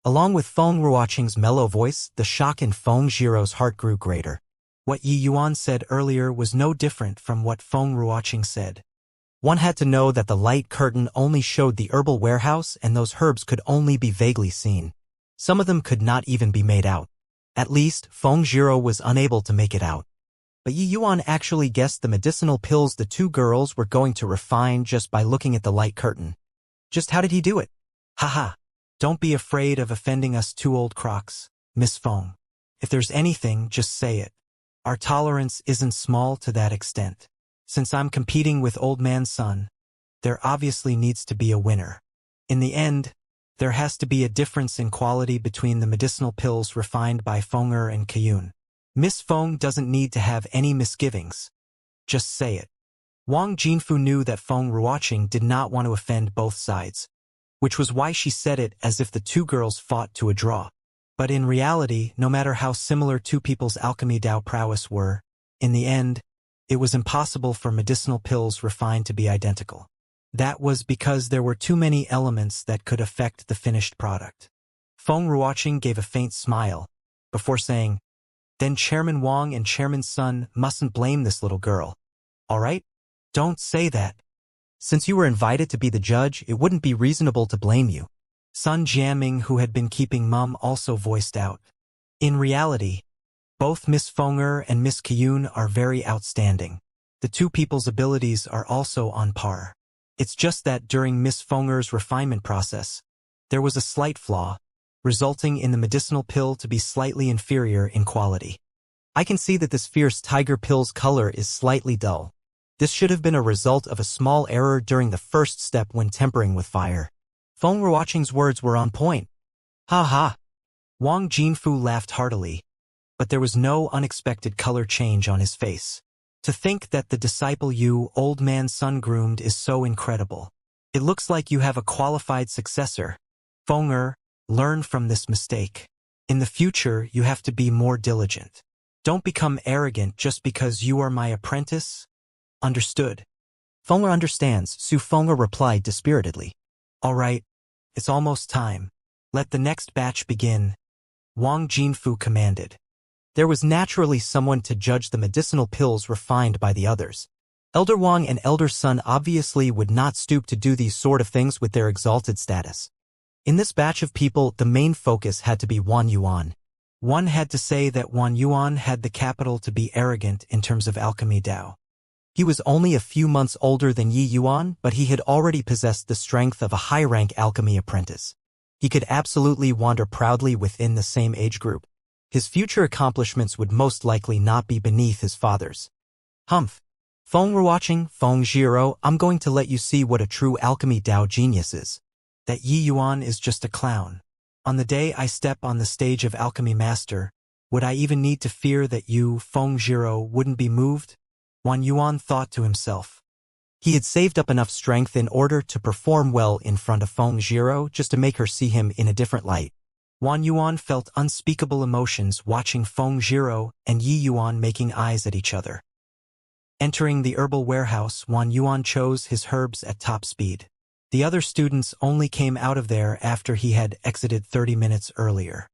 Along with Feng Ruoqing's mellow voice, the shock in Feng Jiro's heart grew greater. What Yi Yuan said earlier was no different from what Feng Ruoqing said. One had to know that the light curtain only showed the herbal warehouse and those herbs could only be vaguely seen. Some of them could not even be made out. At least, Feng Jiro was unable to make it out. But Yi Yuan actually guessed the medicinal pills the two girls were going to refine just by looking at the light curtain. Just how did he do it? Haha. Don't be afraid of offending us two old crocs, Miss Feng. If there's anything, just say it. Our tolerance isn't small to that extent. Since I'm competing with Old Man Sun, there obviously needs to be a winner. In the end, there has to be a difference in quality between the medicinal pills refined by Fenger and Kayun. Miss Feng doesn't need to have any misgivings. Just say it. Wang Jinfu knew that Feng Ruoqing did not want to offend both sides, which was why she said it as if the two girls fought to a draw. But in reality, no matter how similar two people's alchemy Dao prowess were, in the end, it was impossible for medicinal pills refined to be identical. That was because there were too many elements that could affect the finished product. Feng Ruoqing gave a faint smile, before saying, "Then Chairman Wang and Chairman Sun mustn't blame this little girl. All right? Don't say that. Since you were invited to be the judge, it wouldn't be reasonable to blame you." Sun Jiaming, who had been keeping mum, also voiced out. In reality, both Miss Fenger and Miss Kayun are very outstanding. The two people's abilities are also on par. It's just that during Miss Fenger's refinement process, there was a slight flaw, resulting in the medicinal pill to be slightly inferior in quality. I can see that this fierce tiger pill's color is slightly dull. This should have been a result of a small error during the first step when tempering with fire. Feng Ruoqing's words were on point. Ha ha. Wang Jinfu laughed heartily, but there was no unexpected color change on his face. To think that the disciple you, Old Man Sun, groomed is so incredible. It looks like you have a qualified successor. Fenger, learn from this mistake. In the future, you have to be more diligent. Don't become arrogant just because you are my apprentice. Understood. Fenger understands, Su Fenger replied dispiritedly. All right, it's almost time. Let the next batch begin. Wang Jinfu commanded. There was naturally someone to judge the medicinal pills refined by the others. Elder Wang and Elder Sun obviously would not stoop to do these sort of things with their exalted status. In this batch of people, the main focus had to be Wan Yuan. One had to say that Wan Yuan had the capital to be arrogant in terms of alchemy Dao. He was only a few months older than Yi Yuan, but he had already possessed the strength of a high-rank alchemy apprentice. He could absolutely wander proudly within the same age group. His future accomplishments would most likely not be beneath his father's. Humph. Feng Ruoqing, Feng Jiro, I'm going to let you see what a true alchemy Dao genius is. That Yi Yuan is just a clown. On the day I step on the stage of Alchemy Master, would I even need to fear that you, Feng Jiro, wouldn't be moved? Wan Yuan thought to himself. He had saved up enough strength in order to perform well in front of Feng Jiro just to make her see him in a different light. Wan Yuan felt unspeakable emotions watching Feng Jiro and Yi Yuan making eyes at each other. Entering the herbal warehouse, Wan Yuan chose his herbs at top speed. The other students only came out of there after he had exited 30 minutes earlier.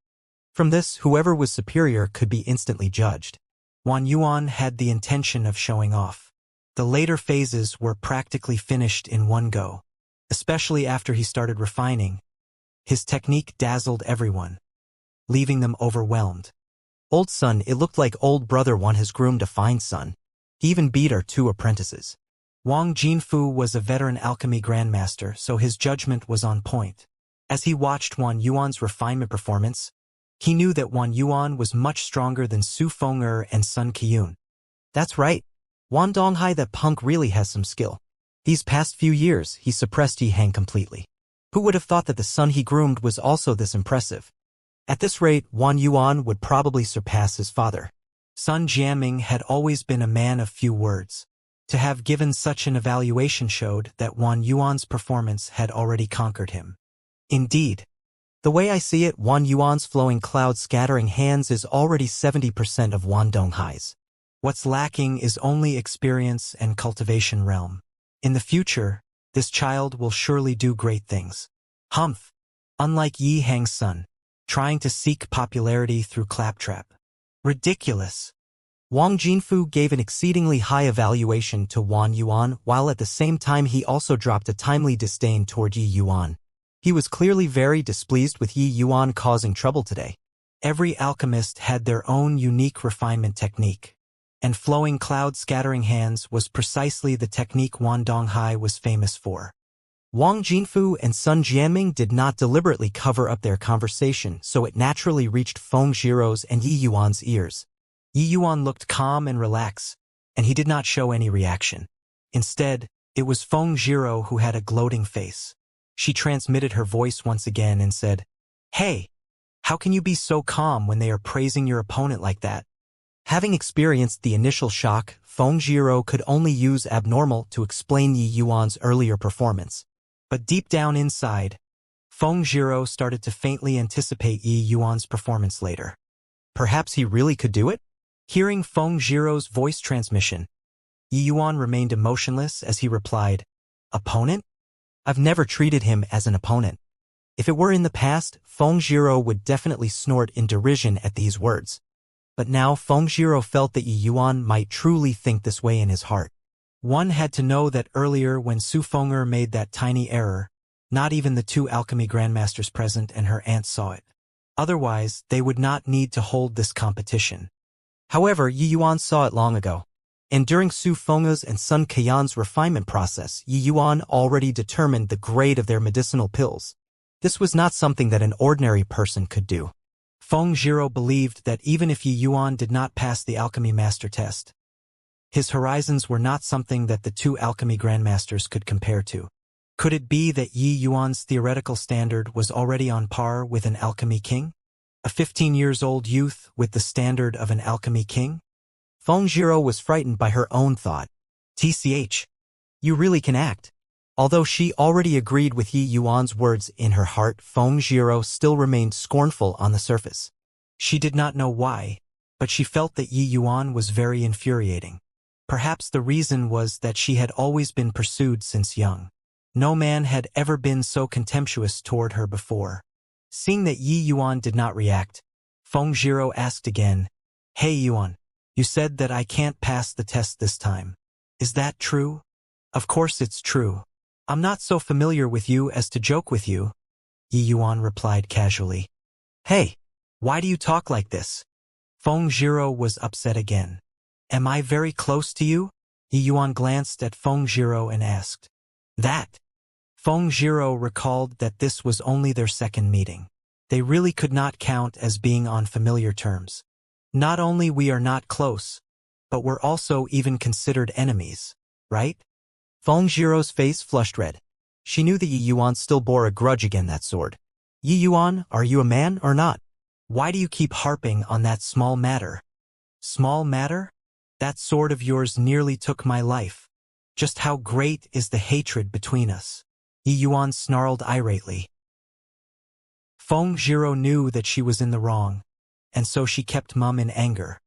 From this, whoever was superior could be instantly judged. Wan Yuan had the intention of showing off. The later phases were practically finished in one go, especially after he started refining. His technique dazzled everyone, leaving them overwhelmed. Old Sun, it looked like old brother Wan has groomed a fine son. He even beat our two apprentices. Wang Jinfu was a veteran alchemy grandmaster, so his judgment was on point. As he watched Wan Yuan's refinement performance, he knew that Wan Yuan was much stronger than Su Fenger and Sun Kayun. That's right. Wan Donghai, that punk really has some skill. These past few years, he suppressed Yi Hang completely. Who would have thought that the son he groomed was also this impressive? At this rate, Wan Yuan would probably surpass his father. Sun Jiaming had always been a man of few words. To have given such an evaluation showed that Wan Yuan's performance had already conquered him. Indeed. The way I see it, Wan Yuan's flowing cloud scattering hands is already 70% of Wan Donghai's. What's lacking is only experience and cultivation realm. In the future, this child will surely do great things. Humph. Unlike Yi Hang's son, trying to seek popularity through claptrap. Ridiculous. Wang Jinfu gave an exceedingly high evaluation to Wan Yuan, while at the same time he also dropped a timely disdain toward Yi Yuan. He was clearly very displeased with Yi Yuan causing trouble today. Every alchemist had their own unique refinement technique, and flowing cloud scattering hands was precisely the technique Wan Donghai was famous for. Wang Jinfu and Sun Jianming did not deliberately cover up their conversation, so it naturally reached Feng Jiro's and Yi Yuan's ears. Yi Yuan looked calm and relaxed, and he did not show any reaction. Instead, it was Feng Jiro who had a gloating face. She transmitted her voice once again and said, "Hey, how can you be so calm when they are praising your opponent like that?" Having experienced the initial shock, Feng Jiro could only use abnormal to explain Yi Yuan's earlier performance. But deep down inside, Feng Jiro started to faintly anticipate Yi Yuan's performance later. Perhaps he really could do it? Hearing Feng Jiro's voice transmission, Yi Yuan remained emotionless as he replied, "Opponent? I've never treated him as an opponent." If it were in the past, Feng Jiro would definitely snort in derision at these words. But now Feng Jiro felt that Yi Yuan might truly think this way in his heart. One had to know that earlier when Su Fenger made that tiny error, not even the two alchemy grandmasters present and her aunt saw it. Otherwise, they would not need to hold this competition. However, Yi Yuan saw it long ago. And during Su Feng's and Sun Qian's refinement process, Yi Yuan already determined the grade of their medicinal pills. This was not something that an ordinary person could do. Feng Jiro believed that even if Yi Yuan did not pass the alchemy master test, his horizons were not something that the two alchemy grandmasters could compare to. Could it be that Yi Yuan's theoretical standard was already on par with an alchemy king? A 15-years-old youth with the standard of an alchemy king? Feng Jiro was frightened by her own thought. TCH. You really can act. Although she already agreed with Yi Yuan's words in her heart, Feng Jiro still remained scornful on the surface. She did not know why, but she felt that Yi Yuan was very infuriating. Perhaps the reason was that she had always been pursued since young. No man had ever been so contemptuous toward her before. Seeing that Yi Yuan did not react, Feng Jiro asked again, "Hey Yuan, you said that I can't pass the test this time. Is that true?" "Of course it's true. I'm not so familiar with you as to joke with you," Yi Yuan replied casually. "Hey, why do you talk like this?" Feng Jiro was upset again. "Am I very close to you?" Yi Yuan glanced at Feng Jiro and asked. "That?" Feng Jiro recalled that this was only their second meeting. They really could not count as being on familiar terms. Not only we are not close, but we're also even considered enemies, right? Feng Jiro's face flushed red. She knew that Yi Yuan still bore a grudge against that sword. "Yi Yuan, are you a man or not? Why do you keep harping on that small matter?" "Small matter? That sword of yours nearly took my life. Just how great is the hatred between us?" Yi Yuan snarled irately. Feng Jiro knew that she was in the wrong, and so she kept mum in anger.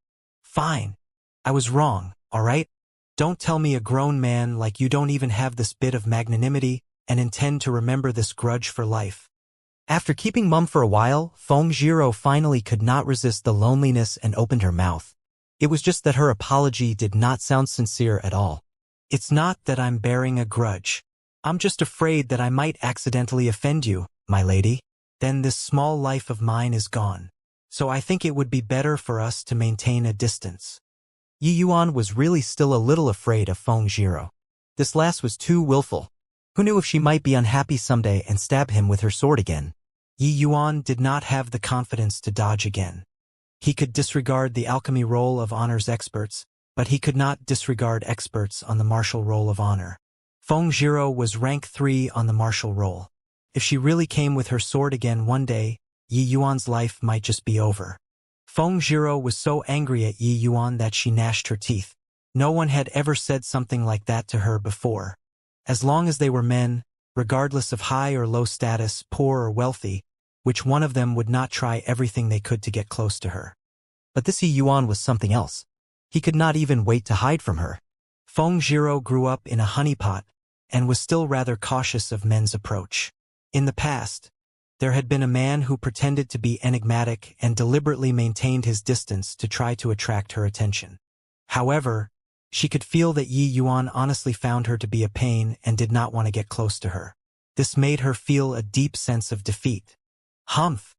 "Fine. I was wrong, all right? Don't tell me a grown man like you don't even have this bit of magnanimity and intend to remember this grudge for life." After keeping mum for a while, Feng Jiro finally could not resist the loneliness and opened her mouth. It was just that her apology did not sound sincere at all. "It's not that I'm bearing a grudge. I'm just afraid that I might accidentally offend you, my lady. Then this small life of mine is gone. So I think it would be better for us to maintain a distance." Yi Yuan was really still a little afraid of Feng Jiro. This last was too willful. Who knew if she might be unhappy someday and stab him with her sword again? Yi Yuan did not have the confidence to dodge again. He could disregard the alchemy roll of honor's experts, but he could not disregard experts on the martial roll of honor. Feng Jiro was rank 3 on the martial roll. If she really came with her sword again one day, Yi Yuan's life might just be over. Feng Jiro was so angry at Yi Yuan that she gnashed her teeth. No one had ever said something like that to her before. As long as they were men, regardless of high or low status, poor or wealthy, which one of them would not try everything they could to get close to her? But this Yi Yuan was something else. He could not even wait to hide from her. Feng Jiro grew up in a honeypot and was still rather cautious of men's approach. In the past, There had been a man who pretended to be enigmatic and deliberately maintained his distance to try to attract her attention. However, she could feel that Yi Yuan honestly found her to be a pain and did not want to get close to her. This made her feel a deep sense of defeat. Humph.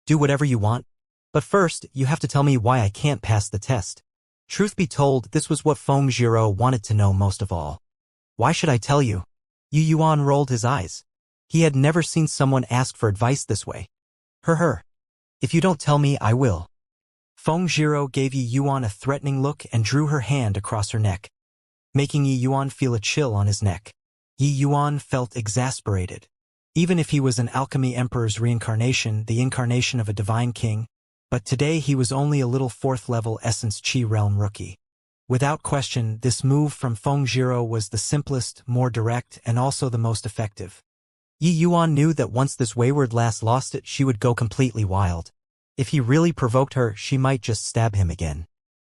Do whatever you want. But first, you have to tell me why I can't pass the test. Truth be told, this was what Feng Zhiro wanted to know most of all. Why should I tell you? Yi Yuan rolled his eyes. He had never seen someone ask for advice this way. Her. If you don't tell me, I will. Feng Zhiro gave Yi Yuan a threatening look and drew her hand across her neck, making Yi Yuan feel a chill on his neck. Yi Yuan felt exasperated. Even if he was an alchemy emperor's reincarnation, the incarnation of a divine king, but today he was only a little 4th-level essence Qi realm rookie. Without question, this move from Feng Zhiro was the simplest, more direct, and also the most effective. Yi Yuan knew that once this wayward lass lost it, she would go completely wild. If he really provoked her, she might just stab him again.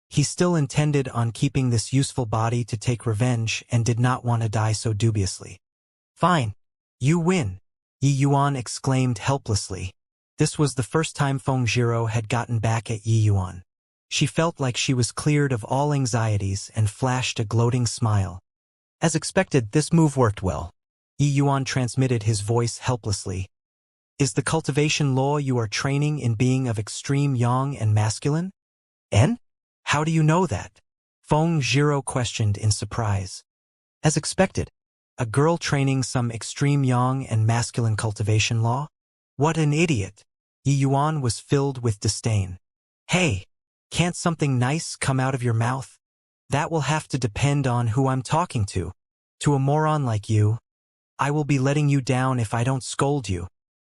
He still intended on keeping this useful body to take revenge and did not want to die so dubiously. Fine. You win, Yi Yuan exclaimed helplessly. This was the first time Feng Zhiro had gotten back at Yi Yuan. She felt like she was cleared of all anxieties and flashed a gloating smile. As expected, this move worked well. Yi Yuan transmitted his voice helplessly. Is the cultivation law you are training in being of extreme yang and masculine? And? How do you know that? Feng Zhiro questioned in surprise. As expected, a girl training some extreme yang and masculine cultivation law? What an idiot! Yi Yuan was filled with disdain. Hey, can't something nice come out of your mouth? That will have to depend on who I'm talking to. To a moron like you, I will be letting you down if I don't scold you.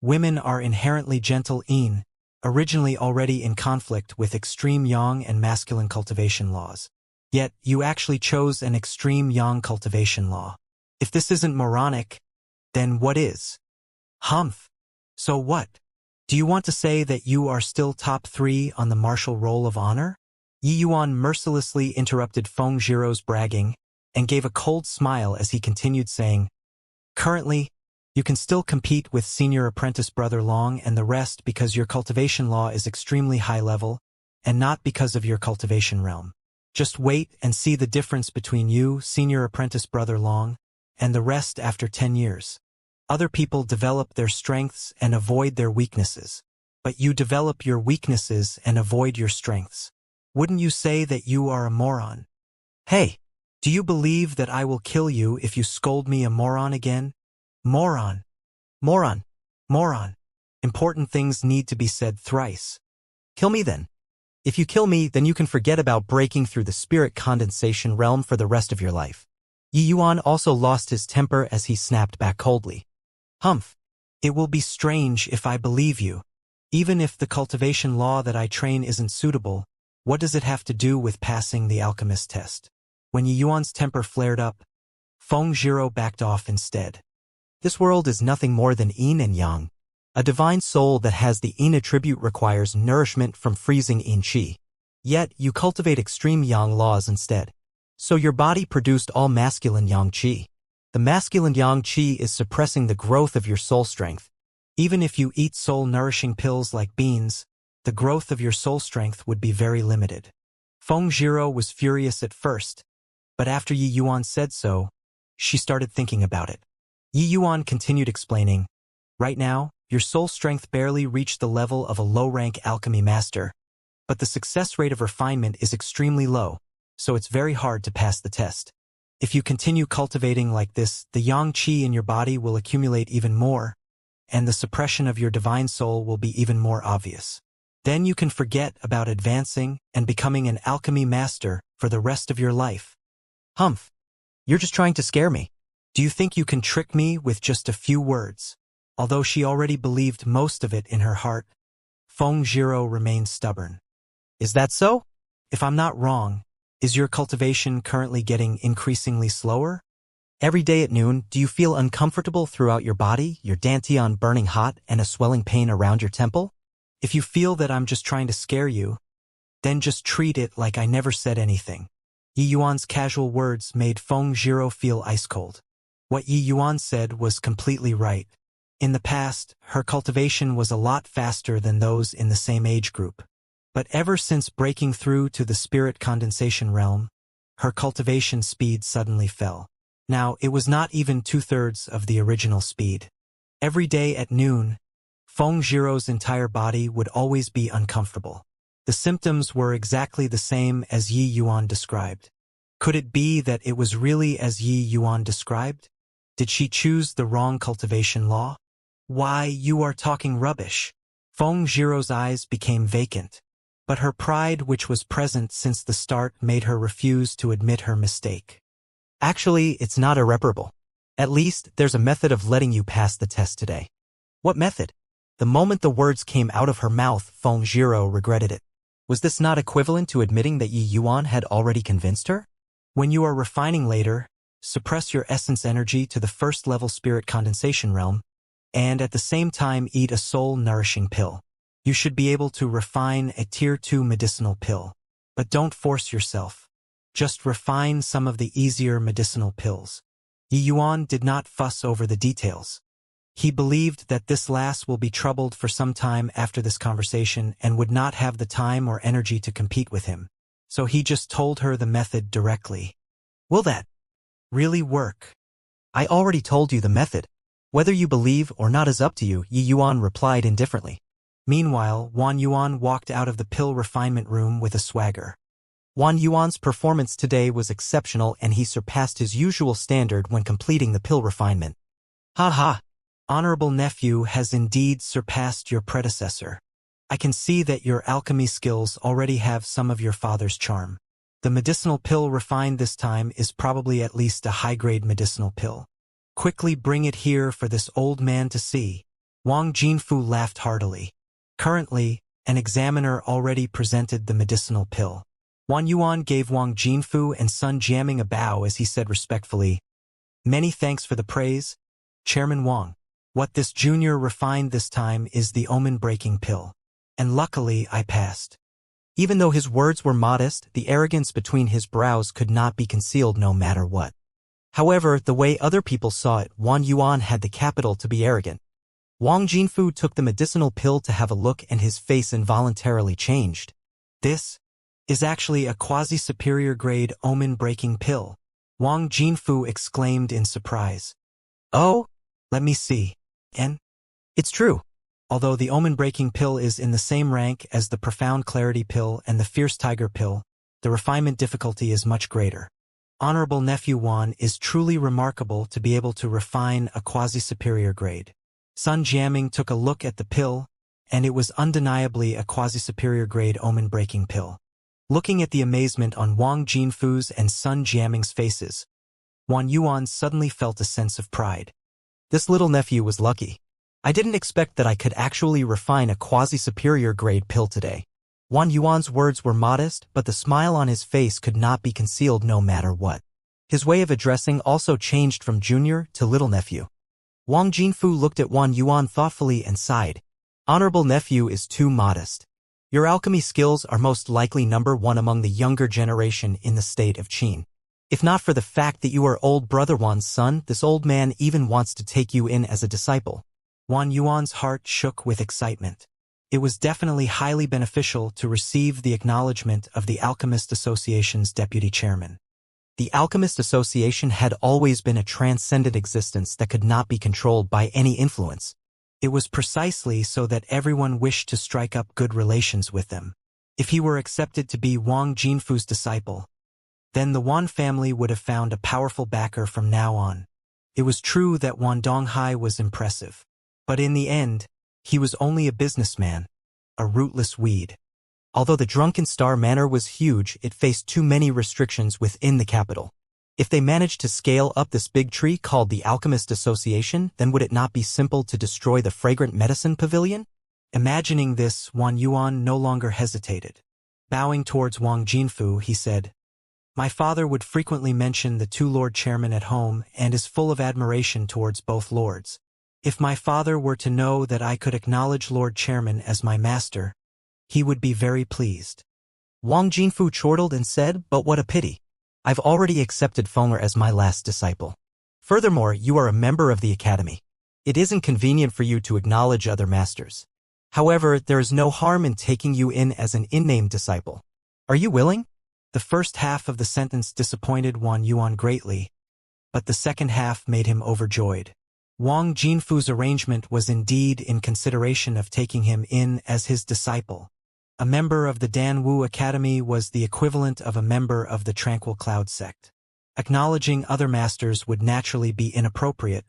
Women are inherently gentle originally already in conflict with extreme yang and masculine cultivation laws. Yet, you actually chose an extreme yang cultivation law. If this isn't moronic, then what is? Humph. So what? Do you want to say that you are still top 3 on the martial roll of honor? Yi Yuan mercilessly interrupted Feng Zhiro's bragging and gave a cold smile as he continued saying, Currently, you can still compete with senior apprentice Brother Long and the rest because your cultivation law is extremely high level, and not because of your cultivation realm. Just wait and see the difference between you, senior apprentice Brother Long, and the rest after 10 years. Other people develop their strengths and avoid their weaknesses, but you develop your weaknesses and avoid your strengths. Wouldn't you say that you are a moron? Hey, do you believe that I will kill you if you scold me a moron again? Moron. Moron. Moron. Important things need to be said thrice. Kill me then. If you kill me, then you can forget about breaking through the spirit condensation realm for the rest of your life. Yi Yuan also lost his temper as he snapped back coldly. Humph. It will be strange if I believe you. Even if the cultivation law that I train isn't suitable, what does it have to do with passing the alchemist test? When Yi Yuan's temper flared up, Feng Zhiro backed off instead. This world is nothing more than yin and yang. A divine soul that has the yin attribute requires nourishment from freezing yin qi. Yet, you cultivate extreme yang laws instead. So your body produced all masculine yang qi. The masculine yang qi is suppressing the growth of your soul strength. Even if you eat soul-nourishing pills like beans, the growth of your soul strength would be very limited. Feng Zhiro was furious at first, but after Yi Yuan said so, she started thinking about it. Yi Yuan continued explaining, Right now, your soul strength barely reached the level of a low-rank alchemy master, but the success rate of refinement is extremely low, so it's very hard to pass the test. If you continue cultivating like this, the yang qi in your body will accumulate even more, and the suppression of your divine soul will be even more obvious. Then you can forget about advancing and becoming an alchemy master for the rest of your life. Humph. You're just trying to scare me. Do you think you can trick me with just a few words? Although she already believed most of it in her heart, Feng Zhiro remained stubborn. Is that so? If I'm not wrong, is your cultivation currently getting increasingly slower? Every day at noon, do you feel uncomfortable throughout your body, your dantian burning hot and a swelling pain around your temple? If you feel that I'm just trying to scare you, then just treat it like I never said anything. Yi Yuan's casual words made Feng Zhiro feel ice cold. What Yi Yuan said was completely right. In the past, her cultivation was a lot faster than those in the same age group. But ever since breaking through to the spirit condensation realm, her cultivation speed suddenly fell. Now, it was not even 2/3 of the original speed. Every day at noon, Feng Jiro's entire body would always be uncomfortable. The symptoms were exactly the same as Yi Yuan described. Could it be that it was really as Yi Yuan described? Did she choose the wrong cultivation law? Why, you are talking rubbish. Feng Jiro's eyes became vacant. But her pride, which was present since the start, made her refuse to admit her mistake. Actually, it's not irreparable. At least, there's a method of letting you pass the test today. What method? The moment the words came out of her mouth, Feng Jiro regretted it. Was this not equivalent to admitting that Yi Yuan had already convinced her? When you are refining later, suppress your essence energy to the first-level spirit condensation realm, and at the same time eat a soul-nourishing pill. You should be able to refine a Tier 2 medicinal pill. But don't force yourself. Just refine some of the easier medicinal pills. Yi Yuan did not fuss over the details. He believed that this lass will be troubled for some time after this conversation and would not have the time or energy to compete with him. So he just told her the method directly. Will that really work? I already told you the method. Whether you believe or not is up to you, Yi Yuan replied indifferently. Meanwhile, Wan Yuan walked out of the pill refinement room with a swagger. Wan Yuan's performance today was exceptional and he surpassed his usual standard when completing the pill refinement. Ha ha! Honorable nephew has indeed surpassed your predecessor. I can see that your alchemy skills already have some of your father's charm. The medicinal pill refined this time is probably at least a high-grade medicinal pill. Quickly bring it here for this old man to see. Wang Jinfu laughed heartily. Currently, an examiner already presented the medicinal pill. Wan Yuan gave Wang Jinfu and Sun Jiaming a bow as he said respectfully, "Many thanks for the praise, Chairman Wang. What this junior refined this time is the omen-breaking pill. And luckily I passed." Even though his words were modest, the arrogance between his brows could not be concealed no matter what. However, the way other people saw it, Wan Yuan had the capital to be arrogant. Wang Jinfu took the medicinal pill to have a look and his face involuntarily changed. This is actually a quasi-superior grade omen-breaking pill. Wang Jinfu exclaimed in surprise. Oh? Let me see. And? It's true. Although the omen-breaking pill is in the same rank as the profound clarity pill and the fierce tiger pill, the refinement difficulty is much greater. Honorable Nephew Wan is truly remarkable to be able to refine a quasi-superior grade. Sun Jiaming took a look at the pill, and it was undeniably a quasi-superior grade omen-breaking pill. Looking at the amazement on Wang Jinfu's and Sun Jiaming's faces, Wan Yuan suddenly felt a sense of pride. This little nephew was lucky. I didn't expect that I could actually refine a quasi-superior grade pill today. Wan Yuan's words were modest, but the smile on his face could not be concealed no matter what. His way of addressing also changed from junior to little nephew. Wang Jinfu looked at Wan Yuan thoughtfully and sighed. Honorable nephew is too modest. Your alchemy skills are most likely number one among the younger generation in the state of Qin. If not for the fact that you are old brother Wan's son, this old man even wants to take you in as a disciple. Wan Yuan's heart shook with excitement. It was definitely highly beneficial to receive the acknowledgement of the Alchemist Association's deputy chairman. The Alchemist Association had always been a transcendent existence that could not be controlled by any influence. It was precisely so that everyone wished to strike up good relations with them. If he were accepted to be Wang Jinfu's disciple, then the Wan family would have found a powerful backer from now on. It was true that Wan Donghai was impressive. But in the end, he was only a businessman, a rootless weed. Although the Drunken Star Manor was huge, it faced too many restrictions within the capital. If they managed to scale up this big tree called the Alchemist Association, then would it not be simple to destroy the Fragrant Medicine Pavilion? Imagining this, Wan Yuan no longer hesitated. Bowing towards Wang Jinfu, he said, "My father would frequently mention the two Lord Chairmen at home and is full of admiration towards both lords. If my father were to know that I could acknowledge Lord Chairman as my master, he would be very pleased." Wang Jinfu chortled and said, "But what a pity. I've already accepted Fenger as my last disciple. Furthermore, you are a member of the academy. It isn't convenient for you to acknowledge other masters. However, there is no harm in taking you in as an in-name disciple. Are you willing? The first half of the sentence disappointed Wang Yuan greatly, but the second half made him overjoyed. Wang Jinfu's arrangement was indeed in consideration of taking him in as his disciple. A member of the Danwu Academy was the equivalent of a member of the Tranquil Cloud sect. Acknowledging other masters would naturally be inappropriate,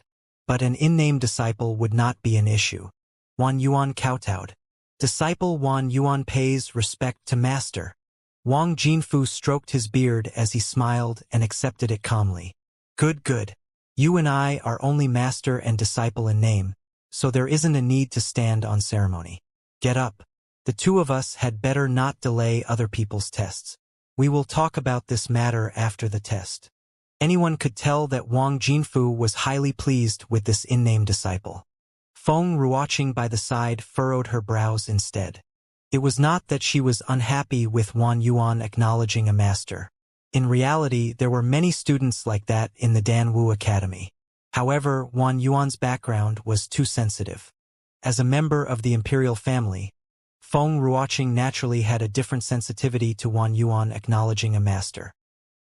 but an in-name disciple would not be an issue. Wang Yuan kowtowed. Disciple Wang Yuan pays respect to master. Wang Jinfu stroked his beard as he smiled and accepted it calmly. Good, good. You and I are only master and disciple in name, so there isn't a need to stand on ceremony. Get up. The two of us had better not delay other people's tests. We will talk about this matter after the test. Anyone could tell that Wang Jinfu was highly pleased with this in-name disciple. Feng Ruoqing by the side furrowed her brows instead. It was not that she was unhappy with Wang Yuan acknowledging a master. In reality, there were many students like that in the Danwu Academy. However, Wang Yuan's background was too sensitive. As a member of the imperial family, Feng Ruoqing naturally had a different sensitivity to Wang Yuan acknowledging a master.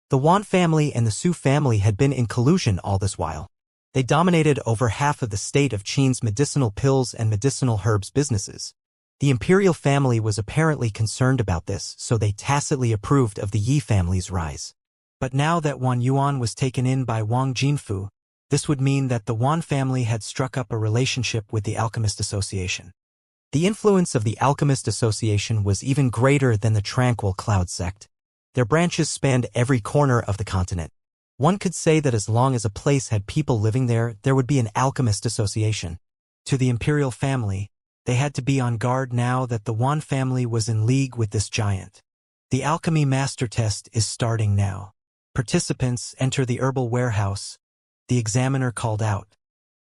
The Wan family and the Su family had been in collusion all this while. They dominated over half of the state of Qin's medicinal pills and medicinal herbs businesses. The imperial family was apparently concerned about this, so they tacitly approved of the Yi family's rise. But now that Wang Yuan was taken in by Wang Jinfu, this would mean that the Wan family had struck up a relationship with the Alchemist Association. The influence of the Alchemist Association was even greater than the Tranquil Cloud sect. Their branches spanned every corner of the continent. One could say that as long as a place had people living there, there would be an Alchemist Association. To the imperial family, they had to be on guard now that the Wan family was in league with this giant. The alchemy master test is starting now. Participants enter the herbal warehouse. The examiner called out.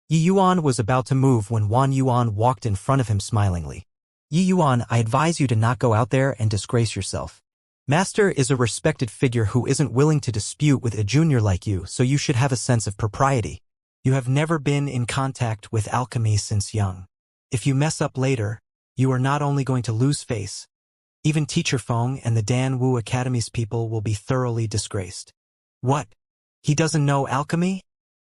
Yi Yuan was about to move when Wang Yuan walked in front of him smilingly. Yi Yuan, I advise you to not go out there and disgrace yourself. Master is a respected figure who isn't willing to dispute with a junior like you, so you should have a sense of propriety. You have never been in contact with alchemy since young. If you mess up later, you are not only going to lose face. Even Teacher Feng and the Danwu Academy's people will be thoroughly disgraced. What? He doesn't know alchemy?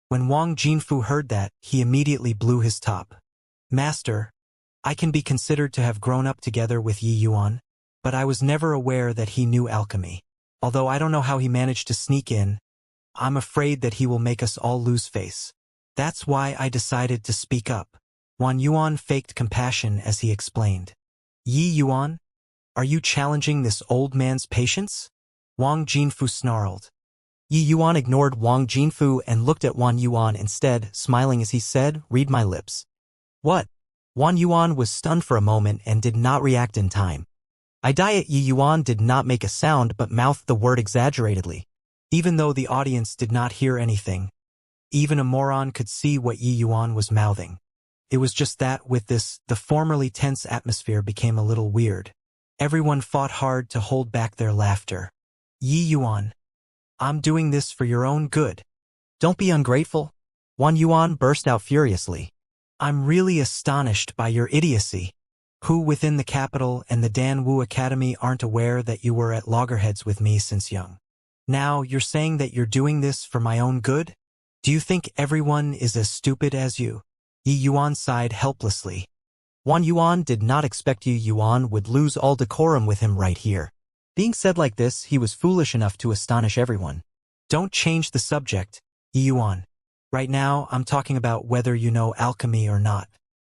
When Wang Jinfu heard that, he immediately blew his top. Master, I can be considered to have grown up together with Yi Yuan, but I was never aware that he knew alchemy. Although I don't know how he managed to sneak in, I'm afraid that he will make us all lose face. That's why I decided to speak up. Wang Yuan faked compassion as he explained. Yi Yuan? Are you challenging this old man's patience? Wang Jinfu snarled. Yi Yuan ignored Wang Jinfu and looked at Wang Yuan instead, smiling as he said, Read my lips. What? Wang Yuan was stunned for a moment and did not react in time. I diet Yi Yuan did not make a sound but mouthed the word exaggeratedly. Even though the audience did not hear anything, even a moron could see what Yi Yuan was mouthing. It was just that with this, the formerly tense atmosphere became a little weird. Everyone fought hard to hold back their laughter. Yi Yuan, I'm doing this for your own good. Don't be ungrateful. Wang Yuan burst out furiously. I'm really astonished by your idiocy. Who within the capital and the Danwu Academy aren't aware that you were at loggerheads with me since young? Now you're saying that you're doing this for my own good? Do you think everyone is as stupid as you? Yi Yuan sighed helplessly. Wang Yuan did not expect Yi Yuan would lose all decorum with him right here. Being said like this, he was foolish enough to astonish everyone. Don't change the subject, Yi Yuan. Right now, I'm talking about whether you know alchemy or not.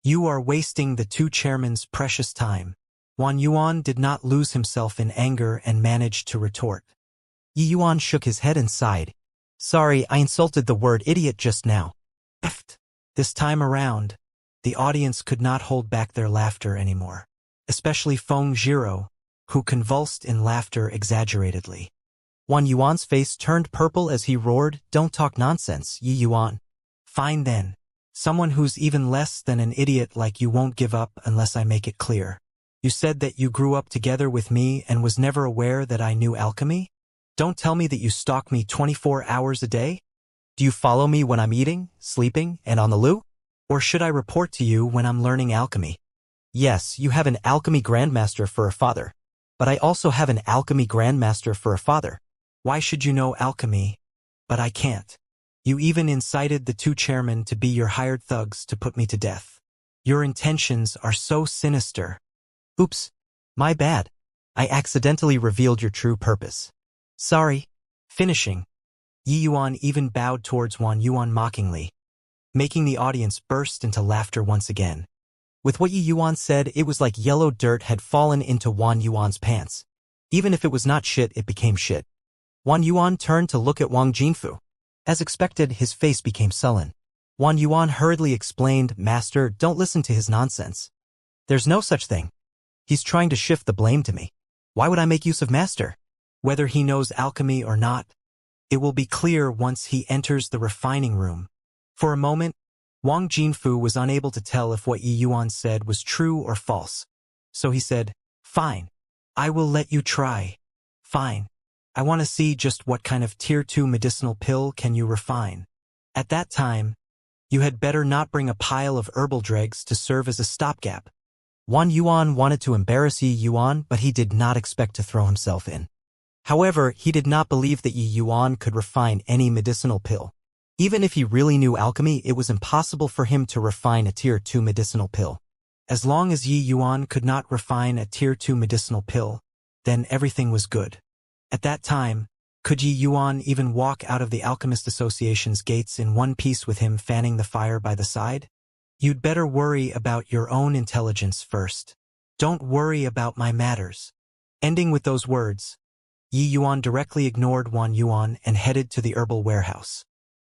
You are wasting the two chairmen's precious time. Wang Yuan did not lose himself in anger and managed to retort. Yi Yuan shook his head and sighed. Sorry, I insulted the word idiot just now. Effed. This time around, the audience could not hold back their laughter anymore. Especially Feng Zhiro, who convulsed in laughter exaggeratedly. Wang Yuan's face turned purple as he roared, Don't talk nonsense, Yi Yuan. Fine then. Someone who's even less than an idiot like you won't give up unless I make it clear. You said that you grew up together with me and was never aware that I knew alchemy? Don't tell me that you stalk me 24 hours a day? Do you follow me when I'm eating, sleeping, and on the loo? Or should I report to you when I'm learning alchemy? Yes, you have an alchemy grandmaster for a father. But I also have an alchemy grandmaster for a father. Why should you know alchemy? But I can't. You even incited the two chairmen to be your hired thugs to put me to death. Your intentions are so sinister. Oops. My bad. I accidentally revealed your true purpose. Sorry. Finishing. Yi Yuan even bowed towards Wang Yuan mockingly, making the audience burst into laughter once again. With what Yi Yuan said, it was like yellow dirt had fallen into Wang Yuan's pants. Even if it was not shit, it became shit. Wang Yuan turned to look at Wang Jinfu. As expected, his face became sullen. Wang Yuan hurriedly explained, Master, don't listen to his nonsense. There's no such thing. He's trying to shift the blame to me. Why would I make use of Master? Whether he knows alchemy or not, it will be clear once he enters the refining room. For a moment, Wang Jinfu was unable to tell if what Yi Yuan said was true or false. So he said, Fine. I will let you try. Fine. I want to see just what kind of Tier 2 medicinal pill can you refine. At that time, you had better not bring a pile of herbal dregs to serve as a stopgap. Wang Yuan wanted to embarrass Yi Yuan, but he did not expect to throw himself in. However, he did not believe that Yi Yuan could refine any medicinal pill. Even if he really knew alchemy, it was impossible for him to refine a Tier 2 medicinal pill. As long as Yi Yuan could not refine a Tier 2 medicinal pill, then everything was good. At that time, could Yi Yuan even walk out of the Alchemist Association's gates in one piece with him fanning the fire by the side? You'd better worry about your own intelligence first. Don't worry about my matters. Ending with those words, Yi Yuan directly ignored Wang Yuan and headed to the herbal warehouse.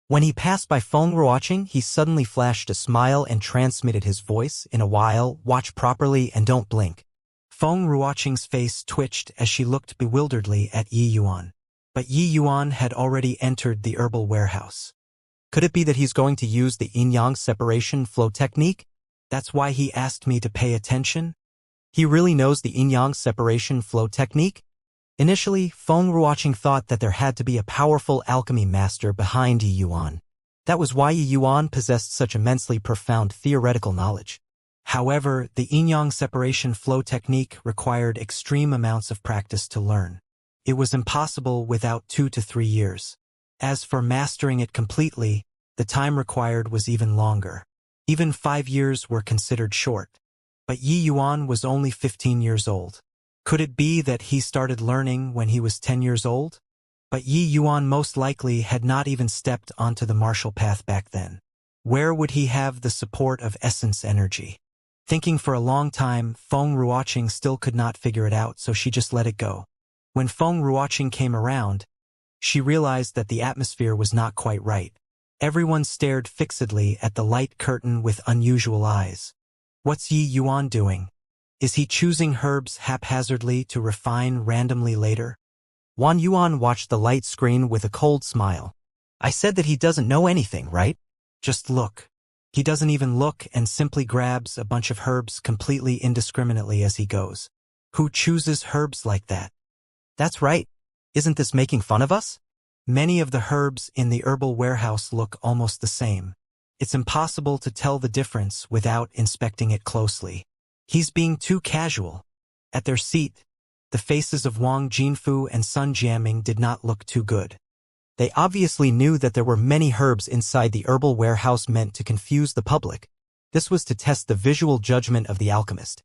When he passed by Feng Ruoqing, he suddenly flashed a smile and transmitted his voice, in a while, watch properly and don't blink. Feng Ruoqing's face twitched as she looked bewilderedly at Yi Yuan. But Yi Yuan had already entered the herbal warehouse. Could it be that he's going to use the yin-yang separation flow technique? That's why he asked me to pay attention? He really knows the yin-yang separation flow technique? Initially, Feng Ruoqing thought that there had to be a powerful alchemy master behind Yi Yuan. That was why Yi Yuan possessed such immensely profound theoretical knowledge. However, the yin-yang separation flow technique required extreme amounts of practice to learn. It was impossible without 2 to 3 years. As for mastering it completely, the time required was even longer. Even 5 years were considered short. But Yi Yuan was only 15 years old. Could it be that he started learning when he was 10 years old? But Yi Yuan most likely had not even stepped onto the martial path back then. Where would he have the support of essence energy? Thinking for a long time, Feng Ruoqing still could not figure it out, so she just let it go. When Feng Ruoqing came around, she realized that the atmosphere was not quite right. Everyone stared fixedly at the light curtain with unusual eyes. What's Yi Yuan doing? Is he choosing herbs haphazardly to refine randomly later? Wang Yuan watched the light screen with a cold smile. I said that he doesn't know anything, right? Just look. He doesn't even look and simply grabs a bunch of herbs completely indiscriminately as he goes. Who chooses herbs like that? That's right. Isn't this making fun of us? Many of the herbs in the herbal warehouse look almost the same. It's impossible to tell the difference without inspecting it closely. He's being too casual. At their seat, the faces of Wang Jinfu and Sun Jiaming did not look too good. They obviously knew that there were many herbs inside the herbal warehouse meant to confuse the public. This was to test the visual judgment of the alchemist.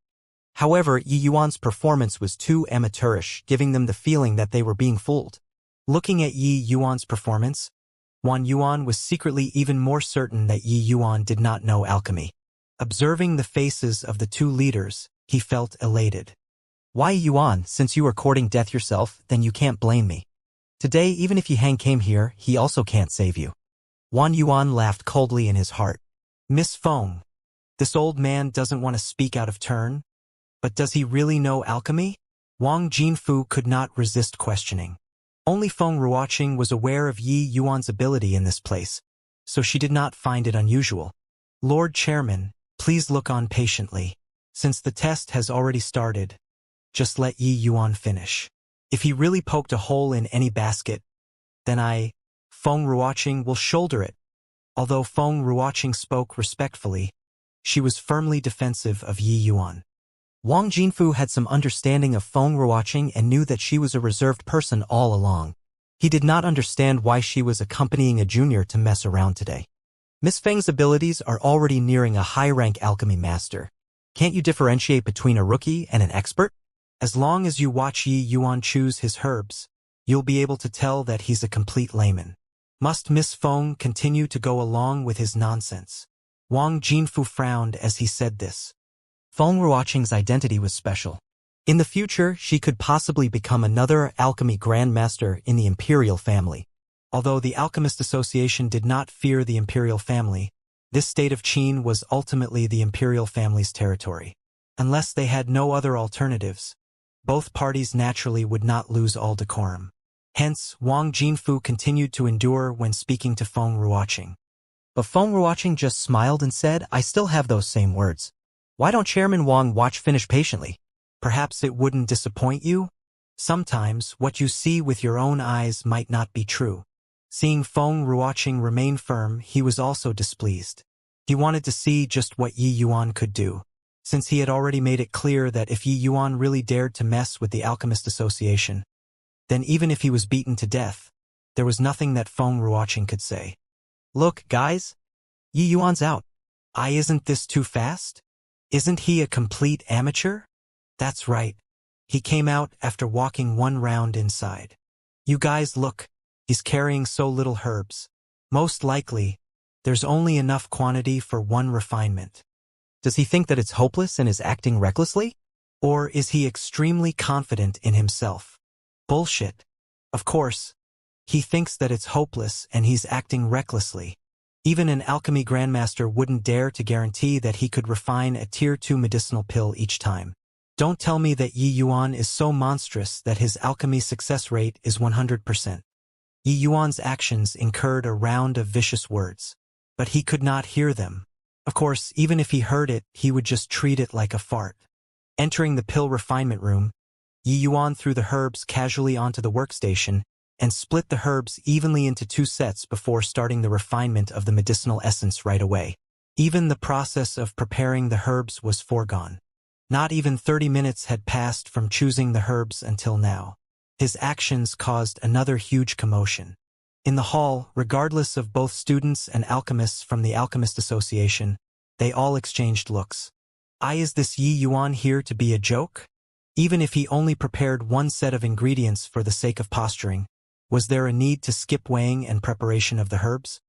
However, Yi Yuan's performance was too amateurish, giving them the feeling that they were being fooled. Looking at Yi Yuan's performance, Wang Yuan was secretly even more certain that Yi Yuan did not know alchemy. Observing the faces of the two leaders, he felt elated. Why Yuan, since you are courting death yourself, then you can't blame me. Today, even if Yi came here, he also can't save you. Wang Yuan laughed coldly in his heart. Miss Feng, this old man doesn't want to speak out of turn, but does he really know alchemy? Wang Jinfu could not resist questioning. Only Feng Ruoqing was aware of Yi Yuan's ability in this place, so she did not find it unusual. Lord Chairman, please look on patiently. Since the test has already started, just let Yi Yuan finish. If he really poked a hole in any basket, then Feng Ruoqing will shoulder it. Although Feng Ruoqing spoke respectfully, she was firmly defensive of Yi Yuan. Wang Jinfu had some understanding of Feng Ruoqing and knew that she was a reserved person all along. He did not understand why she was accompanying a junior to mess around today. Miss Feng's abilities are already nearing a high-rank alchemy master. Can't you differentiate between a rookie and an expert? As long as you watch Yi Yuan choose his herbs, you'll be able to tell that he's a complete layman. Must Miss Feng continue to go along with his nonsense? Wang Jinfu frowned as he said this. Feng Ruoqing's identity was special. In the future, she could possibly become another alchemy grandmaster in the imperial family. Although the Alchemist Association did not fear the imperial family, this state of Qin was ultimately the imperial family's territory. Unless they had no other alternatives, both parties naturally would not lose all decorum. Hence, Wang Jinfu continued to endure when speaking to Feng Ruoqing. But Feng Ruoqing just smiled and said, I still have those same words. Why don't Chairman Wang watch finish patiently? Perhaps it wouldn't disappoint you? Sometimes, what you see with your own eyes might not be true. Seeing Feng Ruoqing remain firm, he was also displeased. He wanted to see just what Yi Yuan could do, since he had already made it clear that if Yi Yuan really dared to mess with the Alchemist Association, then even if he was beaten to death, there was nothing that Feng Ruoqing could say. Look, guys, Yi Yuan's out. Isn't this too fast? Isn't he a complete amateur? That's right. He came out after walking one round inside. You guys look, he's carrying so little herbs. Most likely, there's only enough quantity for one refinement. Does he think that it's hopeless and is acting recklessly? Or is he extremely confident in himself? Bullshit. Of course, he thinks that it's hopeless and he's acting recklessly. Even an alchemy grandmaster wouldn't dare to guarantee that he could refine a tier 2 medicinal pill each time. Don't tell me that Yi Yuan is so monstrous that his alchemy success rate is 100%. Yi Yuan's actions incurred a round of vicious words, but he could not hear them. Of course, even if he heard it, he would just treat it like a fart. Entering the pill refinement room, Yi Yuan threw the herbs casually onto the workstation and split the herbs evenly into 2 sets before starting the refinement of the medicinal essence right away. Even the process of preparing the herbs was foregone. Not even 30 minutes had passed from choosing the herbs until now. His actions caused another huge commotion. In the hall, regardless of both students and alchemists from the Alchemist Association, they all exchanged looks. Is this Yi Yuan here to be a joke? Even if he only prepared one set of ingredients for the sake of posturing, was there a need to skip weighing and preparation of the herbs?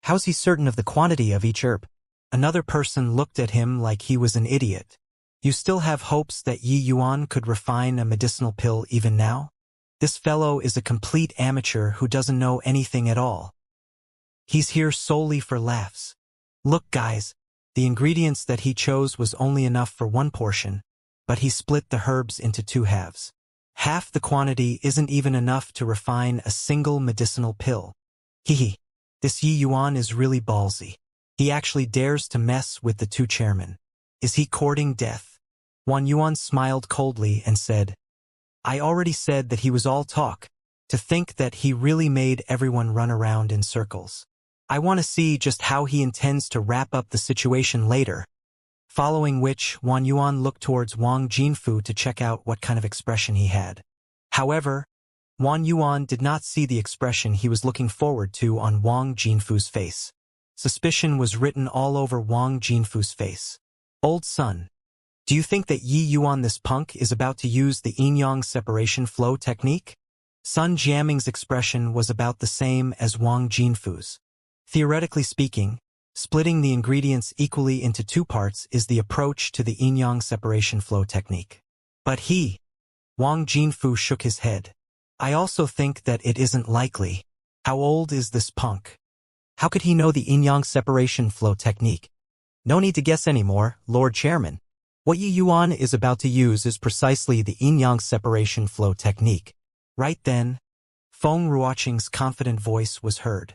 How's he certain of the quantity of each herb? Another person looked at him like he was an idiot. You still have hopes that Yi Yuan could refine a medicinal pill even now? This fellow is a complete amateur who doesn't know anything at all. He's here solely for laughs. Look, guys, the ingredients that he chose was only enough for one portion, but he split the herbs into 2 halves. Half the quantity isn't even enough to refine a single medicinal pill. Hehe, this Yi Yuan is really ballsy. He actually dares to mess with the 2 chairmen. Is he courting death? Wan Yuan smiled coldly and said, I already said that he was all talk. To think that he really made everyone run around in circles. I want to see just how he intends to wrap up the situation later. Following which, Wan Yuan looked towards Wang Jinfu to check out what kind of expression he had. However, Wan Yuan did not see the expression he was looking forward to on Wang Jinfu's face. Suspicion was written all over Wang Jinfu's face. Old son, do you think that Yi Yuan this punk is about to use the yin-yang separation flow technique? Sun Jiaming's expression was about the same as Wang Jinfu's. Theoretically speaking, splitting the ingredients equally into 2 parts is the approach to the yin-yang separation flow technique. But Wang Jinfu shook his head. I also think that it isn't likely. How old is this punk? How could he know the yin-yang separation flow technique? No need to guess anymore, Lord Chairman. What Yi Yuan is about to use is precisely the yin-yang separation flow technique. Right then, Feng Ruoqing's confident voice was heard.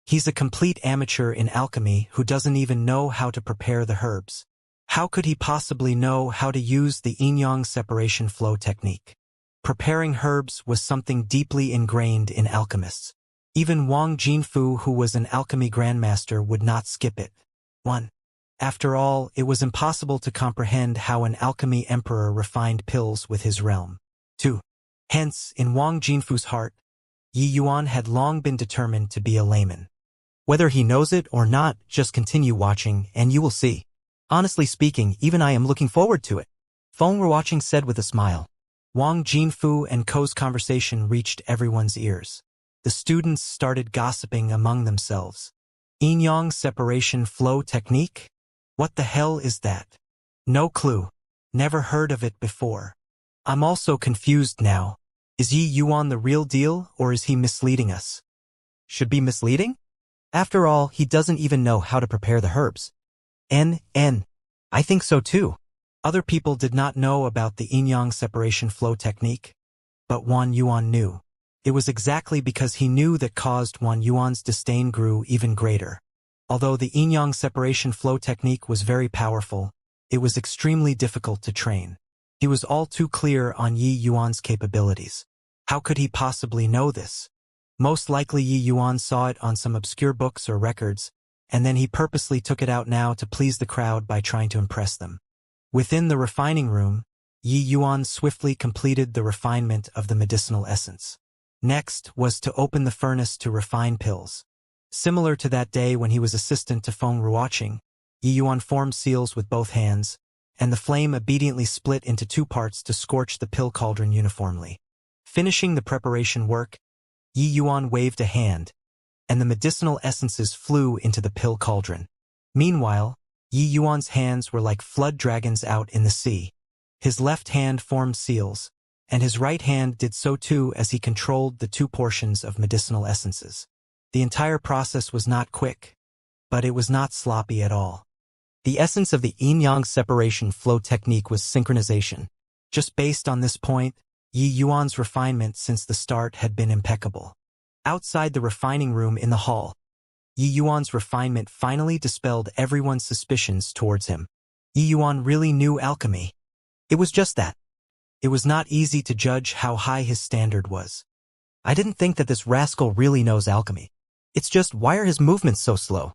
He's a complete amateur in alchemy who doesn't even know how to prepare the herbs. How could he possibly know how to use the yin-yang separation flow technique? Preparing herbs was something deeply ingrained in alchemists. Even Wang Jinfu, who was an alchemy grandmaster, would not skip it. 1. After all, it was impossible to comprehend how an alchemy emperor refined pills with his realm. 2. Hence, in Wang Jinfu's heart, Yi Yuan had long been determined to be a layman. Whether he knows it or not, just continue watching and you will see. Honestly speaking, even I am looking forward to it. Feng Ruoqing said with a smile. Wang Jinfu and Ko's conversation reached everyone's ears. The students started gossiping among themselves. Yin-yang separation flow technique? What the hell is that? No clue. Never heard of it before. I'm also confused now. Is Yi Yuan the real deal, or is he misleading us? Should be misleading? After all, he doesn't even know how to prepare the herbs. I think so too. Other people did not know about the yin-yang separation flow technique, but Wan Yuan knew. It was exactly because he knew that caused Wan Yuan's disdain grew even greater. Although the yin-yang separation flow technique was very powerful, it was extremely difficult to train. He was all too clear on Yi Yuan's capabilities. How could he possibly know this? Most likely Yi Yuan saw it on some obscure books or records, and then he purposely took it out now to please the crowd by trying to impress them. Within the refining room, Yi Yuan swiftly completed the refinement of the medicinal essence. Next was to open the furnace to refine pills. Similar to that day when he was assistant to Feng Ruoqing, Yi Yuan formed seals with both hands, and the flame obediently split into 2 parts to scorch the pill cauldron uniformly. Finishing the preparation work, Yi Yuan waved a hand, and the medicinal essences flew into the pill cauldron. Meanwhile, Yi Yuan's hands were like flood dragons out in the sea. His left hand formed seals, and his right hand did so too as he controlled the 2 portions of medicinal essences. The entire process was not quick, but it was not sloppy at all. The essence of the yin-yang separation flow technique was synchronization. Just based on this point, Yi Yuan's refinement since the start had been impeccable. Outside the refining room in the hall, Yi Yuan's refinement finally dispelled everyone's suspicions towards him. Yi Yuan really knew alchemy. It was just that. It was not easy to judge how high his standard was. I didn't think that this rascal really knows alchemy. It's just, why are his movements so slow?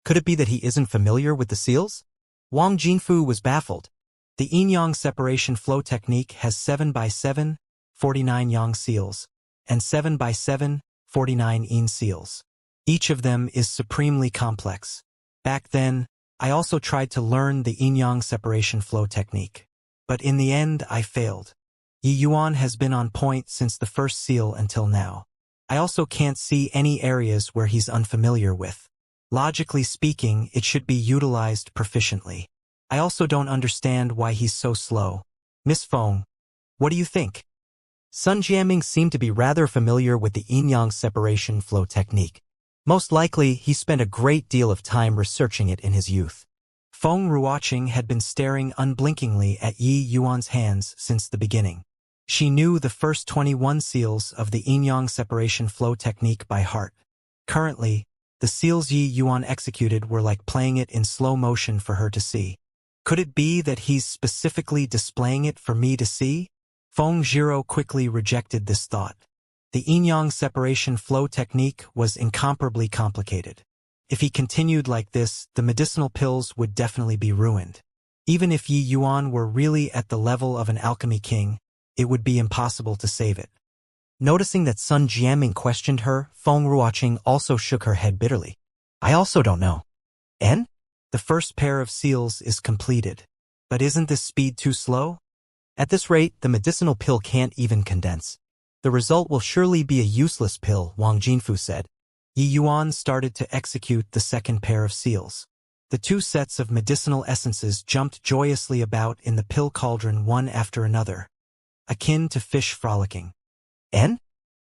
Could it be that he isn't familiar with the seals? Wang Jinfu was baffled. The yin-yang separation flow technique has 7 by 7, 49 yang seals, and 7 by 7, 49 yin seals. Each of them is supremely complex. Back then, I also tried to learn the yin-yang separation flow technique. But in the end, I failed. Yi Yuan has been on point since the first seal until now. I also can't see any areas where he's unfamiliar with. Logically speaking, it should be utilized proficiently. I also don't understand why he's so slow. Miss Feng, what do you think? Sun Jiaming seemed to be rather familiar with the yin-yang separation flow technique. Most likely, he spent a great deal of time researching it in his youth. Feng Ruoqing had been staring unblinkingly at Yi Yuan's hands since the beginning. She knew the first 21 seals of the yin-yang separation flow technique by heart. Currently, the seals Yi Yuan executed were like playing it in slow motion for her to see. Could it be that he's specifically displaying it for me to see? Feng Zhiro quickly rejected this thought. The yin-yang separation flow technique was incomparably complicated. If he continued like this, the medicinal pills would definitely be ruined. Even if Yi Yuan were really at the level of an alchemy king, it would be impossible to save it. Noticing that Sun Jiaming questioned her, Feng Ruoqing also shook her head bitterly. I also don't know. And? The first pair of seals is completed. But isn't this speed too slow? At this rate, the medicinal pill can't even condense. The result will surely be a useless pill, Wang Jinfu said. Yi Yuan started to execute the second pair of seals. The 2 sets of medicinal essences jumped joyously about in the pill cauldron one after another, akin to fish frolicking. And?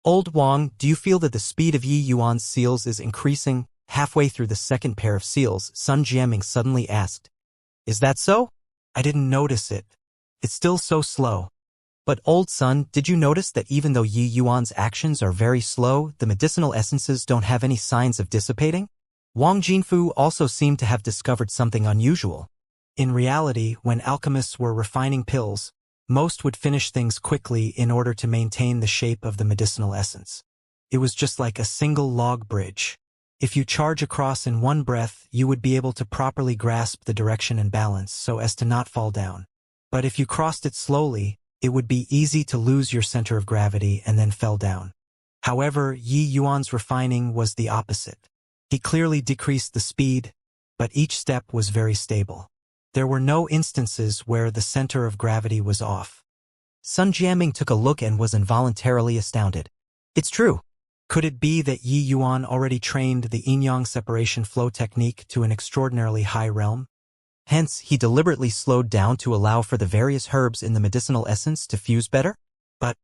Old Wang, do you feel that the speed of Yi Yuan's seals is increasing? Halfway through the second pair of seals, Sun Jiaming suddenly asked. Is that so? I didn't notice it. It's still so slow. But old Sun, did you notice that even though Yi Yuan's actions are very slow, the medicinal essences don't have any signs of dissipating? Wang Jinfu also seemed to have discovered something unusual. In reality, when alchemists were refining pills, most would finish things quickly in order to maintain the shape of the medicinal essence. It was just like a single log bridge. If you charge across in one breath, you would be able to properly grasp the direction and balance so as to not fall down. But if you crossed it slowly, it would be easy to lose your center of gravity and then fell down. However, Yi Yuan's refining was the opposite. He clearly decreased the speed, but each step was very stable. There were no instances where the center of gravity was off. Sun Jiaming took a look and was involuntarily astounded. It's true. Could it be that Yi Yuan already trained the yin-yang separation flow technique to an extraordinarily high realm? Hence, he deliberately slowed down to allow for the various herbs in the medicinal essence to fuse better? But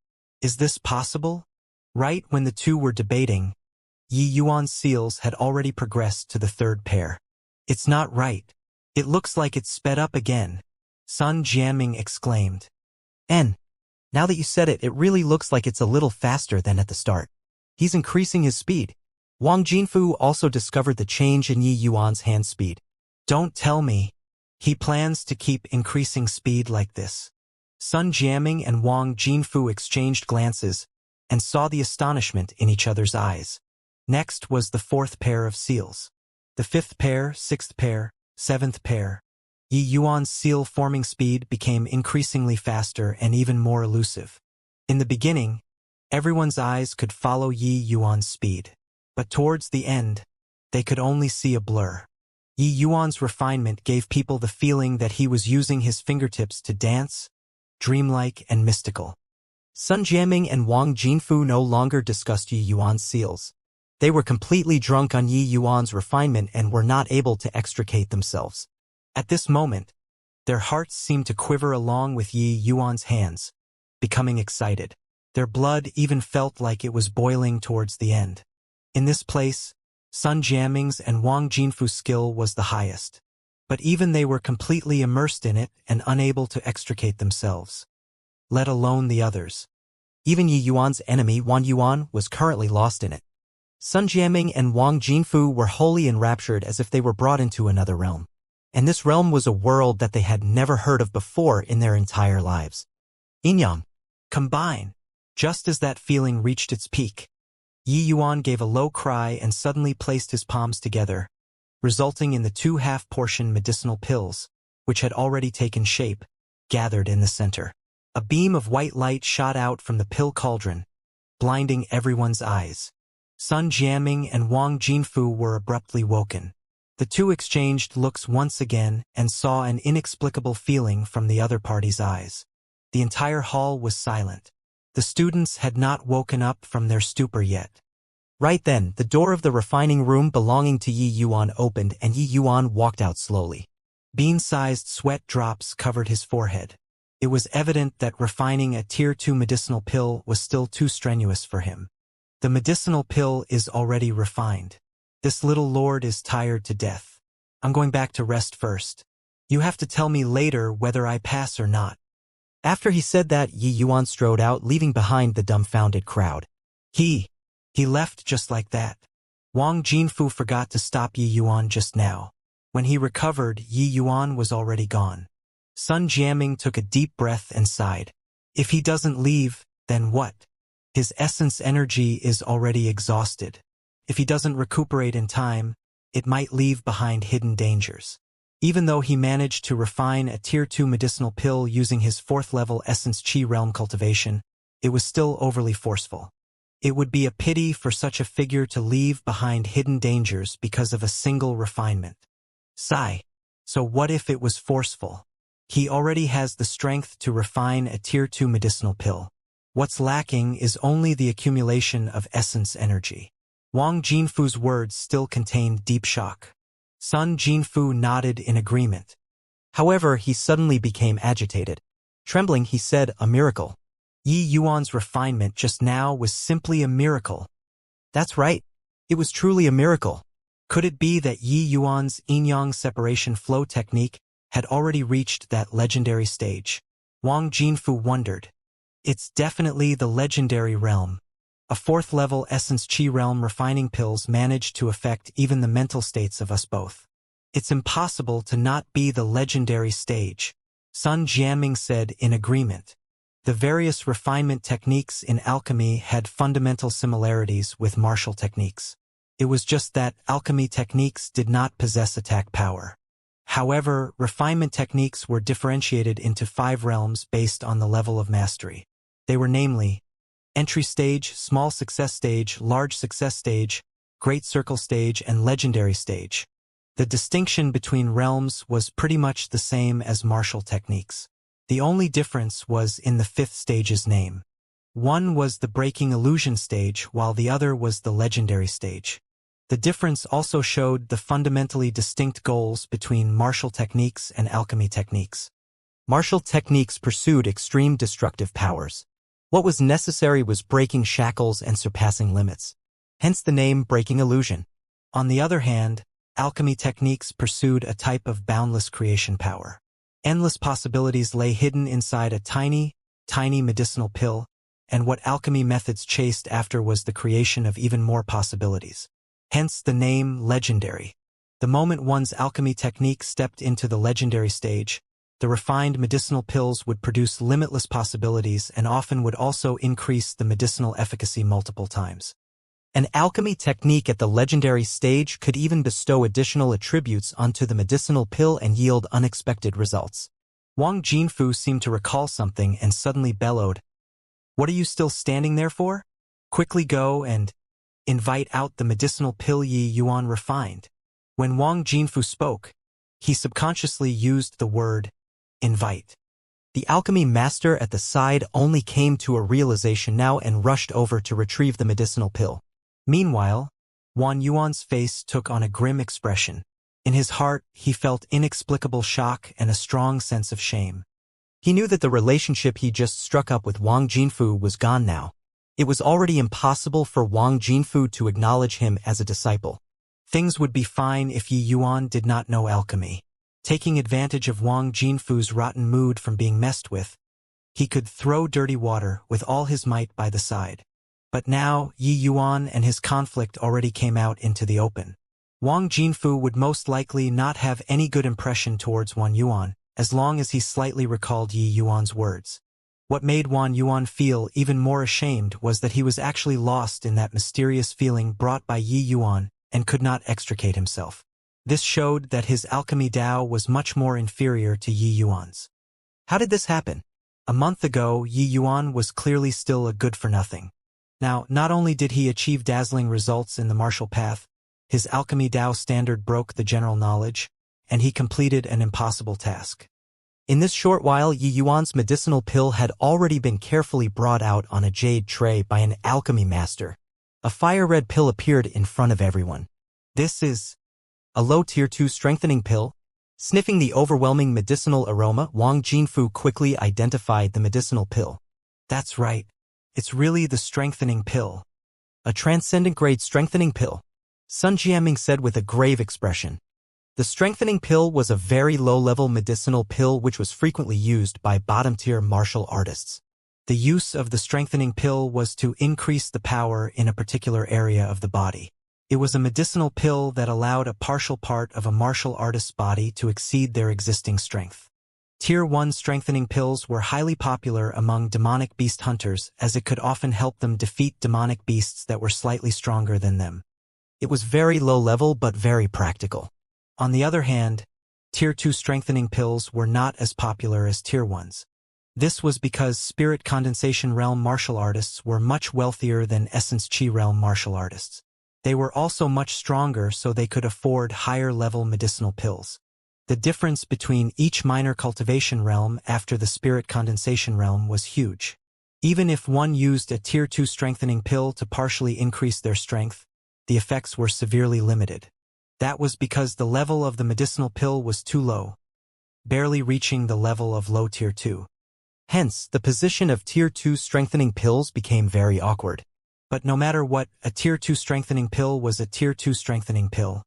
is this possible? Right when the two were debating, Yi Yuan's seals had already progressed to the third pair. It's not right. It looks like it's sped up again, Sun Jiaming exclaimed. Now that you said it, it really looks like it's a little faster than at the start. He's increasing his speed. Wang Jinfu also discovered the change in Yi Yuan's hand speed. Don't tell me. He plans to keep increasing speed like this. Sun Jiaming and Wang Jinfu exchanged glances and saw the astonishment in each other's eyes. Next was the fourth pair of seals. The fifth pair, sixth pair, seventh pair. Yi Yuan's seal-forming speed became increasingly faster and even more elusive. In the beginning, everyone's eyes could follow Yi Yuan's speed, but towards the end, they could only see a blur. Yi Yuan's refinement gave people the feeling that he was using his fingertips to dance, dreamlike and mystical. Sun Jiaming and Wang Jinfu no longer discussed Yi Yuan's seals. They were completely drunk on Yi Yuan's refinement and were not able to extricate themselves. At this moment, their hearts seemed to quiver along with Yi Yuan's hands, becoming excited. Their blood even felt like it was boiling towards the end. In this place, Sun Jiaming's and Wang Jinfu's skill was the highest. But even they were completely immersed in it and unable to extricate themselves. Let alone the others. Even Yi Yuan's enemy Wang Yuan was currently lost in it. Sun Jiaming and Wang Jinfu were wholly enraptured as if they were brought into another realm. And this realm was a world that they had never heard of before in their entire lives. Yin-yang. Combine. Just as that feeling reached its peak, Yi Yuan gave a low cry and suddenly placed his palms together, resulting in the two half-portion medicinal pills, which had already taken shape, gathered in the center. A beam of white light shot out from the pill cauldron, blinding everyone's eyes. Sun Jiaming and Wang Jinfu were abruptly woken. The two exchanged looks once again and saw an inexplicable feeling from the other party's eyes. The entire hall was silent. The students had not woken up from their stupor yet. Right then, the door of the refining room belonging to Yi Yuan opened and Yi Yuan walked out slowly. Bean-sized sweat drops covered his forehead. It was evident that refining a Tier 2 medicinal pill was still too strenuous for him. The medicinal pill is already refined. This little lord is tired to death. I'm going back to rest first. You have to tell me later whether I pass or not. After he said that, Yi Yuan strode out, leaving behind the dumbfounded crowd. He left just like that. Wang Jinfu forgot to stop Yi Yuan just now. When he recovered, Yi Yuan was already gone. Sun Jiaming took a deep breath and sighed. If he doesn't leave, then what? His essence energy is already exhausted. If he doesn't recuperate in time, it might leave behind hidden dangers. Even though he managed to refine a Tier 2 medicinal pill using his 4th level Essence Chi Realm Cultivation, it was still overly forceful. It would be a pity for such a figure to leave behind hidden dangers because of a single refinement. Sigh. So what if it was forceful? He already has the strength to refine a Tier 2 medicinal pill. What's lacking is only the accumulation of essence energy. Wang Jinfu's words still contained deep shock. Sun Jinfu nodded in agreement. However, he suddenly became agitated. Trembling, he said, "A miracle. Yi Yuan's refinement just now was simply a miracle." That's right. It was truly a miracle. Could it be that Yi Yuan's yin-yang separation flow technique had already reached that legendary stage? Wang Jinfu wondered. It's definitely the legendary realm. A 4th level Essence Chi Realm refining pills managed to affect even the mental states of us both. It's impossible to not be the legendary stage, Sun Jiaming said in agreement. The various refinement techniques in alchemy had fundamental similarities with martial techniques. It was just that alchemy techniques did not possess attack power. However, refinement techniques were differentiated into 5 realms based on the level of mastery. They were namely, entry stage, small success stage, large success stage, great circle stage, and legendary stage. The distinction between realms was pretty much the same as martial techniques. The only difference was in the 5th stage's name. One was the breaking illusion stage, while the other was the legendary stage. The difference also showed the fundamentally distinct goals between martial techniques and alchemy techniques. Martial techniques pursued extreme destructive powers. What was necessary was breaking shackles and surpassing limits. Hence the name breaking illusion. On the other hand, alchemy techniques pursued a type of boundless creation power. Endless possibilities lay hidden inside a tiny medicinal pill, and what alchemy methods chased after was the creation of even more possibilities. Hence the name legendary. The moment one's alchemy technique stepped into the legendary stage, the refined medicinal pills would produce limitless possibilities and often would also increase the medicinal efficacy multiple times. An alchemy technique at the legendary stage could even bestow additional attributes onto the medicinal pill and yield unexpected results. Wang Jinfu seemed to recall something and suddenly bellowed, "What are you still standing there for? Quickly go and invite out the medicinal pill Yi Yuan refined." When Wang Jinfu spoke, he subconsciously used the word invite. The alchemy master at the side only came to a realization now and rushed over to retrieve the medicinal pill. Meanwhile, Wang Yuan's face took on a grim expression. In his heart, he felt inexplicable shock and a strong sense of shame. He knew that the relationship he just struck up with Wang Jinfu was gone now. It was already impossible for Wang Jinfu to acknowledge him as a disciple. Things would be fine if Yi Yuan did not know alchemy. Taking advantage of Wang Jinfu's rotten mood from being messed with, he could throw dirty water with all his might by the side. But now, Yi Yuan and his conflict already came out into the open. Wang Jinfu would most likely not have any good impression towards Wang Yuan, as long as he slightly recalled Yi Yuan's words. What made Wang Yuan feel even more ashamed was that he was actually lost in that mysterious feeling brought by Yi Yuan and could not extricate himself. This showed that his alchemy Dao was much more inferior to Yi Yuan's. How did this happen? A month ago, Yi Yuan was clearly still a good-for-nothing. Now, not only did he achieve dazzling results in the martial path, his alchemy Dao standard broke the general knowledge, and he completed an impossible task. In this short while, Yi Yuan's medicinal pill had already been carefully brought out on a jade tray by an alchemy master. A fire-red pill appeared in front of everyone. This is a low Tier 2 strengthening pill. Sniffing the overwhelming medicinal aroma, Wang Jinfu quickly identified the medicinal pill. That's right. It's really the strengthening pill. A transcendent-grade strengthening pill, Sun Jiaming said with a grave expression. The strengthening pill was a very low-level medicinal pill which was frequently used by bottom-tier martial artists. The use of the strengthening pill was to increase the power in a particular area of the body. It was a medicinal pill that allowed a partial part of a martial artist's body to exceed their existing strength. Tier 1 strengthening pills were highly popular among demonic beast hunters as it could often help them defeat demonic beasts that were slightly stronger than them. It was very low-level but very practical. On the other hand, Tier 2 strengthening pills were not as popular as Tier 1s. This was because Spirit Condensation Realm martial artists were much wealthier than Essence Chi Realm martial artists. They were also much stronger, so they could afford higher-level medicinal pills. The difference between each minor cultivation realm after the Spirit Condensation Realm was huge. Even if one used a Tier 2 strengthening pill to partially increase their strength, the effects were severely limited. That was because the level of the medicinal pill was too low, barely reaching the level of low Tier 2. Hence, the position of Tier 2 strengthening pills became very awkward. But no matter what, a Tier 2 strengthening pill was a Tier 2 strengthening pill.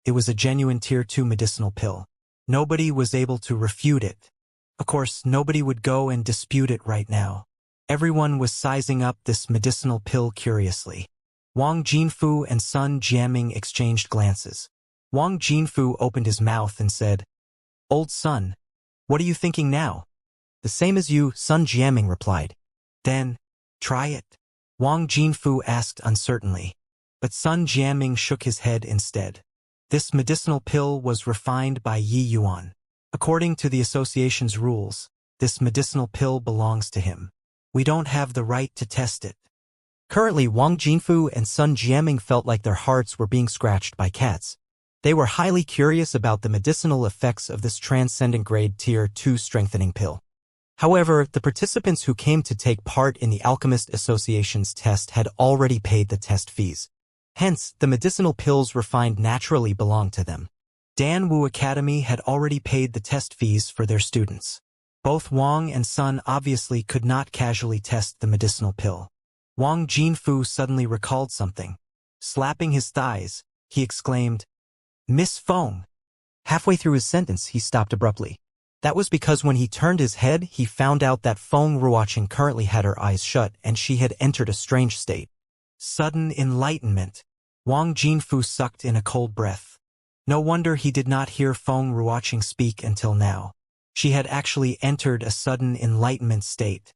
It was a genuine Tier 2 medicinal pill. Nobody was able to refute it. Of course, nobody would go and dispute it right now. Everyone was sizing up this medicinal pill curiously. Wang Jinfu and Sun Jiaming exchanged glances. Wang Jinfu opened his mouth and said, "Old Sun, what are you thinking now?" The same as you, Sun Jiaming replied. Then, try it. Wang Jinfu asked uncertainly. But Sun Jiaming shook his head instead. This medicinal pill was refined by Yi Yuan. According to the association's rules, this medicinal pill belongs to him. We don't have the right to test it. Currently, Wang Jinfu and Sun Jiaming felt like their hearts were being scratched by cats. They were highly curious about the medicinal effects of this transcendent grade Tier 2 strengthening pill. However, the participants who came to take part in the Alchemist Association's test had already paid the test fees. Hence, the medicinal pills refined naturally belonged to them. Dan Wu Academy had already paid the test fees for their students. Both Wang and Sun obviously could not casually test the medicinal pill. Wang Jinfu suddenly recalled something. Slapping his thighs, he exclaimed, "Miss Feng!" Halfway through his sentence, he stopped abruptly. That was because when he turned his head, he found out that Feng Ruoqing currently had her eyes shut and she had entered a strange state. Sudden enlightenment. Wang Jinfu sucked in a cold breath. No wonder he did not hear Feng Ruoqing speak until now. She had actually entered a sudden enlightenment state.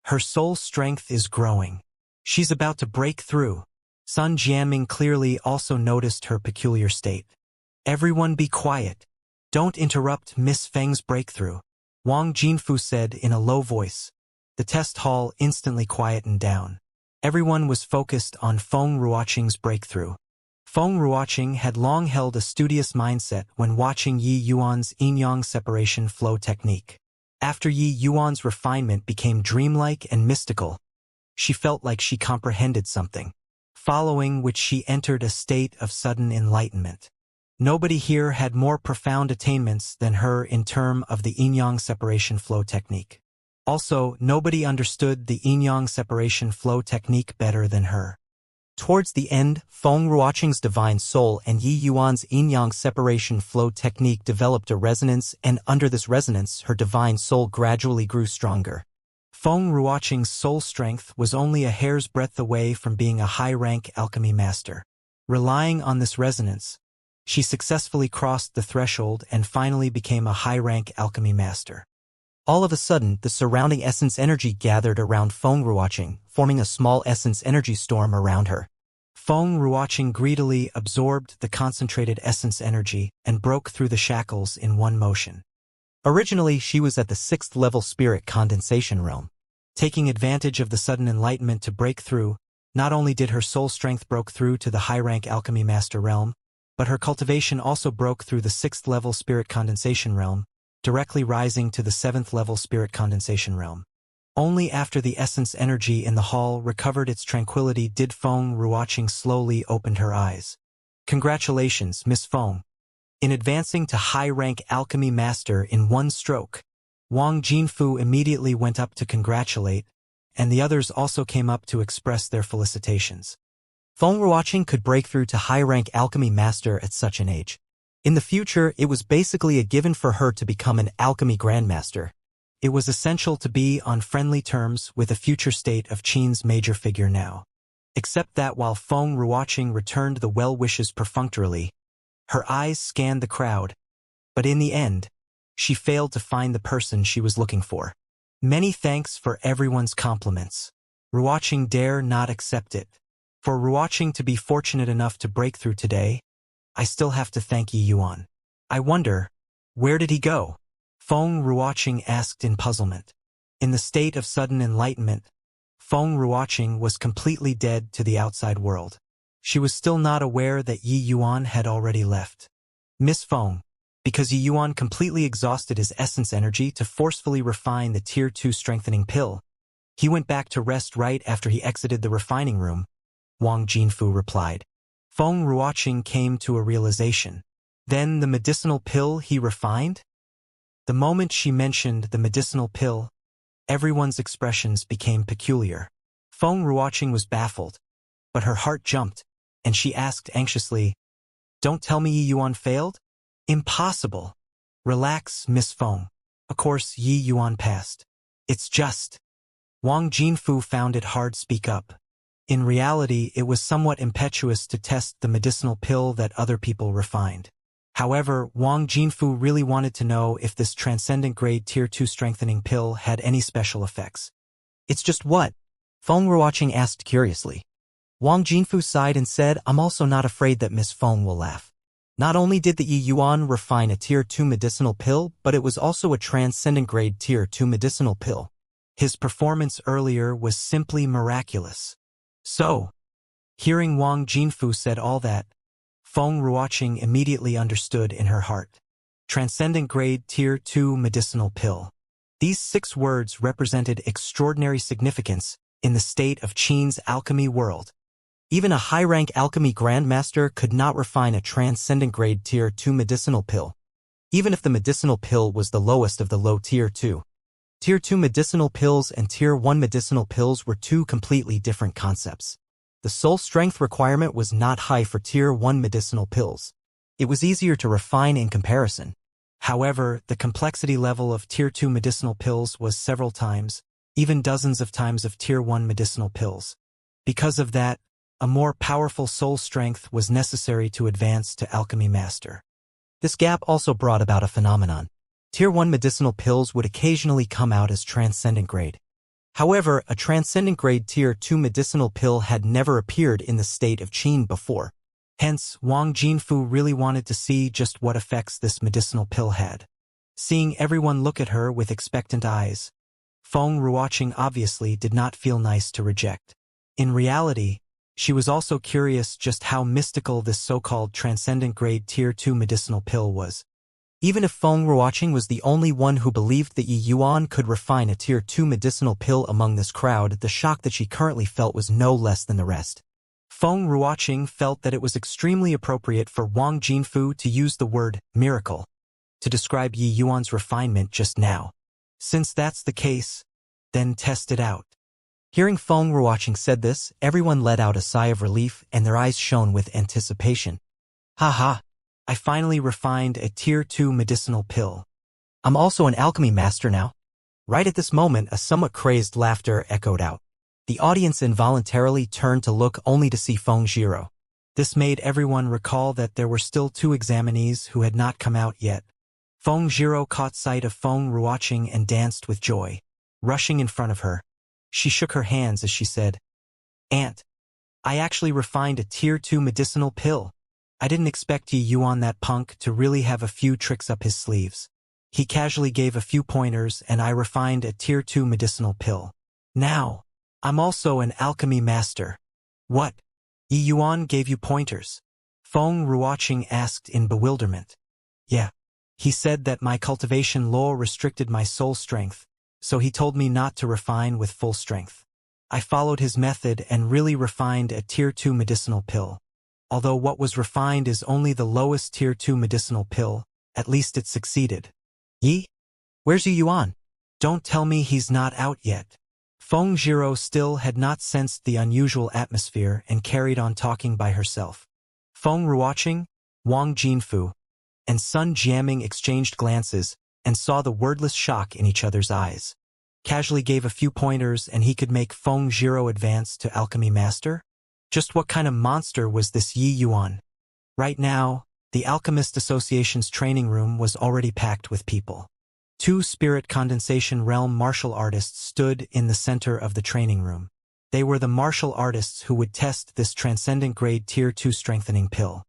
Her soul strength is growing. She's about to break through. Sun Jiaming clearly also noticed her peculiar state. Everyone be quiet. Don't interrupt Miss Feng's breakthrough, Wang Jinfu said in a low voice. The test hall instantly quietened down. Everyone was focused on Feng Ruoqing's breakthrough. Feng Ruoqing had long held a studious mindset when watching Yi Yuan's yin-yang separation flow technique. After Yi Yuan's refinement became dreamlike and mystical, she felt like she comprehended something, following which she entered a state of sudden enlightenment. Nobody here had more profound attainments than her in terms of the yin-yang separation flow technique. Also, nobody understood the yin-yang separation flow technique better than her. Towards the end, Feng Ruoqing's divine soul and Yi Yuan's yin-yang separation flow technique developed a resonance, and under this resonance, her divine soul gradually grew stronger. Feng Ruoqing's soul strength was only a hair's breadth away from being a high-rank alchemy master. Relying on this resonance, she successfully crossed the threshold and finally became a high-rank alchemy master. All of a sudden, the surrounding essence energy gathered around Feng Ruoqing, forming a small essence energy storm around her. Feng Ruoqing greedily absorbed the concentrated essence energy and broke through the shackles in one motion. Originally, she was at the 6th level spirit condensation realm. Taking advantage of the sudden enlightenment to break through, not only did her soul strength broke through to the high-rank alchemy master realm, but her cultivation also broke through the 6th level spirit condensation realm, directly rising to the 7th level spirit condensation realm. Only after the essence energy in the hall recovered its tranquility did Feng Ruoqing slowly open her eyes. Congratulations, Miss Feng. In advancing to high-rank alchemy master in one stroke, Wang Jinfu immediately went up to congratulate, and the others also came up to express their felicitations. Feng Ruoqing could break through to high-rank alchemy master at such an age. In the future, it was basically a given for her to become an alchemy grandmaster. It was essential to be on friendly terms with a future state of Qin's major figure now. Except that while Feng Ruoqing returned the well wishes perfunctorily, her eyes scanned the crowd, but in the end, she failed to find the person she was looking for. Many thanks for everyone's compliments. Ruoqing dare not accept it. For Ruoqing to be fortunate enough to break through today, I still have to thank Yi Yuan. I wonder, where did he go? Feng Ruoqing asked in puzzlement. In the state of sudden enlightenment, Feng Ruoqing was completely dead to the outside world. She was still not aware that Yi Yuan had already left. Miss Feng, because Yi Yuan completely exhausted his essence energy to forcefully refine the Tier 2 strengthening pill, he went back to rest right after he exited the refining room, Wang Jinfu replied. Feng Ruoqing came to a realization. Then the medicinal pill he refined? The moment she mentioned the medicinal pill, everyone's expressions became peculiar. Feng Ruoqing was baffled, but her heart jumped, and she asked anxiously, "Don't tell me Yi Yuan failed?" "Impossible." "Relax, Miss Feng. Of course Yi Yuan passed. It's just..." Wang Jinfu found it hard to speak up. In reality, it was somewhat impetuous to test the medicinal pill that other people refined. However, Wang Jinfu really wanted to know if this transcendent grade Tier 2 strengthening pill had any special effects. It's just what? Feng Ruoqing asked curiously. Wang Jinfu sighed and said, I'm also not afraid that Miss Feng will laugh. Not only did the Yi Yuan refine a Tier 2 medicinal pill, but it was also a transcendent grade Tier 2 medicinal pill. His performance earlier was simply miraculous. So, hearing Wang Jinfu said all that, Feng Ruoqing immediately understood in her heart. Transcendent grade Tier 2 medicinal pill. These 6 words represented extraordinary significance in the state of Qin's alchemy world. Even a high-rank alchemy grandmaster could not refine a transcendent grade Tier 2 medicinal pill, even if the medicinal pill was the lowest of the low Tier 2. Tier 2 medicinal pills and Tier 1 medicinal pills were 2 completely different concepts. The soul strength requirement was not high for Tier 1 medicinal pills. It was easier to refine in comparison. However, the complexity level of Tier 2 medicinal pills was several times, even dozens of times of Tier 1 medicinal pills. Because of that, a more powerful soul strength was necessary to advance to Alchemy Master. This gap also brought about a phenomenon. Tier 1 medicinal pills would occasionally come out as transcendent grade. However, a transcendent grade Tier 2 medicinal pill had never appeared in the state of Qin before. Hence, Wang Jinfu really wanted to see just what effects this medicinal pill had. Seeing everyone look at her with expectant eyes, Feng Ruoqing obviously did not feel nice to reject. In reality, she was also curious just how mystical this so-called transcendent grade Tier 2 medicinal pill was. Even if Feng Ruoqing was the only one who believed that Yi Yuan could refine a Tier 2 medicinal pill among this crowd, the shock that she currently felt was no less than the rest. Feng Ruoqing felt that it was extremely appropriate for Wang Jinfu to use the word miracle to describe Yi Yuan's refinement just now. Since that's the case, then test it out. Hearing Feng Ruoqing said this, everyone let out a sigh of relief and their eyes shone with anticipation. Haha, I finally refined a Tier 2 medicinal pill. I'm also an alchemy master now. Right at this moment, a somewhat crazed laughter echoed out. The audience involuntarily turned to look only to see Feng Zhiro. This made everyone recall that there were still 2 examinees who had not come out yet. Feng Zhiro caught sight of Feng Ruoqing and danced with joy. Rushing in front of her, she shook her hands as she said, Aunt, I actually refined a Tier 2 medicinal pill. I didn't expect Yi Yuan, that punk, to really have a few tricks up his sleeves. He casually gave a few pointers and I refined a Tier 2 medicinal pill. Now, I'm also an alchemy master. What? Yi Yuan gave you pointers? Feng Ruoqing asked in bewilderment. Yeah. He said that my cultivation law restricted my soul strength, so he told me not to refine with full strength. I followed his method and really refined a Tier 2 medicinal pill. Although what was refined is only the lowest Tier 2 medicinal pill, at least it succeeded. Yi? Where's Yi Yuan? Don't tell me he's not out yet. Feng Zhiro still had not sensed the unusual atmosphere and carried on talking by herself. Feng Ruoqing, Wang Jinfu, and Sun Jiaming exchanged glances and saw the wordless shock in each other's eyes. Casually gave a few pointers and he could make Feng Zhiro advance to Alchemy Master? Just what kind of monster was this Yi Yuan? Right now, the Alchemist Association's training room was already packed with people. 2 Spirit Condensation Realm martial artists stood in the center of the training room. They were the martial artists who would test this transcendent grade Tier 2 strengthening pill.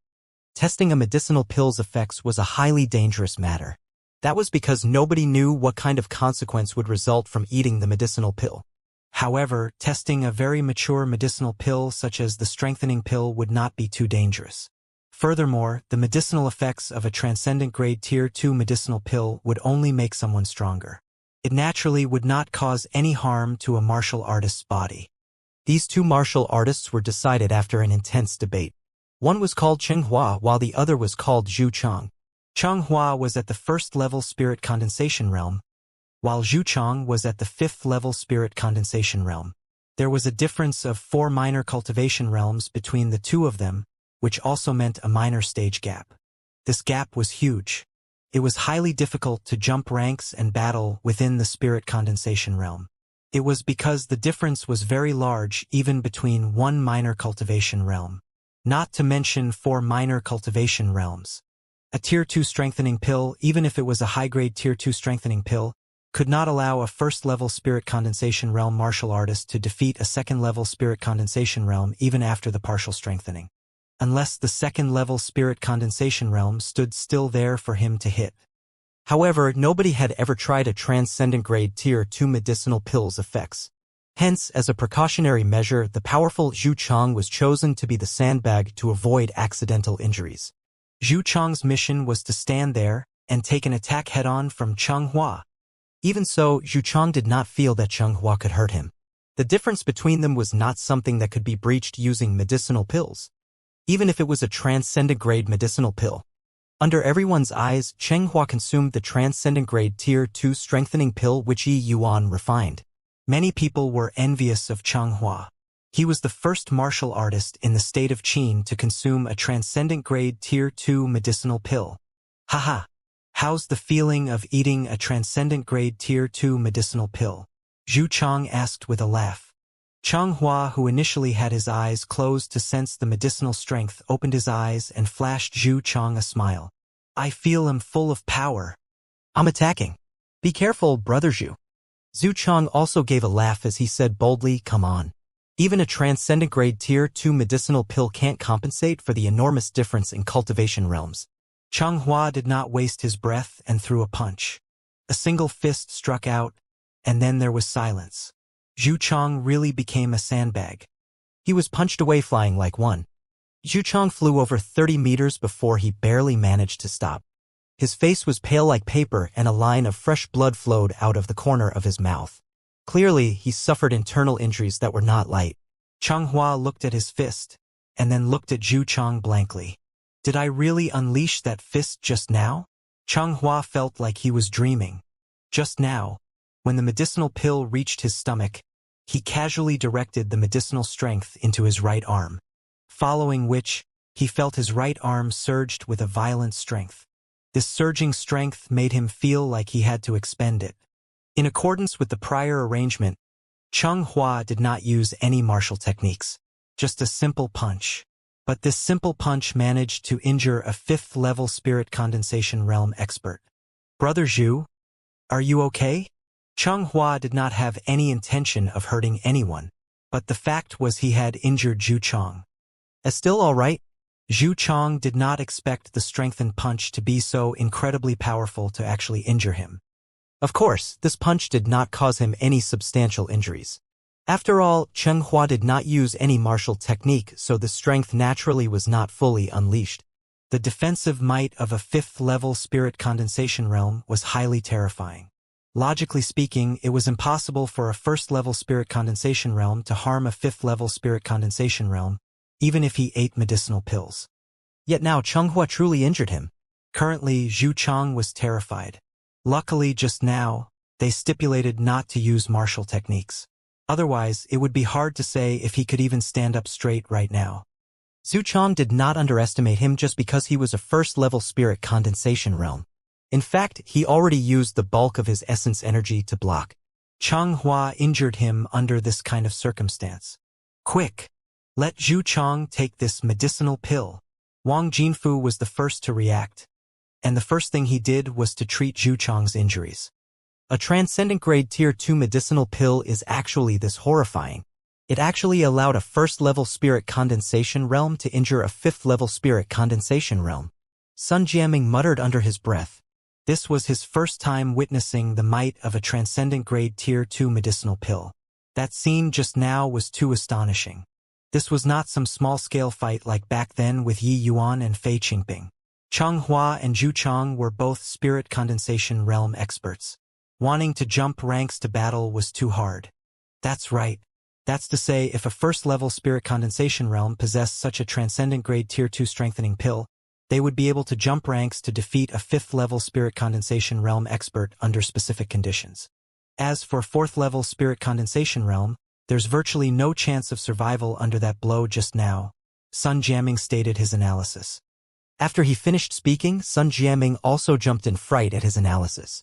Testing a medicinal pill's effects was a highly dangerous matter. That was because nobody knew what kind of consequence would result from eating the medicinal pill. However, testing a very mature medicinal pill such as the strengthening pill would not be too dangerous. Furthermore, the medicinal effects of a transcendent grade Tier 2 medicinal pill would only make someone stronger. It naturally would not cause any harm to a martial artist's body. These 2 martial artists were decided after an intense debate. One was called Cheng Hua while the other was called Zhu Chang. Cheng Hua was at the 1st level Spirit Condensation Realm, while Zhu Chang was at the 5th level Spirit Condensation Realm. There was a difference of 4 minor cultivation realms between the 2 of them, which also meant a minor stage gap. This gap was huge. It was highly difficult to jump ranks and battle within the Spirit Condensation Realm. It was because the difference was very large even between 1 minor cultivation realm. Not to mention 4 minor cultivation realms. A Tier 2 strengthening pill, even if it was a high-grade Tier 2 strengthening pill, could not allow a first-level Spirit Condensation Realm martial artist to defeat a second-level Spirit Condensation Realm even after the partial strengthening, unless the second-level Spirit Condensation Realm stood still there for him to hit. However, nobody had ever tried a transcendent-grade Tier 2 medicinal pill's effects. Hence, as a precautionary measure, the powerful Zhu Chang was chosen to be the sandbag to avoid accidental injuries. Zhu Chang's mission was to stand there and take an attack head-on from Cheng Hua. Even so, Zhu Chang did not feel that Cheng Hua could hurt him. The difference between them was not something that could be breached using medicinal pills, even if it was a transcendent-grade medicinal pill. Under everyone's eyes, Cheng Hua consumed the transcendent-grade Tier 2 strengthening pill which Yi Yuan refined. Many people were envious of Cheng Hua. He was the first martial artist in the state of Qin to consume a transcendent-grade Tier 2 medicinal pill. Haha! How's the feeling of eating a transcendent-grade Tier 2 medicinal pill? Zhu Chang asked with a laugh. Cheng Hua, who initially had his eyes closed to sense the medicinal strength, opened his eyes and flashed Zhu Chang a smile. I feel I'm full of power. I'm attacking. Be careful, brother Zhu. Zhu Chang also gave a laugh as he said boldly, come on. Even a transcendent-grade Tier 2 medicinal pill can't compensate for the enormous difference in cultivation realms. Cheng Hua did not waste his breath and threw a punch. A single fist struck out, and then there was silence. Zhu Chang really became a sandbag. He was punched away flying like one. Zhu Chang flew over 30 meters before he barely managed to stop. His face was pale like paper and a line of fresh blood flowed out of the corner of his mouth. Clearly, he suffered internal injuries that were not light. Cheng Hua looked at his fist, and then looked at Zhu Chang blankly. Did I really unleash that fist just now? Cheng Hua felt like he was dreaming. Just now, when the medicinal pill reached his stomach, he casually directed the medicinal strength into his right arm, following which, he felt his right arm surged with a violent strength. This surging strength made him feel like he had to expend it. In accordance with the prior arrangement, Cheng Hua did not use any martial techniques, just a simple punch. But this simple punch managed to injure a 5th-level Spirit Condensation Realm expert. Brother Zhu, are you okay? Cheng Hua did not have any intention of hurting anyone, but the fact was he had injured Zhu Chang. Still all right? Zhu Chang did not expect the strengthened punch to be so incredibly powerful to actually injure him. Of course, this punch did not cause him any substantial injuries. After all, Cheng Hua did not use any martial technique, so the strength naturally was not fully unleashed. The defensive might of a 5th-level Spirit Condensation Realm was highly terrifying. Logically speaking, it was impossible for a 1st-level Spirit Condensation Realm to harm a 5th-level Spirit Condensation Realm, even if he ate medicinal pills. Yet now Cheng Hua truly injured him. Currently, Zhu Chang was terrified. Luckily, just now, they stipulated not to use martial techniques. Otherwise, it would be hard to say if he could even stand up straight right now. Zhu Chang did not underestimate him just because he was a 1st-level Spirit Condensation Realm. In fact, he already used the bulk of his essence energy to block. Cheng Hua injured him under this kind of circumstance. Quick! Let Zhu Chang take this medicinal pill. Wang Jinfu was the first to react, and the first thing he did was to treat Zhu Chang's injuries. A transcendent-grade Tier 2 medicinal pill is actually this horrifying. It actually allowed a 1st-level Spirit Condensation Realm to injure a 5th-level Spirit Condensation Realm. Sun Jiaming muttered under his breath. This was his first time witnessing the might of a transcendent-grade Tier 2 medicinal pill. That scene just now was too astonishing. This was not some small-scale fight like back then with Yi Yuan and Fei Qingping. Cheng Hua and Zhu Chang were both Spirit Condensation Realm experts. Wanting to jump ranks to battle was too hard. That's right. That's to say, if a 1st-level Spirit Condensation Realm possessed such a transcendent-grade Tier 2 strengthening pill, they would be able to jump ranks to defeat a 5th-level Spirit Condensation Realm expert under specific conditions. As for 4th-level Spirit Condensation Realm, there's virtually no chance of survival under that blow just now, Sun Jiaming stated his analysis. After he finished speaking, Sun Jiaming also jumped in fright at his analysis.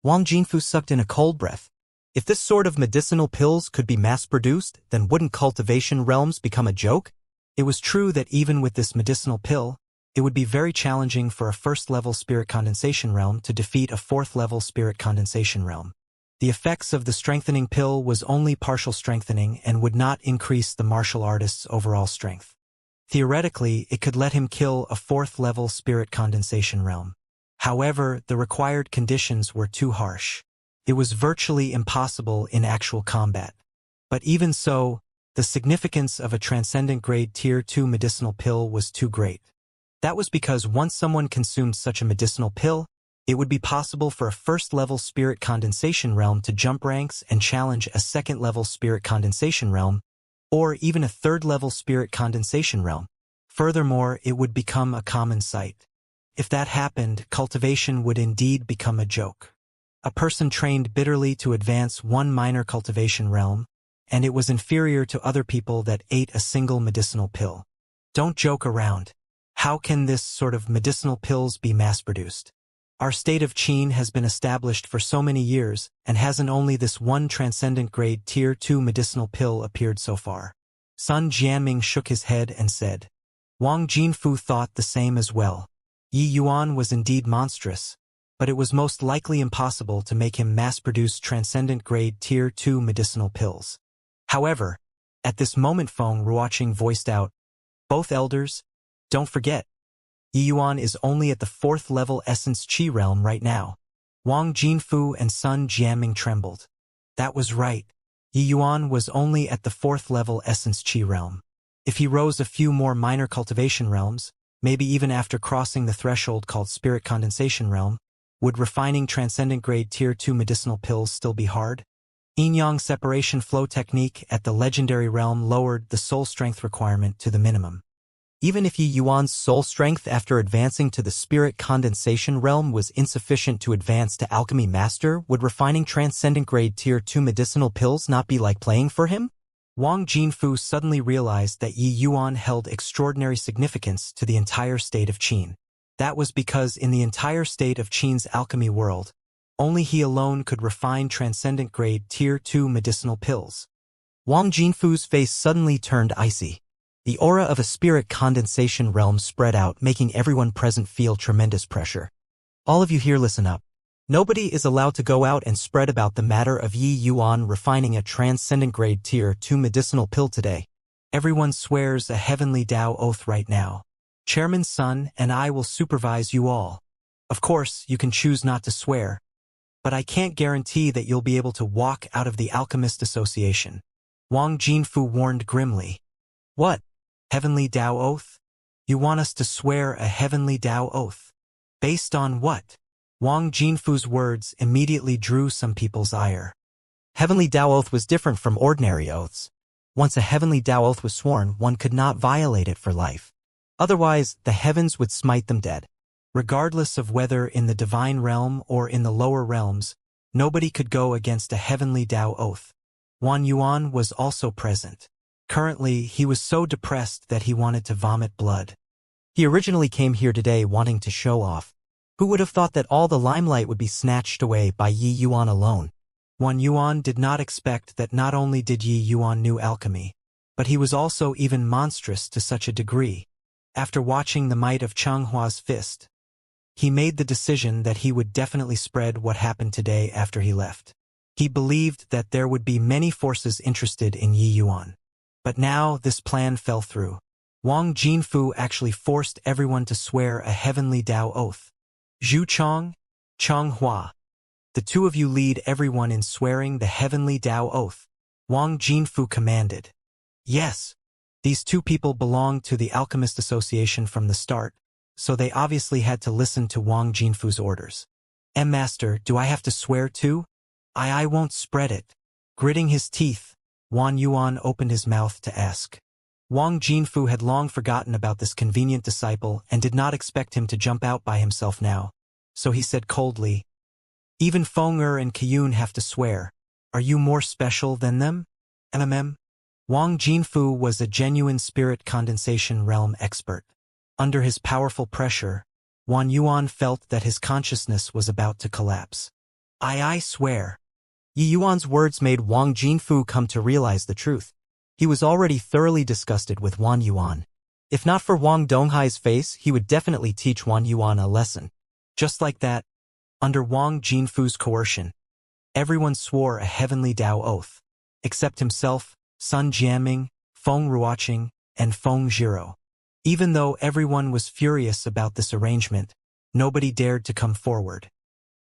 Wang Jinfu sucked in a cold breath. If this sort of medicinal pills could be mass-produced, then wouldn't cultivation realms become a joke? It was true that even with this medicinal pill, It would be very challenging for a first-level spirit condensation realm to defeat a fourth-level spirit condensation realm. The effects of the strengthening pill was only partial strengthening and would not increase the martial artist's overall strength. Theoretically, it could let him kill a fourth-level spirit condensation realm. However, the required conditions were too harsh. It was virtually impossible in actual combat. But even so, the significance of a transcendent grade Tier 2 medicinal pill was too great. That was because once someone consumed such a medicinal pill, it would be possible for a first-level spirit condensation realm to jump ranks and challenge a second-level spirit condensation realm, or even a third-level spirit condensation realm. Furthermore, it would become a common sight. If that happened, cultivation would indeed become a joke. A person trained bitterly to advance one minor cultivation realm, and it was inferior to other people that ate a single medicinal pill. Don't joke around. How can this sort of medicinal pills be mass-produced? Our state of Qin has been established for so many years, and hasn't only this one transcendent grade Tier 2 medicinal pill appeared so far. Sun Jianming shook his head and said. Wang Jinfu thought the same as well. Yi Yuan was indeed monstrous, but it was most likely impossible to make him mass-produce transcendent grade Tier 2 medicinal pills. However, at this moment Feng Ruoqing voiced out, both elders, don't forget, Yi Yuan is only at the 4th level Essence Qi realm right now. Wang Jinfu and Sun Jianming trembled. That was right. Yi Yuan was only at the 4th level Essence Qi realm. If he rose a few more minor cultivation realms, maybe even after crossing the threshold called Spirit Condensation Realm, would refining transcendent grade Tier 2 medicinal pills still be hard? Yin-Yang separation flow technique at the legendary realm lowered the soul strength requirement to the minimum. Even if Yi Yuan's soul strength after advancing to the Spirit Condensation Realm was insufficient to advance to Alchemy Master, would refining transcendent grade Tier 2 medicinal pills not be like playing for him? Wang Jinfu suddenly realized that Yi Yuan held extraordinary significance to the entire state of Qin. That was because in the entire state of Qin's alchemy world, only he alone could refine transcendent grade Tier 2 medicinal pills. Wang Jinfu's face suddenly turned icy. The aura of a spirit condensation realm spread out, making everyone present feel tremendous pressure. All of you here listen up. Nobody is allowed to go out and spread about the matter of Yi Yuan refining a transcendent grade Tier 2 medicinal pill today. Everyone swears a heavenly Tao oath right now. Chairman Sun and I will supervise you all. Of course, you can choose not to swear, but I can't guarantee that you'll be able to walk out of the Alchemist Association. Wang Jinfu warned grimly. What? Heavenly Tao oath? You want us to swear a heavenly Tao oath? Based on what? Wang Jinfu's words immediately drew some people's ire. Heavenly Tao oath was different from ordinary oaths. Once a heavenly Tao oath was sworn, one could not violate it for life. Otherwise, the heavens would smite them dead. Regardless of whether in the divine realm or in the lower realms, nobody could go against a heavenly Tao oath. Wan Yuan was also present. Currently, he was so depressed that he wanted to vomit blood. He originally came here today wanting to show off. Who would have thought that all the limelight would be snatched away by Yi Yuan alone? Wan Yuan did not expect that not only did Yi Yuan knew alchemy, but he was also even monstrous to such a degree. After watching the might of Changhua's fist, he made the decision that he would definitely spread what happened today after he left. He believed that there would be many forces interested in Yi Yuan. But now this plan fell through. Wang Jinfu actually forced everyone to swear a heavenly Tao oath. Zhu Chong, Changhua, the two of you lead everyone in swearing the heavenly Tao oath. Wang Jinfu commanded. Yes. These two people belonged to the Alchemist Association from the start, so they obviously had to listen to Wang Jinfu's orders. Master, do I have to swear too? I won't spread it. Gritting his teeth, Wan Yuan opened his mouth to ask. Wang Jinfu had long forgotten about this convenient disciple and did not expect him to jump out by himself now, so he said coldly, even Feng Er and Qiyun have to swear. Are you more special than them? Wang Jinfu was a genuine spirit condensation realm expert. Under his powerful pressure, Wan Yuan felt that his consciousness was about to collapse. I swear. Yi Yuan's words made Wang Jinfu come to realize the truth. He was already thoroughly disgusted with Wan Yuan. If not for Wang Donghai's face, he would definitely teach Wan Yuan a lesson. Just like that, under Wang Jinfu's coercion, everyone swore a heavenly Tao oath, except himself, Sun Jianming, Feng Ruoqing, and Feng Zhiro. Even though everyone was furious about this arrangement, nobody dared to come forward.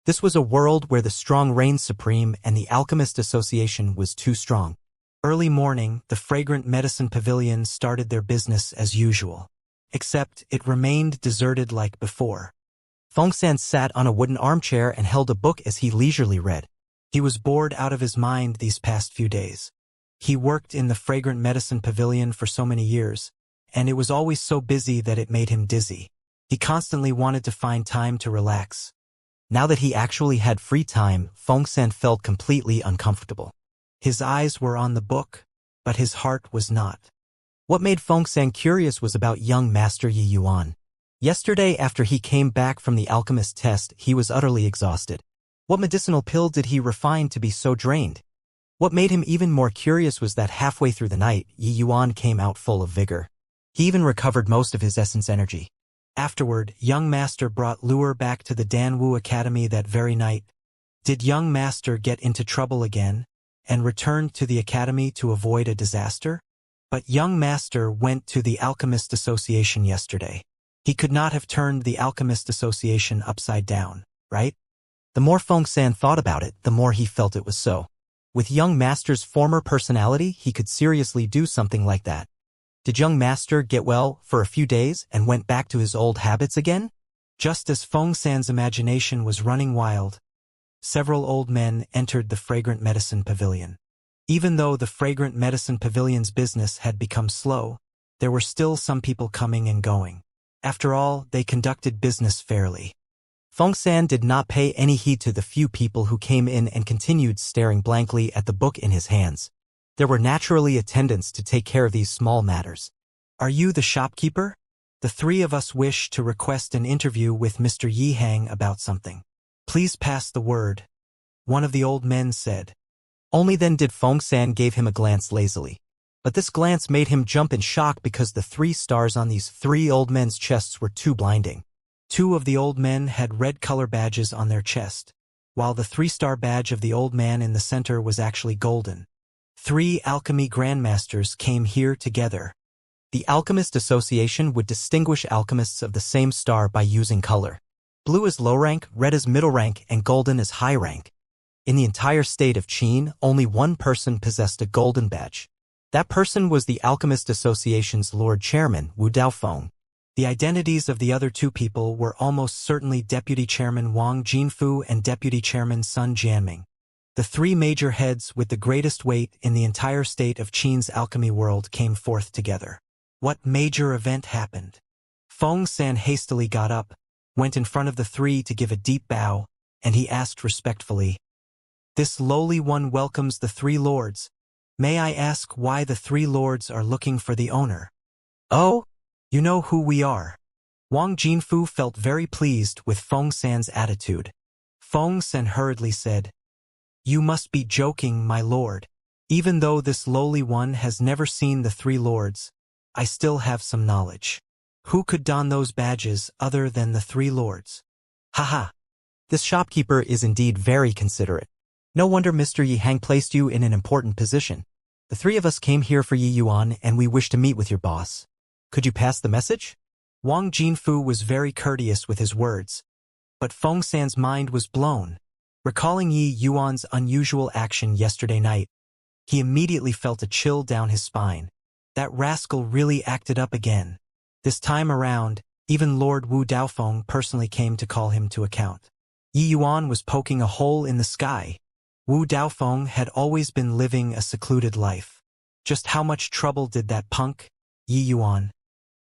This was a world where the strong reigned supreme and the Alchemist Association was too strong. Early morning, the fragrant medicine pavilion started their business as usual. Except it remained deserted like before. Feng San sat on a wooden armchair and held a book as he leisurely read. He was bored out of his mind these past few days. He worked in the fragrant medicine pavilion for so many years, and it was always so busy that it made him dizzy. He constantly wanted to find time to relax. Now that he actually had free time, Feng San felt completely uncomfortable. His eyes were on the book, but his heart was not. What made Feng San curious was about young Master Yi Yuan. Yesterday, after he came back from the alchemist test, he was utterly exhausted. What medicinal pill did he refine to be so drained? What made him even more curious was that halfway through the night, Yi Yuan came out full of vigor. He even recovered most of his essence energy. Afterward, young Master brought Lure back to the Danwu Academy that very night. Did young Master get into trouble again, and returned to the academy to avoid a disaster? But young Master went to the Alchemist Association yesterday. He could not have turned the Alchemist Association upside down, right? The more Feng San thought about it, the more he felt it was so. With young Master's former personality, he could seriously do something like that. Did young Master get well for a few days and went back to his old habits again? Just as Feng San's imagination was running wild, several old men entered the fragrant medicine pavilion. Even though the fragrant medicine pavilion's business had become slow, there were still some people coming and going. After all, they conducted business fairly. Feng San did not pay any heed to the few people who came in and continued staring blankly at the book in his hands. There were naturally attendants to take care of these small matters. Are you the shopkeeper? The three of us wish to request an interview with Mr. Yi Hang about something. Please pass the word, one of the old men said. Only then did Feng San give him a glance lazily. But this glance made him jump in shock because the 3 stars on these 3 old men's chests were too blinding. 2 of the old men had red color badges on their chest, while the 3-star badge of the old man in the center was actually golden. 3 alchemy grandmasters came here together. The Alchemist Association would distinguish alchemists of the same star by using color. Blue is low rank, red is middle rank, and golden is high rank. In the entire state of Qin, only one person possessed a golden badge. That person was the Alchemist Association's Lord Chairman, Wu Daofeng. The identities of the other 2 people were almost certainly Deputy Chairman Wang Jinfu and Deputy Chairman Sun Jianming. The 3 major heads with the greatest weight in the entire state of Qin's alchemy world came forth together. What major event happened? Feng San hastily got up, went in front of the 3 to give a deep bow, and he asked respectfully, "This lowly one welcomes the 3 lords. May I ask why the 3 lords are looking for the owner?" "Oh, you know who we are." Wang Jinfu felt very pleased with Feng San's attitude. Feng San hurriedly said, "You must be joking, my lord. Even though this lowly one has never seen the 3 lords, I still have some knowledge. Who could don those badges other than the 3 lords?" "Haha. This shopkeeper is indeed very considerate. No wonder Mr. Yi Hang placed you in an important position. The 3 of us came here for Yi Yuan and we wish to meet with your boss. Could you pass the message?" Wang Jinfu was very courteous with his words, but Feng San's mind was blown. Recalling Yi Yuan's unusual action yesterday night, he immediately felt a chill down his spine. That rascal really acted up again. This time around, even Lord Wu Daofeng personally came to call him to account. Yi Yuan was poking a hole in the sky. Wu Daofeng had always been living a secluded life. Just how much trouble did that punk, Yi Yuan,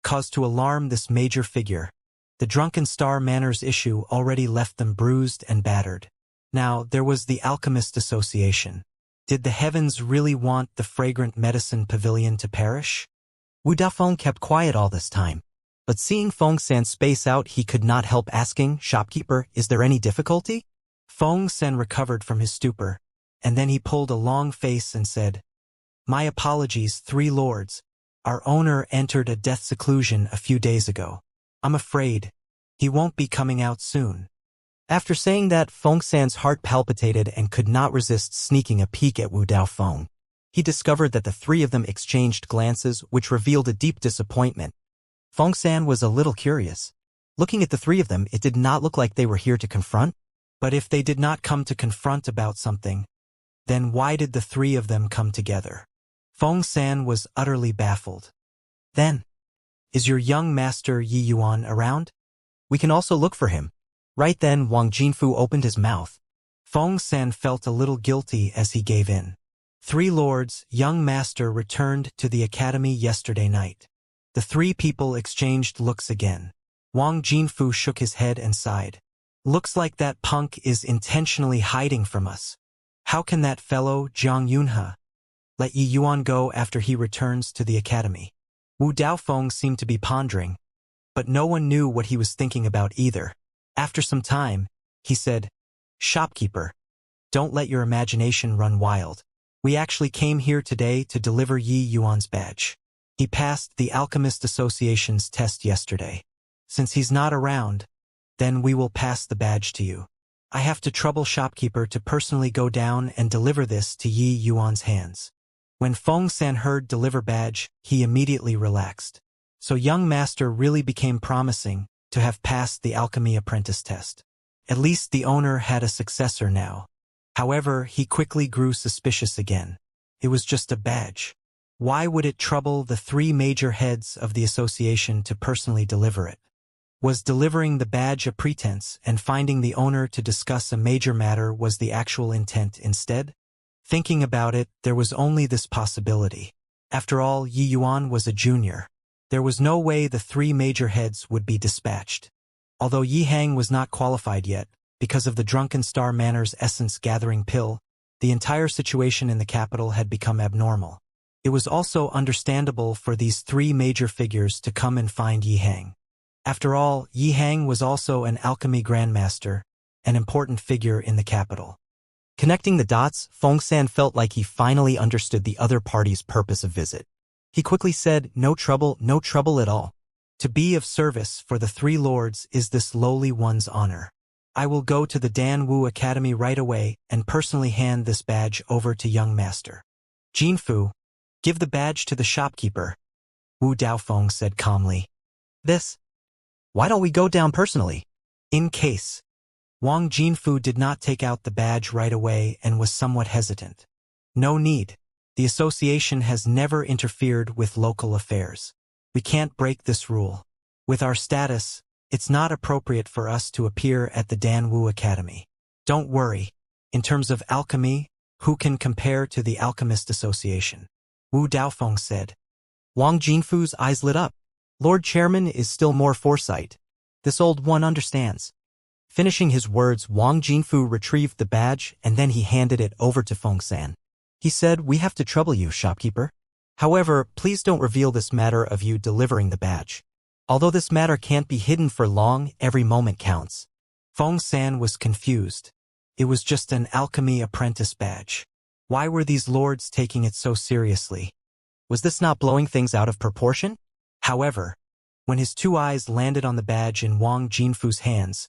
cause to alarm this major figure? The drunken star manners issue already left them bruised and battered. Now, there was the Alchemist Association. Did the heavens really want the fragrant medicine pavilion to perish? Wu Daofeng kept quiet all this time, but seeing Feng San space out, he could not help asking, "Shopkeeper, is there any difficulty?" Feng San recovered from his stupor, and then he pulled a long face and said, "My apologies, 3 lords. Our owner entered a death seclusion a few days ago. I'm afraid he won't be coming out soon. After saying that, Feng San's heart palpitated and could not resist sneaking a peek at Wu Daofeng. He discovered that the three of them exchanged glances which revealed a deep disappointment. Feng San was a little curious. Looking at the three of them, it did not look like they were here to confront. But if they did not come to confront about something, then why did the three of them come together? Feng San was utterly baffled. Then, is your young master Yi Yuan around? We can also look for him. Right then, Wang Jinfu opened his mouth. Feng San felt a little guilty as he gave in. Three lords, young master returned to the academy yesterday night. The three people exchanged looks again. Wang Jinfu shook his head and sighed. Looks like that punk is intentionally hiding from us. How can that fellow, Jiang Yunhe, let Yi Yuan go after he returns to the academy? Wu Daofeng seemed to be pondering, but no one knew what he was thinking about either. After some time, he said, Shopkeeper, don't let your imagination run wild. We actually came here today to deliver Yi Yuan's badge. He passed the Alchemist Association's test yesterday. Since he's not around, then we will pass the badge to you. I have to trouble Shopkeeper to personally go down and deliver this to Yi Yuan's hands. When Feng San heard deliver badge, he immediately relaxed. So young master really became promising to have passed the alchemy apprentice test. At least the owner had a successor now. However, he quickly grew suspicious again. It was just a badge. Why would it trouble the three major heads of the association to personally deliver it? Was delivering the badge a pretense and finding the owner to discuss a major matter was the actual intent instead? Thinking about it, there was only this possibility. After all, Yi Yuan was a junior. There was no way the three major heads would be dispatched. Although Yi Hang was not qualified yet, because of the Drunken Star Manor's essence-gathering pill, the entire situation in the capital had become abnormal. It was also understandable for these three major figures to come and find Yi Hang. After all, Yi Hang was also an alchemy grandmaster, an important figure in the capital. Connecting the dots, Feng San felt like he finally understood the other party's purpose of visit. He quickly said, no trouble at all. To be of service for the three lords is this lowly one's honor. I will go to the Dan Wu Academy right away and personally hand this badge over to young master. Jinfu, give the badge to the shopkeeper, Wu Daofeng said calmly. Why don't we go down personally? In case. Wang Jinfu did not take out the badge right away and was somewhat hesitant. No need. The association has never interfered with local affairs. We can't break this rule. With our status, it's not appropriate for us to appear at the Dan Wu Academy. Don't worry. In terms of alchemy, who can compare to the Alchemist Association? Wu Daofeng said. Wang Jinfu's eyes lit up. Lord Chairman is still more foresight. This old one understands. Finishing his words, Wang Jinfu retrieved the badge and then he handed it over to Feng San. He said, we have to trouble you, shopkeeper. However, please don't reveal this matter of you delivering the badge. Although this matter can't be hidden for long, every moment counts. Feng San was confused. It was just an alchemy apprentice badge. Why were these lords taking it so seriously? Was this not blowing things out of proportion? However, when his two eyes landed on the badge in Wang Jinfu's hands,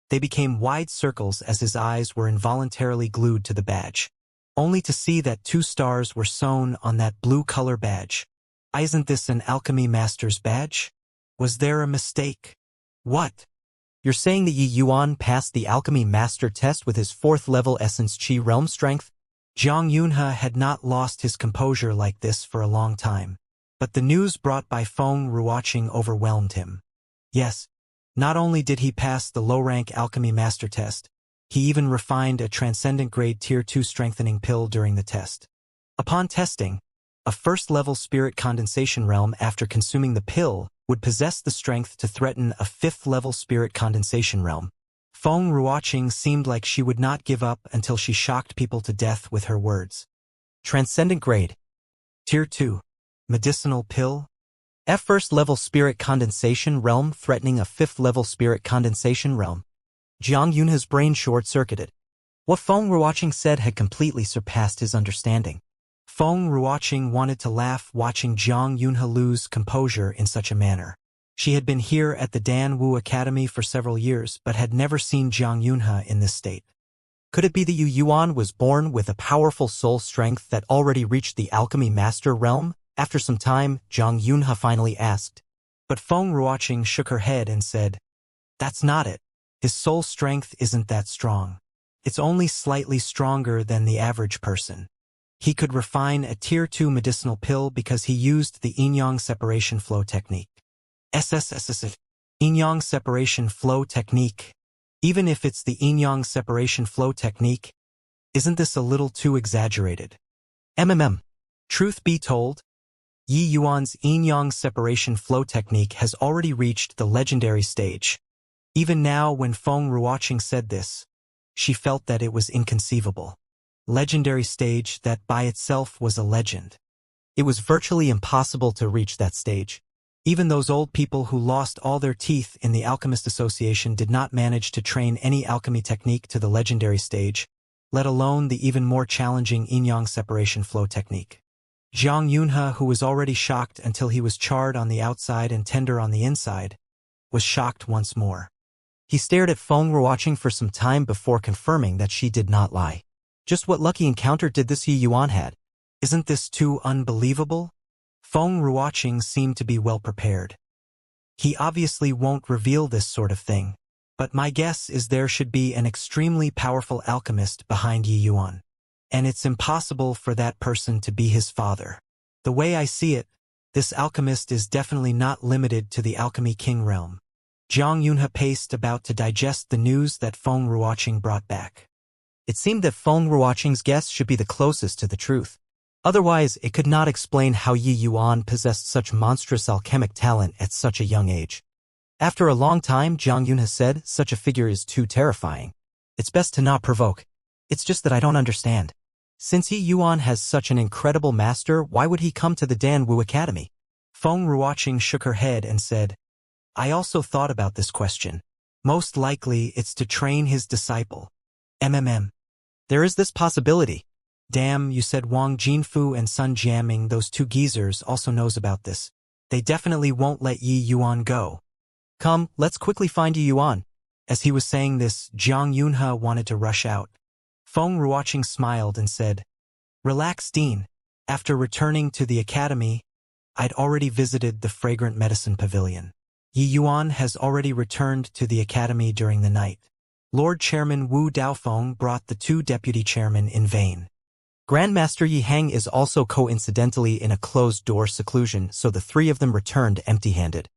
they became wide circles as his eyes were involuntarily glued to the badge, only to see that 2 stars were sewn on that blue color badge. Isn't this an alchemy master's badge? Was there a mistake? What? You're saying that Yi Yuan passed the alchemy master test with his 4th level essence chi realm strength? Jiang Yunhe had not lost his composure like this for a long time. But the news brought by Feng Ruoqing overwhelmed him. Yes, not only did he pass the low-rank alchemy master test, he even refined a transcendent grade tier 2 strengthening pill during the test. Upon testing, a 1st-level spirit condensation realm after consuming the pill would possess the strength to threaten a 5th-level spirit condensation realm. Feng Ruoqing seemed like she would not give up until she shocked people to death with her words. Transcendent grade. Tier 2. Medicinal pill? F 1st level spirit condensation realm threatening a 5th level spirit condensation realm. Jiang Yunhe's brain short-circuited. What Feng Ruoqing said had completely surpassed his understanding. Feng Ruoqing wanted to laugh watching Jiang Yunhe lose composure in such a manner. She had been here at the Dan Wu Academy for several years but had never seen Jiang Yunhe in this state. Could it be that Yu Yuan was born with a powerful soul strength that already reached the alchemy master realm? After some time, Jiang Yunhe finally asked. But Feng Ruoqing shook her head and said, "That's not it. His soul strength isn't that strong. It's only slightly stronger than the average person. He could refine a Tier 2 medicinal pill because he used the yin-yang separation flow technique." SSSS. Yin-yang separation flow technique. Even if it's the yin-yang separation flow technique, isn't this a little too exaggerated? Truth be told, Yi Yuan's yin-yang separation flow technique has already reached the legendary stage. Even now when Feng Ruoqing said this, she felt that it was inconceivable. Legendary stage that by itself was a legend. It was virtually impossible to reach that stage. Even those old people who lost all their teeth in the Alchemist Association did not manage to train any alchemy technique to the legendary stage, let alone the even more challenging yin-yang separation flow technique. Jiang Yunhe, who was already shocked until he was charred on the outside and tender on the inside, was shocked once more. He stared at Feng Ruoqing for some time before confirming that she did not lie. Just what lucky encounter did this Yi Yuan had? Isn't this too unbelievable? Feng Ruoqing seemed to be well prepared. He obviously won't reveal this sort of thing, but my guess is there should be an extremely powerful alchemist behind Yi Yuan. And it's impossible for that person to be his father. The way I see it, this alchemist is definitely not limited to the Alchemy King realm. Jiang Yunhe paced about to digest the news that Feng Ruoqing brought back. It seemed that Feng Ruoqing's guess should be the closest to the truth. Otherwise, it could not explain how Yi Yuan possessed such monstrous alchemic talent at such a young age. After a long time, Jiang Yunhe said, "Such a figure is too terrifying. It's best to not provoke. It's just that I don't understand. Since Yi Yuan has such an incredible master, why would he come to the Dan Wu Academy?" Feng Ruoqing shook her head and said, "I also thought about this question. Most likely it's to train his disciple. There is this possibility. Damn, you said Wang Jinfu and Sun Jiaming, those two geezers, also knows about this. They definitely won't let Yi Yuan go. Come, let's quickly find Yi Yuan." As he was saying this, Jiang Yunhe wanted to rush out. Feng Ruoqing smiled and said, "Relax, Dean. After returning to the academy, I'd already visited the Fragrant Medicine Pavilion. Yi Yuan has already returned to the academy during the night. Lord Chairman Wu Daofeng brought the two deputy chairmen in vain. Grandmaster Yi Heng is also coincidentally in a closed-door seclusion, so the three of them returned empty-handed.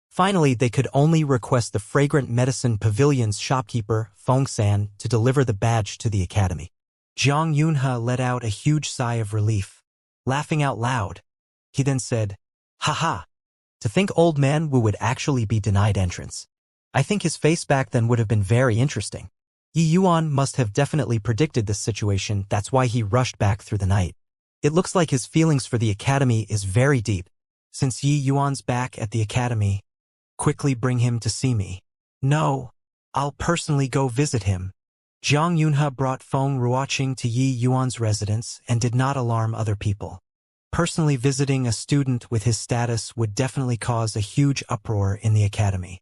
Finally, they could only request the Fragrant Medicine Pavilion's shopkeeper, Feng San, to deliver the badge to the academy." Jiang Yunhe let out a huge sigh of relief, laughing out loud. He then said, "Haha. To think old man Wu would actually be denied entrance. I think his face back then would have been very interesting. Yi Yuan must have definitely predicted this situation, that's why he rushed back through the night. It looks like his feelings for the academy is very deep. Since Yi Yuan's back at the academy, quickly bring him to see me." "No, I'll personally go visit him." Jiang Yunhe brought Feng Ruoqing to Yi Yuan's residence and did not alarm other people. Personally visiting a student with his status would definitely cause a huge uproar in the academy.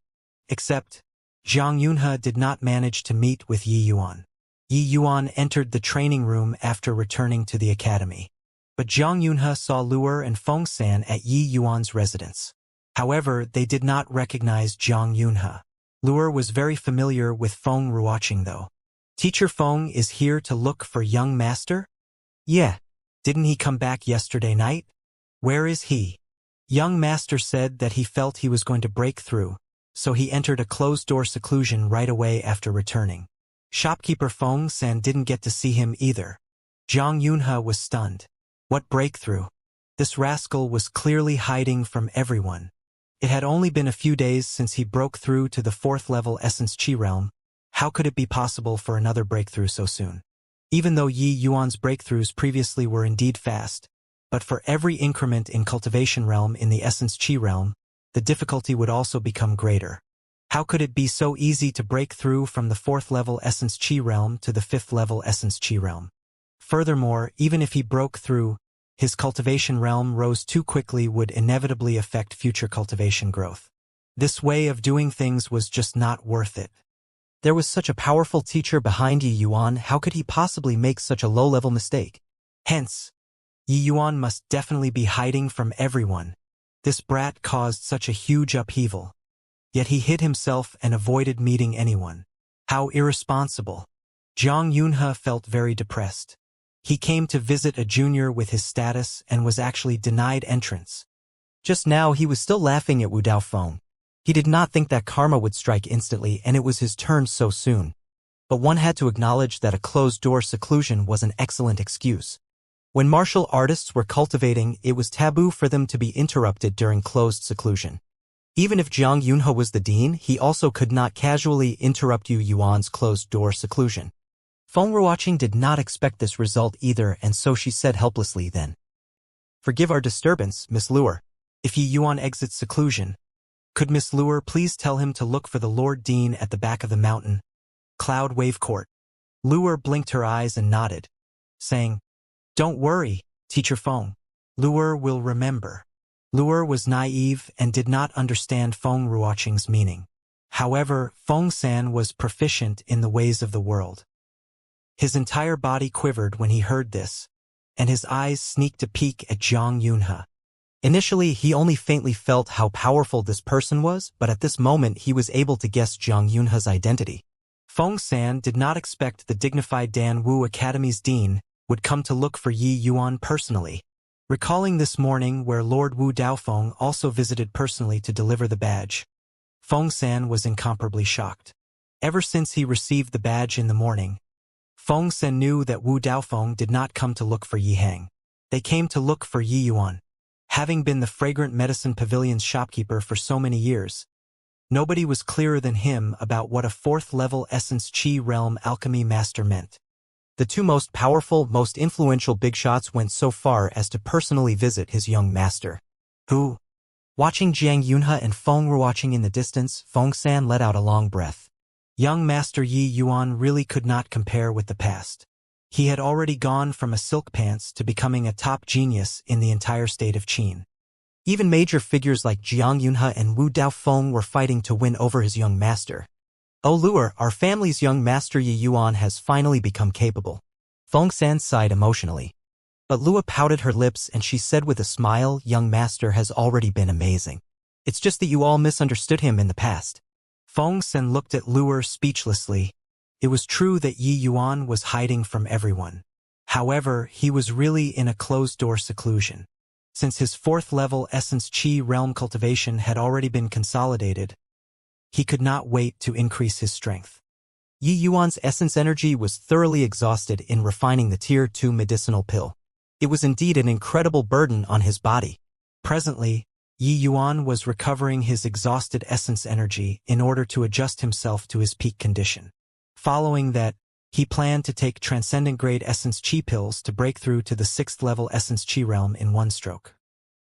Except, Jiang Yunhe did not manage to meet with Yi Yuan. Yi Yuan entered the training room after returning to the academy. But Jiang Yunhe saw Luer and Feng San at Yi Yuan's residence. However, they did not recognize Jiang Yunhe. Luer was very familiar with Feng Ruoqing though. "Teacher Feng is here to look for young master?" "Yeah. Didn't he come back yesterday night?" "Where is he?" "Young master said that he felt he was going to break through, so he entered a closed-door seclusion right away after returning. Shopkeeper Feng San didn't get to see him either." Jiang Yunhe was stunned. What breakthrough? This rascal was clearly hiding from everyone. It had only been a few days since he broke through to the 4th-level Essence Qi realm. How could it be possible for another breakthrough so soon? Even though Yi Yuan's breakthroughs previously were indeed fast, but for every increment in Cultivation realm in the Essence Qi realm, the difficulty would also become greater. How could it be so easy to break through from the 4th-level Essence Qi realm to the 5th-level Essence Qi realm? Furthermore, even if he broke through, His cultivation realm rose too quickly would inevitably affect future cultivation growth. This way of doing things was just not worth it. There was such a powerful teacher behind Yi Yuan, how could he possibly make such a low-level mistake? Hence, Yi Yuan must definitely be hiding from everyone. This brat caused such a huge upheaval. Yet he hid himself and avoided meeting anyone. How irresponsible. Zhang Yunhe felt very depressed. He came to visit a junior with his status and was actually denied entrance. Just now he was still laughing at Wu Daofeng. He did not think that karma would strike instantly and it was his turn so soon. But one had to acknowledge that a closed-door seclusion was an excellent excuse. When martial artists were cultivating, it was taboo for them to be interrupted during closed seclusion. Even if Zhang Yunhe was the dean, he also could not casually interrupt Yu Yuan's closed-door seclusion. Feng Ruoqing did not expect this result either, and so she said helplessly then. "Forgive our disturbance, Miss Luer. If Yi Yuan exits seclusion, could Miss Luer please tell him to look for the Lord Dean at the back of the mountain? Cloud Wave Court." Luer blinked her eyes and nodded, saying, "Don't worry, Teacher Feng. Luer will remember." Luer was naive and did not understand Feng Ruoqing's meaning. However, Feng San was proficient in the ways of the world. His entire body quivered when he heard this, and his eyes sneaked a peek at Zhang Yunhe. Initially, he only faintly felt how powerful this person was, but at this moment he was able to guess Zhang Yunhe's identity. Feng San did not expect the dignified Dan Wu Academy's dean would come to look for Yi Yuan personally. Recalling this morning where Lord Wu Daofeng also visited personally to deliver the badge, Feng San was incomparably shocked. Ever since he received the badge in the morning, Feng San knew that Wu Daofeng did not come to look for Yi Hang. They came to look for Yi Yuan. Having been the Fragrant Medicine Pavilion's shopkeeper for so many years, nobody was clearer than him about what a fourth-level Essence Qi Realm Alchemy Master meant. The two most powerful, most influential big shots went so far as to personally visit his young master, who, watching Zhang Yunhe and Feng Ruoqing in the distance, Feng San let out a long breath. Young Master Yi Yuan really could not compare with the past. He had already gone from a silk pants to becoming a top genius in the entire state of Qin. Even major figures like Zhang Yunhe and Wu Daofeng were fighting to win over his young master. "Oh Luer, our family's young master Yi Yuan has finally become capable." Feng San sighed emotionally. But Lua pouted her lips and she said with a smile, "Young master has already been amazing. It's just that you all misunderstood him in the past." Feng San looked at Luer speechlessly. It was true that Yi Yuan was hiding from everyone. However, he was really in a closed-door seclusion. Since his fourth-level Essence Qi Realm cultivation had already been consolidated, he could not wait to increase his strength. Yi Yuan's essence energy was thoroughly exhausted in refining the Tier 2 medicinal pill. It was indeed an incredible burden on his body. Presently, Yi Yuan was recovering his exhausted essence energy in order to adjust himself to his peak condition. Following that, he planned to take transcendent-grade Essence Qi pills to break through to the 6th-level Essence Qi realm in one stroke.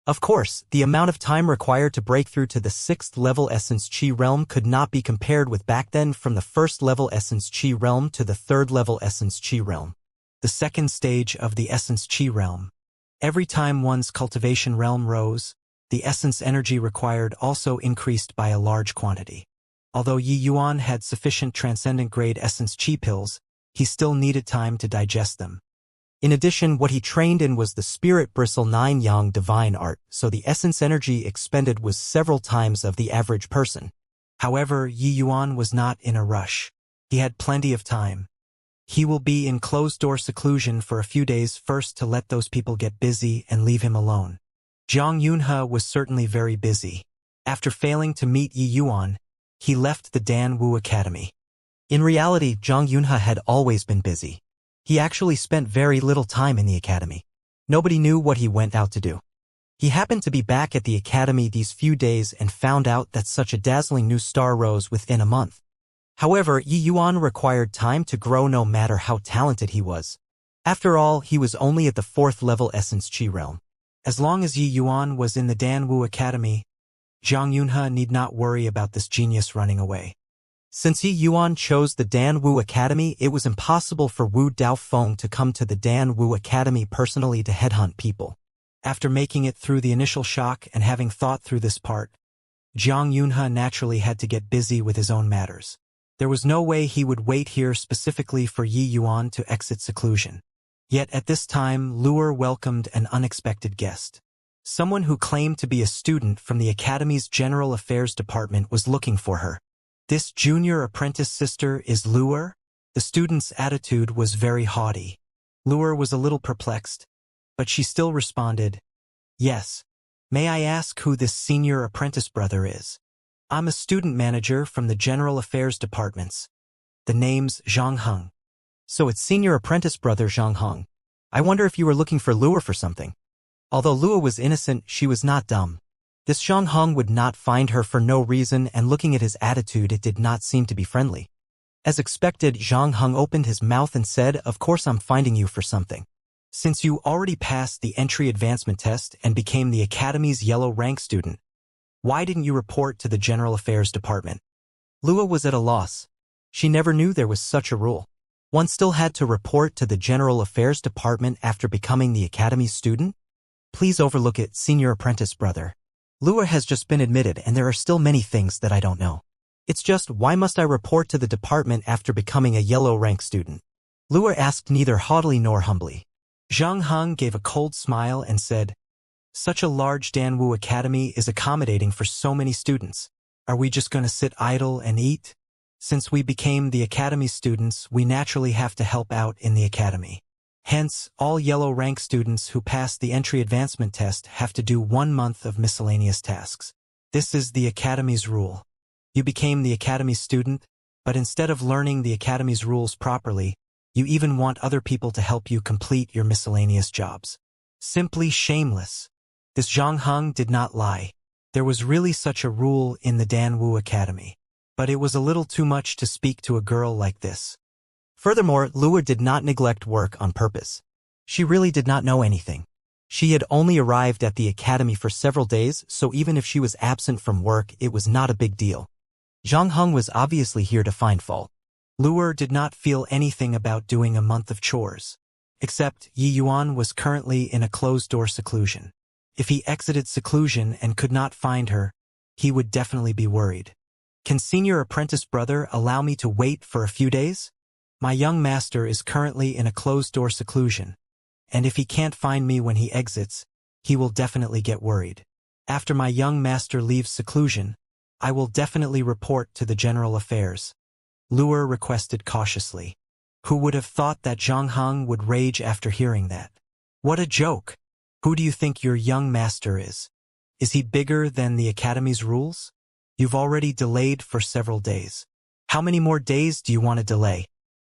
Of course, the amount of time required to break through to the 6th-level Essence Qi realm could not be compared with back then from the 1st-level Essence Qi realm to the 3rd-level Essence Qi realm, the second stage of the Essence Qi realm. Every time one's cultivation realm rose, the essence energy required also increased by a large quantity. Although Yi Yuan had sufficient transcendent-grade Essence Qi pills, he still needed time to digest them. In addition, what he trained in was the Spirit Bristle 9 Yang Divine Art, so the essence energy expended was several times of the average person. However, Yi Yuan was not in a rush. He had plenty of time. He will be in closed-door seclusion for a few days first to let those people get busy and leave him alone. Zhang Yunhe was certainly very busy. After failing to meet Yi Yuan, he left the Dan Wu Academy. In reality, Zhang Yunhe had always been busy. He actually spent very little time in the academy. Nobody knew what he went out to do. He happened to be back at the academy these few days and found out that such a dazzling new star rose within a month. However, Yi Yuan required time to grow no matter how talented he was. After all, he was only at the 4th-level Essence Qi realm. As long as Yi Yuan was in the Dan Wu Academy, Zhang Yunhe need not worry about this genius running away. Since Yi Yuan chose the Dan Wu Academy, it was impossible for Wu Daofeng to come to the Dan Wu Academy personally to headhunt people. After making it through the initial shock and having thought through this part, Jiang Yunhe naturally had to get busy with his own matters. There was no way he would wait here specifically for Yi Yuan to exit seclusion. Yet at this time, Luer welcomed an unexpected guest. Someone who claimed to be a student from the Academy's General Affairs Department was looking for her. This junior apprentice sister is Luer? The student's attitude was very haughty. Luer was a little perplexed, but she still responded, "Yes. May I ask who this senior apprentice brother is? I'm a student manager from the General Affairs Departments. The name's Zhang Heng." "So it's senior apprentice brother Zhang Heng. I wonder if you were looking for Luer for something." Although Luer was innocent, she was not dumb. This Zhang Heng would not find her for no reason, and looking at his attitude, it did not seem to be friendly. As expected, Zhang Heng opened his mouth and said, "Of course I'm finding you for something. Since you already passed the entry advancement test and became the Academy's yellow rank student, why didn't you report to the General Affairs Department?" Luer was at a loss. She never knew there was such a rule. One still had to report to the General Affairs Department after becoming the Academy's student? "Please overlook it, senior apprentice brother. Luer has just been admitted and there are still many things that I don't know. It's just, why must I report to the department after becoming a yellow rank student?" Luer asked neither haughtily nor humbly. Zhang Heng gave a cold smile and said, "Such a large Danwu Academy is accommodating for so many students. Are we just going to sit idle and eat? Since we became the Academy students, we naturally have to help out in the Academy. Hence, all yellow rank students who pass the entry advancement test have to do 1 month of miscellaneous tasks. This is the Academy's rule. You became the Academy's student, but instead of learning the Academy's rules properly, you even want other people to help you complete your miscellaneous jobs. Simply shameless." This Zhang Heng did not lie. There was really such a rule in the Danwu Academy. But it was a little too much to speak to a girl like this. Furthermore, Luer did not neglect work on purpose. She really did not know anything. She had only arrived at the Academy for several days, so even if she was absent from work, it was not a big deal. Zhang Heng was obviously here to find fault. Luer did not feel anything about doing a month of chores. Except, Yi Yuan was currently in a closed-door seclusion. If he exited seclusion and could not find her, he would definitely be worried. "Can senior apprentice brother allow me to wait for a few days? My young master is currently in a closed-door seclusion, and if he can't find me when he exits, he will definitely get worried. After my young master leaves seclusion, I will definitely report to the General Affairs," Luer requested cautiously. Who would have thought that Zhang Heng would rage after hearing that? What a joke! Who do you think your young master is? Is he bigger than the Academy's rules? You've already delayed for several days. How many more days do you want to delay?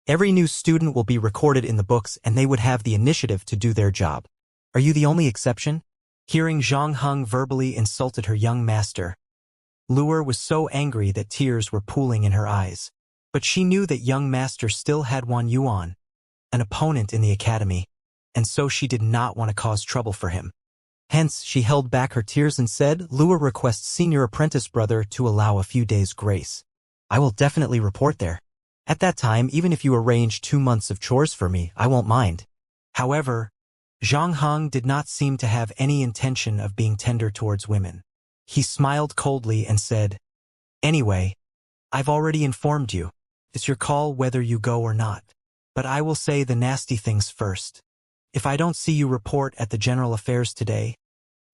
Every new student will be recorded in the books and they would have the initiative to do their job. Are you the only exception? Hearing Zhang Heng verbally insulted her young master, Luer was so angry that tears were pooling in her eyes. But she knew that young master still had Wan Yuan, an opponent in the Academy, and so she did not want to cause trouble for him. Hence, she held back her tears and said, "Luer requests senior apprentice brother to allow a few days' grace. I will definitely report there. At that time, even if you arrange 2 months of chores for me, I won't mind." However, Zhang Heng did not seem to have any intention of being tender towards women. He smiled coldly and said, "Anyway, I've already informed you. It's your call whether you go or not. But I will say the nasty things first. If I don't see you report at the General Affairs today,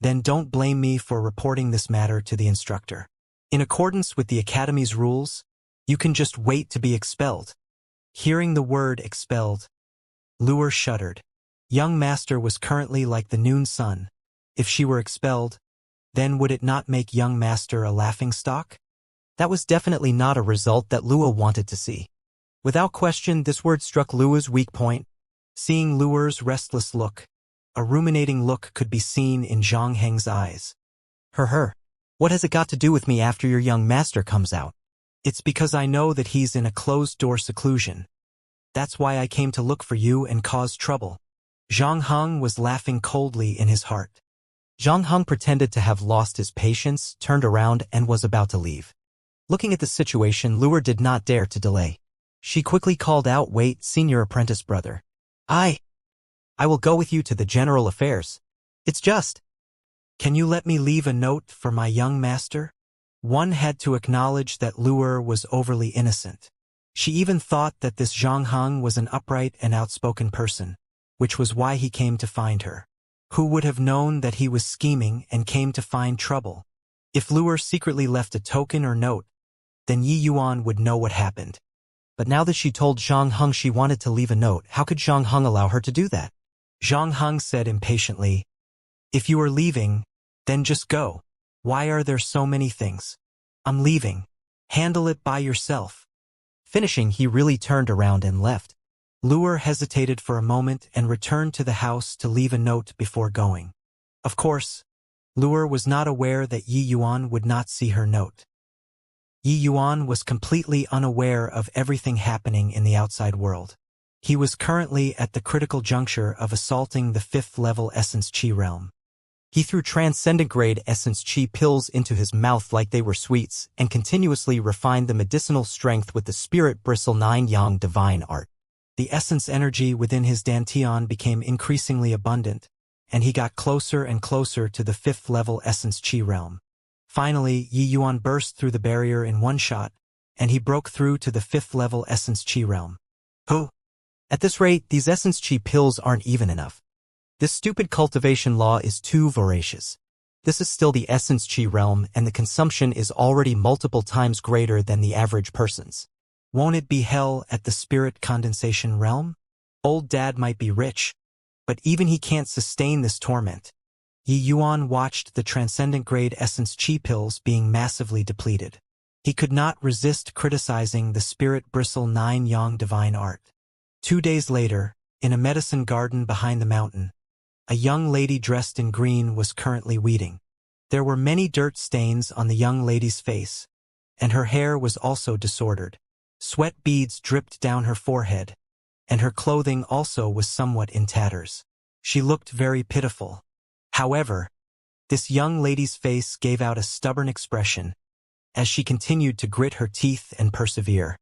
then don't blame me for reporting this matter to the instructor. In accordance with the Academy's rules, you can just wait to be expelled." Hearing the word expelled, Luer shuddered. Young master was currently like the noon sun. If she were expelled, then would it not make young master a laughingstock? That was definitely not a result that Luer wanted to see. Without question, this word struck Luer's weak point. Seeing Luer's restless look, a ruminating look could be seen in Zhang Heng's eyes. What has it got to do with me after your young master comes out? It's because I know that he's in a closed-door seclusion. That's why I came to look for you and cause trouble." Zhang Heng was laughing coldly in his heart. Zhang Heng pretended to have lost his patience, turned around, and was about to leave. Looking at the situation, Luer did not dare to delay. She quickly called out, "Wait, senior apprentice brother. I will go with you to the general affairs. It's just, can you let me leave a note for my young master?" One had to acknowledge that Luer was overly innocent. She even thought that this Zhang Heng was an upright and outspoken person, which was why he came to find her. Who would have known that he was scheming and came to find trouble? If Luer secretly left a token or note, then Yi Yuan would know what happened. But now that she told Zhang Heng she wanted to leave a note, how could Zhang Heng allow her to do that? Zhang Heng said impatiently, "If you are leaving, then just go. Why are there so many things? I'm leaving. Handle it by yourself." Finishing, he really turned around and left. Luer hesitated for a moment and returned to the house to leave a note before going. Of course, Luer was not aware that Yi Yuan would not see her note. Yi Yuan was completely unaware of everything happening in the outside world. He was currently at the critical juncture of assaulting the 5th level Essence Chi realm. He threw transcendent grade Essence Chi pills into his mouth like they were sweets and continuously refined the medicinal strength with the Spirit Bristle 9 Yang divine art. The essence energy within his dantian became increasingly abundant, and he got closer and closer to the 5th level Essence Chi realm. Finally, Yi Yuan burst through the barrier in one shot, and he broke through to the 5th level Essence Chi realm. Who? At this rate, these Essence Chi pills aren't even enough. This stupid cultivation law is too voracious. This is still the Essence Chi realm, and the consumption is already multiple times greater than the average person's. Won't it be hell at the spirit condensation realm? Old Dad might be rich, but even he can't sustain this torment. Yi Yuan watched the transcendent grade Essence Chi pills being massively depleted. He could not resist criticizing the Spirit Bristle 9 Yang divine art. 2 days later, in a medicine garden behind the mountain, a young lady dressed in green was currently weeding. There were many dirt stains on the young lady's face, and her hair was also disordered. Sweat beads dripped down her forehead, and her clothing also was somewhat in tatters. She looked very pitiful. However, this young lady's face gave out a stubborn expression as she continued to grit her teeth and persevere.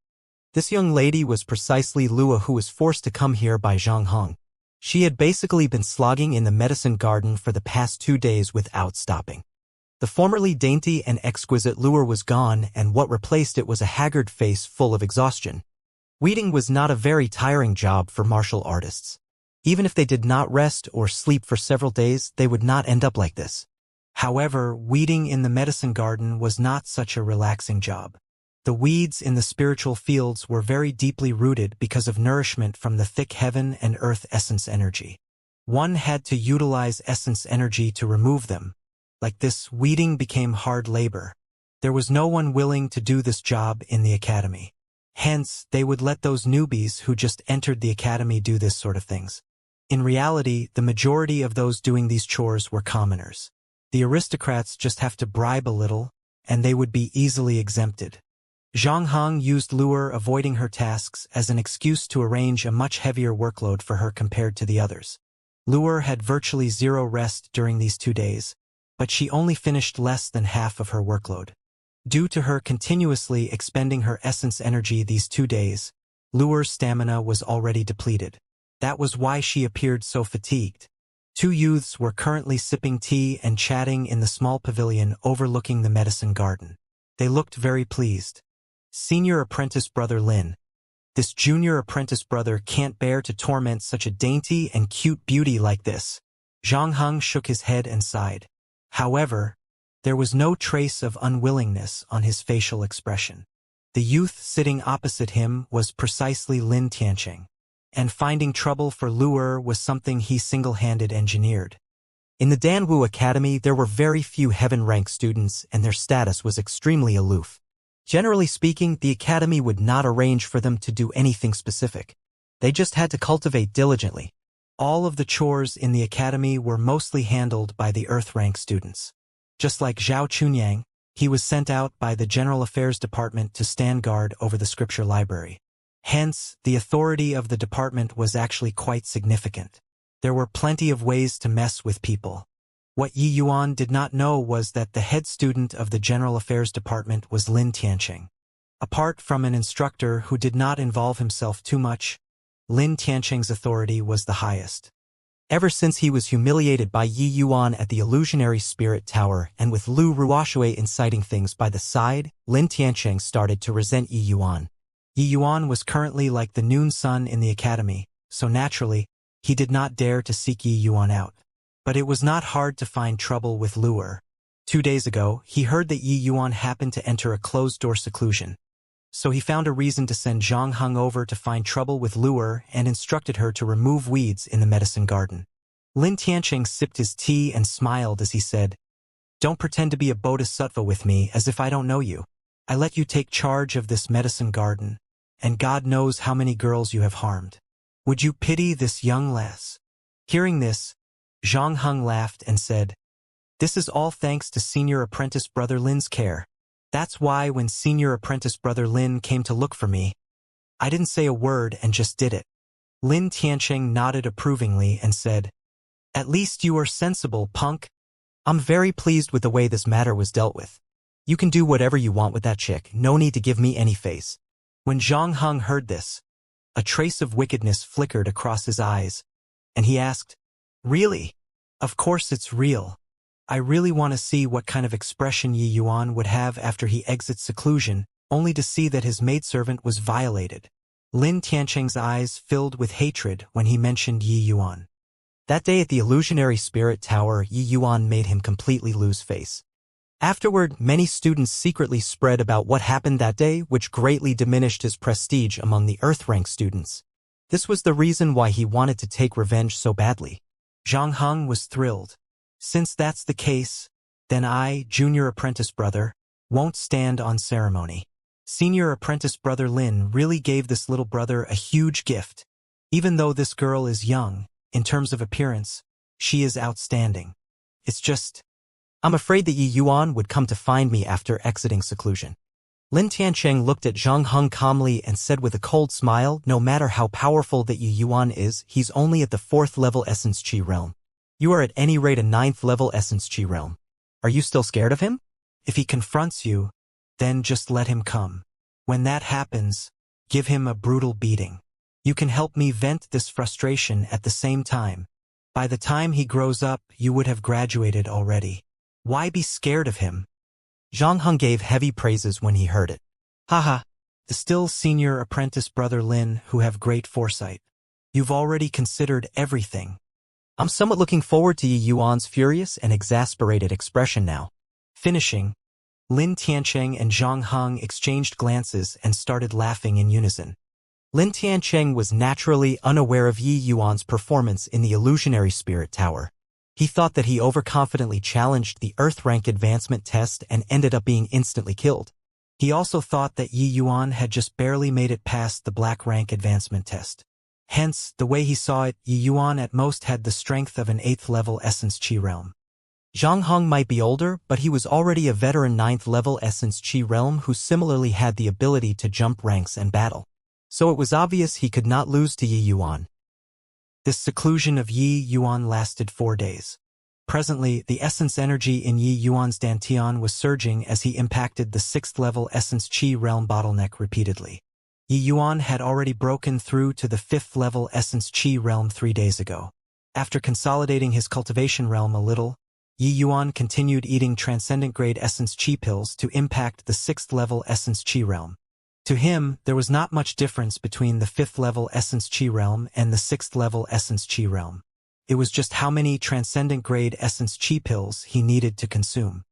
This young lady was precisely Lua, who was forced to come here by Zhang Heng. She had basically been slogging in the medicine garden for the past 2 days without stopping. The formerly dainty and exquisite Lure was gone, and what replaced it was a haggard face full of exhaustion. Weeding was not a very tiring job for martial artists. Even if they did not rest or sleep for several days, they would not end up like this. However, weeding in the medicine garden was not such a relaxing job. The weeds in the spiritual fields were very deeply rooted because of nourishment from the thick heaven and earth essence energy. One had to utilize essence energy to remove them. Like this, weeding became hard labor. There was no one willing to do this job in the academy. Hence, they would let those newbies who just entered the academy do this sort of things. In reality, the majority of those doing these chores were commoners. The aristocrats just have to bribe a little, and they would be easily exempted. Zhang Heng used Lure avoiding her tasks as an excuse to arrange a much heavier workload for her compared to the others. Lure had virtually zero rest during these 2 days, but she only finished less than half of her workload. Due to her continuously expending her essence energy these 2 days, Lure's stamina was already depleted. That was why she appeared so fatigued. 2 youths were currently sipping tea and chatting in the small pavilion overlooking the medicine garden. They looked very pleased. Senior apprentice brother Lin. This junior apprentice brother can't bear to torment such a dainty and cute beauty like this. Zhang Heng shook his head and sighed. However, there was no trace of unwillingness on his facial expression. The youth sitting opposite him was precisely Lin Tiancheng, and finding trouble for Lure was something he single-handed engineered. In the Danwu Academy, there were very few heaven-rank students, and their status was extremely aloof. Generally speaking, the academy would not arrange for them to do anything specific. They just had to cultivate diligently. All of the chores in the academy were mostly handled by the earth-rank students. Just like Zhao Chunyang, he was sent out by the General Affairs Department to stand guard over the scripture library. Hence, the authority of the department was actually quite significant. There were plenty of ways to mess with people. What Yi Yuan did not know was that the head student of the General Affairs Department was Lin Tianqing. Apart from an instructor who did not involve himself too much, Lin Tianqing's authority was the highest. Ever since he was humiliated by Yi Yuan at the illusionary spirit tower and with Lu Ruoshui inciting things by the side, Lin Tianqing started to resent Yi Yuan. Yi Yuan was currently like the noon sun in the academy, so naturally, he did not dare to seek Yi Yuan out. But it was not hard to find trouble with Lu'er. 2 days ago, he heard that Yi Yuan happened to enter a closed-door seclusion. So he found a reason to send Zhang Heng over to find trouble with Lu'er and instructed her to remove weeds in the medicine garden. Lin Tianqing sipped his tea and smiled as he said, "Don't pretend to be a bodhisattva with me as if I don't know you. I let you take charge of this medicine garden, and God knows how many girls you have harmed. Would you pity this young lass?" Hearing this, Zhang Heng laughed and said, "This is all thanks to senior apprentice brother Lin's care. That's why when senior apprentice brother Lin came to look for me, I didn't say a word and just did it." Lin Tianqing nodded approvingly and said, "At least you are sensible, punk. I'm very pleased with the way this matter was dealt with. You can do whatever you want with that chick, no need to give me any face." When Zhang Heng heard this, a trace of wickedness flickered across his eyes, and he asked, "Really? Of course it's real. I really want to see what kind of expression Yi Yuan would have after he exits seclusion, only to see that his maidservant was violated." Lin Tianqing's eyes filled with hatred when he mentioned Yi Yuan. That day at the illusionary spirit tower, Yi Yuan made him completely lose face. Afterward, many students secretly spread about what happened that day, which greatly diminished his prestige among the Earth-rank students. This was the reason why he wanted to take revenge so badly. Zhang Heng was thrilled. "Since that's the case, then I, junior apprentice brother, won't stand on ceremony." Senior apprentice brother Lin really gave this little brother a huge gift. Even though this girl is young, in terms of appearance, she is outstanding. It's just, I'm afraid that Yi Yuan would come to find me after exiting seclusion. Lin Tianqing looked at Zhang Heng calmly and said with a cold smile, "No matter how powerful that Yi Yuan is, he's only at the 4th level Essence Chi realm. You are at any rate a 9th level Essence Chi realm. Are you still scared of him? If he confronts you, then just let him come. When that happens, give him a brutal beating. You can help me vent this frustration at the same time. By the time he grows up, you would have graduated already. Why be scared of him?" Zhang Heng gave heavy praises when he heard it. "Haha, the still senior apprentice brother Lin who have great foresight. You've already considered everything. I'm somewhat looking forward to Yi Yuan's furious and exasperated expression now." Finishing, Lin Tianqing and Zhang Heng exchanged glances and started laughing in unison. Lin Tianqing was naturally unaware of Yi Yuan's performance in the illusionary spirit tower. He thought that he overconfidently challenged the Earth rank advancement test and ended up being instantly killed. He also thought that Yi Yuan had just barely made it past the black rank advancement test. Hence, the way he saw it, Yi Yuan at most had the strength of an 8th level Essence Chi realm. Zhang Heng might be older, but he was already a veteran 9th level Essence Chi realm who similarly had the ability to jump ranks and battle. So it was obvious he could not lose to Yi Yuan. This seclusion of Yi Yuan lasted 4 days. Presently, the essence energy in Yi Yuan's dantian was surging as he impacted the 6th level Essence Chi realm bottleneck repeatedly. Yi Yuan had already broken through to the 5th level Essence Chi realm 3 days ago. After consolidating his cultivation realm a little, Yi Yuan continued eating transcendent grade Essence Chi pills to impact the 6th level Essence Chi realm. To him, there was not much difference between the 5th level Essence Chi realm and the 6th level Essence Chi realm. It was just how many transcendent grade Essence Chi pills he needed to consume.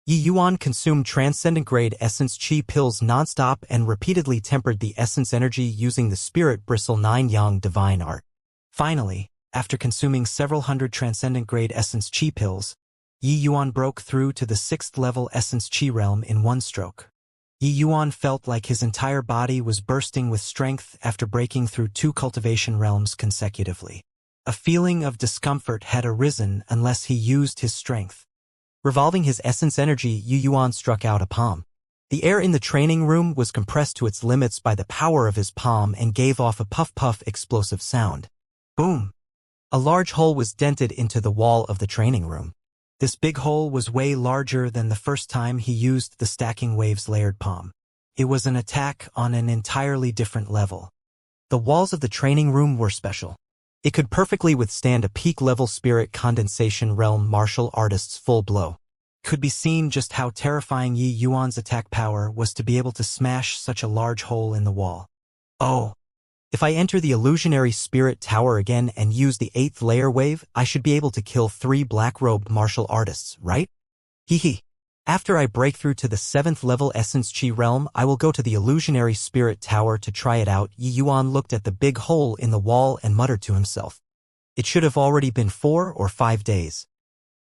Yi Yuan consumed transcendent grade Essence Chi pills nonstop and repeatedly tempered the essence energy using the Spirit Bristle 9 Yang Divine Art. Finally, after consuming several hundred transcendent grade Essence Chi pills, Yi Yuan broke through to the 6th level Essence Chi realm in one stroke. Yi Yuan felt like his entire body was bursting with strength after breaking through 2 cultivation realms consecutively. A feeling of discomfort had arisen unless he used his strength. Revolving his essence energy, Yi Yuan struck out a palm. The air in the training room was compressed to its limits by the power of his palm and gave off a puff-puff explosive sound. Boom! A large hole was dented into the wall of the training room. This big hole was way larger than the first time he used the stacking waves layered palm. It was an attack on an entirely different level. The walls of the training room were special. It could perfectly withstand a peak-level spirit condensation realm martial artist's full blow. It could be seen just how terrifying Yi Yuan's attack power was to be able to smash such a large hole in the wall. Oh! If I enter the illusionary spirit tower again and use the 8th layer wave, I should be able to kill 3 black-robed martial artists, right? Hee. After I break through to the 7th level Essence Chi realm, I will go to the illusionary spirit tower to try it out. Yi Yuan looked at the big hole in the wall and muttered to himself. It should have already been 4 or 5 days.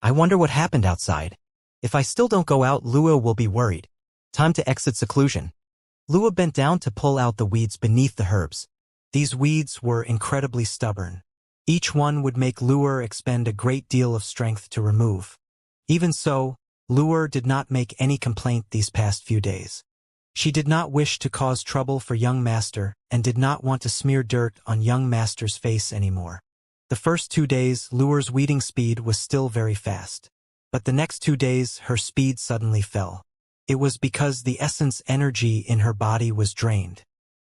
I wonder what happened outside. If I still don't go out, Lua will be worried. Time to exit seclusion. Lua bent down to pull out the weeds beneath the herbs. These weeds were incredibly stubborn. Each one would make Lure expend a great deal of strength to remove. Even so, Lure did not make any complaint these past few days. She did not wish to cause trouble for young master and did not want to smear dirt on young master's face anymore. The first 2 days, Lure's weeding speed was still very fast. But the next 2 days, her speed suddenly fell. It was because the essence energy in her body was drained.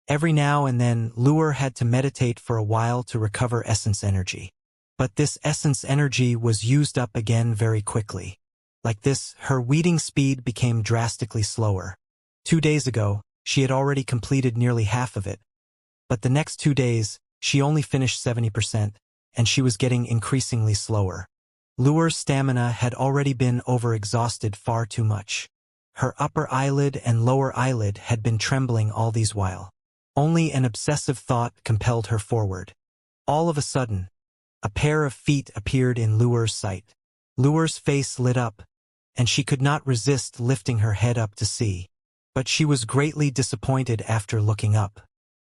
Every now and then, Lure had to meditate for a while to recover essence energy. But this essence energy was used up again very quickly. Like this, her weeding speed became drastically slower. 2 days ago, she had already completed nearly half of it. But the next 2 days, she only finished 70%, and she was getting increasingly slower. Lure's stamina had already been overexhausted far too much. Her upper eyelid and lower eyelid had been trembling all these while. Only an obsessive thought compelled her forward. All of a sudden, a pair of feet appeared in Lure's sight. Lure's face lit up, and she could not resist lifting her head up to see. But she was greatly disappointed after looking up.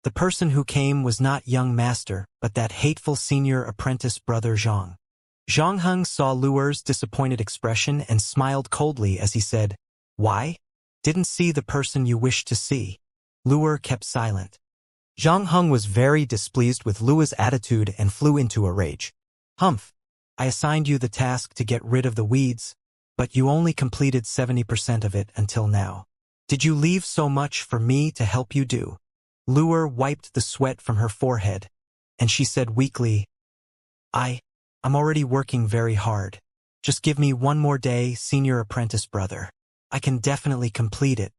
The person who came was not young master, but that hateful senior apprentice brother Zhang. Zhang Heng saw Lure's disappointed expression and smiled coldly as he said, "Why? Didn't see the person you wished to see." Lure kept silent. Zhang Heng was very displeased with Lure's attitude and flew into a rage. "Humph! I assigned you the task to get rid of the weeds, but you only completed 70% of it until now. Did you leave so much for me to help you do?" Lure wiped the sweat from her forehead, and she said weakly, I'm already working very hard. Just give me 1 more day, senior apprentice brother. I can definitely complete it."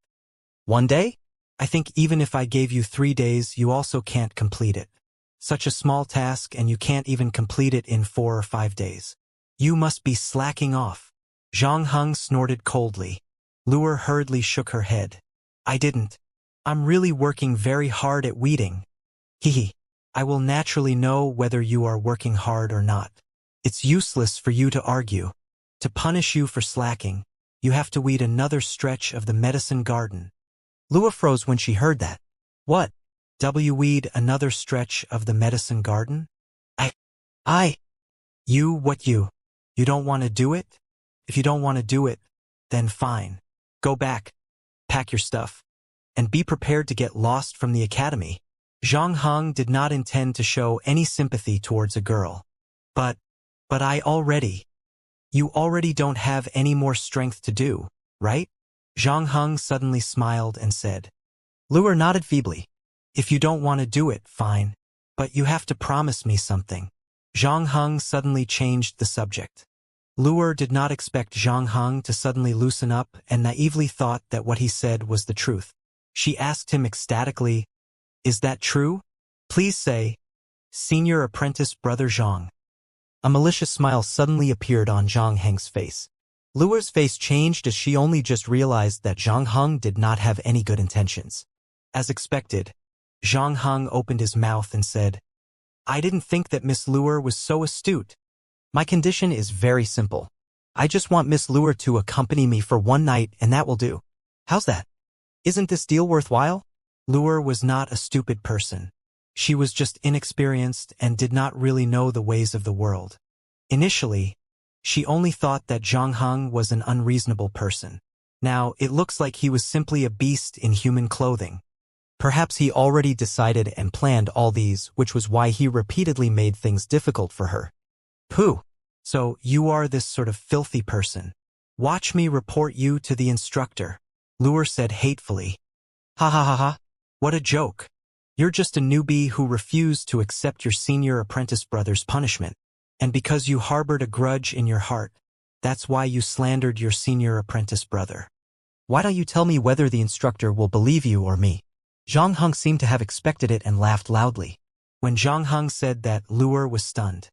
"1 day? I think even if I gave you 3 days, you also can't complete it. Such a small task and you can't even complete it in 4 or 5 days. You must be slacking off." Zhang Heng snorted coldly. Lure hurriedly shook her head. "I didn't. I'm really working very hard at weeding." "Hehe. I will naturally know whether you are working hard or not. It's useless for you to argue. To punish you for slacking, you have to weed another stretch of the medicine garden." Lua froze when she heard that. "What? Weed another stretch of the medicine garden? You don't want to do it? If you don't want to do it, then fine. Go back, pack your stuff, and be prepared to get lost from the academy." Zhang Heng did not intend to show any sympathy towards a girl. But you already don't have any more strength to do, right?" Zhang Heng suddenly smiled and said. Lure nodded feebly. "If you don't want to do it, fine. But you have to promise me something." Zhang Heng suddenly changed the subject. Lure did not expect Zhang Heng to suddenly loosen up and naively thought that what he said was the truth. She asked him ecstatically, "Is that true? Please say, senior apprentice brother Zhang." A malicious smile suddenly appeared on Zhang Heng's face. Lure's face changed as she only just realized that Zhang Heng did not have any good intentions. As expected, Zhang Heng opened his mouth and said, "I didn't think that Miss Lure was so astute. My condition is very simple. I just want Miss Lure to accompany me for 1 night and that will do. How's that? Isn't this deal worthwhile?" Lure was not a stupid person. She was just inexperienced and did not really know the ways of the world. Initially, she only thought that Zhang Heng was an unreasonable person. Now, it looks like he was simply a beast in human clothing. Perhaps he already decided and planned all these, which was why he repeatedly made things difficult for her. Pooh! So, you are this sort of filthy person. Watch me report you to the instructor, Luer said hatefully. Ha ha ha ha. What a joke. You're just a newbie who refused to accept your senior apprentice brother's punishment. And because you harbored a grudge in your heart, that's why you slandered your senior apprentice brother. Why don't you tell me whether the instructor will believe you or me? Zhang Heng seemed to have expected it and laughed loudly. When Zhang Heng said that, Luer was stunned.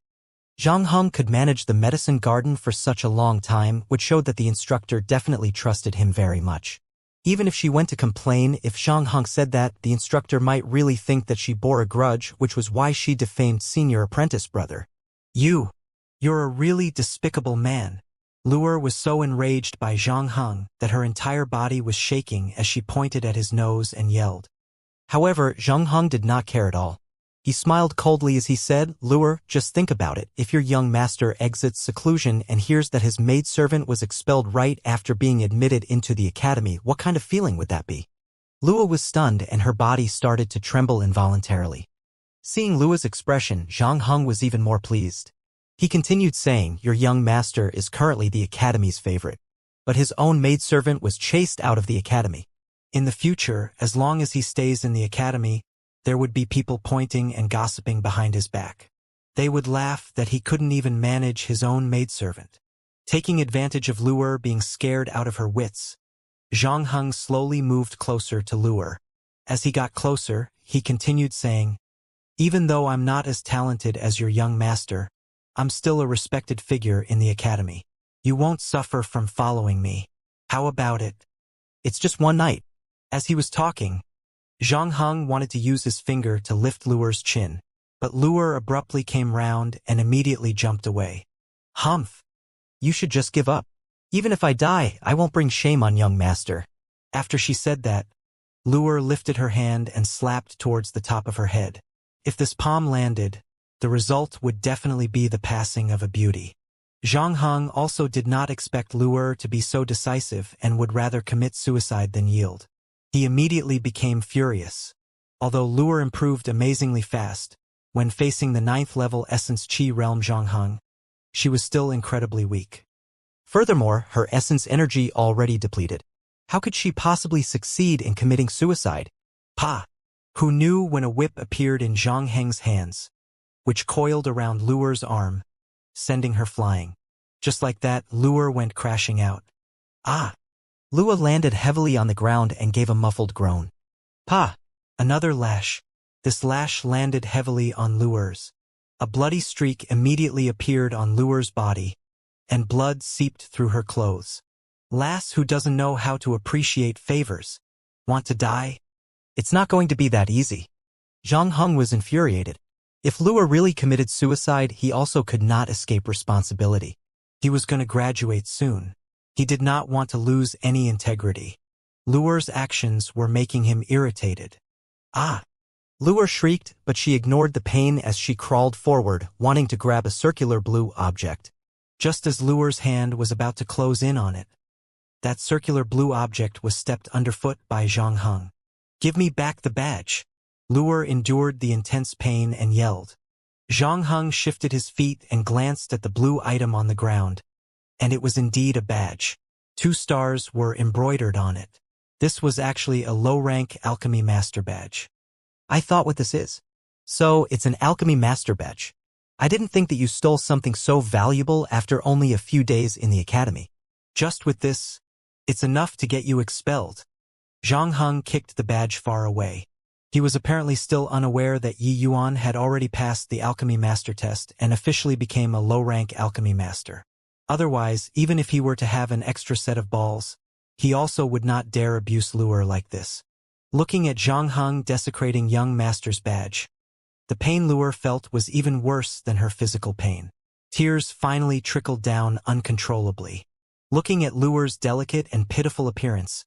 Zhang Heng could manage the medicine garden for such a long time, which showed that the instructor definitely trusted him very much. Even if she went to complain, if Zhang Heng said that, the instructor might really think that she bore a grudge, which was why she defamed senior apprentice brother. You're a really despicable man. Luer was so enraged by Zhang Heng that her entire body was shaking as she pointed at his nose and yelled. However, Zhang Heng did not care at all. He smiled coldly as he said, Luer, just think about it. If your young master exits seclusion and hears that his maidservant was expelled right after being admitted into the academy, what kind of feeling would that be? Luer was stunned and her body started to tremble involuntarily. Seeing Luer's expression, Zhang Heng was even more pleased. He continued saying, your young master is currently the academy's favorite. But his own maidservant was chased out of the academy. In the future, as long as he stays in the academy, there would be people pointing and gossiping behind his back. They would laugh that he couldn't even manage his own maidservant. Taking advantage of Luer being scared out of her wits, Zhang Heng slowly moved closer to Luer. As he got closer, he continued saying, even though I'm not as talented as your young master, I'm still a respected figure in the academy. You won't suffer from following me. How about it? It's just one night. As he was talking, Zhang Heng wanted to use his finger to lift Luer's chin, but Luer abruptly came round and immediately jumped away. Humph! You should just give up. Even if I die, I won't bring shame on young master. After she said that, Luer lifted her hand and slapped towards the top of her head. If this palm landed, the result would definitely be the passing of a beauty. Zhang Heng also did not expect Luer to be so decisive and would rather commit suicide than yield. He immediately became furious. Although Luer improved amazingly fast, when facing the 9th level Essence Chi realm Zhang Heng, she was still incredibly weak. Furthermore, her essence energy already depleted. How could she possibly succeed in committing suicide? Pa! Who knew when a whip appeared in Zhang Heng's hands, which coiled around Luer's arm, sending her flying. Just like that, Luer went crashing out. Ah! Luer landed heavily on the ground and gave a muffled groan. Pa! Another lash. This lash landed heavily on Luer's. A bloody streak immediately appeared on Luer's body, and blood seeped through her clothes. Lass who doesn't know how to appreciate favors. Want to die? It's not going to be that easy. Zhang Heng was infuriated. If Luer really committed suicide, he also could not escape responsibility. He was going to graduate soon. He did not want to lose any integrity. Luer's actions were making him irritated. Ah! Luer shrieked, but she ignored the pain as she crawled forward, wanting to grab a circular blue object. Just as Luer's hand was about to close in on it, that circular blue object was stepped underfoot by Zhang Heng. Give me back the badge. Luer endured the intense pain and yelled. Zhang Heng shifted his feet and glanced at the blue item on the ground. And it was indeed a badge. 2 stars were embroidered on it. This was actually a low-rank alchemy master badge. I thought what this is. So, it's an alchemy master badge. I didn't think that you stole something so valuable after only a few days in the academy. Just with this, it's enough to get you expelled. Zhang Heng kicked the badge far away. He was apparently still unaware that Yi Yuan had already passed the alchemy master test and officially became a low-rank alchemy master. Otherwise, even if he were to have an extra set of balls, he also would not dare abuse Luer like this. Looking at Zhang Heng desecrating young master's badge, the pain Luer felt was even worse than her physical pain. Tears finally trickled down uncontrollably. Looking at Luer's delicate and pitiful appearance,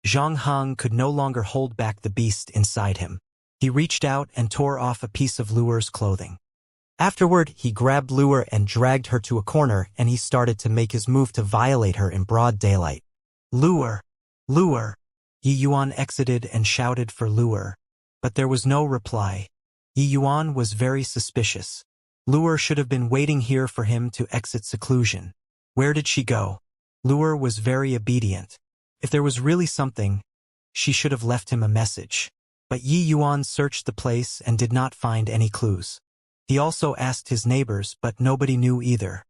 Zhang Heng could no longer hold back the beast inside him. He reached out and tore off a piece of Luer's clothing. Afterward, he grabbed Luer and dragged her to a corner, and he started to make his move to violate her in broad daylight. Luer! Luer! Yi Yuan exited and shouted for Luer, but there was no reply. Yi Yuan was very suspicious. Luer should have been waiting here for him to exit seclusion. Where did she go? Luer was very obedient. If there was really something, she should have left him a message. But Yi Yuan searched the place and did not find any clues. He also asked his neighbors, but nobody knew either.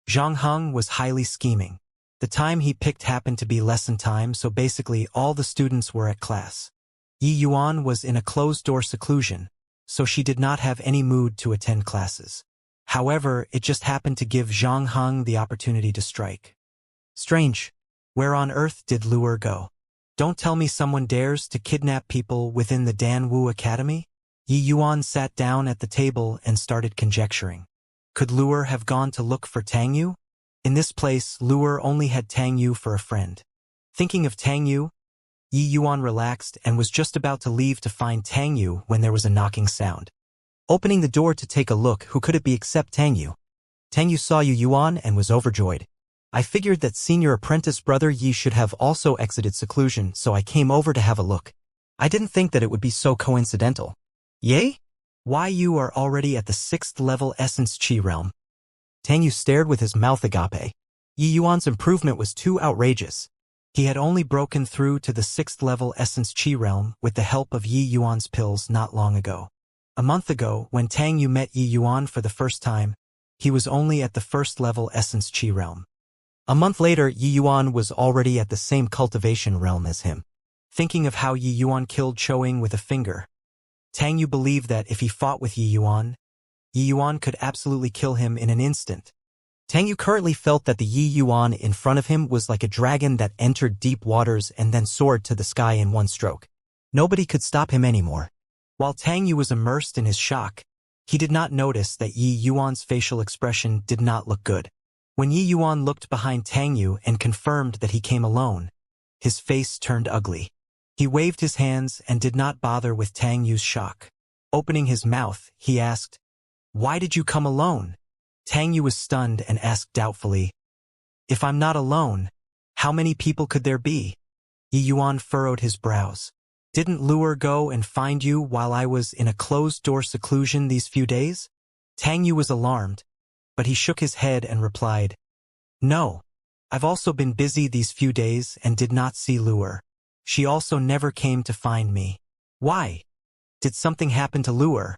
Zhang Heng was highly scheming. The time he picked happened to be lesson time, so basically all the students were at class. Yi Yuan was in a closed-door seclusion, so she did not have any mood to attend classes. However, it just happened to give Zhang Heng the opportunity to strike. Strange. Where on earth did Luer go? Don't tell me someone dares to kidnap people within the Dan Wu Academy? Yi Yuan sat down at the table and started conjecturing. Could Luer have gone to look for Tang Yu? In this place, Luer only had Tang Yu for a friend. Thinking of Tang Yu, Yi Yuan relaxed and was just about to leave to find Tang Yu when there was a knocking sound. Opening the door to take a look, who could it be except Tang Yu? Tang Yu saw Yi Yuan and was overjoyed. I figured that senior apprentice brother Yi should have also exited seclusion, so I came over to have a look. I didn't think that it would be so coincidental. Yay? Why, you are already at the 6th level Essence Chi realm. Tang Yu stared with his mouth agape. Yi Yuan's improvement was too outrageous. He had only broken through to the 6th level Essence Chi realm with the help of Yi Yuan's pills not long ago. A month ago, when Tang Yu met Yi Yuan for the first time, he was only at the 1st level Essence Chi realm. A month later, Yi Yuan was already at the same cultivation realm as him. Thinking of how Yi Yuan killed Choing with a finger, Tang Yu believed that if he fought with Yi Yuan could absolutely kill him in an instant. Tang Yu currently felt that the Yi Yuan in front of him was like a dragon that entered deep waters and then soared to the sky in one stroke. Nobody could stop him anymore. While Tang Yu was immersed in his shock, he did not notice that Yi Yuan's facial expression did not look good. When Yi Yuan looked behind Tang Yu and confirmed that he came alone, his face turned ugly. He waved his hands and did not bother with Tang Yu's shock. Opening his mouth, he asked, "Why did you come alone?" Tang Yu was stunned and asked doubtfully, "If I'm not alone, how many people could there be?" Yi Yuan furrowed his brows. "Didn't Luer go and find you while I was in a closed-door seclusion these few days?" Tang Yu was alarmed, but he shook his head and replied, "No. I've also been busy these few days and did not see Luer. She also never came to find me." "Why? Did something happen to Luer?"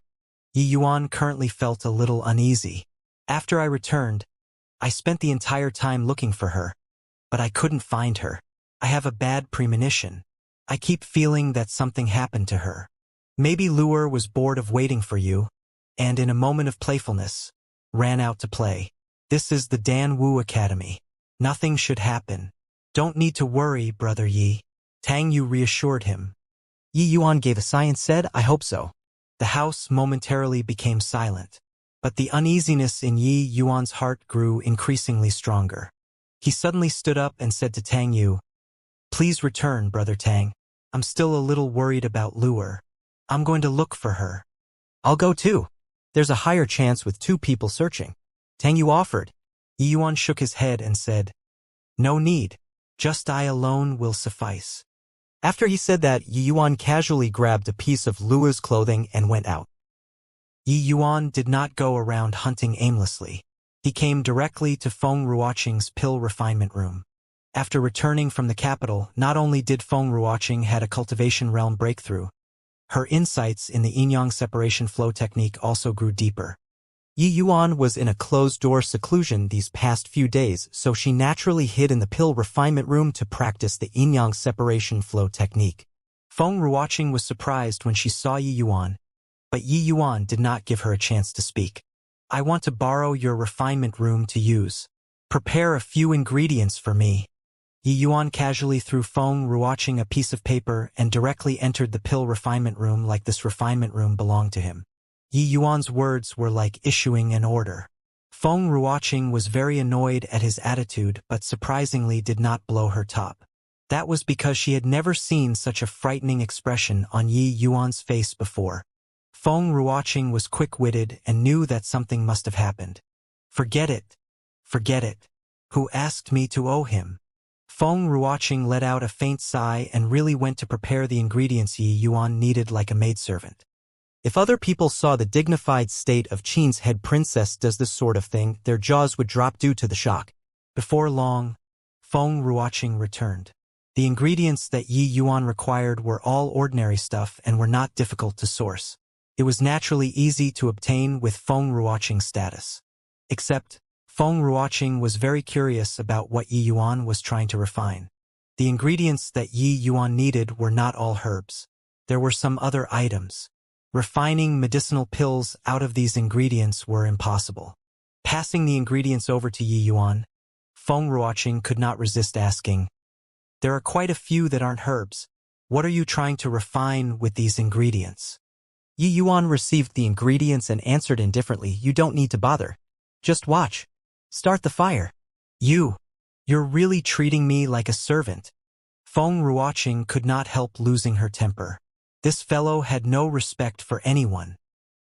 Yi Yuan currently felt a little uneasy. "After I returned, I spent the entire time looking for her, but I couldn't find her. I have a bad premonition. I keep feeling that something happened to her. Maybe Luer was bored of waiting for you, and in a moment of playfulness, ran out to play. This is the Dan Wu Academy. Nothing should happen. Don't need to worry, Brother Yi." Tang Yu reassured him. Yi Yuan gave a sigh and said, "I hope so." The house momentarily became silent, but the uneasiness in Yi Yuan's heart grew increasingly stronger. He suddenly stood up and said to Tang Yu, "Please return, Brother Tang. I'm still a little worried about Luer. I'm going to look for her." "I'll go too. There's a higher chance with 2 people searching," Tang Yu offered. Yi Yuan shook his head and said, "No need. Just I alone will suffice." After he said that, Yi Yuan casually grabbed a piece of Luer's clothing and went out. Yi Yuan did not go around hunting aimlessly. He came directly to Feng Ruoqing's pill refinement room. After returning from the capital, not only did Feng Ruoqing had a cultivation realm breakthrough, her insights in the yin-yang separation flow technique also grew deeper. Yi Yuan was in a closed-door seclusion these past few days, so she naturally hid in the pill refinement room to practice the yin-yang separation flow technique. Feng Ruoqing was surprised when she saw Yi Yuan, but Yi Yuan did not give her a chance to speak. "I want to borrow your refinement room to use. Prepare a few ingredients for me." Yi Yuan casually threw Feng Ruoqing a piece of paper and directly entered the pill refinement room like this refinement room belonged to him. Yi Yuan's words were like issuing an order. Feng Ruoqing was very annoyed at his attitude but surprisingly did not blow her top. That was because she had never seen such a frightening expression on Yi Yuan's face before. Feng Ruoqing was quick-witted and knew that something must have happened. "Forget it. Forget it. Who asked me to owe him?" Feng Ruoqing let out a faint sigh and really went to prepare the ingredients Yi Yuan needed like a maidservant. If other people saw the dignified state of Qin's head princess does this sort of thing, their jaws would drop due to the shock. Before long, Feng Ruoqing returned. The ingredients that Yi Yuan required were all ordinary stuff and were not difficult to source. It was naturally easy to obtain with Feng Ruoqing's status. Except, Feng Ruoqing was very curious about what Yi Yuan was trying to refine. The ingredients that Yi Yuan needed were not all herbs. There were some other items. Refining medicinal pills out of these ingredients were impossible. Passing the ingredients over to Yi Yuan, Feng Ruoqing could not resist asking, "There are quite a few that aren't herbs. What are you trying to refine with these ingredients?" Yi Yuan received the ingredients and answered indifferently, "You don't need to bother. Just watch. Start the fire." You're really treating me like a servant." Feng Ruoqing could not help losing her temper. This fellow had no respect for anyone.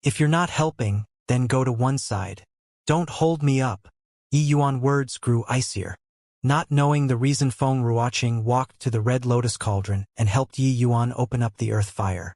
"If you're not helping, then go to one side. Don't hold me up." Yi Yuan's words grew icier. Not knowing the reason, Feng Ruoqing walked to the red lotus cauldron and helped Yi Yuan open up the earth fire.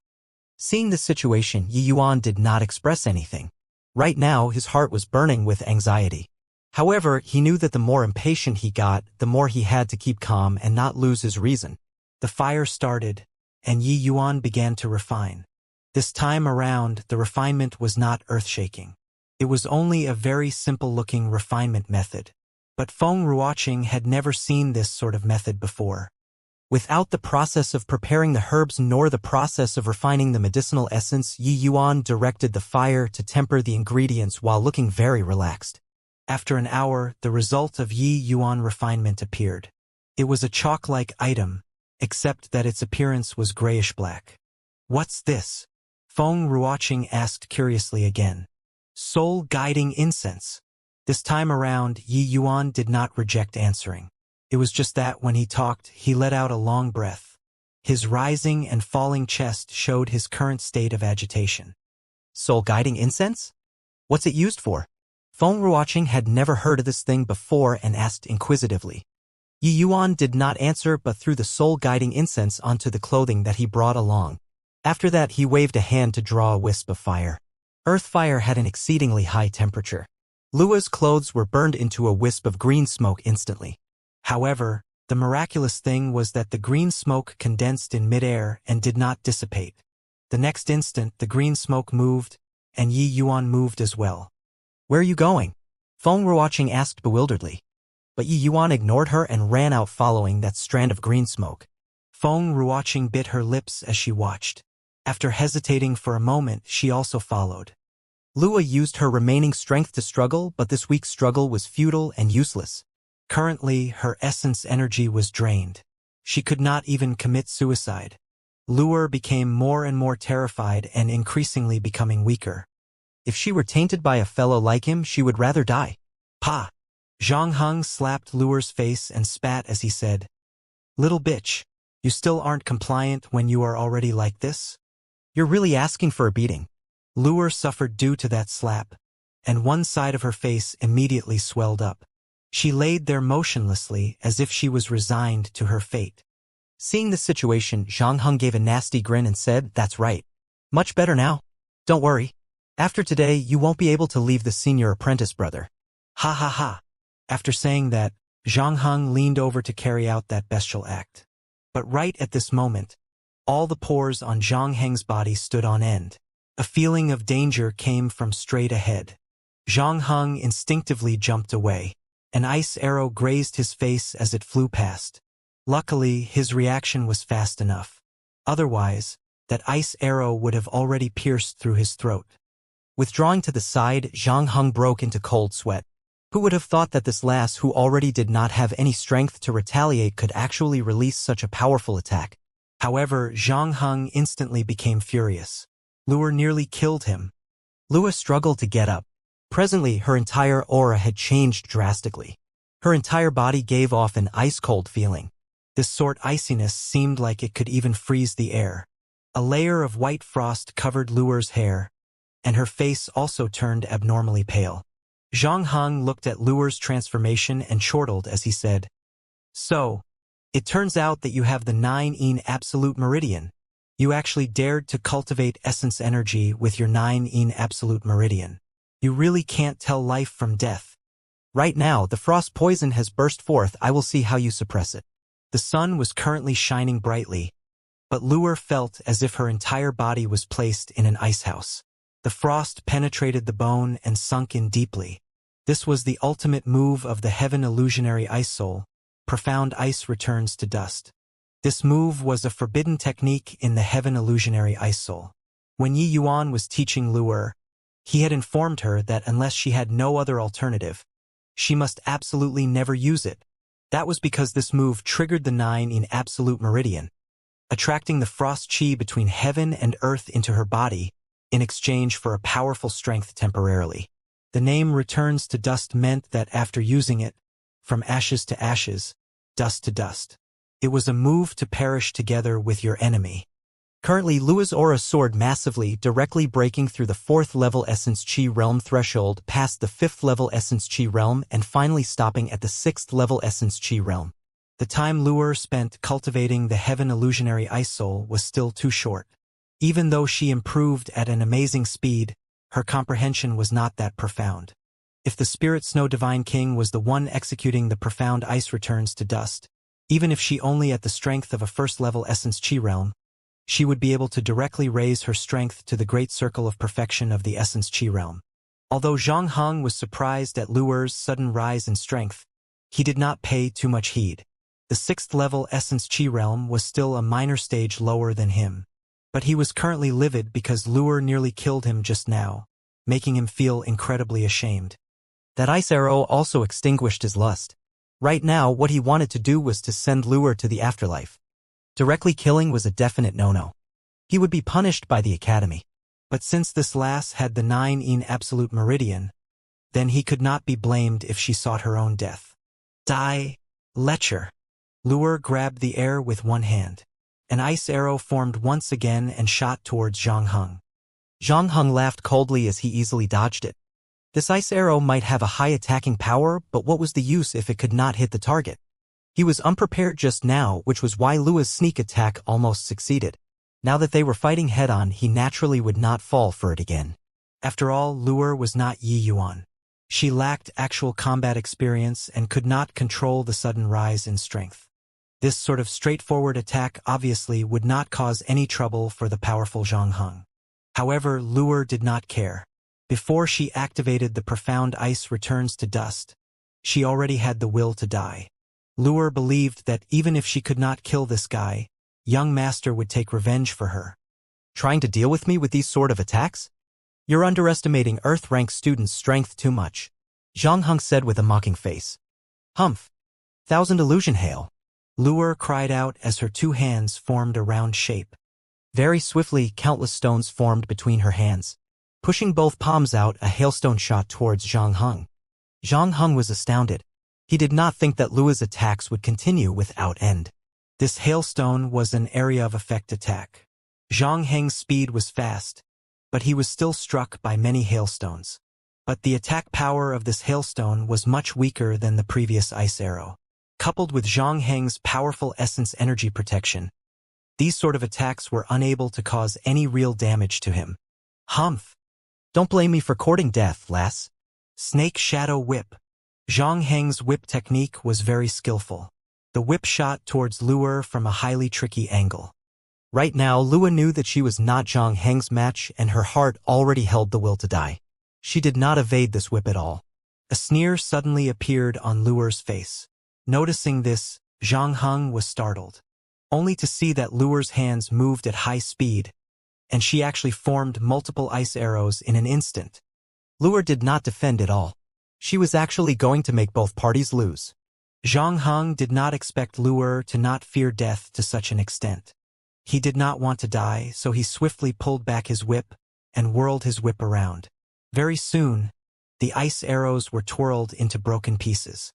Seeing the situation, Yi Yuan did not express anything. Right now, his heart was burning with anxiety. However, he knew that the more impatient he got, the more he had to keep calm and not lose his reason. The fire started, and Yi Yuan began to refine. This time around, the refinement was not earth-shaking. It was only a very simple-looking refinement method. But Feng Ruoqing had never seen this sort of method before. Without the process of preparing the herbs nor the process of refining the medicinal essence, Yi Yuan directed the fire to temper the ingredients while looking very relaxed. After an hour, the result of Yi Yuan refinement appeared. It was a chalk-like item, except that its appearance was grayish-black. "What's this?" Feng Ruoqing asked curiously again. "Soul-guiding incense." This time around, Yi Yuan did not reject answering. It was just that when he talked, he let out a long breath. His rising and falling chest showed his current state of agitation. "Soul-guiding incense? What's it used for?" Feng Ruoqing had never heard of this thing before and asked inquisitively. Yi Yuan did not answer but threw the soul-guiding incense onto the clothing that he brought along. After that, he waved a hand to draw a wisp of fire. Earth fire had an exceedingly high temperature. Lua's clothes were burned into a wisp of green smoke instantly. However, the miraculous thing was that the green smoke condensed in midair and did not dissipate. The next instant, the green smoke moved, and Yi Yuan moved as well. "Where are you going?" Feng Ruoqing asked bewilderedly. But Yi Yuan ignored her and ran out following that strand of green smoke. Feng Ruoqing bit her lips as she watched. After hesitating for a moment, she also followed. Lua used her remaining strength to struggle, but this weak struggle was futile and useless. Currently, her essence energy was drained. She could not even commit suicide. Lua became more and more terrified and increasingly becoming weaker. If she were tainted by a fellow like him, she would rather die. "Pa!" Zhang Heng slapped Luer's face and spat as he said, "Little bitch, you still aren't compliant when you are already like this? You're really asking for a beating." Luer suffered due to that slap, and one side of her face immediately swelled up. She laid there motionlessly as if she was resigned to her fate. Seeing the situation, Zhang Heng gave a nasty grin and said, "That's right. Much better now. Don't worry. After today, you won't be able to leave the senior apprentice, brother." Ha ha ha. After saying that, Zhang Heng leaned over to carry out that bestial act. But right at this moment, all the pores on Zhang Heng's body stood on end. A feeling of danger came from straight ahead. Zhang Heng instinctively jumped away. An ice arrow grazed his face as it flew past. Luckily, his reaction was fast enough. Otherwise, that ice arrow would have already pierced through his throat. Withdrawing to the side, Zhang Heng broke into cold sweat. Who would have thought that this lass, who already did not have any strength to retaliate, could actually release such a powerful attack? However, Zhang Heng instantly became furious. Lua nearly killed him. Lua struggled to get up. Presently, her entire aura had changed drastically. Her entire body gave off an ice-cold feeling. This sort iciness seemed like it could even freeze the air. A layer of white frost covered Lua's hair, and her face also turned abnormally pale. Zhang Heng looked at Luer's transformation and chortled as he said, "So, it turns out that you have the 9-ene absolute meridian. You actually dared to cultivate essence energy with your 9 in absolute meridian. You really can't tell life from death. Right now, the frost poison has burst forth. I will see how you suppress it. The sun was currently shining brightly, but Luer felt as if her entire body was placed in an ice house. The frost penetrated the bone and sunk in deeply. This was the ultimate move of the Heaven Illusionary Ice Soul. Profound ice returns to dust. This move was a forbidden technique in the Heaven Illusionary Ice Soul. When Yi Yuan was teaching Luer, he had informed her that unless she had no other alternative, she must absolutely never use it. That was because this move triggered the 9 in absolute meridian, attracting the frost chi between heaven and earth into her body in exchange for a powerful strength temporarily. The name returns to dust meant that after using it, from ashes to ashes, dust to dust, it was a move to perish together with your enemy. Currently, Lua's aura soared massively, directly breaking through the 4th level Essence Chi realm threshold past the 5th level Essence Chi realm and finally stopping at the 6th level Essence Chi realm. The time Luer spent cultivating the Heaven Illusionary Ice Soul was still too short. Even though she improved at an amazing speed, her comprehension was not that profound. If the Spirit Snow Divine King was the one executing the profound ice returns to dust, even if she only at the strength of a 1st level Essence Chi realm, she would be able to directly raise her strength to the great circle of perfection of the Essence Chi realm. Although Zhang Heng was surprised at Luer's sudden rise in strength, he did not pay too much heed. The 6th level Essence Chi realm was still a minor stage lower than him, but he was currently livid because Luer nearly killed him just now, making him feel incredibly ashamed. That ice arrow also extinguished his lust. Right now, what he wanted to do was to send Luer to the afterlife. Directly killing was a definite no-no. He would be punished by the academy. But since this lass had the 9 in absolute meridian, then he could not be blamed if she sought her own death. Die, lecher. Luer grabbed the air with one hand. An ice arrow formed once again and shot towards Zhang Heng. Zhang Heng laughed coldly as he easily dodged it. This ice arrow might have a high attacking power, but what was the use if it could not hit the target? He was unprepared just now, which was why Lua's sneak attack almost succeeded. Now that they were fighting head-on, he naturally would not fall for it again. After all, Luer was not Yi Yuan. She lacked actual combat experience and could not control the sudden rise in strength. This sort of straightforward attack obviously would not cause any trouble for the powerful Zhang Heng. However, Luer did not care. Before she activated the profound ice returns to dust, she already had the will to die. Luer believed that even if she could not kill this guy, young master would take revenge for her. Trying to deal with me with these sort of attacks? You're underestimating Earth-rank students' strength too much, Zhang Heng said with a mocking face. Humph! 1,000 illusion hail! Luer cried out as her 2 hands formed a round shape. Very swiftly, countless stones formed between her hands. Pushing both palms out, a hailstone shot towards Zhang Heng. Zhang Heng was astounded. He did not think that Lua's attacks would continue without end. This hailstone was an area of effect attack. Zhang Heng's speed was fast, but he was still struck by many hailstones. But the attack power of this hailstone was much weaker than the previous ice arrow. Coupled with Zhang Heng's powerful essence energy protection, these sort of attacks were unable to cause any real damage to him. Humph! Don't blame me for courting death, lass. Snake Shadow Whip. Zhang Heng's whip technique was very skillful. The whip shot towards Luer from a highly tricky angle. Right now, Lua knew that she was not Zhang Heng's match and her heart already held the will to die. She did not evade this whip at all. A sneer suddenly appeared on Luer's face. Noticing this, Zhang Heng was startled, only to see that Luer's hands moved at high speed, and she actually formed multiple ice arrows in an instant. Luer did not defend at all. She was actually going to make both parties lose. Zhang Heng did not expect Luer to not fear death to such an extent. He did not want to die, so he swiftly pulled back his whip and whirled his whip around. Very soon, the ice arrows were twirled into broken pieces.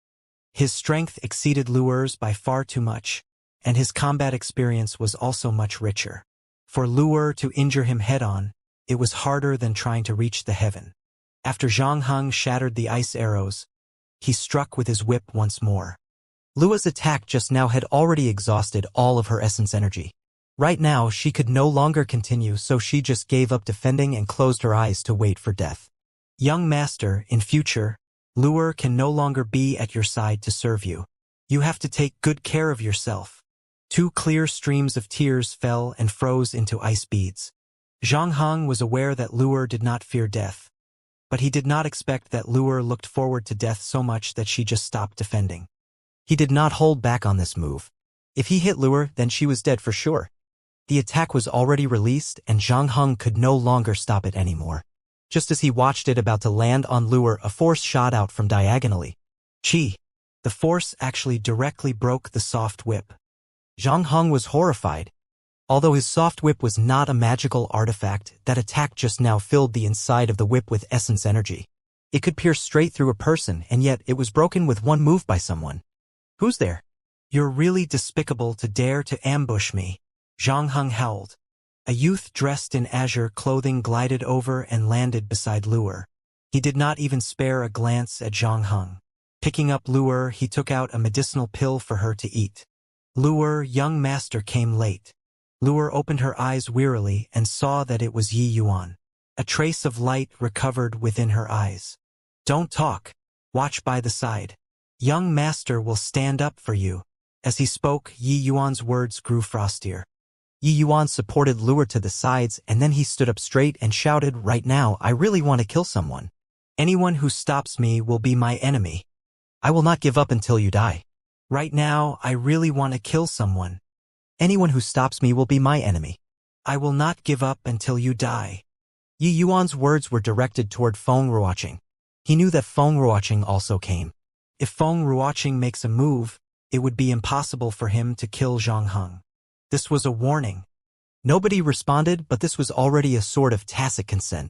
His strength exceeded Luer's by far too much, and his combat experience was also much richer. For Luer to injure him head-on, it was harder than trying to reach the heaven. After Zhang Heng shattered the ice arrows, he struck with his whip once more. Lua's attack just now had already exhausted all of her essence energy. Right now she could no longer continue, so she just gave up defending and closed her eyes to wait for death. Young master, in future, Lure can no longer be at your side to serve you. You have to take good care of yourself. 2 clear streams of tears fell and froze into ice beads. Zhang Heng was aware that Lure did not fear death, but he did not expect that Lure looked forward to death so much that she just stopped defending. He did not hold back on this move. If he hit Lure, then she was dead for sure. The attack was already released, and Zhang Heng could no longer stop it anymore. Just as he watched it about to land on Lure, a force shot out from diagonally. Chi. The force actually directly broke the soft whip. Zhang Heng was horrified. Although his soft whip was not a magical artifact, that attack just now filled the inside of the whip with essence energy. It could pierce straight through a person, and yet it was broken with one move by someone. Who's there? You're really despicable to dare to ambush me. Zhang Heng howled. A youth dressed in azure clothing glided over and landed beside Lure. He did not even spare a glance at Zhang Heng. Picking up Lure, he took out a medicinal pill for her to eat. Lure, young master, came late. Lure opened her eyes wearily and saw that it was Yi Yuan. A trace of light recovered within her eyes. Don't talk. Watch by the side. Young master will stand up for you. As he spoke, Yi Yuan's words grew frostier. Yi Yuan supported Lure to the sides, and then he stood up straight and shouted, "Right now, I really want to kill someone. Anyone who stops me will be my enemy. I will not give up until you die. Right now, I really want to kill someone. Anyone who stops me will be my enemy. I will not give up until you die." Yi Yuan's words were directed toward Feng Ruoqing. He knew that Feng Ruoqing also came. If Feng Ruoqing makes a move, it would be impossible for him to kill Zhang Heng. This was a warning. Nobody responded, but this was already a sort of tacit consent.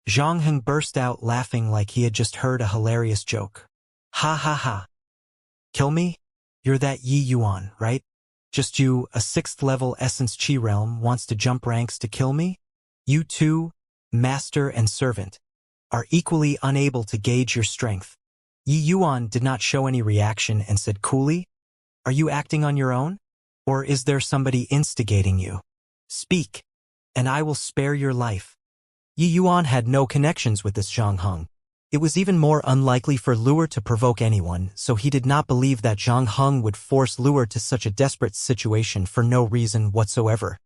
Zhang Heng burst out laughing like he had just heard a hilarious joke. Ha ha ha. Kill me? You're that Yi Yuan, right? Just you, a 6th level essence chi realm, wants to jump ranks to kill me? You two, master and servant, are equally unable to gauge your strength. Yi Yuan did not show any reaction and said coolly, "Are you acting on your own? Or is there somebody instigating you? Speak, and I will spare your life." Yi Yuan had no connections with this Zhang Heng. It was even more unlikely for Lure to provoke anyone, so he did not believe that Zhang Heng would force Lure to such a desperate situation for no reason whatsoever.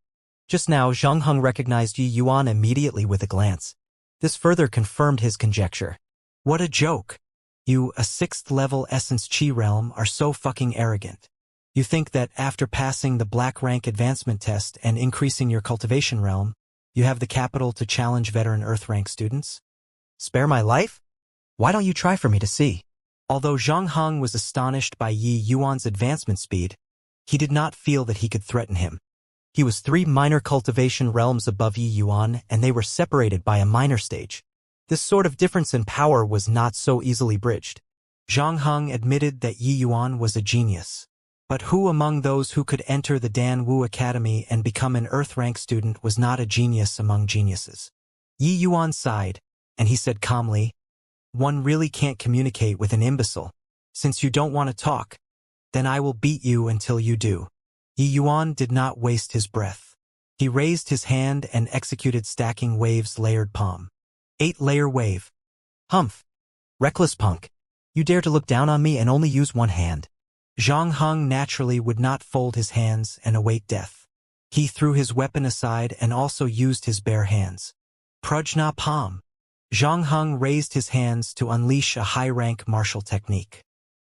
Just now, Zhang Heng recognized Yi Yuan immediately with a glance. This further confirmed his conjecture. What a joke. You, a 6th level essence chi realm, are so fucking arrogant. You think that after passing the black rank advancement test and increasing your cultivation realm, you have the capital to challenge veteran earth rank students? Spare my life? Why don't you try for me to see? Although Zhang Heng was astonished by Yi Yuan's advancement speed, he did not feel that he could threaten him. He was 3 minor cultivation realms above Yi Yuan, and they were separated by a minor stage. This sort of difference in power was not so easily bridged. Zhang Heng admitted that Yi Yuan was a genius. But who among those who could enter the Dan Wu Academy and become an Earth rank student was not a genius among geniuses? Yi Yuan sighed, and he said calmly, "One really can't communicate with an imbecile. Since you don't want to talk, then I will beat you until you do." Yi Yuan did not waste his breath. He raised his hand and executed stacking waves layered palm. 8-layer wave. Humph. Reckless punk. You dare to look down on me and only use one hand. Zhang Heng naturally would not fold his hands and await death. He threw his weapon aside and also used his bare hands. Prajna palm. Zhang Heng raised his hands to unleash a high-rank martial technique.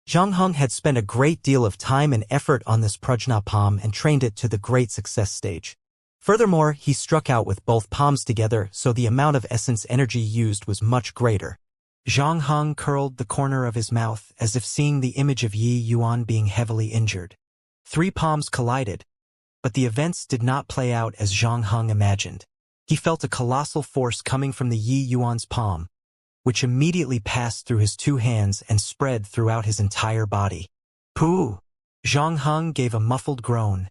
Zhang Heng had spent a great deal of time and effort on this Prajna palm and trained it to the great success stage. Furthermore, he struck out with both palms together, so the amount of essence energy used was much greater. Zhang Heng curled the corner of his mouth as if seeing the image of Yi Yuan being heavily injured. 3 palms collided, but the events did not play out as Zhang Heng imagined. He felt a colossal force coming from the Yi Yuan's palm, which immediately passed through his 2 hands and spread throughout his entire body. Pooh! Zhang Heng gave a muffled groan,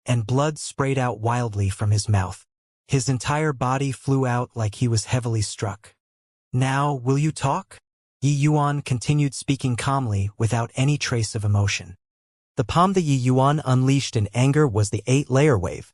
and blood sprayed out wildly from his mouth. His entire body flew out like he was heavily struck. "Now, will you talk?" Yi Yuan continued speaking calmly without any trace of emotion. The palm that Yi Yuan unleashed in anger was the 8-layer wave.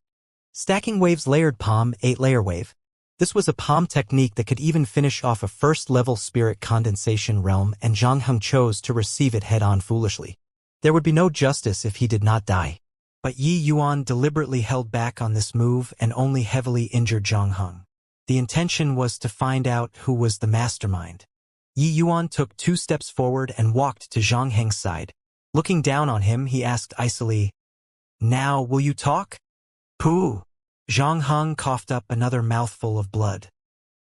Stacking waves layered palm 8-layer wave. This was a palm technique that could even finish off a first-level spirit condensation realm, and Zhang Heng chose to receive it head-on foolishly. There would be no justice if he did not die. But Yi Yuan deliberately held back on this move and only heavily injured Zhang Heng. The intention was to find out who was the mastermind. Yi Yuan took 2 steps forward and walked to Zhang Heng's side. Looking down on him, he asked icily, "Now will you talk?" "Pooh." Zhang Heng coughed up another mouthful of blood.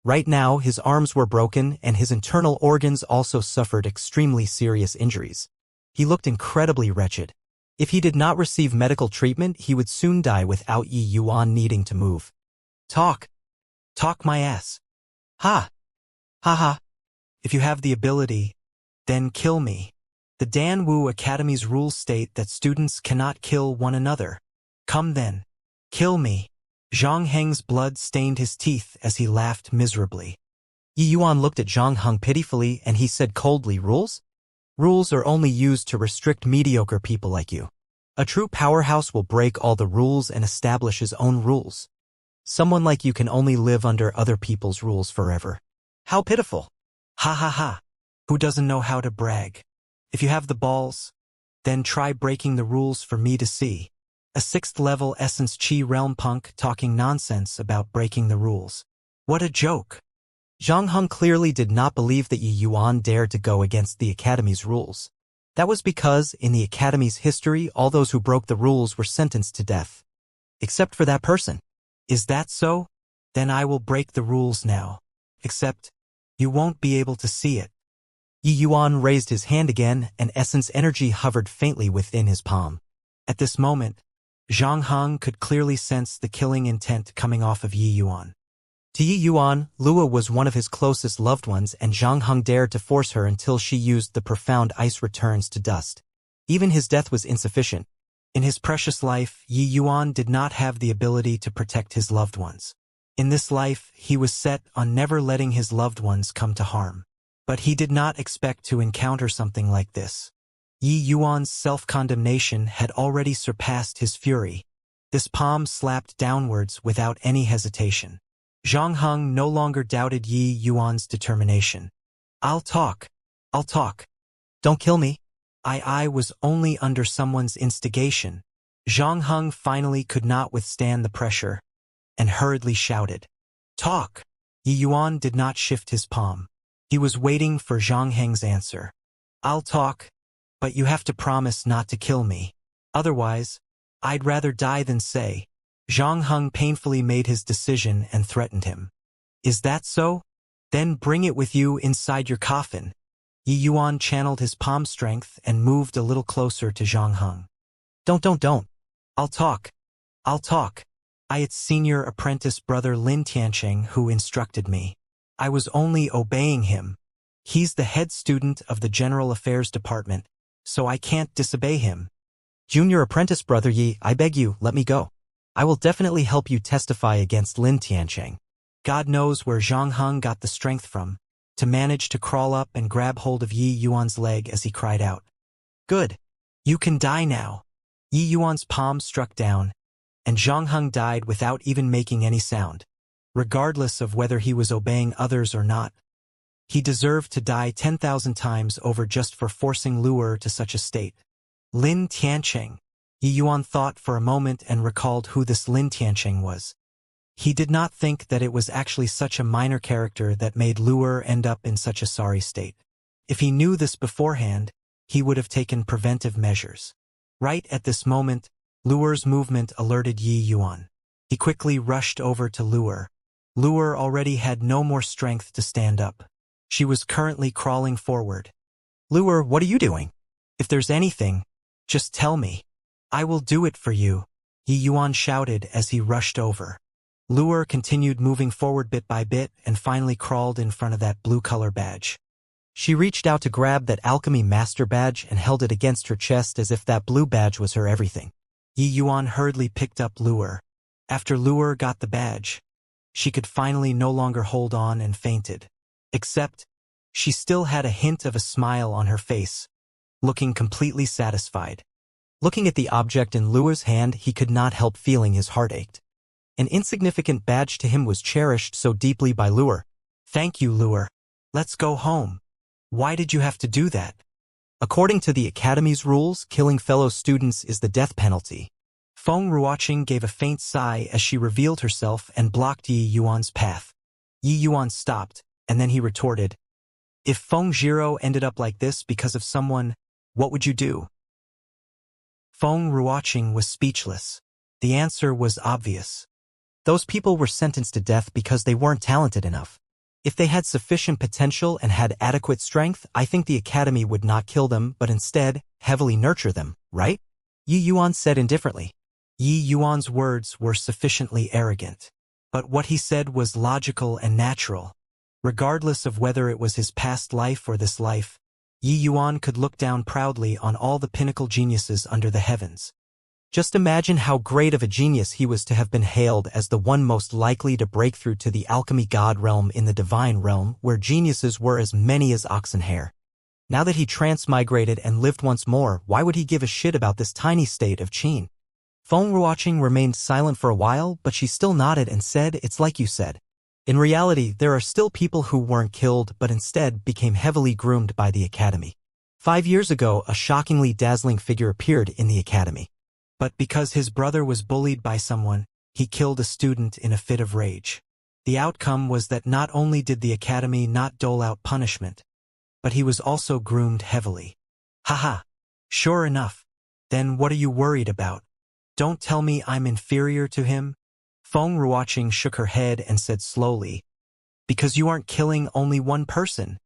Right now, his arms were broken and his internal organs also suffered extremely serious injuries. He looked incredibly wretched. If he did not receive medical treatment, he would soon die without Yi Yuan needing to move. "Talk. Talk my ass. Ha. Ha ha. If you have the ability, then kill me. The Dan Wu Academy's rules state that students cannot kill one another. Come then. Kill me." Zhang Heng's blood stained his teeth as he laughed miserably. Yi Yuan looked at Zhang Heng pitifully and he said coldly, "Rules? Rules are only used to restrict mediocre people like you. A true powerhouse will break all the rules and establish his own rules. Someone like you can only live under other people's rules forever. How pitiful. Ha ha ha. Who doesn't know how to brag? If you have the balls, then try breaking the rules for me to see." A 6th-level Essence Chi realm punk talking nonsense about breaking the rules. What a joke. Zhang Heng clearly did not believe that Yi Yuan dared to go against the Academy's rules. That was because, in the Academy's history, all those who broke the rules were sentenced to death. Except for that person. Is that so? Then I will break the rules now. Except, you won't be able to see it. Yi Yuan raised his hand again, and essence energy hovered faintly within his palm. At this moment, Zhang Heng could clearly sense the killing intent coming off of Yi Yuan. To Yi Yuan, Lua was one of his closest loved ones, and Zhang Heng dared to force her until she used the profound ice returns to dust. Even his death was insufficient. In his precious life, Yi Yuan did not have the ability to protect his loved ones. In this life, he was set on never letting his loved ones come to harm. But he did not expect to encounter something like this. Yi Yuan's self-condemnation had already surpassed his fury. This palm slapped downwards without any hesitation. Zhang Heng no longer doubted Yi Yuan's determination. I'll talk. Don't kill me. I was only under someone's instigation." Zhang Heng finally could not withstand the pressure, and hurriedly shouted, "Talk." Yi Yuan did not shift his palm. He was waiting for Zhang Heng's answer. "I'll talk, but you have to promise not to kill me. Otherwise, I'd rather die than say." Zhang Heng painfully made his decision and threatened him. "Is that so? Then bring it with you inside your coffin." Yi Yuan channeled his palm strength and moved a little closer to Zhang Heng. Don't. I'll talk. It's senior apprentice brother Lin Tiancheng who instructed me. I was only obeying him. He's the head student of the General Affairs Department, so I can't disobey him. Junior apprentice brother Yi, I beg you, let me go. I will definitely help you testify against Lin Tiancheng." God knows where Zhang Heng got the strength from, to manage to crawl up and grab hold of Yi Yuan's leg as he cried out. "Good. You can die now." Yi Yuan's palm struck down, and Zhang Heng died without even making any sound. Regardless of whether he was obeying others or not, he deserved to die 10,000 times over just for forcing Lure to such a state. Lin Tiancheng. Yi Yuan thought for a moment and recalled who this Lin Tiancheng was. He did not think that it was actually such a minor character that made Lure end up in such a sorry state. If he knew this beforehand, he would have taken preventive measures. Right at this moment, Lure's movement alerted Yi Yuan. He quickly rushed over to Lure. Lure already had no more strength to stand up. She was currently crawling forward. "Lure, what are you doing? If there's anything, just tell me. I will do it for you," Yi Yuan shouted as he rushed over. Lure continued moving forward bit by bit and finally crawled in front of that blue color badge. She reached out to grab that alchemy master badge and held it against her chest as if that blue badge was her everything. Yi Yuan hurriedly picked up Lure. After Lure got the badge, she could finally no longer hold on and fainted. Except, she still had a hint of a smile on her face, looking completely satisfied. Looking at the object in Lure's hand, he could not help feeling his heart ached. An insignificant badge to him was cherished so deeply by Luer. Thank you, Luer. Let's go home. Why did you have to do that? According to the Academy's rules, killing fellow students is the death penalty. Feng Ruoqing gave a faint sigh as she revealed herself and blocked Yi Yuan's path. Yi Yuan stopped, and then he retorted, "If Feng Zhiro ended up like this because of someone, what would you do?" Feng Ruoqing was speechless. The answer was obvious. Those people were sentenced to death because they weren't talented enough. If they had sufficient potential and had adequate strength, I think the Academy would not kill them, but instead, heavily nurture them, right? Yi Yuan said indifferently. Yi Yuan's words were sufficiently arrogant. But what he said was logical and natural. Regardless of whether it was his past life or this life, Yi Yuan could look down proudly on all the pinnacle geniuses under the heavens. Just imagine how great of a genius he was to have been hailed as the one most likely to break through to the alchemy god realm in the divine realm, where geniuses were as many as oxen hair. Now that he transmigrated and lived once more, why would he give a shit about this tiny state of Qin? Feng Ruoqing remained silent for a while, but she still nodded and said, "It's like you said. In reality, there are still people who weren't killed but instead became heavily groomed by the Academy. 5 years ago, a shockingly dazzling figure appeared in the Academy. But because his brother was bullied by someone, he killed a student in a fit of rage. The outcome was that not only did the Academy not dole out punishment, but he was also groomed heavily." Haha. Sure enough. Then what are you worried about? Don't tell me I'm inferior to him? Feng Ruoqing shook her head and said slowly, "Because you aren't killing only one person.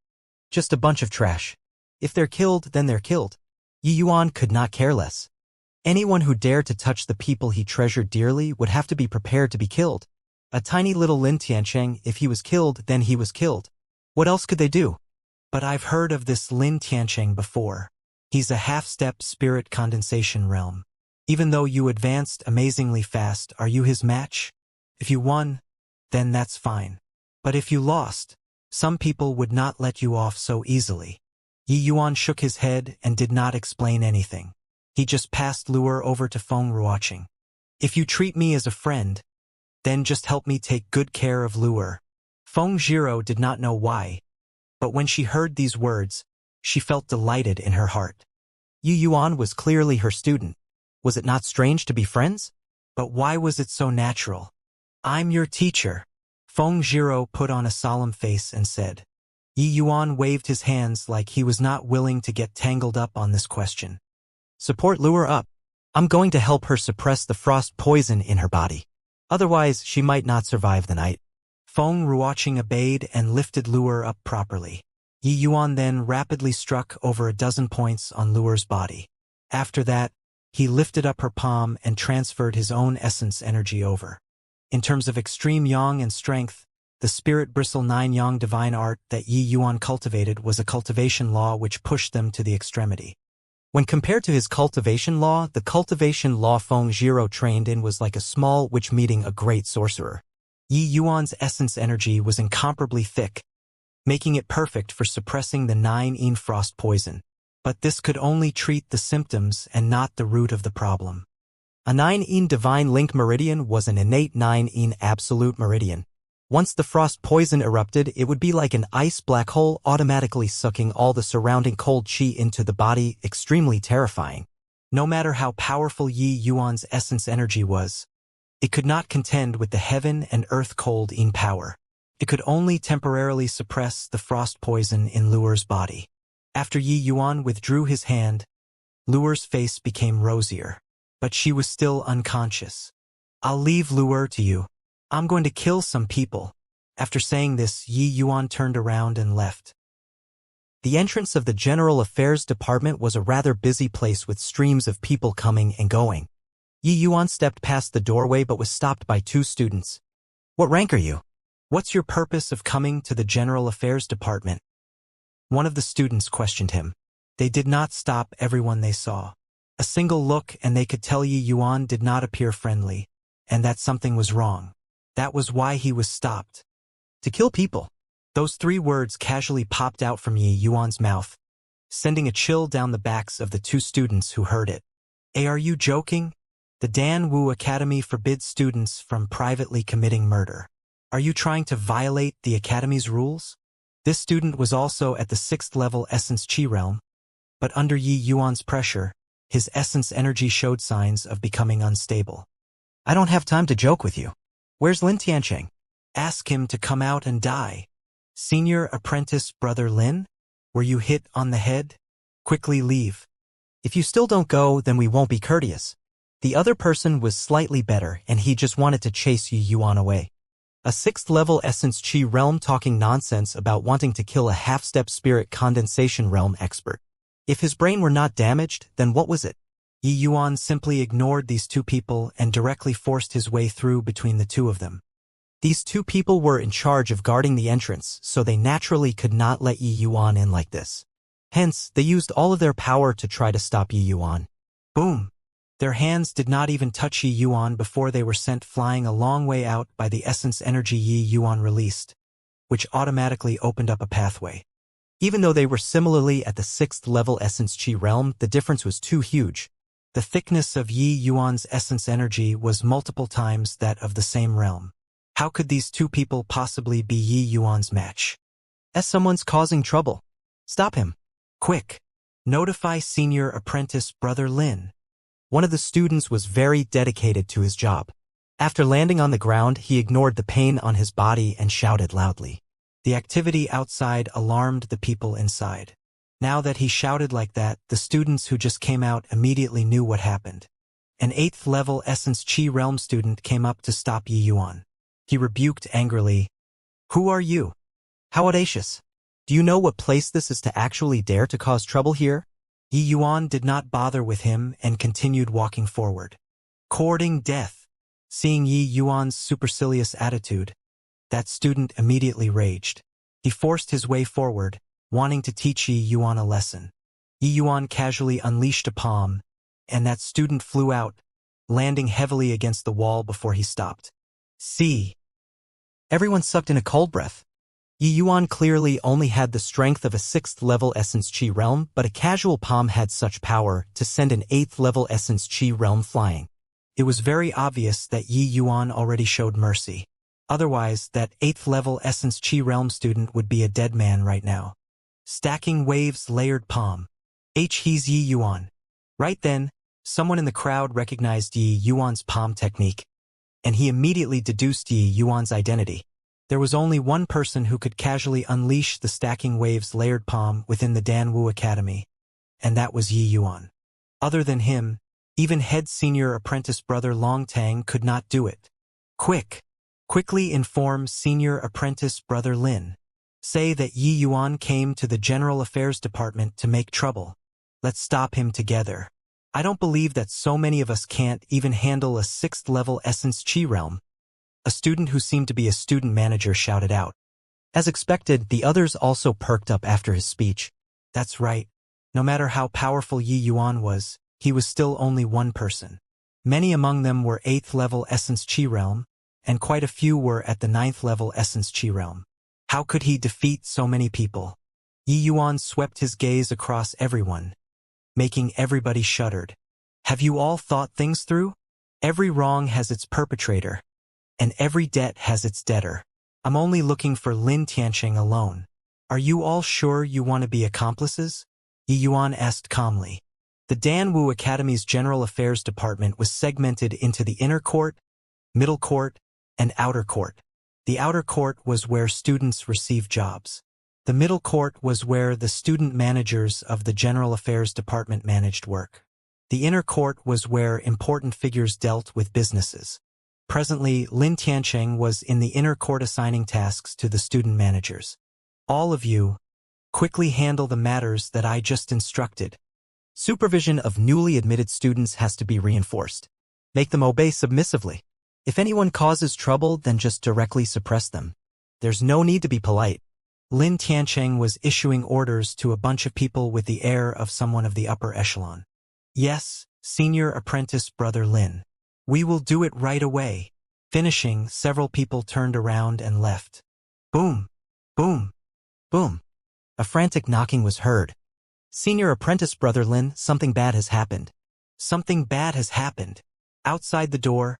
Just a bunch of trash. If they're killed, then they're killed." Yi Yuan could not care less. Anyone who dared to touch the people he treasured dearly would have to be prepared to be killed. A tiny little Lin Tiancheng, if he was killed, then he was killed. What else could they do? But I've heard of this Lin Tiancheng before. He's a half-step spirit condensation realm. Even though you advanced amazingly fast, are you his match? If you won, then that's fine. But if you lost, some people would not let you off so easily. Yi Yuan shook his head and did not explain anything. He just passed Luer over to Feng Ruoqing. "If you treat me as a friend, then just help me take good care of Luer." Feng Zhiro did not know why, but when she heard these words, she felt delighted in her heart. Yi Yuan was clearly her student. Was it not strange to be friends? But why was it so natural? "I'm your teacher." Feng Zhiro put on a solemn face and said. Yi Yuan waved his hands like he was not willing to get tangled up on this question. "Support Luer up. I'm going to help her suppress the frost poison in her body. Otherwise, she might not survive the night." Feng Ruoqing obeyed and lifted Luer up properly. Yi Yuan then rapidly struck over a dozen points on Luer's body. After that, he lifted up her palm and transferred his own essence energy over. In terms of extreme yang and strength, the Spirit Bristle 9 Yang divine art that Yi Yuan cultivated was a cultivation law which pushed them to the extremity. When compared to his cultivation law, the cultivation law Feng Zhiro trained in was like a small witch meeting a great sorcerer. Yi Yuan's essence energy was incomparably thick, making it perfect for suppressing the 9-yin frost poison. But this could only treat the symptoms and not the root of the problem. A 9-yin divine link meridian was an innate 9-yin absolute meridian. Once the frost poison erupted, it would be like an ice black hole automatically sucking all the surrounding cold qi into the body, extremely terrifying. No matter how powerful Yi Yuan's essence energy was, it could not contend with the heaven and earth cold yin power. It could only temporarily suppress the frost poison in Luer's body. After Yi Yuan withdrew his hand, Luer's face became rosier, but she was still unconscious. "I'll leave Luer to you. I'm going to kill some people." After saying this, Yi Yuan turned around and left. The entrance of the General Affairs Department was a rather busy place with streams of people coming and going. Yi Yuan stepped past the doorway but was stopped by 2 students. "What rank are you? What's your purpose of coming to the General Affairs Department?" One of the students questioned him. They did not stop everyone they saw. A single look and they could tell Yi Yuan did not appear friendly, and that something was wrong. That was why he was stopped. To kill people. Those 3 words casually popped out from Yi Yuan's mouth, sending a chill down the backs of the 2 students who heard it. Are you joking? The Dan Wu Academy forbids students from privately committing murder. Are you trying to violate the Academy's rules? This student was also at the 6th level Essence Chi realm, but under Yi Yuan's pressure, his essence energy showed signs of becoming unstable. I don't have time to joke with you. Where's Lin Tiancheng? Ask him to come out and die. Senior apprentice brother Lin? Were you hit on the head? Quickly leave. If you still don't go, then we won't be courteous. The other person was slightly better, and he just wanted to chase Yi Yuan away. A 6th level Essence Chi realm talking nonsense about wanting to kill a half-step spirit condensation realm expert. If his brain were not damaged, then what was it? Yi Yuan simply ignored these two people and directly forced his way through between the two of them. These two people were in charge of guarding the entrance, so they naturally could not let Yi Yuan in like this. Hence, they used all of their power to try to stop Yi Yuan. Boom! Their hands did not even touch Yi Yuan before they were sent flying a long way out by the essence energy Yi Yuan released, which automatically opened up a pathway. Even though they were similarly at the 6th level Essence Chi realm, the difference was too huge. The thickness of Yi Yuan's essence energy was multiple times that of the same realm. How could these two people possibly be Yi Yuan's match? As someone's causing trouble. Stop him. Quick. Notify senior apprentice brother Lin. One of the students was very dedicated to his job. After landing on the ground, he ignored the pain on his body and shouted loudly. The activity outside alarmed the people inside. Now that he shouted like that, the students who just came out immediately knew what happened. An 8th level Essence Chi realm student came up to stop Yi Yuan. He rebuked angrily, "Who are you? How audacious! Do you know what place this is to actually dare to cause trouble here?" Yi Yuan did not bother with him and continued walking forward. Courting death. Seeing Yi Yuan's supercilious attitude, that student immediately raged. He forced his way forward, wanting to teach Yi Yuan a lesson. Yi Yuan casually unleashed a palm, and that student flew out, landing heavily against the wall before he stopped. See. Everyone sucked in a cold breath. Yi Yuan clearly only had the strength of a 6th level Essence Chi realm, but a casual palm had such power to send an 8th level Essence Chi realm flying. It was very obvious that Yi Yuan already showed mercy. Otherwise, that 8th level Essence Chi realm student would be a dead man right now. Stacking waves layered palm. He's Yi Yuan. Right then, someone in the crowd recognized Yi Yuan's palm technique, and he immediately deduced Yi Yuan's identity. There was only one person who could casually unleash the stacking waves layered palm within the Dan Wu Academy, and that was Yi Yuan. Other than him, even head senior apprentice brother Long Tang could not do it. Quickly inform senior apprentice brother Lin. Say that Yi Yuan came to the General Affairs Department to make trouble. Let's stop him together. I don't believe that so many of us can't even handle a 6th level Essence Chi realm. A student who seemed to be a student manager shouted out. As expected, the others also perked up after his speech. That's right. No matter how powerful Yi Yuan was, he was still only one person. Many among them were 8th level Essence Chi realm, and quite a few were at the 9th level Essence Chi realm. How could he defeat so many people? Yi Yuan swept his gaze across everyone, making everybody shuddered. Have you all thought things through? Every wrong has its perpetrator, and every debt has its debtor. I'm only looking for Lin Tiancheng alone. Are you all sure you want to be accomplices? Yi Yuan asked calmly. The Dan Wu Academy's General Affairs Department was segmented into the inner court, middle court, and outer court. The outer court was where students received jobs. The middle court was where the student managers of the General Affairs Department managed work. The inner court was where important figures dealt with businesses. Presently, Lin Tiancheng was in the inner court assigning tasks to the student managers. All of you, quickly handle the matters that I just instructed. Supervision of newly admitted students has to be reinforced. Make them obey submissively. If anyone causes trouble, then just directly suppress them. There's no need to be polite. Lin Tiancheng was issuing orders to a bunch of people with the air of someone of the upper echelon. Yes, senior apprentice brother Lin. We will do it right away. Finishing, several people turned around and left. Boom, boom, boom. A frantic knocking was heard. Senior apprentice brother Lin, something bad has happened. Something bad has happened. Outside the door,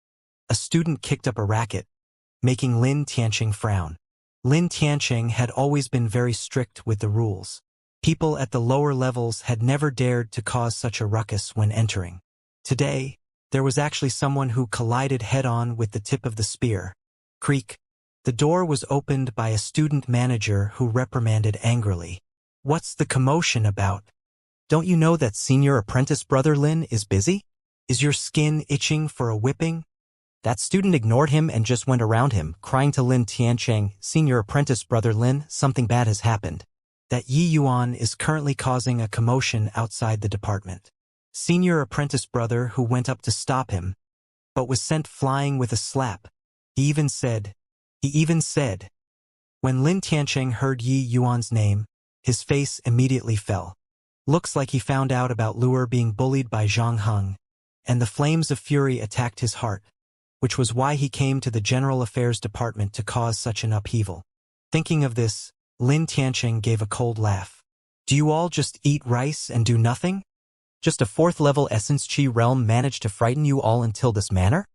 a student kicked up a racket, making Lin Tianqing frown. Lin Tianqing had always been very strict with the rules. People at the lower levels had never dared to cause such a ruckus when entering. Today, there was actually someone who collided head-on with the tip of the spear. Creak. The door was opened by a student manager who reprimanded angrily. "What's the commotion about? Don't you know that senior apprentice brother Lin is busy? Is your skin itching for a whipping?" That student ignored him and just went around him, crying to Lin Tianqing, "Senior apprentice brother Lin, something bad has happened. That Yi Yuan is currently causing a commotion outside the department." Senior apprentice brother who went up to stop him, but was sent flying with a slap. He even said, when Lin Tianqing heard Yi Yuan's name, his face immediately fell. Looks like he found out about Luer being bullied by Zhang Heng, and the flames of fury attacked his heart, which was why he came to the General Affairs Department to cause such an upheaval. Thinking of this, Lin Tianqing gave a cold laugh. "Do you all just eat rice and do nothing? Just a 4th-level Essence Chi realm managed to frighten you all until this manner?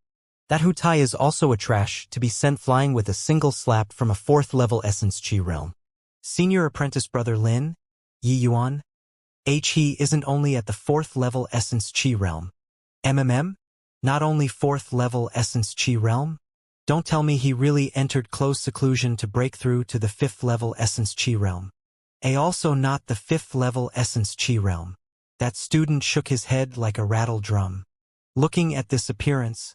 That Hutai is also a trash to be sent flying with a single slap from a 4th-level Essence Chi realm. Senior apprentice brother Lin, Yi Yuan, he isn't only at the 4th-level Essence Chi realm. Not only 4th-level Essence Chi realm? Don't tell me he really entered close seclusion to break through to the 5th-level Essence Chi realm. Also not the 5th-level Essence Chi realm." That student shook his head like a rattle drum. Looking at this appearance,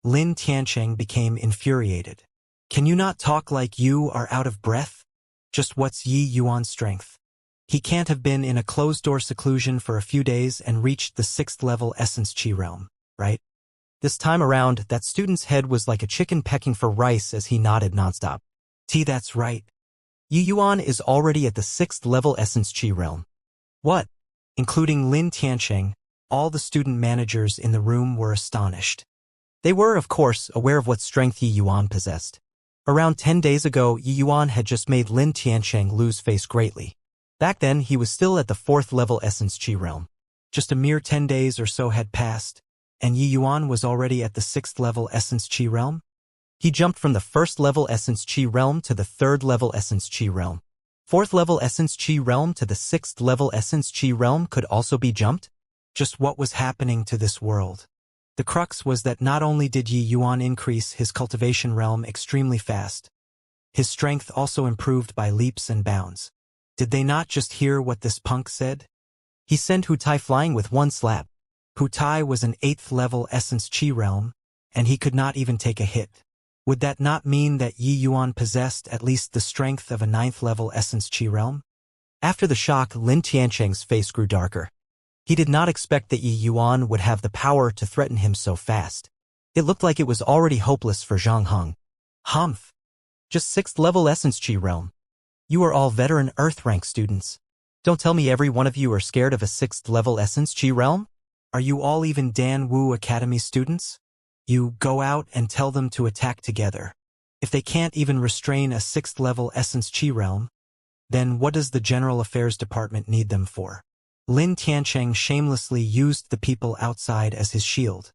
Lin Tianqing became infuriated. "Can you not talk like you are out of breath? Just what's Yi Yuan's strength? He can't have been in a closed-door seclusion for a few days and reached the 6th-level Essence Chi realm, right?" This time around, that student's head was like a chicken pecking for rice as he nodded nonstop. That's right. Yi Yuan is already at the 6th-level Essence Chi realm." "What?" Including Lin Tianqing, all the student managers in the room were astonished. They were, of course, aware of what strength Yi Yuan possessed. Around 10 days ago, Yi Yuan had just made Lin Tianqing lose face greatly. Back then, he was still at the 4th-level Essence Chi realm. Just a mere 10 days or so had passed, and Yi Yuan was already at the 6th-level Essence Chi realm? He jumped from the 1st-level Essence Chi realm to the 3rd-level Essence Chi realm. 4th-level Essence Chi realm to the 6th-level Essence Chi realm could also be jumped? Just what was happening to this world? The crux was that not only did Yi Yuan increase his cultivation realm extremely fast, his strength also improved by leaps and bounds. Did they not just hear what this punk said? He sent Hutai flying with one slap. Hutai was an 8th-level Essence Chi realm, and he could not even take a hit. Would that not mean that Yi Yuan possessed at least the strength of a 9th-level Essence Chi realm? After the shock, Lin Tianqing's face grew darker. He did not expect that Yi Yuan would have the power to threaten him so fast. It looked like it was already hopeless for Zhang Heng. Humph! Just 6th-level Essence Chi realm. You are all veteran Earth-rank students. Don't tell me every one of you are scared of a 6th-level Essence Chi realm? Are you all even Dan Wu Academy students? You go out and tell them to attack together. If they can't even restrain a 6th-level Essence Chi realm, then what does the General Affairs Department need them for? Lin Tianqing shamelessly used the people outside as his shield.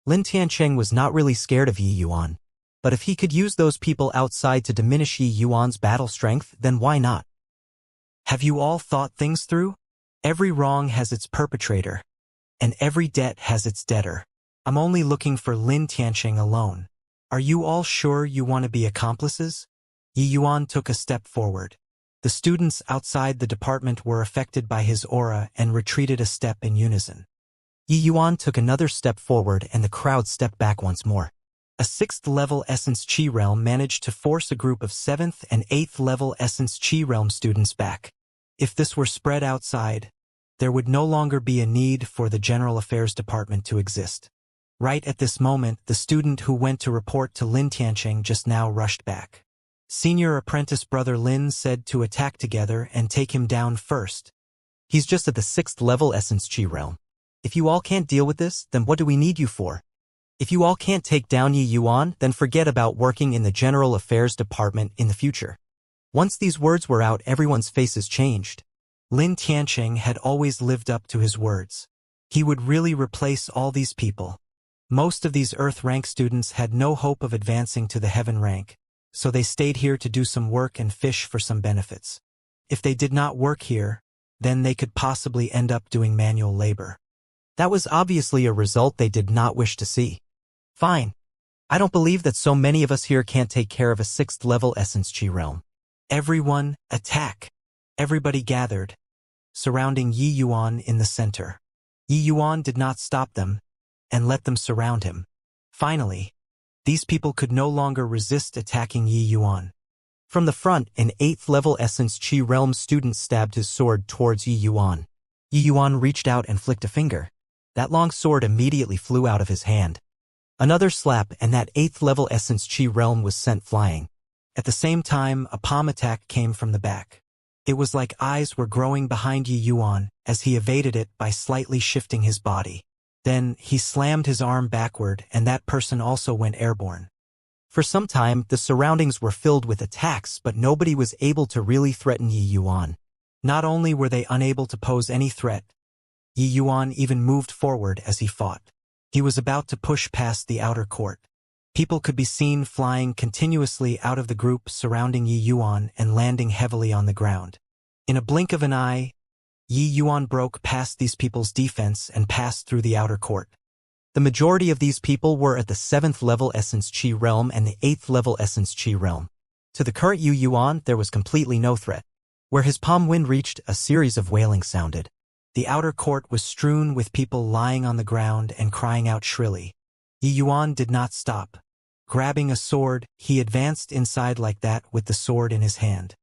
Lin Tianqing was not really scared of Yi Yuan, but if he could use those people outside to diminish Yi Yuan's battle strength, then why not? Have you all thought things through? Every wrong has its perpetrator, and every debt has its debtor. I'm only looking for Lin Tianqing alone. Are you all sure you want to be accomplices? Yi Yuan took a step forward. The students outside the department were affected by his aura and retreated a step in unison. Yi Yuan took another step forward and the crowd stepped back once more. A 6th-level Essence Chi realm managed to force a group of 7th and 8th-level Essence Chi realm students back. If this were spread outside, there would no longer be a need for the General Affairs Department to exist. Right at this moment, the student who went to report to Lin Tianqing just now rushed back. Senior apprentice brother Lin said to attack together and take him down first. He's just at the 6th-level Essence Chi realm. If you all can't deal with this, then what do we need you for? If you all can't take down Yi Yuan, then forget about working in the General Affairs Department in the future. Once these words were out, everyone's faces changed. Lin Tianqing had always lived up to his words. He would really replace all these people. Most of these Earth rank students had no hope of advancing to the Heaven rank, so they stayed here to do some work and fish for some benefits. If they did not work here, then they could possibly end up doing manual labor. That was obviously a result they did not wish to see. Fine. I don't believe that so many of us here can't take care of a 6th level Essence Chi realm. Everyone, attack! Everybody gathered, surrounding Yi Yuan in the center. Yi Yuan did not stop them, and let them surround him. Finally, these people could no longer resist attacking Yi Yuan. From the front, an 8th level Essence Chi realm student stabbed his sword towards Yi Yuan. Yi Yuan reached out and flicked a finger. That long sword immediately flew out of his hand. Another slap and that 8th level Essence Chi realm was sent flying. At the same time, a palm attack came from the back. It was like eyes were growing behind Yi Yuan as he evaded it by slightly shifting his body. Then, he slammed his arm backward and that person also went airborne. For some time, the surroundings were filled with attacks, but nobody was able to really threaten Yi Yuan. Not only were they unable to pose any threat, Yi Yuan even moved forward as he fought. He was about to push past the outer court. People could be seen flying continuously out of the group surrounding Yi Yuan and landing heavily on the ground. In a blink of an eye, Yi Yuan broke past these people's defense and passed through the outer court. The majority of these people were at the 7th level Essence Chi realm and the 8th level Essence Chi realm. To the current Yi Yuan, there was completely no threat. Where his palm wind reached, a series of wailing sounded. The outer court was strewn with people lying on the ground and crying out shrilly. Yi Yuan did not stop. Grabbing a sword, he advanced inside like that with the sword in his hand.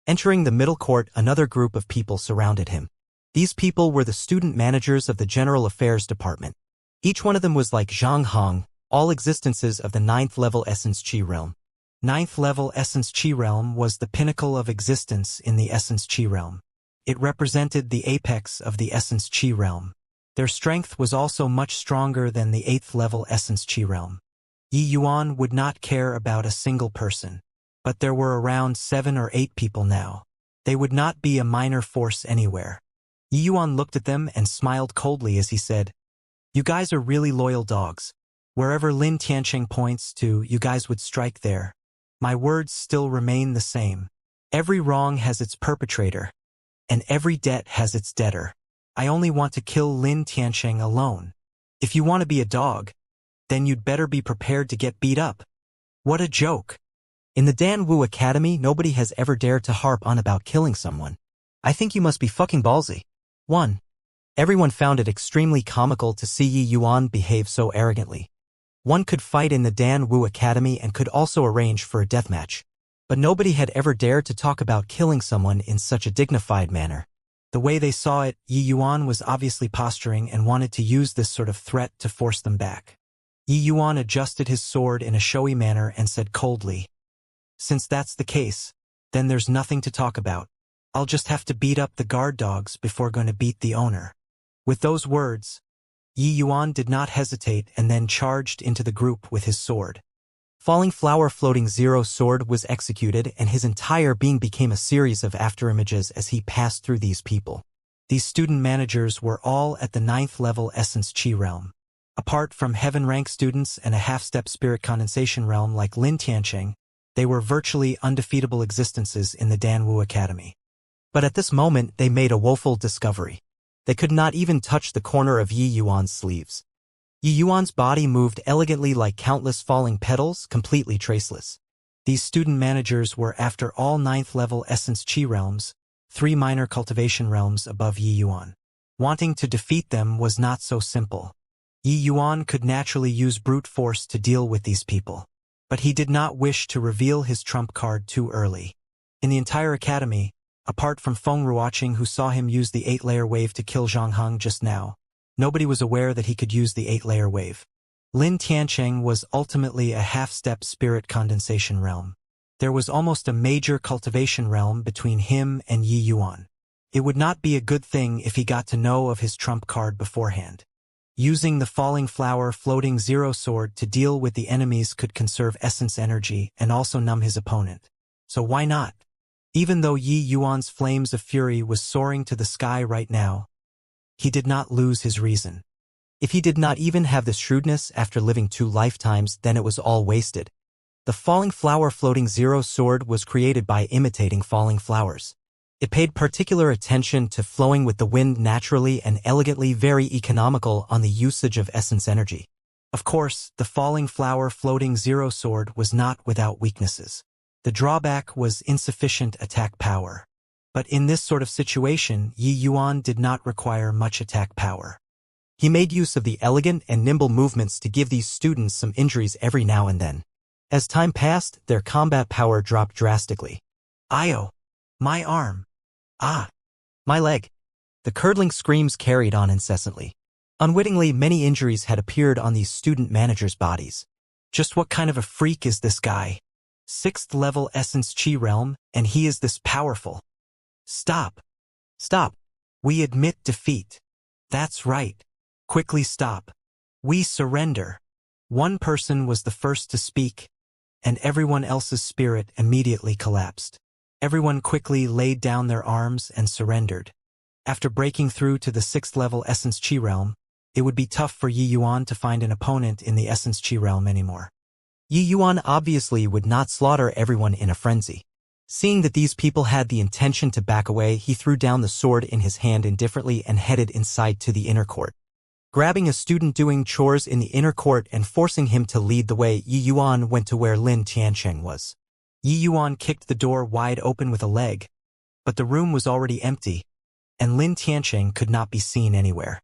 Entering the middle court, another group of people surrounded him. These people were the student managers of the General Affairs Department. Each one of them was like Zhang Hong, all existences of the 9th level Essence Chi realm. 9th level Essence Chi realm was the pinnacle of existence in the Essence Chi realm. It represented the apex of the Essence Chi realm. Their strength was also much stronger than the 8th level Essence Chi realm. Yi Yuan would not care about a single person, but there were around 7 or 8 people now. They would not be a minor force anywhere. Yi Yuan looked at them and smiled coldly as he said, "You guys are really loyal dogs. Wherever Lin Tiancheng points to, you guys would strike there. My words still remain the same. Every wrong has its perpetrator, and every debt has its debtor. I only want to kill Lin Tiancheng alone. If you want to be a dog, then you'd better be prepared to get beat up." What a joke. In the Dan Wu Academy, nobody has ever dared to harp on about killing someone. I think you must be fucking ballsy. 1. Everyone found it extremely comical to see Yi Yuan behave so arrogantly. One could fight in the Dan Wu Academy and could also arrange for a deathmatch. But nobody had ever dared to talk about killing someone in such a dignified manner. The way they saw it, Yi Yuan was obviously posturing and wanted to use this sort of threat to force them back. Yi Yuan adjusted his sword in a showy manner and said coldly, "Since that's the case, then there's nothing to talk about. I'll just have to beat up the guard dogs before going to beat the owner." With those words, Yi Yuan did not hesitate and then charged into the group with his sword. Falling Flower Floating Zero sword was executed and his entire being became a series of afterimages as he passed through these people. These student managers were all at the 9th level Essence Chi realm. Apart from heaven rank students and a half-step spirit condensation realm like Lin Tiancheng, they were virtually undefeatable existences in the Dan Wu Academy. But at this moment they made a woeful discovery. They could not even touch the corner of Yi Yuan's sleeves. Yi Yuan's body moved elegantly like countless falling petals, completely traceless. These student managers were after all 9th level Essence Chi realms, 3 minor cultivation realms above Yi Yuan. Wanting to defeat them was not so simple. Yi Yuan could naturally use brute force to deal with these people. But he did not wish to reveal his trump card too early. In the entire academy, apart from Feng Ruoqing who saw him use the 8-layer wave to kill Zhang Hong just now, nobody was aware that he could use the 8-layer wave. Lin Tiancheng was ultimately a half-step spirit condensation realm. There was almost a major cultivation realm between him and Yi Yuan. It would not be a good thing if he got to know of his trump card beforehand. Using the Falling Flower Floating Zero sword to deal with the enemies could conserve essence energy and also numb his opponent. So why not? Even though Yi Yuan's flames of fury was soaring to the sky right now, he did not lose his reason. If he did not even have this shrewdness after living 2 lifetimes, then it was all wasted. The falling flower floating zero sword was created by imitating falling flowers. It paid particular attention to flowing with the wind naturally and elegantly, very economical on the usage of essence energy. Of course, the falling flower floating zero sword was not without weaknesses. The drawback was insufficient attack power. But in this sort of situation, Yi Yuan did not require much attack power. He made use of the elegant and nimble movements to give these students some injuries every now and then. As time passed, their combat power dropped drastically. "Io! My arm! Ah! My leg!" The curdling screams carried on incessantly. Unwittingly, many injuries had appeared on these student managers' bodies. Just what kind of a freak is this guy? 6th level Essence Chi Realm, and he is this powerful. Stop! Stop! We admit defeat. That's right. Quickly stop. We surrender. One person was the first to speak, and everyone else's spirit immediately collapsed. Everyone quickly laid down their arms and surrendered. After breaking through to the 6th level Essence Chi Realm, it would be tough for Yi Yuan to find an opponent in the Essence Chi Realm anymore. Yi Yuan obviously would not slaughter everyone in a frenzy. Seeing that these people had the intention to back away, he threw down the sword in his hand indifferently and headed inside to the inner court. Grabbing a student doing chores in the inner court and forcing him to lead the way, Yi Yuan went to where Lin Tiancheng was. Yi Yuan kicked the door wide open with a leg, but the room was already empty, and Lin Tiancheng could not be seen anywhere.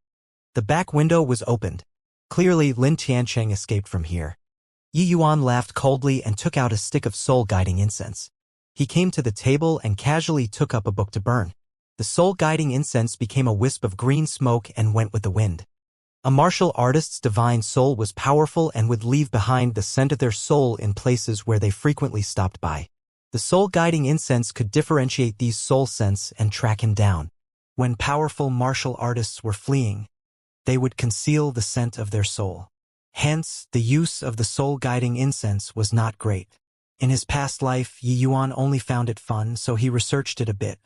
The back window was opened. Clearly, Lin Tiancheng escaped from here. Yi Yuan laughed coldly and took out a stick of soul-guiding incense. He came to the table and casually took up a book to burn. The soul-guiding incense became a wisp of green smoke and went with the wind. A martial artist's divine soul was powerful and would leave behind the scent of their soul in places where they frequently stopped by. The soul-guiding incense could differentiate these soul scents and track him down. When powerful martial artists were fleeing, they would conceal the scent of their soul. Hence, the use of the soul-guiding incense was not great. In his past life, Yi Yuan only found it fun, so he researched it a bit.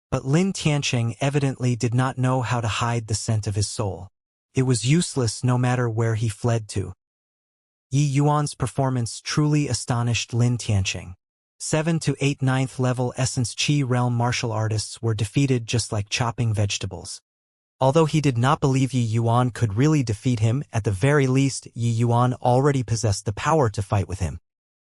But Lin Tiancheng evidently did not know how to hide the scent of his soul. It was useless no matter where he fled to. Yi Yuan's performance truly astonished Lin Tiancheng. 7 to 8 9th level Essence Chi Realm martial artists were defeated just like chopping vegetables. Although he did not believe Yi Yuan could really defeat him, at the very least, Yi Yuan already possessed the power to fight with him.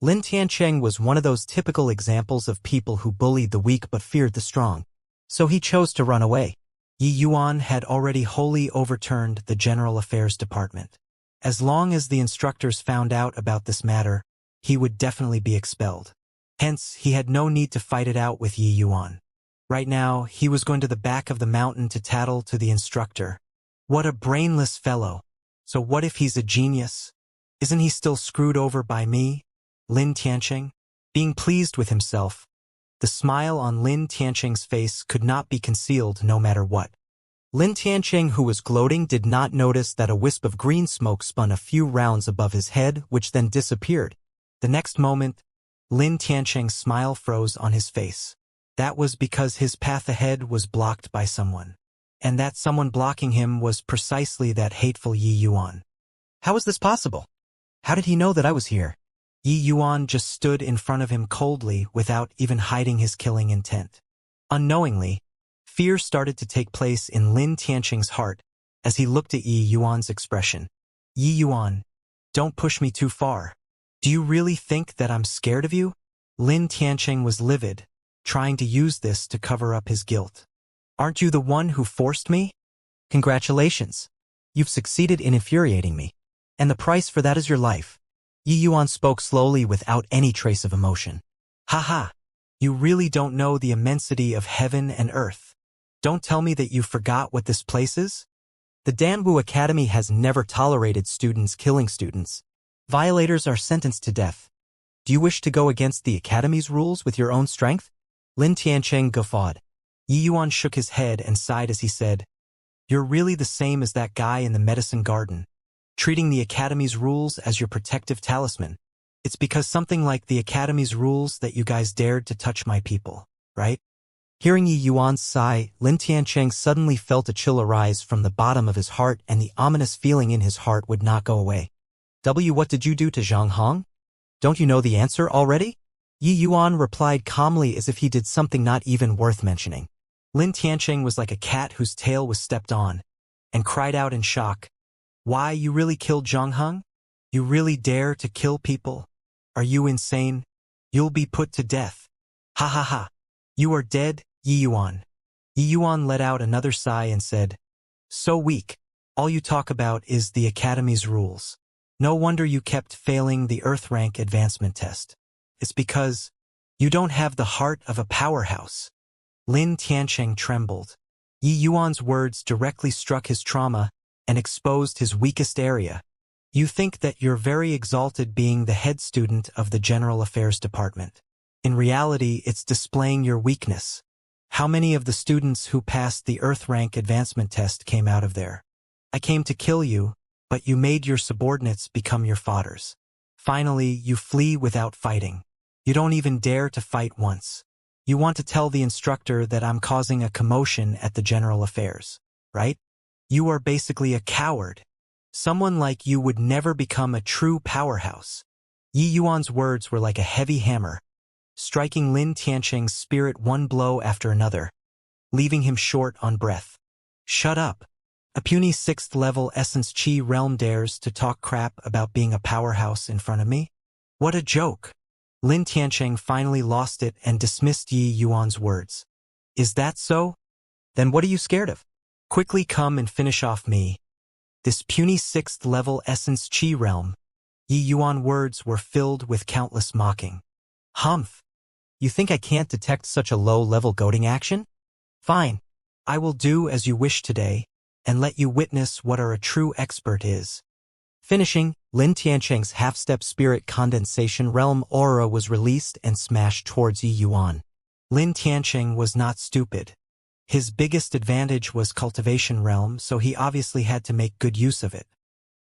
Lin Tiancheng was one of those typical examples of people who bullied the weak but feared the strong. So he chose to run away. Yi Yuan had already wholly overturned the General Affairs Department. As long as the instructors found out about this matter, he would definitely be expelled. Hence, he had no need to fight it out with Yi Yuan. Right now, he was going to the back of the mountain to tattle to the instructor. What a brainless fellow. So what if he's a genius? Isn't he still screwed over by me? Lin Tiancheng? Being pleased with himself, the smile on Lin Tiancheng's face could not be concealed no matter what. Lin Tiancheng, who was gloating, did not notice that a wisp of green smoke spun a few rounds above his head, which then disappeared. The next moment, Lin Tiancheng's smile froze on his face. That was because his path ahead was blocked by someone. And that someone blocking him was precisely that hateful Yi Yuan. How was this possible? How did he know that I was here? Yi Yuan just stood in front of him coldly without even hiding his killing intent. Unknowingly, fear started to take place in Lin Tiancheng's heart as he looked at Yi Yuan's expression. Yi Yuan, don't push me too far. Do you really think that I'm scared of you? Lin Tiancheng was livid, trying to use this to cover up his guilt. Aren't you the one who forced me? Congratulations. You've succeeded in infuriating me. And the price for that is your life. Yi Yuan spoke slowly without any trace of emotion. Ha! You really don't know the immensity of heaven and earth. Don't tell me that you forgot what this place is? The Danwu Academy has never tolerated students killing students. Violators are sentenced to death. Do you wish to go against the Academy's rules with your own strength? Lin Tiancheng guffawed. Yi Yuan shook his head and sighed as he said, You're really the same as that guy in the medicine garden, treating the Academy's rules as your protective talisman. It's because something like the Academy's rules that you guys dared to touch my people, right? Hearing Yi Yuan's sigh, Lin Tiancheng suddenly felt a chill arise from the bottom of his heart, and the ominous feeling in his heart would not go away. What did you do to Zhang Hong? Don't you know the answer already? Yi Yuan replied calmly as if he did something not even worth mentioning. Lin Tiancheng was like a cat whose tail was stepped on, and cried out in shock. Why, you really killed Zhang Hong? You really dare to kill people? Are you insane? You'll be put to death. Ha ha ha. You are dead, Yi Yuan. Yi Yuan let out another sigh and said, So weak. All you talk about is the Academy's rules. No wonder you kept failing the Earth rank advancement test. It's because you don't have the heart of a powerhouse. Lin Tiancheng trembled. Yi Yuan's words directly struck his trauma and exposed his weakest area. You think that you're very exalted being the head student of the General Affairs Department. In reality, it's displaying your weakness. How many of the students who passed the Earth rank advancement test came out of there? I came to kill you, but you made your subordinates become your fodders. Finally, you flee without fighting. You don't even dare to fight once. You want to tell the instructor that I'm causing a commotion at the General Affairs, right? You are basically a coward. Someone like you would never become a true powerhouse. Yi Yuan's words were like a heavy hammer, striking Lin Tiancheng's spirit one blow after another, leaving him short on breath. Shut up. A puny 6th level Essence Chi realm dares to talk crap about being a powerhouse in front of me? What a joke. Lin Tiancheng finally lost it and dismissed Yi Yuan's words. Is that so? Then what are you scared of? Quickly come and finish off me. This puny 6th level Essence Chi realm. Yi Yuan words were filled with countless mocking. Humph. You think I can't detect such a low-level goading action? Fine. I will do as you wish today, and let you witness what a true expert is. Finishing, Lin Tiancheng's half-step spirit condensation realm aura was released and smashed towards Yi Yuan. Lin Tiancheng was not stupid. His biggest advantage was Cultivation realm, so he obviously had to make good use of it.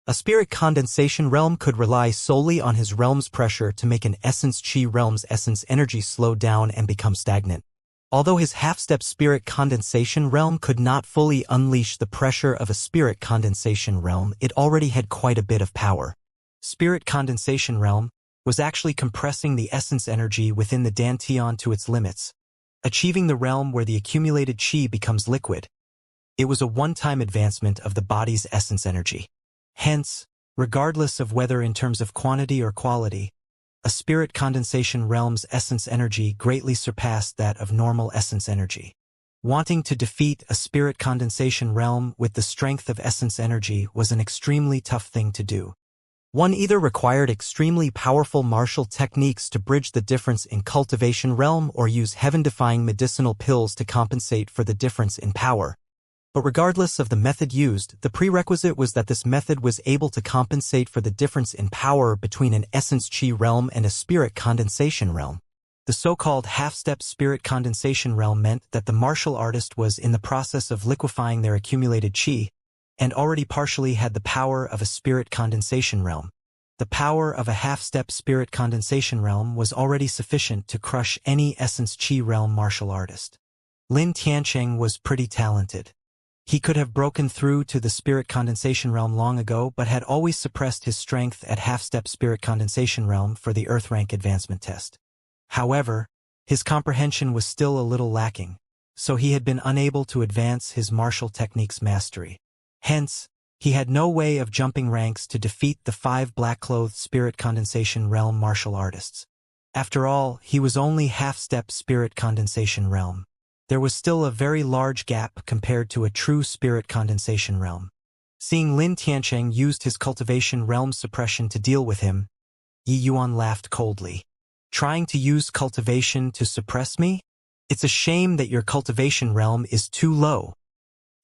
A spirit condensation realm could rely solely on his realm's pressure to make an Essence Chi realm's essence energy slow down and become stagnant. Although his half-step spirit condensation realm could not fully unleash the pressure of a spirit condensation realm, it already had quite a bit of power. Spirit condensation realm was actually compressing the essence energy within the Dantian to its limits, achieving the realm where the accumulated chi becomes liquid. It was a one-time advancement of the body's essence energy. Hence, regardless of whether in terms of quantity or quality, a spirit condensation realm's essence energy greatly surpassed that of normal essence energy. Wanting to defeat a spirit condensation realm with the strength of essence energy was an extremely tough thing to do. One either required extremely powerful martial techniques to bridge the difference in cultivation realm or use heaven-defying medicinal pills to compensate for the difference in power. But regardless of the method used, the prerequisite was that this method was able to compensate for the difference in power between an Essence Chi realm and a Spirit Condensation realm. The so-called half-step Spirit Condensation realm meant that the martial artist was in the process of liquefying their accumulated Chi, and already partially had the power of a Spirit Condensation realm. The power of a half-step Spirit Condensation realm was already sufficient to crush any Essence Chi realm martial artist. Lin Tiancheng was pretty talented. He could have broken through to the Spirit Condensation realm long ago, but had always suppressed his strength at half-step Spirit Condensation realm for the Earth rank advancement test. However, his comprehension was still a little lacking, so he had been unable to advance his martial techniques mastery. Hence, he had no way of jumping ranks to defeat the 5 black-clothed Spirit Condensation realm martial artists. After all, he was only half-step Spirit Condensation realm. There was still a very large gap compared to a true Spirit Condensation realm. Seeing Lin Tiancheng used his Cultivation realm suppression to deal with him, Yi Yuan laughed coldly. Trying to use Cultivation to suppress me? It's a shame that your Cultivation realm is too low.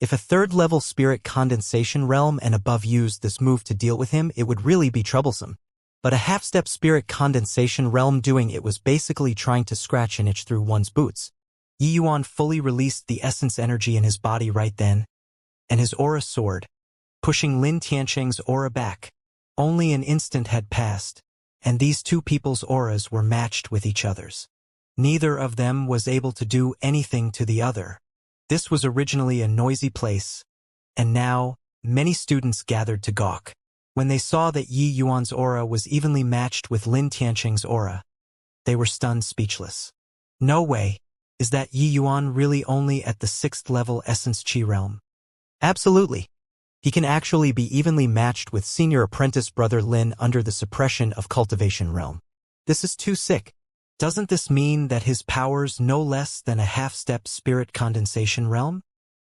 If a 3rd-level Spirit Condensation realm and above used this move to deal with him, it would really be troublesome. But a half-step Spirit Condensation realm doing it was basically trying to scratch an itch through one's boots. Yi Yuan fully released the essence energy in his body right then, and his aura soared, pushing Lin Tiancheng's aura back. Only an instant had passed, and these two people's auras were matched with each other's. Neither of them was able to do anything to the other. This was originally a noisy place, and now, many students gathered to gawk. When they saw that Yi Yuan's aura was evenly matched with Lin Tianqing's aura, they were stunned speechless. No way. Is that Yi Yuan really only at the 6th level Essence Qi realm? Absolutely. He can actually be evenly matched with senior apprentice brother Lin under the suppression of Cultivation realm. This is too sick. Doesn't this mean that his power's no less than a half-step spirit condensation realm?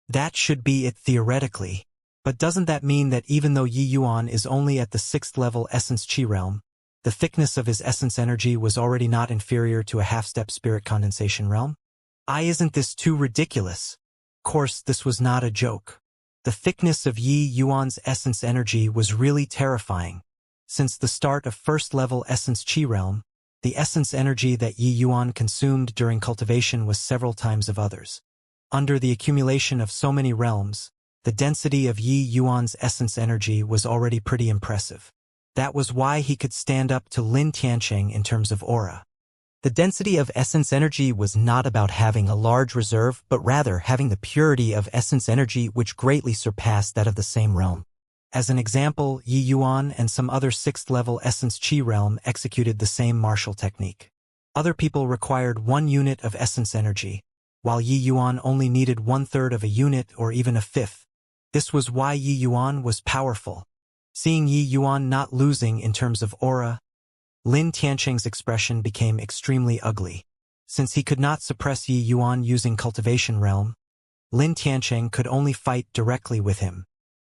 That should be it theoretically. But doesn't that mean that even though Yi Yuan is only at the 6th level Essence Qi realm, the thickness of his essence energy was already not inferior to a half-step spirit condensation realm? Isn't this too ridiculous? Of course, this was not a joke. The thickness of Yi Yuan's essence energy was really terrifying. Since the start of 1st level Essence Qi realm, the essence energy that Yi Yuan consumed during cultivation was several times of others. Under the accumulation of so many realms, the density of Yi Yuan's essence energy was already pretty impressive. That was why he could stand up to Lin Tianqing in terms of aura. The density of essence energy was not about having a large reserve, but rather having the purity of essence energy which greatly surpassed that of the same realm. As an example, Yi Yuan and some other 6th level Essence Qi realm executed the same martial technique. Other people required 1 unit of essence energy, while Yi Yuan only needed 1/3 of a unit or even a 5th. This was why Yi Yuan was powerful. Seeing Yi Yuan not losing in terms of aura, Lin Tianqing's expression became extremely ugly. Since he could not suppress Yi Yuan using Cultivation realm, Lin Tianqing could only fight directly with him.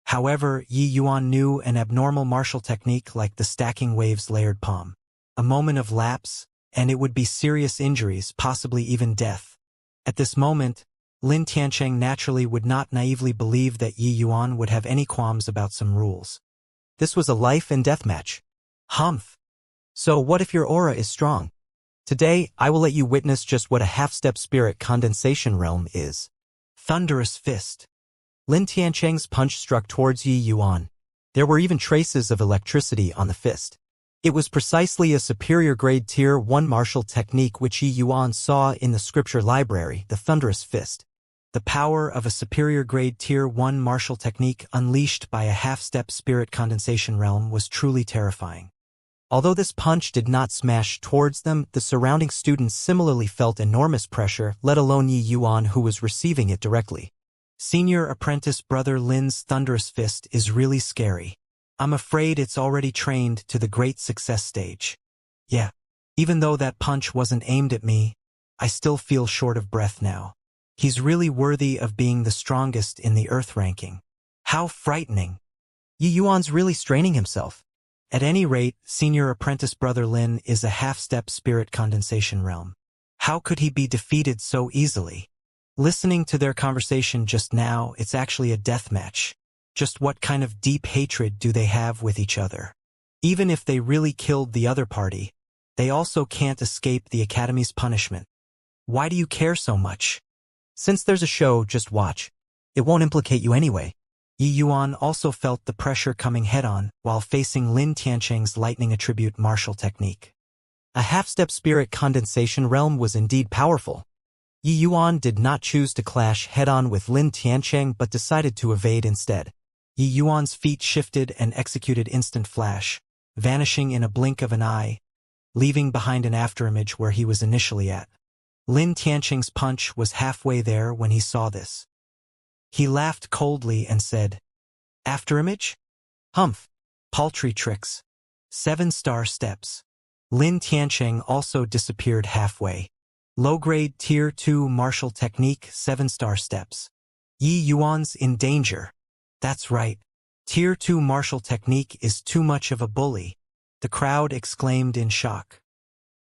However, Yi Yuan knew an abnormal martial technique like the stacking waves layered palm. A moment of lapse, and it would be serious injuries, possibly even death. At this moment, Lin Tianqing naturally would not naively believe that Yi Yuan would have any qualms about some rules. This was a life and death match. Humph. So what if your aura is strong? Today, I will let you witness just what a half-step spirit condensation realm is. Thunderous Fist. Lin Tianqing's punch struck towards Yi Yuan. There were even traces of electricity on the fist. It was precisely a superior grade Tier 1 martial technique which Yi Yuan saw in the scripture library, the Thunderous Fist. The power of a superior grade Tier 1 martial technique unleashed by a half-step spirit condensation realm was truly terrifying. Although this punch did not smash towards them, the surrounding students similarly felt enormous pressure, let alone Yi Yuan who was receiving it directly. Senior apprentice brother Lin's Thunderous Fist is really scary. I'm afraid it's already trained to the great success stage. Yeah, even though that punch wasn't aimed at me, I still feel short of breath now. He's really worthy of being the strongest in the Earth ranking. How frightening. Yi Yuan's really straining himself. At any rate, senior apprentice brother Lin is a half-step spirit condensation realm. How could he be defeated so easily? Listening to their conversation just now, it's actually a death match. Just what kind of deep hatred do they have with each other? Even if they really killed the other party, they also can't escape the Academy's punishment. Why do you care so much? Since there's a show, just watch. It won't implicate you anyway. Yi Yuan also felt the pressure coming head-on while facing Lin Tianqing's lightning attribute martial technique. A half-step spirit condensation realm was indeed powerful. Yi Yuan did not choose to clash head-on with Lin Tianqing but decided to evade instead. Yi Yuan's feet shifted and executed instant flash, vanishing in a blink of an eye, leaving behind an afterimage where he was initially at. Lin Tianqing's punch was halfway there when he saw this. He laughed coldly and said, "Afterimage? Humph. Paltry tricks. 7-star steps." Lin Tianqing also disappeared halfway. Low-grade Tier 2 martial technique, 7-star steps. Yi Yuan's in danger. That's right. Tier 2 martial technique is too much of a bully. The crowd exclaimed in shock.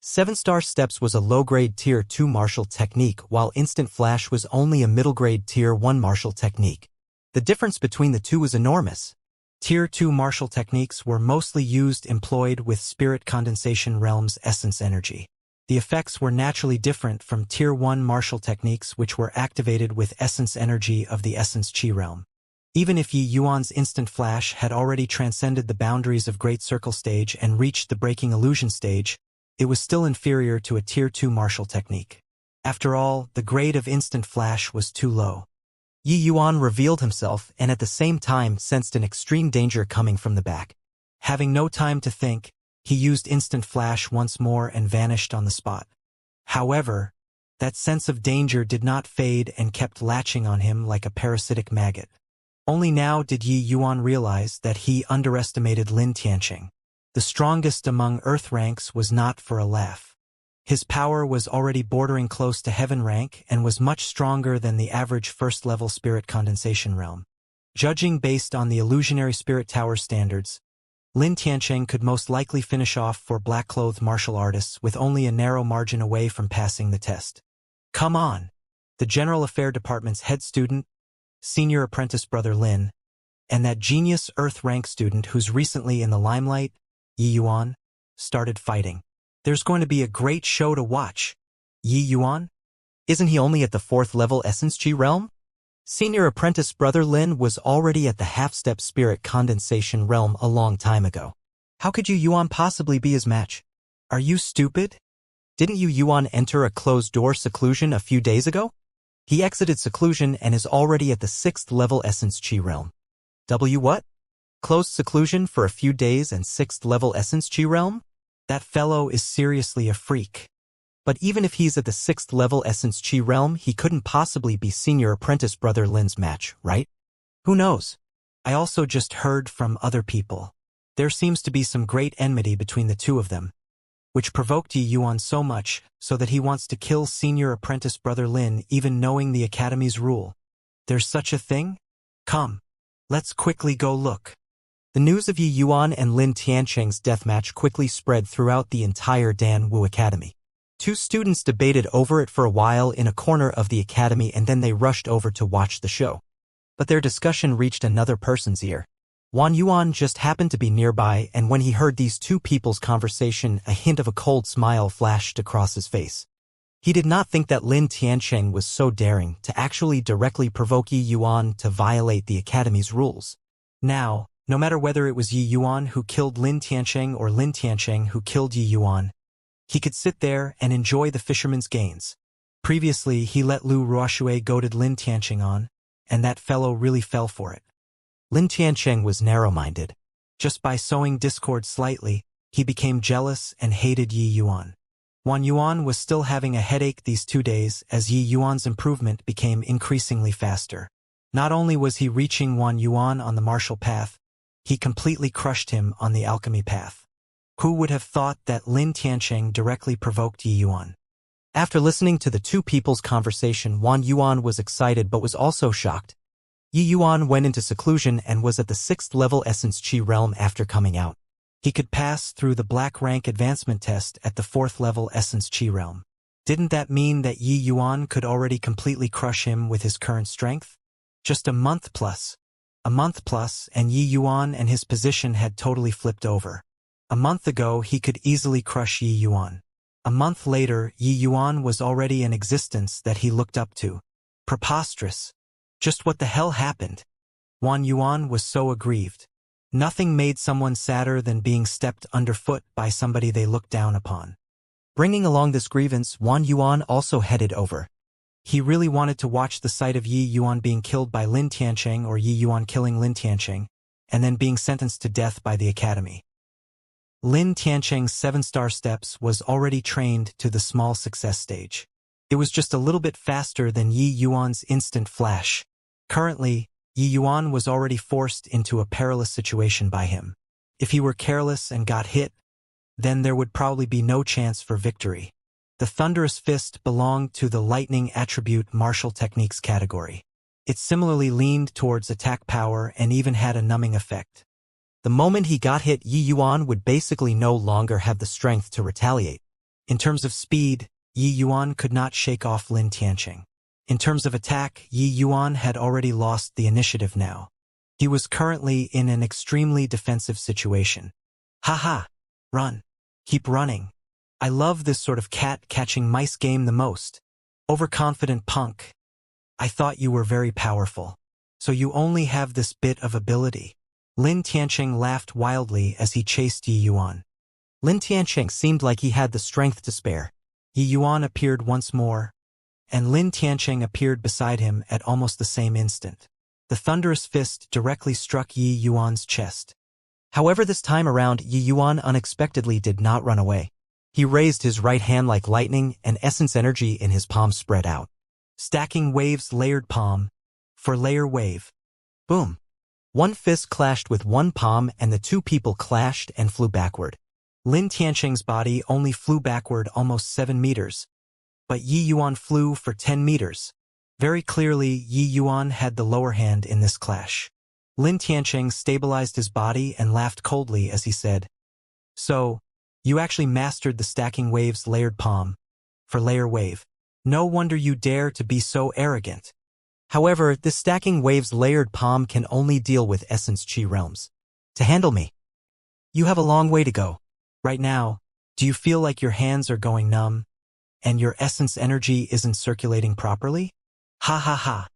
7-star steps was a low-grade Tier 2 martial technique, while instant flash was only a middle-grade Tier 1 martial technique. The difference between the two was enormous. Tier 2 martial techniques were mostly employed with spirit condensation realm's essence energy. The effects were naturally different from Tier 1 martial techniques which were activated with essence energy of the Essence Qi realm. Even if Yi Yuan's instant flash had already transcended the boundaries of Great Circle stage and reached the breaking illusion stage, it was still inferior to a Tier 2 martial technique. After all, the grade of instant flash was too low. Yi Yuan revealed himself and at the same time sensed an extreme danger coming from the back. Having no time to think, he used instant flash once more and vanished on the spot. However, that sense of danger did not fade and kept latching on him like a parasitic maggot. Only now did Yi Yuan realize that he underestimated Lin Tianqing. The strongest among Earth ranks was not for a laugh. His power was already bordering close to Heaven rank and was much stronger than the average first-level spirit condensation realm. Judging based on the illusionary spirit tower standards, Lin Tianqing could most likely finish off for black-clothed martial artists with only a narrow margin away from passing the test. Come on! The General Affair Department's head student, senior apprentice brother Lin, and that genius Earth rank student who's recently in the limelight, Yi Yuan, started fighting. There's going to be a great show to watch. Yi Yuan? Isn't he only at the 4th level Essence Chi realm? Senior apprentice brother Lin was already at the half-step spirit condensation realm a long time ago. How could Yi Yuan possibly be his match? Are you stupid? Didn't Yi Yuan enter a closed-door seclusion a few days ago? He exited seclusion and is already at the 6th level Essence Chi realm. What? Closed seclusion for a few days and 6th level Essence Chi realm? That fellow is seriously a freak. But even if he's at the 6th level Essence Chi realm, he couldn't possibly be senior apprentice brother Lin's match, right? Who knows? I also just heard from other people. There seems to be some great enmity between the two of them, which provoked Yi Yuan so much so that he wants to kill senior apprentice brother Lin even knowing the academy's rule. There's such a thing? Come, let's quickly go look. The news of Yi Yuan and Lin Tianqing's deathmatch quickly spread throughout the entire Dan Wu Academy. Two students debated over it for a while in a corner of the academy and then they rushed over to watch the show. But their discussion reached another person's ear. Wan Yuan just happened to be nearby, and when he heard these two people's conversation, a hint of a cold smile flashed across his face. He did not think that Lin Tianqing was so daring to actually directly provoke Yi Yuan to violate the academy's rules. Now, no matter whether it was Yi Yuan who killed Lin Tianqing or Lin Tianqing who killed Yi Yuan, he could sit there and enjoy the fisherman's gains. Previously, he let Lu Ruoxue goaded Lin Tianqing on, and that fellow really fell for it. Lin Tianqing was narrow-minded. Just by sowing discord slightly, he became jealous and hated Yi Yuan. Wan Yuan was still having a headache these 2 days as Yi Yuan's improvement became increasingly faster. Not only was he reaching Wan Yuan on the martial path, he completely crushed him on the alchemy path. Who would have thought that Lin Tianqing directly provoked Yi Yuan? After listening to the two people's conversation, Wan Yuan was excited but was also shocked. Yi Yuan went into seclusion and was at the 6th level Essence Chi realm after coming out. He could pass through the black rank advancement test at the 4th level Essence Chi realm. Didn't that mean that Yi Yuan could already completely crush him with his current strength? Just a month plus, and Yi Yuan and his position had totally flipped over. A month ago, he could easily crush Yi Yuan. A month later, Yi Yuan was already an existence that he looked up to. Preposterous. Just what the hell happened? Wan Yuan was so aggrieved. Nothing made someone sadder than being stepped underfoot by somebody they looked down upon. Bringing along this grievance, Wan Yuan also headed over. He really wanted to watch the sight of Yi Yuan being killed by Lin Tianqing or Yi Yuan killing Lin Tianqing, and then being sentenced to death by the academy. Lin Tianqing's 7-star steps was already trained to the small success stage. It was just a little bit faster than Yi Yuan's instant flash. Currently, Yi Yuan was already forced into a perilous situation by him. If he were careless and got hit, then there would probably be no chance for victory. The Thunderous Fist belonged to the Lightning Attribute Martial Techniques category. It similarly leaned towards attack power and even had a numbing effect. The moment he got hit, Yi Yuan would basically no longer have the strength to retaliate. In terms of speed, Yi Yuan could not shake off Lin Tianqing. In terms of attack, Yi Yuan had already lost the initiative now. He was currently in an extremely defensive situation. Haha! Run. Keep running. I love this sort of cat-catching mice game the most. Overconfident punk. I thought you were very powerful. So you only have this bit of ability. Lin Tianqing laughed wildly as he chased Yi Yuan. Lin Tiancheng seemed like he had the strength to spare. Yi Yuan appeared once more, and Lin Tiancheng appeared beside him at almost the same instant. The thunderous fist directly struck Yi Yuan's chest. However, this time around, Yi Yuan unexpectedly did not run away. He raised his right hand like lightning, and essence energy in his palm spread out. Stacking waves layered palm. For layer wave. Boom. One fist clashed with one palm and the two people clashed and flew backward. Lin Tiancheng's body only flew backward almost 7 meters. But Yi Yuan flew for 10 meters. Very clearly, Yi Yuan had the lower hand in this clash. Lin Tiancheng stabilized his body and laughed coldly as he said, "So, you actually mastered the stacking waves layered palm. For layer wave. No wonder you dare to be so arrogant. However, this stacking waves layered palm can only deal with essence chi realms. To handle me, you have a long way to go. Right now, do you feel like your hands are going numb, and your essence energy isn't circulating properly?" Ha ha ha.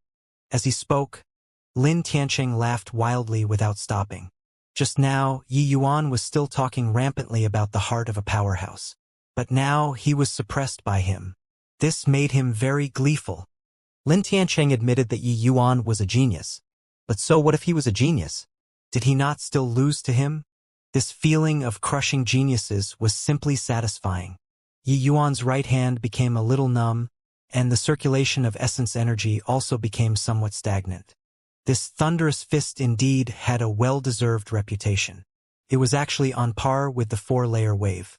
As he spoke, Lin Tiancheng laughed wildly without stopping. Just now, Yi Yuan was still talking rampantly about the heart of a powerhouse. But now he was suppressed by him. This made him very gleeful. Lin Tiancheng admitted that Yi Yuan was a genius. But so what if he was a genius? Did he not still lose to him? This feeling of crushing geniuses was simply satisfying. Yi Yuan's right hand became a little numb, and the circulation of essence energy also became somewhat stagnant. This thunderous fist indeed had a well-deserved reputation. It was actually on par with the 4-layer wave.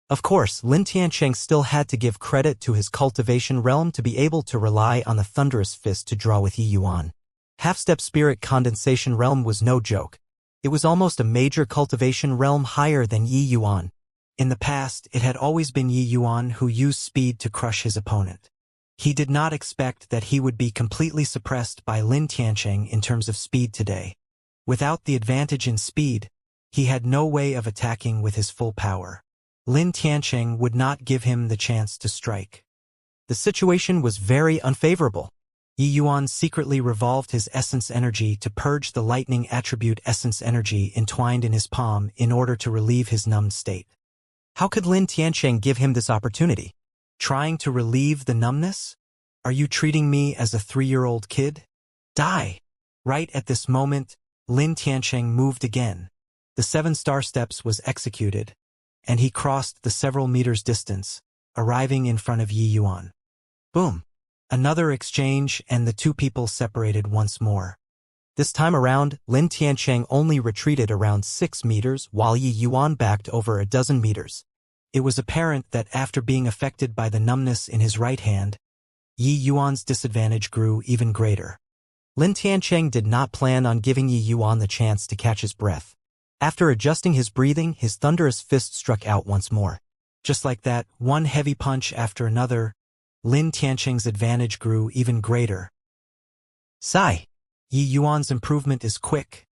Of course, Lin Tiancheng still had to give credit to his cultivation realm to be able to rely on the thunderous fist to draw with Yi Yuan. Half-step spirit condensation realm was no joke. It was almost a major cultivation realm higher than Yi Yuan. In the past, it had always been Yi Yuan who used speed to crush his opponent. He did not expect that he would be completely suppressed by Lin Tiancheng in terms of speed today. Without the advantage in speed, he had no way of attacking with his full power. Lin Tiancheng would not give him the chance to strike. The situation was very unfavorable. Yi Yuan secretly revolved his essence energy to purge the lightning attribute essence energy entwined in his palm in order to relieve his numbed state. How could Lin Tiancheng give him this opportunity? Trying to relieve the numbness? Are you treating me as a 3-year-old kid? Die! Right at this moment, Lin Tiancheng moved again. The 7 star steps was executed, and he crossed the several meters distance, arriving in front of Yi Yuan. Boom! Another exchange, and the two people separated once more. This time around, Lin Tiancheng only retreated around 6 meters while Yi Yuan backed over a dozen meters. It was apparent that after being affected by the numbness in his right hand, Yi Yuan's disadvantage grew even greater. Lin Tiancheng did not plan on giving Yi Yuan the chance to catch his breath. After adjusting his breathing, his thunderous fist struck out once more. Just like that, one heavy punch after another, Lin Tiancheng's advantage grew even greater. Sigh. Yi Yuan's improvement is quick,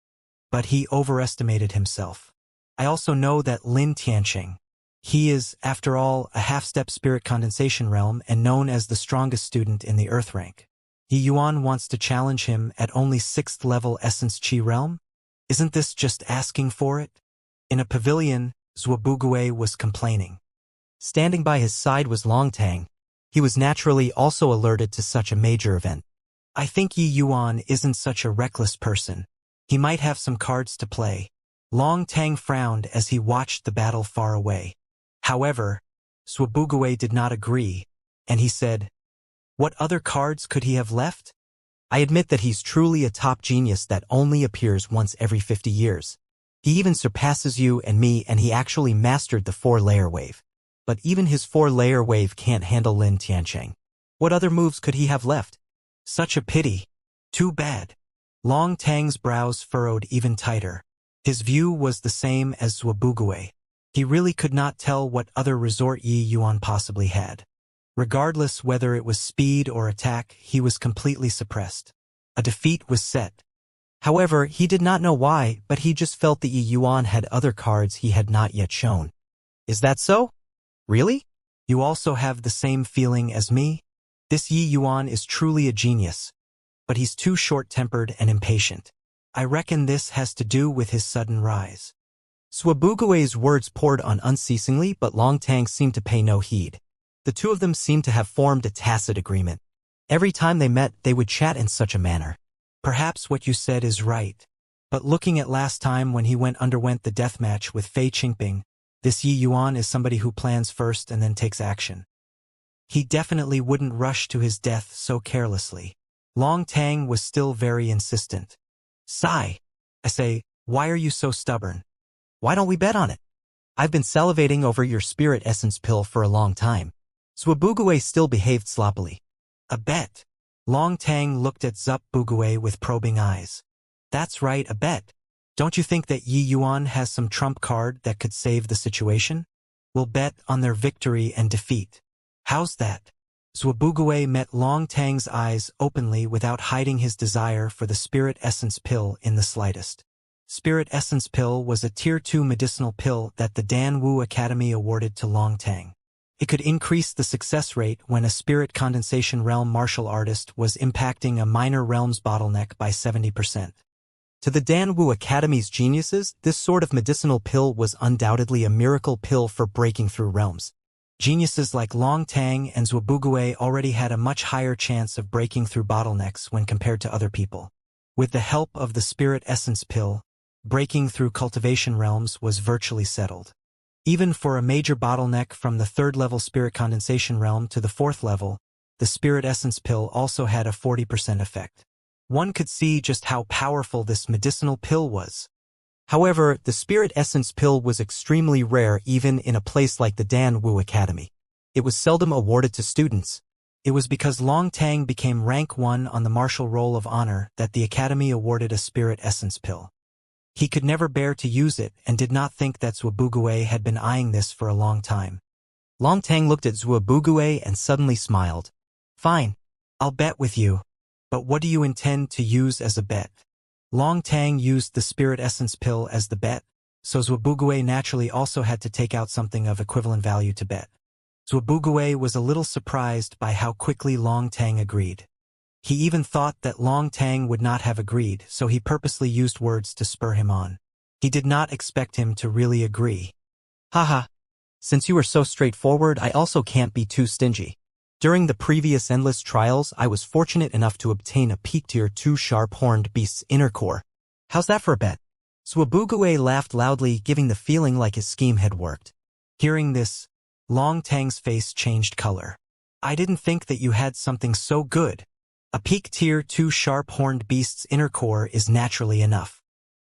but he overestimated himself. I also know that Lin Tiancheng, he is, after all, a half-step spirit condensation realm and known as the strongest student in the Earth rank. Yi Yuan wants to challenge him at only 6th level essence chi realm? Isn't this just asking for it? In a pavilion, Zhuobugue was complaining. Standing by his side was Longtang. He was naturally also alerted to such a major event. I think Yi Yuan isn't such a reckless person. He might have some cards to play. Longtang frowned as he watched the battle far away. However, Zhuobugue did not agree, and he said, "What other cards could he have left? I admit that he's truly a top genius that only appears once every 50 years. He even surpasses you and me, and he actually mastered the 4-layer wave. But even his 4-layer wave can't handle Lin Tiancheng. What other moves could he have left? Such a pity. Too bad." Long Tang's brows furrowed even tighter. His view was the same as Zhuobugue. He really could not tell what other resort Yi Yuan possibly had. Regardless whether it was speed or attack, he was completely suppressed. A defeat was set. However, he did not know why, but he just felt that Yi Yuan had other cards he had not yet shown. Is that so? Really? You also have the same feeling as me? This Yi Yuan is truly a genius, but he's too short-tempered and impatient. I reckon this has to do with his sudden rise. Swabugue's words poured on unceasingly, but Long Tang seemed to pay no heed. The two of them seemed to have formed a tacit agreement. Every time they met, they would chat in such a manner. Perhaps what you said is right. But looking at last time when he underwent the deathmatch with Fei Qingping, this Yi Yuan is somebody who plans first and then takes action. He definitely wouldn't rush to his death so carelessly. Long Tang was still very insistent. Sigh. I say, why are you so stubborn? Why don't we bet on it? I've been salivating over your spirit essence pill for a long time. Swabugue still behaved sloppily. A bet. Long Tang looked at Zup Bugue with probing eyes. That's right, a bet. Don't you think that Yi Yuan has some trump card that could save the situation? We'll bet on their victory and defeat. How's that? Swabugue met Long Tang's eyes openly without hiding his desire for the spirit essence pill in the slightest. Spirit essence pill was a tier 2 medicinal pill that the Dan Wu Academy awarded to Long Tang. It could increase the success rate when a spirit condensation realm martial artist was impacting a minor realm's bottleneck by 70%. To the Dan Wu Academy's geniuses, this sort of medicinal pill was undoubtedly a miracle pill for breaking through realms. Geniuses like Long Tang and Swabugue already had a much higher chance of breaking through bottlenecks when compared to other people. With the help of the spirit essence pill, breaking through cultivation realms was virtually settled. Even for a major bottleneck from the 3rd level spirit condensation realm to the 4th level, the spirit essence pill also had a 40% effect. One could see just how powerful this medicinal pill was. However, the spirit essence pill was extremely rare even in a place like the Dan Wu Academy. It was seldom awarded to students. It was because Long Tang became rank 1 on the martial roll of honor that the Academy awarded a spirit essence pill. He could never bear to use it and did not think that Swabugue had been eyeing this for a long time. Long Tang looked at Swabugue and suddenly smiled. Fine. I'll bet with you. But what do you intend to use as a bet? Long Tang used the spirit essence pill as the bet, so Swabugue naturally also had to take out something of equivalent value to bet. Swabugue was a little surprised by how quickly Long Tang agreed. He even thought that Long Tang would not have agreed, so he purposely used words to spur him on. He did not expect him to really agree. Haha. Since you are so straightforward, I also can't be too stingy. During the previous endless trials, I was fortunate enough to obtain a peak tier 2 sharp-horned beast's inner core. How's that for a bet? Swabugue laughed loudly, giving the feeling like his scheme had worked. Hearing this, Long Tang's face changed color. I didn't think that you had something so good. A peak tier 2 sharp-horned beast's inner core is naturally enough.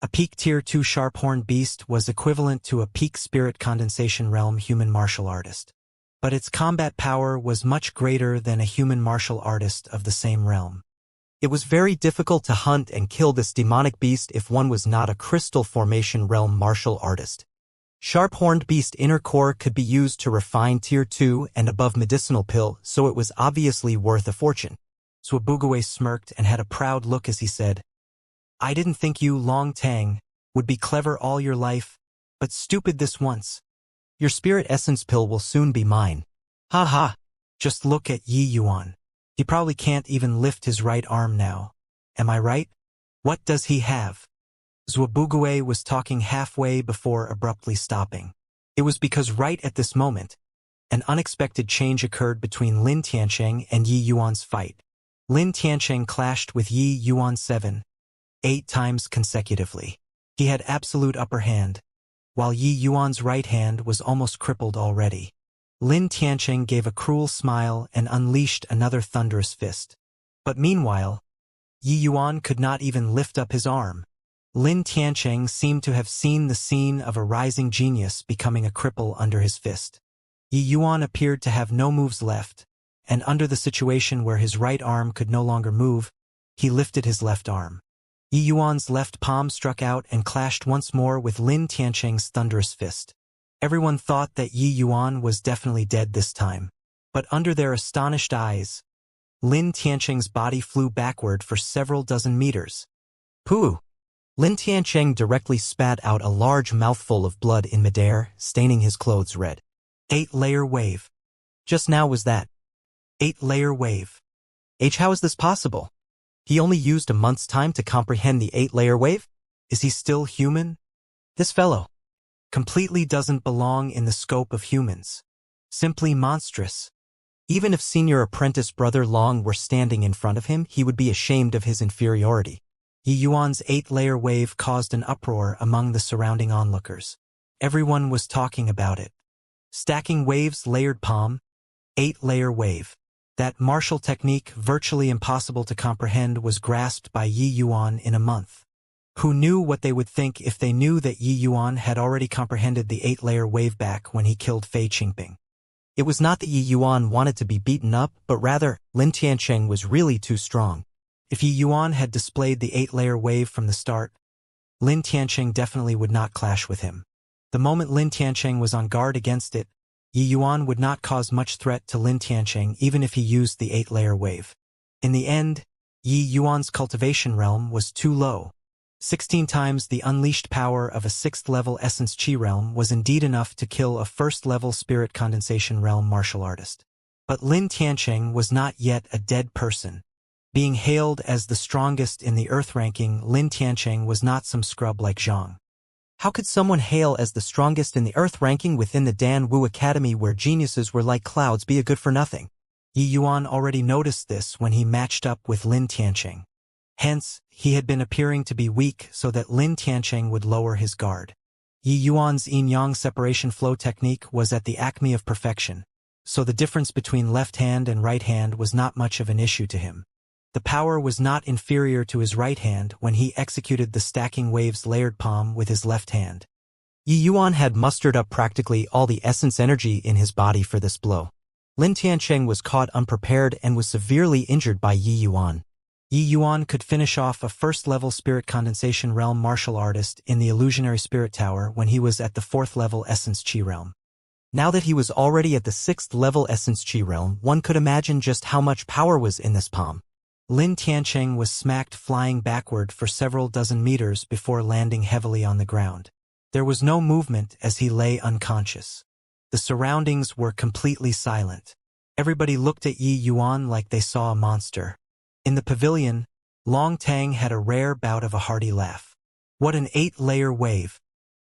A peak tier 2 sharp-horned beast was equivalent to a peak spirit condensation realm human martial artist. But its combat power was much greater than a human martial artist of the same realm. It was very difficult to hunt and kill this demonic beast if one was not a crystal formation realm martial artist. Sharp-horned beast inner core could be used to refine tier 2 and above medicinal pill, so it was obviously worth a fortune. Swabugue smirked and had a proud look as he said, I didn't think you, Long Tang, would be clever all your life, but stupid this once. Your spirit essence pill will soon be mine. Ha ha. Just look at Yi Yuan. He probably can't even lift his right arm now. Am I right? What does he have? Swabugue was talking halfway before abruptly stopping. It was because right at this moment, an unexpected change occurred between Lin Tiancheng and Yi Yuan's fight. Lin Tiancheng clashed with Yi Yuan 8 times consecutively. He had absolute upper hand, while Yi Yuan's right hand was almost crippled already. Lin Tiancheng gave a cruel smile and unleashed another thunderous fist. But meanwhile, Yi Yuan could not even lift up his arm. Lin Tiancheng seemed to have seen the scene of a rising genius becoming a cripple under his fist. Yi Yuan appeared to have no moves left, and under the situation where his right arm could no longer move, he lifted his left arm. Yi Yuan's left palm struck out and clashed once more with Lin Tiancheng's thunderous fist. Everyone thought that Yi Yuan was definitely dead this time. But under their astonished eyes, Lin Tiancheng's body flew backward for several dozen meters. Pooh! Lin Tiancheng directly spat out a large mouthful of blood in midair, staining his clothes red. 8-layer wave. Just now was that. 8-layer wave. How is this possible? He only used a month's time to comprehend the 8-layer wave? Is he still human? This fellow. Completely doesn't belong in the scope of humans. Simply monstrous. Even if senior apprentice Brother Long were standing in front of him, he would be ashamed of his inferiority. Yi Yuan's 8-layer wave caused an uproar among the surrounding onlookers. Everyone was talking about it. Stacking waves, layered palm, 8-layer wave. That martial technique, virtually impossible to comprehend, was grasped by Yi Yuan in a month. Who knew what they would think if they knew that Yi Yuan had already comprehended the 8-layer wave back when he killed Fei Qingping? It was not that Yi Yuan wanted to be beaten up, but rather, Lin Tiancheng was really too strong. If Yi Yuan had displayed the 8-layer wave from the start, Lin Tiancheng definitely would not clash with him. The moment Lin Tiancheng was on guard against it, Yi Yuan would not cause much threat to Lin Tiancheng even if he used the 8-layer wave. In the end, Yi Yuan's cultivation realm was too low. 16 times the unleashed power of a 6th-level essence chi realm was indeed enough to kill a 1st-level spirit condensation realm martial artist. But Lin Tiancheng was not yet a dead person. Being hailed as the strongest in the Earth ranking, Lin Tiancheng was not some scrub like Zhang. How could someone hail as the strongest in the Earth ranking within the Dan Wu Academy where geniuses were like clouds be a good-for-nothing? Yi Yuan already noticed this when he matched up with Lin Tiancheng. Hence, he had been appearing to be weak so that Lin Tiancheng would lower his guard. Yi Yuan's yin-yang separation flow technique was at the acme of perfection, so the difference between left hand and right hand was not much of an issue to him. The power was not inferior to his right hand when he executed the stacking waves layered palm with his left hand. Yi Yuan had mustered up practically all the essence energy in his body for this blow. Lin Tiancheng was caught unprepared and was severely injured by Yi Yuan. Yi Yuan could finish off a 1st-level spirit condensation realm martial artist in the illusionary spirit tower when he was at the 4th-level essence chi realm. Now that he was already at the 6th-level essence chi realm, one could imagine just how much power was in this palm. Lin Tiancheng was smacked flying backward for several dozen meters before landing heavily on the ground. There was no movement as he lay unconscious. The surroundings were completely silent. Everybody looked at Yi Yuan like they saw a monster. In the pavilion, Long Tang had a rare bout of a hearty laugh. What an 8-layer wave!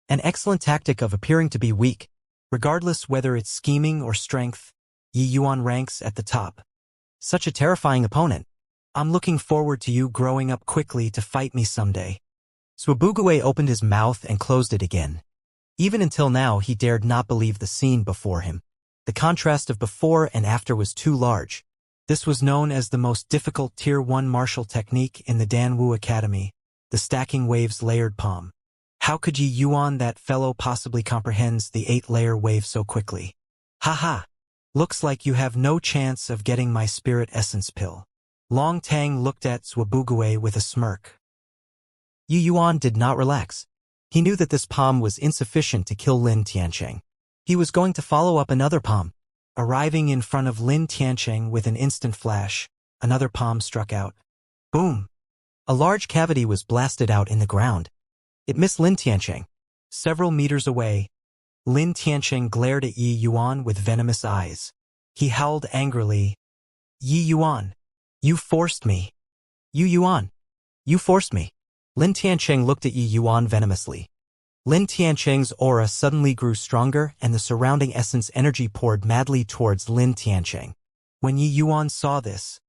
An excellent tactic of appearing to be weak. Regardless whether it's scheming or strength, Yi Yuan ranks at the top. Such a terrifying opponent. I'm looking forward to you growing up quickly to fight me someday. Swabugue opened his mouth and closed it again. Even until now he dared not believe the scene before him. The contrast of before and after was too large. This was known as the most difficult Tier 1 martial technique in the Dan Wu Academy, the stacking waves layered palm. How could Yi Yuan, that fellow, possibly comprehends the 8-layer wave so quickly? Haha! Looks like you have no chance of getting my spirit essence pill. Long Tang looked at Swabugue with a smirk. Yi Yuan did not relax. He knew that this palm was insufficient to kill Lin Tiancheng. He was going to follow up another palm. Arriving in front of Lin Tiancheng with an instant flash, another palm struck out. Boom! A large cavity was blasted out in the ground. It missed Lin Tiancheng. Several meters away, Lin Tiancheng glared at Yi Yuan with venomous eyes. He howled angrily. Yi Yuan, you forced me. Yi Yuan, you forced me. Lin Tiancheng looked at Yi Yuan venomously. Lin Tiancheng's aura suddenly grew stronger and the surrounding essence energy poured madly towards Lin Tiancheng. When Yi Yuan saw this,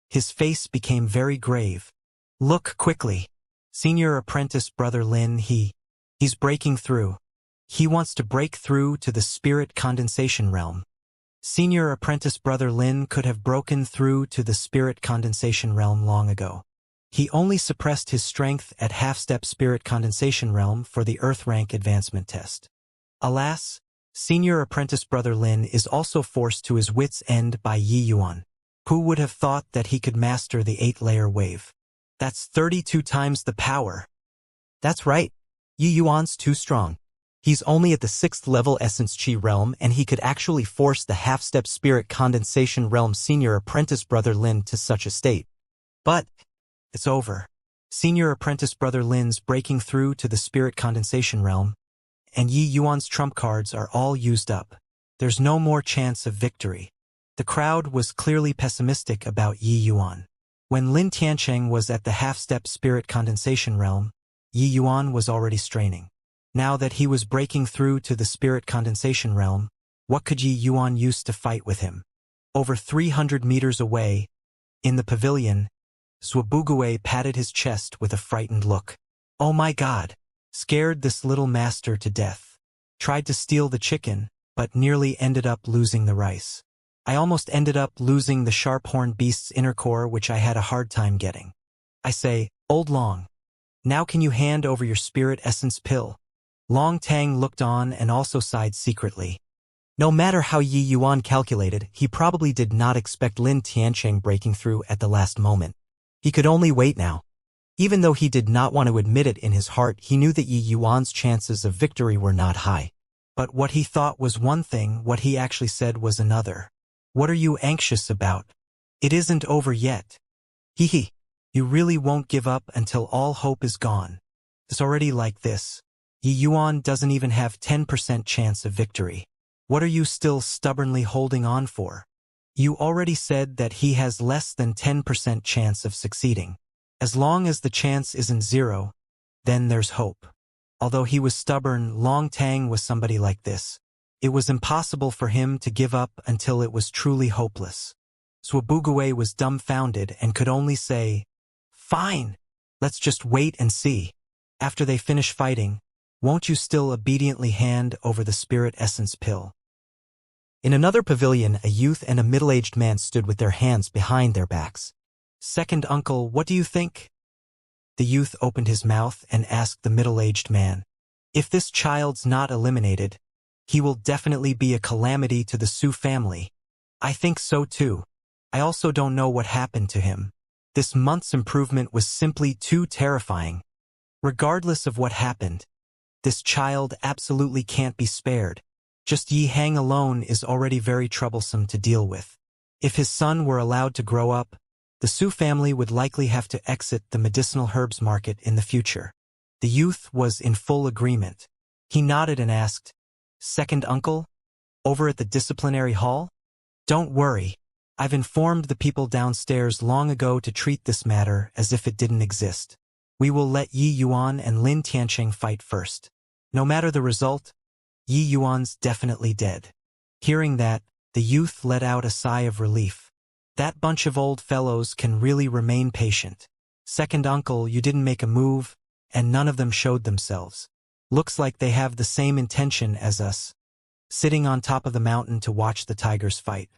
his face became very grave. Look quickly. Senior apprentice Brother Lin, he's breaking through. He wants to break through to the spirit condensation realm. Senior apprentice Brother Lin could have broken through to the spirit condensation realm long ago. He only suppressed his strength at half-step spirit condensation realm for the Earth rank advancement test. Alas, senior apprentice Brother Lin is also forced to his wits' end by Yi Yuan. Who would have thought that he could master the 8-layer wave? That's 32 times the power. That's right. Yi Yuan's too strong. He's only at the 6th-level essence chi realm and he could actually force the half-step spirit condensation realm senior apprentice Brother Lin to such a state. But it's over. Senior apprentice Brother Lin's breaking through to the spirit condensation realm, and Yi Yuan's trump cards are all used up. There's no more chance of victory. The crowd was clearly pessimistic about Yi Yuan. When Lin Tiancheng was at the half-step spirit condensation realm, Yi Yuan was already straining. Now that he was breaking through to the spirit condensation realm, what could Yi Yuan use to fight with him? Over 300 meters away, in the pavilion, Zhuobuguo patted his chest with a frightened look. Oh my God! Scared this little master to death. Tried to steal the chicken, but nearly ended up losing the rice. I almost ended up losing the sharp-horned beast's inner core, which I had a hard time getting. I say, Old Long, now can you hand over your spirit essence pill? Long Tang looked on and also sighed secretly. No matter how Yi Yuan calculated, he probably did not expect Lin Tiancheng breaking through at the last moment. He could only wait now. Even though he did not want to admit it in his heart, he knew that Yi Yuan's chances of victory were not high. But what he thought was one thing, what he actually said was another. What are you anxious about? It isn't over yet. Hee. You really won't give up until all hope is gone. It's already like this. Yi Yuan doesn't even have 10% chance of victory. What are you still stubbornly holding on for? You already said that he has less than 10% chance of succeeding. As long as the chance isn't zero, then there's hope. Although he was stubborn, Long Tang was somebody like this. It was impossible for him to give up until it was truly hopeless. Zhuobuguo was dumbfounded and could only say, Fine, let's just wait and see. After they finish fighting, won't you still obediently hand over the spirit essence pill? In another pavilion, a youth and a middle-aged man stood with their hands behind their backs. Second uncle, what do you think? The youth opened his mouth and asked the middle-aged man. If this child's not eliminated, he will definitely be a calamity to the Su family. I think so too. I also don't know what happened to him. This month's improvement was simply too terrifying. Regardless of what happened, this child absolutely can't be spared. Just Yi Hang alone is already very troublesome to deal with. If his son were allowed to grow up, the Su family would likely have to exit the medicinal herbs market in the future. The youth was in full agreement. He nodded and asked, Second uncle? Over at the disciplinary hall? Don't worry. I've informed the people downstairs long ago to treat this matter as if it didn't exist. We will let Yi Yuan and Lin Tiancheng fight first. No matter the result, Yi Yuan's definitely dead. Hearing that, the youth let out a sigh of relief. That bunch of old fellows can really remain patient. Second uncle, you didn't make a move, and none of them showed themselves. Looks like they have the same intention as us. Sitting on top of the mountain to watch the tigers fight.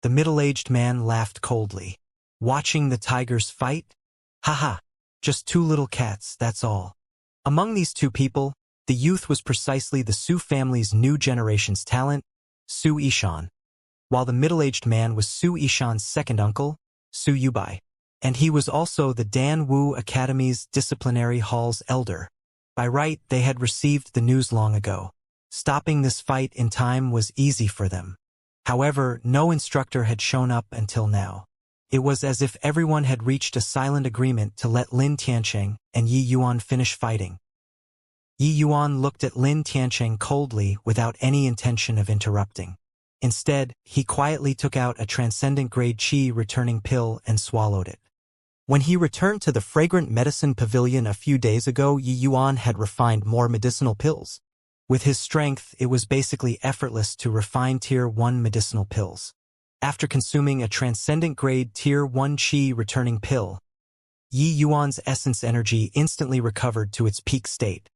The middle-aged man laughed coldly. Watching the tigers fight? Haha, just two little cats, that's all. Among these two people, the youth was precisely the Su family's new generation's talent, Su Yishan, while the middle-aged man was Su Yishan's second uncle, Su Yubai, and he was also the Dan Wu Academy's disciplinary hall's elder. By right, they had received the news long ago. Stopping this fight in time was easy for them. However, no instructor had shown up until now. It was as if everyone had reached a silent agreement to let Lin Tiancheng and Yi Yuan finish fighting. Yi Yuan looked at Lin Tiancheng coldly without any intention of interrupting. Instead, he quietly took out a transcendent-grade qi returning pill and swallowed it. When he returned to the fragrant medicine pavilion a few days ago, Yi Yuan had refined more medicinal pills. With his strength, it was basically effortless to refine Tier 1 medicinal pills. After consuming a transcendent-grade Tier 1 qi returning pill, Yi Yuan's essence energy instantly recovered to its peak state.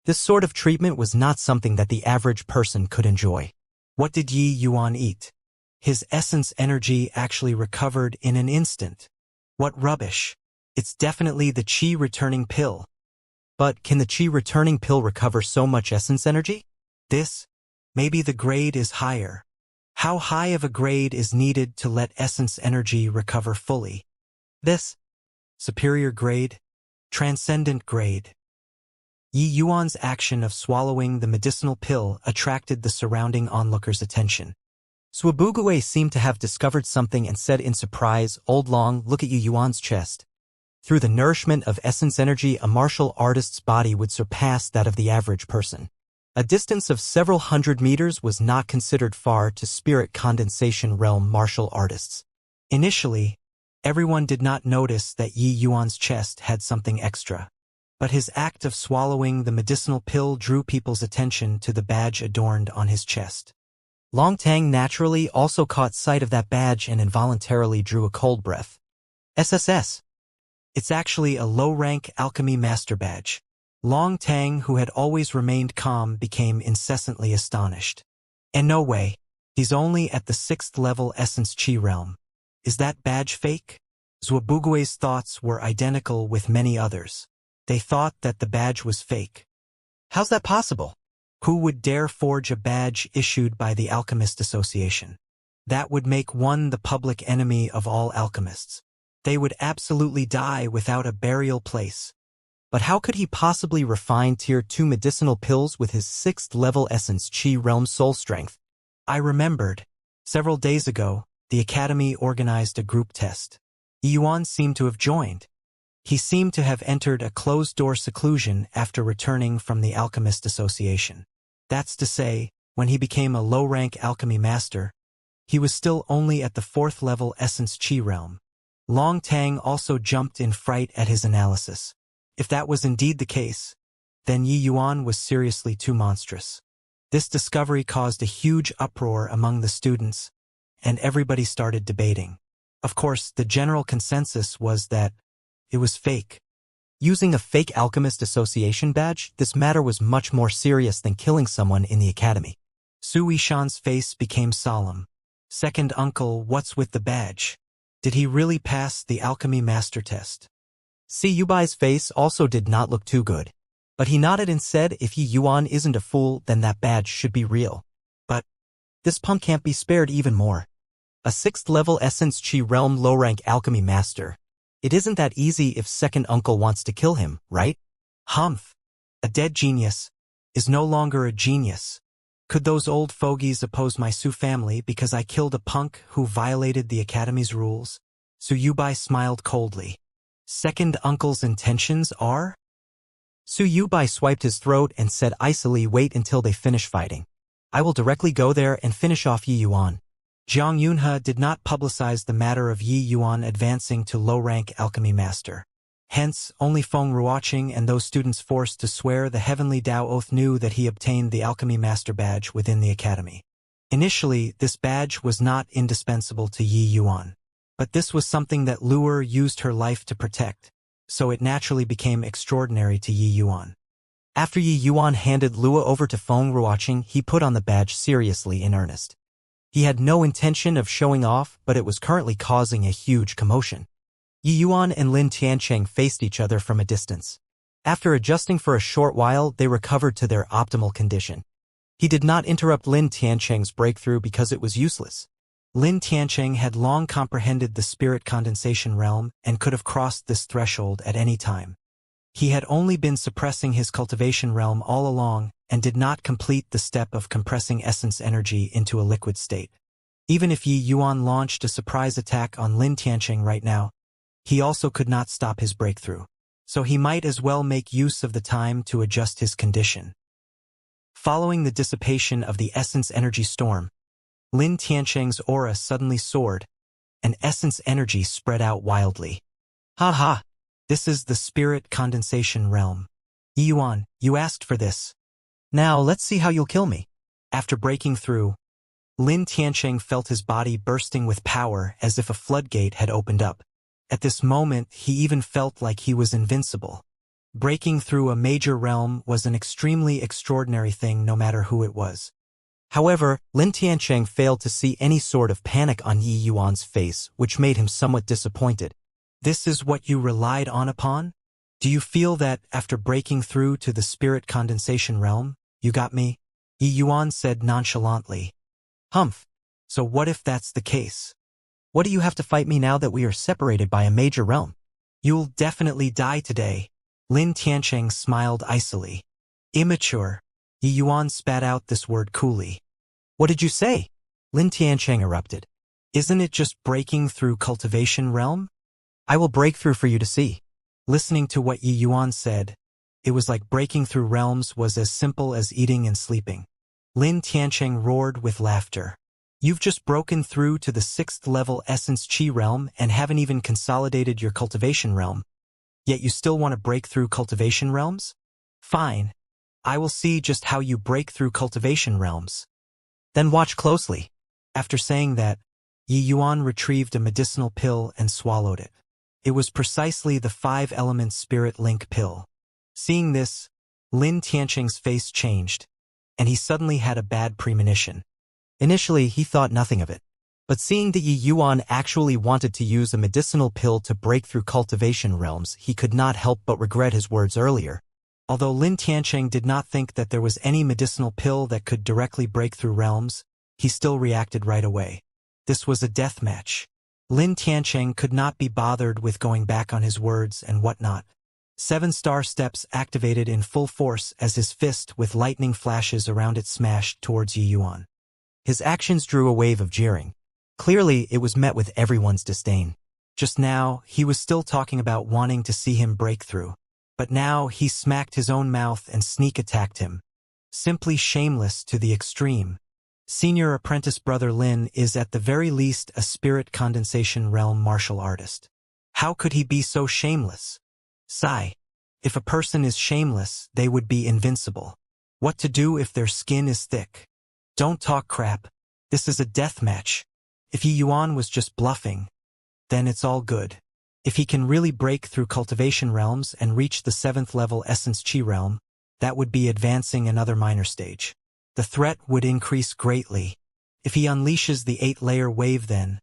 This sort of treatment was not something that the average person could enjoy. What did Yi Yuan eat? His essence energy actually recovered in an instant. What rubbish. It's definitely the qi returning pill. But can the qi returning pill recover so much essence energy? Maybe the grade is higher. How high of a grade is needed to let essence energy recover fully? Superior grade? Transcendent grade. Yi Yuan's action of swallowing the medicinal pill attracted the surrounding onlookers' attention. Zhuobuguo seemed to have discovered something and said in surprise, Old Long, look at Yi Yuan's chest. Through the nourishment of essence energy, a martial artist's body would surpass that of the average person. A distance of several hundred meters was not considered far to spirit condensation realm martial artists. Initially, everyone did not notice that Yi Yuan's chest had something extra. But his act of swallowing the medicinal pill drew people's attention to the badge adorned on his chest. Long Tang naturally also caught sight of that badge and involuntarily drew a cold breath. SSS. It's actually a low-rank alchemy master badge. Long Tang, who had always remained calm, became incessantly astonished. And no way. He's only at the 6th level Essence Chi realm. Is that badge fake? Zhuobugui's thoughts were identical with many others. They thought that the badge was fake. How's that possible? Who would dare forge a badge issued by the Alchemist Association? That would make one the public enemy of all alchemists. They would absolutely die without a burial place. But how could he possibly refine Tier 2 medicinal pills with his 6th level Essence Chi realm soul strength? I remembered. Several days ago, the Academy organized a group test. Yuan seemed to have joined. He seemed to have entered a closed-door seclusion after returning from the Alchemist Association. That's to say, when he became a low-rank alchemy master, he was still only at the 4th level Essence Chi realm. Long Tang also jumped in fright at his analysis. If that was indeed the case, then Yi Yuan was seriously too monstrous. This discovery caused a huge uproar among the students, and everybody started debating. Of course, the general consensus was that it was fake. Using a fake Alchemist Association badge, this matter was much more serious than killing someone in the academy. Su Yishan's face became solemn. Second uncle, what's with the badge? Did he really pass the alchemy master test? Si Yubai's face also did not look too good. But he nodded and said if Yi Yuan isn't a fool, then that badge should be real. But this punk can't be spared even more. A 6th level Essence Chi realm low-rank alchemy master. It isn't that easy if second uncle wants to kill him, right? Humph. A dead genius is no longer a genius. Could those old fogies oppose my Su family because I killed a punk who violated the Academy's rules? Su Yubai smiled coldly. Second uncle's intentions are? Su Yubai swiped his throat and said icily, wait until they finish fighting. I will directly go there and finish off Yi Yuan. Jiang Yunhe did not publicize the matter of Yi Yuan advancing to low-rank alchemy master. Hence, only Feng Ruoqing and those students forced to swear the Heavenly Tao Oath knew that he obtained the alchemy master badge within the academy. Initially, this badge was not indispensable to Yi Yuan. But this was something that Luer used her life to protect, so it naturally became extraordinary to Yi Yuan. After Yi Yuan handed Luer over to Feng Ruoqing, he put on the badge seriously in earnest. He had no intention of showing off, but it was currently causing a huge commotion. Yi Yuan and Lin Tiancheng faced each other from a distance. After adjusting for a short while, they recovered to their optimal condition. He did not interrupt Lin Tiancheng's breakthrough because it was useless. Lin Tiancheng had long comprehended the spirit condensation realm and could have crossed this threshold at any time. He had only been suppressing his cultivation realm all along and did not complete the step of compressing essence energy into a liquid state. Even if Yi Yuan launched a surprise attack on Lin Tiancheng right now, he also could not stop his breakthrough. So he might as well make use of the time to adjust his condition. Following the dissipation of the essence energy storm, Lin Tiancheng's aura suddenly soared, and essence energy spread out wildly. Ha ha! This is the spirit condensation realm. Yi Yuan, you asked for this. Now let's see how you'll kill me. After breaking through, Lin Tiancheng felt his body bursting with power as if a floodgate had opened up. At this moment, he even felt like he was invincible. Breaking through a major realm was an extremely extraordinary thing no matter who it was. However, Lin Tiancheng failed to see any sort of panic on Yi Yuan's face, which made him somewhat disappointed. This is what you relied on upon? Do you feel that, after breaking through to the spirit condensation realm, you got me? Yi Yuan said nonchalantly. Humph. So what if that's the case? What do you have to fight me now that we are separated by a major realm? You'll definitely die today. Lin Tiancheng smiled icily. Immature. Yi Yuan spat out this word coolly. What did you say? Lin Tiancheng erupted. Isn't it just breaking through cultivation realm? I will break through for you to see. Listening to what Yi Yuan said, it was like breaking through realms was as simple as eating and sleeping. Lin Tiancheng roared with laughter. You've just broken through to the 6th level Essence Chi realm and haven't even consolidated your cultivation realm. Yet you still want to break through cultivation realms? Fine. I will see just how you break through cultivation realms. Then watch closely. After saying that, Yi Yuan retrieved a medicinal pill and swallowed it. It was precisely the 5-element spirit link pill. Seeing this, Lin Tianqing's face changed, and he suddenly had a bad premonition. Initially, he thought nothing of it. But seeing that Yi Yuan actually wanted to use a medicinal pill to break through cultivation realms, he could not help but regret his words earlier. Although Lin Tianqing did not think that there was any medicinal pill that could directly break through realms, he still reacted right away. This was a death match. Lin Tianqing could not be bothered with going back on his words and whatnot. 7-star steps activated in full force as his fist with lightning flashes around it smashed towards Yi Yuan. His actions drew a wave of jeering. Clearly, it was met with everyone's disdain. Just now, he was still talking about wanting to see him break through. But now, he smacked his own mouth and sneak attacked him. Simply shameless to the extreme. Senior apprentice brother Lin is at the very least a spirit condensation realm martial artist. How could he be so shameless? Sigh. If a person is shameless, they would be invincible. What to do if their skin is thick? Don't talk crap. This is a death match. If Yi Yuan was just bluffing, then it's all good. If he can really break through cultivation realms and reach the 7th level essence chi realm, that would be advancing another minor stage. The threat would increase greatly. If he unleashes the 8-layer wave then,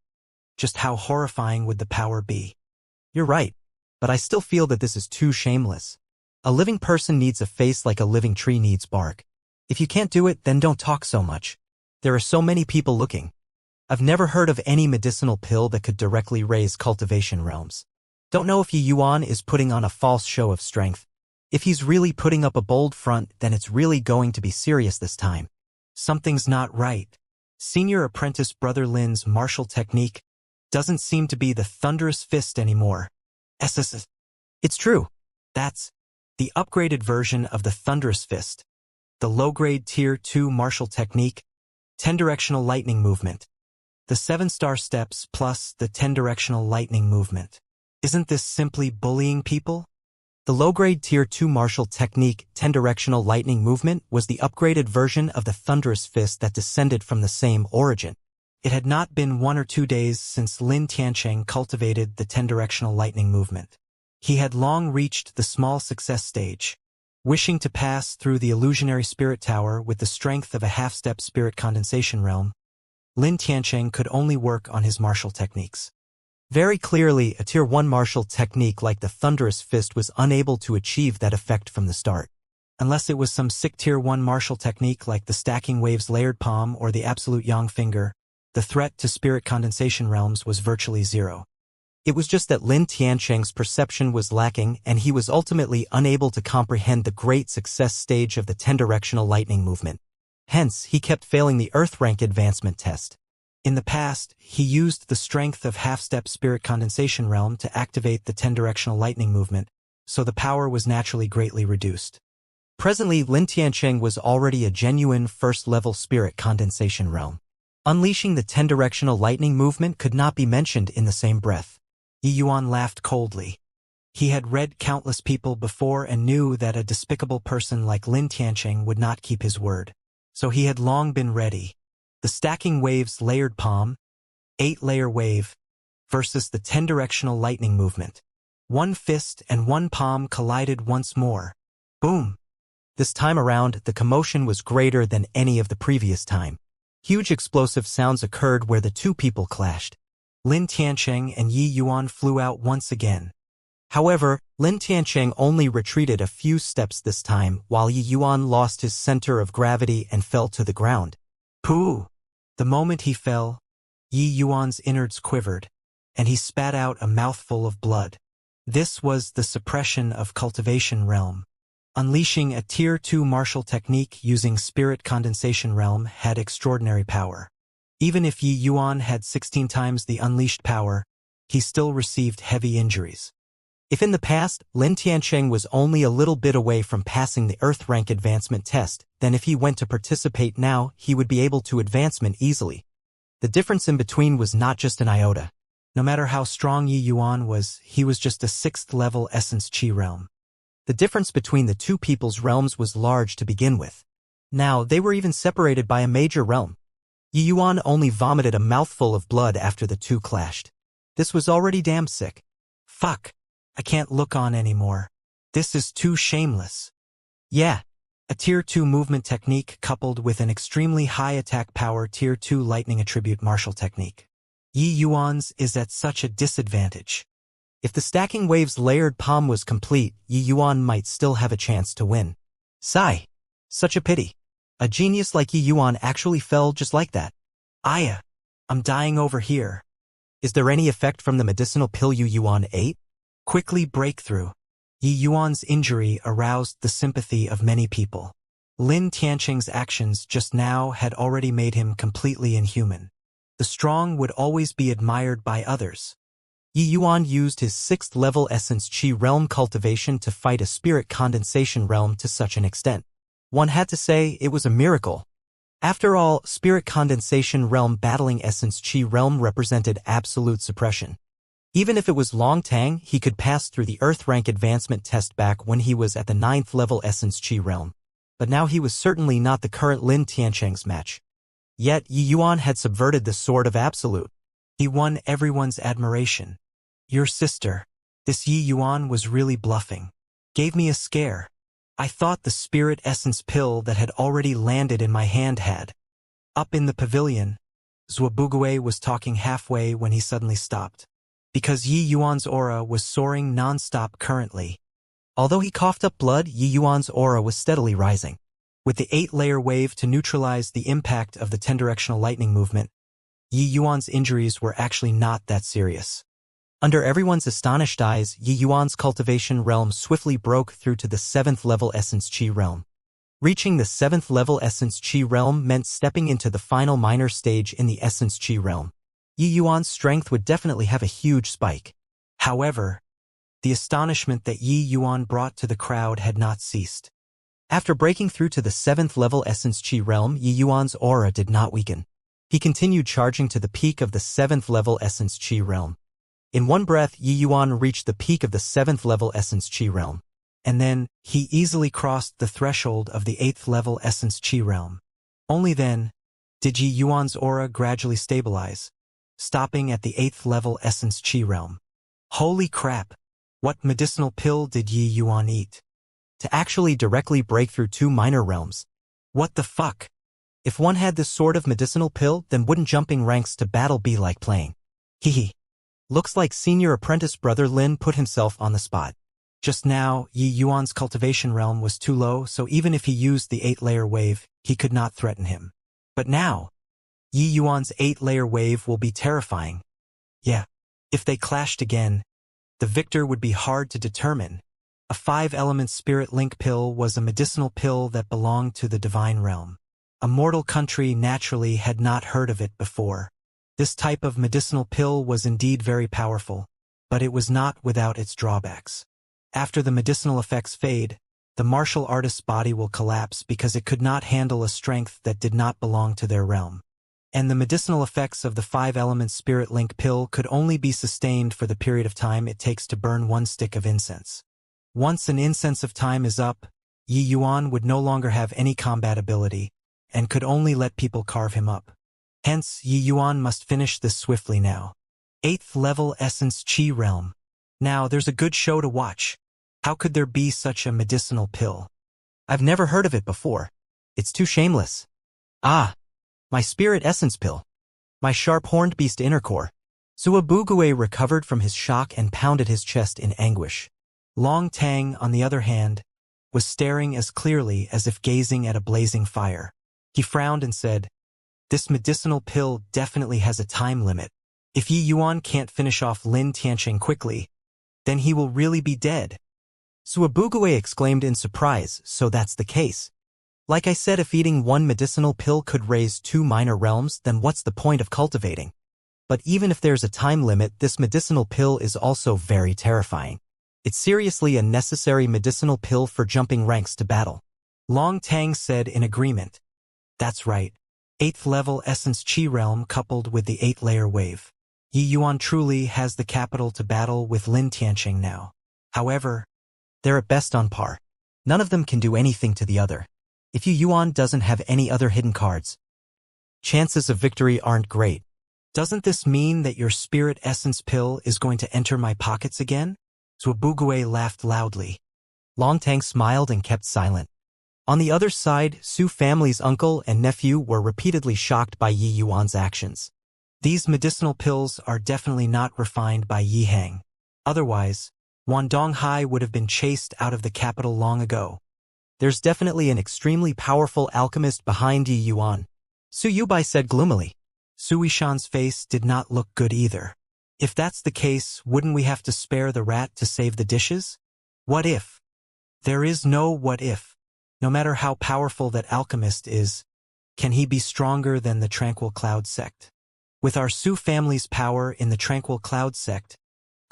just how horrifying would the power be? You're right, but I still feel that this is too shameless. A living person needs a face like a living tree needs bark. If you can't do it, then don't talk so much. There are so many people looking. I've never heard of any medicinal pill that could directly raise cultivation realms. Don't know if Yi Yuan is putting on a false show of strength. If he's really putting up a bold front, then it's really going to be serious this time. Something's not right. Senior apprentice brother Lin's martial technique doesn't seem to be the thunderous fist anymore. It's true. That's the upgraded version of the thunderous fist. The low-grade Tier 2 martial technique, 10-directional lightning movement. The 7-star steps plus the 10-directional lightning movement. Isn't this simply bullying people? The low-grade Tier 2 martial technique, 10-directional lightning movement, was the upgraded version of the thunderous fist that descended from the same origin. It had not been 1 or 2 days since Lin Tianqing cultivated the 10-directional lightning movement. He had long reached the small success stage. Wishing to pass through the illusionary spirit tower with the strength of a half-step spirit condensation realm, Lin Tianqing could only work on his martial techniques. Very clearly, a Tier 1 martial technique like the Thunderous Fist was unable to achieve that effect from the start. Unless it was some sick Tier 1 martial technique like the Stacking Waves Layered Palm or the Absolute Yang Finger, the threat to spirit condensation realms was virtually zero. It was just that Lin Tianqing's perception was lacking and he was ultimately unable to comprehend the great success stage of the 10-directional lightning movement. Hence, he kept failing the Earth rank advancement test. In the past, he used the strength of half-step spirit condensation realm to activate the 10-directional lightning movement, so the power was naturally greatly reduced. Presently, Lin Tianqing was already a genuine first-level spirit condensation realm. Unleashing the 10-directional lightning movement could not be mentioned in the same breath. Yi Yuan laughed coldly. He had read countless people before and knew that a despicable person like Lin Tianqing would not keep his word. So he had long been ready. The Stacking Waves Layered Palm, 8-layer wave, versus the 10-directional lightning movement. One fist and one palm collided once more. Boom! This time around, the commotion was greater than any of the previous time. Huge explosive sounds occurred where the two people clashed. Lin Tianqing and Yi Yuan flew out once again. However, Lin Tianqing only retreated a few steps this time, while Yi Yuan lost his center of gravity and fell to the ground. Pooh! The moment he fell, Yi Yuan's innards quivered, and he spat out a mouthful of blood. This was the suppression of cultivation realm. Unleashing a Tier 2 martial technique using spirit condensation realm had extraordinary power. Even if Yi Yuan had 16 times the unleashed power, he still received heavy injuries. If in the past, Lin Tianqing was only a little bit away from passing the Earth rank advancement test, then if he went to participate now, he would be able to advancement easily. The difference in between was not just an iota. No matter how strong Yi Yuan was, he was just a 6th level essence chi realm. The difference between the two people's realms was large to begin with. Now, they were even separated by a major realm. Yi Yuan only vomited a mouthful of blood after the two clashed. This was already damn sick. Fuck. I can't look on anymore. This is too shameless. Yeah. A Tier 2 movement technique coupled with an extremely high attack power Tier 2 lightning attribute martial technique. Yi Yuan's is at such a disadvantage. If the stacking wave's layered palm was complete, Yi Yuan might still have a chance to win. Sigh. Such a pity. A genius like Yi Yuan actually fell just like that. Aya. I'm dying over here. Is there any effect from the medicinal pill Yi Yuan ate? Quickly breakthrough. Yi Yuan's injury aroused the sympathy of many people. Lin Tianqing's actions just now had already made him completely inhuman. The strong would always be admired by others. Yi Yuan used his 6th level essence chi realm cultivation to fight a spirit condensation realm to such an extent. One had to say it was a miracle. After all, spirit condensation realm battling essence chi realm represented absolute suppression. Even if it was Long Tang, he could pass through the Earth rank advancement test back when he was at the 9th level essence chi realm. But now he was certainly not the current Lin Tianqing's match. Yet Yi Yuan had subverted the sword of absolute. He won everyone's admiration. Your sister. This Yi Yuan was really bluffing. Gave me a scare. I thought the spirit essence pill that had already landed in my hand had. Up in the pavilion, Zhuobugue was talking halfway when he suddenly stopped. Because Yi Yuan's aura was soaring non-stop currently. Although he coughed up blood, Yi Yuan's aura was steadily rising. With the 8-layer wave to neutralize the impact of the 10-directional lightning movement, Yi Yuan's injuries were actually not that serious. Under everyone's astonished eyes, Yi Yuan's cultivation realm swiftly broke through to the 7th level essence chi realm. Reaching the 7th level essence chi realm meant stepping into the final minor stage in the essence chi realm. Yi Yuan's strength would definitely have a huge spike. However, the astonishment that Yi Yuan brought to the crowd had not ceased. After breaking through to the 7th level essence chi realm, Yi Yuan's aura did not weaken. He continued charging to the peak of the 7th level essence chi realm. In one breath, Yi Yuan reached the peak of the 7th level essence chi realm. And then, he easily crossed the threshold of the 8th level essence chi realm. Only then did Yi Yuan's aura gradually stabilize, stopping at the 8th level essence chi realm. Holy crap! What medicinal pill did Yi Yuan eat? To actually directly break through 2 minor realms. What the fuck? If one had this sort of medicinal pill, then wouldn't jumping ranks to battle be like playing? Hehe. Looks like senior apprentice brother Lin put himself on the spot. Just now, Yi Yuan's cultivation realm was too low, so even if he used the 8-layer wave, he could not threaten him. But now, Yi Yuan's 8-layer wave will be terrifying. Yeah. If they clashed again, the victor would be hard to determine. A 5-element spirit link pill was a medicinal pill that belonged to the divine realm. A mortal country naturally had not heard of it before. This type of medicinal pill was indeed very powerful, but it was not without its drawbacks. After the medicinal effects fade, the martial artist's body will collapse because it could not handle a strength that did not belong to their realm. And the medicinal effects of the 5-element spirit link pill could only be sustained for the period of time it takes to burn 1 stick of incense. Once an incense of time is up, Yi Yuan would no longer have any combat ability, and could only let people carve him up. Hence, Yi Yuan must finish this swiftly now. 8th level essence chi realm. Now there's a good show to watch. How could there be such a medicinal pill? I've never heard of it before. It's too shameless. Ah! My spirit essence pill. My sharp-horned beast inner core. Zhuobugue recovered from his shock and pounded his chest in anguish. Long Tang, on the other hand, was staring as clearly as if gazing at a blazing fire. He frowned and said, "This medicinal pill definitely has a time limit. If Yi Yuan can't finish off Lin Tianqing quickly, then he will really be dead." Zhuobugue exclaimed in surprise, "So that's the case. Like I said, if eating 1 medicinal pill could raise 2 minor realms, then what's the point of cultivating? But even if there's a time limit, this medicinal pill is also very terrifying. It's seriously a necessary medicinal pill for jumping ranks to battle." Long Tang said in agreement. That's right. 8th level essence chi realm coupled with the 8-layer wave. Yi Yuan truly has the capital to battle with Lin Tianqing now. However, they're at best on par. None of them can do anything to the other. If Yi Yuan doesn't have any other hidden cards, chances of victory aren't great. Doesn't this mean that your spirit essence pill is going to enter my pockets again? Zhuobugue laughed loudly. Longtang smiled and kept silent. On the other side, Su family's uncle and nephew were repeatedly shocked by Yi Yuan's actions. These medicinal pills are definitely not refined by Yi Hang. Otherwise, Wan Donghai would have been chased out of the capital long ago. There's definitely an extremely powerful alchemist behind Yi Yuan, Su Yubai said gloomily. Su Yishan's face did not look good either. If that's the case, wouldn't we have to spare the rat to save the dishes? What if? There is no what if. No matter how powerful that alchemist is, can he be stronger than the Tranquil Cloud sect? With our Su family's power in the Tranquil Cloud sect,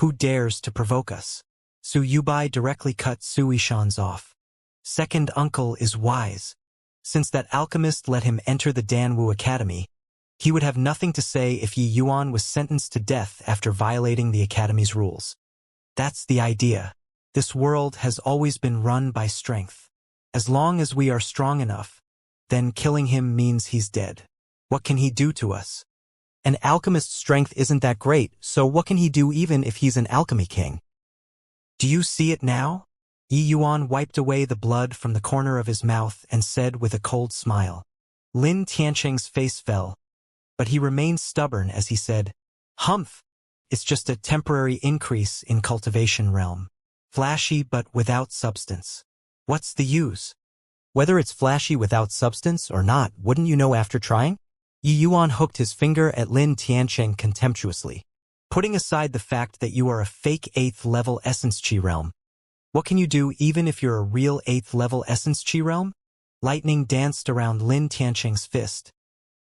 who dares to provoke us? Su Yubai directly cut Su Yishan's off. Second uncle is wise. Since that alchemist let him enter the Danwu Academy, he would have nothing to say if Yi Yuan was sentenced to death after violating the Academy's rules. That's the idea. This world has always been run by strength. As long as we are strong enough, then killing him means he's dead. What can he do to us? An alchemist's strength isn't that great, so what can he do even if he's an alchemy king? Do you see it now? Yi Yuan wiped away the blood from the corner of his mouth and said with a cold smile. Lin Tianqing's face fell, but he remained stubborn as he said, Humph! It's just a temporary increase in cultivation realm. Flashy but without substance. What's the use? Whether it's flashy without substance or not, wouldn't you know after trying? Yi Yuan hooked his finger at Lin Tianqing contemptuously. Putting aside the fact that you are a fake 8th level essence chi realm, what can you do even if you're a real 8th level essence chi realm? Lightning danced around Lin Tianqing's fist,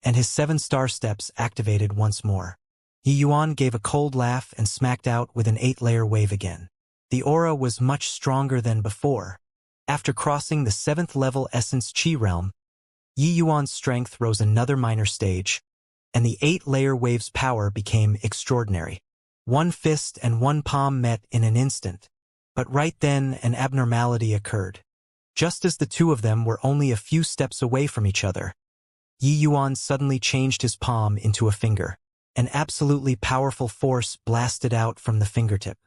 and his 7-star steps activated once more. Yi Yuan gave a cold laugh and smacked out with an 8-layer wave again. The aura was much stronger than before. After crossing the 7th level essence chi realm, Yi Yuan's strength rose another minor stage, and the 8-layer wave's power became extraordinary. One fist and one palm met in an instant, but right then an abnormality occurred. Just as the two of them were only a few steps away from each other, Yi Yuan suddenly changed his palm into a finger. An absolutely powerful force blasted out from the fingertip.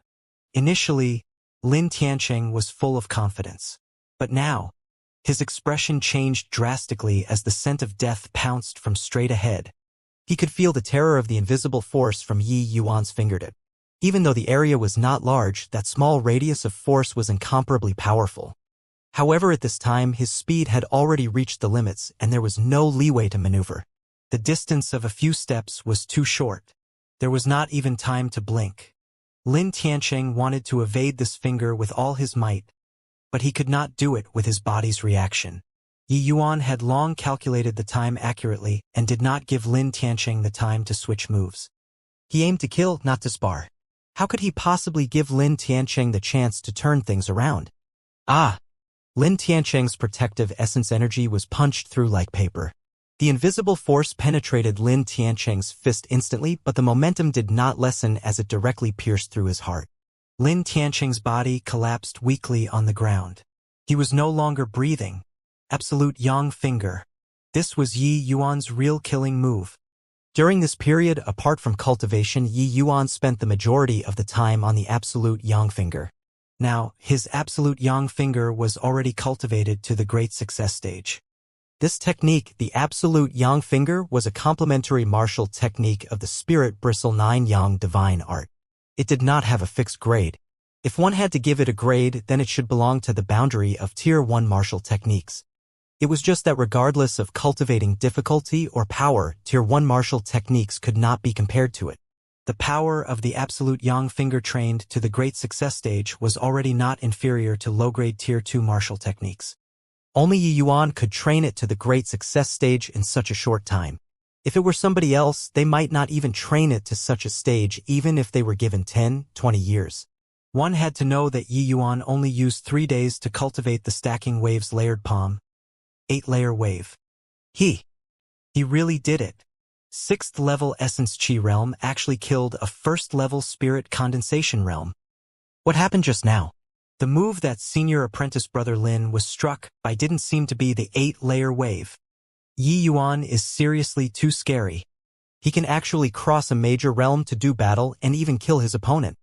Initially, Lin Tianqing was full of confidence. But now, his expression changed drastically as the scent of death pounced from straight ahead. He could feel the terror of the invisible force from Yi Yuan's fingertip. Even though the area was not large, that small radius of force was incomparably powerful. However, at this time, his speed had already reached the limits, and there was no leeway to maneuver. The distance of a few steps was too short. There was not even time to blink. Lin Tianqing wanted to evade this finger with all his might, but he could not do it with his body's reaction. Yi Yuan had long calculated the time accurately and did not give Lin Tianqing the time to switch moves. He aimed to kill, not to spar. How could he possibly give Lin Tianqing the chance to turn things around? Ah! Lin Tianqing's protective essence energy was punched through like paper. The invisible force penetrated Lin Tianqing's fist instantly, but the momentum did not lessen as it directly pierced through his heart. Lin Tianqing's body collapsed weakly on the ground. He was no longer breathing. Absolute Yang Finger. This was Yi Yuan's real killing move. During this period, apart from cultivation, Yi Yuan spent the majority of the time on the Absolute Yang Finger. Now, his Absolute Yang Finger was already cultivated to the Great Success stage. This technique, the Absolute Yang Finger, was a complementary martial technique of the Spirit Bristle 9 Yang Divine Art. It did not have a fixed grade. If one had to give it a grade, then it should belong to the boundary of Tier 1 martial techniques. It was just that regardless of cultivating difficulty or power, Tier 1 martial techniques could not be compared to it. The power of the Absolute Yang Finger trained to the Great Success stage was already not inferior to low-grade Tier 2 martial techniques. Only Yi Yuan could train it to the Great Success stage in such a short time. If it were somebody else, they might not even train it to such a stage even if they were given 10, 20 years. One had to know that Yi Yuan only used 3 days to cultivate the Stacking Wave's layered palm. 8-layer wave. He really did it. 6th level Essence Chi realm actually killed a 1st level Spirit Condensation realm. What happened just now? The move that senior apprentice brother Lin was struck by didn't seem to be the 8-layer wave. Yi Yuan is seriously too scary. He can actually cross a major realm to do battle and even kill his opponent.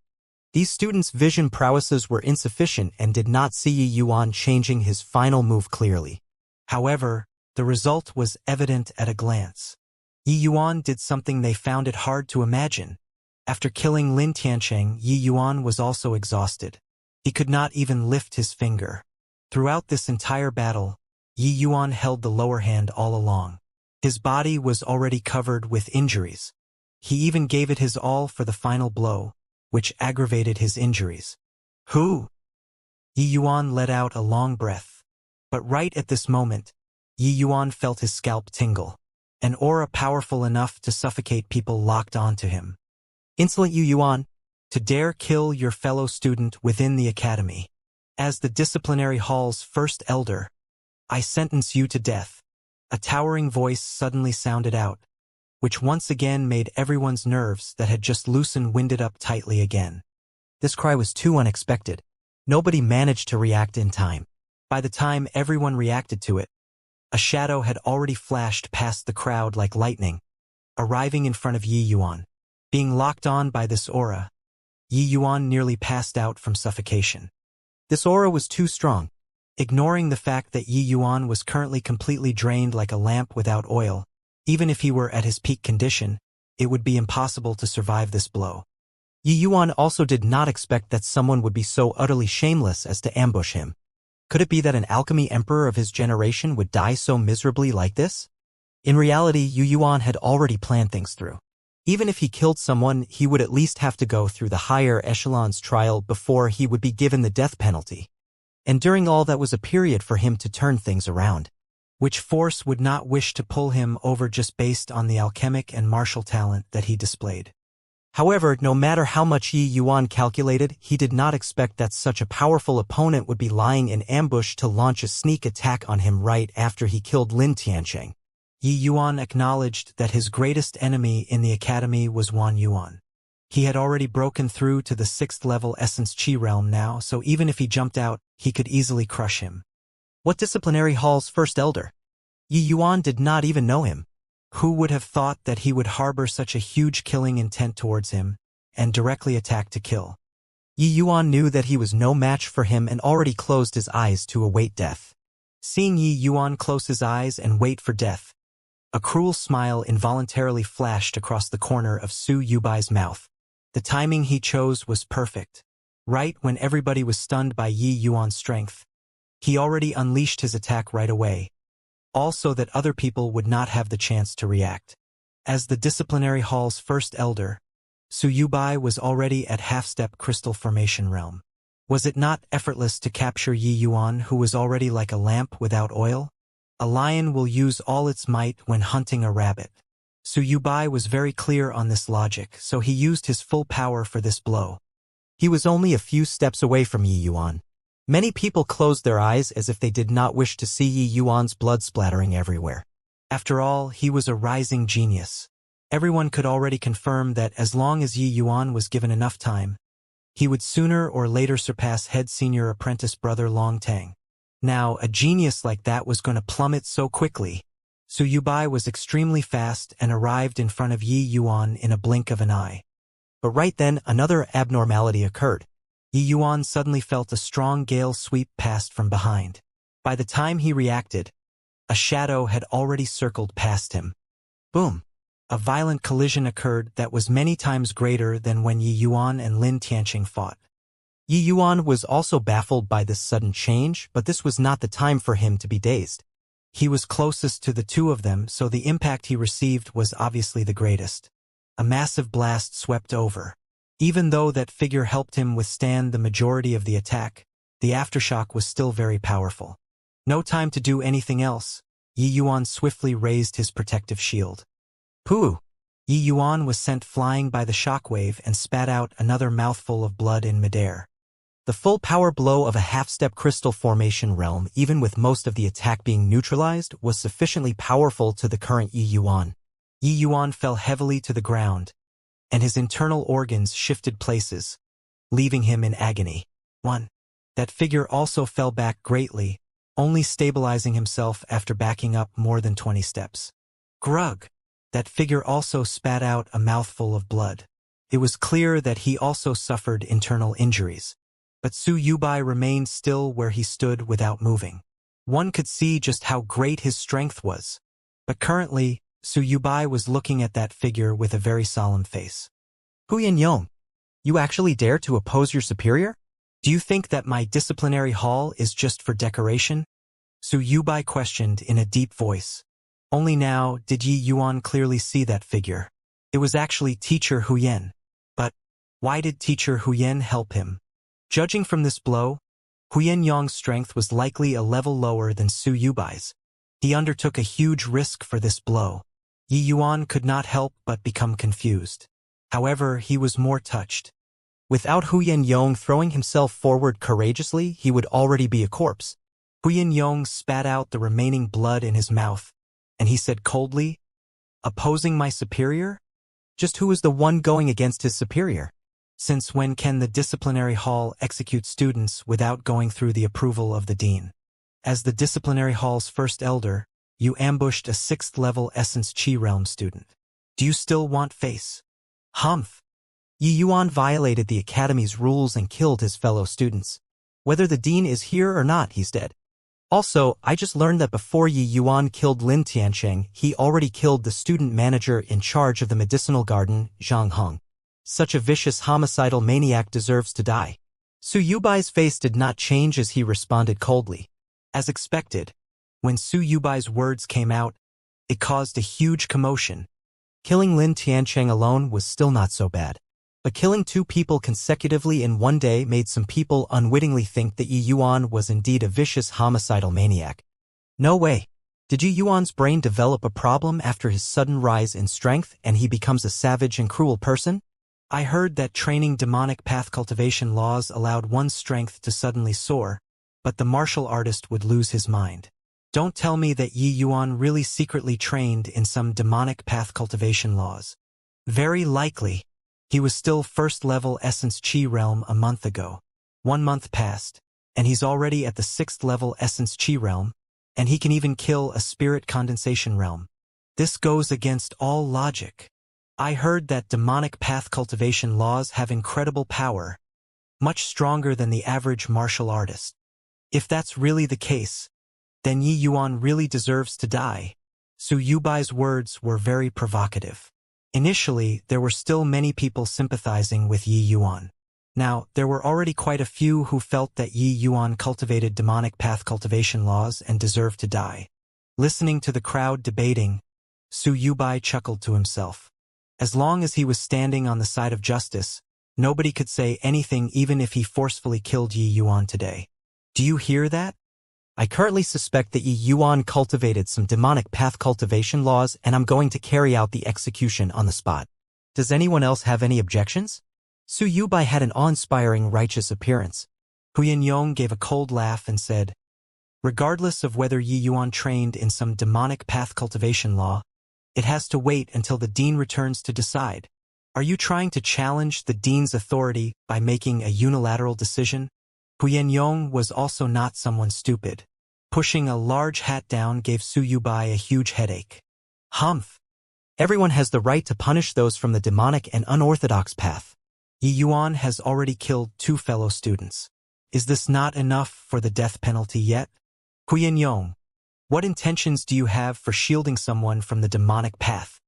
These students' vision prowesses were insufficient and did not see Yi Yuan changing his final move clearly. However, the result was evident at a glance. Yi Yuan did something they found it hard to imagine. After killing Lin Tiancheng, Yi Yuan was also exhausted. He could not even lift his finger. Throughout this entire battle, Yi Yuan held the lower hand all along. His body was already covered with injuries. He even gave it his all for the final blow, which aggravated his injuries. Who? Yi Yuan let out a long breath. But right at this moment, Yi Yuan felt his scalp tingle, an aura powerful enough to suffocate people locked onto him. Insolent Yi Yuan, to dare kill your fellow student within the academy. As the disciplinary hall's first elder, I sentence you to death. A towering voice suddenly sounded out, which once again made everyone's nerves that had just loosened winded up tightly again. This cry was too unexpected. Nobody managed to react in time. By the time everyone reacted to it, a shadow had already flashed past the crowd like lightning, arriving in front of Yi Yuan. Being locked on by this aura, Yi Yuan nearly passed out from suffocation. This aura was too strong. Ignoring the fact that Yi Yuan was currently completely drained like a lamp without oil, even if he were at his peak condition, it would be impossible to survive this blow. Yi Yuan also did not expect that someone would be so utterly shameless as to ambush him. Could it be that an alchemy emperor of his generation would die so miserably like this? In reality, Yi Yuan had already planned things through. Even if he killed someone, he would at least have to go through the higher echelons trial before he would be given the death penalty. And during all that was a period for him to turn things around. Which force would not wish to pull him over just based on the alchemic and martial talent that he displayed? However, no matter how much Yi Yuan calculated, he did not expect that such a powerful opponent would be lying in ambush to launch a sneak attack on him right after he killed Lin Tiancheng. Yi Yuan acknowledged that his greatest enemy in the academy was Wan Yuan. He had already broken through to the 6th level Essence Chi realm now, so even if he jumped out, he could easily crush him. What disciplinary hall's first elder? Yi Yuan did not even know him. Who would have thought that he would harbor such a huge killing intent towards him, and directly attack to kill? Yi Yuan knew that he was no match for him and already closed his eyes to await death. Seeing Yi Yuan close his eyes and wait for death, a cruel smile involuntarily flashed across the corner of Su Yubai's mouth. The timing he chose was perfect. Right when everybody was stunned by Yi Yuan's strength, he already unleashed his attack right away, also that other people would not have the chance to react. As the disciplinary hall's first elder, Su Yubai was already at half-step crystal formation realm. Was it not effortless to capture Yi Yuan, who was already like a lamp without oil? A lion will use all its might when hunting a rabbit. Su Yubai was very clear on this logic, so he used his full power for this blow. He was only a few steps away from Yi Yuan. Many people closed their eyes as if they did not wish to see Yi Yuan's blood splattering everywhere. After all, he was a rising genius. Everyone could already confirm that as long as Yi Yuan was given enough time, he would sooner or later surpass head senior apprentice brother Long Tang. Now, a genius like that was going to plummet so quickly. Su Yubai was extremely fast and arrived in front of Yi Yuan in a blink of an eye. But right then, another abnormality occurred. Yi Yuan suddenly felt a strong gale sweep past from behind. By the time he reacted, a shadow had already circled past him. Boom! A violent collision occurred that was many times greater than when Yi Yuan and Lin Tiancheng fought. Yi Yuan was also baffled by this sudden change, but this was not the time for him to be dazed. He was closest to the two of them, so the impact he received was obviously the greatest. A massive blast swept over. Even though that figure helped him withstand the majority of the attack, the aftershock was still very powerful. No time to do anything else. Yi Yuan swiftly raised his protective shield. Pooh! Yi Yuan was sent flying by the shockwave and spat out another mouthful of blood in midair. The full power blow of a half-step crystal formation realm, even with most of the attack being neutralized, was sufficiently powerful to the current Yi Yuan. Yi Yuan fell heavily to the ground, and his internal organs shifted places, leaving him in agony. 1. That figure also fell back greatly, only stabilizing himself after backing up more than 20 steps. Grug! That figure also spat out a mouthful of blood. It was clear that he also suffered internal injuries. But Su Yubai remained still where he stood without moving. One could see just how great his strength was. But currently, Su Yubai was looking at that figure with a very solemn face. Huyan Yong, you actually dare to oppose your superior? Do you think that my disciplinary hall is just for decoration? Su Yubai questioned in a deep voice. Only now did Yi Yuan clearly see that figure. It was actually Teacher Huyen. But why did Teacher Huyen help him? Judging from this blow, Huyen Yong's strength was likely a level lower than Su Yubai's. He undertook a huge risk for this blow. Yi Yuan could not help but become confused. However, he was more touched. Without Huyen Yong throwing himself forward courageously, he would already be a corpse. Huyen Yong spat out the remaining blood in his mouth, and he said coldly, "Opposing my superior? Just who is the one going against his superior? Since when can the disciplinary hall execute students without going through the approval of the dean? As the disciplinary hall's first elder, you ambushed a 6th-level Essence Chi Realm student. Do you still want face? Humph! Yi Yuan violated the academy's rules and killed his fellow students. Whether the dean is here or not, he's dead. Also, I just learned that before Yi Yuan killed Lin Tiancheng, he already killed the student manager in charge of the medicinal garden, Zhang Heng. Such a vicious homicidal maniac deserves to die." Su Yubai's face did not change as he responded coldly. As expected, when Su Yubai's words came out, it caused a huge commotion. Killing Lin Tiancheng alone was still not so bad. But killing 2 people consecutively in one day made some people unwittingly think that Yi Yuan was indeed a vicious homicidal maniac. No way. Did Yi Yuan's brain develop a problem after his sudden rise in strength and he becomes a savage and cruel person? I heard that training demonic path cultivation laws allowed one's strength to suddenly soar, but the martial artist would lose his mind. Don't tell me that Yi Yuan really secretly trained in some demonic path cultivation laws. Very likely. He was still 1st-level Essence Chi Realm a month ago. 1 month passed, and he's already at the 6th-level Essence Chi Realm, and he can even kill a Spirit Condensation Realm. This goes against all logic. I heard that demonic path cultivation laws have incredible power, much stronger than the average martial artist. If that's really the case, then Yi Yuan really deserves to die. Su Yubai's words were very provocative. Initially, there were still many people sympathizing with Yi Yuan. Now, there were already quite a few who felt that Yi Yuan cultivated demonic path cultivation laws and deserved to die. Listening to the crowd debating, Su Yubai chuckled to himself. As long as he was standing on the side of justice, nobody could say anything even if he forcefully killed Yi Yuan today. Do you hear that? I currently suspect that Yi Yuan cultivated some demonic path cultivation laws and I'm going to carry out the execution on the spot. Does anyone else have any objections? Su Yubai had an awe-inspiring righteous appearance. Huyan Yong gave a cold laugh and said, "Regardless of whether Yi Yuan trained in some demonic path cultivation law, it has to wait until the dean returns to decide. Are you trying to challenge the dean's authority by making a unilateral decision?" Huyan Yong was also not someone stupid. Pushing a large hat down gave Su Yubai a huge headache. Humph! Everyone has the right to punish those from the demonic and unorthodox path. Yi Yuan has already killed 2 fellow students. Is this not enough for the death penalty yet? Huyan Yong, what intentions do you have for shielding someone from the demonic path?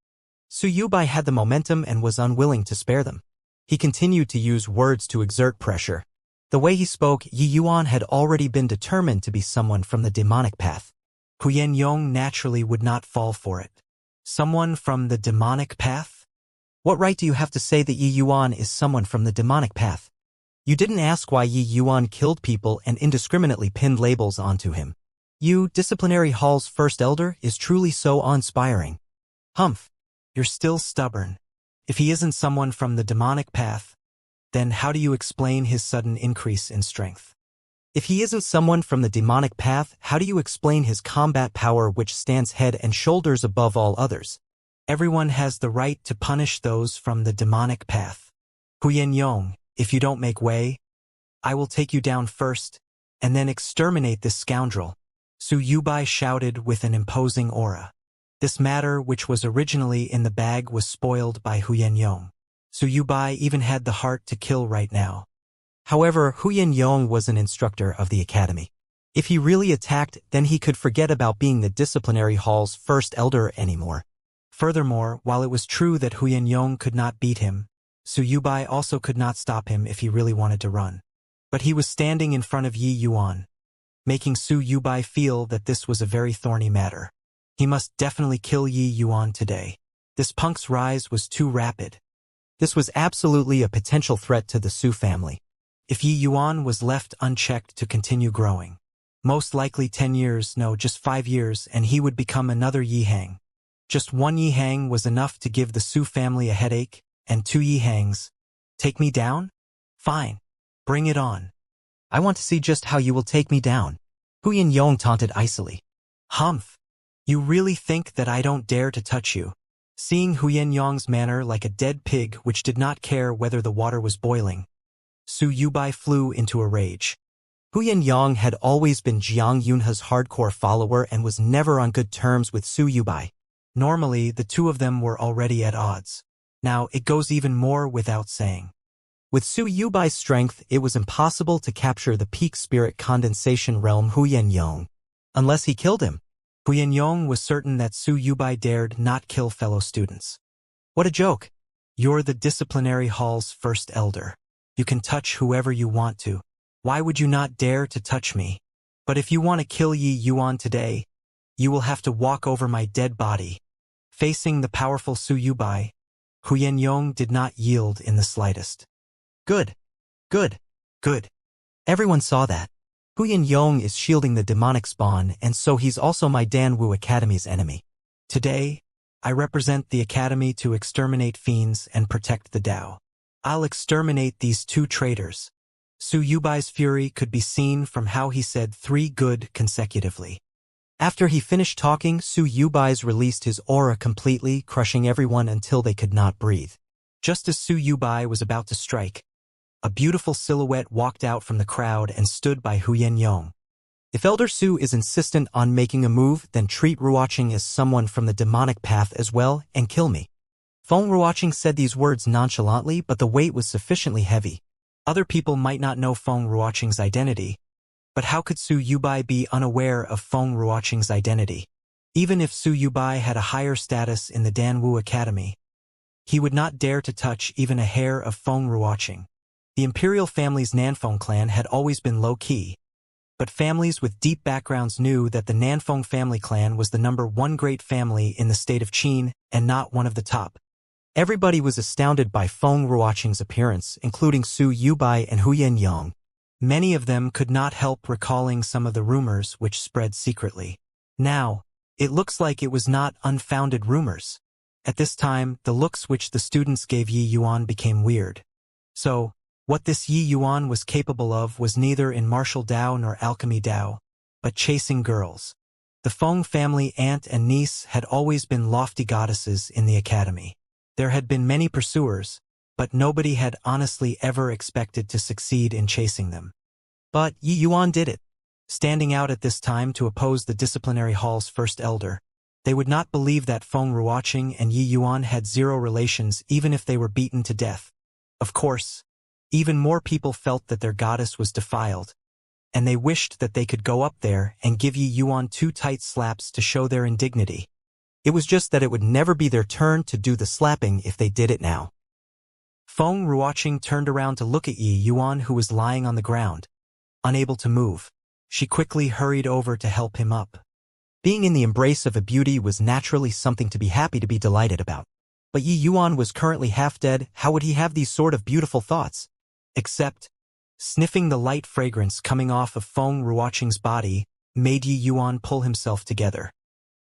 Su Yubai had the momentum and was unwilling to spare them. He continued to use words to exert pressure. The way he spoke, Yi Yuan had already been determined to be someone from the demonic path. Huyan Yong naturally would not fall for it. Someone from the demonic path? What right do you have to say that Yi Yuan is someone from the demonic path? You didn't ask why Yi Yuan killed people and indiscriminately pinned labels onto him. You, Disciplinary Hall's first elder, is truly so awe-inspiring. Humph, you're still stubborn. If he isn't someone from the demonic path, then how do you explain his sudden increase in strength? If he isn't someone from the demonic path, how do you explain his combat power which stands head and shoulders above all others? Everyone has the right to punish those from the demonic path. Huyen Yong, if you don't make way, I will take you down first, and then exterminate this scoundrel, Su Yubai shouted with an imposing aura. This matter, which was originally in the bag, was spoiled by Huyen Yong. Su Yubai even had the heart to kill right now. However, Huyen Yong was an instructor of the academy. If he really attacked, then he could forget about being the disciplinary hall's first elder anymore. Furthermore, while it was true that Huyen Yong could not beat him, Su Yubai also could not stop him if he really wanted to run. But he was standing in front of Yi Yuan, making Su Yubai feel that this was a very thorny matter. He must definitely kill Yi Yuan today. This punk's rise was too rapid. This was absolutely a potential threat to the Su family. If Yi Yuan was left unchecked to continue growing, most likely 10 years, no, just 5 years, and he would become another Yi Hang. Just one Yi Hang was enough to give the Su family a headache, and 2 Yi Hangs. Take me down? Fine. Bring it on. I want to see just how you will take me down. Huyen Yong taunted icily. Humph. You really think that I don't dare to touch you? Seeing Huyen Yong's manner like a dead pig which did not care whether the water was boiling, Su Yubai flew into a rage. Huyen Yong had always been Jiang Yunhe's hardcore follower and was never on good terms with Su Yubai. Normally, the two of them were already at odds. Now, it goes even more without saying. With Su Yubai's strength, it was impossible to capture the peak spirit condensation realm Huyen Yong, unless he killed him. Huyen Yong was certain that Su Yubai dared not kill fellow students. What a joke! You're the disciplinary hall's first elder. You can touch whoever you want to. Why would you not dare to touch me? But if you want to kill Yi Yuan today, you will have to walk over my dead body. Facing the powerful Su Yubai, Huyen Yong did not yield in the slightest. Good. Good. Good. Everyone saw that. Huyen Yong is shielding the demonic spawn, and so he's also my Danwu Academy's enemy. Today, I represent the Academy to exterminate fiends and protect the Tao. I'll exterminate these 2 traitors. Su Yubai's fury could be seen from how he said 3 good consecutively. After he finished talking, Su Yubai's released his aura completely, crushing everyone until they could not breathe. Just as Su Yubai was about to strike, a beautiful silhouette walked out from the crowd and stood by Huyen Yong. If Elder Su is insistent on making a move, then treat Ruoqing as someone from the demonic path as well and kill me. Feng Ruoqing said these words nonchalantly, but the weight was sufficiently heavy. Other people might not know Feng Ruoqing's identity, but how could Su Yubai be unaware of Feng Ruoqing's identity? Even if Su Yubai had a higher status in the Danwu Academy, he would not dare to touch even a hair of Feng Ruoqing. The imperial family's Nanfeng clan had always been low-key, but families with deep backgrounds knew that the Nanfeng family clan was the #1 great family in the state of Qin and not one of the top. Everybody was astounded by Feng Ruoqing's appearance, including Su Yubai and Huyen Yong. Many of them could not help recalling some of the rumors which spread secretly. Now, it looks like it was not unfounded rumors. At this time, the looks which the students gave Yi Yuan became weird. So, what this Yi Yuan was capable of was neither in martial Dao nor alchemy Dao, but chasing girls. The Feng family aunt and niece had always been lofty goddesses in the academy. There had been many pursuers, but nobody had honestly ever expected to succeed in chasing them. But Yi Yuan did it. Standing out at this time to oppose the disciplinary hall's first elder, they would not believe that Feng Ruoqing and Yi Yuan had 0 relations even if they were beaten to death. Of course, even more people felt that their goddess was defiled, and they wished that they could go up there and give Yi Yuan 2 tight slaps to show their indignity. It was just that it would never be their turn to do the slapping if they did it now. Feng Ruoqing turned around to look at Yi Yuan, who was lying on the ground, unable to move. She quickly hurried over to help him up. Being in the embrace of a beauty was naturally something to be delighted about. But Yi Yuan was currently half dead. How would he have these sort of beautiful thoughts? Except, sniffing the light fragrance coming off of Feng Ruoqing's body made Yi Yuan pull himself together.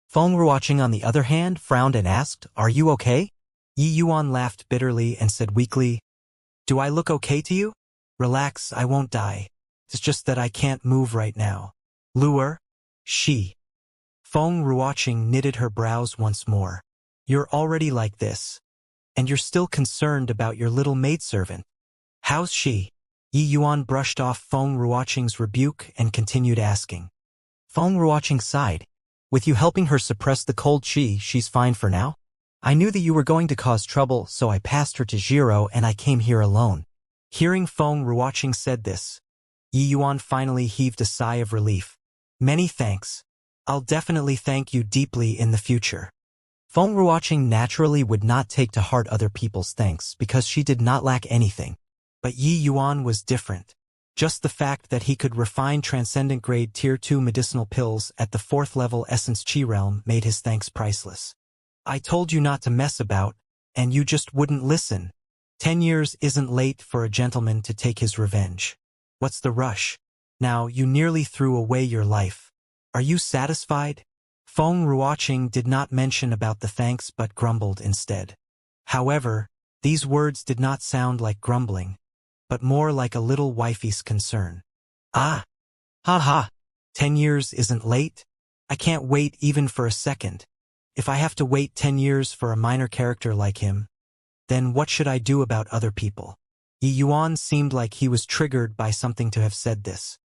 Feng Ruoqing, on the other hand, frowned and asked, "Are you okay?" Yi Yuan laughed bitterly and said weakly, "Do I look okay to you? Relax, I won't die. It's just that I can't move right now." Lure? She. Feng Ruoqing knitted her brows once more. You're already like this. And you're still concerned about your little maidservant. How's she? Yi Yuan brushed off Feng Ruoqing's rebuke and continued asking. Feng Ruoqing sighed. With you helping her suppress the cold qi, she's fine for now? I knew that you were going to cause trouble, so I passed her to Jiro and I came here alone. Hearing Feng Ruoqing said this, Yi Yuan finally heaved a sigh of relief. Many thanks. I'll definitely thank you deeply in the future. Feng Ruoqing naturally would not take to heart other people's thanks because she did not lack anything. But Yi Yuan was different. Just the fact that he could refine transcendent grade tier 2 medicinal pills at the 4th level essence chi realm made his thanks priceless. I told you not to mess about, and you just wouldn't listen. 10 years isn't late for a gentleman to take his revenge. What's the rush? Now you nearly threw away your life. Are you satisfied? Feng Ruoqing did not mention about the thanks but grumbled instead. However, these words did not sound like grumbling, but more like a little wifey's concern. Ah! Ha ha! 10 years isn't late? I can't wait even for a second. If I have to wait 10 years for a minor character like him, then what should I do about other people? Yi Yuan seemed like he was triggered by something to have said this.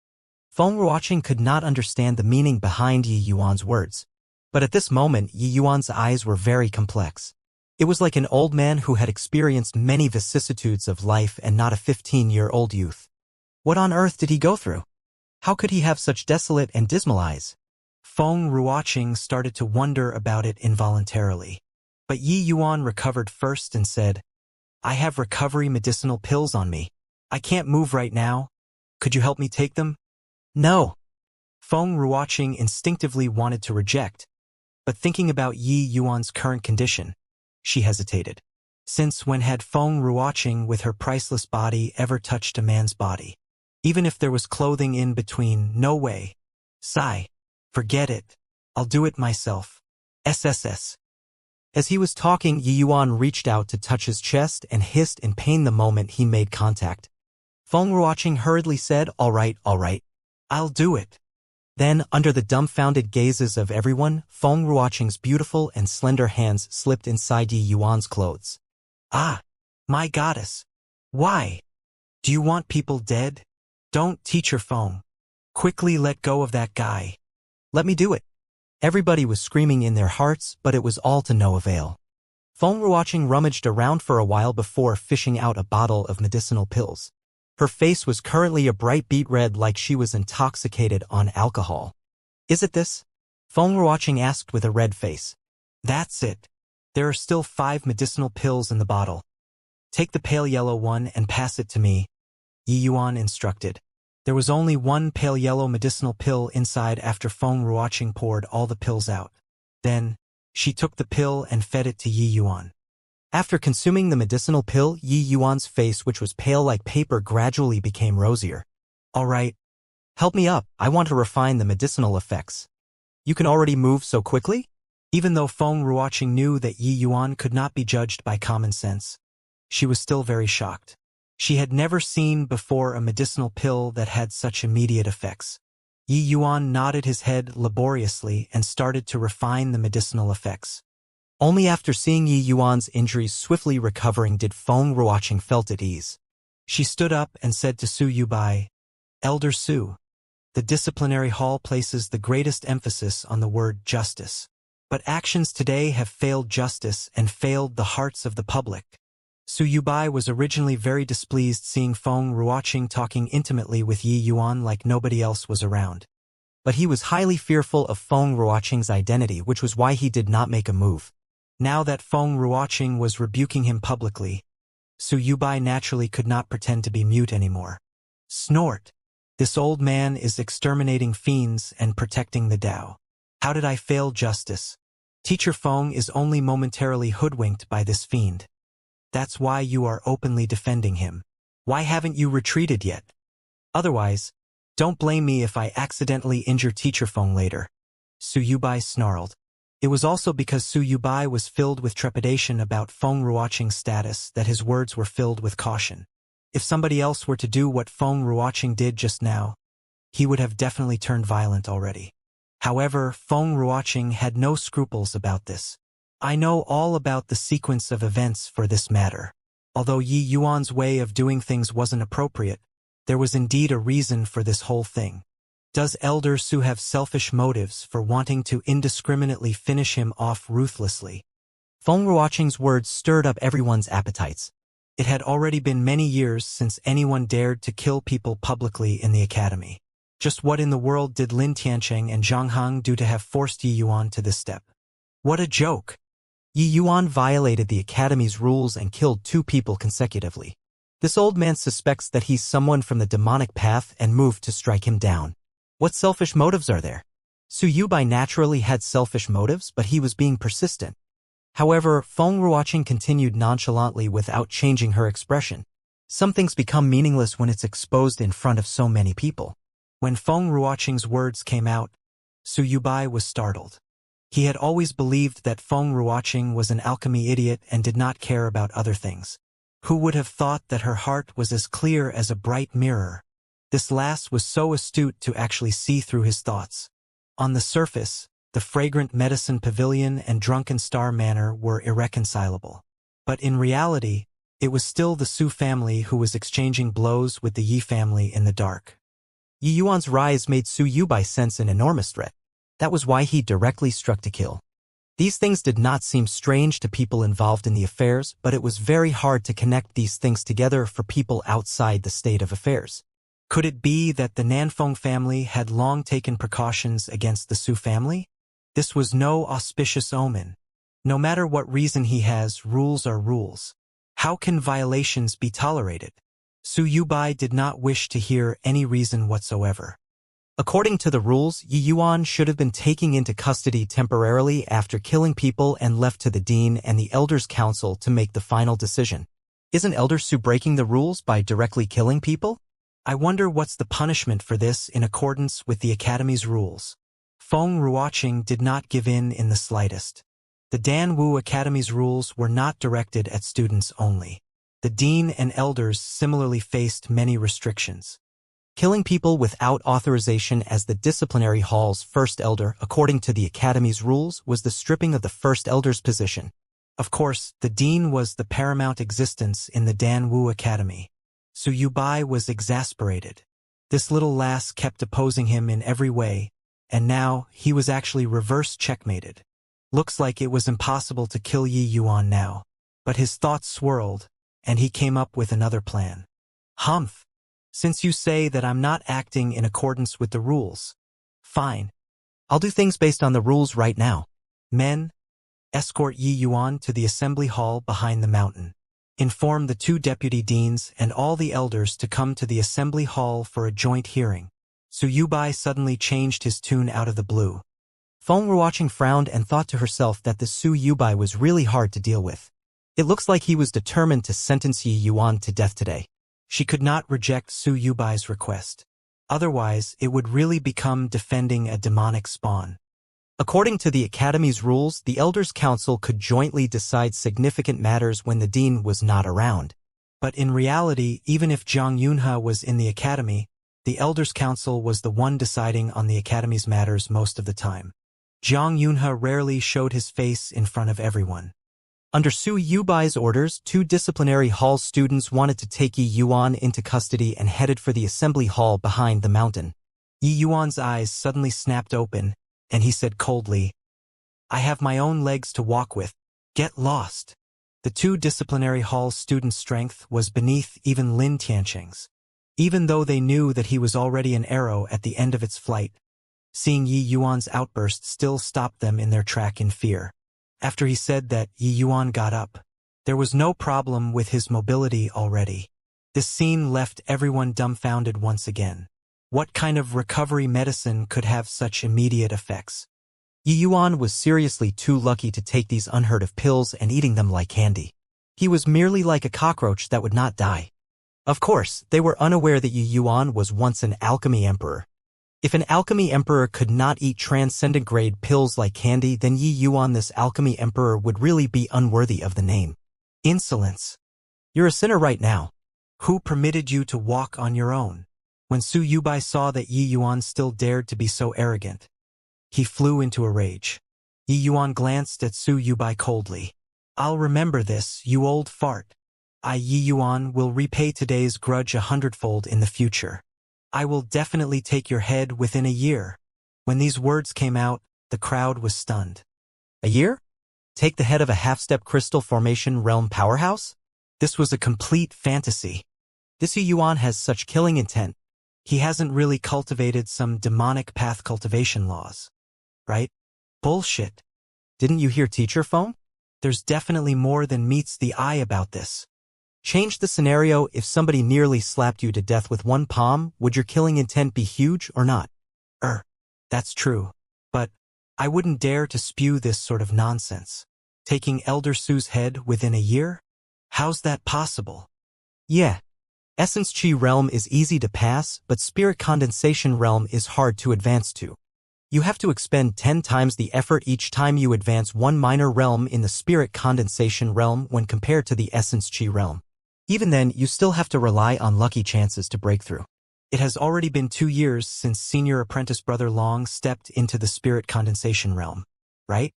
Feng Ruoqing could not understand the meaning behind Yi Yuan's words, but at this moment Yi Yuan's eyes were very complex. It was like an old man who had experienced many vicissitudes of life and not a 15-year-old youth. What on earth did he go through? How could he have such desolate and dismal eyes? Feng Ruoqing started to wonder about it involuntarily. But Yi Yuan recovered first and said, I have recovery medicinal pills on me. I can't move right now. Could you help me take them? No. Feng Ruoqing instinctively wanted to reject, but thinking about Yi Yuan's current condition, she hesitated. Since when had Feng Ruoqing with her priceless body ever touched a man's body? Even if there was clothing in between, no way. Sigh. Forget it. I'll do it myself. SSS. As he was talking, Yi Yuan reached out to touch his chest and hissed in pain the moment he made contact. Feng Ruoqing hurriedly said, all right, I'll do it. Then, under the dumbfounded gazes of everyone, Feng Ruoqing's beautiful and slender hands slipped inside Yi Yuan's clothes. Ah, my goddess. Why? Do you want people dead? Don't, Teacher Feng. Quickly let go of that guy. Let me do it. Everybody was screaming in their hearts, but it was all to no avail. Feng Ruoqing rummaged around for a while before fishing out a bottle of medicinal pills. Her face was currently a bright beet red like she was intoxicated on alcohol. Is it this? Feng Ruoqing asked with a red face. That's it. There are still 5 medicinal pills in the bottle. Take the pale yellow one and pass it to me, Yi Yuan instructed. There was only one pale yellow medicinal pill inside after Feng Ruoqing poured all the pills out. Then, she took the pill and fed it to Yi Yuan. After consuming the medicinal pill, Yi Yuan's face, which was pale like paper, gradually became rosier. All right. Help me up. I want to refine the medicinal effects. You can already move so quickly? Even though Feng Ruoqing knew that Yi Yuan could not be judged by common sense, she was still very shocked. She had never seen before a medicinal pill that had such immediate effects. Yi Yuan nodded his head laboriously and started to refine the medicinal effects. Only after seeing Yi Yuan's injuries swiftly recovering did Feng Ruoqing felt at ease. She stood up and said to Su Yubai, Elder Su, the disciplinary hall places the greatest emphasis on the word justice. But actions today have failed justice and failed the hearts of the public. Su Yubai was originally very displeased seeing Feng Ruoqing talking intimately with Yi Yuan like nobody else was around. But he was highly fearful of Feng Ruoqing's identity, which was why he did not make a move. Now that Feng Ruoqing was rebuking him publicly, Su Yubai naturally could not pretend to be mute anymore. Snort. This old man is exterminating fiends and protecting the Tao. How did I fail justice? Teacher Feng is only momentarily hoodwinked by this fiend. That's why you are openly defending him. Why haven't you retreated yet? Otherwise, don't blame me if I accidentally injure Teacher Feng later. Su Yubai snarled. It was also because Su Yubai was filled with trepidation about Feng Ruoqing's status that his words were filled with caution. If somebody else were to do what Feng Ruoqing did just now, he would have definitely turned violent already. However, Feng Ruoqing had no scruples about this. I know all about the sequence of events for this matter. Although Yi Yuan's way of doing things wasn't appropriate, there was indeed a reason for this whole thing. Does Elder Su have selfish motives for wanting to indiscriminately finish him off ruthlessly? Feng Ruoqing's words stirred up everyone's appetites. It had already been many years since anyone dared to kill people publicly in the academy. Just what in the world did Lin Tiancheng and Zhang Hang do to have forced Yi Yuan to this step? What a joke! Yi Yuan violated the academy's rules and killed 2 people consecutively. This old man suspects that he's someone from the demonic path and moved to strike him down. What selfish motives are there? Su Yubai naturally had selfish motives, but he was being persistent. However, Feng Ruoqing continued nonchalantly without changing her expression. Some things become meaningless when it's exposed in front of so many people. When Feng Ruoqing's words came out, Su Yubai was startled. He had always believed that Feng Ruoqing was an alchemy idiot and did not care about other things. Who would have thought that her heart was as clear as a bright mirror? This lass was so astute to actually see through his thoughts. On the surface, the fragrant medicine pavilion and drunken star manor were irreconcilable. But in reality, it was still the Su family who was exchanging blows with the Yi family in the dark. Yi Yuan's rise made Su Yubai sense an enormous threat. That was why he directly struck to kill. These things did not seem strange to people involved in the affairs, but it was very hard to connect these things together for people outside the state of affairs. Could it be that the Nanfeng family had long taken precautions against the Su family? This was no auspicious omen. No matter what reason he has, rules are rules. How can violations be tolerated? Su Yubai did not wish to hear any reason whatsoever. According to the rules, Yi Yuan should have been taken into custody temporarily after killing people and left to the Dean and the Elders' Council to make the final decision. Isn't Elder Su breaking the rules by directly killing people? I wonder what's the punishment for this in accordance with the Academy's rules. Feng Ruoqing did not give in the slightest. The Dan Wu Academy's rules were not directed at students only. The Dean and Elders similarly faced many restrictions. Killing people without authorization as the disciplinary hall's first elder, according to the Academy's rules, was the stripping of the first elder's position. Of course, the Dean was the paramount existence in the Dan Wu Academy. Su Yubai was exasperated. This little lass kept opposing him in every way, and now he was actually reverse checkmated. Looks like it was impossible to kill Yi Yuan now. But his thoughts swirled, and he came up with another plan. Humph! Since you say that I'm not acting in accordance with the rules, fine. I'll do things based on the rules right now. Men, escort Yi Yuan to the assembly hall behind the mountain. Inform the 2 deputy deans and all the elders to come to the assembly hall for a joint hearing. Su Yubai suddenly changed his tune out of the blue. Feng Ruoqing frowned and thought to herself that the Su Yubai was really hard to deal with. It looks like he was determined to sentence Yi Yuan to death today. She could not reject Su Yubai's request. Otherwise, it would really become defending a demonic spawn. According to the Academy's rules, the Elders' Council could jointly decide significant matters when the Dean was not around. But in reality, even if Zhang Yunhe was in the Academy, the Elders' Council was the one deciding on the Academy's matters most of the time. Zhang Yunhe rarely showed his face in front of everyone. Under Su Yubai's orders, 2 disciplinary hall students wanted to take Yi Yuan into custody and headed for the assembly hall behind the mountain. Yi Yuan's eyes suddenly snapped open, and he said coldly, "I have my own legs to walk with. Get lost." The 2 disciplinary hall students' strength was beneath even Lin Tiancheng's. Even though they knew that he was already an arrow at the end of its flight, seeing Yi Yuan's outburst still stopped them in their track in fear. After he said that, Yi Yuan got up. There was no problem with his mobility already. This scene left everyone dumbfounded once again. What kind of recovery medicine could have such immediate effects? Yi Yuan was seriously too lucky to take these unheard-of pills and eating them like candy. He was merely like a cockroach that would not die. Of course, they were unaware that Yi Yuan was once an alchemy emperor. If an alchemy emperor could not eat transcendent-grade pills like candy, then Yi Yuan, this alchemy emperor, would really be unworthy of the name. Insolence. You're a sinner right now. Who permitted you to walk on your own? When Su Yubai saw that Yi Yuan still dared to be so arrogant, he flew into a rage. Yi Yuan glanced at Su Yubai coldly. I'll remember this, you old fart. Yi Yuan will repay today's grudge 100-fold in the future. I will definitely take your head within a year. When these words came out, the crowd was stunned. A year? Take the head of a half-step crystal formation realm powerhouse? This was a complete fantasy. This Yi Yuan has such killing intent. He hasn't really cultivated some demonic path cultivation laws. Right? Bullshit. Didn't you hear teacher phone? There's definitely more than meets the eye about this. Change the scenario. If somebody nearly slapped you to death with one palm, would your killing intent be huge or not? That's true. But I wouldn't dare to spew this sort of nonsense. Taking Elder Su's head within a year? How's that possible? Yeah. Essence Chi realm is easy to pass, but Spirit Condensation realm is hard to advance to. You have to expend 10 times the effort each time you advance one minor realm in the Spirit Condensation realm when compared to the Essence Chi realm. Even then, you still have to rely on lucky chances to break through. It has already been 2 years since senior apprentice Brother Long stepped into the Spirit Condensation realm, right?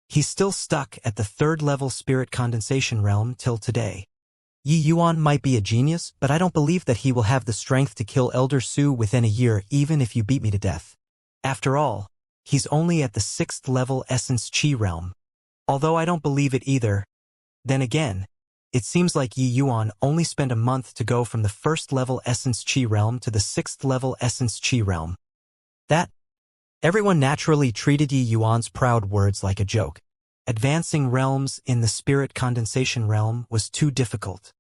He's still stuck at the 3rd level Spirit Condensation realm till today. Yi Yuan might be a genius, but I don't believe that he will have the strength to kill Elder Su within a year even if you beat me to death. After all, he's only at the 6th level Essence Chi realm. Although I don't believe it either. Then again, it seems like Yi Yuan only spent a month to go from the 1st level Essence Chi realm to the 6th level Essence Chi realm. Everyone naturally treated Yi Yuan's proud words like a joke. Advancing realms in the Spirit Condensation realm was too difficult.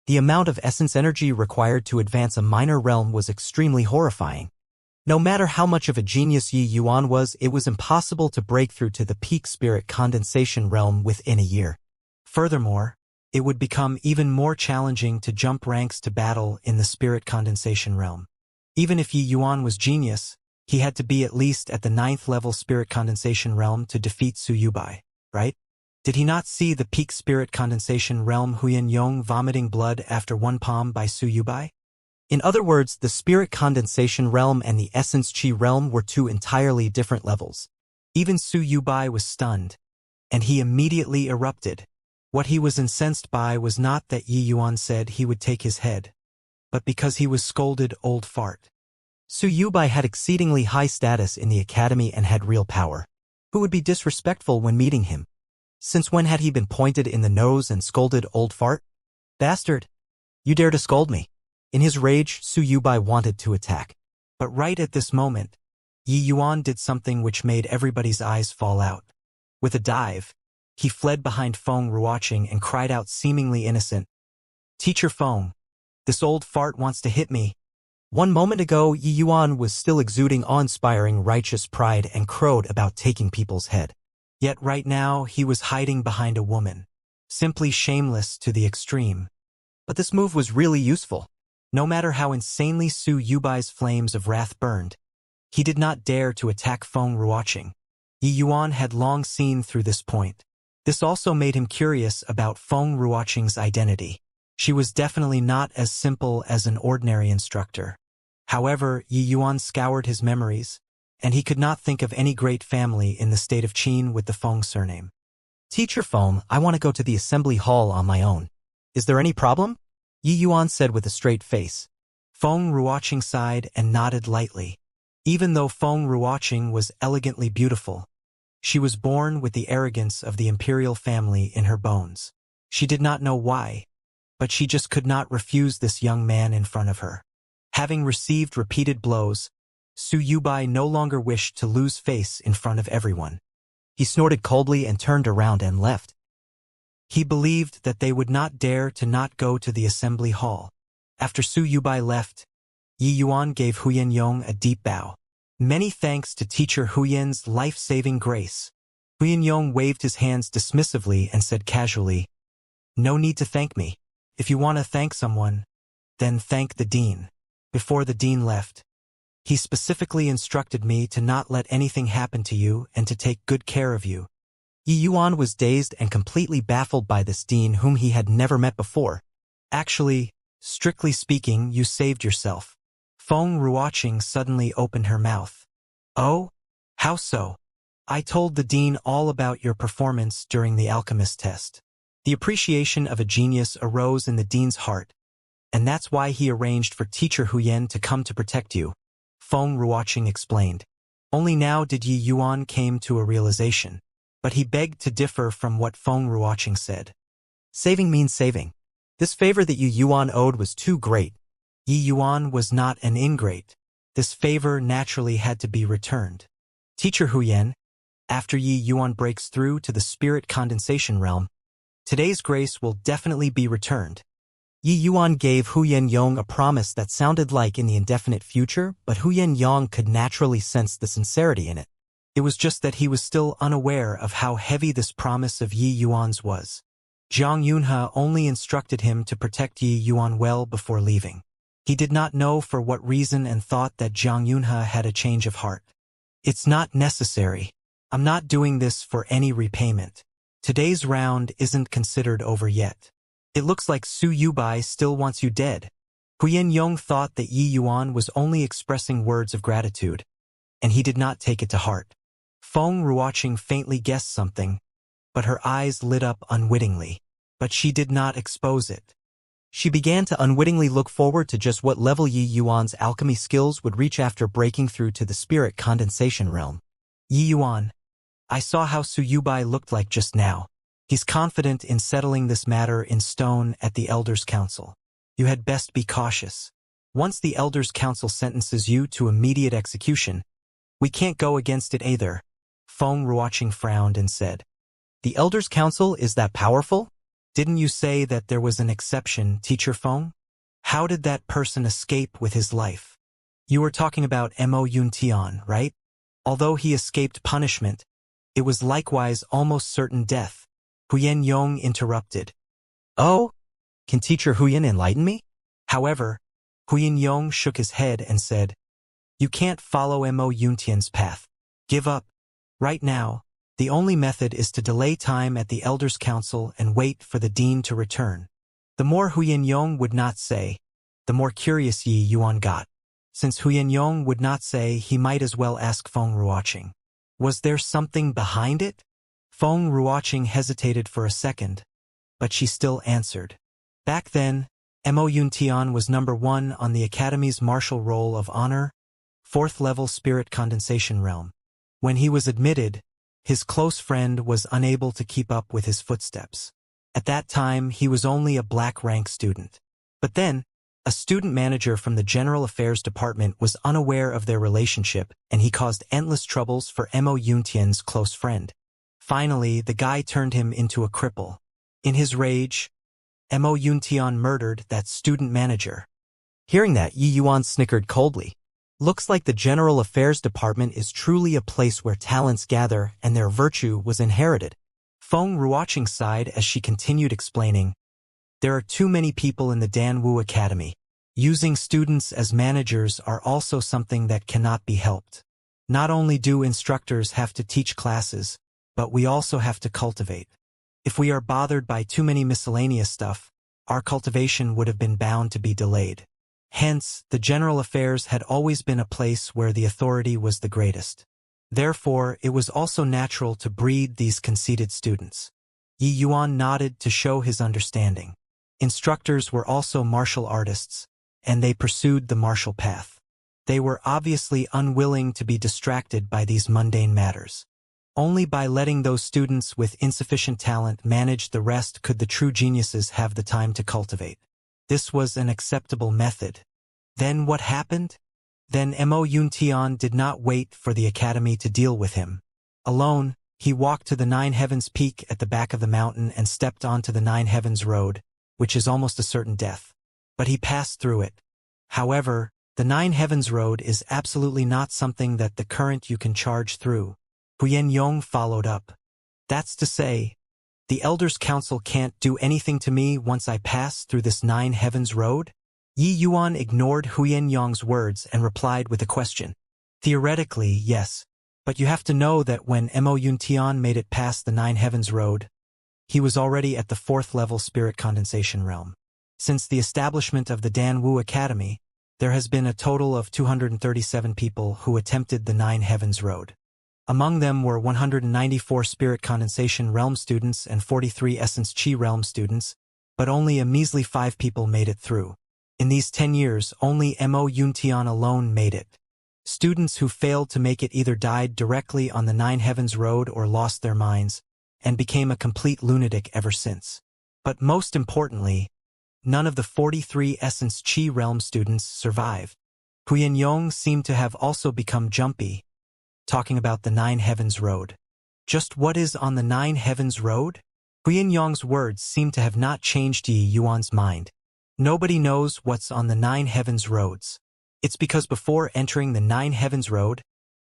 The amount of essence energy required to advance a minor realm was extremely horrifying. No matter how much of a genius Yi Yuan was, it was impossible to break through to the peak Spirit Condensation realm within a year. Furthermore, it would become even more challenging to jump ranks to battle in the Spirit Condensation realm. Even if Yi Yuan was genius, he had to be at least at the 9th level Spirit Condensation realm to defeat Su Yubai, right? Did he not see the peak Spirit Condensation realm Huyan Yong vomiting blood after one palm by Su Yubai? In other words, the Spirit Condensation realm and the Essence Chi realm were 2 entirely different levels. Even Su Yubai was stunned, and he immediately erupted. What he was incensed by was not that Yi Yuan said he would take his head, but because he was scolded old fart. Su Yubai had exceedingly high status in the academy and had real power. Who would be disrespectful when meeting him? Since when had he been pointed in the nose and scolded old fart? Bastard! You dare to scold me? In his rage, Su Yubai wanted to attack. But right at this moment, Yi Yuan did something which made everybody's eyes fall out. With a dive, he fled behind Feng Ruoqing and cried out seemingly innocent, "Teacher Feng, this old fart wants to hit me." 1 moment ago, Yi Yuan was still exuding awe-inspiring righteous pride and crowed about taking people's head. Yet right now, he was hiding behind a woman, simply shameless to the extreme. But this move was really useful. No matter how insanely Su Yubai's flames of wrath burned, he did not dare to attack Feng Ruoqing. Yi Yuan had long seen through this point. This also made him curious about Feng Ruoqing's identity. She was definitely not as simple as an ordinary instructor. However, Yi Yuan scoured his memories, and he could not think of any great family in the state of Qin with the Feng surname. "Teacher Feng, I want to go to the assembly hall on my own. Is there any problem?" Yi Yuan said with a straight face. Feng Ruoqing sighed and nodded lightly. Even though Feng Ruoqing was elegantly beautiful, she was born with the arrogance of the imperial family in her bones. She did not know why, but she just could not refuse this young man in front of her. Having received repeated blows, Su Yubai no longer wished to lose face in front of everyone. He snorted coldly and turned around and left. He believed that they would not dare to not go to the assembly hall. After Su Yubai left, Yi Yuan gave Huyan Yong a deep bow. "Many thanks to teacher Huyan's life-saving grace." Huyan Yong waved his hands dismissively and said casually, "No need to thank me. If you want to thank someone, then thank the dean." Before the dean left, he specifically instructed me to not let anything happen to you and to take good care of you. Yi Yuan was dazed and completely baffled by this dean whom he had never met before. "Actually, strictly speaking, you saved yourself." Feng Ruoqing suddenly opened her mouth. "Oh? How so?" I told the dean all about your performance during the alchemist test. The appreciation of a genius arose in the dean's heart, and that's why he arranged for teacher Huyen to come to protect you, Feng Ruoqing explained. Only now did Yi Yuan came to a realization, but he begged to differ from what Feng Ruoqing said. Saving means saving. This favor that Yi Yuan owed was too great. Yi Yuan was not an ingrate. This favor naturally had to be returned. Teacher Huyen, after Yi Yuan breaks through to the spirit condensation realm, today's grace will definitely be returned. Yi Yuan gave Huyen Yong a promise that sounded like in the indefinite future, but Huyen Yong could naturally sense the sincerity in it. It was just that he was still unaware of how heavy this promise of Yi Yuan's was. Zhang Yunhe only instructed him to protect Yi Yuan well before leaving. He did not know for what reason and thought that Zhang Yunhe had a change of heart. It's not necessary. I'm not doing this for any repayment. Today's round isn't considered over yet. It looks like Su Yubai still wants you dead. Huyen Yong thought that Yi Yuan was only expressing words of gratitude, and he did not take it to heart. Feng Ruoqing faintly guessed something, but her eyes lit up unwittingly. But she did not expose it. She began to unwittingly look forward to just what level Yi Yuan's alchemy skills would reach after breaking through to the spirit condensation realm. Yi Yuan. I saw how Su Yubai looked like just now. He's confident in settling this matter in stone at the Elders' Council. You had best be cautious. Once the Elders' Council sentences you to immediate execution, we can't go against it either. Feng Ruoqing frowned and said, The Elders' Council is that powerful? Didn't you say that there was an exception, Teacher Feng? How did that person escape with his life? You were talking about Mo Yuntian, right? Although he escaped punishment, it was likewise almost certain death. Huyen Yong interrupted. Oh? Can Teacher Huyen enlighten me? However, Huyen Yong shook his head and said, You can't follow Mo Yuntian's path. Give up. Right now, the only method is to delay time at the Elders' Council and wait for the Dean to return. The more Huyen Yong would not say, the more curious Yi Yuan got. Since Huyen Yong would not say, he might as well ask Feng Ruoqing. Was there something behind it? Feng Ruoqing hesitated for a second, but she still answered. Back then, Mo Yuntian was number 1 on the Academy's Martial Roll of Honor, 4th level Spirit Condensation Realm. When he was admitted, his close friend was unable to keep up with his footsteps. At that time, he was only a black rank student. But then, a student manager from the General Affairs Department was unaware of their relationship, and he caused endless troubles for Mo Yuntian's close friend. Finally, the guy turned him into a cripple. In his rage, Mo Yuntian murdered that student manager. Hearing that, Yi Yuan snickered coldly. Looks like the General Affairs Department is truly a place where talents gather and their virtue was inherited. Feng Ruoqing sighed as she continued explaining. There are too many people in the Danwu Academy. Using students as managers are also something that cannot be helped. Not only do instructors have to teach classes, but we also have to cultivate. If we are bothered by too many miscellaneous stuff, our cultivation would have been bound to be delayed. Hence, the General Affairs had always been a place where the authority was the greatest. Therefore, it was also natural to breed these conceited students. Yi Yuan nodded to show his understanding. Instructors were also martial artists, and they pursued the martial path. They were obviously unwilling to be distracted by these mundane matters. Only by letting those students with insufficient talent manage the rest could the true geniuses have the time to cultivate. This was an acceptable method. Then what happened? Then Mo Yuntian did not wait for the academy to deal with him. Alone, he walked to the Nine Heavens peak at the back of the mountain and stepped onto the Nine Heavens road, which is almost a certain death. But he passed through it. However, the Nine Heavens road is absolutely not something that the current you can charge through. Huyen Yong followed up. That's to say, the Elders' Council can't do anything to me once I pass through this Nine Heavens road? Yi Yuan ignored Huyen Yong's words and replied with a question. Theoretically, yes, but you have to know that when Mo Yuntian made it past the Nine Heavens road, he was already at the 4th level Spirit Condensation Realm. Since the establishment of the Danwu Academy, there has been a total of 237 people who attempted the Nine Heavens road. Among them were 194 Spirit Condensation Realm students and 43 Essence Chi Realm students, but only a measly 5 people made it through. In these 10 years, only Mo Yuntian alone made it. Students who failed to make it either died directly on the Nine Heavens Road or lost their minds, and became a complete lunatic ever since. But most importantly, none of the 43 Essence Chi Realm students survived. Huyan Yong seemed to have also become jumpy, talking about the Nine Heavens Road. Just what is on the Nine Heavens Road? Huyan Yong's words seemed to have not changed Yi Yuan's mind. Nobody knows what's on the Nine Heavens Roads. It's because before entering the Nine Heavens Road,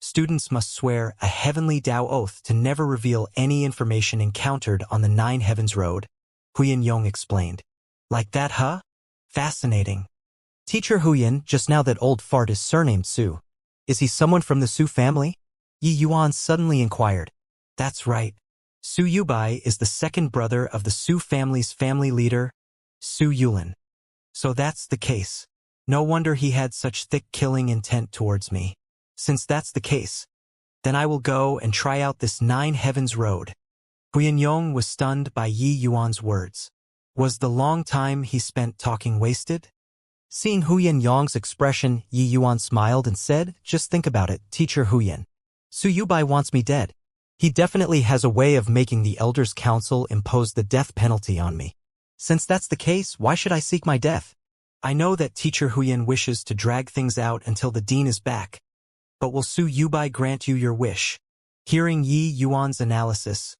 students must swear a heavenly Tao oath to never reveal any information encountered on the Nine Heavens Road, Huyan Yong explained. Like that, huh? Fascinating. Teacher Huyan, just now that old fart is surnamed Su. Is he someone from the Su family? Yi Yuan suddenly inquired. That's right. Su Yubai is the second brother of the Su family's family leader, Su Yulin. So that's the case. No wonder he had such thick killing intent towards me. Since that's the case, then I will go and try out this Nine Heavens Road. Huyan Yong was stunned by Yi Yuan's words. Was the long time he spent talking wasted? Seeing Huyan Yong's expression, Yi Yuan smiled and said, just think about it, Teacher Huyan. Su Yubai wants me dead. He definitely has a way of making the Elders' Council impose the death penalty on me. Since that's the case, why should I seek my death? I know that Teacher Huyan wishes to drag things out until the dean is back. But will Su Yubai grant you your wish? Hearing Yi Yuan's analysis,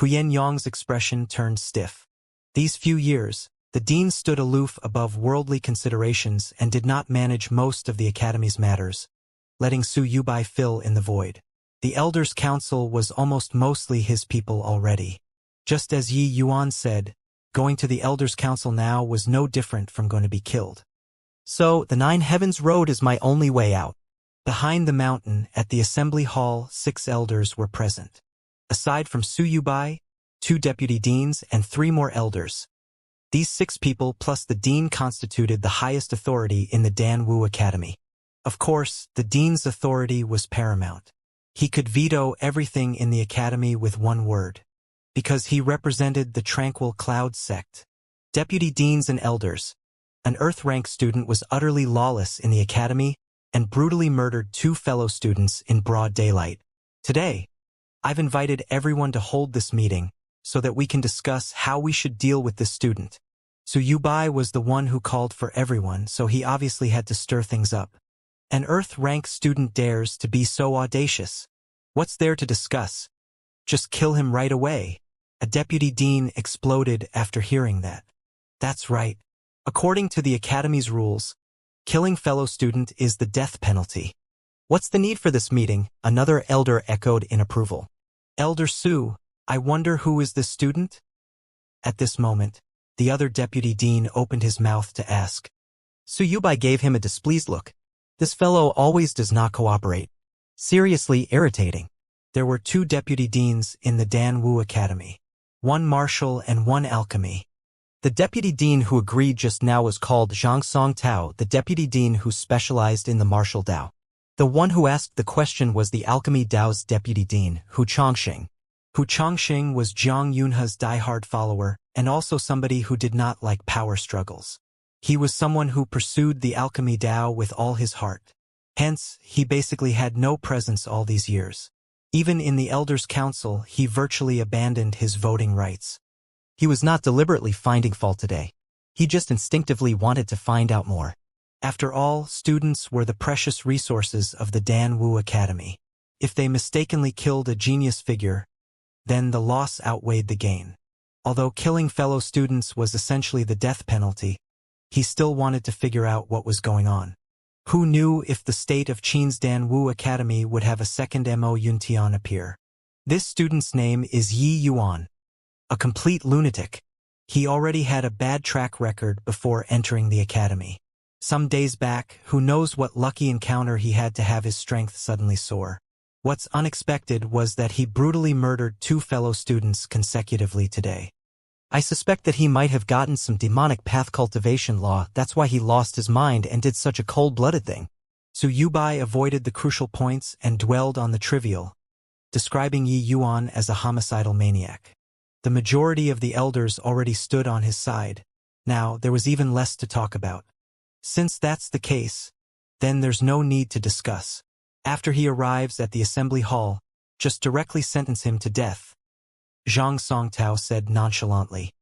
Huyan Yong's expression turned stiff. These few years, the dean stood aloof above worldly considerations and did not manage most of the academy's matters, letting Su Yubai fill in the void. The Elders' Council was almost mostly his people already. Just as Yi Yuan said, going to the Elders' Council now was no different from going to be killed. So, the Nine Heavens Road is my only way out. Behind the mountain, at the assembly hall, 6 elders were present. Aside from Su Yubai, 2 deputy deans, and 3 more elders. These 6 people plus the dean constituted the highest authority in the Dan Wu Academy. Of course, the dean's authority was paramount. He could veto everything in the academy with one word. Because he represented the Tranquil Cloud sect. Deputy deans and elders. An Earth-rank student was utterly lawless in the academy and brutally murdered 2 fellow students in broad daylight. Today, I've invited everyone to hold this meeting so that we can discuss how we should deal with this student. Su Yubai was the one who called for everyone, so he obviously had to stir things up. An Earth-rank student dares to be so audacious. What's there to discuss? Just kill him right away. A deputy dean exploded after hearing that. That's right. According to the Academy's rules, killing fellow student is the death penalty. What's the need for this meeting? Another elder echoed in approval. Elder Su, I wonder who is this student? At this moment, the other deputy dean opened his mouth to ask. Su Yubai gave him a displeased look. This fellow always does not cooperate. Seriously irritating. There were 2 deputy deans in the Dan Wu Academy. 1 martial and 1 alchemy. The deputy dean who agreed just now was called Zhang Song Tao, the deputy dean who specialized in the martial Dao. The one who asked the question was the alchemy Dao's deputy dean, Hu Chongxing. Hu Chongxing was Jiang Yunhe's diehard follower, and also somebody who did not like power struggles. He was someone who pursued the alchemy Dao with all his heart. Hence, he basically had no presence all these years. Even in the Elders' Council, he virtually abandoned his voting rights. He was not deliberately finding fault today. He just instinctively wanted to find out more. After all, students were the precious resources of the Dan Wu Academy. If they mistakenly killed a genius figure, then the loss outweighed the gain. Although killing fellow students was essentially the death penalty, he still wanted to figure out what was going on. Who knew if the state of Qin's Dan Wu Academy would have a second Mo Yuntian appear? This student's name is Yi Yuan. A complete lunatic. He already had a bad track record before entering the academy. Some days back, who knows what lucky encounter he had to have his strength suddenly soar. What's unexpected was that he brutally murdered 2 fellow students consecutively today. I suspect that he might have gotten some demonic path cultivation law, that's why he lost his mind and did such a cold-blooded thing. Su Yubai avoided the crucial points and dwelled on the trivial. describing Yi Yuan as a homicidal maniac. The majority of the elders already stood on his side. Now, there was even less to talk about. Since that's the case, then there's no need to discuss. After he arrives at the assembly hall, just directly sentence him to death, Zhang Songtao said nonchalantly.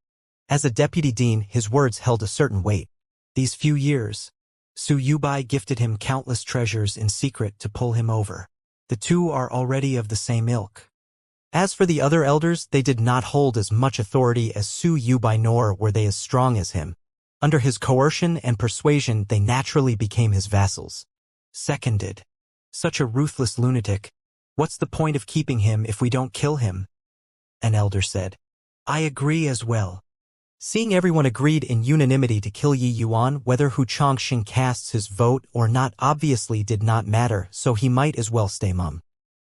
As a deputy dean, his words held a certain weight. These few years, Su Yubai gifted him countless treasures in secret to pull him over. The two are already of the same ilk. As for the other elders, they did not hold as much authority as Su Yubai, nor were they as strong as him. Under his coercion and persuasion, they naturally became his vassals. Seconded. Such a ruthless lunatic. What's the point of keeping him if we don't kill him? An elder said. I agree as well. Seeing everyone agreed in unanimity to kill Yi Yuan, whether Hu Chongqing casts his vote or not obviously did not matter, so he might as well stay mum.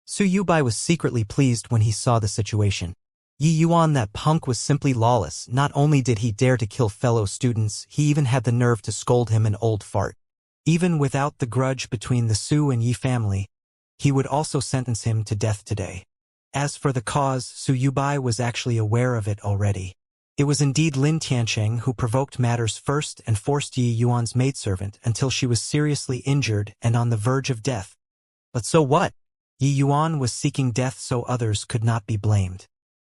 Su Yubai was secretly pleased when he saw the situation. Yi Yuan, that punk, was simply lawless. Not only did he dare to kill fellow students, he even had the nerve to scold him an old fart. Even without the grudge between the Su and Yi family, he would also sentence him to death today. As for the cause, Su Yubai was actually aware of it already. It was indeed Lin Tiancheng who provoked matters first and forced Yi Yuan's maidservant until she was seriously injured and on the verge of death. But so what? Yi Yuan was seeking death so others could not be blamed.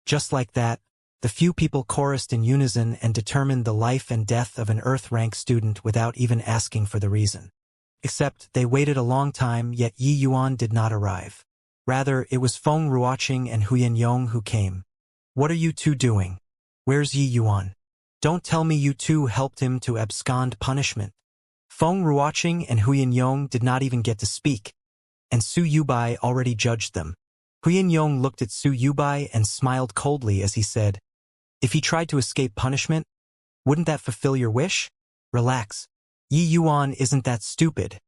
Just like that, the few people chorused in unison and determined the life and death of an Earth-rank student without even asking for the reason. Except they waited a long time, yet Yi Yuan did not arrive. Rather, it was Feng Ruoqing and Huyan Yong who came. What are you two doing? Where's Yi Yuan? Don't tell me you two helped him to abscond punishment. Feng Ruoqing and Huyan Yong did not even get to speak, and Su Yubai already judged them. Huyan Yong looked at Su Yubai and smiled coldly as he said, if he tried to escape punishment, wouldn't that fulfill your wish? Relax. Yi Yuan isn't that stupid.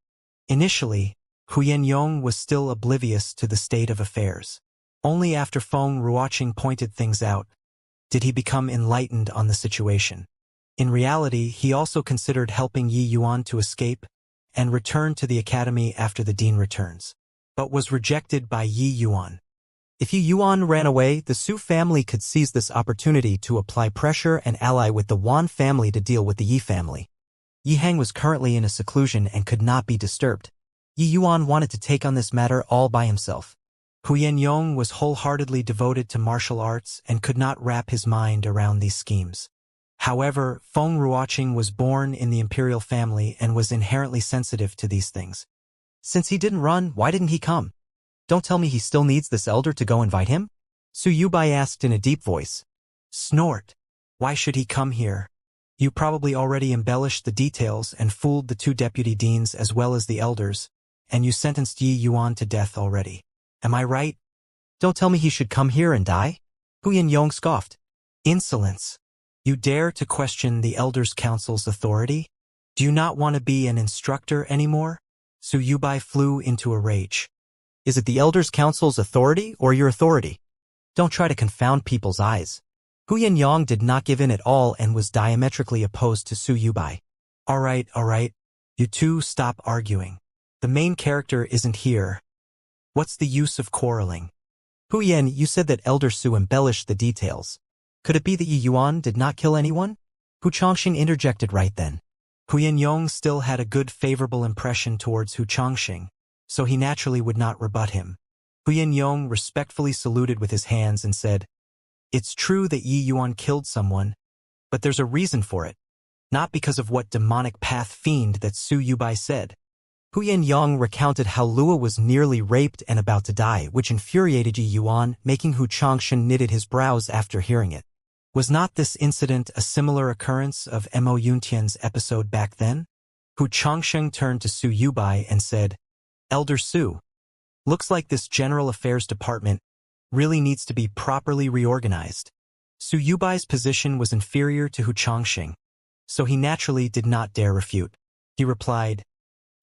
Initially, Huyan Yong was still oblivious to the state of affairs. Only after Feng Ruoqing pointed things out did he become enlightened on the situation. In reality, he also considered helping Yi Yuan to escape and return to the academy after the dean returns, but was rejected by Yi Yuan. If Yi Yuan ran away, the Su family could seize this opportunity to apply pressure and ally with the Wan family to deal with the Yi family. Yi Heng was currently in a seclusion and could not be disturbed. Yi Yuan wanted to take on this matter all by himself. Huyan Yong was wholeheartedly devoted to martial arts and could not wrap his mind around these schemes. However, Feng Ruoqing was born in the imperial family and was inherently sensitive to these things. Since he didn't run, why didn't he come? Don't tell me he still needs this elder to go invite him? Su Yubai asked in a deep voice. Snort. Why should he come here? You probably already embellished the details and fooled the two deputy deans as well as the elders, and you sentenced Yi Yuan to death already. Am I right? Don't tell me he should come here and die? Huyan Yong scoffed. Insolence. You dare to question the Elders' Council's authority? Do you not want to be an instructor anymore? Su Yubai flew into a rage. Is it the Elders' Council's authority or your authority? Don't try to confound people's eyes. Huyan Yong did not give in at all and was diametrically opposed to Su Yubai. All right. You two stop arguing. The main character isn't here. What's the use of quarreling? Huyan, you said that Elder Su embellished the details. Could it be that Yi Yuan did not kill anyone? Hu Chongqing interjected right then. Huyan Yong still had a good favorable impression towards Hu Chongqing, so he naturally would not rebut him. Huyan Yong respectfully saluted with his hands and said, It's true that Yi Yuan killed someone, but there's a reason for it. Not because of what demonic path fiend that Su Yubai said. Huyan Yong recounted how Lua was nearly raped and about to die, which infuriated Yi Yuan, making Hu Chongqing knitted his brows after hearing it. Was not this incident a similar occurrence of Mo Yuntian's episode back then? Hu Chongqing turned to Su Yubai and said, Elder Su, looks like this General Affairs Department really needs to be properly reorganized. Su Yubai's position was inferior to Hu Chongqing, so he naturally did not dare refute. He replied,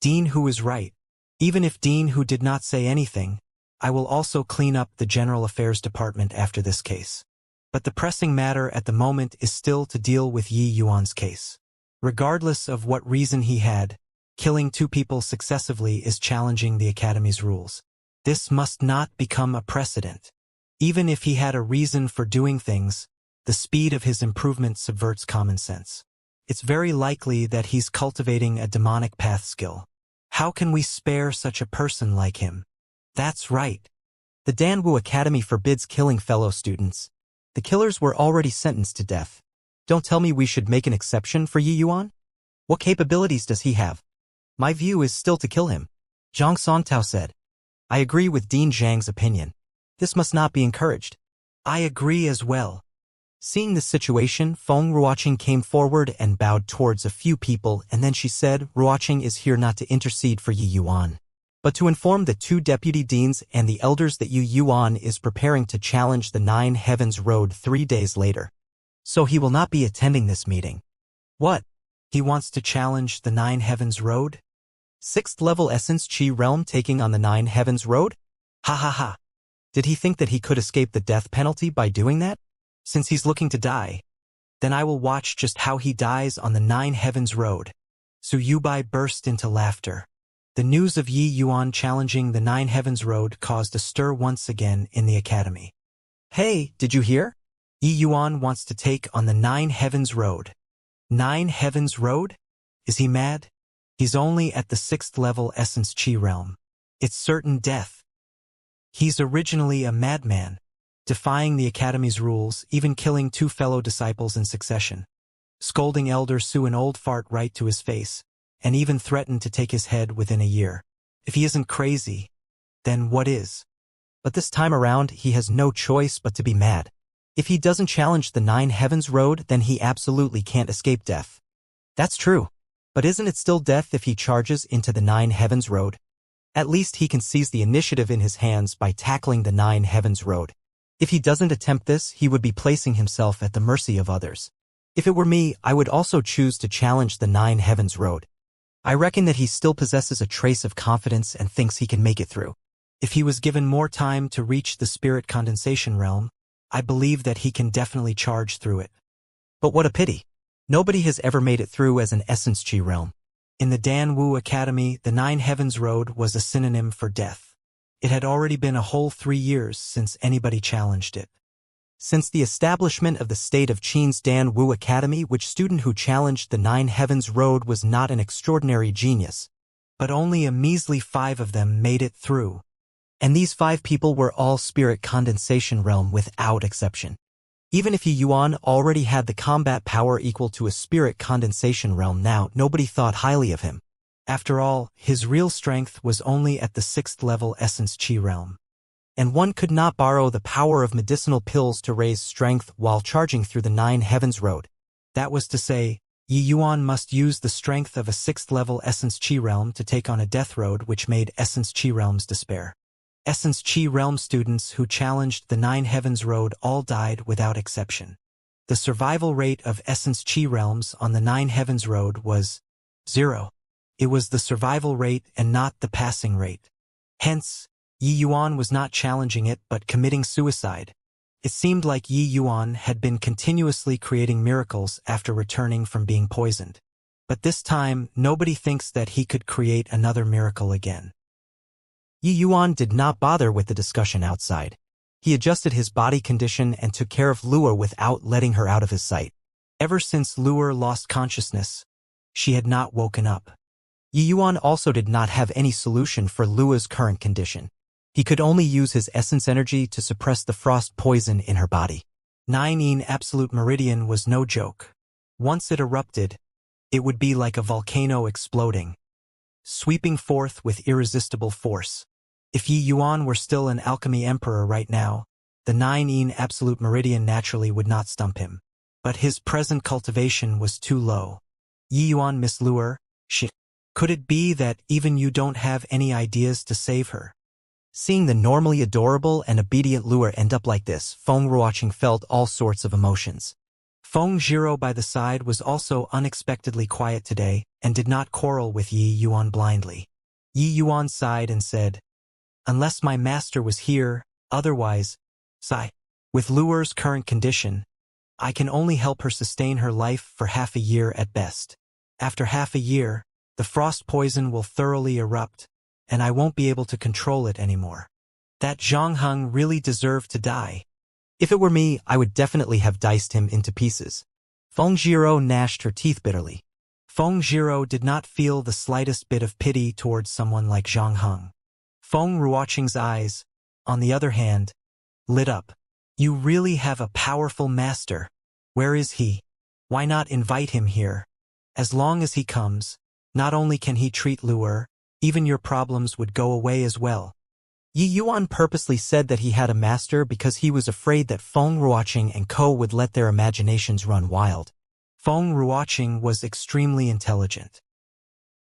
Dean Hu is right. Even if Dean Hu did not say anything, I will also clean up the General Affairs Department after this case. But the pressing matter at the moment is still to deal with Yi Yuan's case. Regardless of what reason he had, killing two people successively is challenging the Academy's rules. This must not become a precedent. Even if he had a reason for doing things, the speed of his improvement subverts common sense. It's very likely that he's cultivating a demonic path skill. How can we spare such a person like him? That's right. The Danwu Academy forbids killing fellow students. The killers were already sentenced to death. Don't tell me we should make an exception for Yi Yuan? What capabilities does he have? My view is still to kill him. Zhang Songtao said. I agree with Dean Zhang's opinion. This must not be encouraged. I agree as well. Seeing the situation, Feng Ruoqing came forward and bowed towards a few people, and then she said, Ruoqing is here not to intercede for Yi Yuan, but to inform the 2 deputy deans and the elders that Yi Yuan is preparing to challenge the 9 Heavens Road 3 days later. So he will not be attending this meeting. What? He wants to challenge the 9 Heavens Road? 6th level Essence Chi Realm taking on the 9 Heavens Road? Ha ha ha. Did he think that he could escape the death penalty by doing that? Since he's looking to die, then I will watch just how he dies on the 9 Heavens Road. Su Yubai burst into laughter. The news of Yi Yuan challenging the 9 Heavens Road caused a stir once again in the academy. Hey, did you hear? Yi Yuan wants to take on the 9 Heavens Road. 9 Heavens Road? Is he mad? He's only at the 6th level Essence Chi Realm. It's certain death. He's originally a madman, defying the Academy's rules, even killing 2 fellow disciples in succession, scolding Elder Su an old fart right to his face, and even threatened to take his head within a year. If he isn't crazy, then what is? But this time around, he has no choice but to be mad. If he doesn't challenge the 9 Heavens Road, then he absolutely can't escape death. That's true. But isn't it still death if he charges into the 9 Heavens Road? At least he can seize the initiative in his hands by tackling the 9 Heavens Road. If he doesn't attempt this, he would be placing himself at the mercy of others. If it were me, I would also choose to challenge the 9 Heavens Road. I reckon that he still possesses a trace of confidence and thinks he can make it through. If he was given more time to reach the spirit condensation realm, I believe that he can definitely charge through it. But what a pity. Nobody has ever made it through as an Essence Chi realm. In the Danwu Academy, the 9 Heavens Road was a synonym for death. It had already been a whole 3 years since anybody challenged it. Since the establishment of the state of Qin's Danwu Academy, which student who challenged the 9 Heavens Road was not an extraordinary genius, but only a measly 5 of them made it through. And these 5 people were all spirit condensation realm without exception. Even if Yi Yuan already had the combat power equal to a spirit condensation realm now, nobody thought highly of him. After all, his real strength was only at the 6th level Essence Chi realm. And one could not borrow the power of medicinal pills to raise strength while charging through the 9 Heavens Road. That was to say, Yi Yuan must use the strength of a 6th level Essence Chi realm to take on a death road, which made Essence Chi realms despair. Essence Chi realm students who challenged the 9 Heavens Road all died without exception. The survival rate of Essence Chi realms on the 9 Heavens Road was 0. It was the survival rate and not the passing rate. Hence, Yi Yuan was not challenging it but committing suicide. It seemed like Yi Yuan had been continuously creating miracles after returning from being poisoned. But this time, nobody thinks that he could create another miracle again. Yi Yuan did not bother with the discussion outside. He adjusted his body condition and took care of Luo without letting her out of his sight. Ever since Luo lost consciousness, she had not woken up. Yi Yuan also did not have any solution for Luo's current condition. He could only use his essence energy to suppress the frost poison in her body. 9 Absolute Meridian was no joke. Once it erupted, it would be like a volcano exploding, sweeping forth with irresistible force. If Yi Yuan were still an alchemy emperor right now, the 9 Absolute Meridian naturally would not stump him. But his present cultivation was too low. Yi Yuan, Miss Luo, could it be that even you don't have any ideas to save her? Seeing the normally adorable and obedient Luo end up like this, Feng Ruoqing felt all sorts of emotions. Feng Zhiro by the side was also unexpectedly quiet today and did not quarrel with Yi Yuan blindly. Yi Yuan sighed and said, "Unless my master was here, otherwise, with Luo's current condition, I can only help her sustain her life for half a year at best. After half a year, the frost poison will thoroughly erupt, and I won't be able to control it anymore." That Zhang really deserved to die. If it were me, I would definitely have diced him into pieces. Feng Zhiro gnashed her teeth bitterly. Feng Zhiro did not feel the slightest bit of pity towards someone like Zhang. Feng Ruoqing's eyes, on the other hand, lit up. You really have a powerful master. Where is he? Why not invite him here? As long as he comes, not only can he treat Luer, even your problems would go away as well. Yi Yuan purposely said that he had a master because he was afraid that Feng Ruoqing and Co would let their imaginations run wild. Feng Ruoqing was extremely intelligent.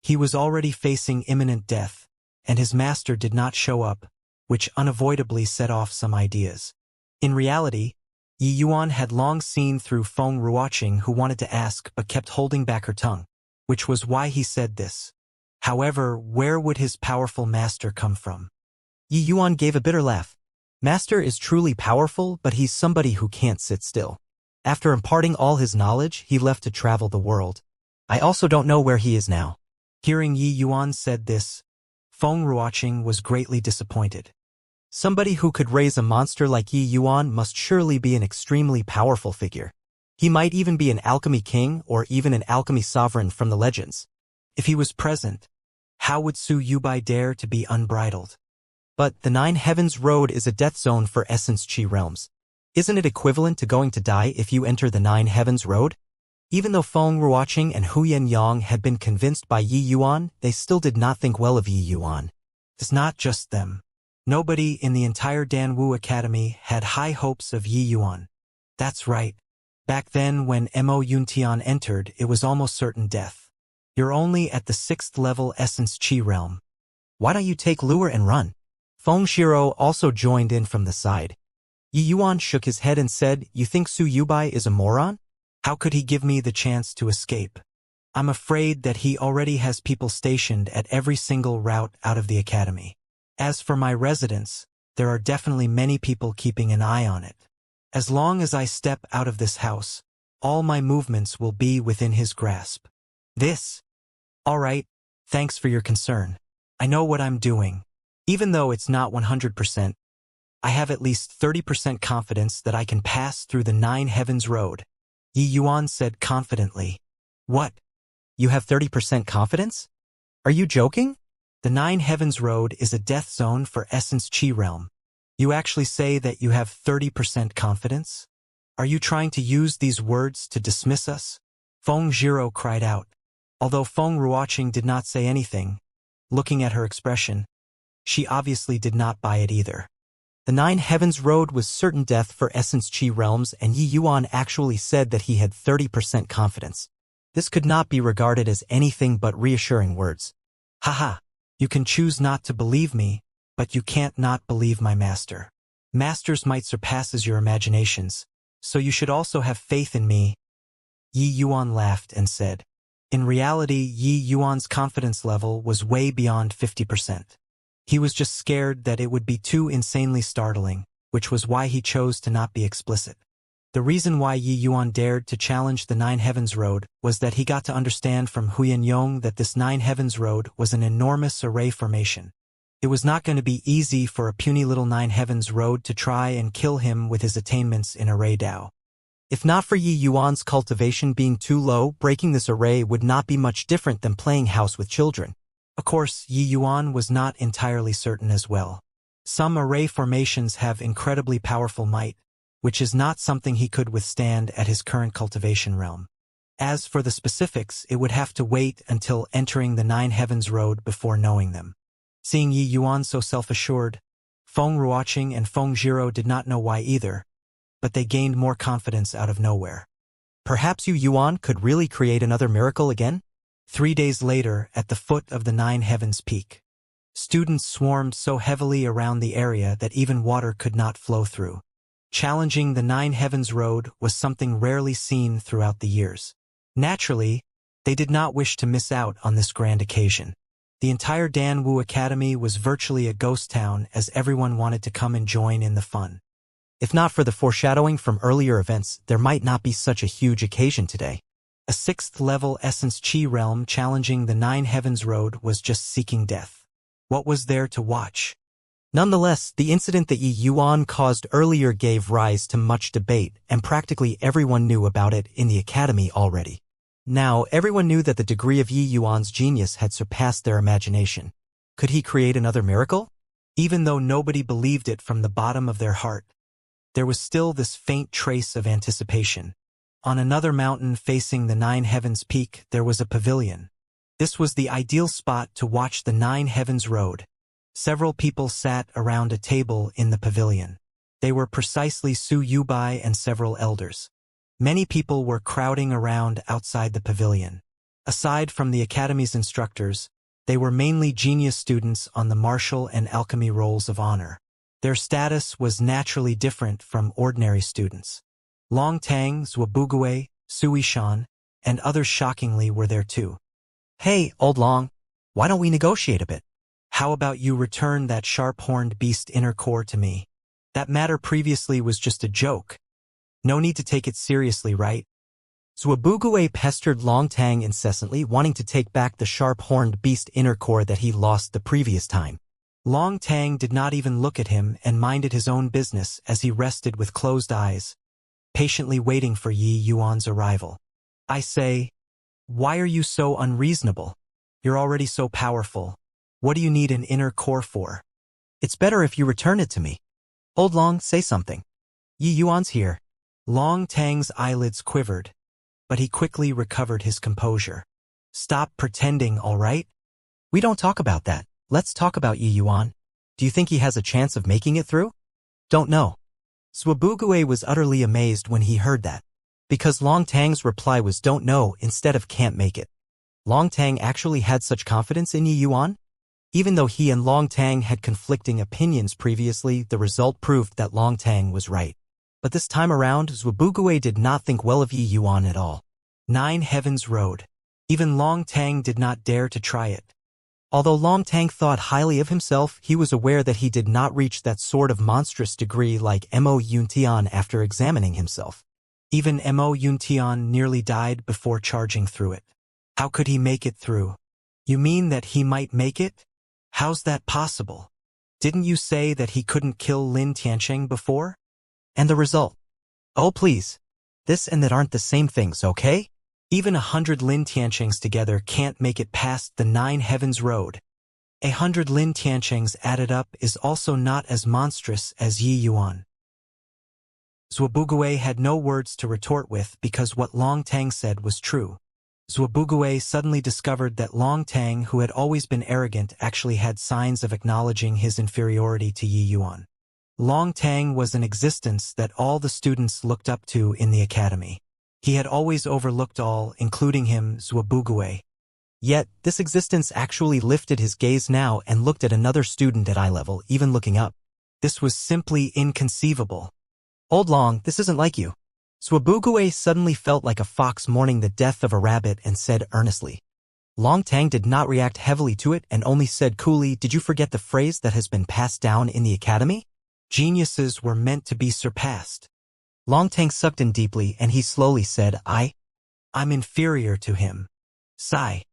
He was already facing imminent death, and his master did not show up, which unavoidably set off some ideas. In reality, Yi Yuan had long seen through Feng Ruoqing, who wanted to ask but kept holding back her tongue, which was why he said this. However, where would his powerful master come from? Yi Yuan gave a bitter laugh. Master is truly powerful, but he's somebody who can't sit still. After imparting all his knowledge, he left to travel the world. I also don't know where he is now. Hearing Yi Yuan said this, Feng Ruoqing was greatly disappointed. Somebody who could raise a monster like Yi Yuan must surely be an extremely powerful figure. He might even be an alchemy king or even an alchemy sovereign from the legends. If he was present, how would Su Yubai dare to be unbridled? But the Nine Heavens Road is a death zone for Essence Chi realms. Isn't it equivalent to going to die if you enter the Nine Heavens Road? Even though Feng Ruoqing and Huyan Yang had been convinced by Yi Yuan, they still did not think well of Yi Yuan. It's not just them. Nobody in the entire Danwu Academy had high hopes of Yi Yuan. That's right. Back then when Mo Yuntian entered, it was almost certain death. You're only at the 6th level Essence Chi realm. Why don't you take Luer and run? Feng Shiro also joined in from the side. Yi Yuan shook his head and said, You think Su Yubai is a moron? How could he give me the chance to escape? I'm afraid that he already has people stationed at every single route out of the academy. As for my residence, there are definitely many people keeping an eye on it. As long as I step out of this house, all my movements will be within his grasp. All right, thanks for your concern. I know what I'm doing. Even though it's not 100%, I have at least 30% confidence that I can pass through the Nine Heavens Road. Yi Yuan said confidently. What? You have 30% confidence? Are you joking? The Nine Heavens Road is a death zone for Essence Chi realm. You actually say that you have 30% confidence? Are you trying to use these words to dismiss us? Feng Zhiro cried out. Although Feng Ruoqing did not say anything, looking at her expression, she obviously did not buy it either. The Nine Heavens Road was certain death for Essence Chi realms, and Yi Yuan actually said that he had 30% confidence. This could not be regarded as anything but reassuring words. Haha, you can choose not to believe me, but you can't not believe my master. Masters might surpass your imaginations, so you should also have faith in me. Yi Yuan laughed and said. In reality, Yi Yuan's confidence level was way beyond 50%. He was just scared that it would be too insanely startling, which was why he chose to not be explicit. The reason why Yi Yuan dared to challenge the Nine Heavens Road was that he got to understand from Huyan Yong that this Nine Heavens Road was an enormous array formation. It was not going to be easy for a puny little Nine Heavens Road to try and kill him with his attainments in Array Dao. If not for Yi Yuan's cultivation being too low, breaking this array would not be much different than playing house with children. Of course, Yi Yuan was not entirely certain as well. Some array formations have incredibly powerful might, which is not something he could withstand at his current cultivation realm. As for the specifics, it would have to wait until entering the Nine Heavens Road before knowing them. Seeing Yi Yuan so self-assured, Feng Ruoqing and Feng Zhiro did not know why either, but they gained more confidence out of nowhere. Perhaps Yi Yuan could really create another miracle again? 3 days later, at the foot of the Nine Heavens Peak, students swarmed so heavily around the area that even water could not flow through. Challenging the Nine Heavens Road was something rarely seen throughout the years. Naturally, they did not wish to miss out on this grand occasion. The entire Danwu Academy was virtually a ghost town as everyone wanted to come and join in the fun. If not for the foreshadowing from earlier events, there might not be such a huge occasion today. A 6th level Essence Chi realm challenging the Nine Heavens Road was just seeking death. What was there to watch? Nonetheless, the incident that Yi Yuan caused earlier gave rise to much debate, and practically everyone knew about it in the academy already. Now, everyone knew that the degree of Yi Yuan's genius had surpassed their imagination. Could he create another miracle? Even though nobody believed it from the bottom of their heart, there was still this faint trace of anticipation. On another mountain facing the Nine Heavens peak, there was a pavilion. This was the ideal spot to watch the Nine Heavens Road. Several people sat around a table in the pavilion. They were precisely Su Yubai and several elders. Many people were crowding around outside the pavilion. Aside from the academy's instructors, they were mainly genius students on the martial and alchemy rolls of honor. Their status was naturally different from ordinary students. Long Tang, Zhuobugue, Sui Shan, and others shockingly were there too. "Hey, old Long, why don't we negotiate a bit? How about you return that sharp-horned beast inner core to me? That matter previously was just a joke. No need to take it seriously, right?" Zhuobugue pestered Long Tang incessantly, wanting to take back the sharp-horned beast inner core that he lost the previous time. Long Tang did not even look at him and minded his own business as he rested with closed eyes, patiently waiting for Yi Yuan's arrival. "I say, why are you so unreasonable? You're already so powerful. What do you need an inner core for? It's better if you return it to me. Old Long, say something. Yi Yuan's here." Long Tang's eyelids quivered, but he quickly recovered his composure. "Stop pretending, all right? We don't talk about that. Let's talk about Yi Yuan. Do you think he has a chance of making it through?" "Don't know." Zhuobugue was utterly amazed when he heard that, because Long Tang's reply was "don't know" instead of "can't make it." Long Tang actually had such confidence in Yi Yuan? Even though he and Long Tang had conflicting opinions previously, the result proved that Long Tang was right. But this time around, Zhuobugue did not think well of Yi Yuan at all. Nine Heavens Road. Even Long Tang did not dare to try it. Although Long Tang thought highly of himself, he was aware that he did not reach that sort of monstrous degree like Mo Yuntian after examining himself. Even Mo Yuntian nearly died before charging through it. How could he make it through? You mean that he might make it? How's that possible? Didn't you say that he couldn't kill Lin Tiancheng before? And the result? Oh please. This and that aren't the same things, okay? Even 100 Lin Tianchengs together can't make it past the Nine Heavens Road. 100 Lin Tianchengs added up is also not as monstrous as Yi Yuan. Zhuobugue had no words to retort with because what Long Tang said was true. Zhuobugue suddenly discovered that Long Tang, who had always been arrogant, actually had signs of acknowledging his inferiority to Yi Yuan. Long Tang was an existence that all the students looked up to in the academy. He had always overlooked all, including him, Zhuobugue. Yet, this existence actually lifted his gaze now and looked at another student at eye level, even looking up. This was simply inconceivable. "Old Long, this isn't like you." Zhuobugue suddenly felt like a fox mourning the death of a rabbit and said earnestly. Long Tang did not react heavily to it and only said coolly, "Did you forget the phrase that has been passed down in the academy? Geniuses were meant to be surpassed." Long Tang sucked in deeply and he slowly said, I'm inferior to him. Sigh.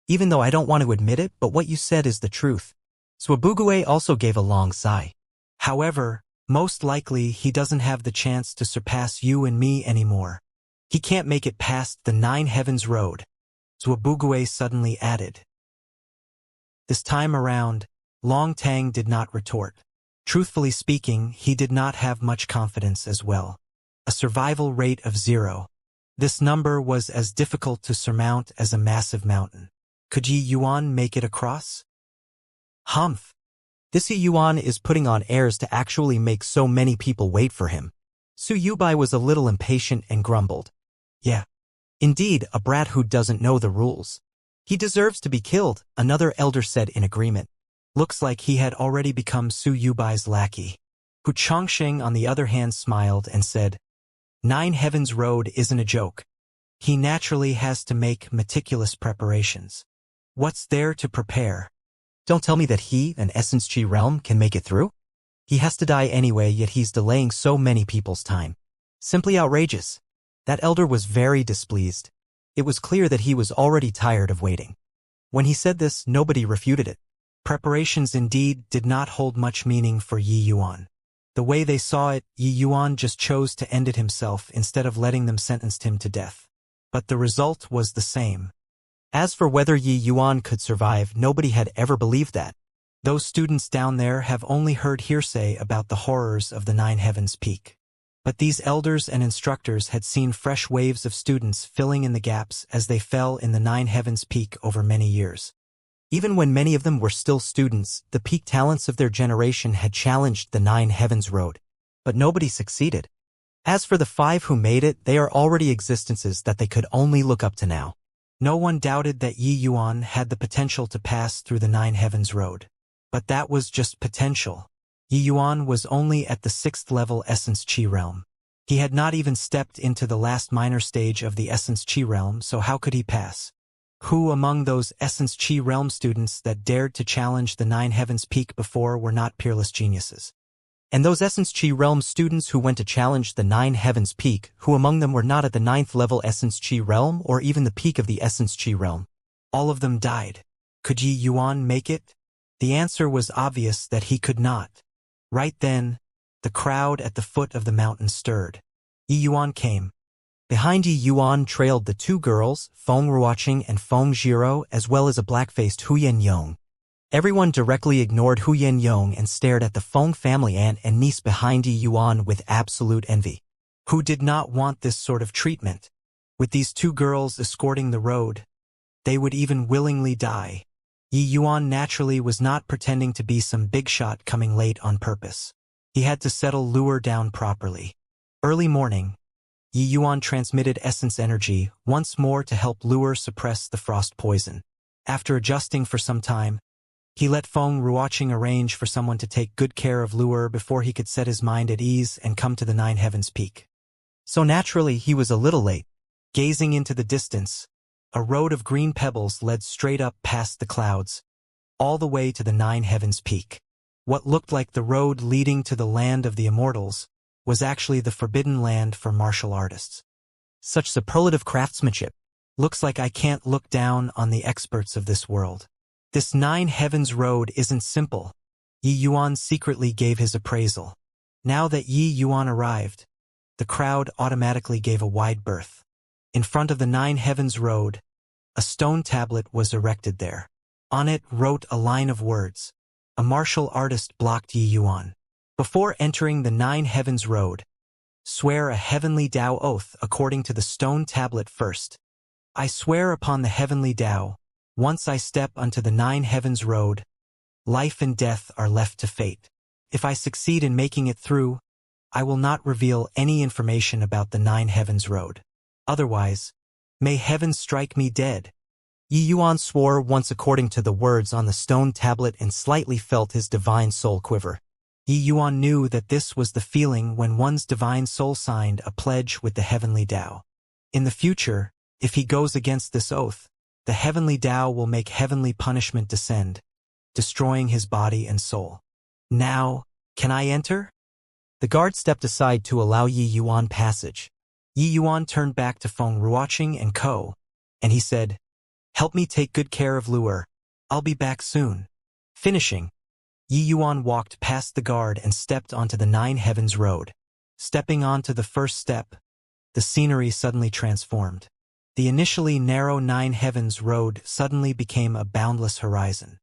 Even though I don't want to admit it, but what you said is the truth. Zhuobugue also gave a long sigh. However, most likely he doesn't have the chance to surpass you and me anymore. He can't make it past the Nine Heavens Road. Zhuobugue suddenly added. This time around, Long Tang did not retort. Truthfully speaking, he did not have much confidence as well. A survival rate of 0. This number was as difficult to surmount as a massive mountain. Could Yi Yuan make it across? Humph. This Yi Yuan is putting on airs to actually make so many people wait for him. Su Yubai was a little impatient and grumbled. Yeah. Indeed, a brat who doesn't know the rules. He deserves to be killed, another elder said in agreement. Looks like he had already become Su Yubai's lackey. Hu Chongsheng on the other hand smiled and said, Nine Heavens Road isn't a joke. He naturally has to make meticulous preparations. What's there to prepare? Don't tell me that he, an Essence Chi realm, can make it through? He has to die anyway, yet he's delaying so many people's time. Simply outrageous. That elder was very displeased. It was clear that he was already tired of waiting. When he said this, nobody refuted it. Preparations indeed did not hold much meaning for Yi Yuan. The way they saw it, Yi Yuan just chose to end it himself instead of letting them sentence him to death. But the result was the same. As for whether Yi Yuan could survive, nobody had ever believed that. Those students down there have only heard hearsay about the horrors of the Nine Heavens Peak. But these elders and instructors had seen fresh waves of students filling in the gaps as they fell in the Nine Heavens Peak over many years. Even when many of them were still students, the peak talents of their generation had challenged the Nine Heavens Road. But nobody succeeded. As for the 5 who made it, they are already existences that they could only look up to now. No one doubted that Yi Yuan had the potential to pass through the Nine Heavens Road. But that was just potential. Yi Yuan was only at the 6th level Essence Qi realm. He had not even stepped into the last minor stage of the Essence Qi realm, so how could he pass? Who among those Essence Qi realm students that dared to challenge the Nine Heavens Peak before were not peerless geniuses? And those Essence Qi realm students who went to challenge the Nine Heavens Peak, who among them were not at the 9th level Essence Qi realm or even the peak of the Essence Qi realm? All of them died. Could Yi Yuan make it? The answer was obvious that he could not. Right then, the crowd at the foot of the mountain stirred. Yi Yuan came. Behind Yi Yuan trailed the 2 girls, Feng Ruoqing and Feng Zhiro, as well as a black-faced Huyan Yong. Everyone directly ignored Huyan Yong and stared at the Feng family aunt and niece behind Yi Yuan with absolute envy. Who did not want this sort of treatment? With these 2 girls escorting the road, they would even willingly die. Yi Yuan naturally was not pretending to be some big shot coming late on purpose. He had to settle lure down properly. Early morning, Yi Yuan transmitted essence energy once more to help lure suppress the frost poison. After adjusting for some time, he let Feng Ruoqing arrange for someone to take good care of lure before he could set his mind at ease and come to the Nine Heavens Peak. So naturally, he was a little late. Gazing into the distance, a road of green pebbles led straight up past the clouds, all the way to the Nine Heavens Peak. What looked like the road leading to the land of the Immortals was actually the forbidden land for martial artists. Such superlative craftsmanship. Looks like I can't look down on the experts of this world. This Nine Heavens Road isn't simple. Yi Yuan secretly gave his appraisal. Now that Yi Yuan arrived, the crowd automatically gave a wide berth. In front of the Nine Heavens Road, a stone tablet was erected there. On it wrote a line of words. A martial artist blocked Yi Yuan. Before entering the Nine Heavens Road, swear a heavenly Tao oath according to the stone tablet first. I swear upon the heavenly Tao, once I step onto the Nine Heavens Road, life and death are left to fate. If I succeed in making it through, I will not reveal any information about the Nine Heavens Road. Otherwise, may heaven strike me dead. Yi Yuan swore once according to the words on the stone tablet and slightly felt his divine soul quiver. Yi Yuan knew that this was the feeling when one's divine soul signed a pledge with the heavenly Tao. In the future, if he goes against this oath, the heavenly Tao will make heavenly punishment descend, destroying his body and soul. Now, can I enter? The guard stepped aside to allow Yi Yuan passage. Yi Yuan turned back to Feng Ruoqing and Co., and he said, "Help me take good care of Lure. I'll be back soon." Finishing, Yi Yuan walked past the guard and stepped onto the Nine Heavens Road. Stepping onto the first step, the scenery suddenly transformed. The initially narrow Nine Heavens Road suddenly became a boundless horizon.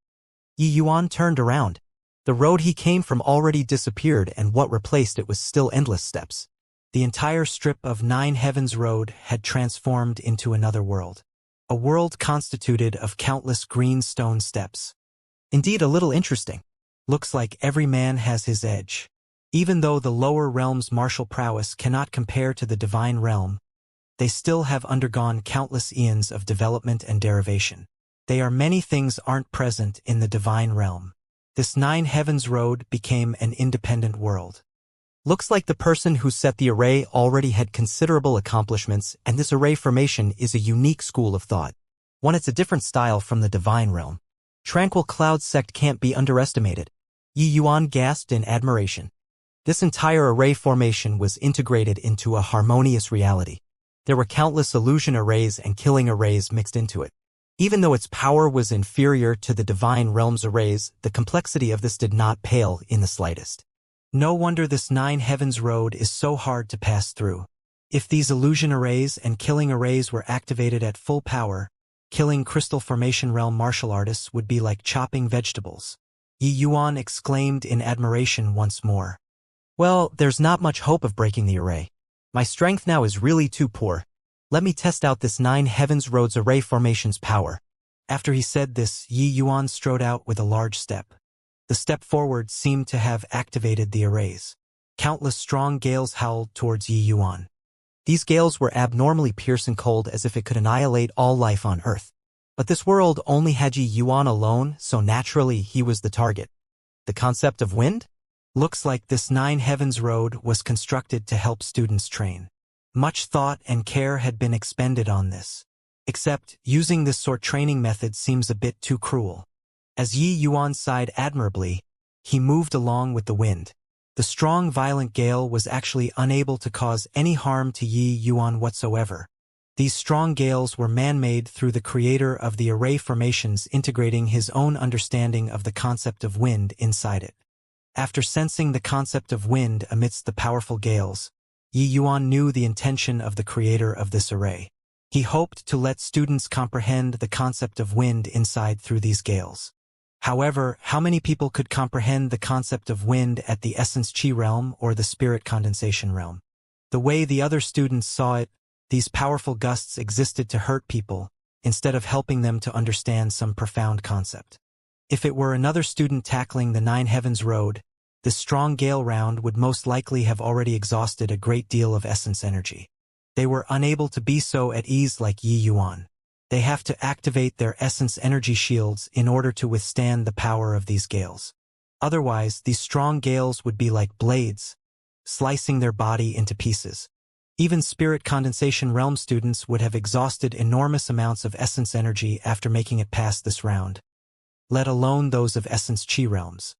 Yi Yuan turned around. The road he came from already disappeared, and what replaced it was still endless steps. The entire strip of Nine Heavens Road had transformed into another world. A world constituted of countless green stone steps. Indeed, a little interesting. Looks like every man has his edge. Even though the lower realm's martial prowess cannot compare to the divine realm, they still have undergone countless eons of development and derivation. They are many things aren't present in the divine realm. This Nine Heavens Road became an independent world. Looks like the person who set the array already had considerable accomplishments, and this array formation is a unique school of thought. One, it's a different style from the divine realm. Tranquil Cloud sect can't be underestimated. Yi Yuan gasped in admiration. This entire array formation was integrated into a harmonious reality. There were countless illusion arrays and killing arrays mixed into it. Even though its power was inferior to the Divine Realm's arrays, the complexity of this did not pale in the slightest. No wonder this Nine Heavens road is so hard to pass through. If these illusion arrays and killing arrays were activated at full power, killing Crystal Formation Realm martial artists would be like chopping vegetables. Yi Yuan exclaimed in admiration once more. Well, there's not much hope of breaking the array. My strength now is really too poor. Let me test out this Nine Heavens Road's array formation's power. After he said this, Yi Yuan strode out with a large step. The step forward seemed to have activated the arrays. Countless strong gales howled towards Yi Yuan. These gales were abnormally piercing cold, as if it could annihilate all life on Earth. But this world only had Yi Yuan alone, so naturally he was the target. The concept of wind? Looks like this Nine Heavens Road was constructed to help students train. Much thought and care had been expended on this. Except, using this sort training method seems a bit too cruel. As Yi Yuan sighed admirably, he moved along with the wind. The strong violent gale was actually unable to cause any harm to Yi Yuan whatsoever. These strong gales were man-made through the creator of the array formations integrating his own understanding of the concept of wind inside it. After sensing the concept of wind amidst the powerful gales, Yi Yuan knew the intention of the creator of this array. He hoped to let students comprehend the concept of wind inside through these gales. However, how many people could comprehend the concept of wind at the Essence Chi realm or the Spirit Condensation realm? The way the other students saw it, these powerful gusts existed to hurt people, instead of helping them to understand some profound concept. If it were another student tackling the Nine Heavens Road, this strong gale round would most likely have already exhausted a great deal of essence energy. They were unable to be so at ease like Yi Yuan. They have to activate their essence energy shields in order to withstand the power of these gales. Otherwise, these strong gales would be like blades, slicing their body into pieces. Even Spirit Condensation Realm students would have exhausted enormous amounts of essence energy after making it past this round, let alone those of Essence Chi realms.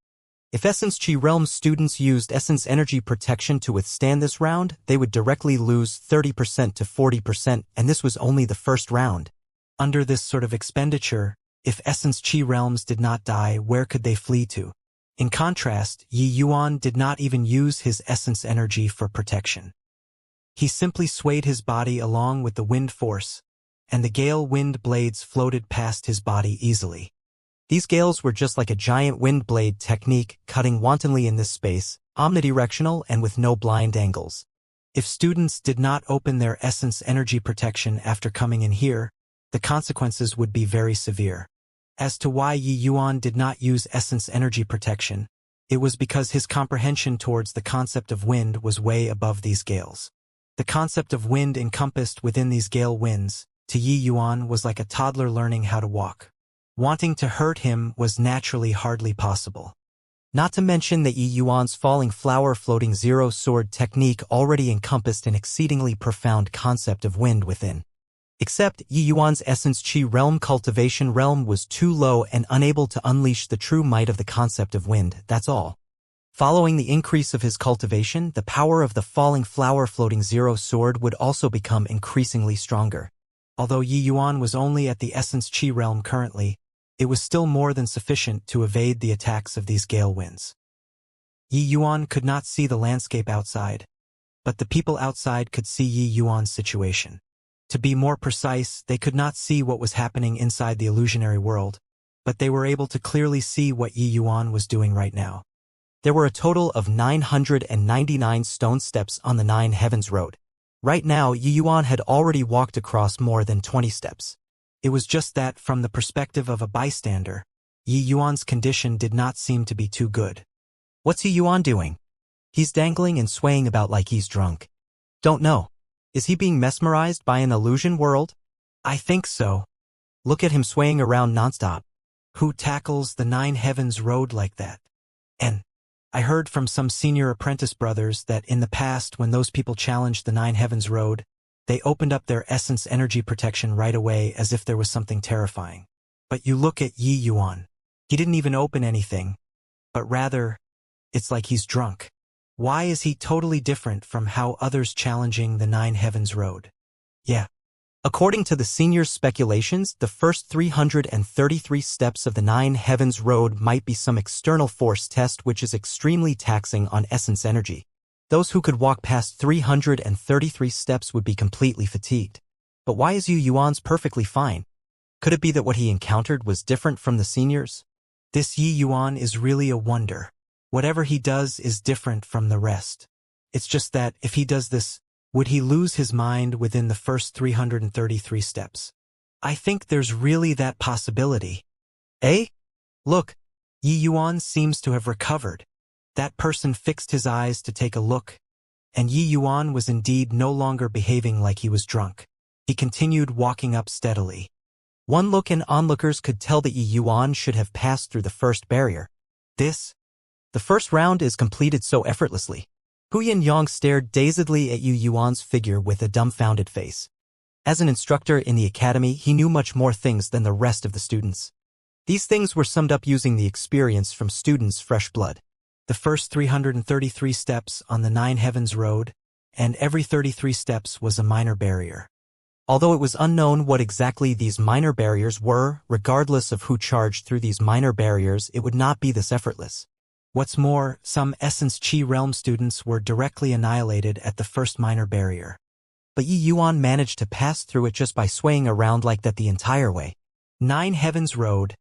If Essence Chi realm students used essence energy protection to withstand this round, they would directly lose 30% to 40%, and this was only the first round. Under this sort of expenditure, if Essence Chi realms did not die, where could they flee to? In contrast, Yi Yuan did not even use his essence energy for protection. He simply swayed his body along with the wind force, and the gale wind blades floated past his body easily. These gales were just like a giant wind blade technique, cutting wantonly in this space, omnidirectional and with no blind angles. If students did not open their essence energy protection after coming in here, the consequences would be very severe. As to why Yi Yuan did not use essence energy protection, it was because his comprehension towards the concept of wind was way above these gales. The concept of wind encompassed within these gale winds, to Yi Yuan, was like a toddler learning how to walk. Wanting to hurt him was naturally hardly possible. Not to mention that Yi Yuan's falling flower floating zero sword technique already encompassed an exceedingly profound concept of wind within. Except Yi Yuan's Essence Chi realm Cultivation realm was too low and unable to unleash the true might of the concept of wind, that's all. Following the increase of his cultivation, the power of the falling flower floating zero sword would also become increasingly stronger. Although Yi Yuan was only at the Essence Chi realm currently, it was still more than sufficient to evade the attacks of these gale winds. Yi Yuan could not see the landscape outside, but the people outside could see Yi Yuan's situation. To be more precise, they could not see what was happening inside the illusionary world, but they were able to clearly see what Yi Yuan was doing right now. There were a total of 999 stone steps on the Nine Heavens Road. Right now, Yi Yuan had already walked across more than 20 steps. It was just that, from the perspective of a bystander, Yi Yuan's condition did not seem to be too good. What's Yi Yuan doing? He's dangling and swaying about like he's drunk. Don't know. Is he being mesmerized by an illusion world? I think so. Look at him swaying around nonstop. Who tackles the Nine Heavens Road like that? And I heard from some senior apprentice brothers that in the past, when those people challenged the Nine Heavens Road, they opened up their essence energy protection right away as if there was something terrifying. But you look at Yi Yuan. He didn't even open anything, but rather, it's like he's drunk. Why is he totally different from how others challenging the Nine Heavens Road? Yeah, According to the senior's speculations, the first 333 steps of the Nine Heavens Road might be some external force test which is extremely taxing on essence energy. Those who could walk past 333 steps would be completely fatigued. But why is Yu Yuan's perfectly fine? Could it be that what he encountered was different from the seniors? This Yi Yuan is really a wonder. Whatever he does is different from the rest. It's just that, if he does this, would he lose his mind within the first 333 steps? I think there's really that possibility. Eh? Look, Yi Yuan seems to have recovered. That person fixed his eyes to take a look, and Yi Yuan was indeed no longer behaving like he was drunk. He continued walking up steadily. One look and onlookers could tell that Yi Yuan should have passed through the first barrier. The first round is completed so effortlessly. Huyan Yang stared dazedly at Yu Yuan's figure with a dumbfounded face. As an instructor in the academy, he knew much more things than the rest of the students. These things were summed up using the experience from students' fresh blood. The first 333 steps on the Nine Heavens Road, and every 33 steps was a minor barrier. Although it was unknown what exactly these minor barriers were, regardless of who charged through these minor barriers, it would not be this effortless. What's more, some Essence Chi Realm students were directly annihilated at the first minor barrier. But Yi Yuan managed to pass through it just by swaying around like that the entire way. Nine Heavens Road,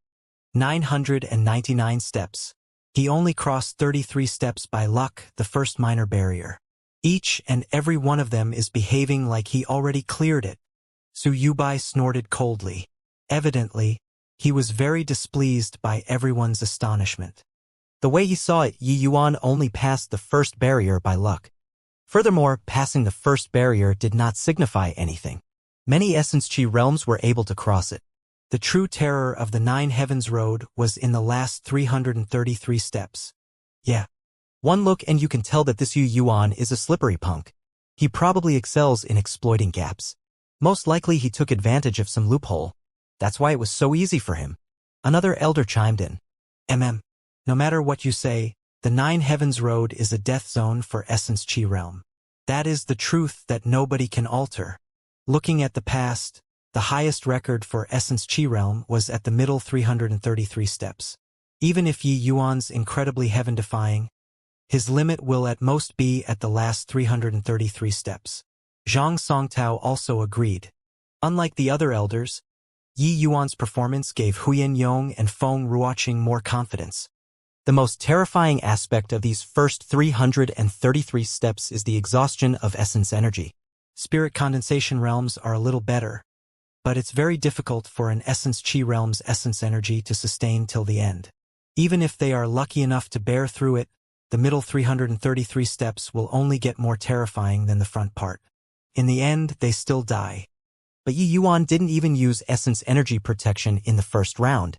999 steps. He only crossed 33 steps by luck, the first minor barrier. Each and every one of them is behaving like he already cleared it. Su Yubai snorted coldly. Evidently, he was very displeased by everyone's astonishment. The way he saw it, Yi Yuan only passed the first barrier by luck. Furthermore, passing the first barrier did not signify anything. Many Essence Chi realms were able to cross it. The true terror of the Nine Heavens Road was in the last 333 steps. Yeah. One look and you can tell that this Yu Yuan is a slippery punk. He probably excels in exploiting gaps. Most likely he took advantage of some loophole. That's why it was so easy for him. Another elder chimed in. No matter what you say, the Nine Heavens Road is a death zone for Essence Chi Realm. That is the truth that nobody can alter. Looking at the past, the highest record for Essence Chi Realm was at the middle 333 steps. Even if Yi Yuan's incredibly heaven-defying, his limit will at most be at the last 333 steps. Zhang Songtao also agreed. Unlike the other elders, Yi Yuan's performance gave Huyan Yong and Feng Ruoqing more confidence. The most terrifying aspect of these first 333 steps is the exhaustion of essence energy. Spirit condensation realms are a little better, but it's very difficult for an Essence Chi realm's essence energy to sustain till the end. Even if they are lucky enough to bear through it, the middle 333 steps will only get more terrifying than the front part. In the end, they still die. But Yi Yuan didn't even use essence energy protection in the first round.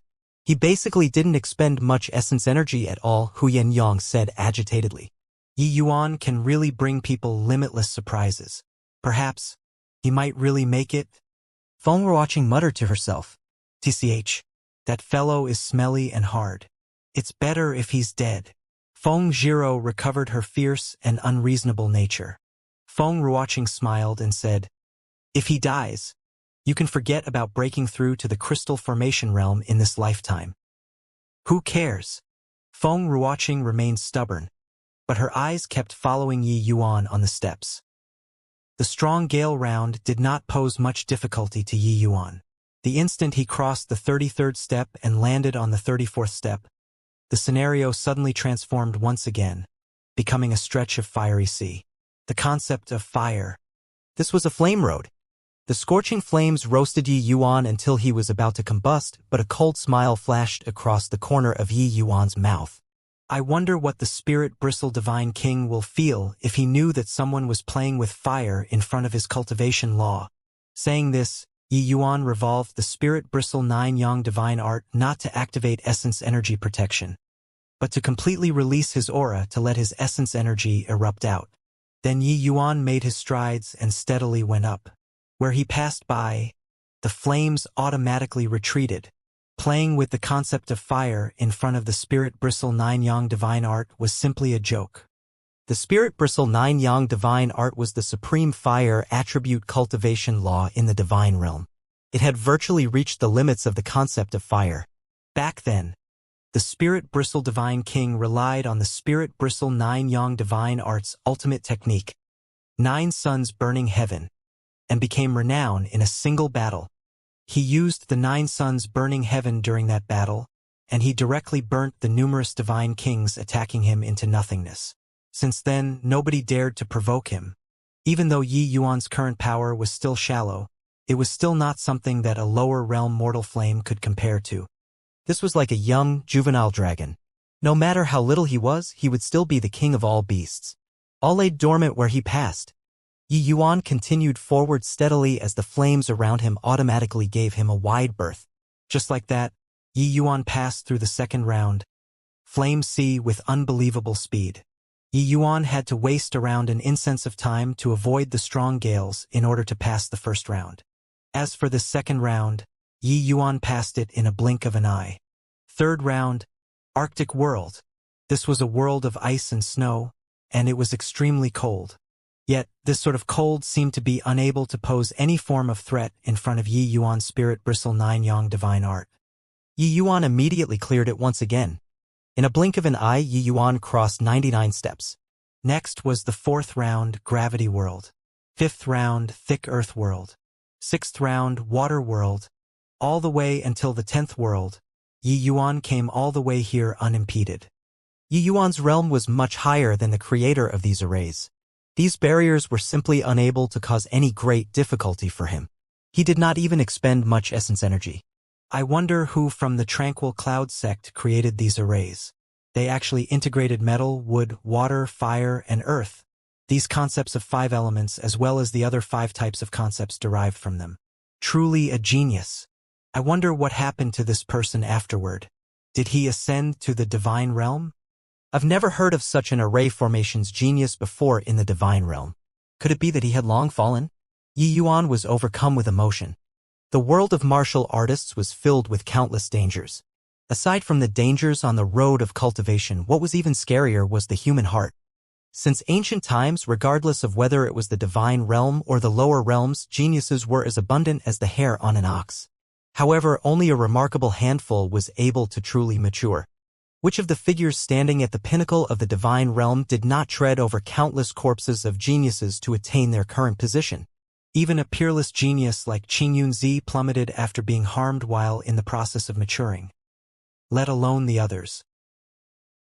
He basically didn't expend much essence energy at all, Huyan Yang said agitatedly. Yi Yuan can really bring people limitless surprises. Perhaps he might really make it. Feng Ruoqing muttered to herself. TCH. That fellow is smelly and hard. It's better if he's dead. Feng Zhiro recovered her fierce and unreasonable nature. Feng Ruoqing smiled and said, if he dies, you can forget about breaking through to the crystal formation realm in this lifetime. Who cares? Feng Ruoqing remained stubborn, but her eyes kept following Yi Yuan on the steps. The strong gale round did not pose much difficulty to Yi Yuan. The instant he crossed the 33rd step and landed on the 34th step, the scenario suddenly transformed once again, becoming a stretch of fiery sea. The concept of fire. This was a flame road. The scorching flames roasted Yi Yuan until he was about to combust, but a cold smile flashed across the corner of Yi Yuan's mouth. I wonder what the Spirit Bristle Divine King will feel if he knew that someone was playing with fire in front of his cultivation law. Saying this, Yi Yuan revolved the Spirit Bristle 9 Yang Divine Art not to activate essence energy protection, but to completely release his aura to let his essence energy erupt out. Then Yi Yuan made his strides and steadily went up. Where he passed by, the flames automatically retreated. Playing with the concept of fire in front of the Spirit Bristle 9 Yang Divine Art was simply a joke. The spirit bristle 9 yang divine art was the supreme fire attribute cultivation law in the divine realm. It had virtually reached the limits of the concept of fire. Back then, the spirit bristle divine king relied on the spirit bristle 9 yang divine art's ultimate technique, 9 suns burning heaven, and became renowned in a single battle. He used the 9 suns burning heaven during that battle, and he directly burnt the numerous divine kings attacking him into nothingness. Since then, nobody dared to provoke him. Even though Yi Yuan's current power was still shallow, it was still not something that a lower realm mortal flame could compare to. This was like a young, juvenile dragon. No matter how little he was, he would still be the king of all beasts. All lay dormant where he passed. Yi Yuan continued forward steadily as the flames around him automatically gave him a wide berth. Just like that, Yi Yuan passed through the second round. Flame sea with unbelievable speed. Yi Yuan had to waste around an incense of time to avoid the strong gales in order to pass the first round. As for the second round, Yi Yuan passed it in a blink of an eye. Third round, Arctic world. This was a world of ice and snow, and it was extremely cold. Yet, this sort of cold seemed to be unable to pose any form of threat in front of Yi Yuan's spirit bristle 9 yang divine art. Yi Yuan immediately cleared it once again. In a blink of an eye, Yi Yuan crossed 99 steps. Next was the fourth round, gravity world. Fifth round, thick earth world. Sixth round, water world. All the way until the 10th world, Yi Yuan came all the way here unimpeded. Yi Yuan's realm was much higher than the creator of these arrays. These barriers were simply unable to cause any great difficulty for him. He did not even expend much essence energy. I wonder who from the Tranquil Cloud sect created these arrays. They actually integrated metal, wood, water, fire, and earth. These concepts of 5 elements as well as the other 5 types of concepts derived from them. Truly a genius. I wonder what happened to this person afterward. Did he ascend to the divine realm? I've never heard of such an array formation's genius before in the divine realm. Could it be that he had long fallen? Yi Yuan was overcome with emotion. The world of martial artists was filled with countless dangers. Aside from the dangers on the road of cultivation, what was even scarier was the human heart. Since ancient times, regardless of whether it was the divine realm or the lower realms, geniuses were as abundant as the hair on an ox. However, only a remarkable handful was able to truly mature. Which of the figures standing at the pinnacle of the divine realm did not tread over countless corpses of geniuses to attain their current position? Even a peerless genius like Qing Yunzi plummeted after being harmed while in the process of maturing. Let alone the others.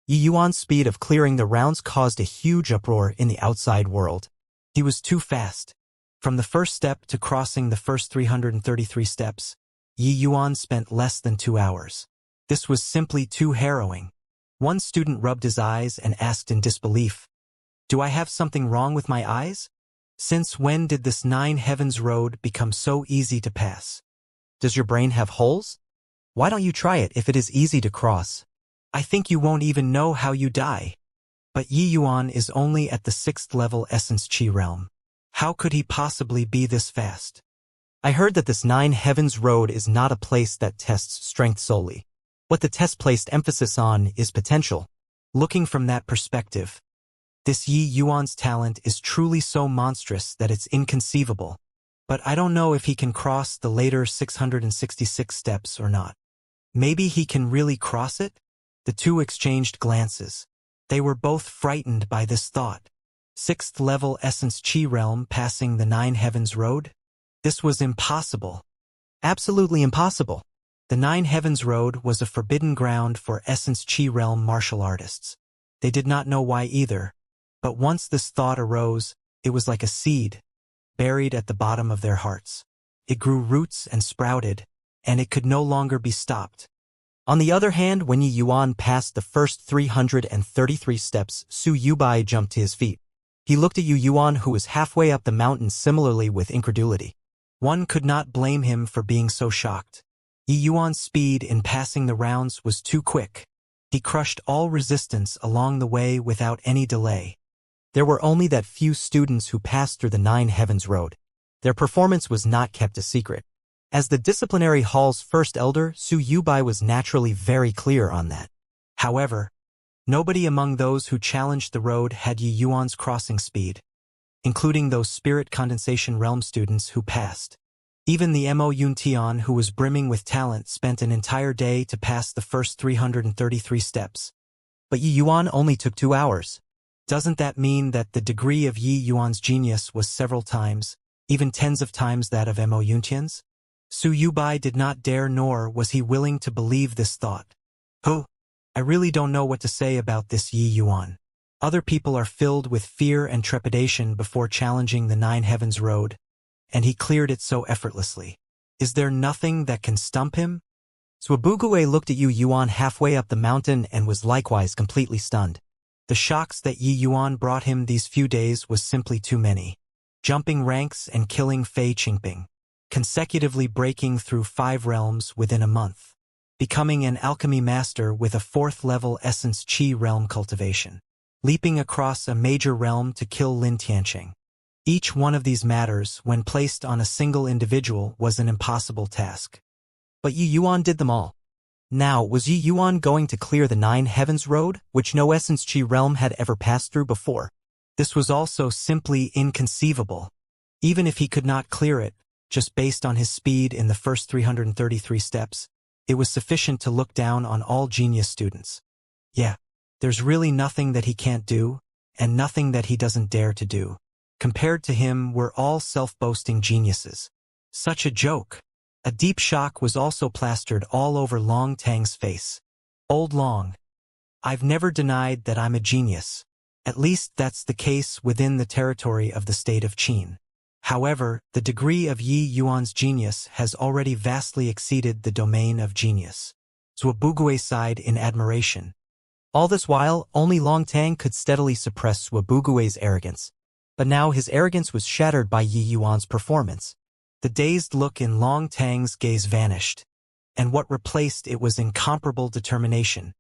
Yi Yuan's speed of clearing the rounds caused a huge uproar in the outside world. He was too fast. From the first step to crossing the first 333 steps, Yi Yuan spent less than 2 hours. This was simply too harrowing. One student rubbed his eyes and asked in disbelief, "Do I have something wrong with my eyes? Since when did this 9 heavens road become so easy to pass? Does your brain have holes? Why don't you try it if it is easy to cross? I think you won't even know how you die." But Yi Yuan is only at the 6th level essence chi realm. How could he possibly be this fast? I heard that this 9 heavens road is not a place that tests strength solely. What the test placed emphasis on is potential. Looking from that perspective, this Yi Yuan's talent is truly so monstrous that it's inconceivable. But I don't know if he can cross the later 666 steps or not. Maybe he can really cross it? The two exchanged glances. They were both frightened by this thought. 6th level essence chi realm passing the 9 heavens road? This was impossible. Absolutely impossible. The 9 heavens road was a forbidden ground for essence chi realm martial artists. They did not know why either, but once this thought arose, it was like a seed, buried at the bottom of their hearts. It grew roots and sprouted, and it could no longer be stopped. On the other hand, when Yi Yuan passed the first 333 steps, Su Yubai jumped to his feet. He looked at Yi Yuan, who was halfway up the mountain, similarly with incredulity. One could not blame him for being so shocked. Yi Yuan's speed in passing the rounds was too quick. He crushed all resistance along the way without any delay. There were only that few students who passed through the 9 heavens road. Their performance was not kept a secret. As the disciplinary hall's first elder, Su Yubai was naturally very clear on that. However, Nobody among those who challenged the road had Yi Yuan's crossing speed, including those spirit condensation realm students who passed. Even the Mo Yuntian, who was brimming with talent, spent an entire day to pass the first 333 steps. But Yi Yuan only took 2 hours. Doesn't that mean that the degree of Yi Yuan's genius was several times, even tens of times that of Mo Yuntian's? Su Yubai did not dare, nor was he willing to believe this thought. Oh, I really don't know what to say about this Yi Yuan. Other people are filled with fear and trepidation before challenging the Nine Heavens Road, and he cleared it so effortlessly. Is there nothing that can stump him? Zhuobuguai looked at Yi Yuan halfway up the mountain and was likewise completely stunned. The shocks that Yi Yuan brought him these few days was simply too many. Jumping ranks and killing Fei Qingping. Consecutively breaking through 5 realms within a month. Becoming an alchemy master with a 4th-level essence qi realm cultivation. Leaping across a major realm to kill Lin Tianqing. Each one of these matters, when placed on a single individual, was an impossible task. But Yi Yuan did them all. Now, was Yi Yuan going to clear the Nine Heavens Road, which no essence qi realm had ever passed through before? This was also simply inconceivable. Even if he could not clear it, just based on his speed in the first 333 steps, it was sufficient to look down on all genius students. Yeah, there's really nothing that he can't do, and nothing that he doesn't dare to do. Compared to him, we're all self-boasting geniuses. Such a joke. A deep shock was also plastered all over Long Tang's face. Old Long. I've never denied that I'm a genius. At least that's the case within the territory of the state of Qin. However, the degree of Yi Yuan's genius has already vastly exceeded the domain of genius. Zhuobuguai sighed in admiration. All this while, only Long Tang could steadily suppress Zhuobuguai's arrogance. But now his arrogance was shattered by Yi Yuan's performance. The dazed look in Long Tang's gaze vanished, and what replaced it was incomparable determination.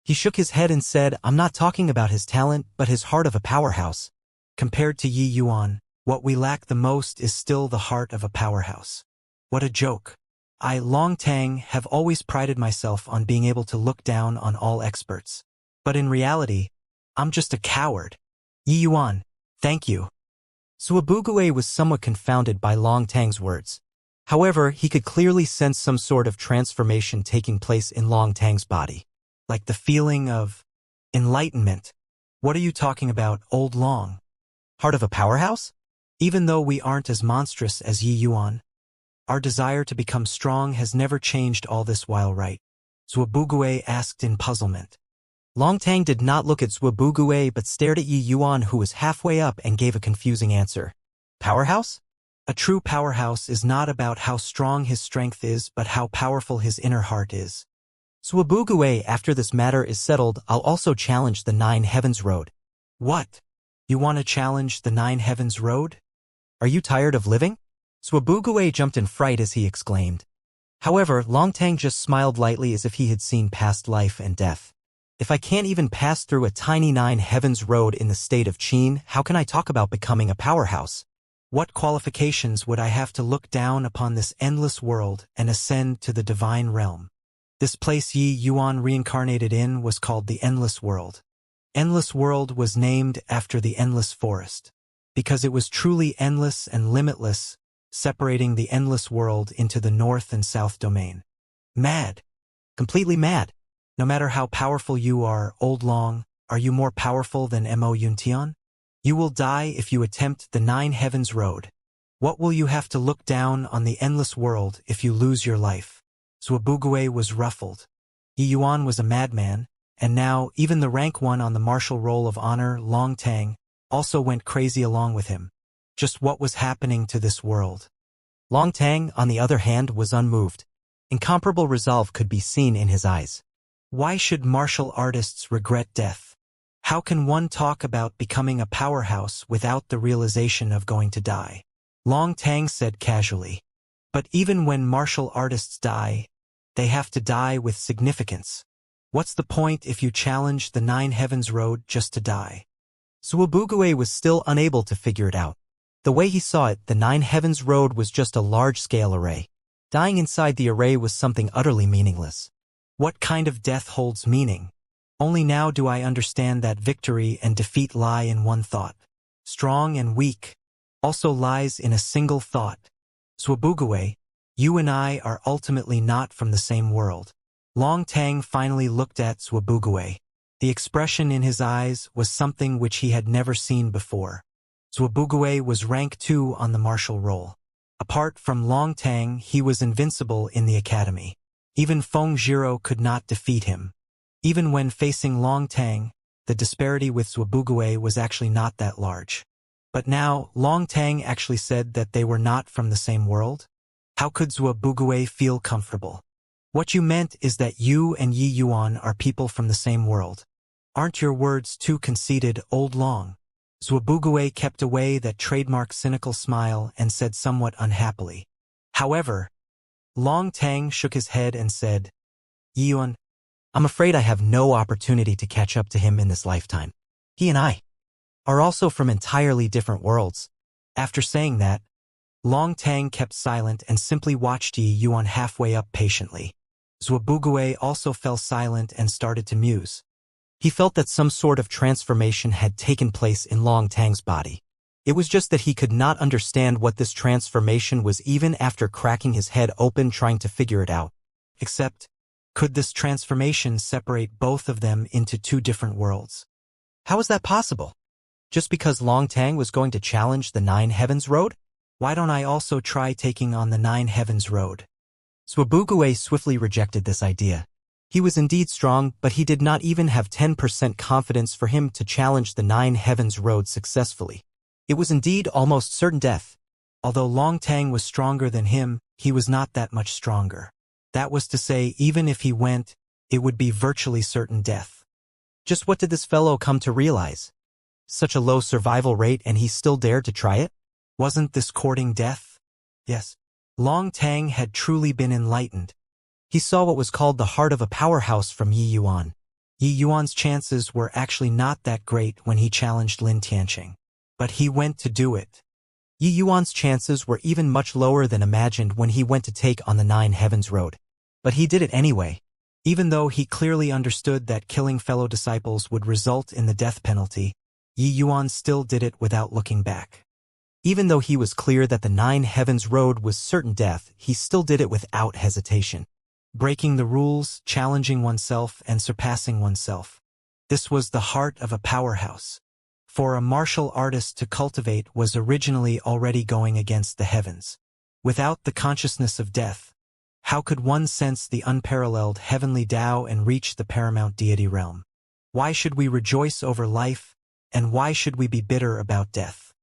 He shook his head and said, I'm not talking about his talent, but his heart of a powerhouse. Compared to Yi Yuan, what we lack the most is still the heart of a powerhouse. What a joke. I, Long Tang, have always prided myself on being able to look down on all experts. But in reality, I'm just a coward. Yi Yuan, thank you. Zhuobuguai was somewhat confounded by Long Tang's words. However, he could clearly sense some sort of transformation taking place in Long Tang's body. Like the feeling of enlightenment. What are you talking about, Old Long? Heart of a powerhouse? Even though we aren't as monstrous as Yi Yuan, our desire to become strong has never changed all this while, right? Zhuobuguai asked in puzzlement. Long Tang did not look at Zhuobuguai but stared at Yi Yuan, who was halfway up, and gave a confusing answer. Powerhouse? A true powerhouse is not about how strong his strength is, but how powerful his inner heart is. Zhuobuguai, after this matter is settled, I'll also challenge the Nine Heavens Road. What? You want to challenge the Nine Heavens Road? Are you tired of living? Zhuobuguai jumped in fright as he exclaimed. However, Long Tang just smiled lightly as if he had seen past life and death. If I can't even pass through a tiny Nine Heavens Road in the state of Qin, how can I talk about becoming a powerhouse? What qualifications would I have to look down upon this endless world and ascend to the divine realm? This place Yi Yuan reincarnated in was called the Endless World. Endless World was named after the endless forest, because it was truly endless and limitless, separating the endless world into the north and south domain. Mad. Completely mad. No matter how powerful you are, Old Long, are you more powerful than Mo Yuntian? You will die if you attempt the Nine Heavens Road. What will you have to look down on the endless world if you lose your life? Zhuobuguai was ruffled. Yi Yuan was a madman, and now even the rank one on the martial roll of honor, Long Tang, also went crazy along with him. Just what was happening to this world? Long Tang, on the other hand, was unmoved. Incomparable resolve could be seen in his eyes. Why should martial artists regret death? How can one talk about becoming a powerhouse without the realization of going to die? Long Tang said casually. But even when martial artists die, they have to die with significance. What's the point if you challenge the Nine Heavens Road just to die? Zhuobuguai was still unable to figure it out. The way he saw it, the Nine Heavens Road was just a large-scale array. Dying inside the array was something utterly meaningless. What kind of death holds meaning? Only now do I understand that victory and defeat lie in one thought. Strong and weak also lies in a single thought. Zhuobuguwei, you and I are ultimately not from the same world. Long Tang finally looked at Zhuobuguwei. The expression in his eyes was something which he had never seen before. Zhuobuguwei was rank 2 on the martial roll. Apart from Long Tang, he was invincible in the academy. Even Feng Zhiro could not defeat him. Even when facing Long Tang, the disparity with Zhuobuguwei was actually not that large. But now, Long Tang actually said that they were not from the same world? How could Zhuobuguwei feel comfortable? What you meant is that you and Yi Yuan are people from the same world. Aren't your words too conceited, old Long? Zhuobuguwei kept away that trademark cynical smile and said somewhat unhappily. However, Long Tang shook his head and said, Yi Yuan, I'm afraid I have no opportunity to catch up to him in this lifetime. He and I are also from entirely different worlds. After saying that, Long Tang kept silent and simply watched Yi Yuan halfway up patiently. Zhuobuguwei also fell silent and started to muse. He felt that some sort of transformation had taken place in Long Tang's body. It was just that he could not understand what this transformation was even after cracking his head open trying to figure it out. Except, could this transformation separate both of them into two different worlds? How is that possible? Just because Long Tang was going to challenge the Nine Heavens Road? Why don't I also try taking on the Nine Heavens Road? Zhuobuguwei swiftly rejected this idea. He was indeed strong, but he did not even have 10% confidence for him to challenge the Nine Heavens Road successfully. It was indeed almost certain death. Although Long Tang was stronger than him, he was not that much stronger. That was to say, even if he went, it would be virtually certain death. Just what did this fellow come to realize? Such a low survival rate and he still dared to try it? Wasn't this courting death? Yes. Long Tang had truly been enlightened. He saw what was called the heart of a powerhouse from Yi Yuan. Yi Yuan's chances were actually not that great when he challenged Lin Tianqing. But he went to do it. Yi Yuan's chances were even much lower than imagined when he went to take on the Nine Heavens Road. But he did it anyway. Even though he clearly understood that killing fellow disciples would result in the death penalty, Yi Yuan still did it without looking back. Even though he was clear that the Nine Heavens Road was certain death, he still did it without hesitation. Breaking the rules, challenging oneself, and surpassing oneself. This was the heart of a powerhouse. For a martial artist to cultivate was originally already going against the heavens. Without the consciousness of death, how could one sense the unparalleled heavenly Tao and reach the paramount deity realm? Why should we rejoice over life, and why should we be bitter about death?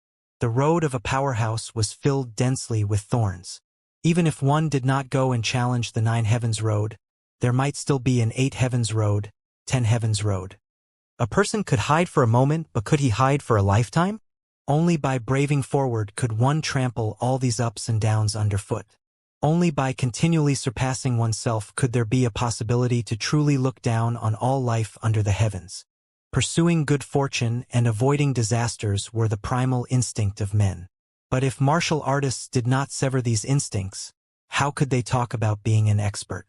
The road of a powerhouse was filled densely with thorns. Even if one did not go and challenge the Nine Heavens Road, there might still be an 8 Heavens Road, 10 Heavens Road. A person could hide for a moment, but could he hide for a lifetime? Only by braving forward could one trample all these ups and downs underfoot. Only by continually surpassing oneself could there be a possibility to truly look down on all life under the heavens. Pursuing good fortune and avoiding disasters were the primal instinct of men. But if martial artists did not sever these instincts, how could they talk about being an expert?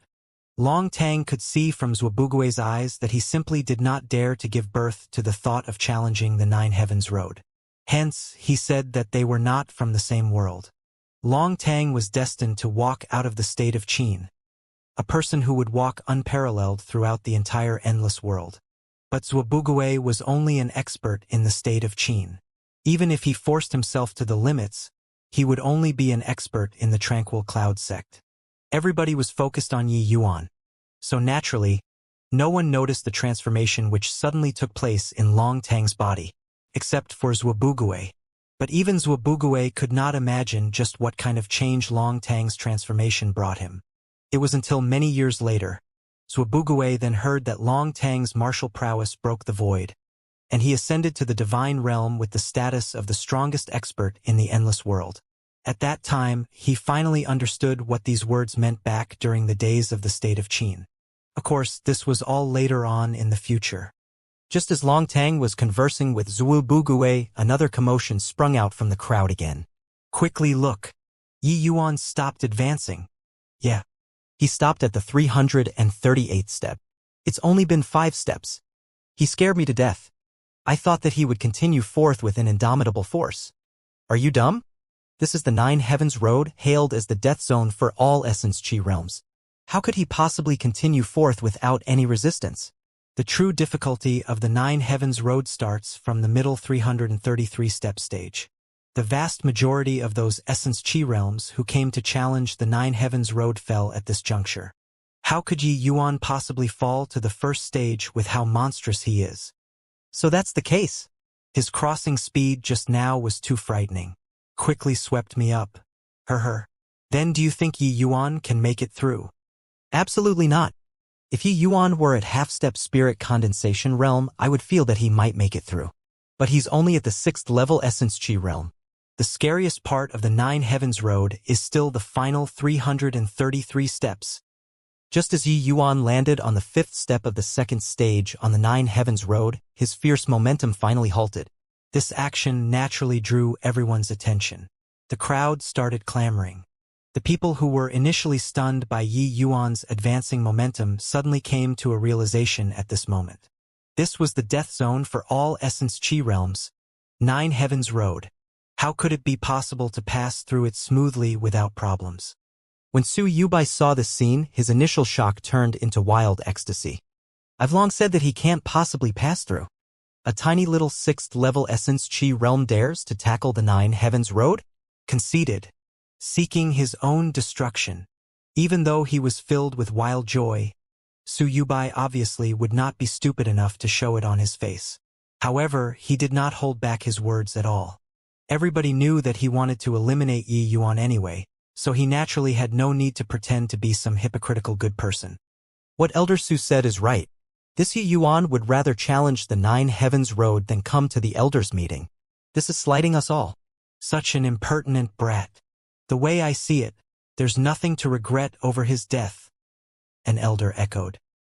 Long Tang could see from Zhuobuguwei's eyes that he simply did not dare to give birth to the thought of challenging the Nine Heavens Road. Hence, he said that they were not from the same world. Long Tang was destined to walk out of the state of Qin, a person who would walk unparalleled throughout the entire endless world. But Zhuobuguwei was only an expert in the state of Qin. Even if he forced himself to the limits, he would only be an expert in the Tranquil Cloud sect. Everybody was focused on Yi Yuan. So naturally, no one noticed the transformation which suddenly took place in Long Tang's body, except for Zhuobuguwei. But even Zhuobuguwei could not imagine just what kind of change Long Tang's transformation brought him. It was until many years later, Zhuobuguwei then heard that Long Tang's martial prowess broke the void, and he ascended to the divine realm with the status of the strongest expert in the endless world. At that time, he finally understood what these words meant back during the days of the state of Qin. Of course, this was all later on in the future. Just as Long Tang was conversing with Zhuobuguwei, another commotion sprung out from the crowd again. Quickly look. Yi Yuan stopped advancing. Yeah. He stopped at the 338th step. It's only been 5 steps. He scared me to death. I thought that he would continue forth with an indomitable force. Are you dumb? This is the Nine Heavens Road, hailed as the death zone for all Essence Chi realms. How could he possibly continue forth without any resistance? The true difficulty of the Nine Heavens Road starts from the middle 333-step stage. The vast majority of those Essence Chi realms who came to challenge the Nine Heavens Road fell at this juncture. How could Yi Yuan possibly fall to the first stage with how monstrous he is? So that's the case. His crossing speed just now was too frightening. Quickly swept me up. Then do you think Yi Yuan can make it through? Absolutely not. If Yi Yuan were at half-step spirit condensation realm, I would feel that he might make it through. But he's only at the 6th level Essence Chi realm. The scariest part of the Nine Heavens Road is still the final 333 steps. Just as Yi Yuan landed on the 5th step of the 2nd stage on the Nine Heavens Road, his fierce momentum finally halted. This action naturally drew everyone's attention. The crowd started clamoring. The people who were initially stunned by Yi Yuan's advancing momentum suddenly came to a realization at this moment. This was the death zone for all Essence Chi realms. Nine Heavens Road. How could it be possible to pass through it smoothly without problems? When Su Yubai saw this scene, his initial shock turned into wild ecstasy. I've long said that he can't possibly pass through. A tiny little 6th level Essence Chi realm dares to tackle the Nine Heavens Road? Conceited. Seeking his own destruction. Even though he was filled with wild joy, Su Yubai obviously would not be stupid enough to show it on his face. However, he did not hold back his words at all. Everybody knew that he wanted to eliminate Yi Yuan anyway, so he naturally had no need to pretend to be some hypocritical good person. What Elder Su said is right. This Yi Yuan would rather challenge the Nine Heavens Road than come to the Elders' meeting. This is slighting us all. Such an impertinent brat. The way I see it, there's nothing to regret over his death. An elder echoed.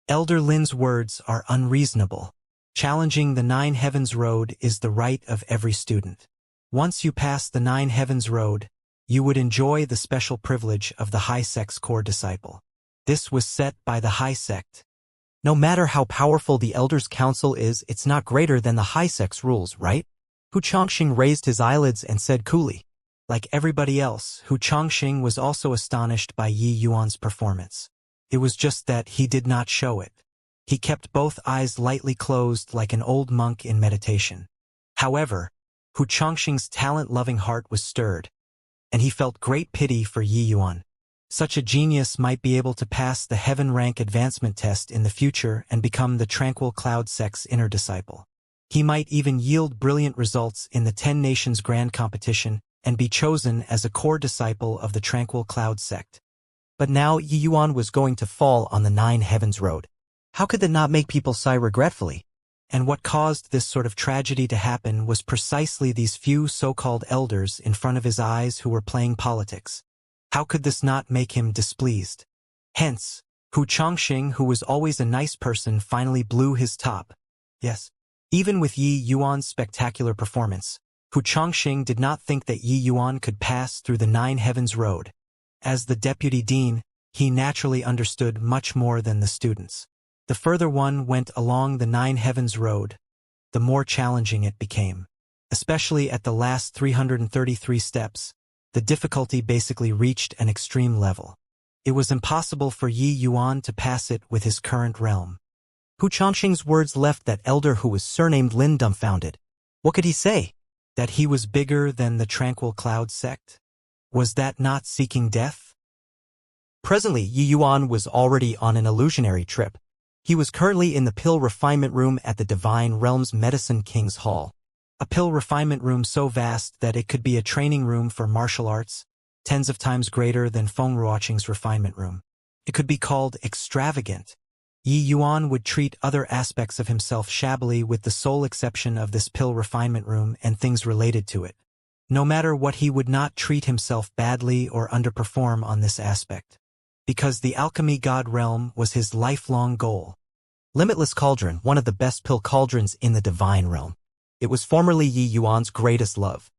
Elder Lin's words are unreasonable. Challenging the Nine Heavens Road is the right of every student. Once you pass the Nine Heavens Road, you would enjoy the special privilege of the High Sect's core disciple. This was set by the High Sect. No matter how powerful the Elders' Council is, it's not greater than the High Sect's rules, right? Hu Chongqing raised his eyelids and said coolly. Like everybody else, Hu Chongqing was also astonished by Yi Yuan's performance. It was just that he did not show it. He kept both eyes lightly closed like an old monk in meditation. However, Hu Chongqing's talent-loving heart was stirred, and he felt great pity for Yi Yuan. Such a genius might be able to pass the Heaven Rank Advancement Test in the future and become the Tranquil Cloud Sect's inner disciple. He might even yield brilliant results in the 10 Nations Grand Competition and be chosen as a core disciple of the Tranquil Cloud Sect. But now Yi Yuan was going to fall on the Nine Heavens Road. How could that not make people sigh regretfully? And what caused this sort of tragedy to happen was precisely these few so-called elders in front of his eyes who were playing politics. How could this not make him displeased? Hence, Hu Chongqing, who was always a nice person, finally blew his top. Yes. Even with Yi Yuan's spectacular performance, Hu Chongqing did not think that Yi Yuan could pass through the Nine Heavens Road. As the deputy dean, he naturally understood much more than the students. The further one went along the Nine Heavens Road, the more challenging it became. Especially at the last 333 steps, the difficulty basically reached an extreme level. It was impossible for Yi Yuan to pass it with his current realm. Hu Chongqing's words left that elder who was surnamed Lin dumbfounded. What could he say? That he was bigger than the Tranquil Cloud Sect? Was that not seeking death? Presently, Yi Yuan was already on an illusionary trip. He was currently in the pill refinement room at the Divine Realms Medicine King's Hall. A pill refinement room so vast that it could be a training room for martial arts, tens of times greater than Feng Ruoqing's refinement room. It could be called extravagant. Yi Yuan would treat other aspects of himself shabbily with the sole exception of this pill refinement room and things related to it. No matter what, he would not treat himself badly or underperform on this aspect. Because the alchemy god realm was his lifelong goal. Limitless Cauldron, one of the best pill cauldrons in the divine realm. It was formerly Yi Yuan's greatest love.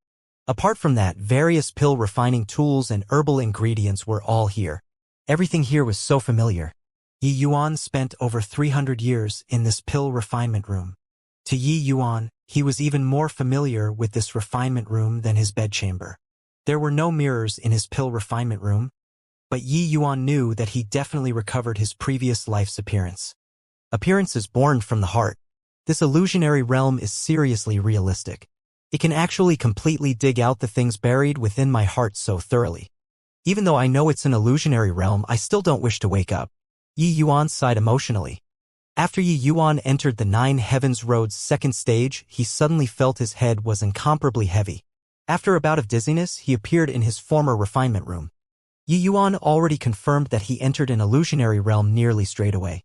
Apart from that, various pill refining tools and herbal ingredients were all here. Everything here was so familiar. Yi Yuan spent over 300 years in this pill refinement room. To Yi Yuan, he was even more familiar with this refinement room than his bedchamber. There were no mirrors in his pill refinement room, but Yi Yuan knew that he definitely recovered his previous life's appearance. Appearance is born from the heart. This illusionary realm is seriously realistic. It can actually completely dig out the things buried within my heart so thoroughly. Even though I know it's an illusionary realm, I still don't wish to wake up. Yi Yuan sighed emotionally. After Yi Yuan entered the Nine Heavens Road's second stage, he suddenly felt his head was incomparably heavy. After a bout of dizziness, he appeared in his former refinement room. Yi Yuan already confirmed that he entered an illusionary realm nearly straight away.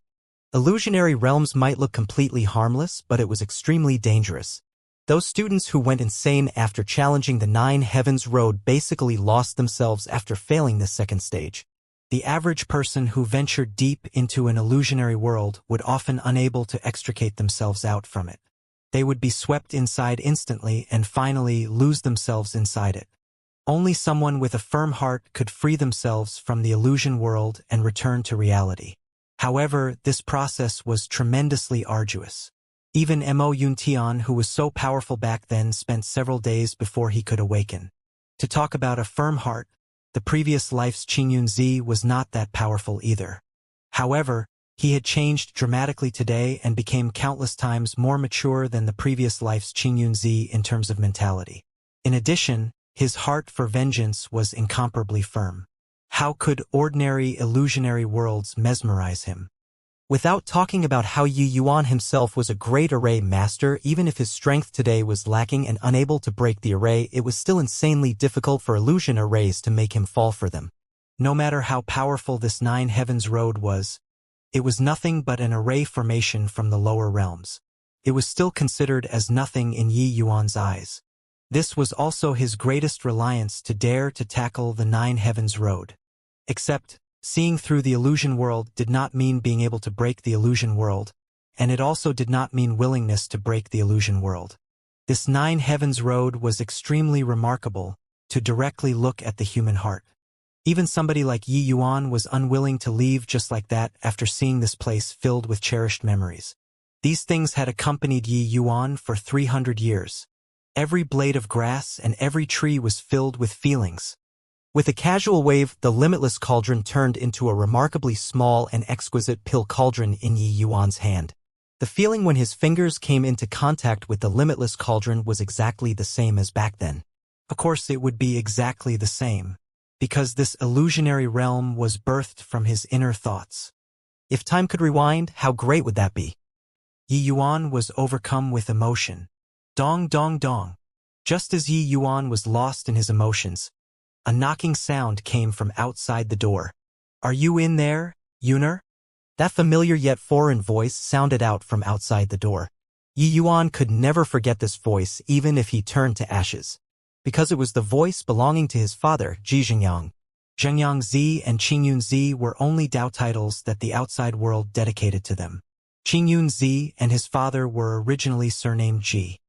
Illusionary realms might look completely harmless, but it was extremely dangerous. Those students who went insane after challenging the Nine Heavens Road basically lost themselves after failing this second stage. The average person who ventured deep into an illusionary world would often unable to extricate themselves out from it. They would be swept inside instantly and finally lose themselves inside it. Only someone with a firm heart could free themselves from the illusion world and return to reality. However, this process was tremendously arduous. Even Mo Yuntian, who was so powerful back then, spent several days before he could awaken. To talk about a firm heart, the previous life's Qingyunzi was not that powerful either. However, he had changed dramatically today and became countless times more mature than the previous life's Qingyunzi in terms of mentality. In addition, his heart for vengeance was incomparably firm. How could ordinary illusionary worlds mesmerize him? Without talking about how Yi Yuan himself was a great array master, even if his strength today was lacking and unable to break the array, it was still insanely difficult for illusion arrays to make him fall for them. No matter how powerful this Nine Heavens Road was, it was nothing but an array formation from the lower realms. It was still considered as nothing in Yi Yuan's eyes. This was also his greatest reliance to dare to tackle the Nine Heavens Road. Except, seeing through the illusion world did not mean being able to break the illusion world, and it also did not mean willingness to break the illusion world. This Nine Heavens Road was extremely remarkable, to directly look at the human heart. Even somebody like Yi Yuan was unwilling to leave just like that after seeing this place filled with cherished memories. These things had accompanied Yi Yuan for 300 years. Every blade of grass and every tree was filled with feelings. With a casual wave, the limitless cauldron turned into a remarkably small and exquisite pill cauldron in Yi Yuan's hand. The feeling when his fingers came into contact with the limitless cauldron was exactly the same as back then. Of course, it would be exactly the same, because this illusionary realm was birthed from his inner thoughts. If time could rewind, how great would that be? Yi Yuan was overcome with emotion. Dong dong dong. Just as Yi Yuan was lost in his emotions, a knocking sound came from outside the door. "Are you in there, Yuner?" That familiar yet foreign voice sounded out from outside the door. Yi Yuan could never forget this voice even if he turned to ashes, because it was the voice belonging to his father, Ji Zhengyang. Zhengyang Zi and Qingyun Zi were only Dao titles that the outside world dedicated to them. Qingyun Zi and his father were originally surnamed Ji.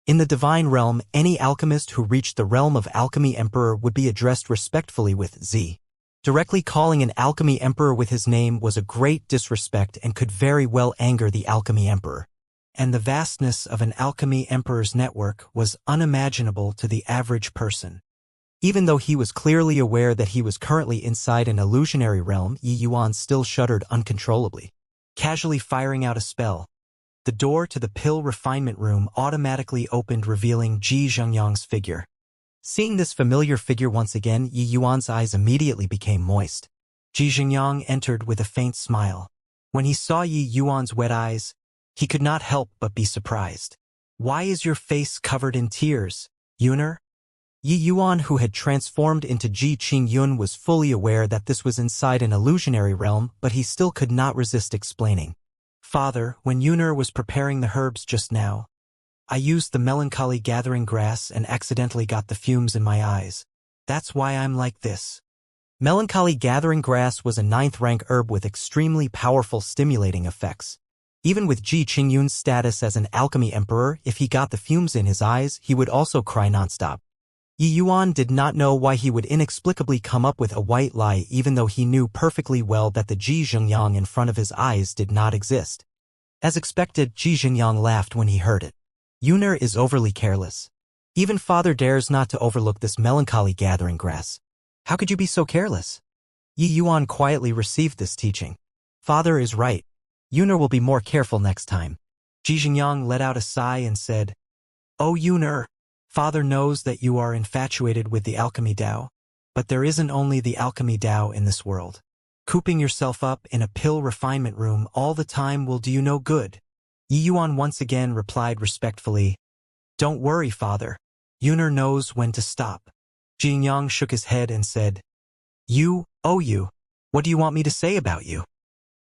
In the divine realm, any alchemist who reached the realm of alchemy emperor would be addressed respectfully with Zi. Directly calling an alchemy emperor with his name was a great disrespect and could very well anger the alchemy emperor. And the vastness of an alchemy emperor's network was unimaginable to the average person. Even though he was clearly aware that he was currently inside an illusionary realm, Yi Yuan still shuddered uncontrollably. Casually firing out a spell, the door to the pill refinement room automatically opened, revealing Ji Zhengyang's figure. Seeing this familiar figure once again, Yi Yuan's eyes immediately became moist. Ji Zhengyang entered with a faint smile. When he saw Yi Yuan's wet eyes, he could not help but be surprised. "Why is your face covered in tears, Yuner?" Yi Yuan, who had transformed into Ji Qingyun, was fully aware that this was inside an illusionary realm, but he still could not resist explaining. "Father, when Yuner was preparing the herbs just now, I used the melancholy gathering grass and accidentally got the fumes in my eyes. That's why I'm like this." Melancholy gathering grass was a 9th rank herb with extremely powerful stimulating effects. Even with Ji Qingyun's status as an alchemy emperor, if he got the fumes in his eyes, he would also cry nonstop. Yi Yuan did not know why he would inexplicably come up with a white lie even though he knew perfectly well that the Ji Zhengyang in front of his eyes did not exist. As expected, Ji Zhengyang laughed when he heard it. Yuner is overly careless. Even father dares not to overlook this melancholy gathering grass. How could you be so careless? Yi Yuan quietly received this teaching. Father is right. Yuner will be more careful next time. Ji Zhengyang let out a sigh and said, "Oh Yuner, father knows that you are infatuated with the alchemy Dao, but there isn't only the alchemy Dao in this world. Cooping yourself up in a pill refinement room all the time will do you no good." Yi Yuan once again replied respectfully, "Don't worry, father. Yuner knows when to stop." Ji Zhengyang shook his head and said, "You, oh you, what do you want me to say about you?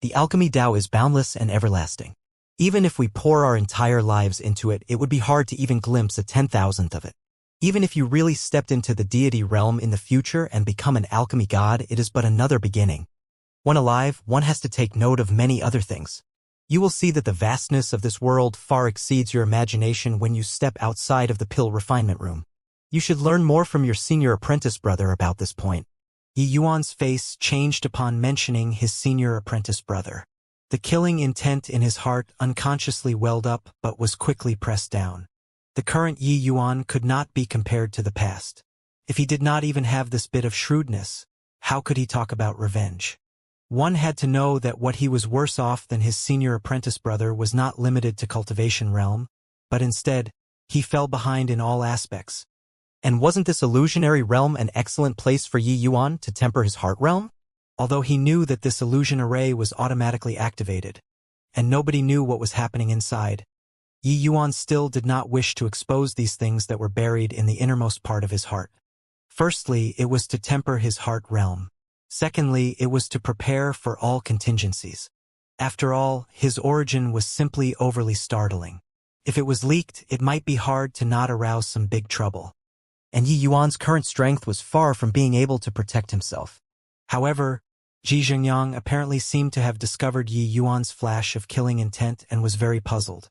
The alchemy Dao is boundless and everlasting. Even if we pour our entire lives into it, it would be hard to even glimpse a 10,000th of it. Even if you really stepped into the deity realm in the future and become an alchemy god, it is but another beginning. When alive, one has to take note of many other things. You will see that the vastness of this world far exceeds your imagination when you step outside of the pill refinement room. You should learn more from your senior apprentice brother about this point." Yi Yuan's face changed upon mentioning his senior apprentice brother. The killing intent in his heart unconsciously welled up but was quickly pressed down. The current Yi Yuan could not be compared to the past. If he did not even have this bit of shrewdness, how could he talk about revenge? One had to know that what he was worse off than his senior apprentice brother was not limited to cultivation realm, but instead, he fell behind in all aspects. And wasn't this illusionary realm an excellent place for Yi Yuan to temper his heart realm? Although he knew that this illusion array was automatically activated, and nobody knew what was happening inside, Yi Yuan still did not wish to expose these things that were buried in the innermost part of his heart. Firstly, it was to temper his heart realm. Secondly, it was to prepare for all contingencies. After all, his origin was simply overly startling. If it was leaked, it might be hard to not arouse some big trouble. And Yi Yuan's current strength was far from being able to protect himself. However, Ji Zhengyang apparently seemed to have discovered Yi Yuan's flash of killing intent and was very puzzled.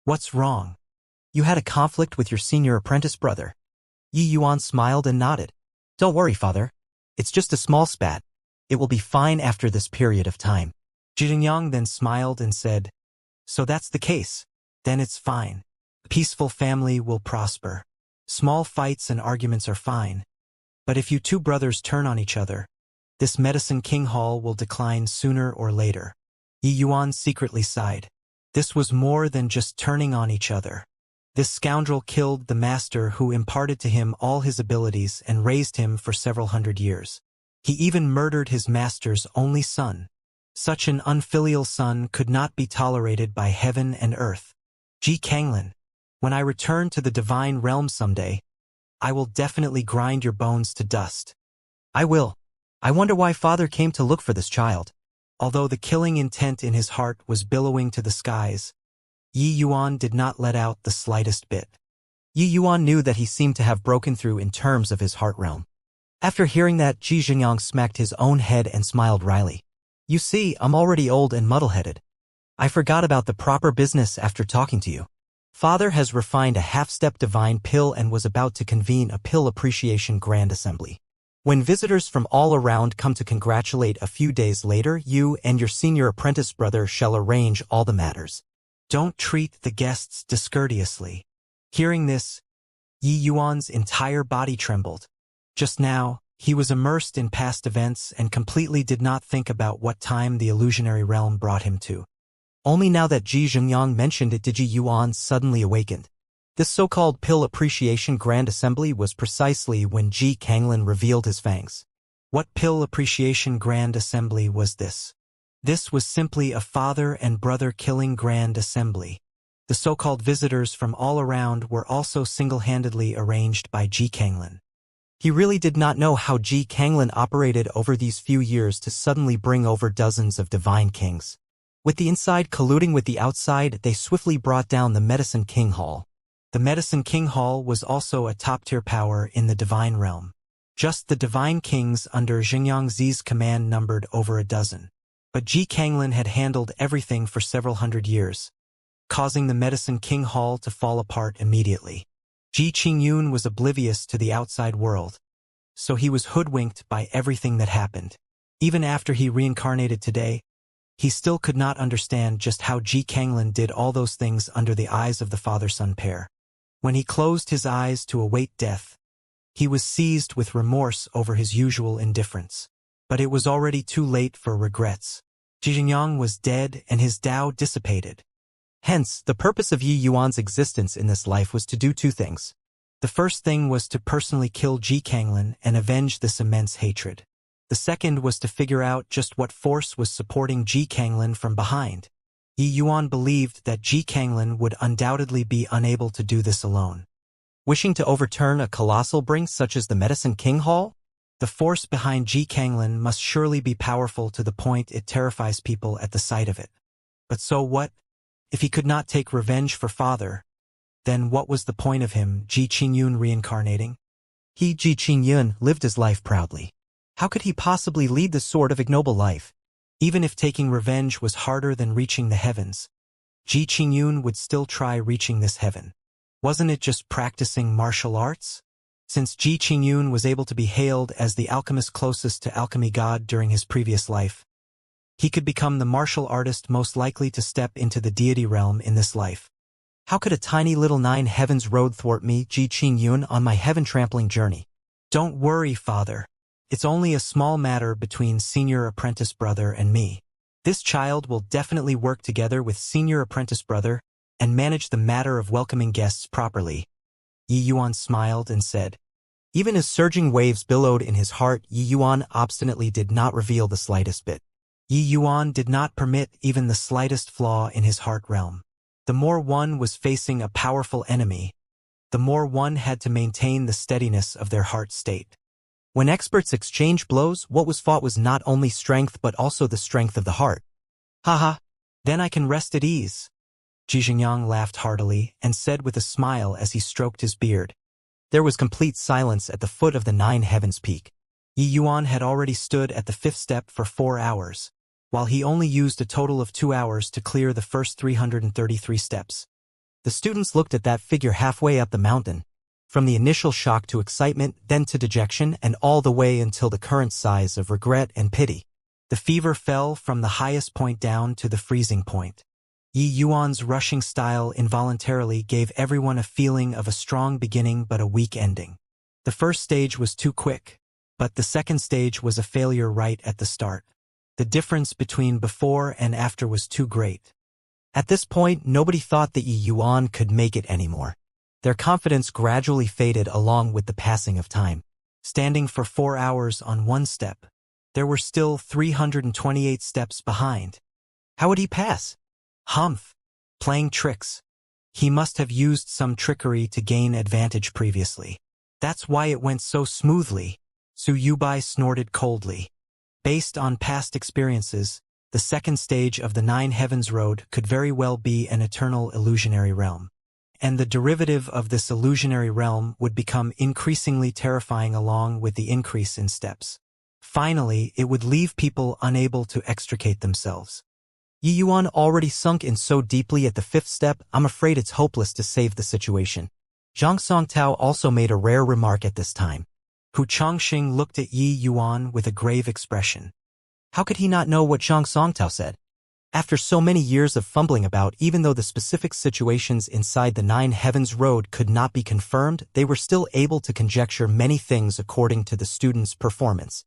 "What's wrong? You had a conflict with your senior apprentice brother?" Yi Yuan smiled and nodded. "Don't worry, father. It's just a small spat. It will be fine after this period of time." Ji Zhengyang then smiled and said, "So that's the case. Then it's fine. A peaceful family will prosper. Small fights and arguments are fine. But if you two brothers turn on each other, this Medicine King Hall will decline sooner or later." Yi Yuan secretly sighed. This was more than just turning on each other. This scoundrel killed the master who imparted to him all his abilities and raised him for several hundred years. He even murdered his master's only son. Such an unfilial son could not be tolerated by heaven and earth. Ji Kanglin, when I return to the divine realm someday, I will definitely grind your bones to dust. I will. I wonder why father came to look for this child. Although the killing intent in his heart was billowing to the skies, Yi Yuan did not let out the slightest bit. Yi Yuan knew that he seemed to have broken through in terms of his heart realm. After hearing that, Ji Zhengyang smacked his own head and smiled wryly. "You see, I'm already old and muddle-headed. I forgot about the proper business after talking to you. Father has refined a half-step divine pill and was about to convene a pill appreciation grand assembly. When visitors from all around come to congratulate a few days later, you and your senior apprentice brother shall arrange all the matters. Don't treat the guests discourteously." Hearing this, Yi Yuan's entire body trembled. Just now, he was immersed in past events and completely did not think about what time the illusionary realm brought him to. Only now that Ji Zhengyang mentioned it did Yi Yuan suddenly awakened. This so-called pill appreciation grand assembly was precisely when Ji Kanglin revealed his fangs. What pill appreciation grand assembly was this? This was simply a father and brother killing grand assembly. The so-called visitors from all around were also single-handedly arranged by Ji Kanglin. He really did not know how Ji Kanglin operated over these few years to suddenly bring over dozens of divine kings. With the inside colluding with the outside, they swiftly brought down the Medicine King Hall. The Medicine King Hall was also a top-tier power in the divine realm. Just the divine kings under Xianxia's command numbered over a dozen. But Ji Kanglin had handled everything for several hundred years, causing the Medicine King Hall to fall apart immediately. Ji Qingyun was oblivious to the outside world, so he was hoodwinked by everything that happened. Even after he reincarnated today, he still could not understand just how Ji Kanglin did all those things under the eyes of the father-son pair. When he closed his eyes to await death, he was seized with remorse over his usual indifference. But it was already too late for regrets. Ji Xingyang was dead and his Tao dissipated. Hence, the purpose of Yi Yuan's existence in this life was to do two things. The first thing was to personally kill Ji Kanglin and avenge this immense hatred. The second was to figure out just what force was supporting Ji Kanglin from behind. Yi Yuan believed that Ji Kanglin would undoubtedly be unable to do this alone. Wishing to overturn a colossal brink such as the Medicine King Hall? The force behind Ji Kanglin must surely be powerful to the point it terrifies people at the sight of it. But so what? If he could not take revenge for father, then what was the point of him, Ji Qingyun, reincarnating? He, Ji Qingyun, lived his life proudly. How could he possibly lead this sort of ignoble life? Even if taking revenge was harder than reaching the heavens, Ji Qingyun would still try reaching this heaven. Wasn't it just practicing martial arts? Since Ji Qingyun was able to be hailed as the alchemist closest to alchemy god during his previous life, he could become the martial artist most likely to step into the deity realm in this life. How could a tiny little nine heavens road thwart me, Ji Qingyun, on my heaven-trampling journey? Don't worry, father. It's only a small matter between senior apprentice brother and me. This child will definitely work together with senior apprentice brother and manage the matter of welcoming guests properly. Yi Yuan smiled and said. Even as surging waves billowed in his heart, Yi Yuan obstinately did not reveal the slightest bit. Yi Yuan did not permit even the slightest flaw in his heart realm. The more one was facing a powerful enemy, the more one had to maintain the steadiness of their heart state. When experts exchange blows, what was fought was not only strength but also the strength of the heart. Haha, then I can rest at ease. Ji Xingyang laughed heartily and said with a smile as he stroked his beard. There was complete silence at the foot of the nine heavens peak. Yi Yuan had already stood at the fifth step for 4 hours, while he only used a total of 2 hours to clear the first 333 steps. The students looked at that figure halfway up the mountain, from the initial shock to excitement, then to dejection, and all the way until the current size of regret and pity. The fever fell from the highest point down to the freezing point. Yi Yuan's rushing style involuntarily gave everyone a feeling of a strong beginning but a weak ending. The first stage was too quick, but the second stage was a failure right at the start. The difference between before and after was too great. At this point, nobody thought that Yi Yuan could make it anymore. Their confidence gradually faded along with the passing of time. Standing for 4 hours on one step, there were still 328 steps behind. How would he pass? Humph. Playing tricks. He must have used some trickery to gain advantage previously. That's why it went so smoothly, Su Yubai snorted coldly. Based on past experiences, the second stage of the Nine Heavens Road could very well be an eternal illusionary realm. And the derivative of this illusionary realm would become increasingly terrifying along with the increase in steps. Finally, it would leave people unable to extricate themselves. Yi Yuan already sunk in so deeply at the fifth step, I'm afraid it's hopeless to save the situation. Zhang Songtao also made a rare remark at this time. Hu Chongxing looked at Yi Yuan with a grave expression. How could he not know what Zhang Songtao said? After so many years of fumbling about, even though the specific situations inside the Nine Heavens Road could not be confirmed, they were still able to conjecture many things according to the student's performance.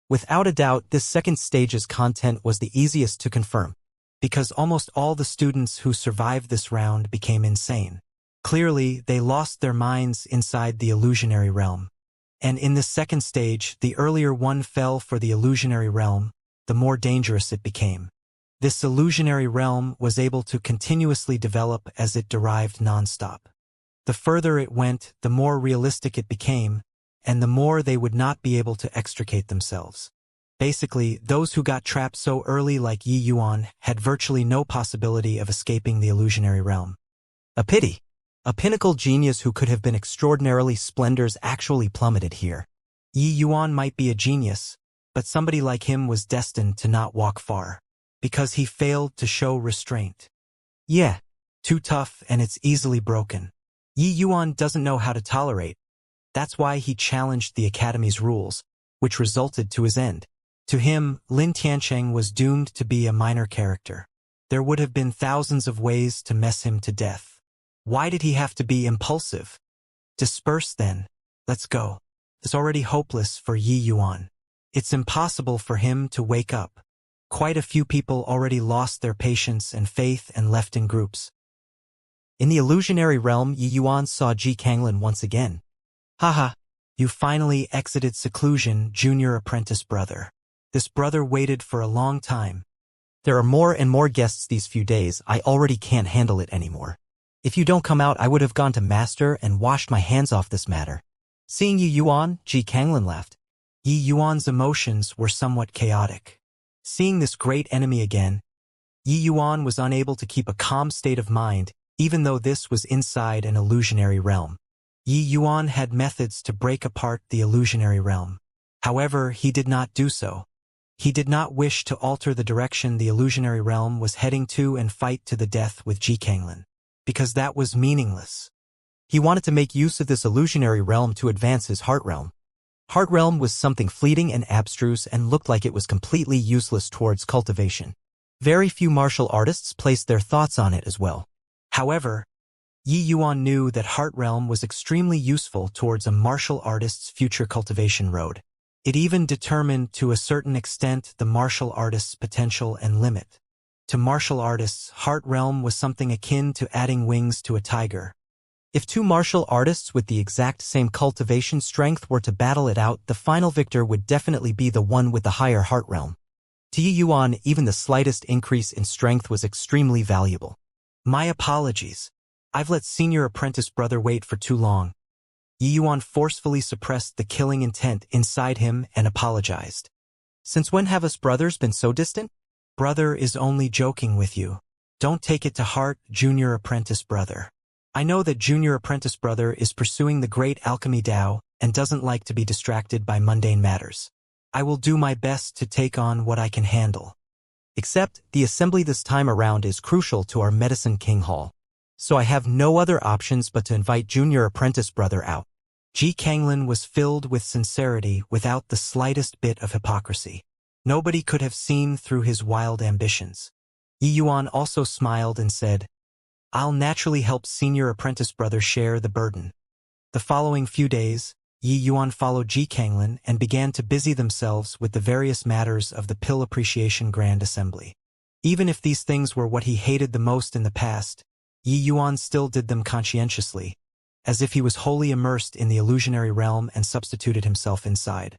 Without a doubt, this second stage's content was the easiest to confirm, because almost all the students who survived this round became insane. Clearly, they lost their minds inside the illusionary realm. And in this second stage, the earlier one fell for the illusionary realm, the more dangerous it became. This illusionary realm was able to continuously develop as it derived nonstop. The further it went, the more realistic it became, and the more they would not be able to extricate themselves. Basically, those who got trapped so early like Yi Yuan had virtually no possibility of escaping the illusionary realm. A pity. A pinnacle genius who could have been extraordinarily splendors actually plummeted here. Yi Yuan might be a genius, but somebody like him was destined to not walk far, because he failed to show restraint. Yeah, too tough and it's easily broken. Yi Yuan doesn't know how to tolerate. That's why he challenged the academy's rules, which resulted to his end. To him, Lin Tiancheng was doomed to be a minor character. There would have been thousands of ways to mess him to death. Why did he have to be impulsive? Disperse then. Let's go. It's already hopeless for Yi Yuan. It's impossible for him to wake up. Quite a few people already lost their patience and faith and left in groups. In the illusionary realm, Yi Yuan saw Ji Kanglin once again. Haha, you finally exited seclusion, junior apprentice brother. This brother waited for a long time. There are more and more guests these few days. I already can't handle it anymore. If you don't come out, I would have gone to master and washed my hands off this matter. Seeing Yi Yuan, Ji Kanglin laughed. Yi Yuan's emotions were somewhat chaotic. Seeing this great enemy again, Yi Yuan was unable to keep a calm state of mind, even though this was inside an illusionary realm. Yi Yuan had methods to break apart the illusionary realm. However, he did not do so. He did not wish to alter the direction the illusionary realm was heading to and fight to the death with Ji Kanglin, because that was meaningless. He wanted to make use of this illusionary realm to advance his heart realm. Heart realm was something fleeting and abstruse and looked like it was completely useless towards cultivation. Very few martial artists placed their thoughts on it as well. However, Yi Yuan knew that heart realm was extremely useful towards a martial artist's future cultivation road. It even determined to a certain extent the martial artist's potential and limit. To martial artists, heart realm was something akin to adding wings to a tiger. If two martial artists with the exact same cultivation strength were to battle it out, the final victor would definitely be the one with the higher heart realm. To Yi Yuan, even the slightest increase in strength was extremely valuable. My apologies. I've let senior apprentice brother wait for too long. Yi Yuan forcefully suppressed the killing intent inside him and apologized. Since when have us brothers been so distant? Brother is only joking with you. Don't take it to heart, junior apprentice brother. I know that junior apprentice brother is pursuing the great alchemy Tao and doesn't like to be distracted by mundane matters. I will do my best to take on what I can handle. Except, the assembly this time around is crucial to our Medicine King Hall. So I have no other options but to invite junior apprentice brother out. Ji Kanglin was filled with sincerity without the slightest bit of hypocrisy. Nobody could have seen through his wild ambitions. Yi Yuan also smiled and said, I'll naturally help senior apprentice brother share the burden. The following few days, Yi Yuan followed Ji Kanglin and began to busy themselves with the various matters of the Pill Appreciation Grand Assembly. Even if these things were what he hated the most in the past, Yi Yuan still did them conscientiously, as if he was wholly immersed in the illusionary realm and substituted himself inside.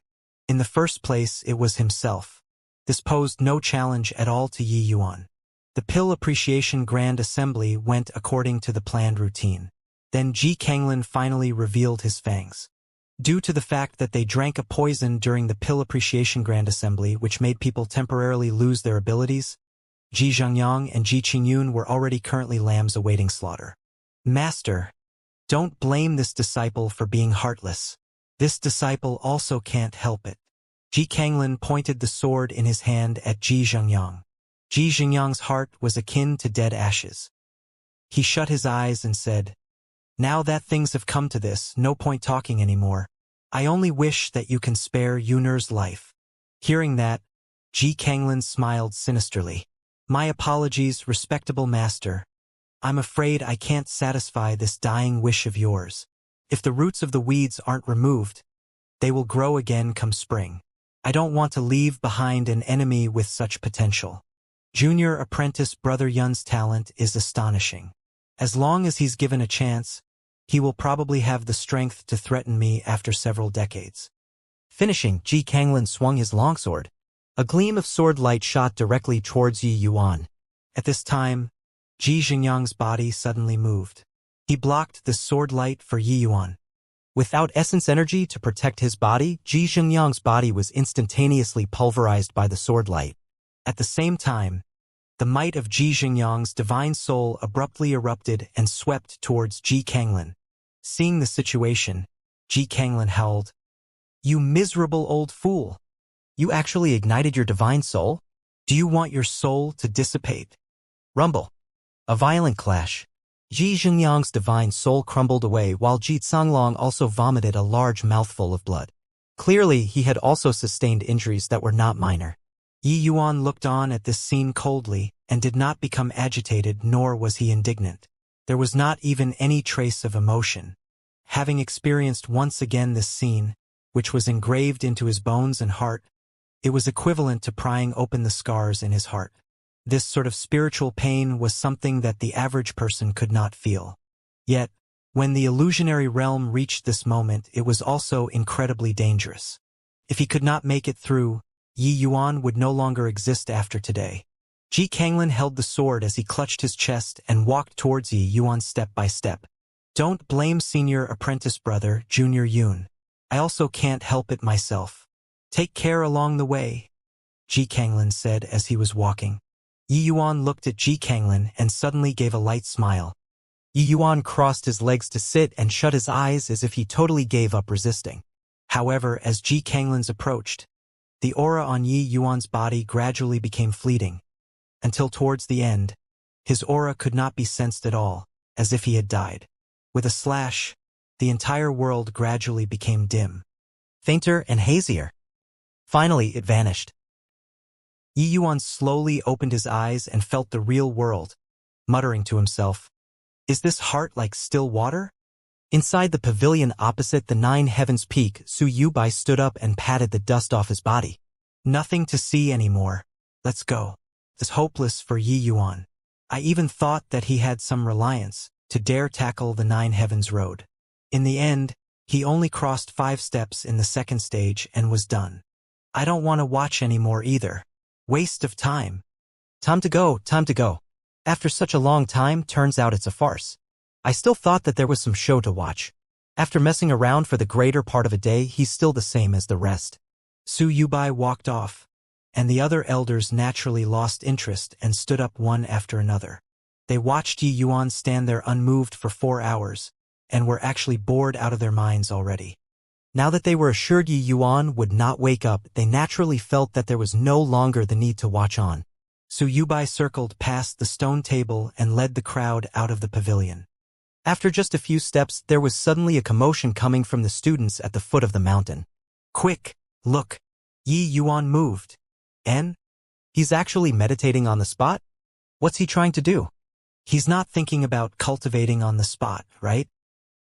In the first place, it was himself. This posed no challenge at all to Yi Yuan. The Pill Appreciation Grand Assembly went according to the planned routine. Then Ji Kanglin finally revealed his fangs. Due to the fact that they drank a poison during the Pill Appreciation Grand Assembly which made people temporarily lose their abilities, Ji Zhangyang and Ji Qingyun were already currently lambs awaiting slaughter. Master, don't blame this disciple for being heartless. This disciple also can't help it. Ji Kanglin pointed the sword in his hand at Ji Zhangyang. Ji Zhangyang's heart was akin to dead ashes. He shut his eyes and said, Now that things have come to this, no point talking anymore. I only wish that you can spare Yun'er's life. Hearing that, Ji Kanglin smiled sinisterly. My apologies, respectable master. I'm afraid I can't satisfy this dying wish of yours. If the roots of the weeds aren't removed, they will grow again come spring. I don't want to leave behind an enemy with such potential. Junior apprentice Brother Yun's talent is astonishing. As long as he's given a chance, he will probably have the strength to threaten me after several decades. Finishing, Ji Kanglin swung his longsword. A gleam of sword light shot directly towards Yi Yuan. At this time, Ji Zhangyang's body suddenly moved. He blocked the sword light for Yi Yuan. Without essence energy to protect his body, Ji Zhangyang's body was instantaneously pulverized by the sword light. At the same time, the might of Ji Zhangyang's divine soul abruptly erupted and swept towards Ji Kanglin. Seeing the situation, Ji Kanglin howled, You miserable old fool! You actually ignited your divine soul? Do you want your soul to dissipate? Rumble. A violent clash. Ji Xingyang's divine soul crumbled away while Ji Canglong also vomited a large mouthful of blood. Clearly, he had also sustained injuries that were not minor. Yi Yuan looked on at this scene coldly and did not become agitated, nor was he indignant. There was not even any trace of emotion. Having experienced once again this scene, which was engraved into his bones and heart, it was equivalent to prying open the scars in his heart. This sort of spiritual pain was something that the average person could not feel. Yet, when the illusionary realm reached this moment, it was also incredibly dangerous. If he could not make it through, Yi Yuan would no longer exist after today. Ji Kanglin held the sword as he clutched his chest and walked towards Yi Yuan step by step. Don't blame senior apprentice brother, Junior Yun. I also can't help it myself. Take care along the way, Ji Kanglin said as he was walking. Yi Yuan looked at Ji Kanglin and suddenly gave a light smile. Yi Yuan crossed his legs to sit and shut his eyes as if he totally gave up resisting. However, as Ji Kanglin's approached, the aura on Yi Yuan's body gradually became fleeting, until towards the end, his aura could not be sensed at all, as if he had died. With a slash, the entire world gradually became dim, fainter and hazier. Finally, it vanished. Yi Yuan slowly opened his eyes and felt the real world, muttering to himself, "Is this heart like still water?" Inside the pavilion opposite the Nine Heavens peak, Su Yubai stood up and patted the dust off his body. Nothing to see anymore. Let's go. It's hopeless for Yi Yuan. I even thought that he had some reliance to dare tackle the Nine Heavens road. In the end, he only crossed 5 steps in the second stage and was done. I don't want to watch anymore either. Waste of time. Time to go, time to go. After such a long time, turns out it's a farce. I still thought that there was some show to watch. After messing around for the greater part of a day, he's still the same as the rest. Su Yubai walked off, and the other elders naturally lost interest and stood up one after another. They watched Yi Yuan stand there unmoved for 4 hours, and were actually bored out of their minds already. Now that they were assured Yi Yuan would not wake up, they naturally felt that there was no longer the need to watch on. Su Yubai circled past the stone table and led the crowd out of the pavilion. After just a few steps, there was suddenly a commotion coming from the students at the foot of the mountain. Quick, look! Yi Yuan moved. And? He's actually meditating on the spot? What's he trying to do? He's not thinking about cultivating on the spot, right?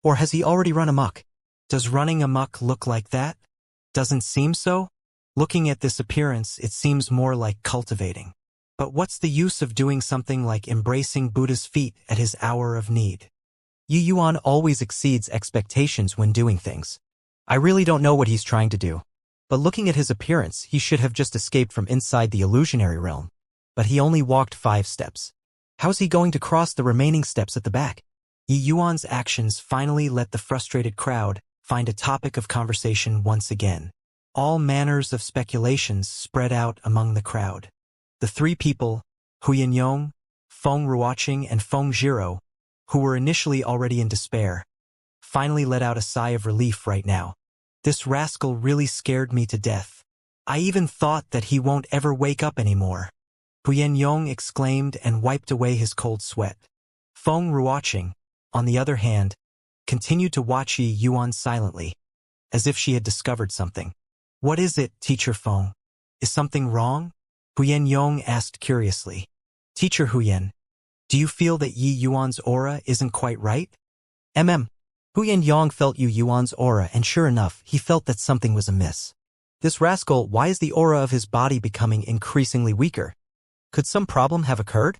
Or has he already run amok? Does running amok look like that? Doesn't seem so? Looking at this appearance, it seems more like cultivating. But what's the use of doing something like embracing Buddha's feet at his hour of need? Yi Yuan always exceeds expectations when doing things. I really don't know what he's trying to do. But looking at his appearance, he should have just escaped from inside the illusionary realm. But he only walked 5 steps. How's he going to cross the remaining steps at the back? Yi Yuan's actions finally let the frustrated crowd find a topic of conversation once again. All manners of speculations spread out among the crowd. The 3 people, Huyan Yong, Feng Ruoqing and Feng Zhiro, who were initially already in despair, finally let out a sigh of relief right now. This rascal really scared me to death. I even thought that he won't ever wake up anymore. Huyan Yong exclaimed and wiped away his cold sweat. Feng Ruoqing, on the other hand, continued to watch Yi Yuan silently, as if she had discovered something. What is it, Teacher Feng? Is something wrong? Huyan Yong asked curiously. Teacher Huyan, do you feel that Yi Yuan's aura isn't quite right? Huyan Yong felt Yi Yuan's aura, and sure enough, he felt that something was amiss. This rascal, why is the aura of his body becoming increasingly weaker? Could some problem have occurred?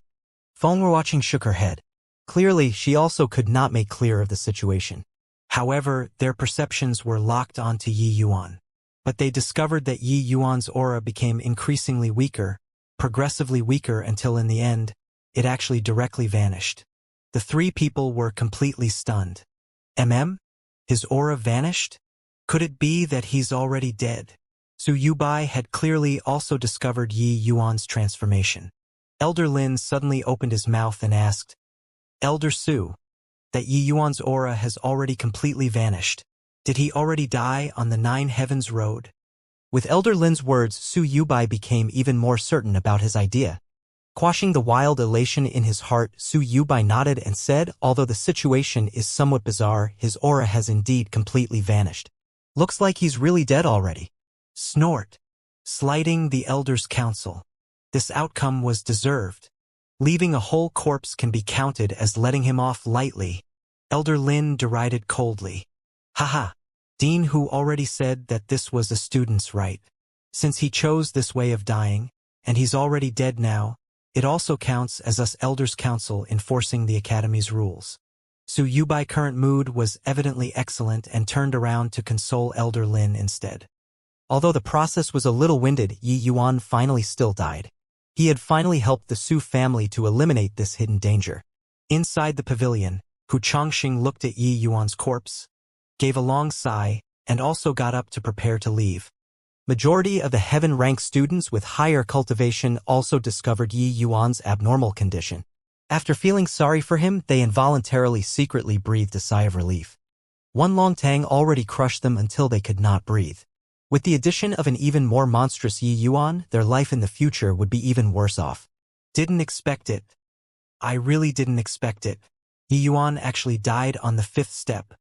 Feng Ruoqing shook her head. Clearly, she also could not make clear of the situation. However, their perceptions were locked onto Yi Yuan. But they discovered that Yi Yuan's aura became increasingly weaker, progressively weaker until in the end, it actually directly vanished. The 3 people were completely stunned. His aura vanished? Could it be that he's already dead? Su Yubai had clearly also discovered Yi Yuan's transformation. Elder Lin suddenly opened his mouth and asked, Elder Su, that Yi Yuan's aura has already completely vanished. Did he already die on the Nine Heavens road? With Elder Lin's words, Su Yubai became even more certain about his idea. Quashing the wild elation in his heart, Su Yubai nodded and said, although the situation is somewhat bizarre, his aura has indeed completely vanished. Looks like he's really dead already. Snort. Slighting the Elder's counsel. This outcome was deserved. Leaving a whole corpse can be counted as letting him off lightly. Elder Lin derided coldly. Haha. Dean, who already said that this was a student's right. Since he chose this way of dying, and he's already dead now, it also counts as us Elders' Council enforcing the Academy's rules. Su Yubai's current mood was evidently excellent and turned around to console Elder Lin instead. Although the process was a little winded, Yi Yuan finally still died. He had finally helped the Su family to eliminate this hidden danger. Inside the pavilion, Hu Changxing looked at Yi Yuan's corpse, gave a long sigh, and also got up to prepare to leave. Majority of the heaven-ranked students with higher cultivation also discovered Yi Yuan's abnormal condition. After feeling sorry for him, they involuntarily secretly breathed a sigh of relief. One long tang already crushed them until they could not breathe. With the addition of an even more monstrous Yi Yuan, their life in the future would be even worse off. Didn't expect it. I really didn't expect it. Yi Yuan actually died on the 5th step.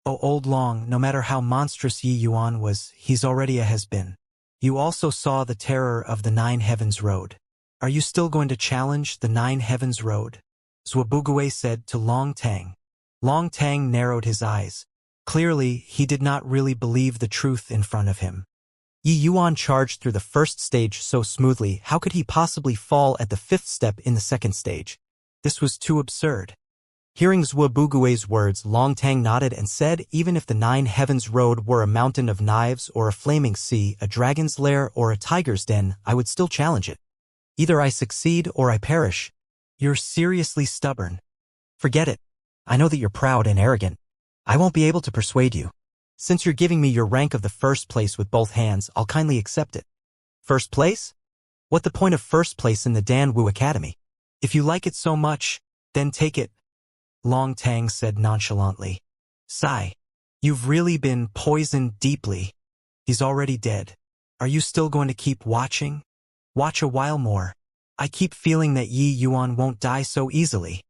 Oh, old long, no matter how monstrous Yi Yuan was, he's already a has-been. You also saw the terror of the Nine Heavens Road. Are you still going to challenge the Nine Heavens Road? Zhuobuguei said to Long Tang. Long Tang narrowed his eyes. Clearly, he did not really believe the truth in front of him. Yi Yuan charged through the 1st stage so smoothly, how could he possibly fall at the 5th step in the 2nd stage? This was too absurd. Hearing Zhuobuguei's words, Long Tang nodded and said, even if the Nine Heavens Road were a mountain of knives or a flaming sea, a dragon's lair or a tiger's den, I would still challenge it. Either I succeed or I perish. You're seriously stubborn. Forget it. I know that you're proud and arrogant. I won't be able to persuade you. Since you're giving me your rank of the 1st place with both hands, I'll kindly accept it. 1st place? What the point of 1st place in the Dan Wu Academy? If you like it so much, then take it. Long Tang said nonchalantly. Sigh. You've really been poisoned deeply. He's already dead. Are you still going to keep watching? Watch a while more. I keep feeling that Yi Yuan won't die so easily.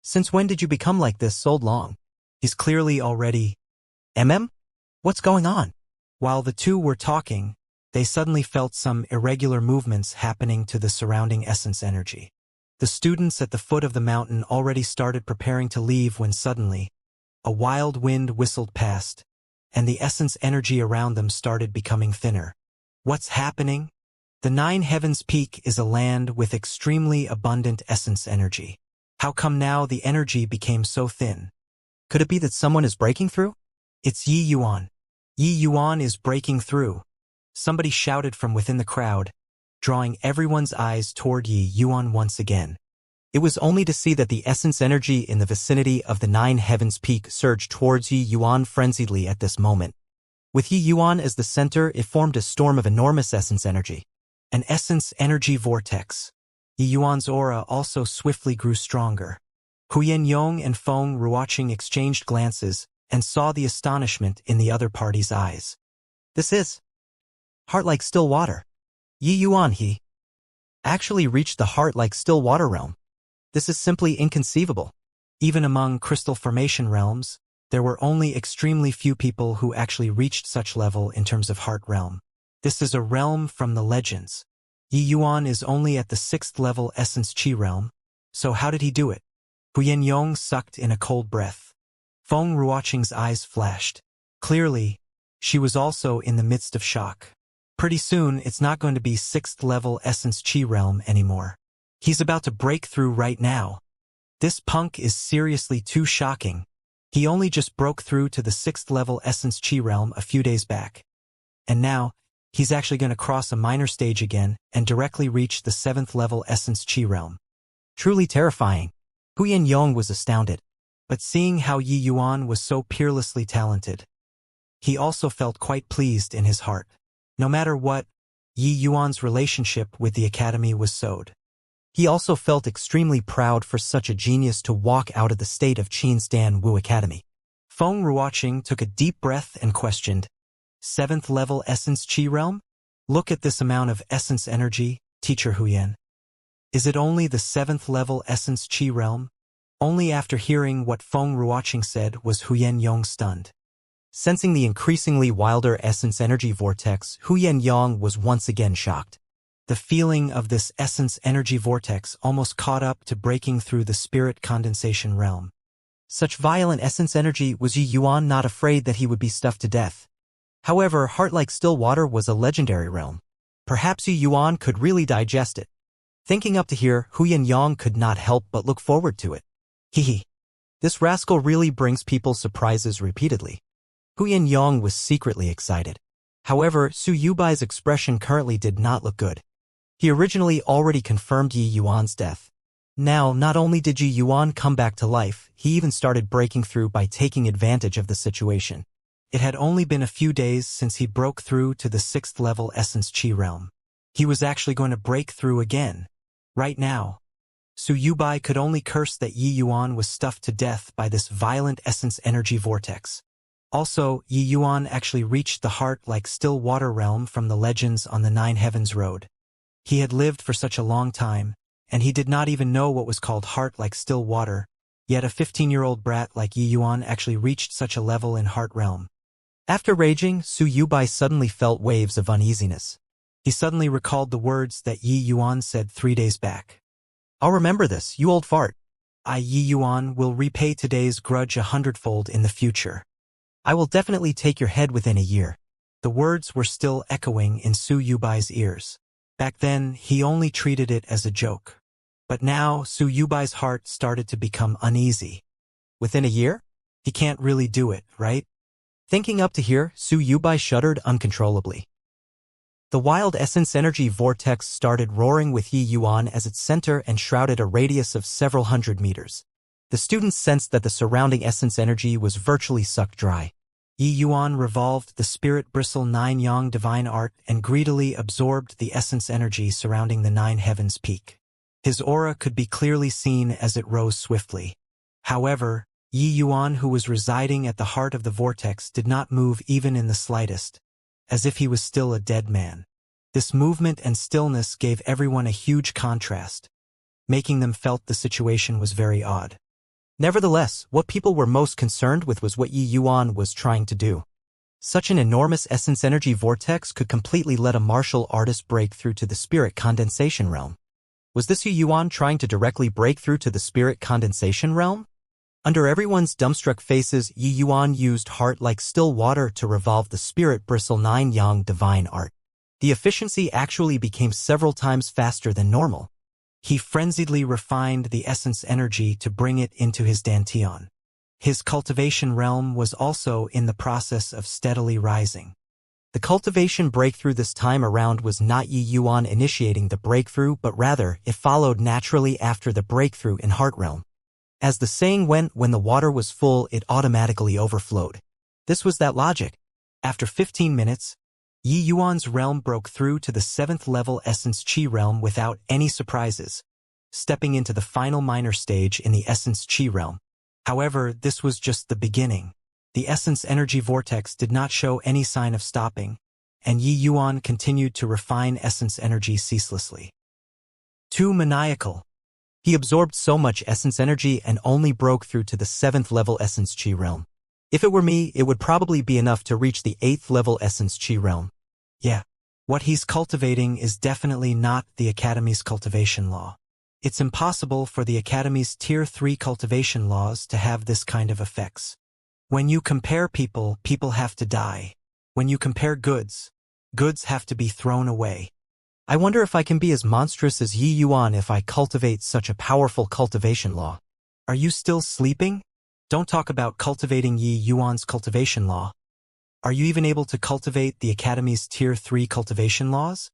Since when did you become like this so long? He's clearly already… What's going on? While the two were talking, they suddenly felt some irregular movements happening to the surrounding essence energy. The students at the foot of the mountain already started preparing to leave when suddenly, a wild wind whistled past, and the essence energy around them started becoming thinner. What's happening? The Nine Heavens Peak is a land with extremely abundant essence energy. How come now the energy became so thin? Could it be that someone is breaking through? It's Yi Yuan. Yi Yuan is breaking through. Somebody shouted from within the crowd, drawing everyone's eyes toward Yi Yuan once again. It was only to see that the essence energy in the vicinity of the Nine Heavens Peak surged towards Yi Yuan frenziedly at this moment. With Yi Yuan as the center, it formed a storm of enormous essence energy. An essence energy vortex. Yi Yuan's aura also swiftly grew stronger. Huyen Yong and Feng Ruoqing exchanged glances and saw the astonishment in the other party's eyes. This is heart like still water. Yi Yuan he actually reached the heart like still water realm. This is simply inconceivable. Even among crystal formation realms, there were only extremely few people who actually reached such level in terms of heart realm. This is a realm from the legends. Yi Yuan is only at the 6th level essence chi realm, so how did he do it? Huyen Yong sucked in a cold breath. Feng Ruoqing's eyes flashed. Clearly, she was also in the midst of shock. Pretty soon, it's not going to be 6th level essence chi realm anymore. He's about to break through right now. This punk is seriously too shocking. He only just broke through to the 6th level essence chi realm a few days back. And now, he's actually going to cross a minor stage again and directly reach the 7th level essence chi realm. Truly terrifying. Huyen Yong was astounded. But seeing how Yi Yuan was so peerlessly talented, he also felt quite pleased in his heart. No matter what, Yi Yuan's relationship with the academy was sowed. He also felt extremely proud for such a genius to walk out of the state of Qin's Dan Wu Academy. Feng Ruoqing took a deep breath and questioned, 7th level essence chi realm? Look at this amount of essence energy, Teacher Huyen. Is it only the 7th level Essence Qi realm? Only after hearing what Feng Ruoqing said was Huyen Yong stunned. Sensing the increasingly wilder essence energy vortex, Huyen Yong was once again shocked. The feeling of this essence energy vortex almost caught up to breaking through the spirit condensation realm. Such violent essence energy was Yi Yuan not afraid that he would be stuffed to death. However, heart like still water was a legendary realm. Perhaps Yi Yuan could really digest it. Thinking up to here, Huyen Yong could not help but look forward to it. Hehe. This rascal really brings people surprises repeatedly. Huyen Yong was secretly excited. However, Su Yubai's expression currently did not look good. He originally already confirmed Yi Yuan's death. Now, not only did Yi Yuan come back to life, he even started breaking through by taking advantage of the situation. It had only been a few days since he broke through to the 6th level Essence Qi realm. He was actually going to break through again. Right now. Su Yubai could only curse that Yi Yuan was stuffed to death by this violent essence energy vortex. Also, Yi Yuan actually reached the heart like still water realm from the legends on the Nine Heavens Road. He had lived for such a long time, and he did not even know what was called heart like still water, yet a 15-year-old brat like Yi Yuan actually reached such a level in heart realm. After raging, Su Yubai suddenly felt waves of uneasiness. He suddenly recalled the words that Yi Yuan said 3 days back. I'll remember this, you old fart. Yi Yuan will repay today's grudge 100-fold in the future. I will definitely take your head within a year. The words were still echoing in Su Yubai's ears. Back then, he only treated it as a joke. But now, Su Yubai's heart started to become uneasy. Within a year? He can't really do it, right? Thinking up to here, Su Yubai shuddered uncontrollably. The wild essence energy vortex started roaring with Yi Yuan as its center and shrouded a radius of several hundred meters. The students sensed that the surrounding essence energy was virtually sucked dry. Yi Yuan revolved the spirit bristle 9 yang divine art and greedily absorbed the essence energy surrounding the 9 heavens peak. His aura could be clearly seen as it rose swiftly. However, Yi Yuan, who was residing at the heart of the vortex, did not move even in the slightest, as if he was still a dead man. This movement and stillness gave everyone a huge contrast, making them felt the situation was very odd. Nevertheless, what people were most concerned with was what Yi Yuan was trying to do. Such an enormous essence energy vortex could completely let a martial artist break through to the spirit condensation realm. Was this Yi Yuan trying to directly break through to the spirit condensation realm? Under everyone's dumbstruck faces, Yi Yuan used heart like still water to revolve the spirit bristle 9 yang divine art. The efficiency actually became several times faster than normal. He frenziedly refined the essence energy to bring it into his dantian. His cultivation realm was also in the process of steadily rising. The cultivation breakthrough this time around was not Yi Yuan initiating the breakthrough, but rather it followed naturally after the breakthrough in heart realm. As the saying went, when the water was full, it automatically overflowed. This was that logic. After 15 minutes, Yi Yuan's realm broke through to the 7th level Essence Qi realm without any surprises, stepping into the final minor stage in the Essence Qi realm. However, this was just the beginning. The Essence Energy Vortex did not show any sign of stopping, and Yi Yuan continued to refine Essence Energy ceaselessly. Too maniacal. He absorbed so much essence energy and only broke through to the 7th level Essence Qi realm. If it were me, it would probably be enough to reach the 8th level Essence Qi realm. Yeah. What he's cultivating is definitely not the Academy's cultivation law. It's impossible for the Academy's Tier 3 cultivation laws to have this kind of effects. When you compare people, people have to die. When you compare goods, goods have to be thrown away. I wonder if I can be as monstrous as Yi Yuan if I cultivate such a powerful cultivation law. Are you still sleeping? Don't talk about cultivating Yi Yuan's cultivation law. Are you even able to cultivate the Academy's Tier 3 cultivation laws?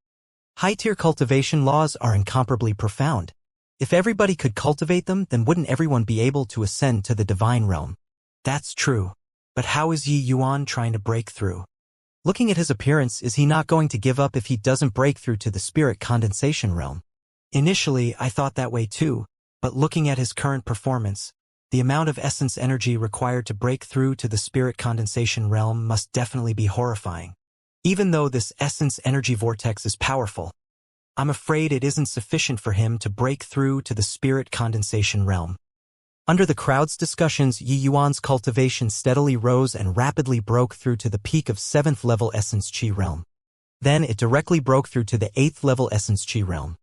High-tier cultivation laws are incomparably profound. If everybody could cultivate them, then wouldn't everyone be able to ascend to the divine realm? That's true. But how is Yi Yuan trying to break through? Looking at his appearance, is he not going to give up if he doesn't break through to the spirit condensation realm? Initially, I thought that way too, but looking at his current performance, the amount of essence energy required to break through to the spirit condensation realm must definitely be horrifying. Even though this essence energy vortex is powerful, I'm afraid it isn't sufficient for him to break through to the spirit condensation realm. Under the crowd's discussions, Yi Yuan's cultivation steadily rose and rapidly broke through to the peak of 7th level Essence Qi realm. Then it directly broke through to the 8th level Essence Qi realm.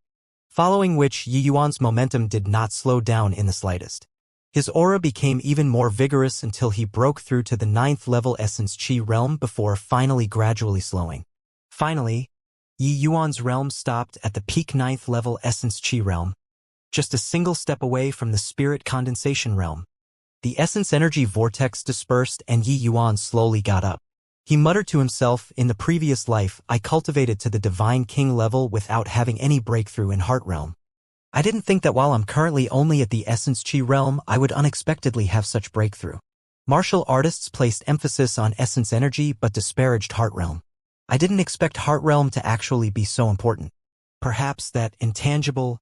Following which, Yi Yuan's momentum did not slow down in the slightest. His aura became even more vigorous until he broke through to the 9th level Essence Qi realm before finally gradually slowing. Finally, Yi Yuan's realm stopped at the peak 9th level Essence Qi realm, just a single step away from the spirit condensation realm. The essence energy vortex dispersed and Yi Yuan slowly got up. He muttered to himself, in the previous life, I cultivated to the Divine King level without having any breakthrough in Heart Realm. I didn't think that while I'm currently only at the Essence Qi realm, I would unexpectedly have such breakthrough. Martial artists placed emphasis on essence energy but disparaged Heart Realm. I didn't expect Heart Realm to actually be so important. Perhaps that intangible,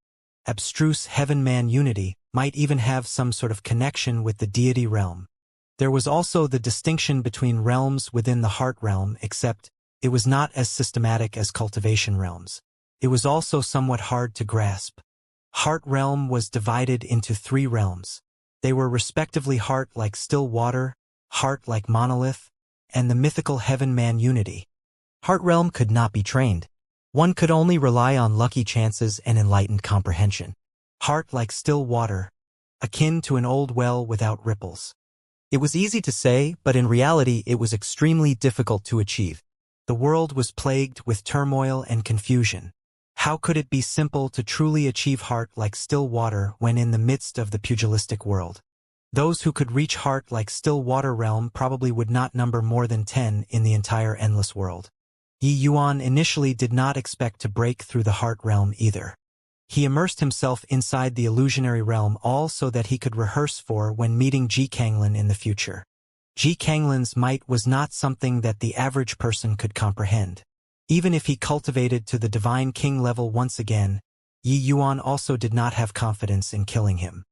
abstruse heaven-man unity might even have some sort of connection with the deity realm. There was also the distinction between realms within the Heart Realm, except it was not as systematic as Cultivation realms. It was also somewhat hard to grasp. Heart Realm was divided into 3 realms. They were respectively Heart like Still Water, Heart like Monolith, and the mythical heaven-man unity. Heart Realm could not be trained. One could only rely on lucky chances and enlightened comprehension. Heart like still water, akin to an old well without ripples. It was easy to say, but in reality it was extremely difficult to achieve. The world was plagued with turmoil and confusion. How could it be simple to truly achieve heart like still water when in the midst of the pugilistic world? Those who could reach heart like still water realm probably would not number more than 10 in the entire endless world. Yi Yuan initially did not expect to break through the heart realm either. He immersed himself inside the illusionary realm all so that he could rehearse for when meeting Ji Kanglin in the future. Ji Kanglin's might was not something that the average person could comprehend. Even if he cultivated to the Divine King level once again, Yi Yuan also did not have confidence in killing him.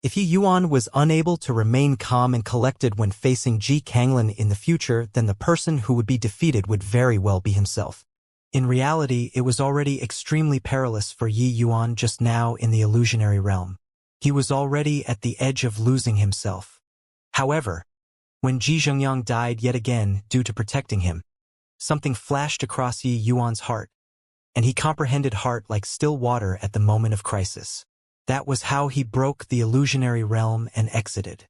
If Yi Yuan was unable to remain calm and collected when facing Ji Kanglin in the future, then the person who would be defeated would very well be himself. In reality, it was already extremely perilous for Yi Yuan just now in the illusionary realm. He was already at the edge of losing himself. However, when Ji Zhengyang died yet again due to protecting him, something flashed across Yi Yuan's heart, and he comprehended heart like still water at the moment of crisis. That was how he broke the illusionary realm and exited.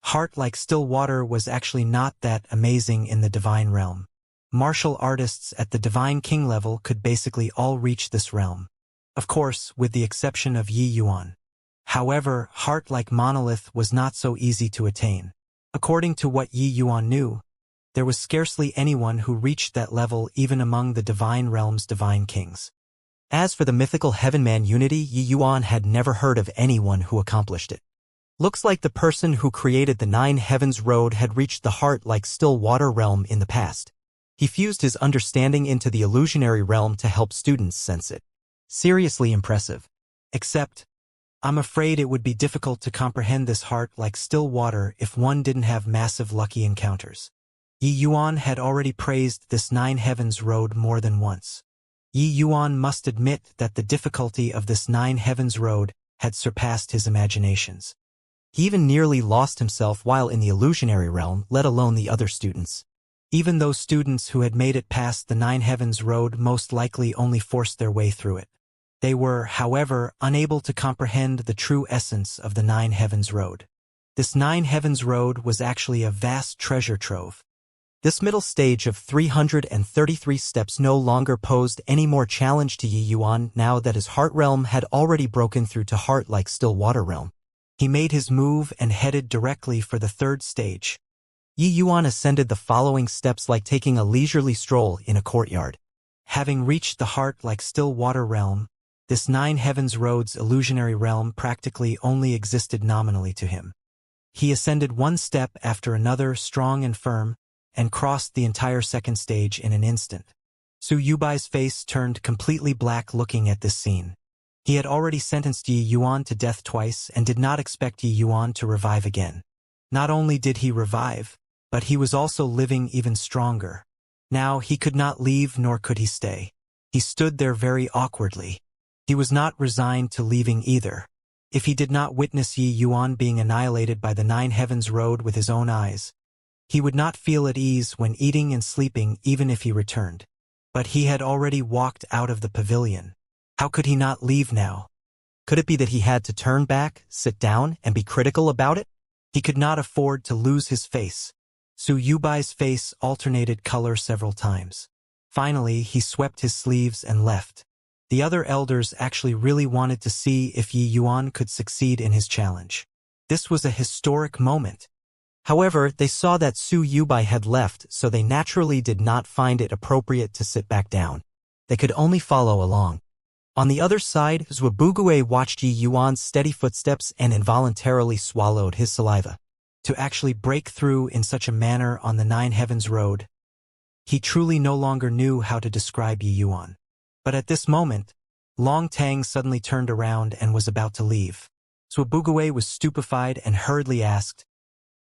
Heart like still water was actually not that amazing in the divine realm. Martial artists at the Divine King level could basically all reach this realm. Of course, with the exception of Yi Yuan. However, heart like monolith was not so easy to attain. According to what Yi Yuan knew, there was scarcely anyone who reached that level even among the divine realm's divine kings. As for the mythical heaven-man unity, Yi Yuan had never heard of anyone who accomplished it. Looks like the person who created the 9 Heavens Road had reached the heart like still water realm in the past. He fused his understanding into the illusionary realm to help students sense it. Seriously impressive. Except, I'm afraid it would be difficult to comprehend this heart like still water if one didn't have massive lucky encounters. Yi Yuan had already praised this 9 Heavens Road more than once. Yi Yuan must admit that the difficulty of this 9 Heavens Road had surpassed his imaginations. He even nearly lost himself while in the illusionary realm, let alone the other students. Even those students who had made it past the 9 Heavens Road most likely only forced their way through it. They were, however, unable to comprehend the true essence of the 9 Heavens Road. This 9 Heavens Road was actually a vast treasure trove. This middle stage of 333 steps no longer posed any more challenge to Yi Yuan now that his heart realm had already broken through to heart like still water realm. He made his move and headed directly for the 3rd stage. Yi Yuan ascended the following steps like taking a leisurely stroll in a courtyard. Having reached the heart like still water realm, this 9 Heavens Road's illusionary realm practically only existed nominally to him. He ascended one step after another, strong and firm, and crossed the entire 2nd stage in an instant. Su Yubai's face turned completely black looking at this scene. He had already sentenced Yi Yuan to death twice and did not expect Yi Yuan to revive again. Not only did he revive, but he was also living even stronger. Now he could not leave nor could he stay. He stood there very awkwardly. He was not resigned to leaving either. If he did not witness Yi Yuan being annihilated by the Nine Heavens Road with his own eyes, he would not feel at ease when eating and sleeping even if he returned. But he had already walked out of the pavilion. How could he not leave now? Could it be that he had to turn back, sit down, and be critical about it? He could not afford to lose his face. Su Yubai's face alternated color several times. Finally, he swept his sleeves and left. The other elders actually really wanted to see if Yi Yuan could succeed in his challenge. This was a historic moment. However, they saw that Su Yubai had left, so they naturally did not find it appropriate to sit back down. They could only follow along. On the other side, Zhuobugue watched Yi Yuan's steady footsteps and involuntarily swallowed his saliva. To actually break through in such a manner on the Nine Heavens Road, he truly no longer knew how to describe Yi Yuan. But at this moment, Long Tang suddenly turned around and was about to leave. Zhuobugue was stupefied and hurriedly asked,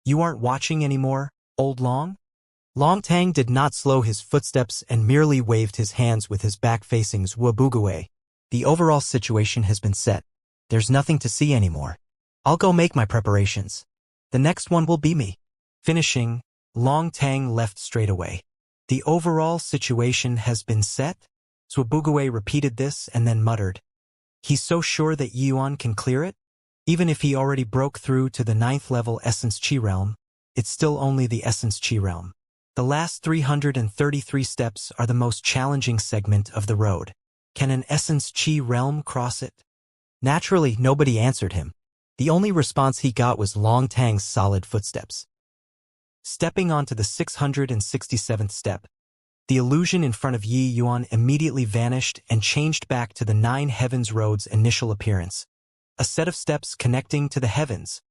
"You aren't watching anymore, old Long?" Long Tang did not slow his footsteps and merely waved his hands with his back facing Zhuobugue. "The overall situation has been set. There's nothing to see anymore. I'll go make my preparations. The next one will be me." Finishing, Long Tang left straight away. "The overall situation has been set?" Zhuobugue repeated this and then muttered, "He's so sure that Yi Yuan can clear it? Even if he already broke through to the 9th level Essence Chi realm, it's still only the Essence Chi realm. The last 333 steps are the most challenging segment of the road. Can an Essence Chi realm cross it?" Naturally, nobody answered him. The only response he got was Long Tang's solid footsteps. Stepping onto the 667th step, the illusion in front of Yi Yuan immediately vanished and changed back to the Nine Heavens Road's initial appearance. A set of steps connecting to the heavens.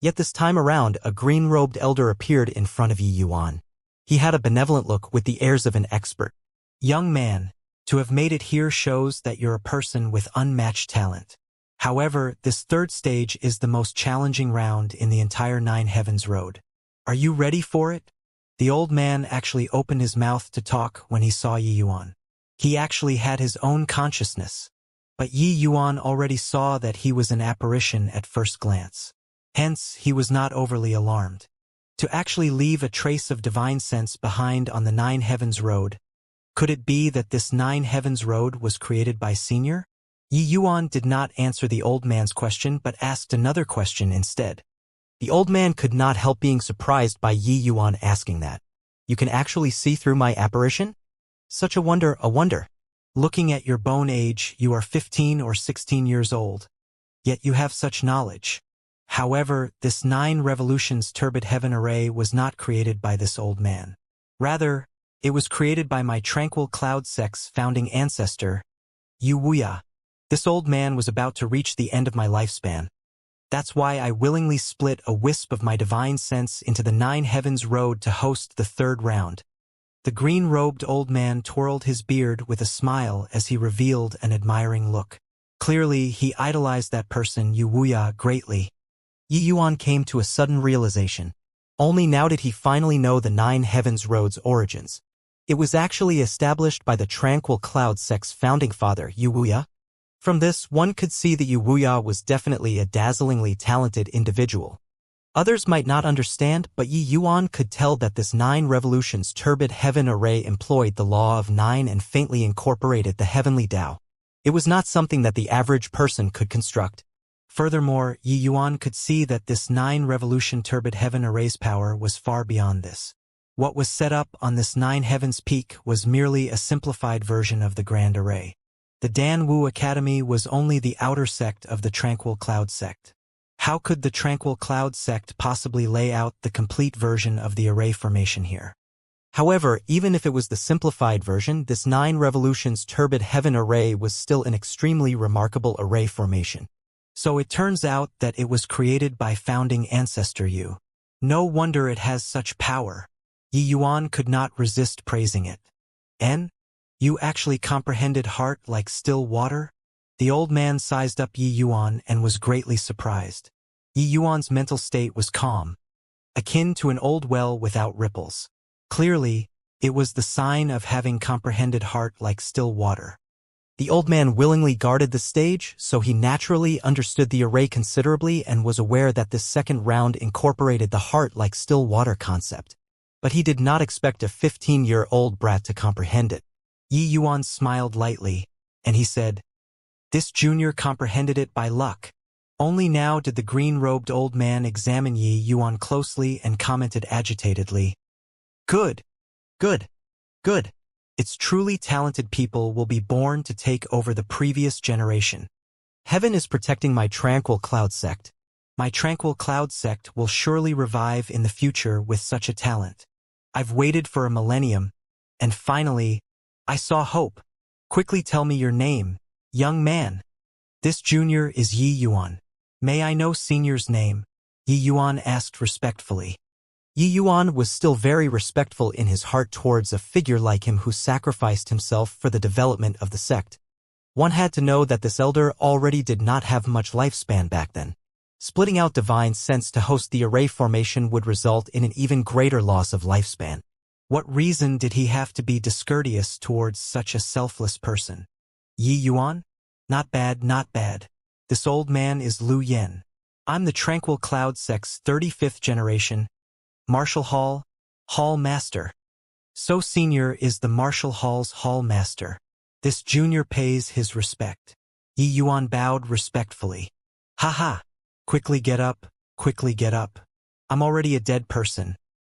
Yet this time around, a green-robed elder appeared in front of Yi Yuan. He had a benevolent look with the airs of an expert. "Young man, to have made it here shows that you're a person with unmatched talent. However, this third stage is the most challenging round in the entire Nine Heavens Road. Are you ready for it?" The old man actually opened his mouth to talk when he saw Yi Yuan. He actually had his own consciousness. But Yi Yuan already saw that he was an apparition at first glance. Hence, he was not overly alarmed. To actually leave a trace of divine sense behind on the Nine Heavens Road, could it be that this Nine Heavens Road was created by Senior? Yi Yuan did not answer the old man's question but asked another question instead. The old man could not help being surprised by Yi Yuan asking that. "You can actually see through my apparition? Such a wonder, a wonder. Looking at your bone age, you are 15 or 16 years old. Yet you have such knowledge." However, this 9 revolutions turbid heaven array was not created by this old man. Rather, it was created by my tranquil cloud sect's founding ancestor, Wuxia. This old man was about to reach the end of my lifespan. That's why I willingly split a wisp of my divine sense into the Nine Heavens Road to host the third round. The green-robed old man twirled his beard with a smile as he revealed an admiring look. Clearly, he idolized that person, Wuxia, greatly. Yi Yuan came to a sudden realization. Only now did he finally know the Nine Heavens Road's origins. It was actually established by the Tranquil Cloud sect's founding father, Wuxia. From this, one could see that Wuxia was definitely a dazzlingly talented individual. Others might not understand, but Yi Yuan could tell that this 9 revolutions turbid heaven array employed the law of 9 and faintly incorporated the heavenly Tao. It was not something that the average person could construct. Furthermore, Yi Yuan could see that this 9 revolution turbid heaven array's power was far beyond this. What was set up on this 9 heavens peak was merely a simplified version of the Grand Array. The Dan Wu Academy was only the outer sect of the Tranquil Cloud sect. How could the Tranquil Cloud sect possibly lay out the complete version of the array formation here? However, even if it was the simplified version, this 9 revolutions turbid heaven array was still an extremely remarkable array formation. So it turns out that it was created by founding ancestor Yu. No wonder it has such power. Yi Yuan could not resist praising it. "And? You actually comprehended heart like still water?" The old man sized up Yi Yuan and was greatly surprised. Yi Yuan's mental state was calm, akin to an old well without ripples. Clearly, it was the sign of having comprehended heart like still water. The old man willingly guarded the stage, so he naturally understood the array considerably and was aware that this second round incorporated the heart like still water concept. But he did not expect a 15-year-old brat to comprehend it. Yi Yuan smiled lightly, and he said, "This junior comprehended it by luck." Only now did the green-robed old man examine Yi Yuan closely and commented agitatedly, "Good, good, good. It's truly talented people will be born to take over the previous generation. Heaven is protecting my tranquil cloud sect. My tranquil cloud sect will surely revive in the future with such a talent. I've waited for a millennium, and finally, I saw hope. Quickly tell me your name, young man." "This junior is Yi Yuan. May I know senior's name?" Yi Yuan asked respectfully. Yi Yuan was still very respectful in his heart towards a figure like him who sacrificed himself for the development of the sect. One had to know that this elder already did not have much lifespan back then. Splitting out divine sense to host the array formation would result in an even greater loss of lifespan. What reason did he have to be discourteous towards such a selfless person? Yi Yuan? Not bad, not bad. This old man is Lu Yen. I'm the Tranquil Cloud Sect's 35th generation. Martial Hall Master. So senior is the Martial Hall's Hall Master. This junior pays his respect. Yi Yuan bowed respectfully. "Ha. Quickly get up, quickly get up. I'm already a dead person.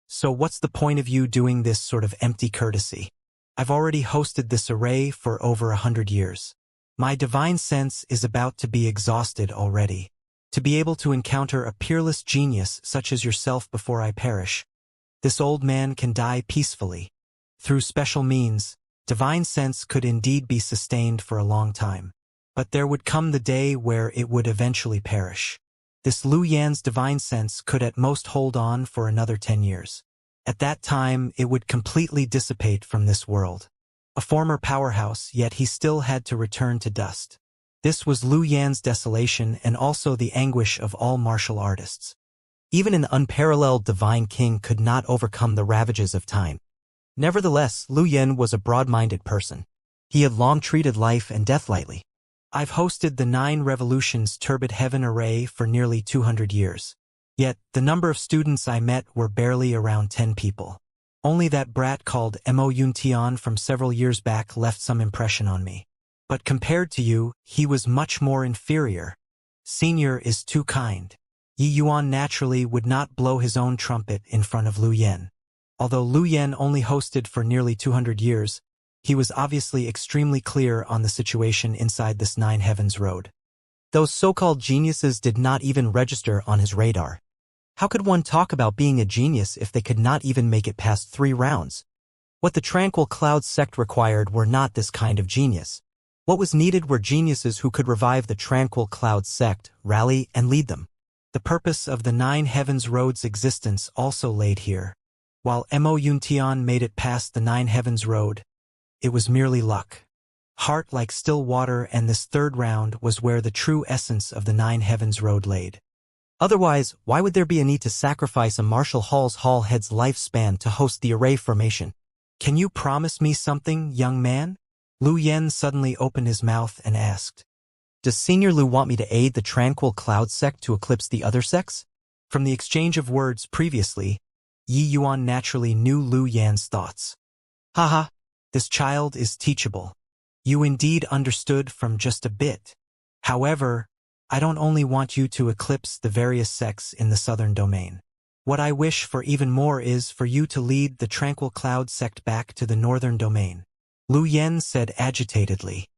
So what's the point of you doing this sort of empty courtesy? I've already hosted this array for over 100 years. My divine sense is about to be exhausted already. To be able to encounter a peerless genius such as yourself before I perish. This old man can die peacefully. Through special means, divine sense could indeed be sustained for a long time. But there would come the day where it would eventually perish. This Lu Yan's divine sense could at most hold on for another 10 years. At that time, it would completely dissipate from this world. A former powerhouse, yet he still had to return to dust. This was Lu Yan's desolation and also the anguish of all martial artists. Even an unparalleled divine king could not overcome the ravages of time. Nevertheless, Lu Yan was a broad-minded person. He had long treated life and death lightly. I've hosted the 9 Revolutions Turbid Heaven Array for nearly 200 years. Yet, the number of students I met were barely around 10 people. Only that brat called Mo Yuntian from several years back left some impression on me. But compared to you, he was much more inferior. Senior is too kind. Yi Yuan naturally would not blow his own trumpet in front of Lu Yan. Although Lu Yan only hosted for nearly 200 years, he was obviously extremely clear on the situation inside this 9 Heavens road. Those so-called geniuses did not even register on his radar. How could one talk about being a genius if they could not even make it past 3 rounds? What the Tranquil Cloud sect required were not this kind of genius. What was needed were geniuses who could revive the Tranquil Cloud sect, rally, and lead them. The purpose of the 9 Heavens Road's existence also laid here. While Mo Yuntian made it past the 9 Heavens Road, it was merely luck. Heart like still water, and this 3rd round was where the true essence of the 9 Heavens Road laid. Otherwise, why would there be a need to sacrifice a Martial Hall's Hall head's lifespan to host the array formation? Can you promise me something, young man? Lu Yan suddenly opened his mouth and asked. Does Senior Lu want me to aid the Tranquil Cloud sect to eclipse the other sects? From the exchange of words previously, Yi Yuan naturally knew Lu Yan's thoughts. Haha, this child is teachable. You indeed understood from just a bit. However, I don't only want you to eclipse the various sects in the southern domain. What I wish for even more is for you to lead the Tranquil Cloud sect back to the northern domain. Lu Yan said agitatedly.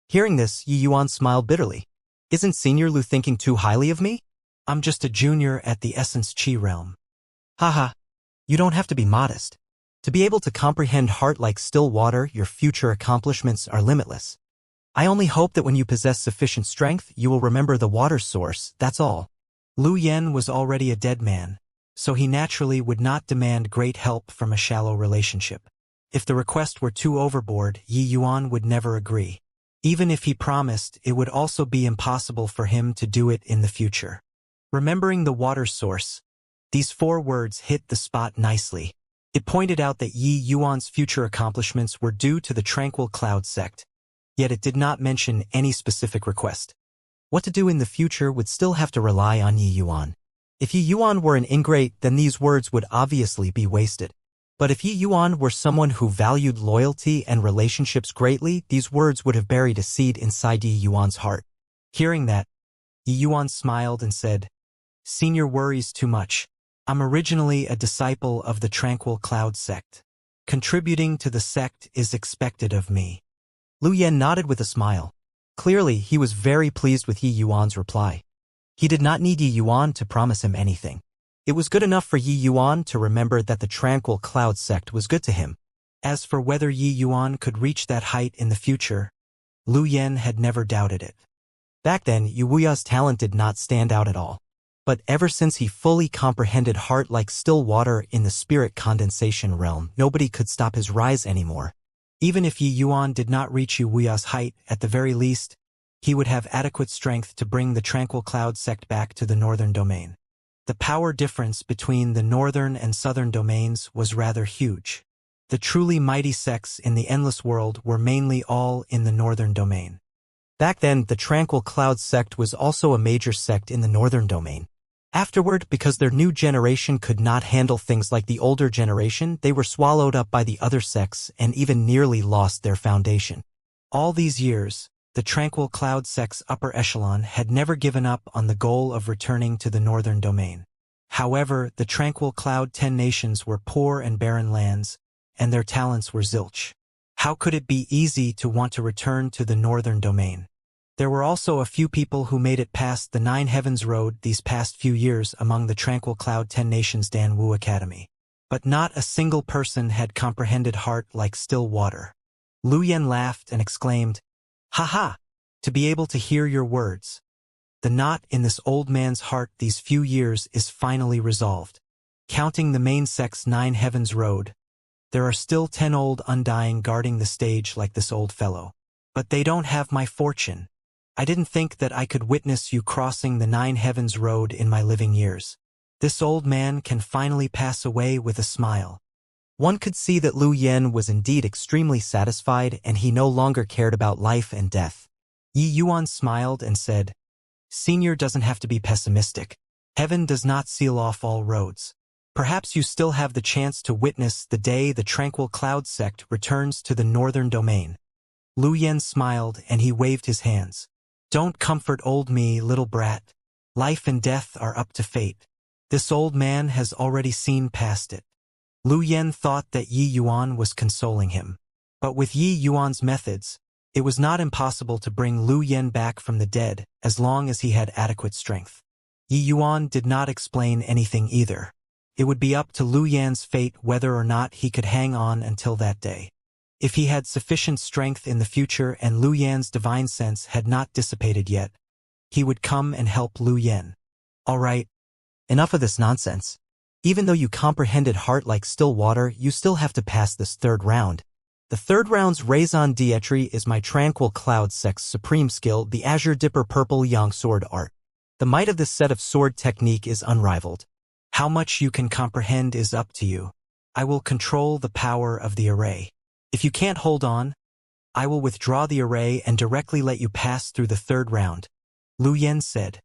Hearing this, Yi Yuan smiled bitterly. Isn't Senior Lu thinking too highly of me? I'm just a junior at the Essence Chi realm. Haha, you don't have to be modest. To be able to comprehend heart like still water, your future accomplishments are limitless. I only hope that when you possess sufficient strength, you will remember the water source, that's all. Lu Yan was already a dead man, so he naturally would not demand great help from a shallow relationship. If the request were too overboard, Yi Yuan would never agree. Even if he promised, it would also be impossible for him to do it in the future. Remembering the water source, these 4 words hit the spot nicely. It pointed out that Yi Yuan's future accomplishments were due to the Tranquil Cloud sect. yet it did not mention any specific request. What to do in the future would still have to rely on Yi Yuan. If Yi Yuan were an ingrate, then these words would obviously be wasted. But if Yi Yuan were someone who valued loyalty and relationships greatly, these words would have buried a seed inside Yi Yuan's heart. Hearing that, Yi Yuan smiled and said, "Senior worries too much. I'm originally a disciple of the Tranquil Cloud sect. Contributing to the sect is expected of me." Lu Yen nodded with a smile. Clearly, he was very pleased with Yi Yuan's reply. He did not need Yi Yuan to promise him anything. It was good enough for Yi Yuan to remember that the Tranquil Cloud sect was good to him. As for whether Yi Yuan could reach that height in the future, Lu Yen had never doubted it. Back then, Yu Wuya's talent did not stand out at all. But ever since he fully comprehended heart like still water in the spirit condensation realm, nobody could stop his rise anymore. Even if Yi Yuan did not reach Yu Wuya's height, at the very least, he would have adequate strength to bring the Tranquil Cloud sect back to the northern domain. The power difference between the northern and southern domains was rather huge. The truly mighty sects in the Endless World were mainly all in the northern domain. Back then, the Tranquil Cloud sect was also a major sect in the northern domain. Afterward, because their new generation could not handle things like the older generation, they were swallowed up by the other sects and even nearly lost their foundation. All these years, the Tranquil Cloud sect's upper echelon had never given up on the goal of returning to the northern domain. However, the Tranquil Cloud 10 nations were poor and barren lands, and their talents were zilch. How could it be easy to want to return to the northern domain? There were also a few people who made it past the Nine Heavens Road these past few years among the Tranquil Cloud 10 Nations Dan Wu Academy. But not a single person had comprehended heart like still water. Lu Yen laughed and exclaimed, "Ha ha! To be able to hear your words. The knot in this old man's heart these few years is finally resolved. Counting the main sect's Nine Heavens Road, there are still 10 old undying guarding the stage like this old fellow. But they don't have my fortune. I didn't think that I could witness you crossing the Nine Heavens Road in my living years. This old man can finally pass away with a smile." One could see that Lu Yen was indeed extremely satisfied and he no longer cared about life and death. Yi Yuan smiled and said, "Senior doesn't have to be pessimistic. Heaven does not seal off all roads. Perhaps you still have the chance to witness the day the Tranquil Cloud sect returns to the northern domain." Lu Yen smiled and he waved his hands. "Don't comfort old me, little brat. Life and death are up to fate. This old man has already seen past it." Lu Yen thought that Yi Yuan was consoling him. But with Yi Yuan's methods, it was not impossible to bring Lu Yen back from the dead as long as he had adequate strength. Yi Yuan did not explain anything either. It would be up to Lu Yan's fate whether or not he could hang on until that day. If he had sufficient strength in the future and Lu Yan's divine sense had not dissipated yet, he would come and help Lu Yen. "All right, enough of this nonsense. Even though you comprehended heart like still water, you still have to pass this third round. The third round's raison d'etre is my Tranquil Cloud sect's supreme skill, the Azure Dipper Purple Yang Sword Art. The might of this set of sword technique is unrivaled. How much you can comprehend is up to you. I will control the power of the array. If you can't hold on, I will withdraw the array and directly let you pass through the third round." Lu Yen said.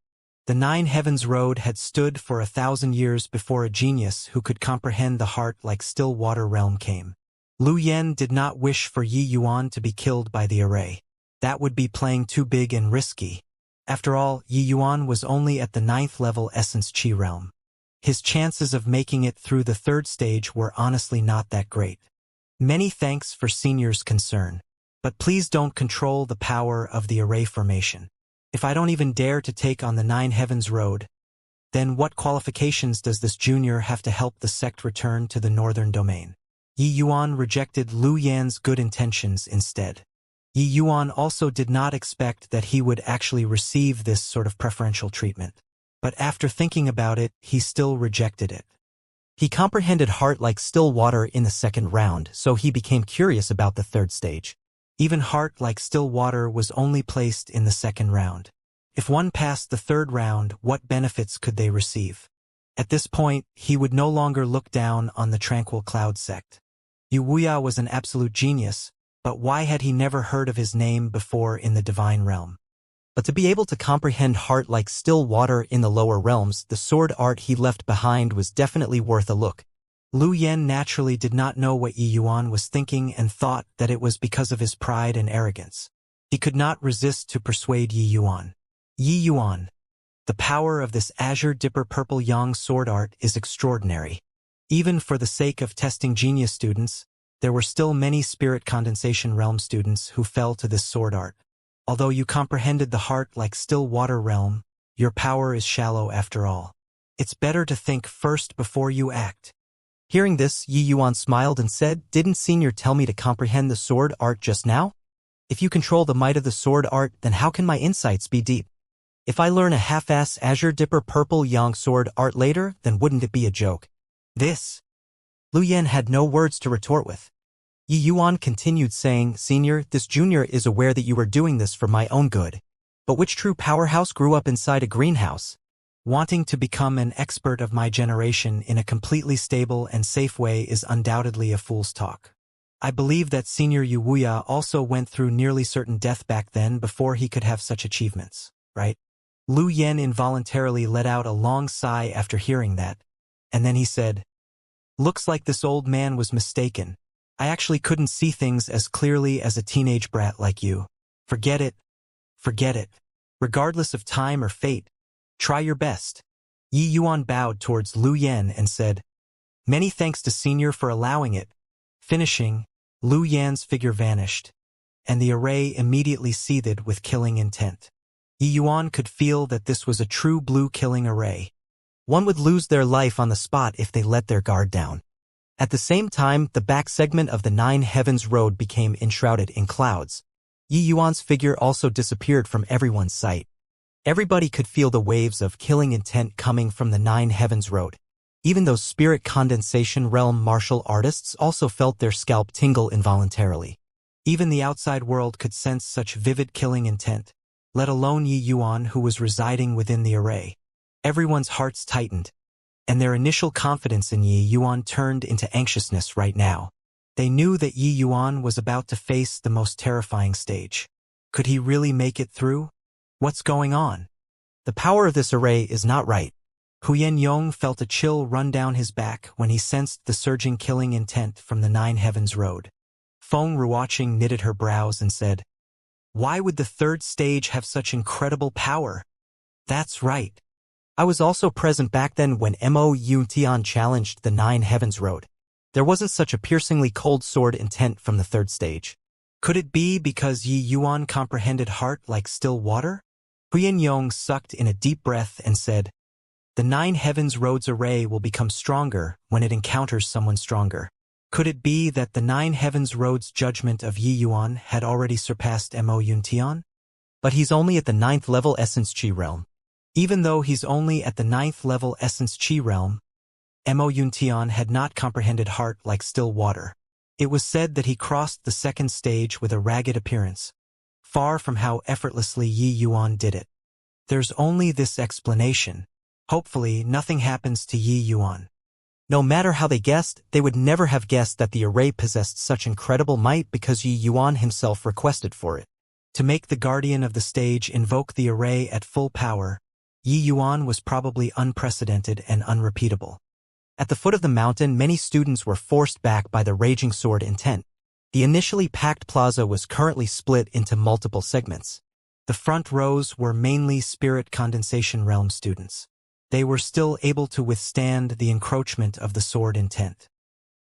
The Nine Heavens Road had stood for 1,000 years before a genius who could comprehend the heart like still water realm came. Lu Yen did not wish for Yi Yuan to be killed by the array. That would be playing too big and risky. After all, Yi Yuan was only at the 9th level Essence Chi realm. His chances of making it through the third stage were honestly not that great. Many thanks for Senior's concern, but please don't control the power of the array formation. If I don't even dare to take on the Nine Heavens Road, then what qualifications does this junior have to help the sect return to the northern domain? Yi Yuan rejected Lu Yan's good intentions instead. Yi Yuan also did not expect that he would actually receive this sort of preferential treatment. But after thinking about it, he still rejected it. He comprehended heart like still water in the second round, so he became curious about the third stage. Even heart like still water was only placed in the second round. If one passed the third round, what benefits could they receive? At this point, he would no longer look down on the Tranquil Cloud sect. Yu Wuya was an absolute genius, But why had he never heard of his name before in the divine realm? But to be able to comprehend heart like still water in the lower realms, the sword art he left behind was definitely worth a look. Lu Yen naturally did not know what Yi Yuan was thinking and thought that it was because of his pride and arrogance. He could not resist to persuade Yi Yuan. Yi Yuan, the power of this azure dipper purple yang sword art is extraordinary. Even for the sake of testing genius students, there were still many spirit condensation realm students who fell to this sword art. Although you comprehended the heart like still water realm, your power is shallow after all. It's better to think first before you act. Hearing this, Yi Yuan smiled and said, "Didn't Senior tell me to comprehend the sword art just now? If you control the might of the sword art, then how can my insights be deep? If I learn a half-ass azure dipper purple yang sword art later, then wouldn't it be a joke?" This. Lu Yen had no words to retort with. Yi Yuan continued saying, "Senior, this junior is aware that you are doing this for my own good. But which true powerhouse grew up inside a greenhouse? Wanting to become an expert of my generation in a completely stable and safe way is undoubtedly a fool's talk. I believe that Senior Wuxia also went through nearly certain death back then before he could have such achievements, right?" Lu Yen involuntarily let out a long sigh after hearing that, and then he said, "Looks like this old man was mistaken. I actually couldn't see things as clearly as a teenage brat like you. Forget it. Forget it. Regardless of time or fate, try your best." Yi Yuan bowed towards Lu Yen and said, "Many thanks to Senior for allowing it." Finishing, Lu Yan's figure vanished, and the array immediately seethed with killing intent. Yi Yuan could feel that this was a true blue killing array. One would lose their life on the spot if they let their guard down. At the same time, the back segment of the Nine Heavens Road became enshrouded in clouds. Yi Yuan's figure also disappeared from everyone's sight. Everybody could feel the waves of killing intent coming from the Nine Heavens Road. Even those spirit condensation realm martial artists also felt their scalp tingle involuntarily. Even the outside world could sense such vivid killing intent, let alone Yi Yuan who was residing within the array. Everyone's hearts tightened, and their initial confidence in Yi Yuan turned into anxiousness right now. They knew that Yi Yuan was about to face the most terrifying stage. Could he really make it through? What's going on? The power of this array is not right. Huyen Yong felt a chill run down his back when he sensed the surging killing intent from the Nine Heavens Road. Feng Ruoqing knitted her brows and said, "Why would the third stage have such incredible power?" That's right. I was also present back then when Mo Yuntian challenged the Nine Heavens Road. There wasn't such a piercingly cold sword intent from the third stage. Could it be because Yi Yuan comprehended heart like still water? Huyen Yong sucked in a deep breath and said, "The Nine Heavens Road's array will become stronger when it encounters someone stronger." Could it be that the Nine Heavens Road's judgment of Yi Yuan had already surpassed Mo Yuntian? But he's only at the 9th level Essence Chi realm. Even though he's only at the 9th level Essence Chi realm, Mo Yuntian had not comprehended heart like still water. It was said that he crossed the second stage with a ragged appearance, far from how effortlessly Yi Yuan did it. There's only this explanation. Hopefully, nothing happens to Yi Yuan. No matter how they guessed, they would never have guessed that the array possessed such incredible might because Yi Yuan himself requested for it. To make the guardian of the stage invoke the array at full power, Yi Yuan was probably unprecedented and unrepeatable. At the foot of the mountain, many students were forced back by the raging sword intent. The initially packed plaza was currently split into multiple segments. The front rows were mainly spirit condensation realm students. They were still able to withstand the encroachment of the sword intent.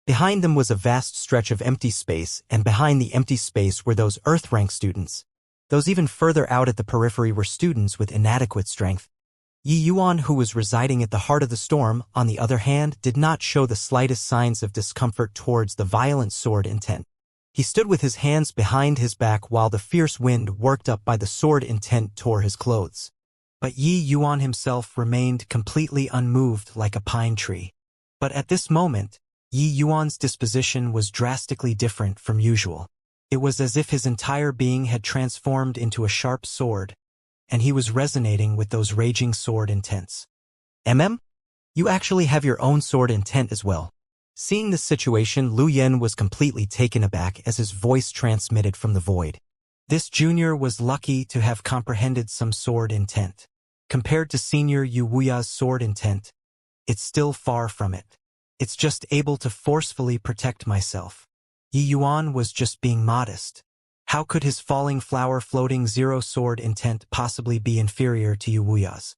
Behind them was a vast stretch of empty space, and behind the empty space were those earth rank students. Those even further out at the periphery were students with inadequate strength. Yi Yuan, who was residing at the heart of the storm, on the other hand, did not show the slightest signs of discomfort towards the violent sword intent. He stood with his hands behind his back while the fierce wind worked up by the sword intent tore his clothes. But Yi Yuan himself remained completely unmoved like a pine tree. But at this moment, Yi Yuan's disposition was drastically different from usual. It was as if his entire being had transformed into a sharp sword, and he was resonating with those raging sword intents. You actually have your own sword intent as well. Seeing this situation, Lu Yen was completely taken aback as his voice transmitted from the void. This junior was lucky to have comprehended some sword intent. Compared to senior Yu Wuya's sword intent, it's still far from it. It's just able to forcefully protect myself. Yi Yuan was just being modest. How could his falling flower floating zero sword intent possibly be inferior to Yu Wuya's?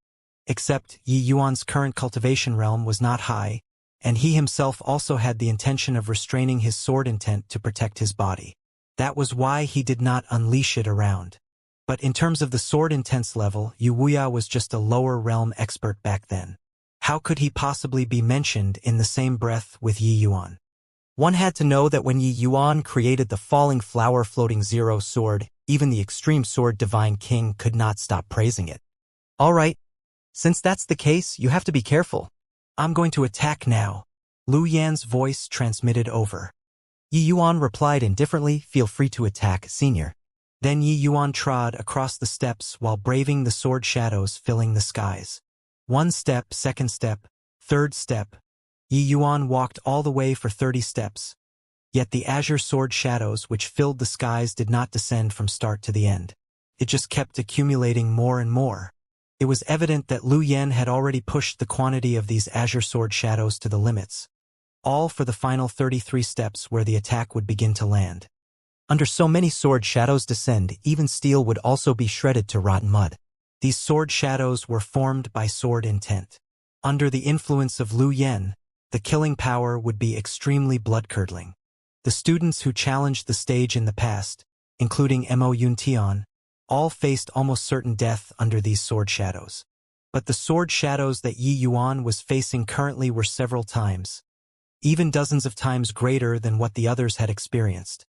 Except Yi Yuan's current cultivation realm was not high, and he himself also had the intention of restraining his sword intent to protect his body. That was why he did not unleash it around. But in terms of the sword intense level, Yu Wuya was just a lower realm expert back then. How could he possibly be mentioned in the same breath with Yi Yuan? One had to know that when Yi Yuan created the falling flower floating zero sword, even the extreme sword divine king could not stop praising it. All right. Since that's the case, you have to be careful. I'm going to attack now. Lu Yan's voice transmitted over. Yi Yuan replied indifferently, feel free to attack, senior. Then Yi Yuan trod across the steps while braving the sword shadows filling the skies. One step, second step, third step. Yi Yuan walked all the way for 30 steps. Yet the azure sword shadows which filled the skies did not descend from start to the end. It just kept accumulating more and more. It was evident that Lu Yen had already pushed the quantity of these azure sword shadows to the limits. All for the final 33 steps where the attack would begin to land. Under so many sword shadows descend, even steel would also be shredded to rotten mud. These sword shadows were formed by sword intent. Under the influence of Lu Yen, the killing power would be extremely blood-curdling. The students who challenged the stage in the past, including Mo Yuntian, all faced almost certain death under these sword shadows. But the sword shadows that Yi Yuan was facing currently were several times, even dozens of times greater than what the others had experienced.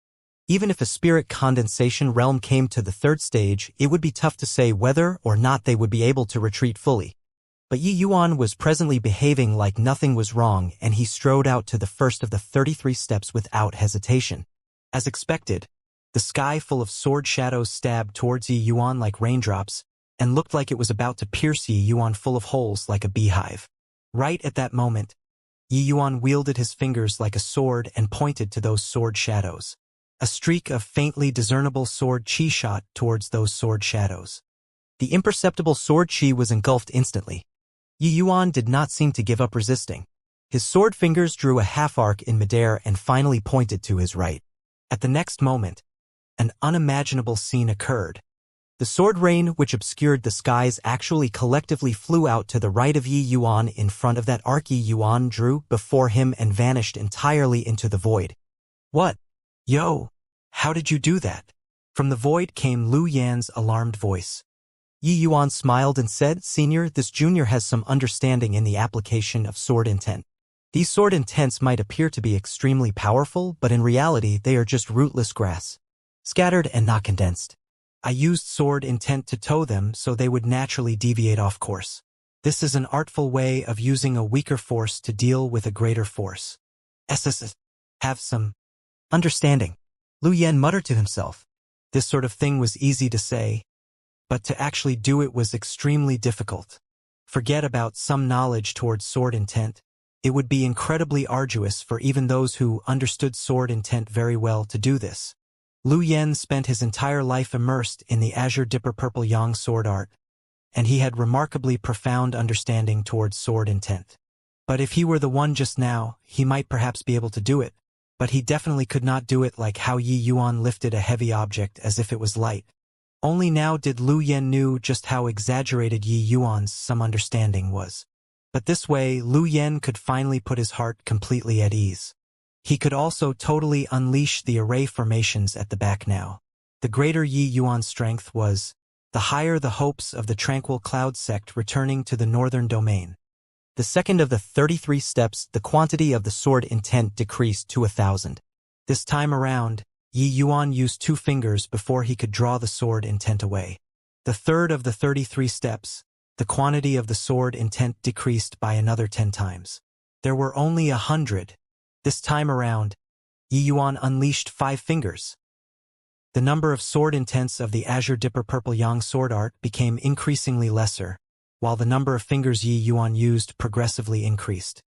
Even if a spirit condensation realm came to the third stage, it would be tough to say whether or not they would be able to retreat fully. But Yi Yuan was presently behaving like nothing was wrong, and he strode out to the first of the 33 steps without hesitation. As expected, the sky full of sword shadows stabbed towards Yi Yuan like raindrops, and looked like it was about to pierce Yi Yuan full of holes like a beehive. Right at that moment, Yi Yuan wielded his fingers like a sword and pointed to those sword shadows. A streak of faintly discernible sword chi shot towards those sword shadows. The imperceptible sword chi was engulfed instantly. Yi Yuan did not seem to give up resisting. His sword fingers drew a half-arc in midair and finally pointed to his right. At the next moment, an unimaginable scene occurred. The sword rain which obscured the skies actually collectively flew out to the right of Yi Yuan in front of that arc Yi Yuan drew before him and vanished entirely into the void. What? Yo! How did you do that? From the void came Lu Yan's alarmed voice. Yi Yuan smiled and said, Senior, this junior has some understanding in the application of sword intent. These sword intents might appear to be extremely powerful, but in reality they are just rootless grass. Scattered and not condensed. I used sword intent to tow them so they would naturally deviate off course. This is an artful way of using a weaker force to deal with a greater force. SSS. Have some understanding. Lu Yen muttered to himself. This sort of thing was easy to say, but to actually do it was extremely difficult. Forget about some knowledge towards sword intent. It would be incredibly arduous for even those who understood sword intent very well to do this. Lu Yen spent his entire life immersed in the Azure Dipper Purple Yang sword art, and he had remarkably profound understanding towards sword intent. But if he were the one just now, he might perhaps be able to do it, but he definitely could not do it like how Yi Yuan lifted a heavy object as if it was light. Only now did Lu Yen knew just how exaggerated Yi Yuan's some understanding was. But this way, Lu Yen could finally put his heart completely at ease. He could also totally unleash the array formations at the back now. The greater Yi Yuan's strength was, the higher the hopes of the tranquil cloud sect returning to the northern domain. The second of the 33 steps, the quantity of the sword intent decreased to 1,000. This time around, Yi Yuan used 2 fingers before he could draw the sword intent away. The third of the 33 steps, the quantity of the sword intent decreased by another 10 times. There were only 100. This time around, Yi Yuan unleashed 5 fingers. The number of sword intents of the Azure Dipper Purple Yang sword art became increasingly lesser, while the number of fingers Yi Yuan used progressively increased.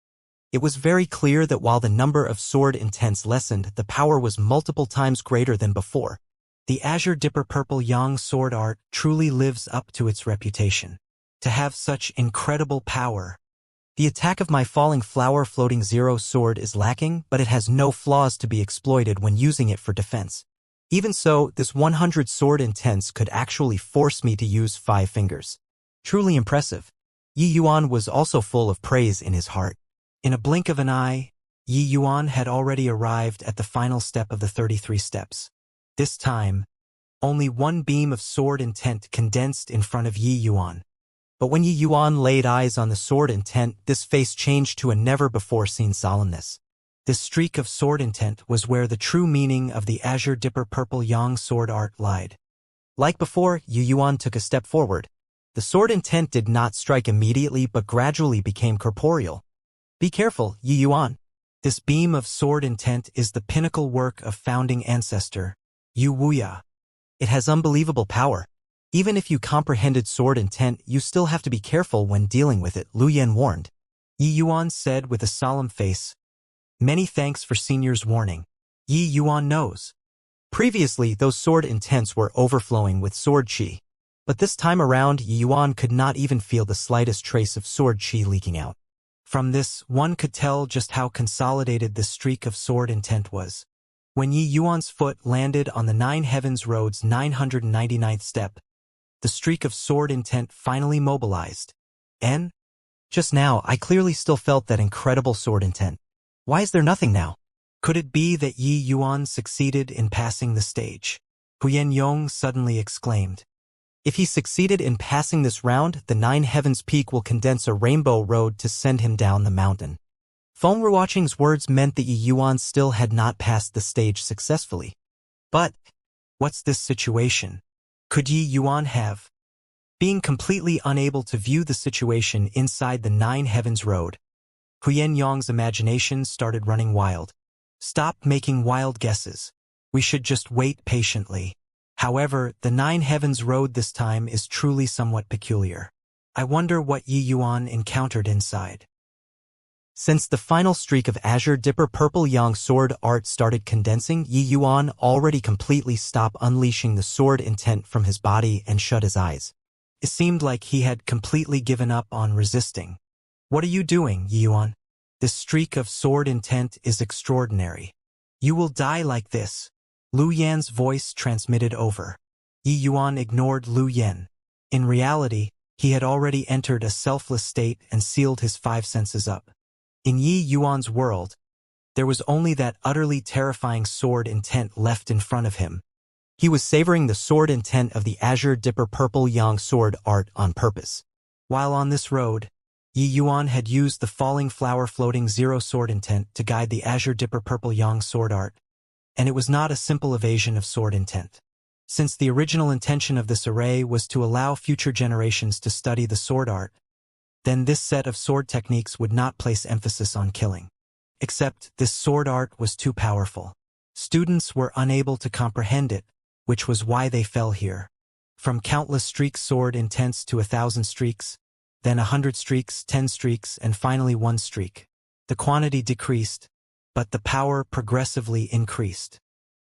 It was very clear that while the number of sword intents lessened, the power was multiple times greater than before. The Azure Dipper Purple Yang sword art truly lives up to its reputation. To have such incredible power. The attack of my falling flower floating zero sword is lacking, but it has no flaws to be exploited when using it for defense. Even so, this 100 sword intents could actually force me to use 5 fingers. Truly impressive. Yi Yuan was also full of praise in his heart. In a blink of an eye, Yi Yuan had already arrived at the final step of the 33 steps. This time, only one beam of sword intent condensed in front of Yi Yuan. But when Yi Yuan laid eyes on the sword intent, this face changed to a never-before-seen solemnness. This streak of sword intent was where the true meaning of the Azure Dipper Purple Yang sword art lied. Like before, Yi Yuan took a step forward. The sword intent did not strike immediately but gradually became corporeal. Be careful, Yi Yuan. This beam of sword intent is the pinnacle work of founding ancestor, Yu Wuya. It has unbelievable power. Even if you comprehended sword intent, you still have to be careful when dealing with it, Lu Yan warned. Yi Yuan said with a solemn face, "Many thanks for Senior's warning. Yi Yuan knows." Previously, those sword intents were overflowing with sword chi. But this time around, Yi Yuan could not even feel the slightest trace of sword chi leaking out. From this, one could tell just how consolidated the streak of sword intent was. When Yi Yuan's foot landed on the Nine Heavens Road's 999th step, the streak of sword intent finally mobilized. And just now, I clearly still felt that incredible sword intent. Why is there nothing now? Could it be that Yi Yuan succeeded in passing the stage? Huyen Yong suddenly exclaimed. If he succeeded in passing this round, the Nine Heavens Peak will condense a rainbow road to send him down the mountain. Feng Ruoqing's words meant that Yi Yuan still had not passed the stage successfully. But what's this situation? Could Yi Yuan have? Being completely unable to view the situation inside the Nine Heavens Road, Huyen Yong's imagination started running wild. Stop making wild guesses. We should just wait patiently. However, the Nine Heavens Road this time is truly somewhat peculiar. I wonder what Yi Yuan encountered inside. Since the final streak of Azure Dipper Purple Yang sword art started condensing, Yi Yuan already completely stopped unleashing the sword intent from his body and shut his eyes. It seemed like he had completely given up on resisting. What are you doing, Yi Yuan? This streak of sword intent is extraordinary. You will die like this. Lu Yan's voice transmitted over. Yi Yuan ignored Lu Yan. In reality, he had already entered a selfless state and sealed his 5 senses up. In Yi Yuan's world, there was only that utterly terrifying sword intent left in front of him. He was savoring the sword intent of the Azure Dipper Purple Yang sword art on purpose. While on this road, Yi Yuan had used the falling flower floating zero sword intent to guide the Azure Dipper Purple Yang sword art, and it was not a simple evasion of sword intent. Since the original intention of this array was to allow future generations to study the sword art, then this set of sword techniques would not place emphasis on killing. Except this sword art was too powerful. Students were unable to comprehend it, which was why they fell here. From countless streaks sword intents to 1,000 streaks, then 100 streaks, 10 streaks, and finally 1 streak. The quantity decreased, but the power progressively increased.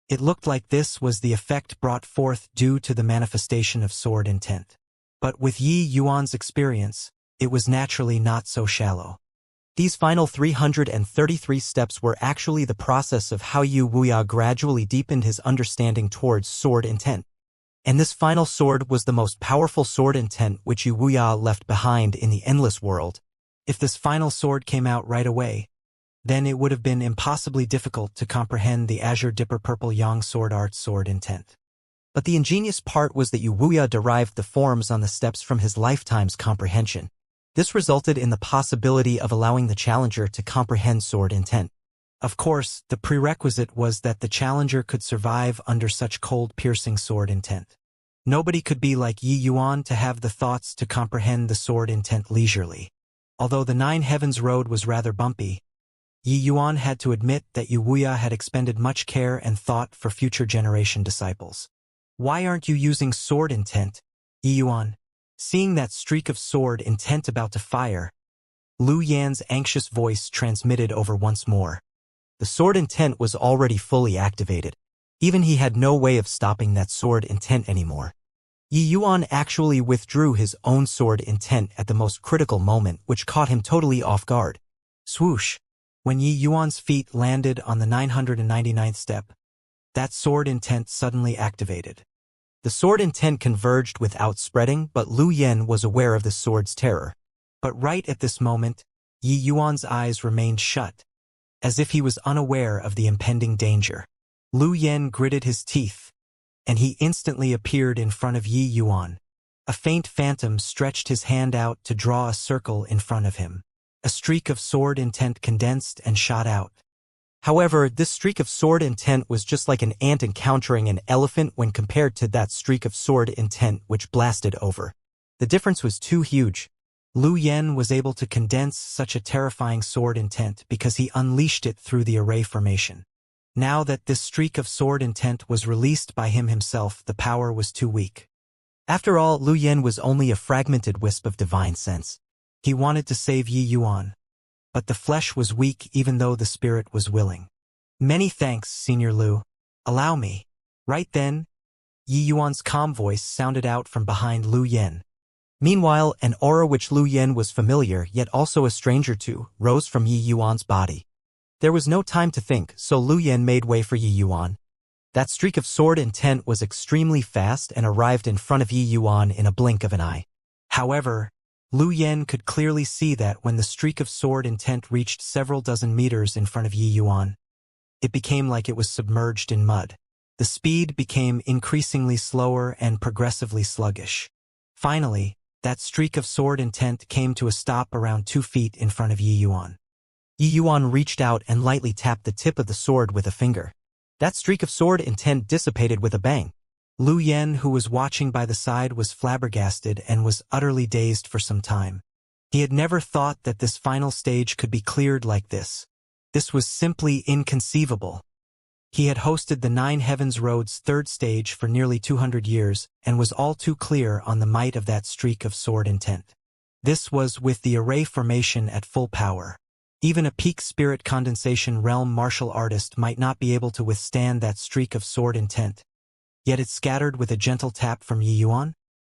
It looked like this was the effect brought forth due to the manifestation of sword intent. But with Yi Yuan's experience, it was naturally not so shallow. These final 333 steps were actually the process of how Yu Wuya gradually deepened his understanding towards sword intent. And this final sword was the most powerful sword intent which Yu Wuya left behind in the endless world. If this final sword came out right away, then it would have been impossibly difficult to comprehend the Azure Dipper Purple Yang sword art sword intent. But the ingenious part was that Yu Wuya derived the forms on the steps from his lifetime's comprehension. This resulted in the possibility of allowing the challenger to comprehend sword intent. Of course, the prerequisite was that the challenger could survive under such cold, piercing sword intent. Nobody could be like Yi Yuan to have the thoughts to comprehend the sword intent leisurely. Although the Nine Heavens Road was rather bumpy, Yi Yuan had to admit that Yu Wuya had expended much care and thought for future generation disciples. Why aren't you using sword intent, Yi Yuan? Seeing that streak of sword intent about to fire, Lu Yan's anxious voice transmitted over once more. The sword intent was already fully activated. Even he had no way of stopping that sword intent anymore. Yi Yuan actually withdrew his own sword intent at the most critical moment, which caught him totally off guard. Swoosh! When Yi Yuan's feet landed on the 999th step, that sword intent suddenly activated. The sword intent converged without spreading, but Lu Yan was aware of the sword's terror. But right at this moment, Yi Yuan's eyes remained shut, as if he was unaware of the impending danger. Lu Yan gritted his teeth, and he instantly appeared in front of Yi Yuan. A faint phantom stretched his hand out to draw a circle in front of him. A streak of sword intent condensed and shot out. However, this streak of sword intent was just like an ant encountering an elephant when compared to that streak of sword intent which blasted over. The difference was too huge. Lu Yan was able to condense such a terrifying sword intent because he unleashed it through the array formation. Now that this streak of sword intent was released by him himself, the power was too weak. After all, Lu Yan was only a fragmented wisp of divine sense. He wanted to save Yi Yuan, but the flesh was weak even though the spirit was willing. Many thanks, Senior Lu. Allow me. Right then, Yi Yuan's calm voice sounded out from behind Lu Yan. Meanwhile, an aura which Lu Yan was familiar yet also a stranger to, rose from Yi Yuan's body. There was no time to think, so Lu Yan made way for Yi Yuan. That streak of sword intent was extremely fast and arrived in front of Yi Yuan in a blink of an eye. However, Lu Yan could clearly see that when the streak of sword intent reached several dozen meters in front of Yi Yuan, it became like it was submerged in mud. The speed became increasingly slower and progressively sluggish. Finally, that streak of sword intent came to a stop around 2 feet in front of Yi Yuan. Yi Yuan reached out and lightly tapped the tip of the sword with a finger. That streak of sword intent dissipated with a bang. Lu Yan, who was watching by the side, was flabbergasted and was utterly dazed for some time. He had never thought that this final stage could be cleared like this. This was simply inconceivable. He had hosted the Nine Heavens Road's third stage for nearly 200 years and was all too clear on the might of that streak of sword intent. This was with the array formation at full power. Even a peak spirit condensation realm martial artist might not be able to withstand that streak of sword intent. Yet it scattered with a gentle tap from Yi Yuan.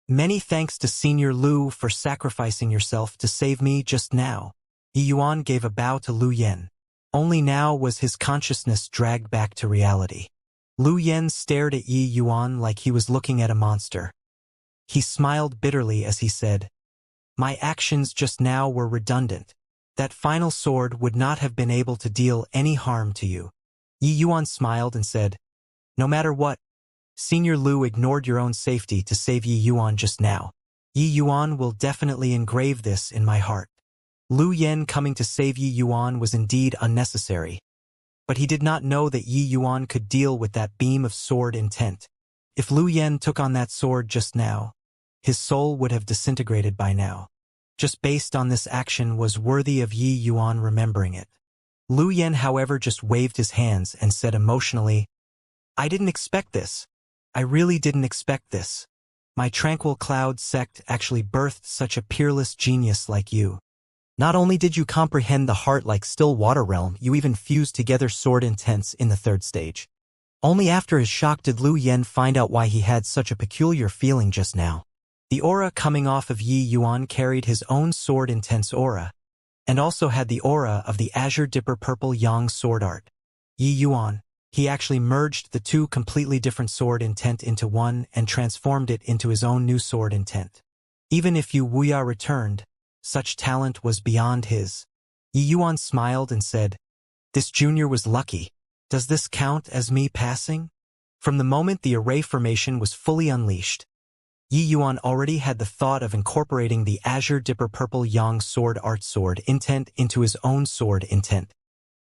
Many thanks to Senior Lu for sacrificing yourself to save me just now. Yi Yuan gave a bow to Lu Yan. Only now was his consciousness dragged back to reality. Lu Yan stared at Yi Yuan like he was looking at a monster. He smiled bitterly as he said, "My actions just now were redundant. That final sword would not have been able to deal any harm to you." Yi Yuan smiled and said, "No matter what, Senior Lu ignored your own safety to save Yi Yuan just now. Yi Yuan will definitely engrave this in my heart." Lu Yan coming to save Yi Yuan was indeed unnecessary. But he did not know that Yi Yuan could deal with that beam of sword intent. If Lu Yan took on that sword just now, his soul would have disintegrated by now. Just based on this action was worthy of Yi Yuan remembering it. Lu Yan, however, just waved his hands and said emotionally, "I didn't expect this. I really didn't expect this. My tranquil cloud sect actually birthed such a peerless genius like you. Not only did you comprehend the heart like still water realm, you even fused together sword intents in the third stage." Only after his shock did Lu Yan find out why he had such a peculiar feeling just now. The aura coming off of Yi Yuan carried his own sword intense aura, and also had the aura of the Azure Dipper Purple Yang sword art. Yi Yuan, he actually merged the two completely different sword intent into one and transformed it into his own new sword intent. Even if Yu Wuya returned, such talent was beyond his. Yi Yuan smiled and said, "This junior was lucky. Does this count as me passing?" From the moment the array formation was fully unleashed, Yi Yuan already had the thought of incorporating the Azure Dipper Purple Yang sword art sword intent into his own sword intent.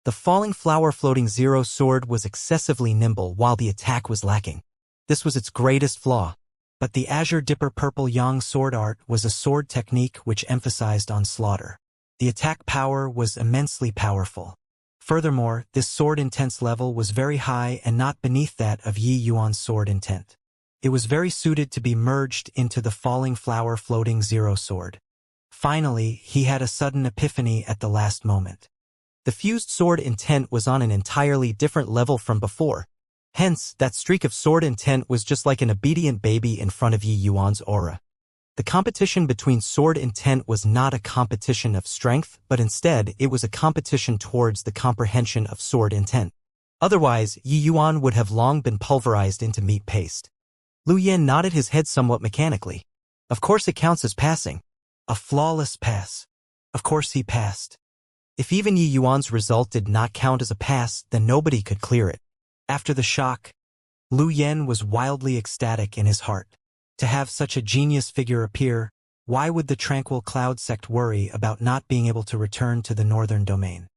The falling flower floating zero sword was excessively nimble while the attack was lacking. This was its greatest flaw. But the Azure Dipper Purple Yang sword art was a sword technique which emphasized on slaughter. The attack power was immensely powerful. Furthermore, this sword intense level was very high and not beneath that of Yi Yuan's sword intent. It was very suited to be merged into the falling flower floating zero sword. Finally, he had a sudden epiphany at the last moment. The fused sword intent was on an entirely different level from before. Hence, that streak of sword intent was just like an obedient baby in front of Yi Yuan's aura. The competition between sword intent was not a competition of strength, but instead it was a competition towards the comprehension of sword intent. Otherwise, Yi Yuan would have long been pulverized into meat paste. Lu Yan nodded his head somewhat mechanically. Of course it counts as passing. A flawless pass. Of course he passed. If even Yi Yuan's result did not count as a pass, then nobody could clear it. After the shock, Lu Yan was wildly ecstatic in his heart. To have such a genius figure appear, why would the Tranquil Cloud sect worry about not being able to return to the northern domain?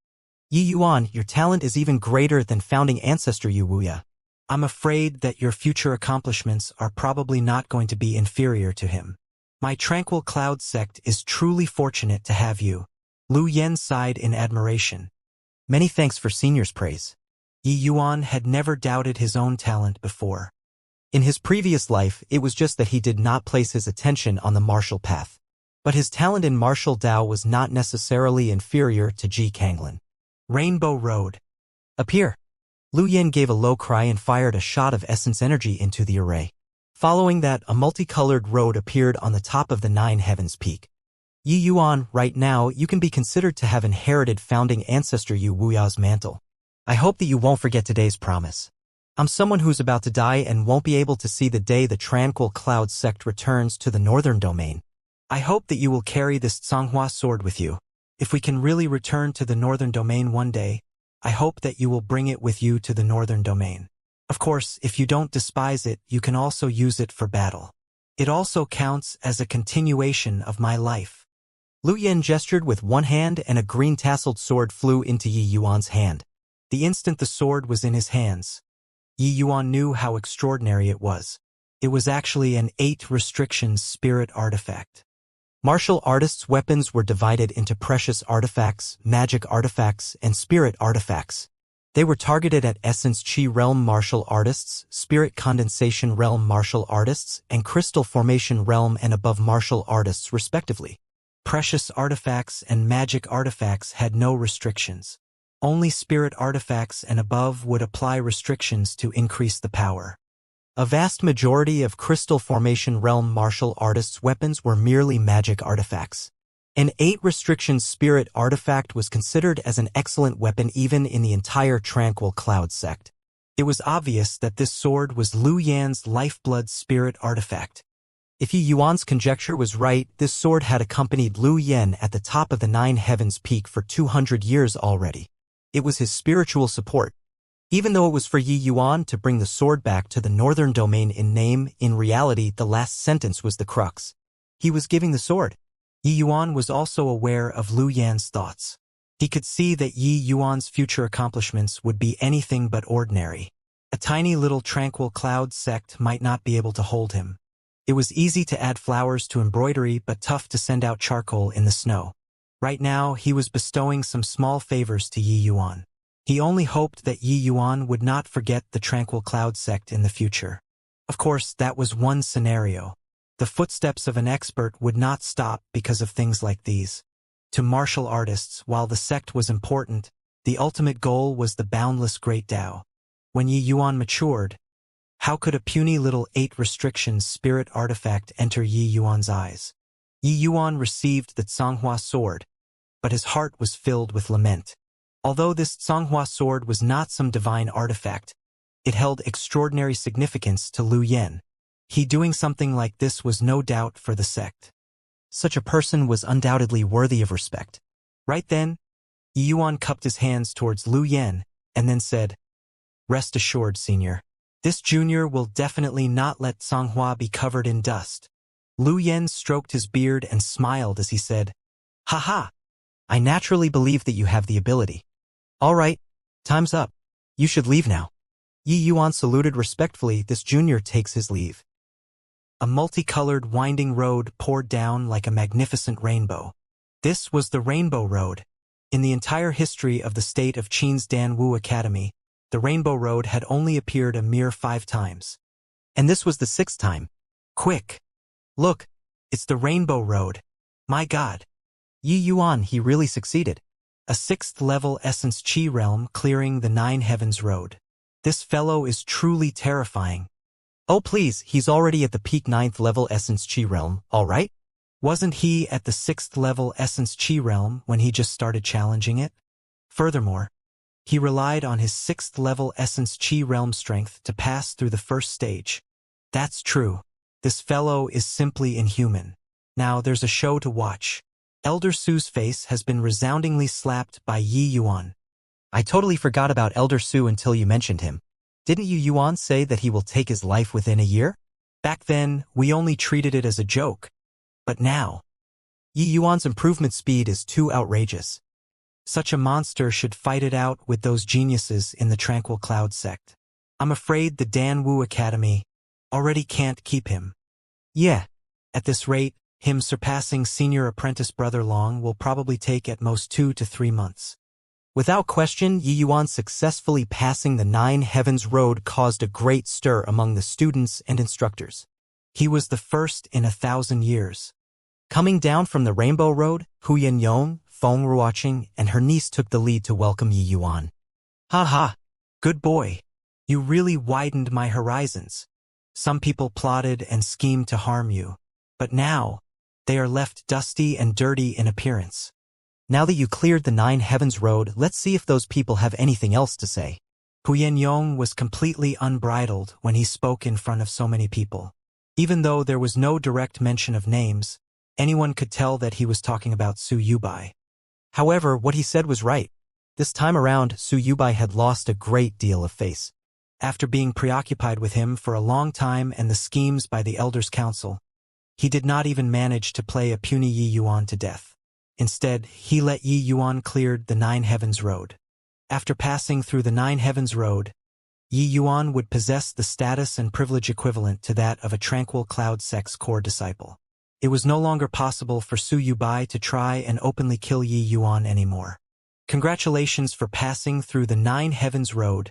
Yi Yuan, your talent is even greater than founding ancestor Yu Wuya. I'm afraid that your future accomplishments are probably not going to be inferior to him. My Tranquil Cloud sect is truly fortunate to have you. Lu Yan sighed in admiration. Many thanks for senior's praise. Yi Yuan had never doubted his own talent before. In his previous life, it was just that he did not place his attention on the martial path. But his talent in martial Dao was not necessarily inferior to Ji Kanglin. Rainbow Road. Appear. Lu Yan gave a low cry and fired a shot of essence energy into the array. Following that, a multicolored road appeared on the top of the Nine Heavens peak. Yi Yuan, right now, you can be considered to have inherited founding ancestor Yu Wuya's mantle. I hope that you won't forget today's promise. I'm someone who's about to die and won't be able to see the day the Tranquil Cloud sect returns to the northern domain. I hope that you will carry this Songhua sword with you. If we can really return to the northern domain one day, I hope that you will bring it with you to the northern domain. Of course, if you don't despise it, you can also use it for battle. It also counts as a continuation of my life. Lu Yan gestured with one hand and a green tasseled sword flew into Yi Yuan's hand. The instant the sword was in his hands, Yi Yuan knew how extraordinary it was. It was actually an 8 restrictions spirit artifact. Martial artists' weapons were divided into precious artifacts, magic artifacts, and spirit artifacts. They were targeted at Essence Chi Realm Martial Artists, Spirit Condensation Realm Martial Artists, and Crystal Formation Realm and Above Martial Artists respectively. Precious artifacts and magic artifacts had no restrictions. Only spirit artifacts and above would apply restrictions to increase the power. A vast majority of Crystal Formation Realm Martial Artists' weapons were merely magic artifacts. An 8 restrictions spirit artifact was considered as an excellent weapon even in the entire Tranquil Cloud sect. It was obvious that this sword was Lu Yan's lifeblood spirit artifact. If Yi Yuan's conjecture was right, this sword had accompanied Lu Yan at the top of the Nine Heavens peak for 200 years already. It was his spiritual support. Even though it was for Yi Yuan to bring the sword back to the northern domain in name, in reality the last sentence was the crux. He was giving the sword. Yi Yuan was also aware of Lu Yan's thoughts. He could see that Yi Yuan's future accomplishments would be anything but ordinary. A tiny little Tranquil Cloud sect might not be able to hold him. It was easy to add flowers to embroidery but tough to send out charcoal in the snow. Right now, he was bestowing some small favors to Yi Yuan. He only hoped that Yi Yuan would not forget the Tranquil Cloud sect in the future. Of course, that was one scenario. The footsteps of an expert would not stop because of things like these. To martial artists, while the sect was important, the ultimate goal was the boundless great Tao. When Yi Yuan matured, how could a puny little 8 restrictions spirit artifact enter Yi Yuan's eyes? Yi Yuan received the Songhua sword, but his heart was filled with lament. Although this Songhua sword was not some divine artifact, it held extraordinary significance to Lu Yan. He doing something like this was no doubt for the sect. Such a person was undoubtedly worthy of respect. Right then, Yi Yuan cupped his hands towards Lu Yan and then said, "Rest assured, senior. This junior will definitely not let Songhua be covered in dust." Lu Yan stroked his beard and smiled as he said, "Haha, I naturally believe that you have the ability. All right, time's up. You should leave now." Yi Yuan saluted respectfully. This junior takes his leave. A multicolored winding road poured down like a magnificent rainbow. This was the Rainbow Road. In the entire history of the state of Qin's Danwu Academy, the Rainbow Road had only appeared a mere 5 times. And this was the 6th time. Quick! Look, it's the Rainbow Road. My God, Yi Yuan, he really succeeded. A 6th-level Essence Chi realm clearing the 9 Heavens Road. This fellow is truly terrifying. Oh please, he's already at the peak 9th-level Essence Chi realm, alright? Wasn't he at the 6th-level Essence Chi realm when he just started challenging it? Furthermore, he relied on his 6th-level Essence Chi realm strength to pass through the first stage. That's true. This fellow is simply inhuman. Now there's a show to watch. Elder Su's face has been resoundingly slapped by Yi Yuan. I totally forgot about Elder Su until you mentioned him. Didn't Yi Yuan say that he will take his life within a year? Back then, we only treated it as a joke. But now, Yi Yuan's improvement speed is too outrageous. Such a monster should fight it out with those geniuses in the Tranquil Cloud sect. I'm afraid the Dan Wu Academy already can't keep him. Yeah, at this rate, him surpassing senior apprentice Brother Long will probably take at most 2 to 3 months. Without question, Yi Yuan successfully passing the 9 Heavens Road caused a great stir among the students and instructors. He was the first in 1,000 years. Coming down from the Rainbow Road, Hu Yong, Feng Ruoqing, and her niece took the lead to welcome Yi Yuan. Ha ha! Good boy. You really widened my horizons. Some people plotted and schemed to harm you, but now, they are left dusty and dirty in appearance. Now that you cleared the 9 Heavens Road, let's see if those people have anything else to say. Hu Yong was completely unbridled when he spoke in front of so many people. Even though there was no direct mention of names, anyone could tell that he was talking about Su Yubai. However, what he said was right. This time around, Su Yubai had lost a great deal of face. After being preoccupied with him for a long time and the schemes by the Elders' Council, he did not even manage to play a puny Yi Yuan to death. Instead, he let Yi Yuan cleared the 9 Heavens Road. After passing through the 9 Heavens Road, Yi Yuan would possess the status and privilege equivalent to that of a Tranquil Cloud sect's core disciple. It was no longer possible for Su Yubai to try and openly kill Yi Yuan anymore. Congratulations for passing through the 9 Heavens Road,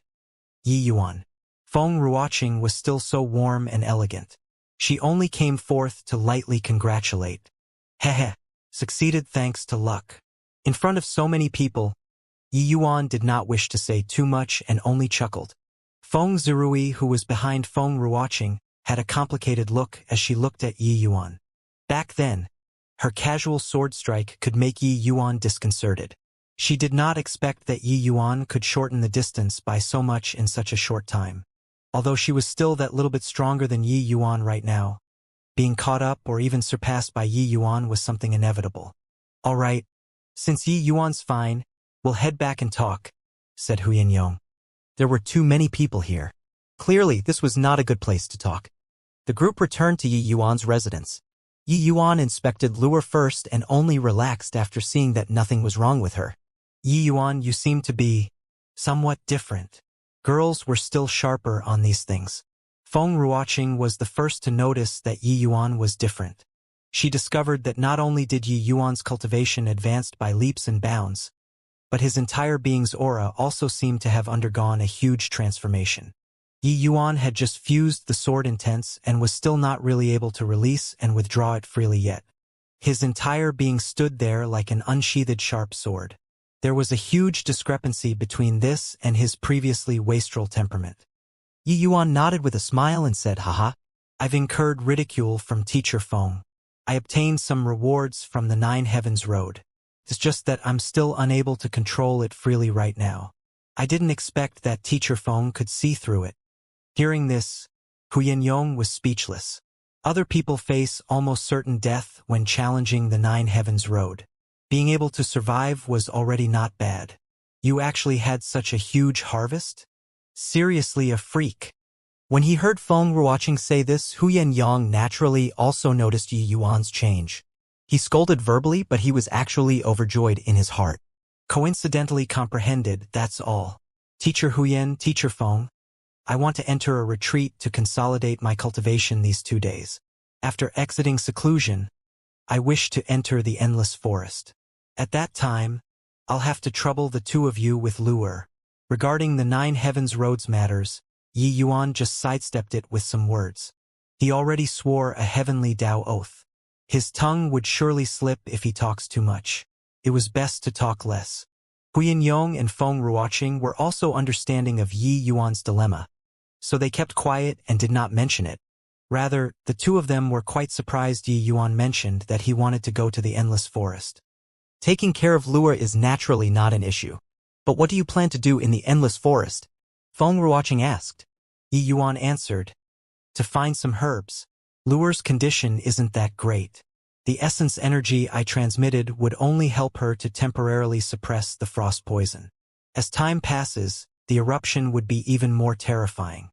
Yi Yuan. Feng Ruoqing was still so warm and elegant. She only came forth to lightly congratulate. Heh, succeeded thanks to luck. In front of so many people, Yi Yuan did not wish to say too much and only chuckled. Feng Zirui, who was behind Feng Ruoqing, had a complicated look as she looked at Yi Yuan. Back then, her casual sword strike could make Yi Yuan disconcerted. She did not expect that Yi Yuan could shorten the distance by so much in such a short time. Although she was still that little bit stronger than Yi Yuan right now, being caught up or even surpassed by Yi Yuan was something inevitable. All right, since Yi Yuan's fine, we'll head back and talk, said Hu Yong. There were too many people here. Clearly, this was not a good place to talk. The group returned to Yi Yuan's residence. Yi Yuan inspected Lure first and only relaxed after seeing that nothing was wrong with her. Yi Yuan, you seem to be somewhat different. Girls were still sharper on these things. Feng Ruoqing was the first to notice that Yi Yuan was different. She discovered that not only did Yi Yuan's cultivation advanced by leaps and bounds, but his entire being's aura also seemed to have undergone a huge transformation. Yi Yuan had just fused the sword intense and was still not really able to release and withdraw it freely yet. His entire being stood there like an unsheathed sharp sword. There was a huge discrepancy between this and his previously wastrel temperament. Yi Yuan nodded with a smile and said, Haha, I've incurred ridicule from Teacher Feng. I obtained some rewards from the 9 Heavens Road. It's just that I'm still unable to control it freely right now. I didn't expect that Teacher Feng could see through it. Hearing this, Hu Yong was speechless. Other people face almost certain death when challenging the 9 Heavens Road. Being able to survive was already not bad. You actually had such a huge harvest? Seriously a freak. When he heard Feng Ruoqing say this, Hu Yong naturally also noticed Yi Yuan's change. He scolded verbally, but he was actually overjoyed in his heart. Coincidentally comprehended, that's all. Teacher Huyen, Teacher Feng, I want to enter a retreat to consolidate my cultivation these 2 days. After exiting seclusion, I wish to enter the endless forest. At that time, I'll have to trouble the 2 of you with lure. Regarding the 9 Heavens Roads matters, Yi Yuan just sidestepped it with some words. He already swore a heavenly Tao oath. His tongue would surely slip if he talks too much. It was best to talk less. Huinyong and Feng Ruoqing were also understanding of Yi Yuan's dilemma, so they kept quiet and did not mention it. Rather, the two of them were quite surprised Yi Yuan mentioned that he wanted to go to the endless forest. Taking care of Lua is naturally not an issue. But what do you plan to do in the endless forest? Feng Ruoqing asked. Yi Yuan answered, to find some herbs. Lua's condition isn't that great. The essence energy I transmitted would only help her to temporarily suppress the frost poison. As time passes, the eruption would be even more terrifying.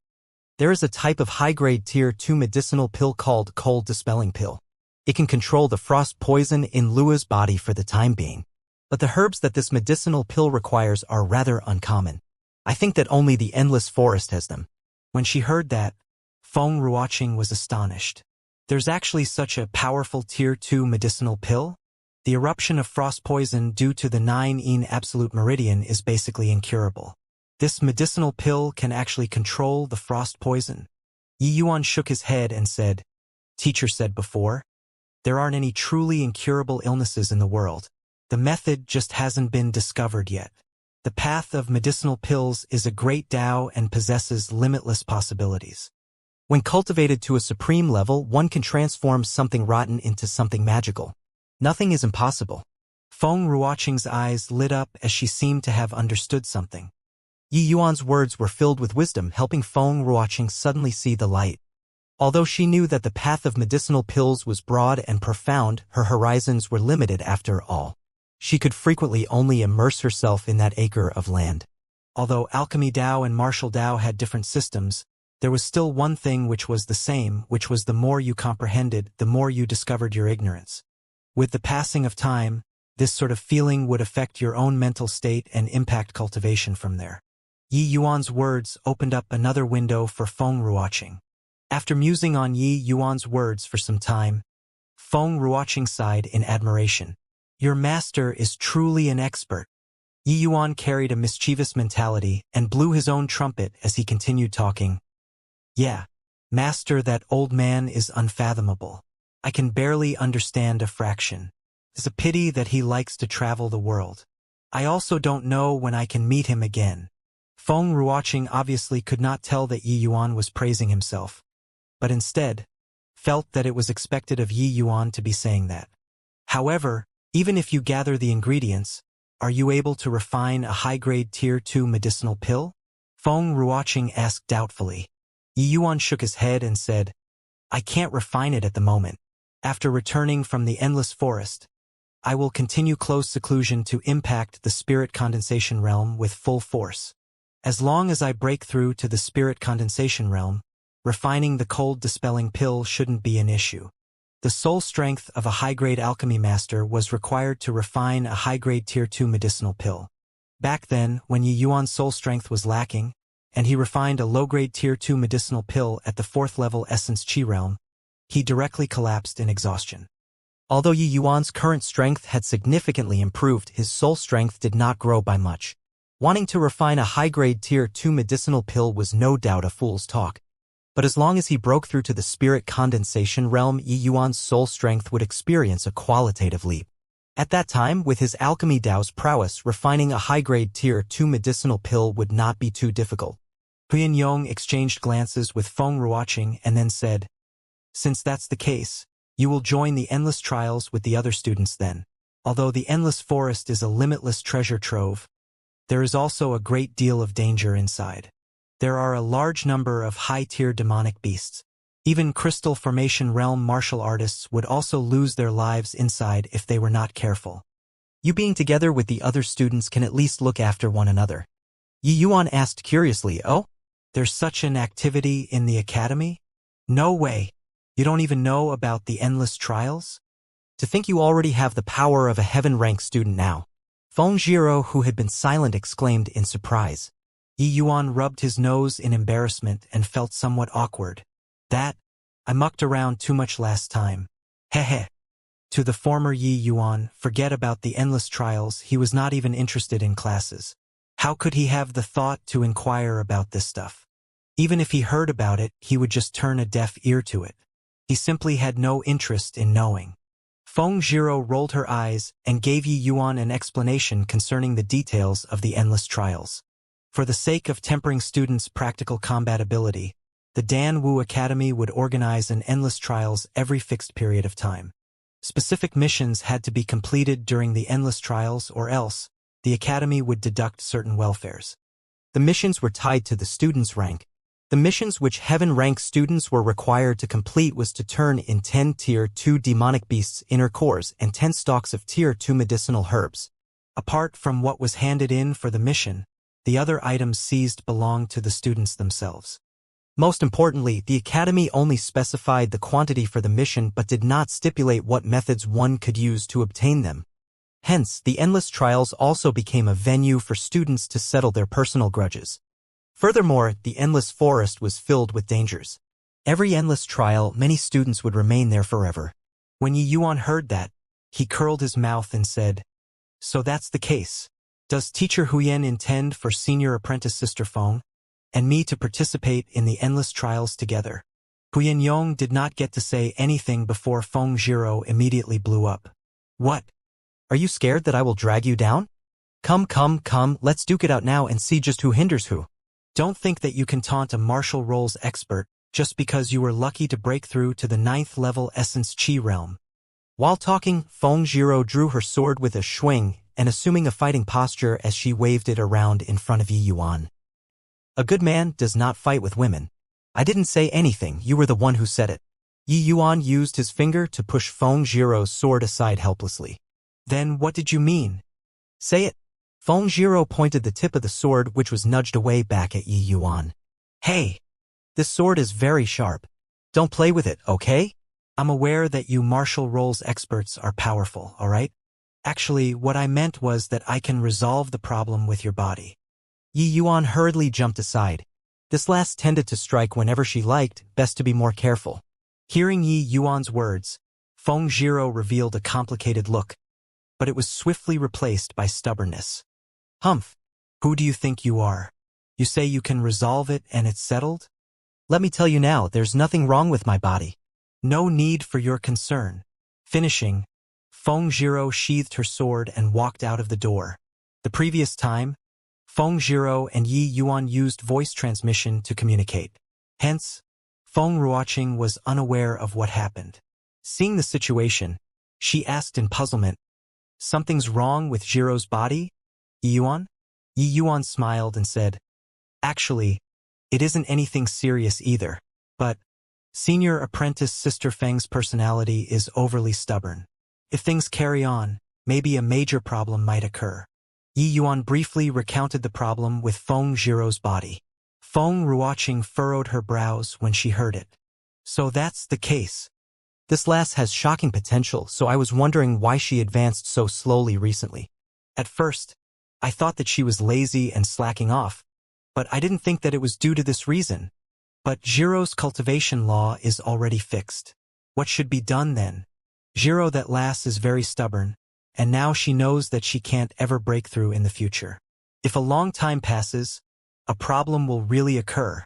There is a type of high-grade Tier 2 medicinal pill called cold dispelling pill. It can control the frost poison in Lua's body for the time being. But the herbs that this medicinal pill requires are rather uncommon. I think that only the endless forest has them. When she heard that, Feng Ruoqing was astonished. There's actually such a powerful Tier 2 medicinal pill? The eruption of frost poison due to the 9-yin absolute meridian is basically incurable. This medicinal pill can actually control the frost poison. Yi Yuan shook his head and said, Teacher said before, there aren't any truly incurable illnesses in the world. The method just hasn't been discovered yet. The path of medicinal pills is a great Tao and possesses limitless possibilities. When cultivated to a supreme level, one can transform something rotten into something magical. Nothing is impossible. Feng Ruoqing's eyes lit up as she seemed to have understood something. Yi Yuan's words were filled with wisdom, helping Feng Ruoqing suddenly see the light. Although she knew that the path of medicinal pills was broad and profound, her horizons were limited after all. She could frequently only immerse herself in that acre of land. Although alchemy Tao and martial Tao had different systems, there was still one thing which was the same, which was the more you comprehended, the more you discovered your ignorance. With the passing of time, this sort of feeling would affect your own mental state and impact cultivation from there. Yi Yuan's words opened up another window for Feng Ruoqing. After musing on Yi Yuan's words for some time, Feng Ruoqing sighed in admiration. Your master is truly an expert. Yi Yuan carried a mischievous mentality and blew his own trumpet as he continued talking. Yeah, master, that old man is unfathomable. I can barely understand a fraction. It's a pity that he likes to travel the world. I also don't know when I can meet him again. Feng Ruoqing obviously could not tell that Yi Yuan was praising himself, but instead felt that it was expected of Yi Yuan to be saying that. However, even if you gather the ingredients, are you able to refine a high-grade Tier 2 medicinal pill? Feng Ruoqing asked doubtfully. Yi Yuan shook his head and said, I can't refine it at the moment. After returning from the endless forest, I will continue close seclusion to impact the spirit condensation realm with full force. As long as I break through to the spirit condensation realm, refining the cold dispelling pill shouldn't be an issue. The soul strength of a high-grade alchemy master was required to refine a high-grade Tier 2 medicinal pill. Back then, when Yi Yuan's soul strength was lacking, and he refined a low-grade Tier 2 medicinal pill at the 4th level Essence Qi realm, he directly collapsed in exhaustion. Although Yi Yuan's current strength had significantly improved, his soul strength did not grow by much. Wanting to refine a high-grade Tier 2 medicinal pill was no doubt a fool's talk. But as long as he broke through to the spirit condensation realm, Yi Yuan's soul strength would experience a qualitative leap. At that time, with his alchemy Tao's prowess, refining a high-grade Tier 2 medicinal pill would not be too difficult. Huinyong exchanged glances with Feng Ruoqing and then said, Since that's the case, you will join the endless trials with the other students then. Although the endless forest is a limitless treasure trove, there is also a great deal of danger inside. There are a large number of high-tier demonic beasts. Even crystal formation realm martial artists would also lose their lives inside if they were not careful. You being together with the other students can at least look after one another. Yi Yuan asked curiously, Oh? There's such an activity in the academy? No way. You don't even know about the endless trials? To think you already have the power of a heaven-ranked student now. Feng Jiro, who had been silent, exclaimed in surprise. Yi Yuan rubbed his nose in embarrassment and felt somewhat awkward. I mucked around too much last time. Heh. To the former Yi Yuan, forget about the endless trials, he was not even interested in classes. How could he have the thought to inquire about this stuff? Even if he heard about it, he would just turn a deaf ear to it. He simply had no interest in knowing. Feng Zhiro rolled her eyes and gave Yi Yuan an explanation concerning the details of the endless trials. For the sake of tempering students' practical combat ability, the Dan Wu Academy would organize an endless trials every fixed period of time. Specific missions had to be completed during the endless trials, or else the Academy would deduct certain welfares. The missions were tied to the student's rank. The missions which heaven rank students were required to complete was to turn in 10 Tier 2 demonic beasts' inner cores and 10 stalks of Tier 2 medicinal herbs. Apart from what was handed in for the mission, the other items seized belonged to the students themselves. Most importantly, the Academy only specified the quantity for the mission but did not stipulate what methods one could use to obtain them. Hence, the endless trials also became a venue for students to settle their personal grudges. Furthermore, the endless forest was filled with dangers. Every endless trial, many students would remain there forever. When Yi Yuan heard that, he curled his mouth and said, "So that's the case. Does Teacher Huyen intend for Senior Apprentice Sister Feng and me to participate in the endless trials together?" Huyen Yong did not get to say anything before Feng Zhiro immediately blew up. "What? Are you scared that I will drag you down? Come, let's duke it out now and see just who hinders who. Don't think that you can taunt a martial roles expert just because you were lucky to break through to the 9th level Essence Chi realm." While talking, Feng Zhiro drew her sword with a swing and assuming a fighting posture as she waved it around in front of Yi Yuan. "A good man does not fight with women. I didn't say anything, you were the one who said it." Yi Yuan used his finger to push Feng Zhiro's sword aside helplessly. "Then what did you mean? Say it." Feng Zhiro pointed the tip of the sword which was nudged away back at Yi Yuan. "Hey! This sword is very sharp. Don't play with it, okay? I'm aware that you martial roles experts are powerful, alright? Actually, what I meant was that I can resolve the problem with your body." Yi Yuan hurriedly jumped aside. This last tended to strike whenever she liked, best to be more careful. Hearing Yi Yuan's words, Feng Zhiro revealed a complicated look, but it was swiftly replaced by stubbornness. "Humph! Who do you think you are? You say you can resolve it and it's settled? Let me tell you now, there's nothing wrong with my body. No need for your concern." Finishing, Feng Zhiro sheathed her sword and walked out of the door. The previous time, Feng Zhiro and Yi Yuan used voice transmission to communicate. Hence, Feng Ruoqing was unaware of what happened. Seeing the situation, she asked in puzzlement, "Something's wrong with Zhiro's body, Yi Yuan?" Yi Yuan smiled and said, "Actually, it isn't anything serious either, but Senior Apprentice Sister Feng's personality is overly stubborn. If things carry on, maybe a major problem might occur." Yi Yuan briefly recounted the problem with Feng Zhiro's body. Feng Ruoqing furrowed her brows when she heard it. "So that's the case. This lass has shocking potential, so I was wondering why she advanced so slowly recently. At first, I thought that she was lazy and slacking off, but I didn't think that it was due to this reason. But Zhiro's cultivation law is already fixed. What should be done then? Zhiro, that lass is very stubborn, and now she knows that she can't ever break through in the future. If a long time passes, a problem will really occur.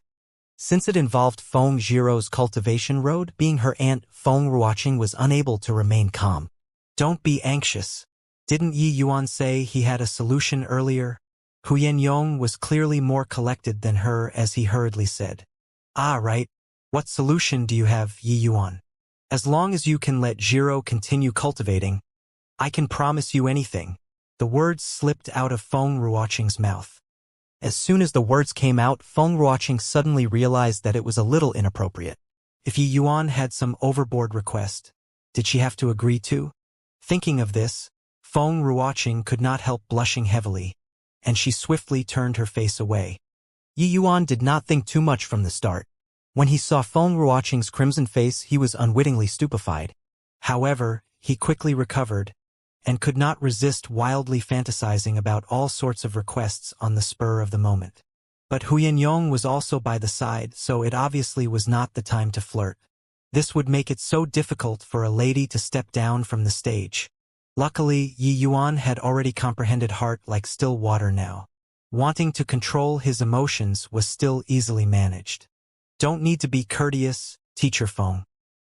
Since it involved Feng Zhiro's cultivation road, being her aunt, Feng Ruoqing was unable to remain calm. "Don't be anxious. Didn't Yi Yuan say he had a solution earlier?" Huyen Yong was clearly more collected than her as he hurriedly said, "Ah, right. What solution do you have, Yi Yuan? As long as you can let Zhiro continue cultivating, I can promise you anything." The words slipped out of Feng Ruoqing's mouth. As soon as the words came out, Feng Ruoqing suddenly realized that it was a little inappropriate. If Yi Yuan had some overboard request, did she have to agree to? Thinking of this, Feng Ruoqing could not help blushing heavily, and she swiftly turned her face away. Yi Yuan did not think too much from the start. When he saw Feng Ruoqing's crimson face, he was unwittingly stupefied. However, he quickly recovered, and could not resist wildly fantasizing about all sorts of requests on the spur of the moment. But Huyen Yong was also by the side, so it obviously was not the time to flirt. This would make it so difficult for a lady to step down from the stage. Luckily, Yi Yuan had already comprehended heart like still water now. Wanting to control his emotions was still easily managed. "Don't need to be courteous, Teacher Feng.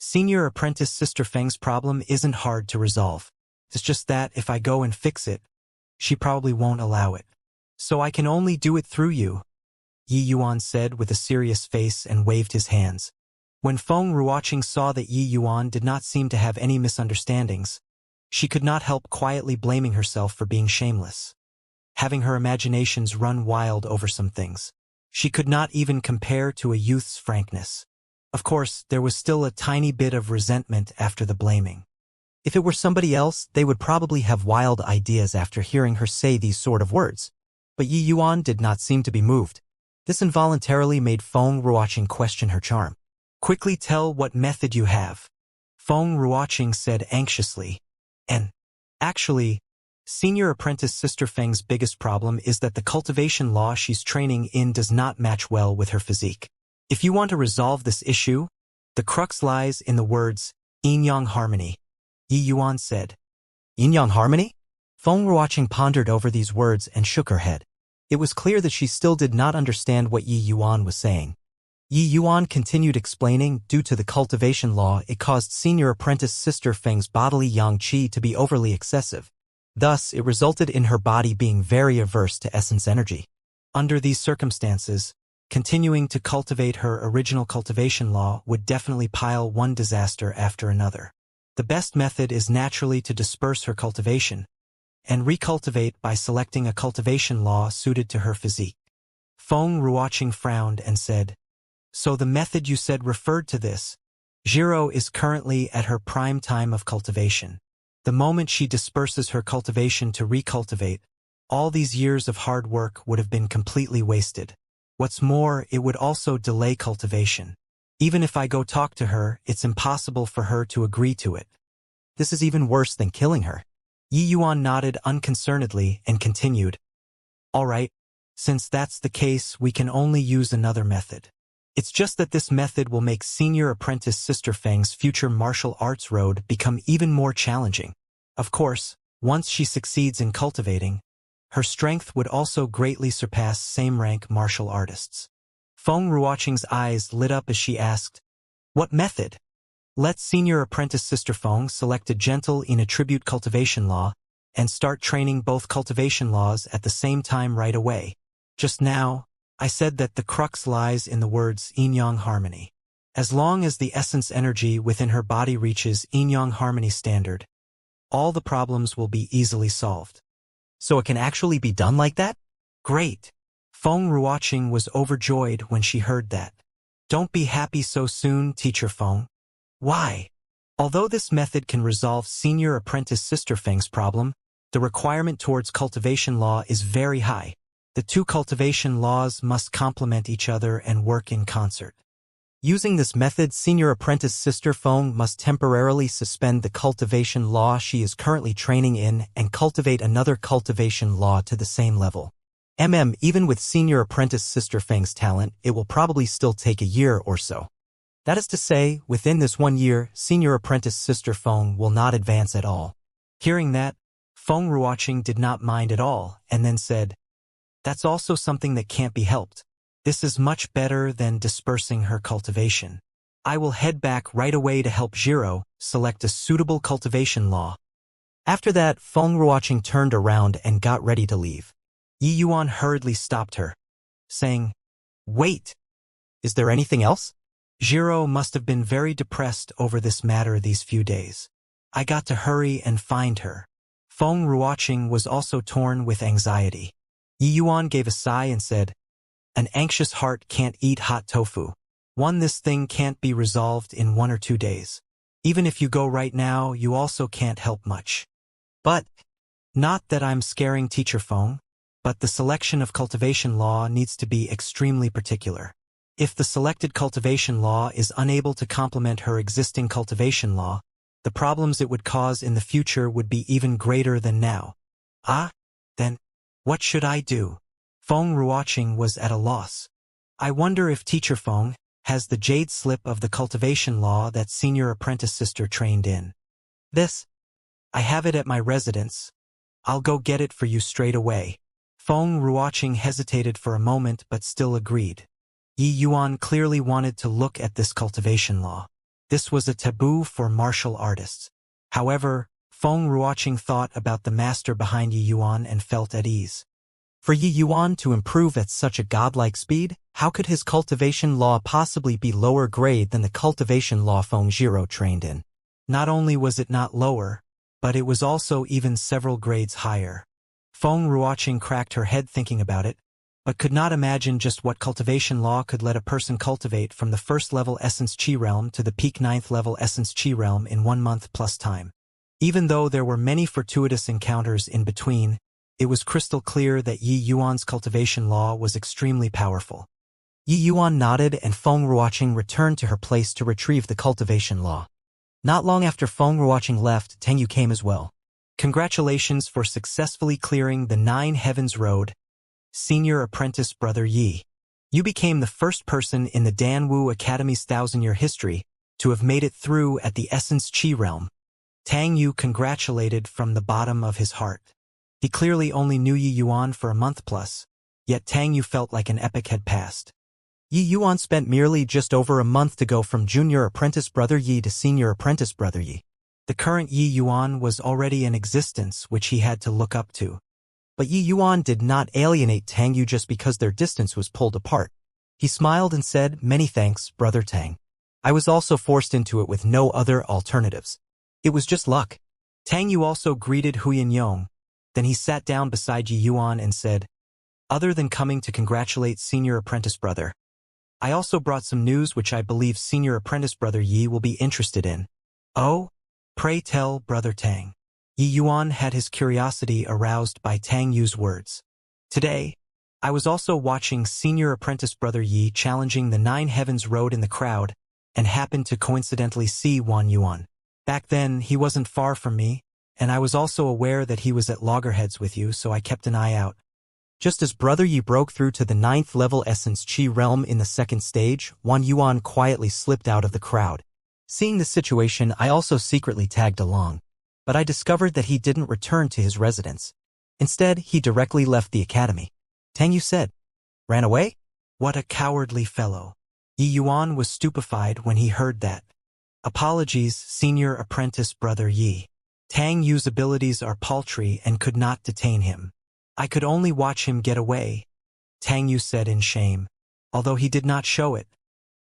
Senior apprentice Sister Feng's problem isn't hard to resolve. It's just that if I go and fix it, she probably won't allow it. So I can only do it through you, Yi Yuan said with a serious face and waved his hands. When Feng Ruoqing saw that Yi Yuan did not seem to have any misunderstandings, she could not help quietly blaming herself for being shameless, having her imaginations run wild over some things she could not even compare to a youth's frankness. Of course, there was still a tiny bit of resentment after the blaming. If it were somebody else, they would probably have wild ideas after hearing her say these sort of words. But Yi Yuan did not seem to be moved. This involuntarily made Feng Ruoqing question her charm. Quickly tell what method you have, Feng Ruoqing said anxiously. And, actually, Senior Apprentice Sister Feng's biggest problem is that the cultivation law she's training in does not match well with her physique. If you want to resolve this issue, the crux lies in the words, yin-yang harmony, Yi Yuan said. Yin-yang harmony? Feng Ruoqing pondered over these words and shook her head. It was clear that she still did not understand what Yi Yuan was saying. Yi Yuan continued explaining, due to the cultivation law, it caused Senior Apprentice Sister Feng's bodily yang qi to be overly excessive. Thus, it resulted in her body being very averse to essence energy. Under these circumstances, continuing to cultivate her original cultivation law would definitely pile one disaster after another. The best method is naturally to disperse her cultivation and recultivate by selecting a cultivation law suited to her physique. Feng Ruoqing frowned and said, so the method you said referred to this. Zhiro is currently at her prime time of cultivation. The moment she disperses her cultivation to recultivate, all these years of hard work would have been completely wasted. What's more, it would also delay cultivation. Even if I go talk to her, it's impossible for her to agree to it. This is even worse than killing her. Yi Yuan nodded unconcernedly and continued. All right, since that's the case, we can only use another method. It's just that this method will make Senior Apprentice Sister Feng's future martial arts road become even more challenging. Of course, once she succeeds in cultivating, her strength would also greatly surpass same-rank martial artists. Feng Ruoqing's eyes lit up as she asked, what method? Let Senior Apprentice Sister Feng select a gentle in-attribute cultivation law and start training both cultivation laws at the same time right away. Just now, I said that the crux lies in the words yin-yang harmony. As long as the essence energy within her body reaches yin-yang harmony standard, all the problems will be easily solved. So it can actually be done like that? Great! Feng Ruoqing was overjoyed when she heard that. Don't be happy so soon, Teacher Feng. Why? Although this method can resolve Senior Apprentice Sister Feng's problem, the requirement towards cultivation law is very high. The two cultivation laws must complement each other and work in concert. Using this method, Senior Apprentice Sister Feng must temporarily suspend the cultivation law she is currently training in and cultivate another cultivation law to the same level. Even with Senior Apprentice Sister Feng's talent, it will probably still take a year or so. That is to say, within this 1 year, Senior Apprentice Sister Feng will not advance at all. Hearing that, Feng Ruoqing did not mind at all, and then said, that's also something that can't be helped. This is much better than dispersing her cultivation. I will head back right away to help Zhiro select a suitable cultivation law. After that, Feng Ruoqing turned around and got ready to leave. Yi Yuan hurriedly stopped her, saying, wait! Is there anything else? Zhiro must have been very depressed over this matter these few days. I got to hurry and find her. Feng Ruoqing was also torn with anxiety. Yi Yuan gave a sigh and said, an anxious heart can't eat hot tofu. This thing can't be resolved in 1 or 2 days. Even if you go right now, you also can't help much. But, not that I'm scaring Teacher Feng, but the selection of cultivation law needs to be extremely particular. If the selected cultivation law is unable to complement her existing cultivation law, the problems it would cause in the future would be even greater than now. Then, what should I do? Feng Ruoqing was at a loss. I wonder if Teacher Feng has the jade slip of the cultivation law that Senior Apprentice Sister trained in. I have it at my residence. I'll go get it for you straight away. Feng Ruoqing hesitated for a moment but still agreed. Yi Yuan clearly wanted to look at this cultivation law. This was a taboo for martial artists. However, Feng Ruoqing thought about the master behind Yi Yuan and felt at ease. For Yi Yuan to improve at such a godlike speed, how could his cultivation law possibly be lower grade than the cultivation law Feng Zhiro trained in? Not only was it not lower, but it was also even several grades higher. Feng Ruoqing cracked her head thinking about it, but could not imagine just what cultivation law could let a person cultivate from the first level Essence Qi realm to the peak 9th level Essence Qi realm in 1 month plus time. Even though there were many fortuitous encounters in between, it was crystal clear that Yi Yuan's cultivation law was extremely powerful. Yi Yuan nodded and Feng Ruoqing returned to her place to retrieve the cultivation law. Not long after Feng Ruoqing left, Tang Yu came as well. Congratulations for successfully clearing the 9 Heavens Road, Senior Apprentice Brother Yi. You became the first person in the Danwu Academy's 1,000-year history to have made it through at the Essence Qi realm. Tang Yu congratulated from the bottom of his heart. He clearly only knew Yi Yuan for a month plus, yet Tang Yu felt like an epoch had passed. Yi Yuan spent merely just over a month to go from Junior Apprentice Brother Yi to Senior Apprentice Brother Yi. The current Yi Yuan was already in existence which he had to look up to. But Yi Yuan did not alienate Tang Yu just because their distance was pulled apart. He smiled and said, "Many thanks, Brother Tang. I was also forced into it with no other alternatives. It was just luck." Tang Yu also greeted Huyan Yong. Then he sat down beside Yi Yuan and said, "Other than coming to congratulate Senior Apprentice Brother, I also brought some news which I believe Senior Apprentice Brother Yi will be interested in." "Oh? Pray tell, Brother Tang." Yi Yuan had his curiosity aroused by Tang Yu's words. "Today, I was also watching Senior Apprentice Brother Yi challenging the 9 Heavens Road in the crowd and happened to coincidentally see Wan Yuan. Back then, he wasn't far from me, and I was also aware that he was at loggerheads with you, so I kept an eye out. Just as Brother Yi broke through to the 9th level Essence Qi realm in the 2nd stage, Wan Yuan quietly slipped out of the crowd. Seeing the situation, I also secretly tagged along. But I discovered that he didn't return to his residence. Instead, he directly left the academy." Tang Yu said. "Ran away? What a cowardly fellow." Yi Yuan was stupefied when he heard that. "Apologies, Senior Apprentice Brother Yi. Tang Yu's abilities are paltry and could not detain him. I could only watch him get away," Tang Yu said in shame. Although he did not show it,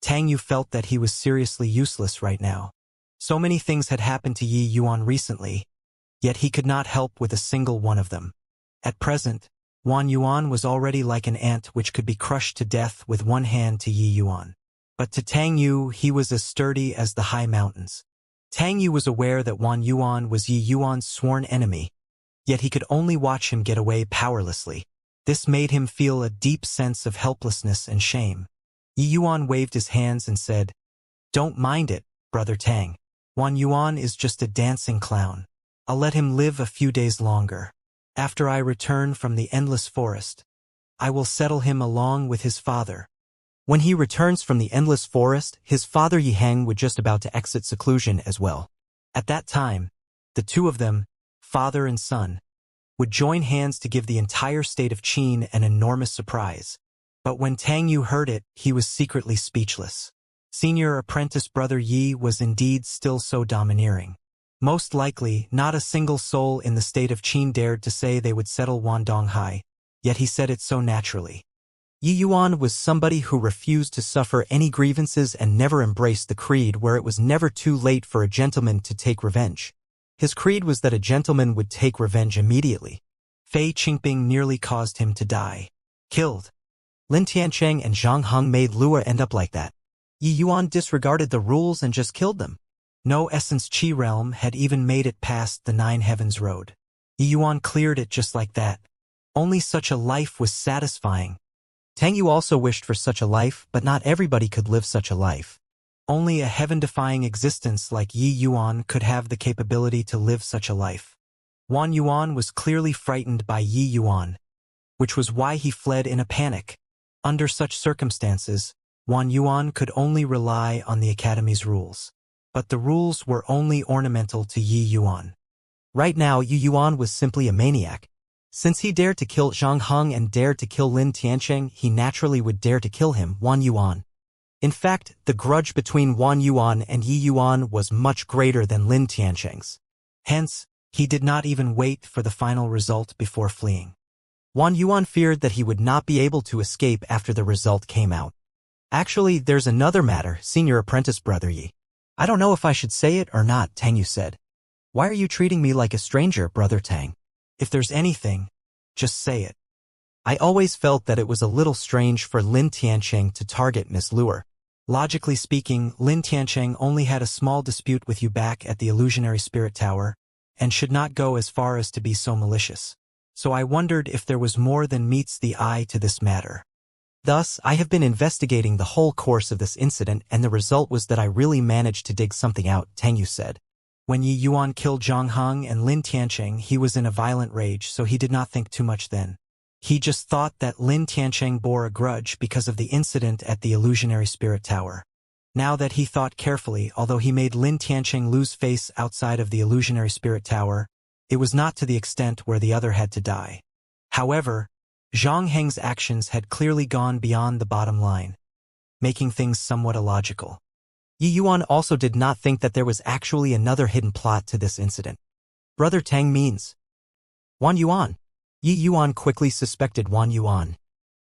Tang Yu felt that he was seriously useless right now. So many things had happened to Yi Yuan recently, yet he could not help with a single one of them. At present, Wan Yuan was already like an ant which could be crushed to death with one hand to Yi Yuan. But to Tang Yu, he was as sturdy as the high mountains. Tang Yu was aware that Wan Yuan was Yi Yuan's sworn enemy, yet he could only watch him get away powerlessly. This made him feel a deep sense of helplessness and shame. Yi Yuan waved his hands and said, "Don't mind it, Brother Tang. Wan Yuan is just a dancing clown. I'll let him live a few days longer. After I return from the Endless Forest, I will settle him along with his father." When he returns from the Endless Forest, his father Yi Heng would just about to exit seclusion as well. At that time, the two of them, father and son, would join hands to give the entire state of Qin an enormous surprise. But when Tang Yu heard it, he was secretly speechless. Senior Apprentice Brother Yi was indeed still so domineering. Most likely, not a single soul in the state of Qin dared to say they would settle Wan Donghai, yet he said it so naturally. Yi Yuan was somebody who refused to suffer any grievances and never embraced the creed where it was never too late for a gentleman to take revenge. His creed was that a gentleman would take revenge immediately. Fei Qingping nearly caused him to die. Killed. Lin Tiancheng and Zhang Heng made Lua end up like that. Yi Yuan disregarded the rules and just killed them. No Essence Qi realm had even made it past the 9 Heavens Road. Yi Yuan cleared it just like that. Only such a life was satisfying. Tang Yu also wished for such a life, but not everybody could live such a life. Only a heaven-defying existence like Yi Yuan could have the capability to live such a life. Wan Yuan was clearly frightened by Yi Yuan, which was why he fled in a panic. Under such circumstances, Wan Yuan could only rely on the Academy's rules. But the rules were only ornamental to Yi Yuan. Right now, Yi Yuan was simply a maniac. Since he dared to kill Zhang Heng and dared to kill Lin Tiancheng, he naturally would dare to kill him, Wan Yuan. In fact, the grudge between Wan Yuan and Yi Yuan was much greater than Lin Tiancheng's. Hence, he did not even wait for the final result before fleeing. Wan Yuan feared that he would not be able to escape after the result came out. Actually, there's another matter, senior apprentice brother Yi. I don't know if I should say it or not, Tang Yu said. Why are you treating me like a stranger, brother Tang? If there's anything, just say it. I always felt that it was a little strange for Lin Tiancheng to target Miss Luer. Logically speaking, Lin Tiancheng only had a small dispute with you back at the illusionary spirit tower, and should not go as far as to be so malicious. So I wondered if there was more than meets the eye to this matter. Thus, I have been investigating the whole course of this incident, and the result was that I really managed to dig something out, Tang Yu said. When Yi Yuan killed Zhang Heng and Lin Tiancheng, he was in a violent rage, so he did not think too much then. He just thought that Lin Tiancheng bore a grudge because of the incident at the illusionary spirit tower. Now that he thought carefully, although he made Lin Tiancheng lose face outside of the illusionary spirit tower, it was not to the extent where the other had to die. However, Zhang Heng's actions had clearly gone beyond the bottom line, making things somewhat illogical. Yi Yuan also did not think that there was actually another hidden plot to this incident. Brother Tang means Wan Yuan. Yi Yuan quickly suspected Wan Yuan.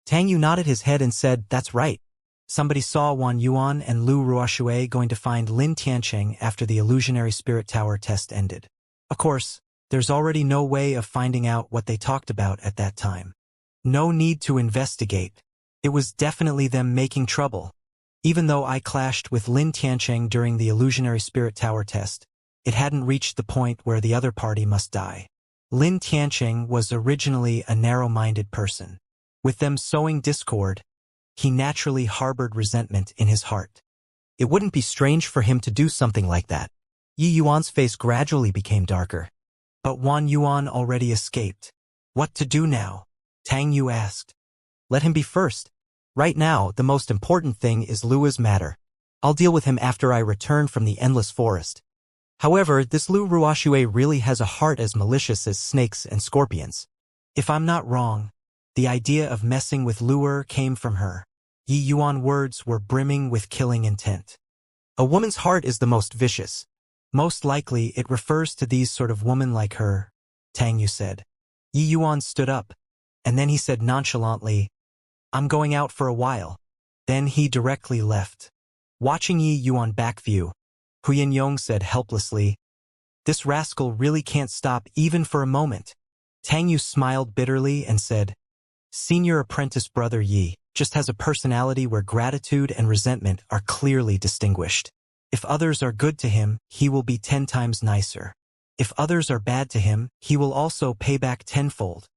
Tang Yu nodded his head and said, that's right. Somebody saw Wan Yuan and Lu Ruoxue going to find Lin Tiancheng after the illusionary spirit tower test ended. Of course, there's already no way of finding out what they talked about at that time. No need to investigate. It was definitely them making trouble. Even though I clashed with Lin Tiancheng during the illusionary spirit tower test, it hadn't reached the point where the other party must die. Lin Tiancheng was originally a narrow-minded person. With them sowing discord, he naturally harbored resentment in his heart. It wouldn't be strange for him to do something like that. Yi Yuan's face gradually became darker. But Wan Yuan already escaped. What to do now? Tang Yu asked. Let him be first. Right now, the most important thing is Lua's matter. I'll deal with him after I return from the endless forest. However, this Lu Ruoxue really has a heart as malicious as snakes and scorpions. If I'm not wrong, the idea of messing with Luer came from her. Yi Yuan words were brimming with killing intent. A woman's heart is the most vicious. Most likely, it refers to these sort of women like her, Tang Yu said. Yi Yuan stood up, and then he said nonchalantly, I'm going out for a while. Then he directly left. Watching Yi Yuan back view, Huyan Yong said helplessly, this rascal really can't stop even for a moment. Tang Yu smiled bitterly and said, Senior apprentice brother Yi just has a personality where gratitude and resentment are clearly distinguished. If others are good to him, he will be 10 times nicer. If others are bad to him, he will also pay back tenfold.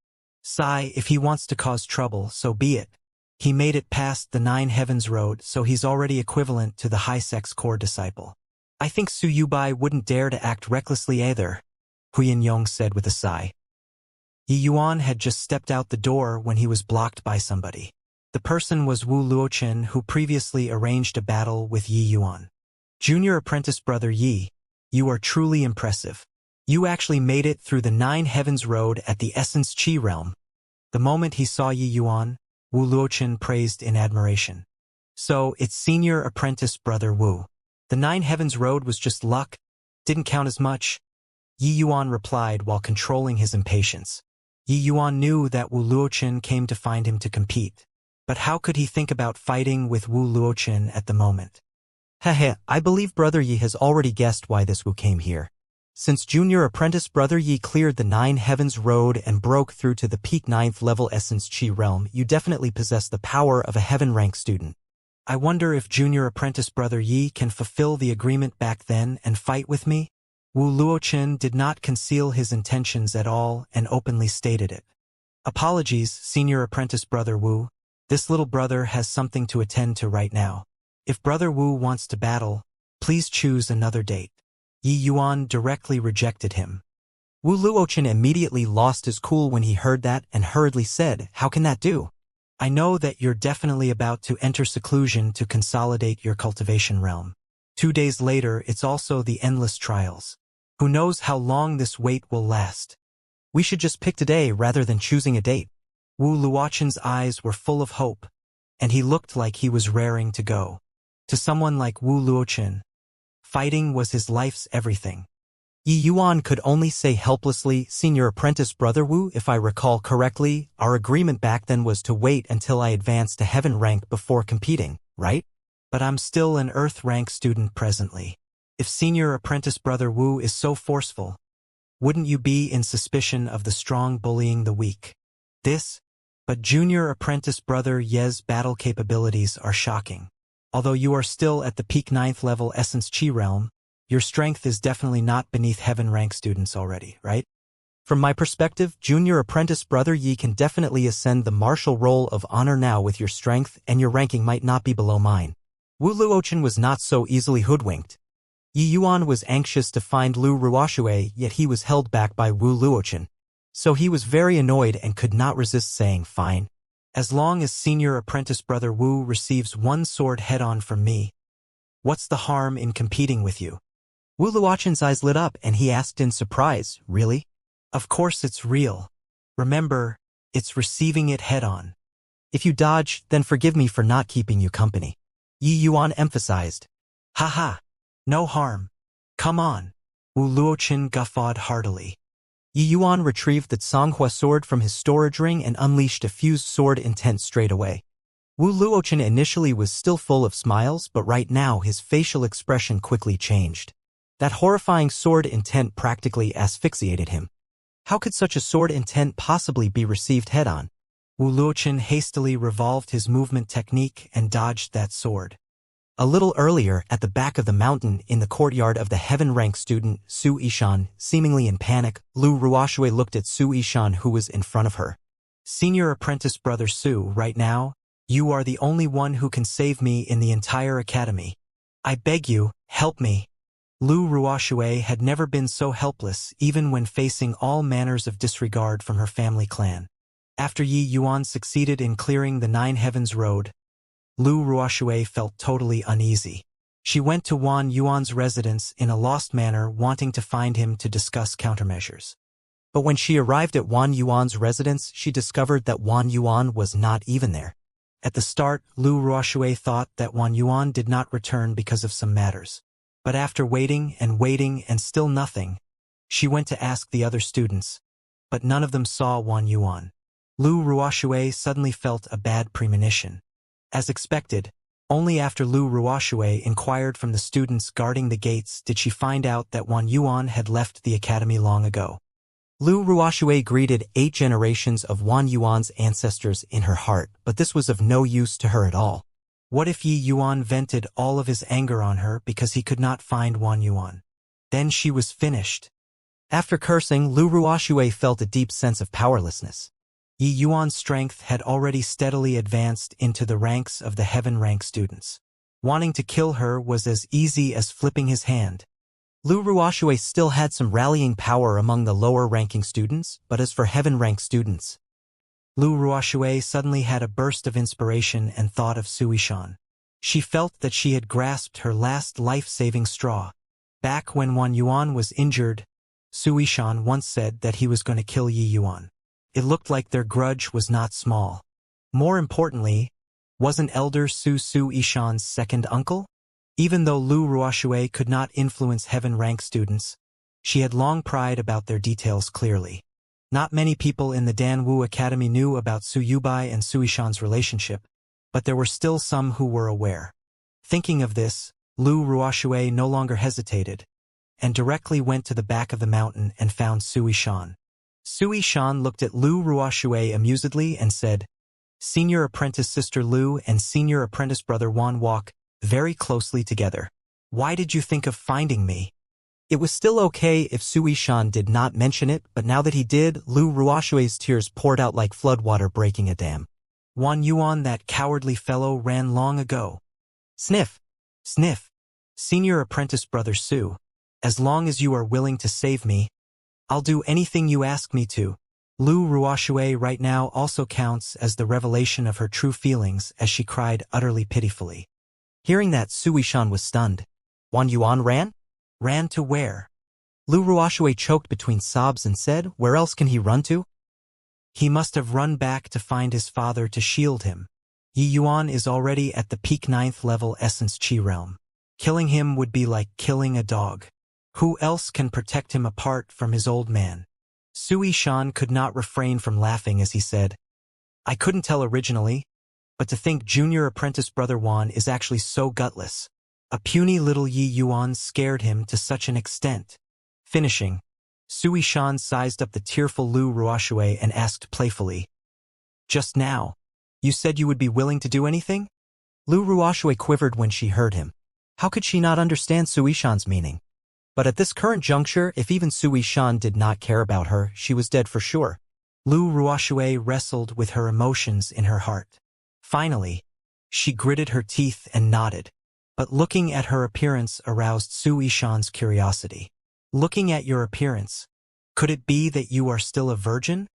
If he wants to cause trouble, so be it. He made it past the 9 Heavens Road, so he's already equivalent to the high-sex core disciple. I think Su Yubai wouldn't dare to act recklessly either, Huyan Yong said with a sigh. Yi Yuan had just stepped out the door when he was blocked by somebody. The person was Wu Luochen, who previously arranged a battle with Yi Yuan. Junior apprentice brother Yi, you are truly impressive. You actually made it through the 9 Heavens Road at the Essence Chi realm. The moment he saw Yi Yuan, Wu Luochen praised in admiration. So, it's senior apprentice brother Wu. The 9 Heavens Road was just luck? Didn't count as much? Yi Yuan replied while controlling his impatience. Yi Yuan knew that Wu Luochen came to find him to compete. But how could he think about fighting with Wu Luochen at the moment? Heh, I believe brother Yi has already guessed why this Wu came here. Since junior apprentice brother Yi cleared the 9 Heavens Road and broke through to the peak 9th level Essence Chi realm, you definitely possess the power of a heaven rank student. I wonder if junior apprentice brother Yi can fulfill the agreement back then and fight with me? Wu Luochen did not conceal his intentions at all and openly stated it. Apologies, senior apprentice brother Wu. This little brother has something to attend to right now. If brother Wu wants to battle, please choose another date. Yi Yuan directly rejected him. Wu Luochen immediately lost his cool when he heard that and hurriedly said, how can that do? I know that you're definitely about to enter seclusion to consolidate your cultivation realm. 2 days later, it's also the endless trials. Who knows how long this wait will last? We should just pick today rather than choosing a date. Wu Luochen's eyes were full of hope, and he looked like he was raring to go. To someone like Wu Luochen, fighting was his life's everything. Yi Yuan could only say helplessly, "Senior apprentice brother Wu, if I recall correctly, our agreement back then was to wait until I advanced to heaven rank before competing, right? But I'm still an earth rank student presently. If senior apprentice brother Wu is so forceful, wouldn't you be in suspicion of the strong bullying the weak? But junior apprentice brother Ye's battle capabilities are shocking. Although you are still at the peak 9th level essence chi realm, your strength is definitely not beneath heaven rank students already, right? From my perspective, junior apprentice brother Yi can definitely ascend the martial roll of honor now with your strength, and your ranking might not be below mine." Wu Luochen was not so easily hoodwinked. Yi Yuan was anxious to find Lu Ruoxue, yet he was held back by Wu Luochen. So he was very annoyed and could not resist saying, "Fine. As long as senior apprentice brother Wu receives one sword head-on from me, what's the harm in competing with you?" Wu Luochen's eyes lit up and he asked in surprise, "Really?" "Of course it's real. Remember, it's receiving it head-on. If you dodge, then forgive me for not keeping you company." Yi Yuan emphasized. "Haha. No harm. Come on." Wu Luochen guffawed heartily. Yi Yuan retrieved the Songhua sword from his storage ring and unleashed a fused sword intent straight away. Wu Luochen initially was still full of smiles, but right now his facial expression quickly changed. That horrifying sword intent practically asphyxiated him. How could such a sword intent possibly be received head-on? Wu Luochen hastily revolved his movement technique and dodged that sword. A little earlier, at the back of the mountain in the courtyard of the heaven-rank student, Su Yishan, seemingly in panic, Lu Ruoxue looked at Su Yishan who was in front of her. "Senior apprentice brother Su, right now, you are the only one who can save me in the entire academy. I beg you, help me." Lu Ruoxue had never been so helpless, even when facing all manners of disregard from her family clan. After Yi Yuan succeeded in clearing the Nine Heavens Road, Lu Ruoxue felt totally uneasy. She went to Wan Yuan's residence in a lost manner, wanting to find him to discuss countermeasures. But when she arrived at Wan Yuan's residence, she discovered that Wan Yuan was not even there. At the start, Lu Ruoxue thought that Wan Yuan did not return because of some matters. But after waiting and still nothing, she went to ask the other students, but none of them saw Wan Yuan. Lu Ruoxue suddenly felt a bad premonition. As expected, only after Lu Ruoxue inquired from the students guarding the gates did she find out that Wan Yuan had left the academy long ago. Lu Ruoxue greeted 8 generations of Wan Yuan's ancestors in her heart, but this was of no use to her at all. What if Yi Yuan vented all of his anger on her because he could not find Wan Yuan? Then she was finished. After cursing, Lu Ruoxue felt a deep sense of powerlessness. Yi Yuan's strength had already steadily advanced into the ranks of the heaven-rank students. Wanting to kill her was as easy as flipping his hand. Lu Ruoxue still had some rallying power among the lower-ranking students, but as for heaven-rank students, Lu Ruoxue suddenly had a burst of inspiration and thought of Su Yishan. She felt that she had grasped her last life-saving straw. Back when Wan Yuan was injured, Su Yishan once said that he was going to kill Yi Yuan. It looked like their grudge was not small. More importantly, wasn't Elder Su Yishan's second uncle? Even though Lu Ruoxue could not influence heaven-rank students, she had long pried about their details clearly. Not many people in the Danwu Academy knew about Su Yubai and Su Yishan's relationship, but there were still some who were aware. Thinking of this, Lu Ruoxue no longer hesitated, and directly went to the back of the mountain and found Su Yishan. Su Yishan looked at Lu Ruoxue amusedly and said, "Senior apprentice sister Lu and senior apprentice brother Wan walk very closely together. Why did you think of finding me?" It was still okay if Su Yishan did not mention it, but now that he did, Lu Ruoxue's tears poured out like floodwater breaking a dam. "Wan Yuan, that cowardly fellow, ran long ago." Sniff. Sniff. "Senior apprentice brother Su, as long as you are willing to save me, I'll do anything you ask me to." Lu Ruoxue right now also counts as the revelation of her true feelings as she cried utterly pitifully. Hearing that, Su Yishan was stunned. Wan Yuan ran? Ran to where? Lu Ruoxue choked between sobs and said, "Where else can he run to?" "He must have run back to find his father to shield him." Yi Yuan is already at the peak 9th level essence chi realm. Killing him would be like killing a dog. Who else can protect him apart from his old man? Sui Shan could not refrain from laughing as he said, I couldn't tell originally, but to think junior apprentice brother Wan is actually so gutless. A puny little Yi Yuan scared him to such an extent. Finishing, Sui Shan sized up the tearful Lu Ruoxue and asked playfully, Just now, you said you would be willing to do anything? Lu Ruoxue quivered when she heard him. How could she not understand Sui Shan's meaning? But at this current juncture, if even Sui Shan did not care about her, she was dead for sure. Lu Ruoxue wrestled with her emotions in her heart. Finally, she gritted her teeth and nodded. But looking at her appearance aroused Sui Shan's curiosity. Looking at your appearance, could it be that you are still a virgin?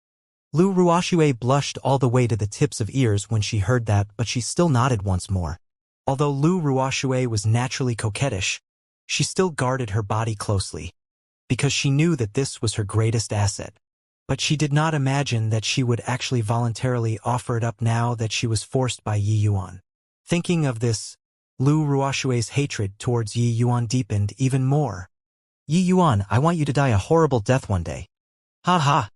Lu Ruoxue blushed all the way to the tips of ears when she heard that, but she still nodded once more. Although Lu Ruoxue was naturally coquettish, she still guarded her body closely, because she knew that this was her greatest asset. But she did not imagine that she would actually voluntarily offer it up now that she was forced by Yi Yuan. Thinking of this, Lu Ruoxue's hatred towards Yi Yuan deepened even more. Yi Yuan, I want you to die a horrible death one day. Ha ha.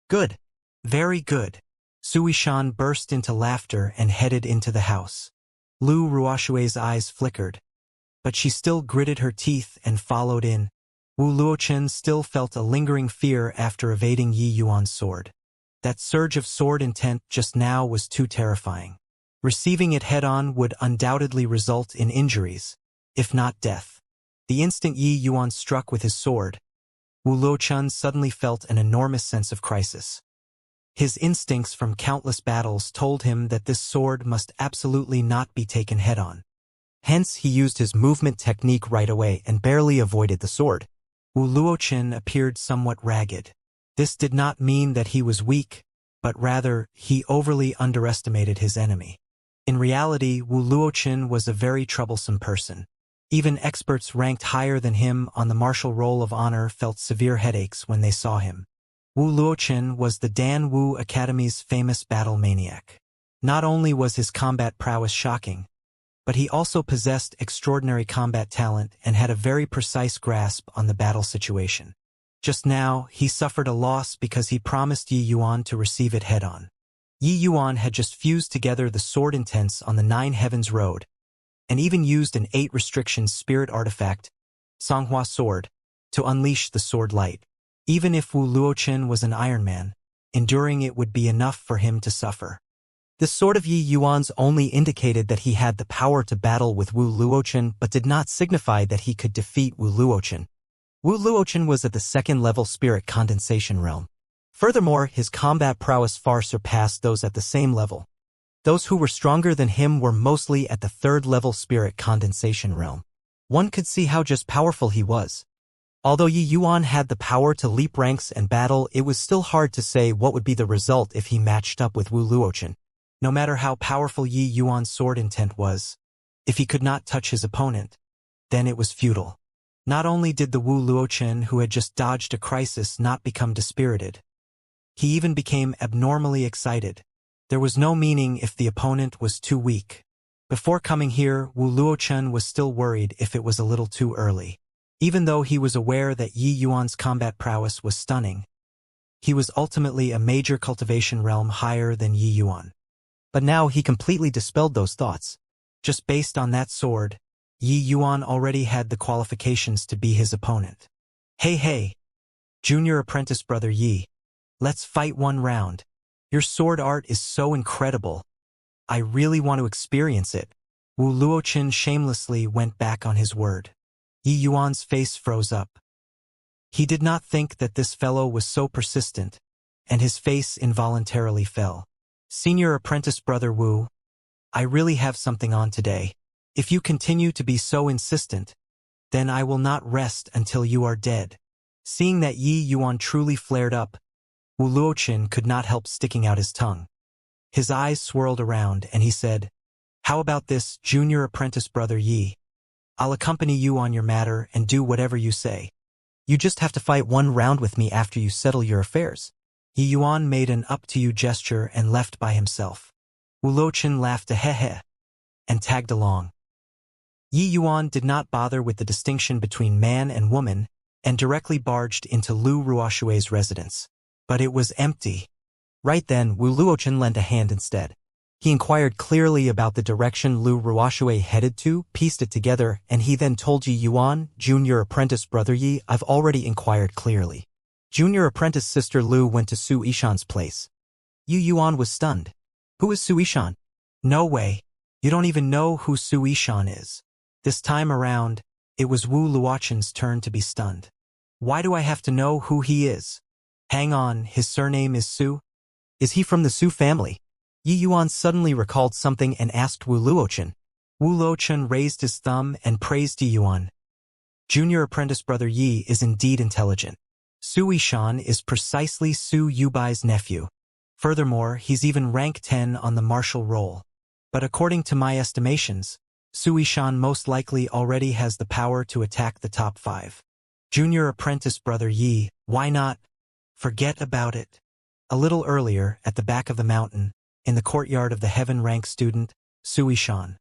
Good. Very good. Sui Shan burst into laughter and headed into the house. Lu Ruoxue's eyes flickered, but she still gritted her teeth and followed in. Wu Luochen still felt a lingering fear after evading Yi Yuan's sword. That surge of sword intent just now was too terrifying. Receiving it head-on would undoubtedly result in injuries, if not death. The instant Yi Yuan struck with his sword, Wu Luochen suddenly felt an enormous sense of crisis. His instincts from countless battles told him that this sword must absolutely not be taken head-on. Hence he used his movement technique right away and barely avoided the sword. Wu Luochen appeared somewhat ragged. This did not mean that he was weak, but rather, he overly underestimated his enemy. In reality, Wu Luochen was a very troublesome person. Even experts ranked higher than him on the martial roll of honor felt severe headaches when they saw him. Wu Luochen was the Dan Wu Academy's famous battle maniac. Not only was his combat prowess shocking, but he also possessed extraordinary combat talent and had a very precise grasp on the battle situation. Just now, he suffered a loss because he promised Yi Yuan to receive it head-on. Yi Yuan had just fused together the sword intents on the Nine Heavens Road, and even used an 8 restrictions spirit artifact, Songhua Sword, to unleash the sword light. Even if Wu Luochen was an Iron Man, enduring it would be enough for him to suffer. The sword of Yi Yuan's only indicated that he had the power to battle with Wu Luochen but did not signify that he could defeat Wu Luochen. Wu Luochen was at the 2nd level spirit condensation realm. Furthermore, his combat prowess far surpassed those at the same level. Those who were stronger than him were mostly at the 3rd level spirit condensation realm. One could see how just powerful he was. Although Yi Yuan had the power to leap ranks and battle, it was still hard to say what would be the result if he matched up with Wu Luochen. No matter how powerful Yi Yuan's sword intent was, if he could not touch his opponent, then it was futile. Not only did the Wu Luochen who had just dodged a crisis not become dispirited, he even became abnormally excited. There was no meaning if the opponent was too weak. Before coming here, Wu Luochen was still worried if it was a little too early. Even though he was aware that Yi Yuan's combat prowess was stunning, he was ultimately a major cultivation realm higher than Yi Yuan. But now he completely dispelled those thoughts. Just based on that sword, Yi Yuan already had the qualifications to be his opponent. Hey, junior apprentice brother Yi, let's fight one round. Your sword art is so incredible. I really want to experience it. Wu Luochen shamelessly went back on his word. Yi Yuan's face froze up. He did not think that this fellow was so persistent, and his face involuntarily fell. Senior apprentice brother Wu, I really have something on today. If you continue to be so insistent, then I will not rest until you are dead. Seeing that Yi Yuan truly flared up, Wu Luochen could not help sticking out his tongue. His eyes swirled around and he said, How about this, junior apprentice brother Yi? I'll accompany you on your matter and do whatever you say. You just have to fight one round with me after you settle your affairs. Yi Yuan made an up-to-you gesture and left by himself. Wu Luochen laughed a heh and tagged along. Yi Yuan did not bother with the distinction between man and woman and directly barged into Lu Ruoshui's residence. But it was empty. Right then, Wu Luochen lent a hand instead. He inquired clearly about the direction Lu Ruoshui headed to, pieced it together, and he then told Yi Yuan, junior apprentice brother Yi, I've already inquired clearly. Junior apprentice sister Lu went to Su Ishan's place. Yi Yuan was stunned. Who is Su Ishan? No way. You don't even know who Su Ishan is. This time around, it was Wu Luochen's turn to be stunned. Why do I have to know who he is? Hang on, his surname is Su? Is he from the Su family? Yi Yuan suddenly recalled something and asked Wu Luochen. Wu Luochen raised his thumb and praised Yi Yuan. Junior apprentice brother Yi is indeed intelligent. Su Ishan is precisely Su Yubai's nephew. Furthermore, he's even rank 10 on the martial roll. But according to my estimations, Su Ishan most likely already has the power to attack the top 5. Junior apprentice brother Yi, why not? Forget about it. A little earlier, at the back of the mountain, in the courtyard of the heaven-rank student, Su Ishan.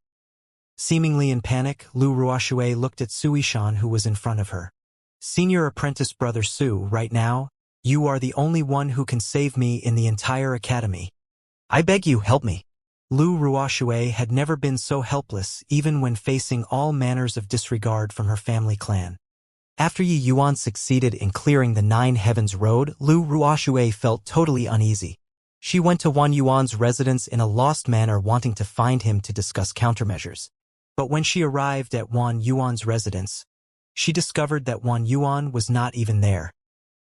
Seemingly in panic, Lu Ruoshui looked at Su Ishan who was in front of her. Senior apprentice brother Su, right now, you are the only one who can save me in the entire academy. I beg you, help me. Lu Ruoshui had never been so helpless even when facing all manners of disregard from her family clan. After Yi Yuan succeeded in clearing the 9 Heavens Road, Lu Ruoshui felt totally uneasy. She went to Wan Yuan's residence in a lost manner wanting to find him to discuss countermeasures. But when she arrived at Wan Yuan's residence, she discovered that Wan Yuan was not even there.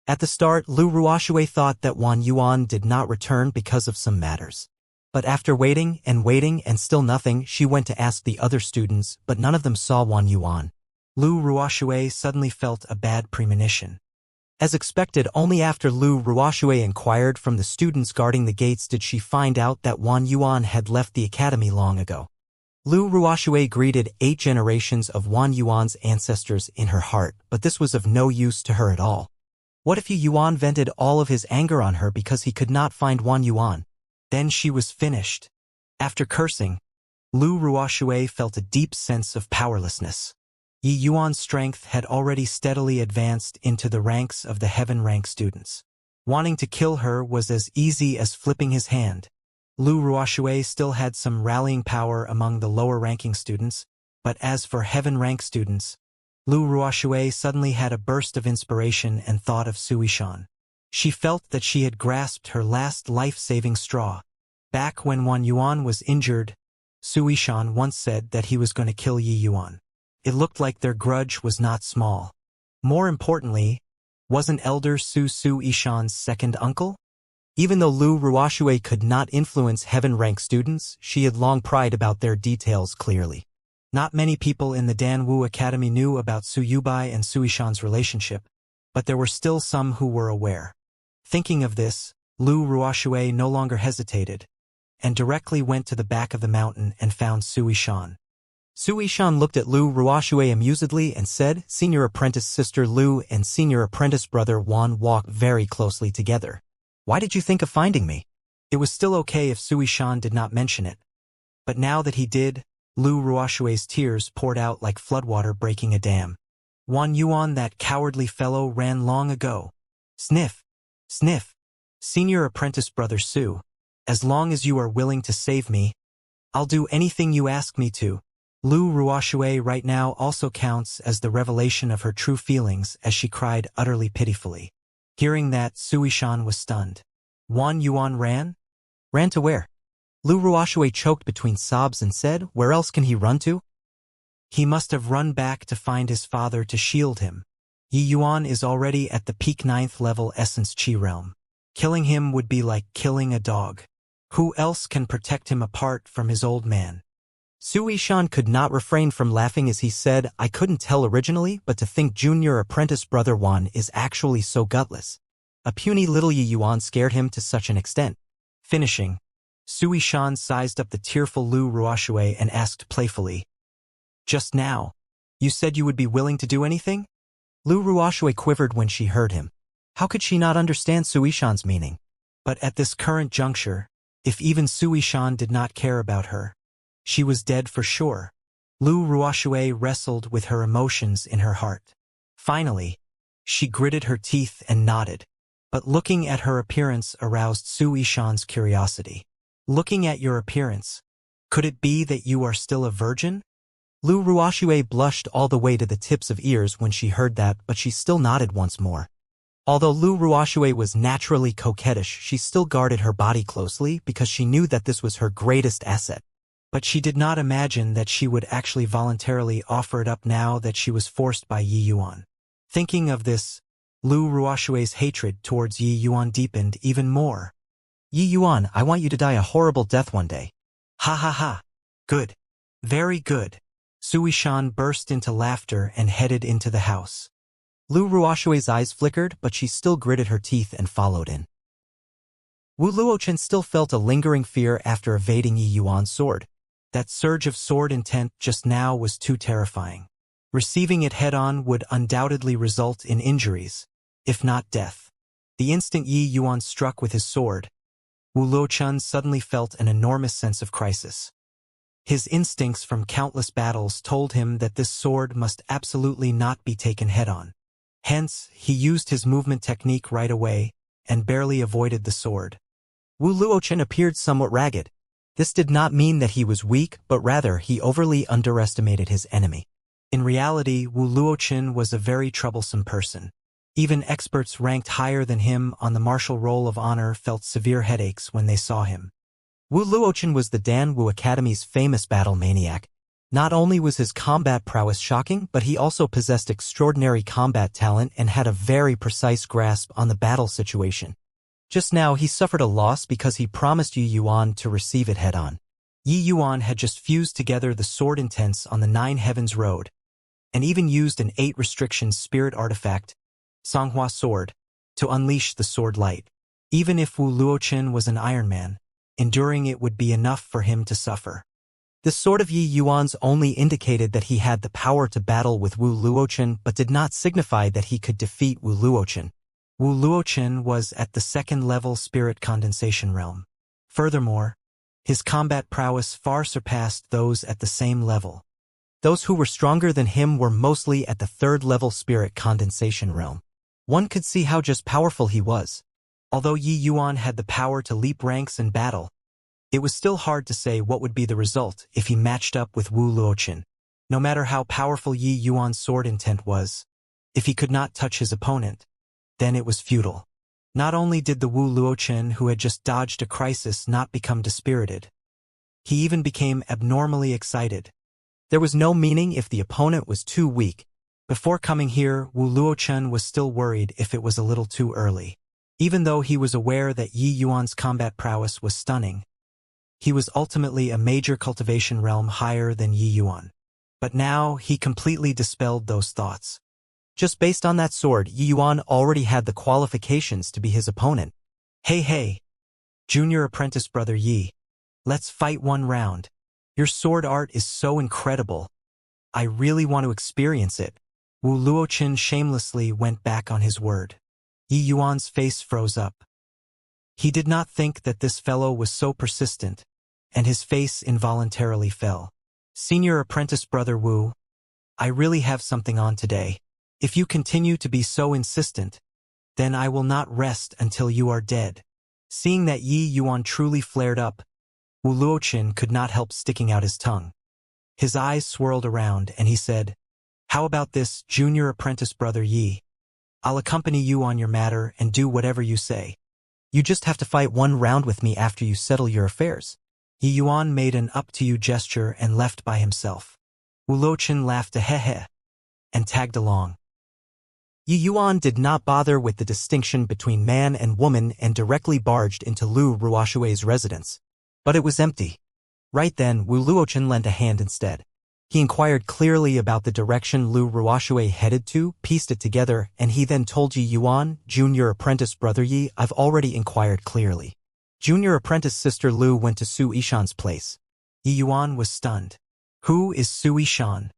At the start, Lu Ruoshui thought that Wan Yuan did not return because of some matters. But after waiting and still nothing, she went to ask the other students, but none of them saw Wan Yuan. Lu Ruoshui suddenly felt a bad premonition. As expected, only after Lu Ruoshui inquired from the students guarding the gates did she find out that Wan Yuan had left the academy long ago. Lu Ruoshui greeted 8 generations of Wan Yuan's ancestors in her heart, but this was of no use to her at all. What if Yi Yuan vented all of his anger on her because he could not find Wan Yuan? Then she was finished. After cursing, Lu Ruoshui felt a deep sense of powerlessness. Yi Yuan's strength had already steadily advanced into the ranks of the heaven-rank students. Wanting to kill her was as easy as flipping his hand. Lu Ruoshui still had some rallying power among the lower-ranking students, but as for heaven-rank students, Lu Ruoshui suddenly had a burst of inspiration and thought of Su Ishan. She felt that she had grasped her last life-saving straw. Back when Wan Yuan was injured, Su Ishan once said that he was going to kill Yi Yuan. It looked like their grudge was not small. More importantly, wasn't Elder Su Ishan's second uncle? Even though Lu Ruoshui could not influence heaven-rank students, she had long pried about their details clearly. Not many people in the Danwu Academy knew about Su Yubai and Su Ishan's relationship, but there were still some who were aware. Thinking of this, Lu Ruoshui no longer hesitated, and directly went to the back of the mountain and found Su Ishan. Su Ishan looked at Lu Ruoshui amusedly and said, Senior apprentice sister Lu and senior apprentice brother Wan walk very closely together. Why did you think of finding me? It was still okay if Su Ishan did not mention it. But now that he did, Lu Ruoshui's tears poured out like floodwater breaking a dam. Wan Yuan, that cowardly fellow, ran long ago. Sniff. Sniff. Senior apprentice brother Su, as long as you are willing to save me, I'll do anything you ask me to. Lu Ruoshui right now also counts as the revelation of her true feelings as she cried utterly pitifully. Hearing that, Su Ishan was stunned. Wan Yuan ran? Ran to where? Lu Ruoshui choked between sobs and said, where else can he run to? He must have run back to find his father to shield him. Yi Yuan is already at the peak 9th level Essence Chi realm. Killing him would be like killing a dog. Who else can protect him apart from his old man? Su Ishan could not refrain from laughing as he said, I couldn't tell originally, but to think junior apprentice brother Wan is actually so gutless. A puny little Yi Yuan scared him to such an extent. Finishing, Su Ishan sized up the tearful Lu Ruoshui and asked playfully, just now, you said you would be willing to do anything? Lu Ruoshui quivered when she heard him. How could she not understand Su Ishan's meaning? But at this current juncture, If even Sui Shan did not care about her, she was dead for sure. Lu Ruoxue wrestled with her emotions in her heart. Finally, she gritted her teeth and nodded. But looking at her appearance aroused Sui Shan's curiosity. Looking at your appearance, could it be that you are still a virgin? Lu Ruoxue blushed all the way to the tips of ears when she heard that, but she still nodded once more. Although Lu Ruoxue was naturally coquettish, she still guarded her body closely because she knew that this was her greatest asset. But she did not imagine that she would actually voluntarily offer it up now that she was forced by Yi Yuan. Thinking of this, Lu Ruoxue's hatred towards Yi Yuan deepened even more. Yi Yuan, I want you to die a horrible death one day. Ha ha ha. Good. Very good. Sui Shan burst into laughter and headed into the house. Lu Ruoxue's eyes flickered, but she still gritted her teeth and followed in. Wu Luochen still felt a lingering fear after evading Yi Yuan's sword. That surge of sword intent just now was too terrifying. Receiving it head-on would undoubtedly result in injuries, if not death. The instant Yi Yuan struck with his sword, Wu Luochen suddenly felt an enormous sense of crisis. His instincts from countless battles told him that this sword must absolutely not be taken head-on. Hence, he used his movement technique right away and barely avoided the sword. Wu Luochen appeared somewhat ragged. This did not mean that he was weak, but rather he overly underestimated his enemy. In reality, Wu Luochen was a very troublesome person. Even experts ranked higher than him on the martial roll of honor felt severe headaches when they saw him. Wu Luochen was the Dan Wu Academy's famous battle maniac. Not only was his combat prowess shocking, but he also possessed extraordinary combat talent and had a very precise grasp on the battle situation. Just now he suffered a loss because he promised Yi Yuan to receive it head-on. Yi Yuan had just fused together the sword intents on the Nine Heavens Road, and even used an 8 restrictions spirit artifact, Songhua Sword, to unleash the sword light. Even if Wu Luochen was an Iron Man, enduring it would be enough for him to suffer. The sword of Yi Yuan's only indicated that he had the power to battle with Wu Luochen, but did not signify that he could defeat Wu Luochen. Wu Luochen was at the 2nd level spirit condensation realm. Furthermore, his combat prowess far surpassed those at the same level. Those who were stronger than him were mostly at the 3rd level spirit condensation realm. One could see how just powerful he was. Although Yi Yuan had the power to leap ranks in battle, it was still hard to say what would be the result if he matched up with Wu Luochen. No matter how powerful Yi Yuan's sword intent was, if he could not touch his opponent, then it was futile. Not only did the Wu Luochen who had just dodged a crisis not become dispirited, he even became abnormally excited. There was no meaning if the opponent was too weak. Before coming here, Wu Luochen was still worried if it was a little too early. Even though he was aware that Yi Yuan's combat prowess was stunning, he was ultimately a major cultivation realm higher than Yi Yuan. But now he completely dispelled those thoughts. Just based on that sword, Yi Yuan already had the qualifications to be his opponent. Hey, junior apprentice brother Yi, let's fight one round. Your sword art is so incredible. I really want to experience it. Wu Luochen shamelessly went back on his word. Yi Yuan's face froze up. He did not think that this fellow was so persistent, and his face involuntarily fell. Senior apprentice brother Wu, I really have something on today. If you continue to be so insistent, then I will not rest until you are dead. Seeing that Yi Yuan truly flared up, Wu Luochen could not help sticking out his tongue. His eyes swirled around, and he said, How about this, junior apprentice brother Yi? I'll accompany you on your matter and do whatever you say. You just have to fight one round with me after you settle your affairs. Yi Yuan made an up-to-you gesture and left by himself. Wu Luochen laughed a heh and tagged along. Yi Yuan did not bother with the distinction between man and woman and directly barged into Lu Ruoxue's residence. But it was empty. Right then, Wu Luochen lent a hand instead. He inquired clearly about the direction Lu Ruoxue headed to, pieced it together, and he then told Yi Yuan, Junior apprentice brother Yi, I've already inquired clearly. Junior apprentice sister Lu went to Su Ishan's place. Yi Yuan was stunned. Who is Su Ishan?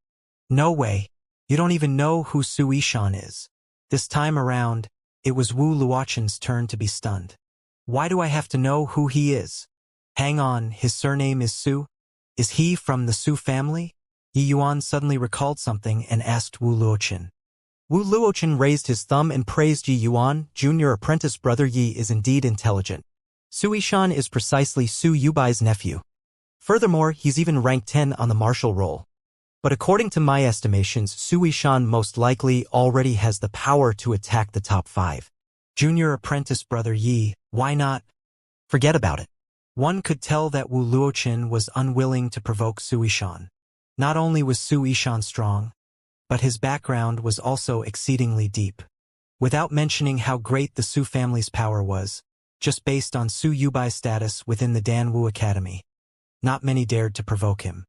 No way. You don't even know who Su Ishan is. This time around, it was Wu Luochen's turn to be stunned. Why do I have to know who he is? Hang on, his surname is Su? Is he from the Su family? Yi Yuan suddenly recalled something and asked Wu Luochen. Wu Luochen raised his thumb and praised Yi Yuan. Junior apprentice brother Yi is indeed intelligent. Su Yishan is precisely Su Yubai's nephew. Furthermore, he's even ranked 10 on the martial roll. But according to my estimations, Su Yishan most likely already has the power to attack the top 5. Junior apprentice brother Yi, why not? Forget about it. One could tell that Wu Luochen was unwilling to provoke Su Yishan. Not only was Su Yishan strong, but his background was also exceedingly deep. Without mentioning how great the Su family's power was, just based on Su Yubai's status within the Dan Wu Academy, not many dared to provoke him.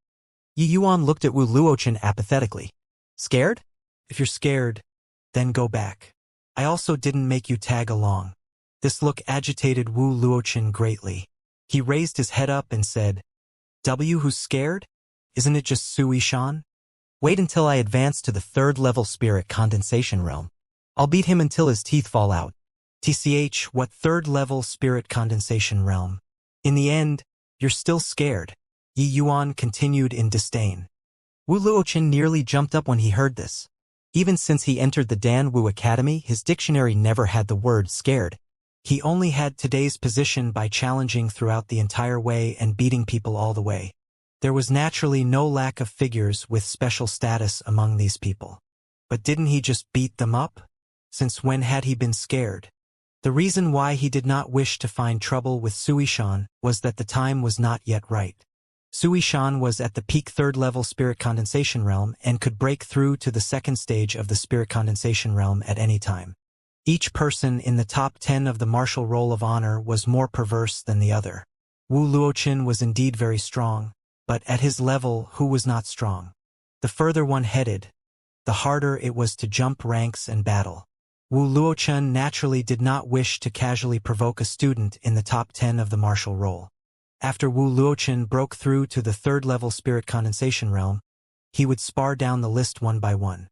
Yi Yuan looked at Wu Luochen apathetically. Scared? If you're scared, then go back. I also didn't make you tag along. This look agitated Wu Luochen greatly. He raised his head up and said, who's scared? Isn't it just Su Yishan? Wait until I advance to the 3rd level spirit condensation realm. I'll beat him until his teeth fall out. TCH, what 3rd level spirit condensation realm? In the end, you're still scared. Yi Yuan continued in disdain. Wu Luochen nearly jumped up when he heard this. Even since he entered the Dan Wu Academy, his dictionary never had the word scared. He only had today's position by challenging throughout the entire way and beating people all the way. There was naturally no lack of figures with special status among these people. But didn't he just beat them up? Since when had he been scared? The reason why he did not wish to find trouble with Su Yishan was that the time was not yet right. Su Yishan was at the peak 3rd level spirit condensation realm and could break through to the 2nd stage of the spirit condensation realm at any time. Each person in the top 10 of the martial roll of honor was more perverse than the other. Wu Luochen was indeed very strong, but at his level, who was not strong? The further one headed, the harder it was to jump ranks and battle. Wu Luochen naturally did not wish to casually provoke a student in the top 10 of the martial roll. After Wu Luochen broke through to the 3rd level spirit condensation realm, he would spar down the list one by one.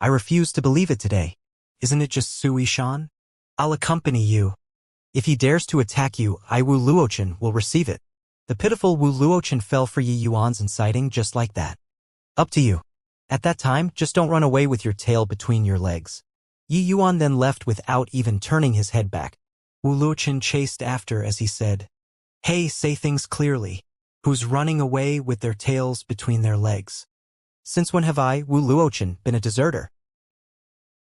I refuse to believe it today. Isn't it just Su Yishan? I'll accompany you. If he dares to attack you, I Wu Luochen will receive it. The pitiful Wu Luochen fell for Yi Yuan's inciting just like that. Up to you. At that time, just don't run away with your tail between your legs. Yi Yuan then left without even turning his head back. Wu Luochen chased after as he said, Hey, say things clearly. Who's running away with their tails between their legs? Since when have I, Wu Luochen, been a deserter?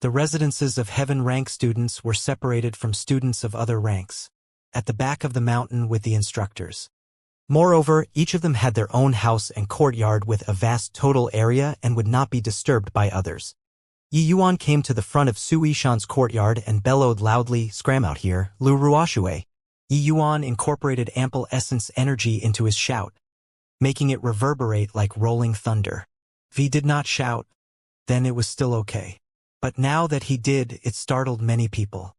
The residences of heaven rank students were separated from students of other ranks, at the back of the mountain with the instructors. Moreover, each of them had their own house and courtyard with a vast total area and would not be disturbed by others. Yi Yuan came to the front of Su Yishan's courtyard and bellowed loudly, Scram out here, Lu Ruoxue. Yi Yuan incorporated ample essence energy into his shout, making it reverberate like rolling thunder. If he did not shout, then it was still okay. But now that he did, it startled many people.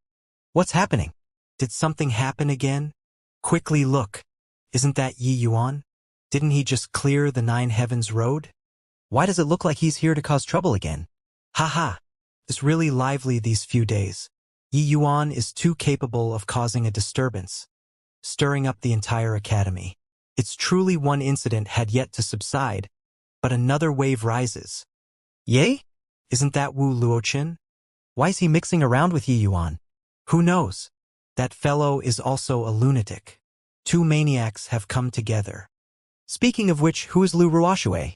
What's happening? Did something happen again? Quickly look. Isn't that Yi Yuan? Didn't he just clear the 9 Heavens road? Why does it look like he's here to cause trouble again? Ha! It's really lively these few days. Yi Yuan is too capable of causing a disturbance, stirring up the entire academy. It's truly one incident had yet to subside, but another wave rises. Yay? Isn't that Wu Luochen? Why is he mixing around with Yi Yuan? Who knows? That fellow is also a lunatic. 2 maniacs have come together. Speaking of which, who is Lu Ruoxue?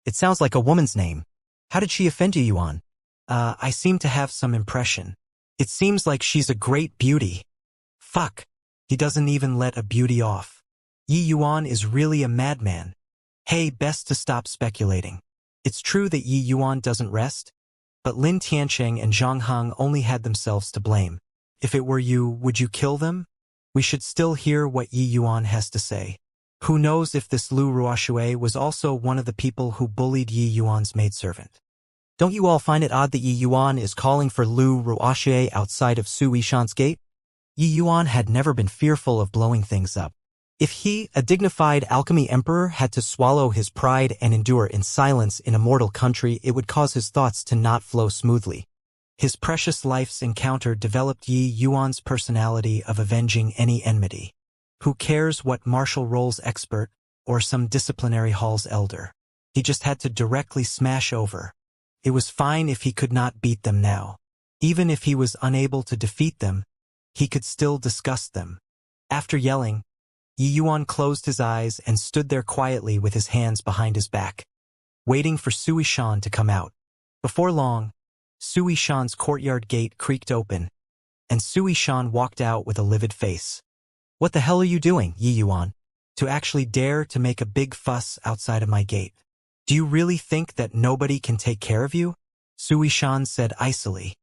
It sounds like a woman's name. How did she offend Yi Yuan? I seem to have some impression. It seems like she's a great beauty. Fuck. He doesn't even let a beauty off. Yi Yuan is really a madman. Hey, best to stop speculating. It's true that Yi Yuan doesn't rest, but Lin Tiancheng and Zhang Heng only had themselves to blame. If it were you, would you kill them? We should still hear what Yi Yuan has to say. Who knows if this Lu Ruoxue was also one of the people who bullied Yi Yuan's maidservant. Don't you all find it odd that Yi Yuan is calling for Lu Ruoxue outside of Su Yishan's gate? Yi Yuan had never been fearful of blowing things up. If he, a dignified alchemy emperor, had to swallow his pride and endure in silence in a mortal country, it would cause his thoughts to not flow smoothly. His precious life's encounter developed Yi Yuan's personality of avenging any enmity. Who cares what martial roles expert or some disciplinary hall's elder? He just had to directly smash over. It was fine if he could not beat them now. Even if he was unable to defeat them, he could still discuss them. After yelling, Yi Yuan closed his eyes and stood there quietly with his hands behind his back, waiting for Sui Shan to come out. Before long, Sui Shan's courtyard gate creaked open, and Sui Shan walked out with a livid face. "What the hell are you doing, Yi Yuan? To actually dare to make a big fuss outside of my gate? Do you really think that nobody can take care of you?" Sui Shan said icily.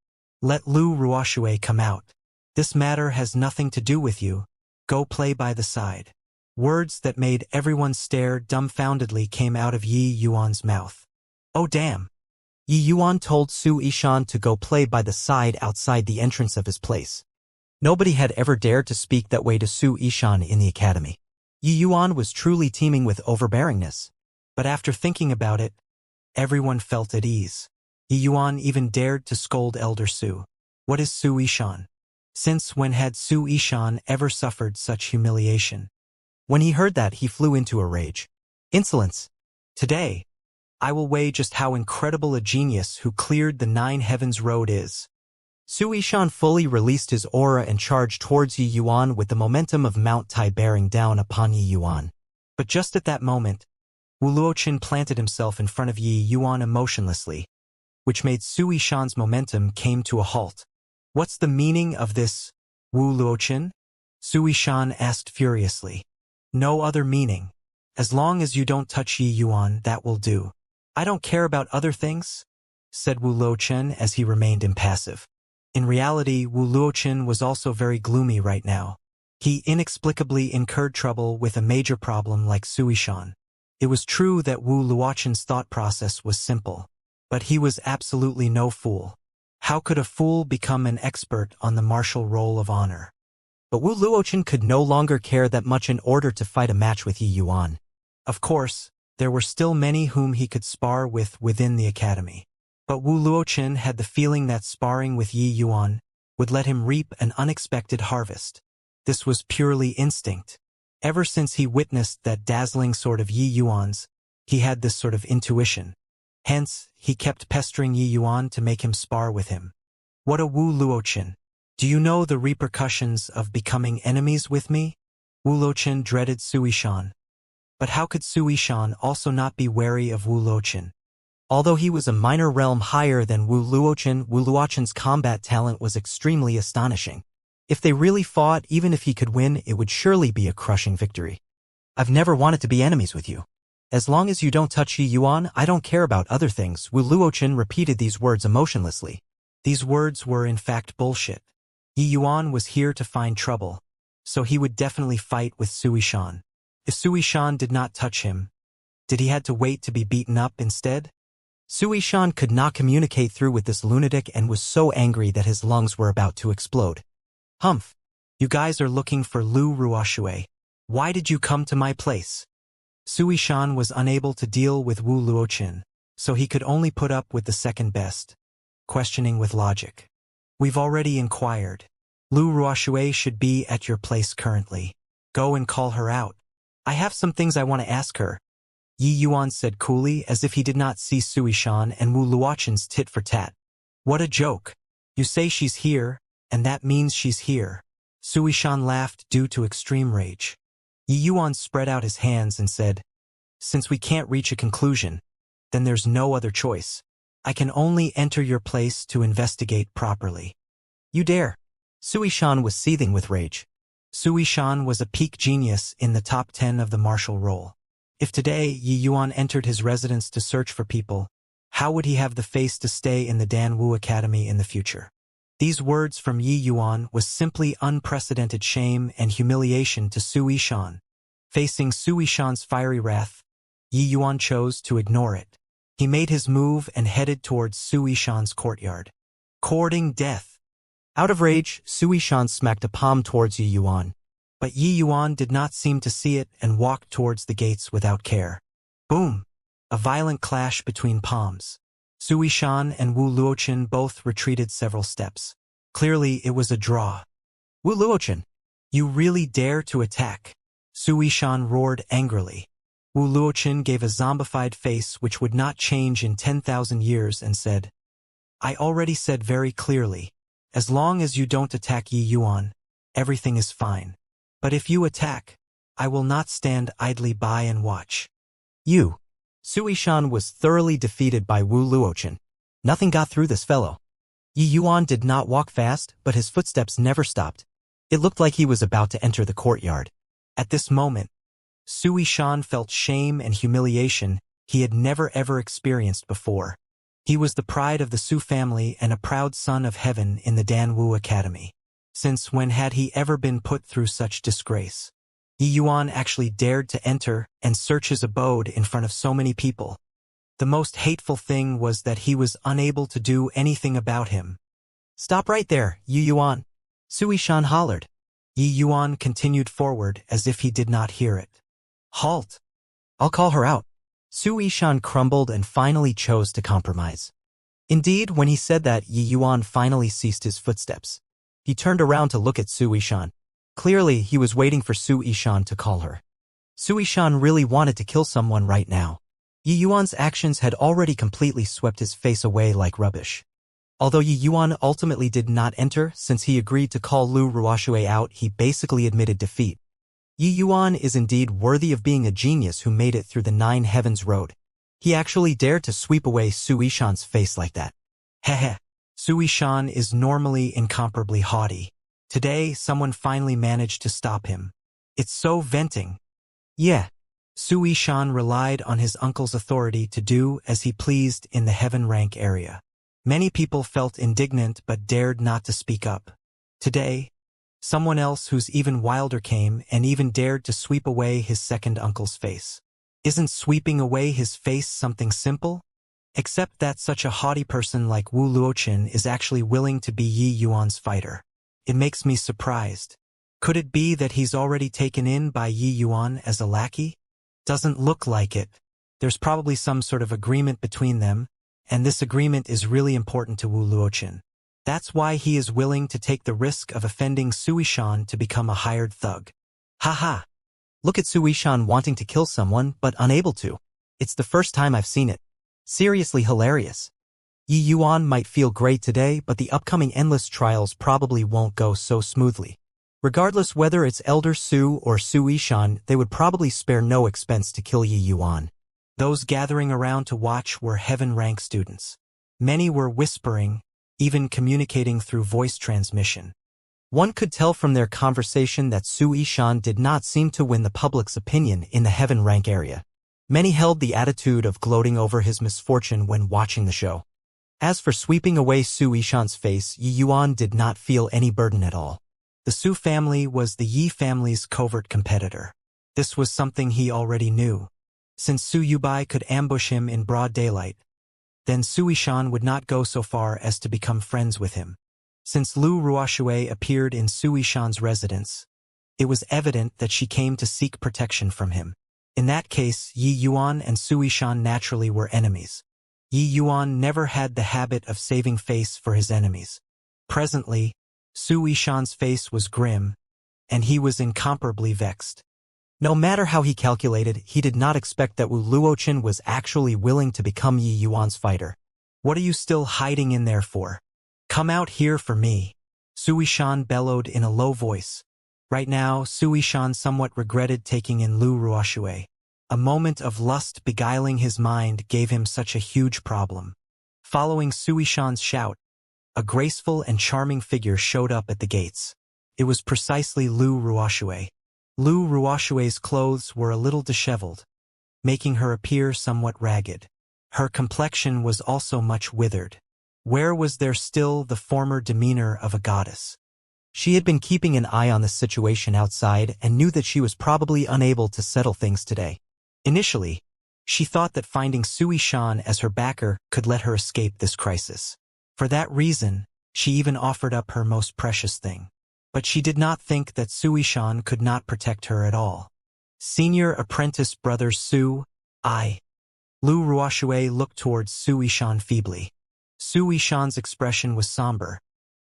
"Let Lu Ruoxue come out. This matter has nothing to do with you. Go play by the side." Words that made everyone stare dumbfoundedly came out of Yi Yuan's mouth. Oh damn! Yi Yuan told Sui Shan to go play by the side outside the entrance of his place. Nobody had ever dared to speak that way to Sui Shan in the academy. Yi Yuan was truly teeming with overbearingness. But after thinking about it, everyone felt at ease. Yi Yuan even dared to scold Elder Su. What is Sui Shan? Since when had Sui Shan ever suffered such humiliation? When he heard that, he flew into a rage. Insolence! Today, I will weigh just how incredible a genius who cleared the 9 heavens road is. Sui Shan fully released his aura and charged towards Yi Yuan with the momentum of Mount Tai bearing down upon Yi Yuan. But just at that moment, Wu Luoqin planted himself in front of Yi Yuan emotionlessly, which made Sui Shan's momentum came to a halt. "What's the meaning of this, Wu Luoqin?" Sui Shan asked furiously. "No other meaning. As long as you don't touch Yi Yuan, that will do." "I don't care about other things," said Wu Luoqin as he remained impassive. In reality, Wu Luoqin was also very gloomy right now. He inexplicably incurred trouble with a major problem like Sui Shan. It was true that Wu Luoqin's thought process was simple, but he was absolutely no fool. How could a fool become an expert on the martial roll of honor? But Wu Luoqin could no longer care that much in order to fight a match with Yi Yuan. Of course, there were still many whom he could spar with within the academy. But Wu Luoqin had the feeling that sparring with Yi Yuan would let him reap an unexpected harvest. This was purely instinct. Ever since he witnessed that dazzling sword of Yi Yuan's, he had this sort of intuition. Hence, he kept pestering Yi Yuan to make him spar with him. What a Wu Luoqin! Do you know the repercussions of becoming enemies with me? Wu Luoqin dreaded Sui Shan. But how could Sui Shan also not be wary of Wu Luoqin? Although he was a minor realm higher than Wu Luoqin's combat talent was extremely astonishing. If they really fought, even if he could win, it would surely be a crushing victory. "I've never wanted to be enemies with you. As long as you don't touch Yi Yuan, I don't care about other things." Wu Luoqin repeated these words emotionlessly. These words were in fact bullshit. Yi Yuan was here to find trouble, so he would definitely fight with Sui Shan. If Sui Shan did not touch him, did he had to wait to be beaten up instead? Sui Shan could not communicate through with this lunatic and was so angry that his lungs were about to explode. "Humph! You guys are looking for Lu Ruoxue. Why did you come to my place?" Sui Shan was unable to deal with Wu Luoqin, so he could only put up with the second best, questioning with logic. "We've already inquired. Lu Ruoxue should be at your place currently. Go and call her out. I have some things I want to ask her," Yi Yuan said coolly, as if he did not see Sui Shan and Wu Luoqin's tit-for-tat. "What a joke. You say she's here, and that means she's here." Sui Shan laughed due to extreme rage. Yi Yuan spread out his hands and said, "Since we can't reach a conclusion, then there's no other choice. I can only enter your place to investigate properly." "You dare?" Sui Shan was seething with rage. Sui Shan was a peak genius in the top 10 of the martial roll. If today Yi Yuan entered his residence to search for people, how would he have the face to stay in the Dan Wu Academy in the future? These words from Yi Yuan was simply unprecedented shame and humiliation to Sui Shan. Facing Sui Shan's fiery wrath, Yi Yuan chose to ignore it. He made his move and headed towards Sui Shan's courtyard. Courting death. Out of rage, Sui Shan smacked a palm towards Yi Yuan. But Yi Yuan did not seem to see it and walked towards the gates without care. Boom! A violent clash between palms. Sui Shan and Wu Luoqin both retreated several steps. Clearly, it was a draw. "Wu Luoqin, You really dare to attack? Su Yishan roared angrily. Wu Luoqin gave a zombified face which would not change in 10,000 years and said, I already said very clearly, as long as you don't attack Yi Yuan, everything is fine. But if you attack, I will not stand idly by and watch. You. Su Yishan was thoroughly defeated by Wu Luoqin. Nothing got through this fellow. Yi Yuan did not walk fast, but his footsteps never stopped. It looked like he was about to enter the courtyard. At this moment, Su Yishan felt shame and humiliation he had never ever experienced before. He was the pride of the Su family and a proud son of heaven in the Danwu Academy. Since when had he ever been put through such disgrace? Yi Yuan actually dared to enter and search his abode in front of so many people. The most hateful thing was that he was unable to do anything about him. Stop right there, Yi Yuan! Su Yishan hollered. Yi Yuan continued forward as if he did not hear it. Halt! I'll call her out. Su Yishan crumbled and finally chose to compromise. Indeed, when he said that, Yi Yuan finally ceased his footsteps. He turned around to look at Su Yishan. Clearly, he was waiting for Su Yishan to call her. Su Yishan really wanted to kill someone right now. Yi Yuan's actions had already completely swept his face away like rubbish. Although Yi Yuan ultimately did not enter since he agreed to call Lu Ruoxue out, he basically admitted defeat. Yi Yuan is indeed worthy of being a genius who made it through the 9 Heavens Road. He actually dared to sweep away Su Yishan's face like that. Heh. Su Yishan is normally incomparably haughty. Today, someone finally managed to stop him. It's so venting. Yeah. Su Yishan relied on his uncle's authority to do as he pleased in the heaven rank area. Many people felt indignant but dared not to speak up. Today, someone else who's even wilder came and even dared to sweep away his second uncle's face. Isn't sweeping away his face something simple? Except that such a haughty person like Wu Luoqin is actually willing to be Yi Yuan's fighter. It makes me surprised. Could it be that he's already taken in by Yi Yuan as a lackey? Doesn't look like it. There's probably some sort of agreement between them, and this agreement is really important to Wu Luoqin. That's why he is willing to take the risk of offending Su Yishan to become a hired thug. Haha. Look at Su Yishan wanting to kill someone but unable to. It's the first time I've seen it. Seriously hilarious. Yi Yuan might feel great today, but the upcoming endless trials probably won't go so smoothly. Regardless whether it's Elder Su or Su Yishan, they would probably spare no expense to kill Yi Yuan. Those gathering around to watch were heaven rank students. Many were whispering, even communicating through voice transmission. One could tell from their conversation that Su Yishan did not seem to win the public's opinion in the heaven rank area. Many held the attitude of gloating over his misfortune when watching the show. As for sweeping away Su Yishan's face, Yi Yuan did not feel any burden at all. The Su family was the Yi family's covert competitor. This was something he already knew. Since Su Yubai could ambush him in broad daylight, then Su Yishan would not go so far as to become friends with him. Since Lu Ruoxue appeared in Su Yishan's residence, it was evident that she came to seek protection from him. In that case, Yi Yuan and Su Yishan naturally were enemies. Yi Yuan never had the habit of saving face for his enemies. Presently, Su Yishan's face was grim, and he was incomparably vexed. No matter how he calculated, he did not expect that Wu Luoqin was actually willing to become Yi Yuan's fighter. What are you still hiding in there for? Come out here for me. Su Yishan bellowed in a low voice. Right now, Su Yishan somewhat regretted taking in Lu Ruoxue. A moment of lust beguiling his mind gave him such a huge problem. Following Su Yishan's shout, a graceful and charming figure showed up at the gates. It was precisely Lu Ruoxue. Lu Ruoxue's clothes were a little disheveled, making her appear somewhat ragged. Her complexion was also much withered. Where was there still the former demeanor of a goddess? She had been keeping an eye on the situation outside and knew that she was probably unable to settle things today. Initially, she thought that finding Su Yishan as her backer could let her escape this crisis. For that reason, she even offered up her most precious thing. But she did not think that Su Yishan could not protect her at all. Senior apprentice brother Su, Lu Ruoxue looked towards Su Yishan feebly. Su Yishan's expression was somber,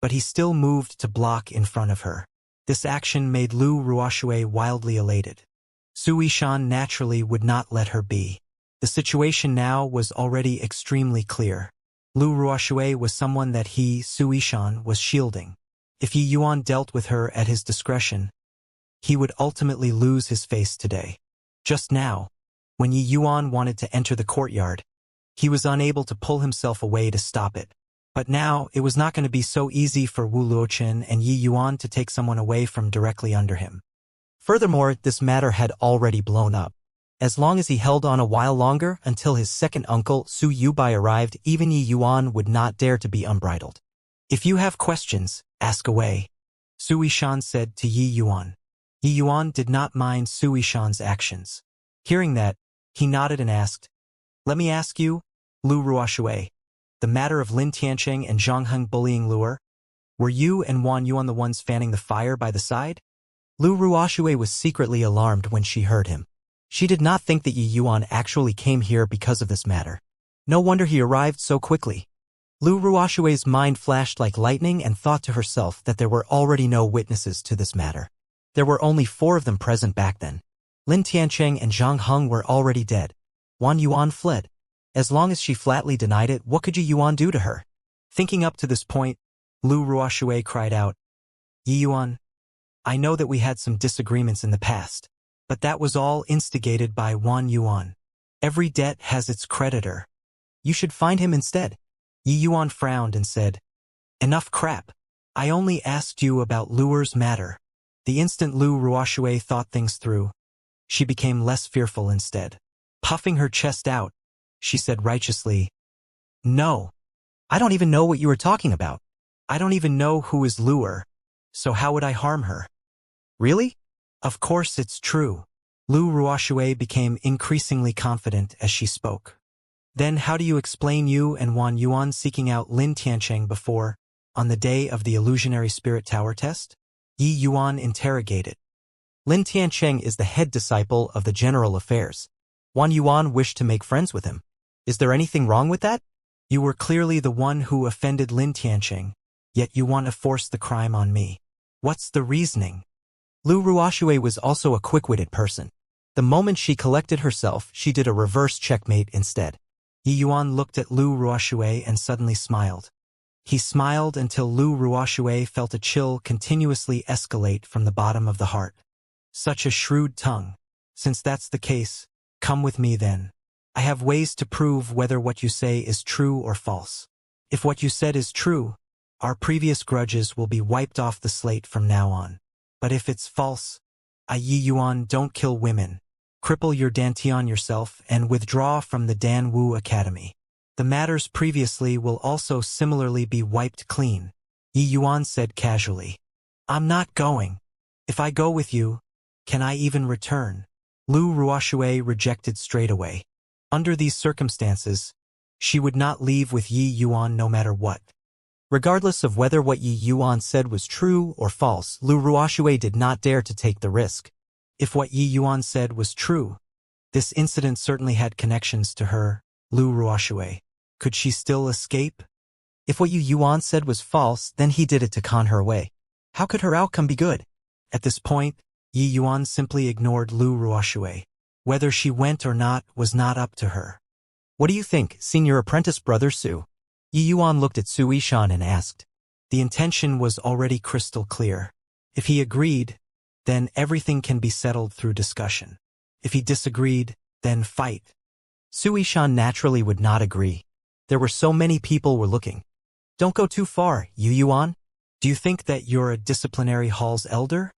but he still moved to block in front of her. This action made Lu Ruoxue wildly elated. Sui Shan naturally would not let her be. The situation now was already extremely clear. Lu Ruoxue was someone that he, Sui Shan, was shielding. If Yi Yuan dealt with her at his discretion, he would ultimately lose his face today. Just now, when Yi Yuan wanted to enter the courtyard, he was unable to pull himself away to stop it. But now, it was not going to be so easy for Wu Luoqin and Yi Yuan to take someone away from directly under him. Furthermore, this matter had already blown up. As long as he held on a while longer until his second uncle, Su Yubai, arrived, even Yi Yuan would not dare to be unbridled. If you have questions, ask away, Sui Shan said to Yi Yuan. Yi Yuan did not mind Sui Shan's actions. Hearing that, he nodded and asked, "Let me ask you, Lu Ruoxue, the matter of Lin Tianqing and Zhang Heng bullying Luer, were you and Wan Yuan the ones fanning the fire by the side?" Lu Ruoxue was secretly alarmed when she heard him. She did not think that Yi Yuan actually came here because of this matter. No wonder he arrived so quickly. Lu Ruoxue's mind flashed like lightning and thought to herself that there were already no witnesses to this matter. There were only 4 of them present back then. Lin Tianqing and Zhang Heng were already dead. Wan Yuan fled. As long as she flatly denied it, what could Yi Yuan do to her? Thinking up to this point, Lu Ruoxue cried out, "Yi Yuan, I know that we had some disagreements in the past, but that was all instigated by Wan Yuan. Every debt has its creditor. You should find him instead." Yi Yuan frowned and said, "Enough crap. I only asked you about Luer's matter." The instant Lu Ruoxue thought things through, she became less fearful instead. Puffing her chest out, she said righteously, "No. I don't even know what you were talking about. I don't even know who is Luer, so how would I harm her?" "Really? Of course it's true." Lu Ruoxue became increasingly confident as she spoke. "Then how do you explain you and Wan Yuan seeking out Lin Tianqing before, on the day of the illusionary spirit tower test?" Yi Yuan interrogated. "Lin Tianqing is the head disciple of the General Affairs. Wan Yuan wished to make friends with him. Is there anything wrong with that? You were clearly the one who offended Lin Tianqing, yet you want to force the crime on me. What's the reasoning?" Lu Ruoxue was also a quick-witted person. The moment she collected herself, she did a reverse checkmate instead. Yi Yuan looked at Lu Ruoxue and suddenly smiled. He smiled until Lu Ruoxue felt a chill continuously escalate from the bottom of the heart. Such a shrewd tongue. Since that's the case, come with me then. I have ways to prove whether what you say is true or false. If what you said is true, our previous grudges will be wiped off the slate from now on. But if it's false, Yi Yuan, don't kill women. Cripple your Dantian yourself and withdraw from the Dan Wu Academy. The matters previously will also similarly be wiped clean, Yi Yuan said casually. I'm not going. If I go with you, can I even return? Lu Ruoxue rejected straight away. Under these circumstances, she would not leave with Yi Yuan no matter what. Regardless of whether what Yi Yuan said was true or false, Lu Ruoxue did not dare to take the risk. If what Yi Yuan said was true, this incident certainly had connections to her, Lu Ruoxue. Could she still escape? If what Yi Yuan said was false, then he did it to con her away. How could her outcome be good? At this point, Yi Yuan simply ignored Lu Ruoxue. Whether she went or not was not up to her. What do you think, senior apprentice brother Su? Yi Yuan looked at Sui Shan and asked. The intention was already crystal clear. If he agreed, then everything can be settled through discussion. If he disagreed, then fight. Sui Shan naturally would not agree. There were so many people were looking. Don't go too far, Yi Yuan. Do you think that you're a disciplinary hall's elder?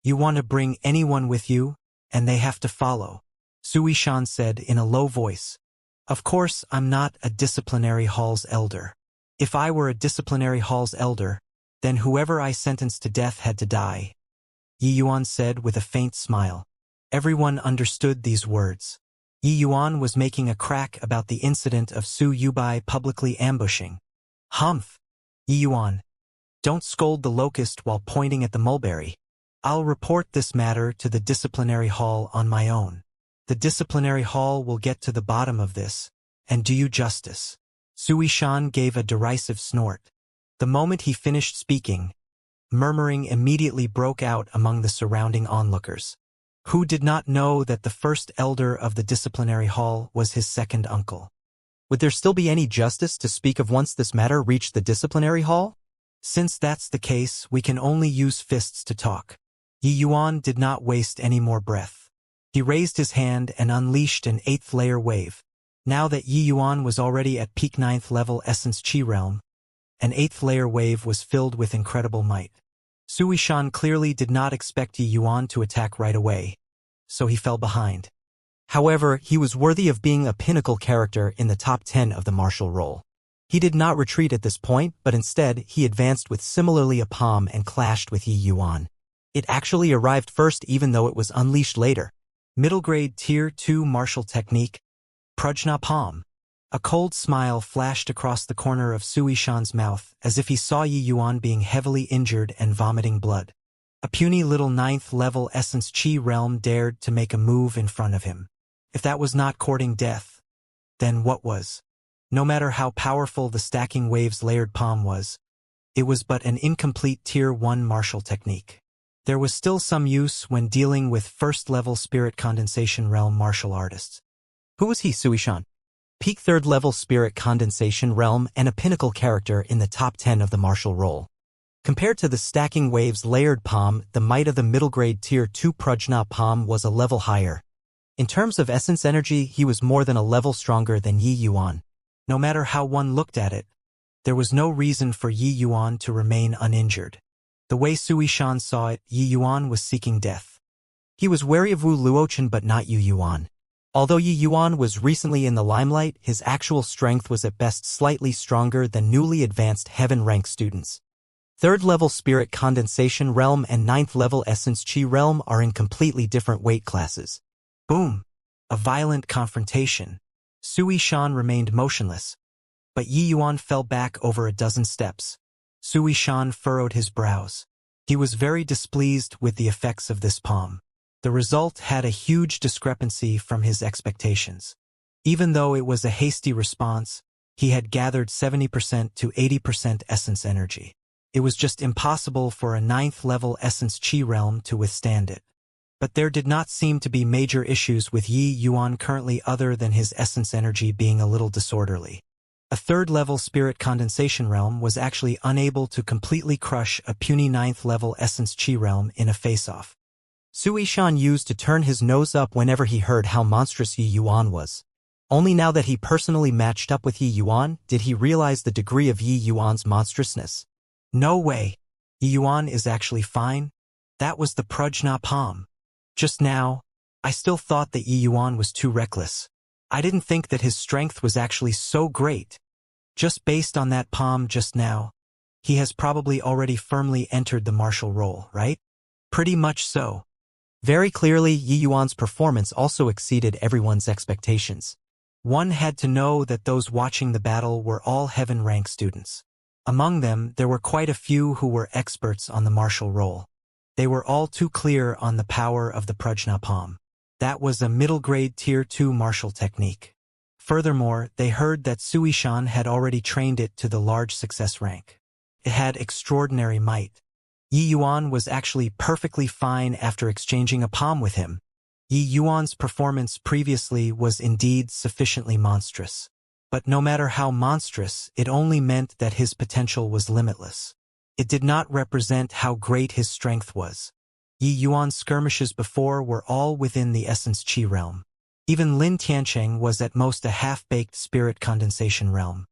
You want to bring anyone with you, and they have to follow, Sui Shan said in a low voice. Of course, I'm not a disciplinary hall's elder. If I were a disciplinary hall's elder, then whoever I sentenced to death had to die, Yi Yuan said with a faint smile. Everyone understood these words. Yi Yuan was making a crack about the incident of Su Yubai publicly ambushing. Humph! Yi Yuan, don't scold the locust while pointing at the mulberry. I'll report this matter to the disciplinary hall on my own. The disciplinary hall will get to the bottom of this, and do you justice. Sui Shan gave a derisive snort. The moment he finished speaking, Murmuring immediately broke out among the surrounding onlookers. Who did not know that the first elder of the disciplinary hall was his second uncle? Would there still be any justice to speak of once this matter reached the disciplinary hall? Since that's the case, we can only use fists to talk. Yi Yuan did not waste any more breath. He raised his hand and unleashed an 8th layer wave. Now that Yi Yuan was already at peak 9th level Essence Qi realm, an 8th layer wave was filled with incredible might. Sui Shan clearly did not expect Yi Yuan to attack right away, so he fell behind. However, he was worthy of being a pinnacle character in the top 10 of the martial role. He did not retreat at this point, but instead, he advanced with similarly a palm and clashed with Yi Yuan. It actually arrived first even though it was unleashed later. Middle grade Tier 2 martial technique, Prajna Palm. A cold smile flashed across the corner of Sui Shan's mouth as if he saw Yi Yuan being heavily injured and vomiting blood. A puny little 9th level Essence Qi realm dared to make a move in front of him. If that was not courting death, then what was? No matter how powerful the stacking waves layered palm was, it was but an incomplete Tier 1 martial technique. There was still some use when dealing with first-level spirit condensation realm martial artists. Who was he, Sui Shan? Peak 3rd level spirit condensation realm and a pinnacle character in the top 10 of the martial role. Compared to the stacking waves layered palm, the might of the middle grade Tier 2 Prajna palm was a level higher. In terms of essence energy, he was more than a level stronger than Yi Yuan. No matter how one looked at it, there was no reason for Yi Yuan to remain uninjured. The way Sui Shan saw it, Yi Yuan was seeking death. He was wary of Wu Luochen but not Yi Yuan. Although Yi Yuan was recently in the limelight, his actual strength was at best slightly stronger than newly advanced heaven-rank students. 3rd level spirit condensation realm and 9th level essence Qi realm are in completely different weight classes. Boom! A violent confrontation. Sui Shan remained motionless, but Yi Yuan fell back over a dozen steps. Sui Shan furrowed his brows. He was very displeased with the effects of this palm. The result had a huge discrepancy from his expectations. Even though it was a hasty response, he had gathered 70% to 80% essence energy. It was just impossible for a 9th level essence Qi realm to withstand it. But there did not seem to be major issues with Yi Yuan currently other than his essence energy being a little disorderly. A 3rd level spirit condensation realm was actually unable to completely crush a puny 9th level essence Qi realm in a face-off. Sui Shan used to turn his nose up whenever he heard how monstrous Yi Yuan was. Only now that he personally matched up with Yi Yuan did he realize the degree of Yi Yuan's monstrousness. No way. Yi Yuan is actually fine. That was the Prajna palm. Just now, I still thought that Yi Yuan was too reckless. I didn't think that his strength was actually so great. Just based on that palm just now, he has probably already firmly entered the martial role, right? Pretty much so. Very clearly, Yi Yuan's performance also exceeded everyone's expectations. One had to know that those watching the battle were all heaven-rank students. Among them, there were quite a few who were experts on the martial role. They were all too clear on the power of the Prajna palm. That was a middle-grade Tier 2 martial technique. Furthermore, they heard that Sui Shan had already trained it to the large success rank. It had extraordinary might. Yi Yuan was actually perfectly fine after exchanging a palm with him. Yi Yuan's performance previously was indeed sufficiently monstrous. But no matter how monstrous, it only meant that his potential was limitless. It did not represent how great his strength was. Yi Yuan's skirmishes before were all within the essence Qi realm. Even Lin Tiancheng was at most a half-baked spirit condensation realm.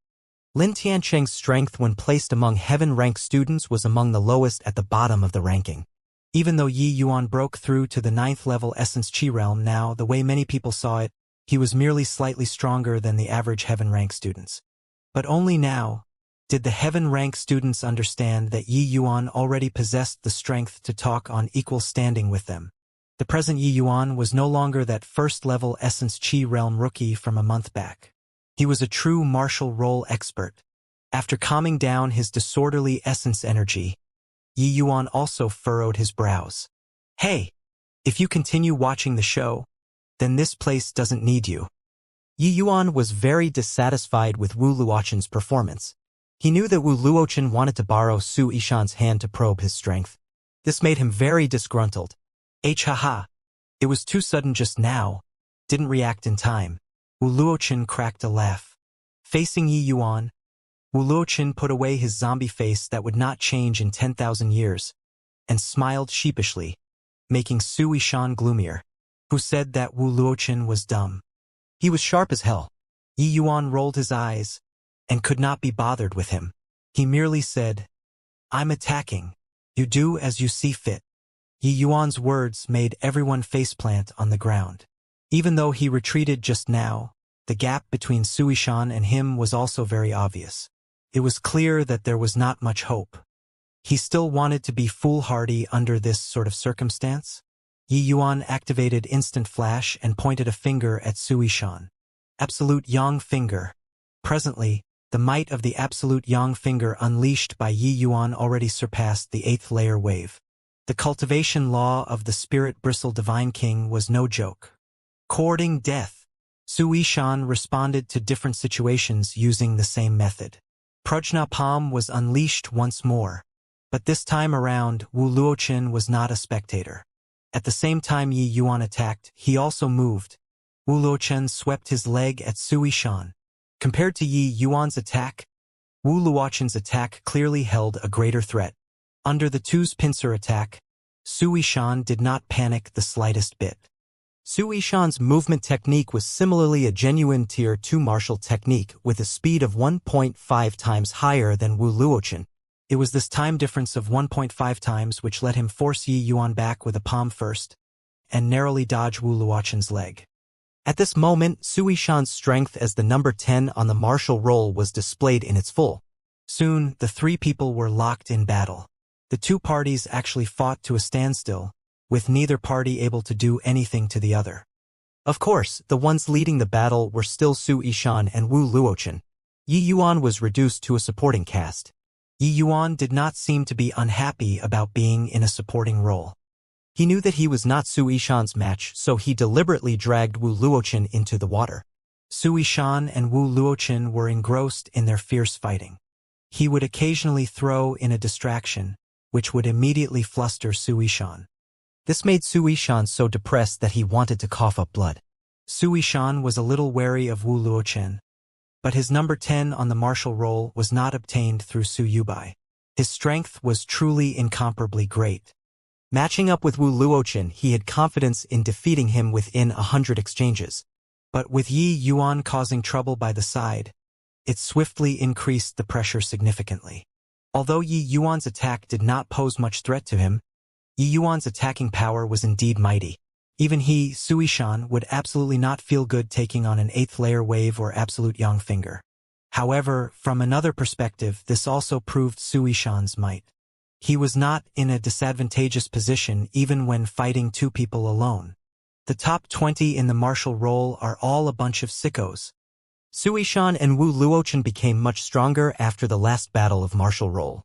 Lin Tiancheng's strength when placed among heaven-ranked students was among the lowest at the bottom of the ranking. Even though Yi Yuan broke through to the 9th level essence Qi realm now, the way many people saw it, he was merely slightly stronger than the average heaven-rank students. But only now did the heaven-rank students understand that Yi Yuan already possessed the strength to talk on equal standing with them. The present Yi Yuan was no longer that first-level essence Qi realm rookie from a month back. He was a true martial role expert. After calming down his disorderly essence energy, Yi Yuan also furrowed his brows. Hey, if you continue watching the show, then this place doesn't need you. Yi Yuan was very dissatisfied with Wu Luochen's performance. He knew that Wu Luochen wanted to borrow Su Yishan's hand to probe his strength. This made him very disgruntled. Haha. It was too sudden just now. Didn't react in time. Wu Luochen cracked a laugh. Facing Yi Yuan, Wu Luochen put away his zombie face that would not change in 10,000 years, and smiled sheepishly, making Su Yishan gloomier, who said that Wu Luochen was dumb. He was sharp as hell. Yi Yuan rolled his eyes, and could not be bothered with him. He merely said, "I'm attacking. You do as you see fit." Yi Yuan's words made everyone faceplant on the ground. Even though he retreated just now, the gap between Su Yishan and him was also very obvious. It was clear that there was not much hope. He still wanted to be foolhardy under this sort of circumstance. Yi Yuan activated Instant Flash and pointed a finger at Su Yishan. Absolute Yang Finger. Presently, the might of the Absolute Yang Finger unleashed by Yi Yuan already surpassed the 8th layer wave. The cultivation law of the Spirit Bristle Divine King was no joke. Courting death. Su Yishan responded to different situations using the same method. Prajna Palm was unleashed once more. But this time around, Wu Luochen was not a spectator. At the same time Yi Yuan attacked, he also moved. Wu Luochen swept his leg at Su Yishan. Compared to Yi Yuan's attack, Wu Luochen's attack clearly held a greater threat. Under the two's pincer attack, Su Yishan did not panic the slightest bit. Su Yishan's movement technique was similarly a genuine Tier 2 martial technique with a speed of 1.5 times higher than Wu Luochen. It was this time difference of 1.5 times which let him force Yi Yuan back with a palm first, and narrowly dodge Wu Luochen's leg. At this moment, Su Yishan's strength as the number 10 on the martial roll was displayed in its full. Soon, the three people were locked in battle. The two parties actually fought to a standstill, with neither party able to do anything to the other. Of course, the ones leading the battle were still Su Yishan and Wu Luochen. Yi Yuan was reduced to a supporting cast. Yi Yuan did not seem to be unhappy about being in a supporting role. He knew that he was not Su Yishan's match, so he deliberately dragged Wu Luochen into the water. Su Yishan and Wu Luochen were engrossed in their fierce fighting. He would occasionally throw in a distraction, which would immediately fluster Su Yishan. This made Su Yishan so depressed that he wanted to cough up blood. Su Yishan was a little wary of Wu Luochen, but his number 10 on the martial roll was not obtained through Su Yubai. His strength was truly incomparably great. Matching up with Wu Luochen, he had confidence in defeating him within 100 exchanges. But with Yi Yuan causing trouble by the side, it swiftly increased the pressure significantly. Although Yi Yuan's attack did not pose much threat to him, Yi Yuan's attacking power was indeed mighty. Even he, Su Yishan, would absolutely not feel good taking on an 8th layer wave or absolute Yang Finger. However, from another perspective, this also proved Su Yishan's might. He was not in a disadvantageous position even when fighting two people alone. The top 20 in the martial roll are all a bunch of sickos. Su Yishan and Wu Luochen became much stronger after the last battle of martial roll.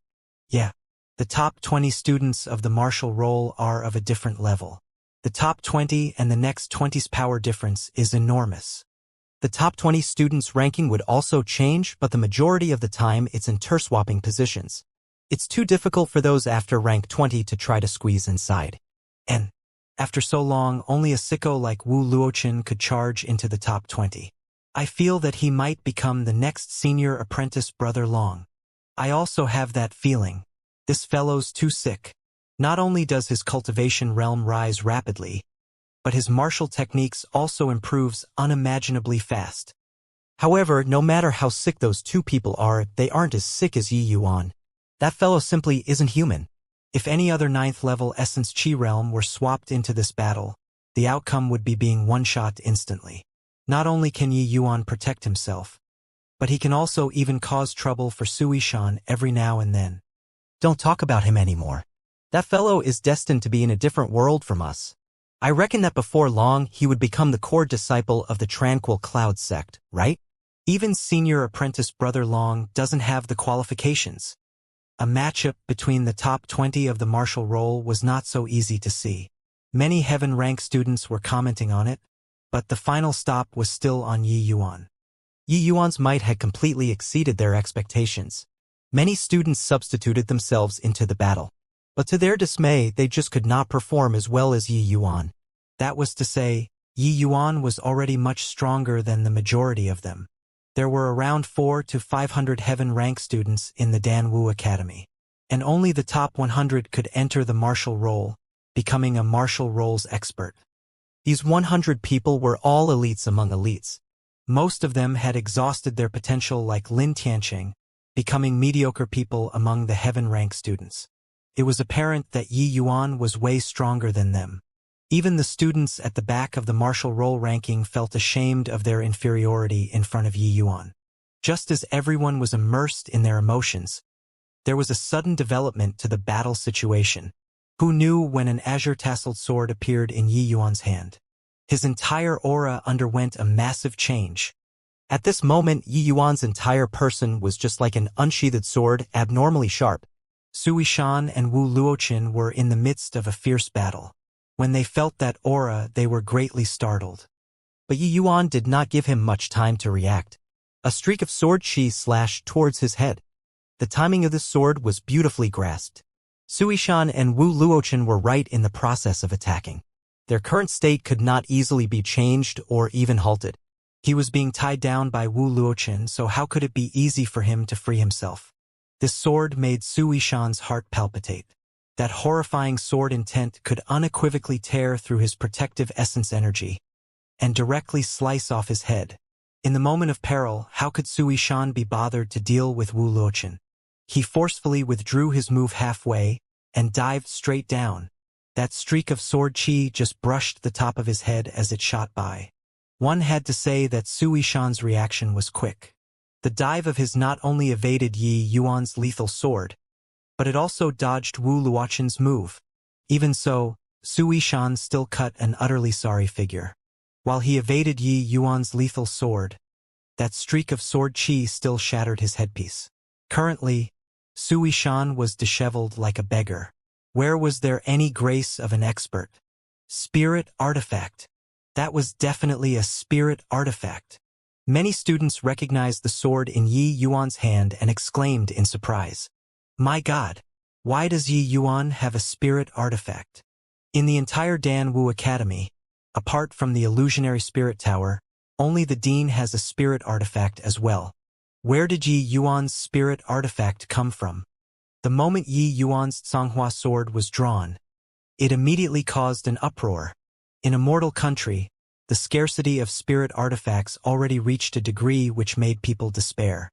Yeah, the top 20 students of the martial roll are of a different level. The top 20 and the next 20's power difference is enormous. The top 20 students' ranking would also change, but the majority of the time it's interswapping positions. It's too difficult for those after rank 20 to try to squeeze inside. And, after so long, only a sicko like Wu Luochen could charge into the top 20. I feel that he might become the next senior apprentice Brother Long. I also have that feeling. This fellow's too sick. Not only does his cultivation realm rise rapidly, but his martial techniques also improves unimaginably fast. However, no matter how sick those two people are, they aren't as sick as Yi Yuan. That fellow simply isn't human. If any other 9th level Essence Chi realm were swapped into this battle, the outcome would be being one-shot instantly. Not only can Yi Yuan protect himself, but he can also even cause trouble for Su Yishan every now and then. Don't talk about him anymore. That fellow is destined to be in a different world from us. I reckon that before long he would become the core disciple of the Tranquil Cloud sect, right? Even senior apprentice Brother Long doesn't have the qualifications. A matchup between the top 20 of the martial roll was not so easy to see. Many heaven rank students were commenting on it, but the final stop was still on Yi Yuan. Yi Yuan's might had completely exceeded their expectations. Many students substituted themselves into the battle. But to their dismay, they just could not perform as well as Yi Yuan. That was to say, Yi Yuan was already much stronger than the majority of them. There were around 400 to 500 heaven rank students in the Danwu Academy. And only the top 100 could enter the martial role, becoming a martial roles expert. These 100 people were all elites among elites. Most of them had exhausted their potential like Lin Tianqing, becoming mediocre people among the heaven rank students. It was apparent that Yi Yuan was way stronger than them. Even the students at the back of the martial role ranking felt ashamed of their inferiority in front of Yi Yuan. Just as everyone was immersed in their emotions, there was a sudden development to the battle situation. Who knew when an azure-tasseled sword appeared in Yi Yuan's hand? His entire aura underwent a massive change. At this moment, Yi Yuan's entire person was just like an unsheathed sword, abnormally sharp. Sui Shan and Wu Luoqin were in the midst of a fierce battle. When they felt that aura, they were greatly startled. But Yi Yuan did not give him much time to react. A streak of sword chi slashed towards his head. The timing of this sword was beautifully grasped. Sui Shan and Wu Luoqin were right in the process of attacking. Their current state could not easily be changed or even halted. He was being tied down by Wu Luoqin, so how could it be easy for him to free himself? This sword made Sui Shan's heart palpitate. That horrifying sword intent could unequivocally tear through his protective essence energy and directly slice off his head. In the moment of peril, how could Sui Shan be bothered to deal with Wu Luoqin? He forcefully withdrew his move halfway and dived straight down. That streak of sword chi just brushed the top of his head as it shot by. One had to say that Sui Shan's reaction was quick. The dive of his not only evaded Yi Yuan's lethal sword, but it also dodged Wu Luoqin's move. Even so, Sui Shan still cut an utterly sorry figure. While he evaded Yi Yuan's lethal sword, that streak of sword chi still shattered his headpiece. Currently, Sui Shan was disheveled like a beggar. Where was there any grace of an expert? Spirit artifact. That was definitely a spirit artifact. Many students recognized the sword in Yi Yuan's hand and exclaimed in surprise. My God, why does Yi Yuan have a spirit artifact? In the entire Danwu Academy, apart from the illusionary spirit tower, only the dean has a spirit artifact as well. Where did Yi Yuan's spirit artifact come from? The moment Yi Yuan's Songhua sword was drawn, it immediately caused an uproar. In Immortal country, the scarcity of spirit artifacts already reached a degree which made people despair.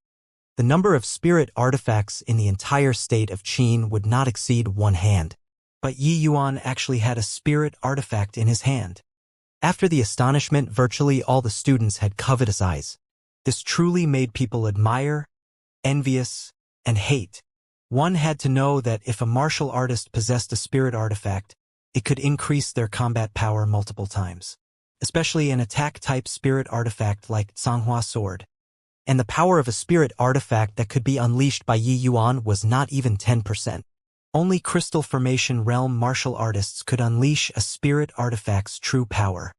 The number of spirit artifacts in the entire state of Qin would not exceed one hand. But Yi Yuan actually had a spirit artifact in his hand. After the astonishment, virtually all the students had covetous eyes. This truly made people admire, envious, and hate. One had to know that if a martial artist possessed a spirit artifact, it could increase their combat power multiple times. Especially an attack-type spirit artifact like Songhua sword. And the power of a spirit artifact that could be unleashed by Yi Yuan was not even 10%. Only Crystal Formation Realm martial artists could unleash a spirit artifact's true power.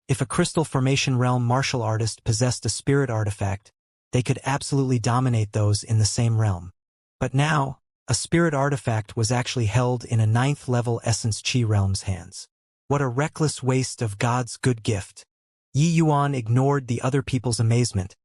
If a Crystal Formation Realm martial artist possessed a spirit artifact, they could absolutely dominate those in the same realm. But now, a spirit artifact was actually held in a 9th level Essence Chi realm's hands. What a reckless waste of God's good gift. Yi Yuan ignored the other people's amazement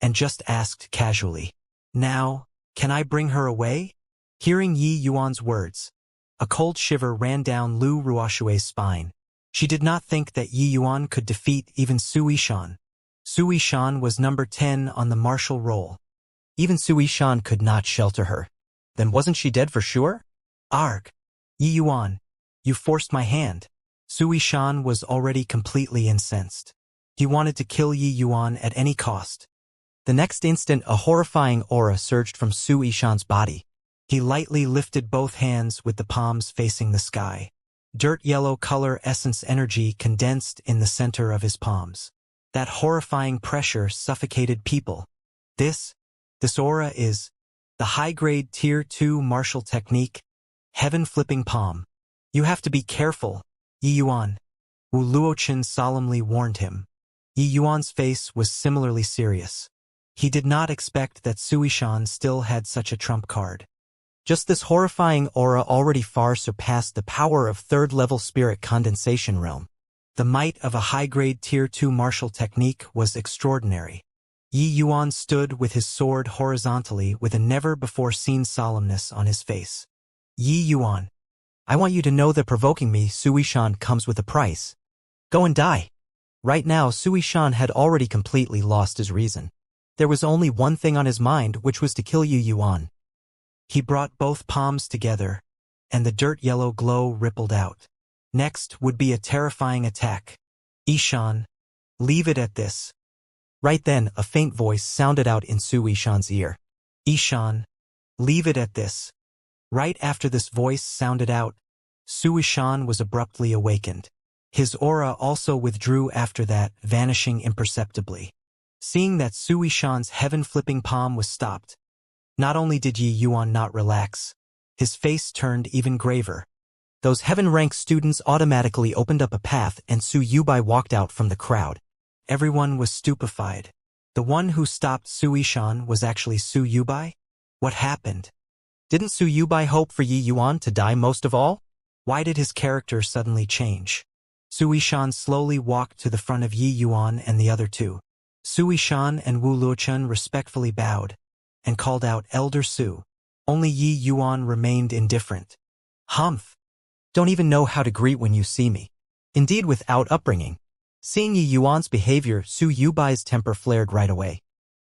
and just asked casually, "Now, can I bring her away?" Hearing Yi Yuan's words, a cold shiver ran down Lu Ruoshue's spine. She did not think that Yi Yuan could defeat even Sui Shan. Sui Shan was number 10 on the martial roll. Even Sui Shan could not shelter her. Then wasn't she dead for sure? Arg! Yi Yuan, you forced my hand. Sui Shan was already completely incensed. He wanted to kill Yi Yuan at any cost. The next instant, a horrifying aura surged from Sui Shan's body. He lightly lifted both hands with the palms facing the sky. Dirt yellow color essence energy condensed in the center of his palms. That horrifying pressure suffocated people. This aura is the high-grade Tier 2 martial technique, Heaven-Flipping Palm. You have to be careful, Yi Yuan. Wu Luoqin solemnly warned him. Yi Yuan's face was similarly serious. He did not expect that Suishan still had such a trump card. Just this horrifying aura already far surpassed the power of third-level spirit condensation realm. The might of a high-grade Tier 2 martial technique was extraordinary. Yi Yuan stood with his sword horizontally with a never-before-seen solemnness on his face. Yi Yuan, I want you to know that provoking me, Suishan, comes with a price. Go and die. Right now, Suishan had already completely lost his reason. There was only one thing on his mind, which was to kill Yi Yuan. He brought both palms together, and the dirt-yellow glow rippled out. Next would be a terrifying attack. Ishan, leave it at this. Right then, a faint voice sounded out in Suishan's ear. Ishan, leave it at this. Right after this voice sounded out, Suishan was abruptly awakened. His aura also withdrew after that, vanishing imperceptibly. Seeing that Suishan's heaven-flipping palm was stopped, not only did Yi Yuan not relax, his face turned even graver. Those heaven-rank students automatically opened up a path and Su Yubai walked out from the crowd. Everyone was stupefied. The one who stopped Suishan was actually Su Yubai? What happened? Didn't Su Yubai hope for Yi Yuan to die most of all? Why did his character suddenly change? Suishan slowly walked to the front of Yi Yuan and the other two. Suishan and Wu Luochun respectfully bowed and called out, Elder Su. Only Yi Yuan remained indifferent. Humph. Don't even know how to greet when you see me. Indeed, without upbringing. Seeing Yi Yuan's behavior, Su Yubai's temper flared right away.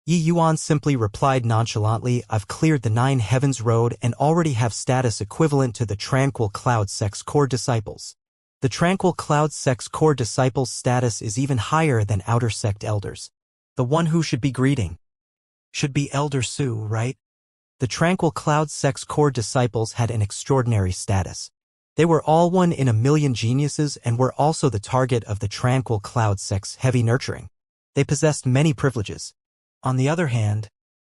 Yi Yuan simply replied nonchalantly, I've cleared the 9 Heavens Road and already have status equivalent to the Tranquil Cloud Sect's core disciples. The Tranquil Cloud Sect's core disciples' status is even higher than Outer Sect elders. The one who should be greeting should be Elder Su, right? The Tranquil Cloud Sect's core disciples had an extraordinary status. They were all 1 in a million geniuses and were also the target of the Tranquil Cloud Sect's heavy nurturing. They possessed many privileges. On the other hand,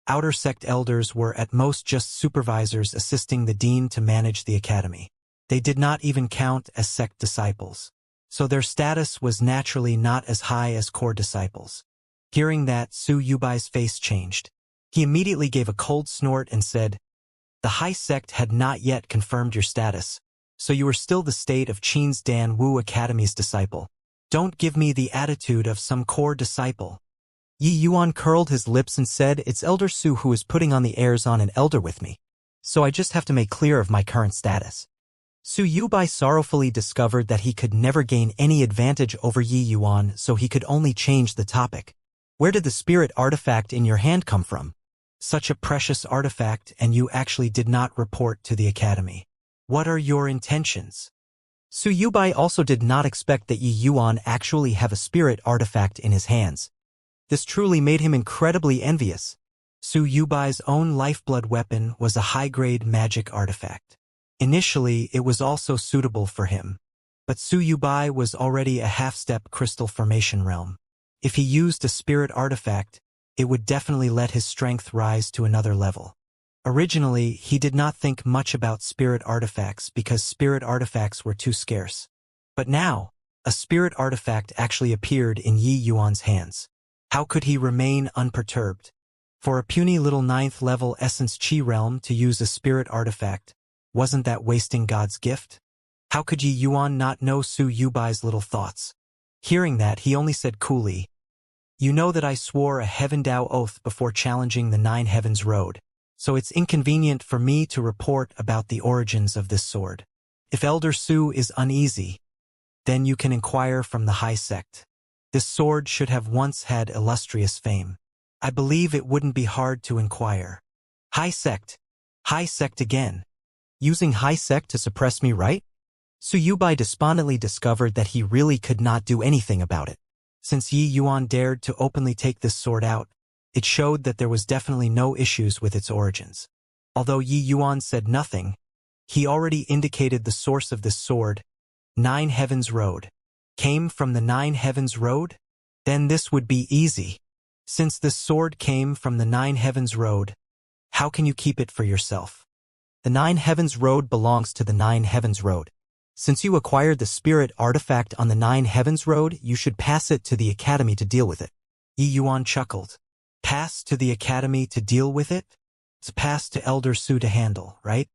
Outer Sect elders were at most just supervisors assisting the dean to manage the academy. They did not even count as sect disciples. So their status was naturally not as high as core disciples. Hearing that, Su Yubai's face changed. He immediately gave a cold snort and said, The High Sect had not yet confirmed your status, so you are still the state of Qin's Dan Wu Academy's disciple. Don't give me the attitude of some core disciple. Yi Yuan curled his lips and said, It's Elder Su who is putting on the airs on an elder with me. So I just have to make clear of my current status. Su Yubai sorrowfully discovered that he could never gain any advantage over Yi Yuan, so he could only change the topic. Where did the spirit artifact in your hand come from? Such a precious artifact, and you actually did not report to the academy. What are your intentions? Su Yubai also did not expect that Yi Yuan actually have a spirit artifact in his hands. This truly made him incredibly envious. Su Yubai's own lifeblood weapon was a high-grade magic artifact. Initially, it was also suitable for him. But Su Yubai was already a half-step crystal formation realm. If he used a spirit artifact, it would definitely let his strength rise to another level. Originally, he did not think much about spirit artifacts because spirit artifacts were too scarce. But now, a spirit artifact actually appeared in Yi Yuan's hands. How could he remain unperturbed? For a puny little 9th level Essence Chi realm to use a spirit artifact, wasn't that wasting God's gift? How could Yi Yuan not know Su Yubai's little thoughts? Hearing that, he only said coolly, You know that I swore a Heaven Dao oath before challenging the 9 Heavens Road, so it's inconvenient for me to report about the origins of this sword. If Elder Su is uneasy, then you can inquire from the High Sect. This sword should have once had illustrious fame. I believe it wouldn't be hard to inquire. High Sect again. Using High Sect to suppress me, right? Su Yubai despondently discovered that he really could not do anything about it. Since Yi Yuan dared to openly take this sword out, it showed that there was definitely no issues with its origins. Although Yi Yuan said nothing, he already indicated the source of this sword. 9 Heavens Road. Came from the 9 Heavens Road? Then this would be easy. Since this sword came from the 9 Heavens Road, how can you keep it for yourself? The 9 Heavens Road belongs to the 9 Heavens Road. Since you acquired the spirit artifact on the 9 Heavens Road, you should pass it to the academy to deal with it. Yi Yuan chuckled. Pass to the academy to deal with it? It's pass to Elder Su to handle, right?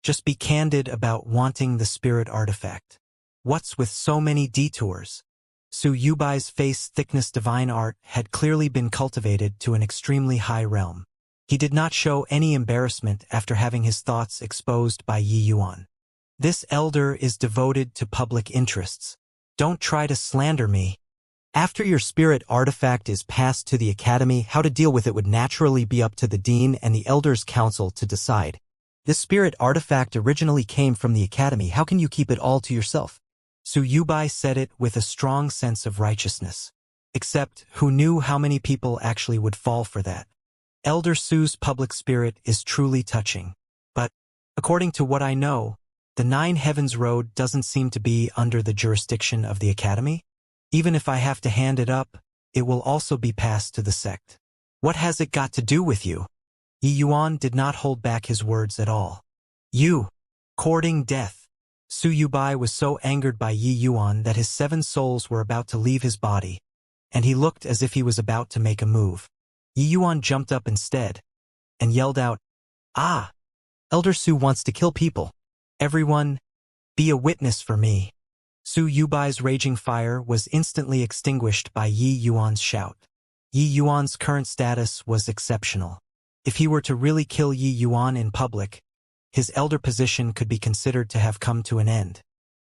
Just be candid about wanting the spirit artifact. What's with so many detours? Su Yubai's face thickness divine art had clearly been cultivated to an extremely high realm. He did not show any embarrassment after having his thoughts exposed by Yi Yuan. This elder is devoted to public interests. Don't try to slander me. After your spirit artifact is passed to the academy, how to deal with it would naturally be up to the dean and the elders' council to decide. This spirit artifact originally came from the academy. How can you keep it all to yourself? Su Yubai said it with a strong sense of righteousness. Except, who knew how many people actually would fall for that? Elder Su's public spirit is truly touching. But, according to what I know, the Nine Heavens Road doesn't seem to be under the jurisdiction of the academy. Even if I have to hand it up, it will also be passed to the sect. What has it got to do with you? Yi Yuan did not hold back his words at all. You, courting death. Su Yubai was so angered by Yi Yuan that his 7 souls were about to leave his body, and he looked as if he was about to make a move. Yi Yuan jumped up instead, and yelled out, "Ah! Elder Su wants to kill people. Everyone, be a witness for me." Su Yubai's raging fire was instantly extinguished by Yi Yuan's shout. Yi Yuan's current status was exceptional. If he were to really kill Yi Yuan in public, his elder position could be considered to have come to an end.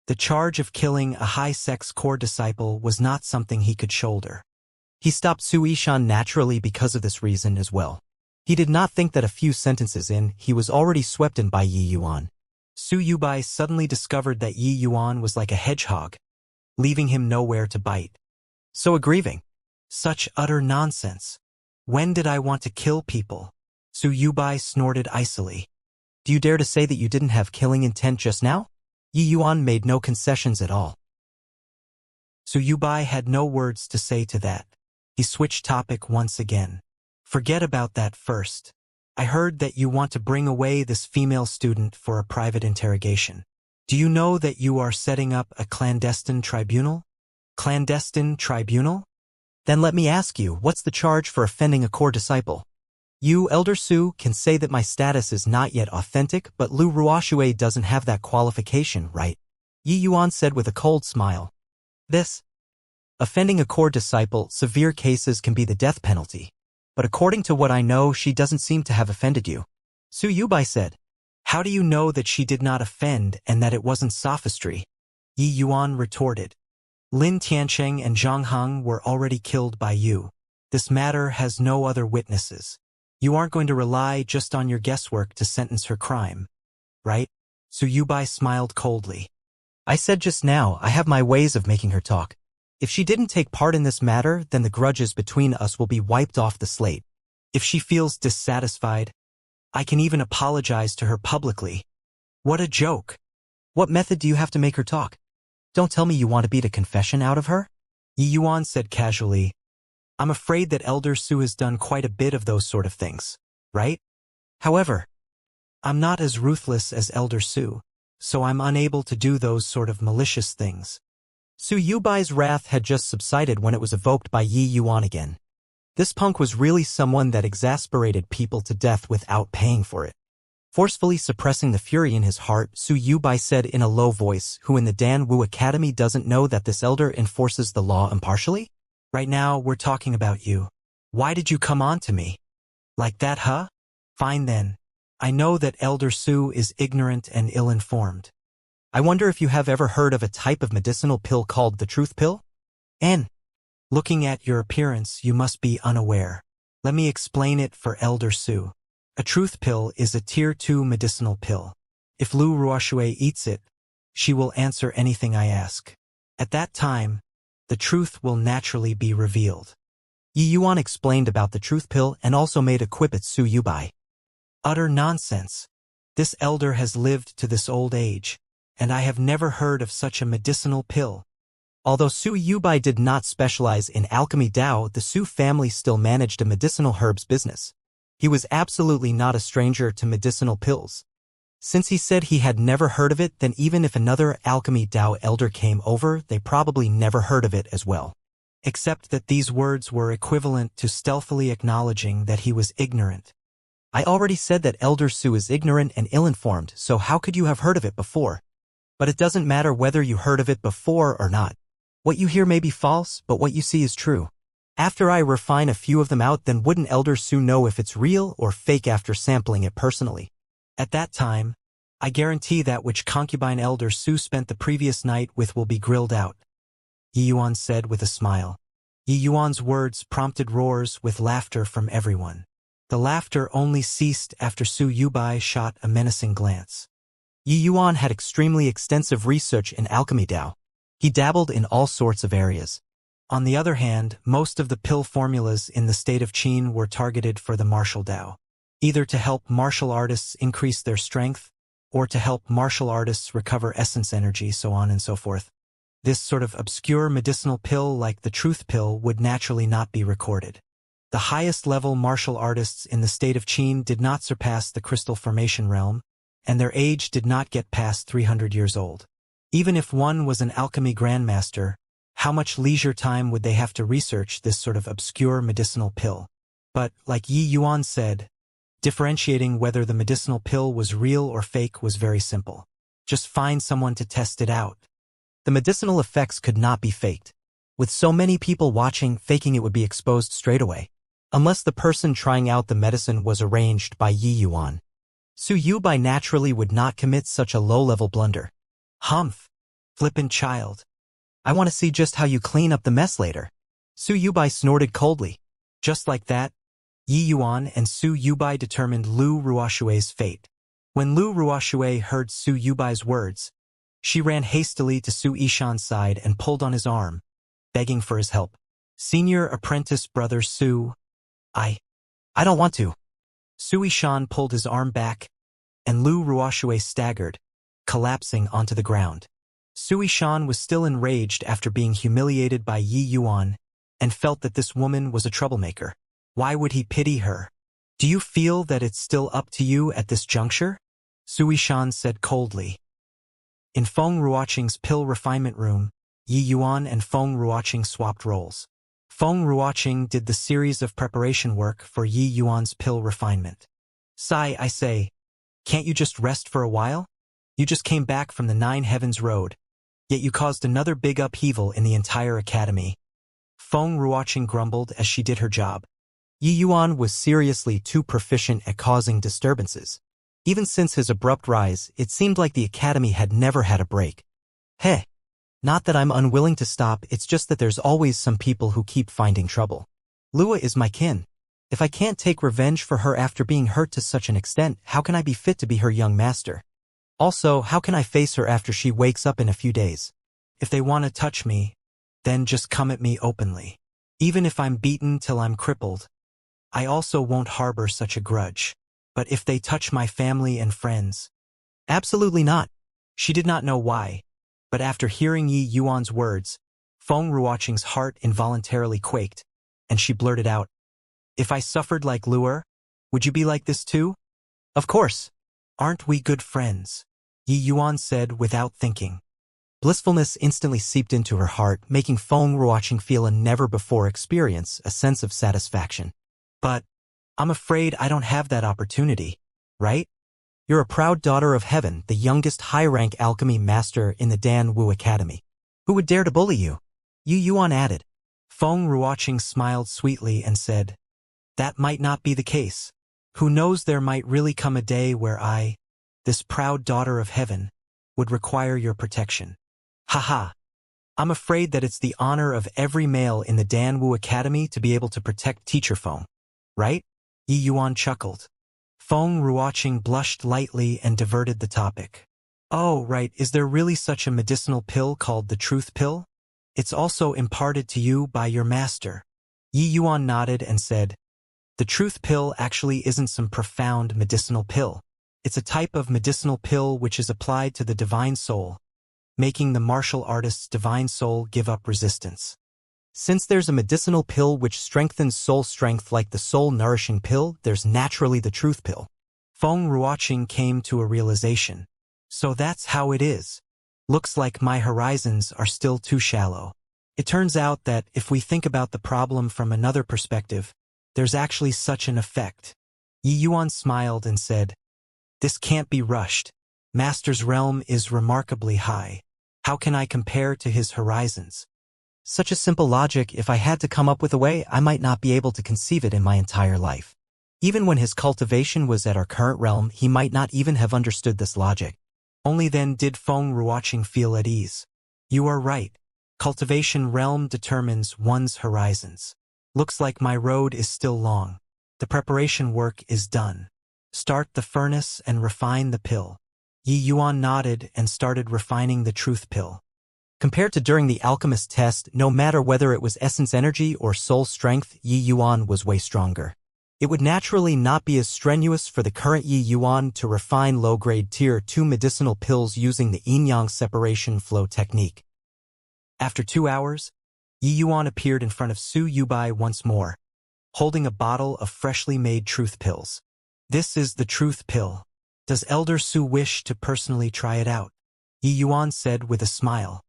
The charge of killing a high-sex core disciple was not something he could shoulder. He stopped Su Yishan naturally because of this reason as well. He did not think that a few sentences in, he was already swept in by Yi Yuan. Su Yubai suddenly discovered that Yi Yuan was like a hedgehog, leaving him nowhere to bite. So aggrieving. Such utter nonsense. When did I want to kill people? Su Yubai snorted icily. Do you dare to say that you didn't have killing intent just now? Yi Yuan made no concessions at all. Su Yubai had no words to say to that. He switched topic once again. Forget about that first. I heard that you want to bring away this female student for a private interrogation. Do you know that you are setting up a clandestine tribunal? Clandestine tribunal? Then let me ask you, what's the charge for offending a core disciple? You, Elder Su, can say that my status is not yet authentic, but Lu Ruoxue doesn't have that qualification, right? Yi Yuan said with a cold smile. Offending a core disciple, severe cases can be the death penalty. But according to what I know, she doesn't seem to have offended you. Su Yubai said. How do you know that she did not offend and that it wasn't sophistry? Yi Yuan retorted. Lin Tiancheng and Zhang Heng were already killed by you. This matter has no other witnesses. You aren't going to rely just on your guesswork to sentence her crime, right? Su Yubai smiled coldly. I said just now, I have my ways of making her talk. If she didn't take part in this matter, then the grudges between us will be wiped off the slate. If she feels dissatisfied, I can even apologize to her publicly. What a joke. What method do you have to make her talk? Don't tell me you want to beat a confession out of her? Yi Yuan said casually. I'm afraid that Elder Su has done quite a bit of those sort of things, right? However, I'm not as ruthless as Elder Su, so I'm unable to do those sort of malicious things. Su Yubai's wrath had just subsided when it was evoked by Yi Yuan again. This punk was really someone that exasperated people to death without paying for it. Forcefully suppressing the fury in his heart, Su Yubai said in a low voice, who in the Dan Wu Academy doesn't know that this elder enforces the law impartially? Right now, we're talking about you. Why did you come on to me? Like that, huh? Fine then. I know that Elder Su is ignorant and ill-informed. I wonder if you have ever heard of a type of medicinal pill called the truth pill? Looking at your appearance, you must be unaware. Let me explain it for Elder Su. A truth pill is a tier 2 medicinal pill. If Lu Ruoxue eats it, she will answer anything I ask. At that time, the truth will naturally be revealed. Yi Yuan explained about the truth pill and also made a quip at Su Yubai. Utter nonsense. This elder has lived to this old age, and I have never heard of such a medicinal pill. Although Su Yubai did not specialize in alchemy Dao, the Su family still managed a medicinal herbs business. He was absolutely not a stranger to medicinal pills. Since he said he had never heard of it, then even if another alchemy Dao elder came over, they probably never heard of it as well. except that these words were equivalent to stealthily acknowledging that he was ignorant. I already said that Elder Su is ignorant and ill-informed, so how could you have heard of it before? But it doesn't matter whether you heard of it before or not. What you hear may be false, but what you see is true. After I refine a few of them out, then wouldn't Elder Su know if it's real or fake after sampling it personally? At that time, I guarantee that which concubine Elder Su spent the previous night with will be grilled out. Yi Yuan said with a smile. Yi Yuan's words prompted roars with laughter from everyone. The laughter only ceased after Su Yubai shot a menacing glance. Yi Yuan had extremely extensive research in alchemy Dao. He dabbled in all sorts of areas. On the other hand, most of the pill formulas in the state of Qin were targeted for the martial Dao, either to help martial artists increase their strength, or to help martial artists recover essence energy, so on and so forth. This sort of obscure medicinal pill like the truth pill would naturally not be recorded. The highest level martial artists in the state of Qin did not surpass the crystal formation realm, and their age did not get past 300 years old. Even if one was an alchemy grandmaster, how much leisure time would they have to research this sort of obscure medicinal pill? But, like Yi Yuan said, differentiating whether the medicinal pill was real or fake was very simple. Just find someone to test it out. The medicinal effects could not be faked. With so many people watching, faking it would be exposed straight away. Unless the person trying out the medicine was arranged by Yi Yuan. Su Yubai naturally would not commit such a low-level blunder. Humph. Flippant child. I want to see just how you clean up the mess later. Su Yubai snorted coldly. Just like that, Yi Yuan and Su Yubai determined Lu Ruoshue's fate. When Lu Ruoshue heard Su Yubai's words, she ran hastily to Su Ishan's side and pulled on his arm, begging for his help. Senior apprentice brother Su, I don't want to. Su Ishan pulled his arm back, and Lu Ruoshue staggered, collapsing onto the ground. Su Ishan was still enraged after being humiliated by Yi Yuan, and felt that this woman was a troublemaker. Why would he pity her? Do you feel that it's still up to you at this juncture? Su Ishan said coldly. In Feng Ruoqing's pill refinement room, Yi Yuan and Feng Ruoqing swapped roles. Feng Ruoqing did the series of preparation work for Yi Yuan's pill refinement. I say, can't you just rest for a while? You just came back from the Nine Heavens Road, yet you caused another big upheaval in the entire academy. Feng Ruoqing grumbled as she did her job. Yi Yuan was seriously too proficient at causing disturbances. Even since his abrupt rise, it seemed like the academy had never had a break. Hey. Not that I'm unwilling to stop, it's just that there's always some people who keep finding trouble. Lua is my kin. If I can't take revenge for her after being hurt to such an extent, how can I be fit to be her young master? Also, how can I face her after she wakes up in a few days? If they want to touch me, then just come at me openly. Even if I'm beaten till I'm crippled, I also won't harbor such a grudge. But if they touch my family and friends, absolutely not. She did not know why. But after hearing Yi Yuan's words, Feng Ruoqing's heart involuntarily quaked, and she blurted out, If I suffered like Luer, would you be like this too? Of course. Aren't we good friends? Yi Yuan said without thinking. Blissfulness instantly seeped into her heart, making Feng Ruoqing feel a never-before experience, a sense of satisfaction. But, I'm afraid I don't have that opportunity, right? You're a proud daughter of heaven, the youngest high-rank alchemy master in the Dan Wu Academy. Who would dare to bully you? Yi Yuan added. Feng Ruoqing smiled sweetly and said, That might not be the case. Who knows, there might really come a day where I, this proud daughter of heaven, would require your protection. Haha. I'm afraid that it's the honor of every male in the Dan Wu Academy to be able to protect Teacher Feng. Right? Yi Yuan chuckled. Feng Ruoqing blushed lightly and diverted the topic. Oh, right, is there really such a medicinal pill called the truth pill? It's also imparted to you by your master. Yi Yuan nodded and said, The truth pill actually isn't some profound medicinal pill. It's a type of medicinal pill which is applied to the divine soul, making the martial artist's divine soul give up resistance. Since there's a medicinal pill which strengthens soul strength like the soul-nourishing pill, there's naturally the truth pill. Feng Ruoqing came to a realization. So that's how it is. Looks like my horizons are still too shallow. It turns out that if we think about the problem from another perspective, there's actually such an effect. Yi Yuan smiled and said, "This can't be rushed. Master's realm is remarkably high. How can I compare to his horizons? Such a simple logic, if I had to come up with a way, I might not be able to conceive it in my entire life. Even when his cultivation was at our current realm, he might not even have understood this logic. Only then did Feng Ruoqing feel at ease. You are right. Cultivation realm determines one's horizons. Looks like my road is still long. The preparation work is done. Start the furnace and refine the pill." Yi Yuan nodded and started refining the truth pill. Compared to during the alchemist test, no matter whether it was essence energy or soul strength, Yi Yuan was way stronger. It would naturally not be as strenuous for the current Yi Yuan to refine low-grade tier 2 medicinal pills using the yin-yang separation flow technique. After 2 hours, Yi Yuan appeared in front of Su Yubai once more, holding a bottle of freshly made truth pills. "This is the truth pill. Does Elder Su wish to personally try it out?" Yi Yuan said with a smile.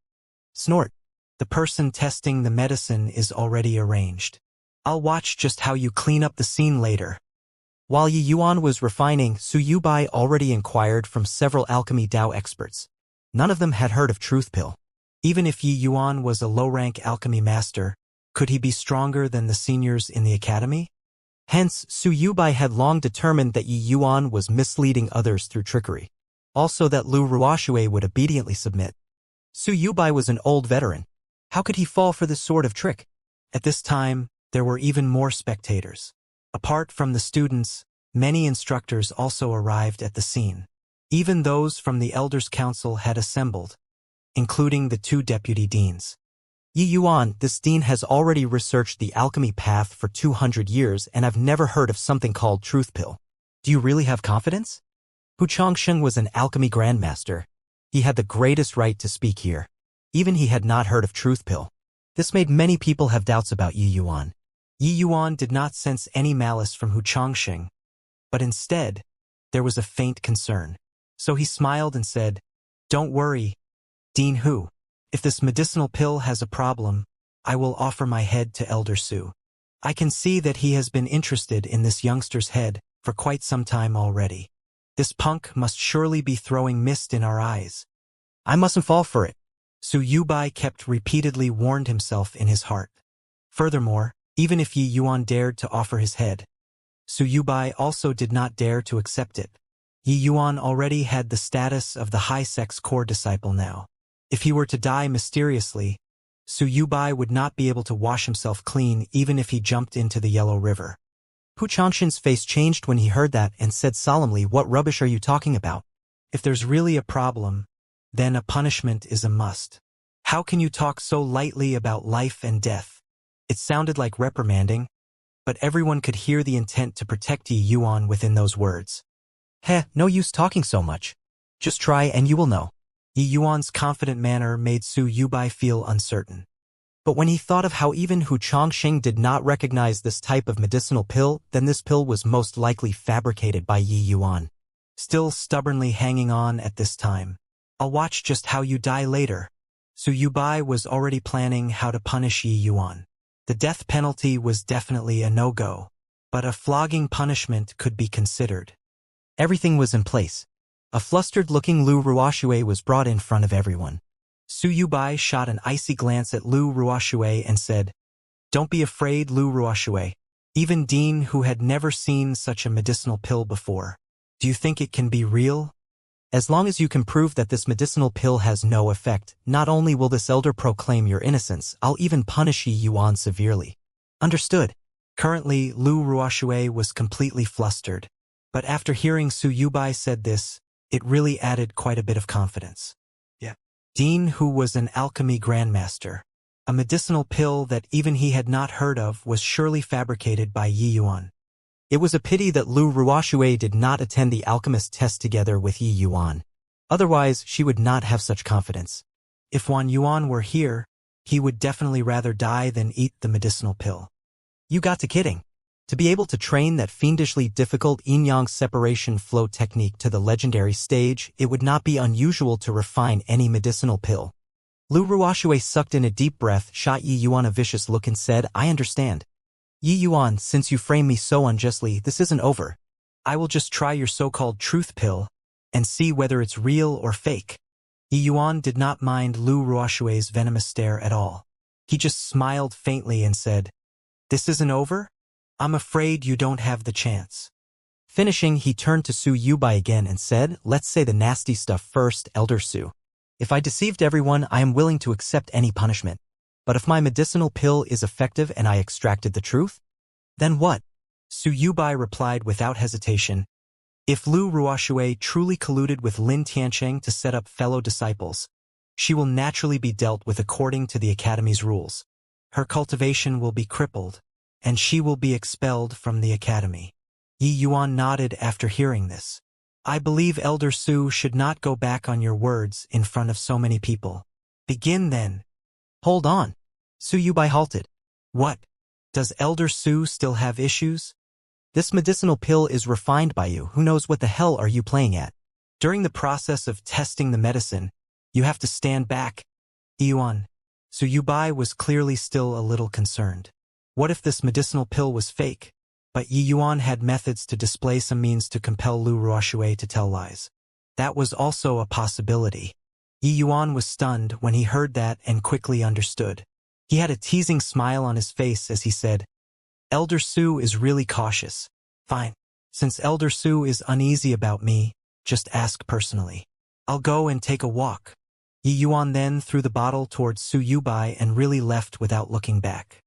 "Snort. The person testing the medicine is already arranged. I'll watch just how you clean up the scene later." While Yi Yuan was refining, Su Yubai already inquired from several alchemy Dao experts. None of them had heard of truth pill. Even if Yi Yuan was a low-rank alchemy master, could he be stronger than the seniors in the academy? Hence, Su Yubai had long determined that Yi Yuan was misleading others through trickery. Also that Lu Ruoxue would obediently submit. Su Yubai was an old veteran. How could he fall for this sort of trick? At this time, there were even more spectators. Apart from the students, many instructors also arrived at the scene. Even those from the Elders' Council had assembled, including the 2 deputy deans. "Yi Yuan, this dean has already researched the alchemy path for 200 years, and I've never heard of something called truth pill. Do you really have confidence?" Hu Changsheng was an alchemy grandmaster. He had the greatest right to speak here. Even he had not heard of truth pill. This made many people have doubts about Yi Yuan. Yi Yuan did not sense any malice from Hu Changsheng, but instead, there was a faint concern. So he smiled and said, "Don't worry, Dean Hu. If this medicinal pill has a problem, I will offer my head to Elder Su. I can see that he has been interested in this youngster's head for quite some time already. This punk must surely be throwing mist in our eyes. I mustn't fall for it." Su Yubai kept repeatedly warned himself in his heart. Furthermore, even if Yi Yuan dared to offer his head, Su Yubai also did not dare to accept it. Yi Yuan already had the status of the high-sex core disciple now. If he were to die mysteriously, Su Yubai would not be able to wash himself clean even if he jumped into the Yellow River. Hu Changshen's face changed when he heard that and said solemnly, "What rubbish are you talking about? If there's really a problem, then a punishment is a must. How can you talk so lightly about life and death?" It sounded like reprimanding, but everyone could hear the intent to protect Yi Yuan within those words. "Heh, no use talking so much. Just try and you will know." Yi Yuan's confident manner made Su Yubai feel uncertain. But when he thought of how even Hu Changsheng did not recognize this type of medicinal pill, then this pill was most likely fabricated by Yi Yuan. Still stubbornly hanging on at this time. "I'll watch just how you die later." Su Yubai was already planning how to punish Yi Yuan. The death penalty was definitely a no-go, but a flogging punishment could be considered. Everything was in place. A flustered-looking Lu Ruoxue was brought in front of everyone. Su Yubai shot an icy glance at Lu Ruoxue and said, "Don't be afraid, Lu Ruoxue." Even Dean, who had never seen such a medicinal pill before. "Do you think it can be real? As long as you can prove that this medicinal pill has no effect, not only will this elder proclaim your innocence, I'll even punish Yi Yuan severely." Understood. Currently, Lu Ruoxue was completely flustered. But after hearing Su Yubai said this, it really added quite a bit of confidence. Dean, who was an alchemy grandmaster. A medicinal pill that even he had not heard of was surely fabricated by Yi Yuan. It was a pity that Lu Ruoxue did not attend the alchemist test together with Yi Yuan. Otherwise, she would not have such confidence. If Wan Yuan were here, he would definitely rather die than eat the medicinal pill. You got to kidding. To be able to train that fiendishly difficult yin-yang separation flow technique to the legendary stage, it would not be unusual to refine any medicinal pill. Lu Ruoxue sucked in a deep breath, shot Yi Yuan a vicious look and said, I understand. Yi Yuan, since you frame me so unjustly, this isn't over. I will just try your so-called truth pill and see whether it's real or fake. Yi Yuan did not mind Lu Ruoxue's venomous stare at all. He just smiled faintly and said, This isn't over? I'm afraid you don't have the chance. Finishing, he turned to Su Yubai again and said, Let's say the nasty stuff first, Elder Su. If I deceived everyone, I am willing to accept any punishment. But if my medicinal pill is effective and I extracted the truth, then what? Su Yubai replied without hesitation, If Lu Ruoxue truly colluded with Lin Tiancheng to set up fellow disciples, she will naturally be dealt with according to the Academy's rules. Her cultivation will be crippled, and she will be expelled from the Academy. Yi Yuan nodded after hearing this. I believe Elder Su should not go back on your words in front of so many people. Begin then. Hold on. Su Yubai halted. What? Does Elder Su still have issues? This medicinal pill is refined by you. Who knows what the hell are you playing at? During the process of testing the medicine, you have to stand back. Yuan. Su Yubai was clearly still a little concerned. What if this medicinal pill was fake? But Yi Yuan had methods to display some means to compel Lu Ruoxue to tell lies. That was also a possibility. Yi Yuan was stunned when he heard that and quickly understood. He had a teasing smile on his face as he said, Elder Su is really cautious. Fine. Since Elder Su is uneasy about me, just ask personally. I'll go and take a walk. Yi Yuan then threw the bottle towards Su Yubai and really left without looking back.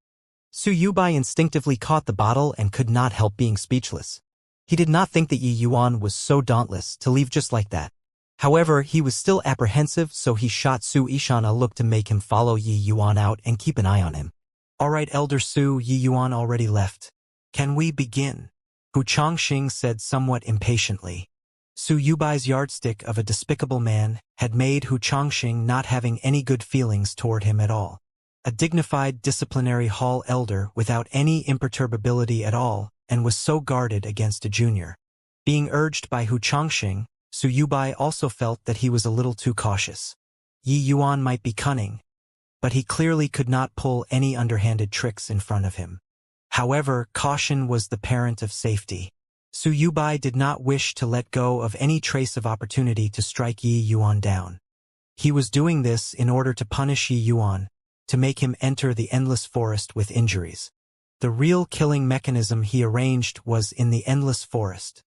Su Yubai instinctively caught the bottle and could not help being speechless. He did not think that Yi Yuan was so dauntless to leave just like that. However, he was still apprehensive, so he shot Su Ishan a look to make him follow Yi Yuan out and keep an eye on him. All right, Elder Su, Yi Yuan already left. Can we begin? Hu Chongqing said somewhat impatiently. Su Yubai's yardstick of a despicable man had made Hu Chongqing not having any good feelings toward him at all. A dignified disciplinary hall elder without any imperturbability at all, and was so guarded against a junior. Being urged by Hu Chongqing, Su Yubai also felt that he was a little too cautious. Yi Yuan might be cunning, but he clearly could not pull any underhanded tricks in front of him. However, caution was the parent of safety. Su Yubai did not wish to let go of any trace of opportunity to strike Yi Yuan down. He was doing this in order to punish Yi Yuan, to make him enter the endless forest with injuries. The real killing mechanism he arranged was in the endless forest.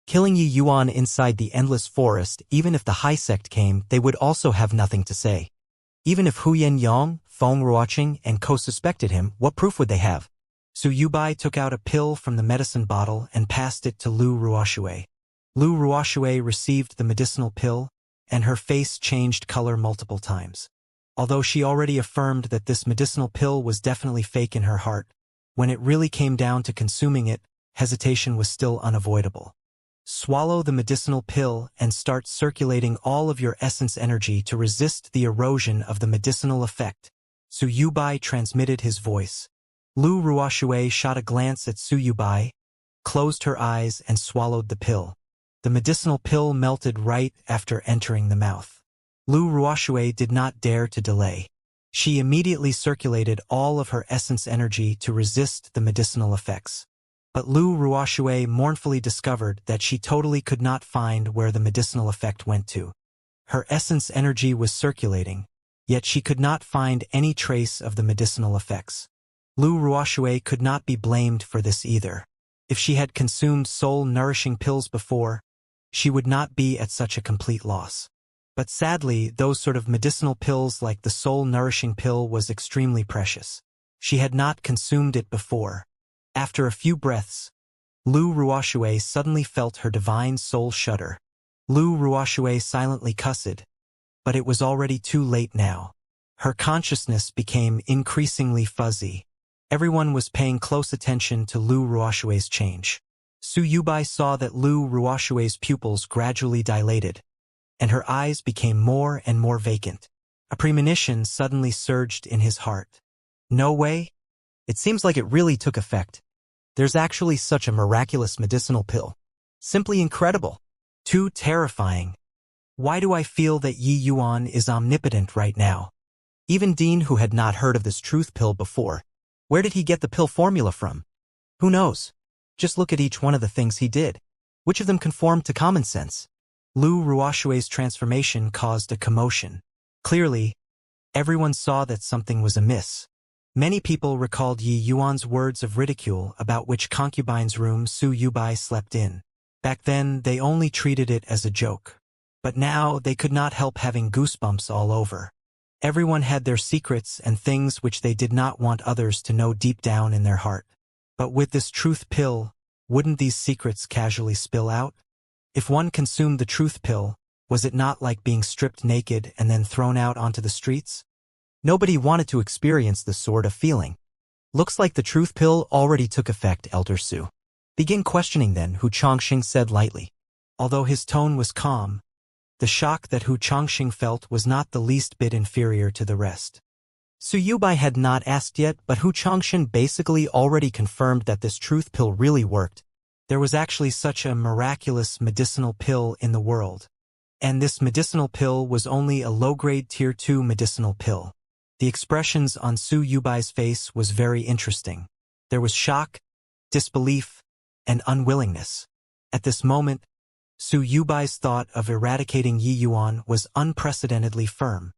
Killing Yi Yuan inside the endless forest, even if the High Sect came, they would also have nothing to say. Even if Huyan Yang, Feng Ruoqing, and Co suspected him, what proof would they have? Su Yubai took out a pill from the medicine bottle and passed it to Lu Ruoxue. Lu Ruoxue received the medicinal pill, and her face changed color multiple times. Although she already affirmed that this medicinal pill was definitely fake in her heart, when it really came down to consuming it, hesitation was still unavoidable. Swallow the medicinal pill and start circulating all of your essence energy to resist the erosion of the medicinal effect. Su Yubai transmitted his voice. Lu Ruoxue shot a glance at Su Yubai, closed her eyes and swallowed the pill. The medicinal pill melted right after entering the mouth. Lu Ruoxue did not dare to delay. She immediately circulated all of her essence energy to resist the medicinal effects. But Lu Ruoxue mournfully discovered that she totally could not find where the medicinal effect went to. Her essence energy was circulating, yet she could not find any trace of the medicinal effects. Lu Ruoxue could not be blamed for this either. If she had consumed soul-nourishing pills before, she would not be at such a complete loss. But sadly, those sort of medicinal pills like the soul-nourishing pill was extremely precious. She had not consumed it before. After a few breaths, Lu Ruoxue suddenly felt her divine soul shudder. Lu Ruoxue silently cussed, but it was already too late now. Her consciousness became increasingly fuzzy. Everyone was paying close attention to Lu Ruoxue's change. Su Yubai saw that Lu Ruoxue's pupils gradually dilated, and her eyes became more and more vacant. A premonition suddenly surged in his heart. No way? It seems like it really took effect. There's actually such a miraculous medicinal pill. Simply incredible. Too terrifying. Why do I feel that Yi Yuan is omnipotent right now? Even Dean, who had not heard of this truth pill before, where did he get the pill formula from? Who knows? Just look at each one of the things he did. Which of them conformed to common sense? Lu Ruoshui's transformation caused a commotion. Clearly, everyone saw that something was amiss. Many people recalled Yi Yuan's words of ridicule about which concubine's room Su Yubai slept in. Back then, they only treated it as a joke. But now, they could not help having goosebumps all over. Everyone had their secrets and things which they did not want others to know deep down in their heart. But with this truth pill, wouldn't these secrets casually spill out? If one consumed the truth pill, was it not like being stripped naked and then thrown out onto the streets? Nobody wanted to experience this sort of feeling. Looks like the truth pill already took effect, Elder Su. Begin questioning then, Hu Chongqing said lightly. Although his tone was calm, the shock that Hu Chongqing felt was not the least bit inferior to the rest. Su Yubai had not asked yet, but Hu Chongqing basically already confirmed that this truth pill really worked. There was actually such a miraculous medicinal pill in the world. And this medicinal pill was only a low-grade Tier 2 medicinal pill. The expressions on Su Yubai's face was very interesting. There was shock, disbelief, and unwillingness. At this moment, Su Yubai's thought of eradicating Yi Yuan was unprecedentedly firm.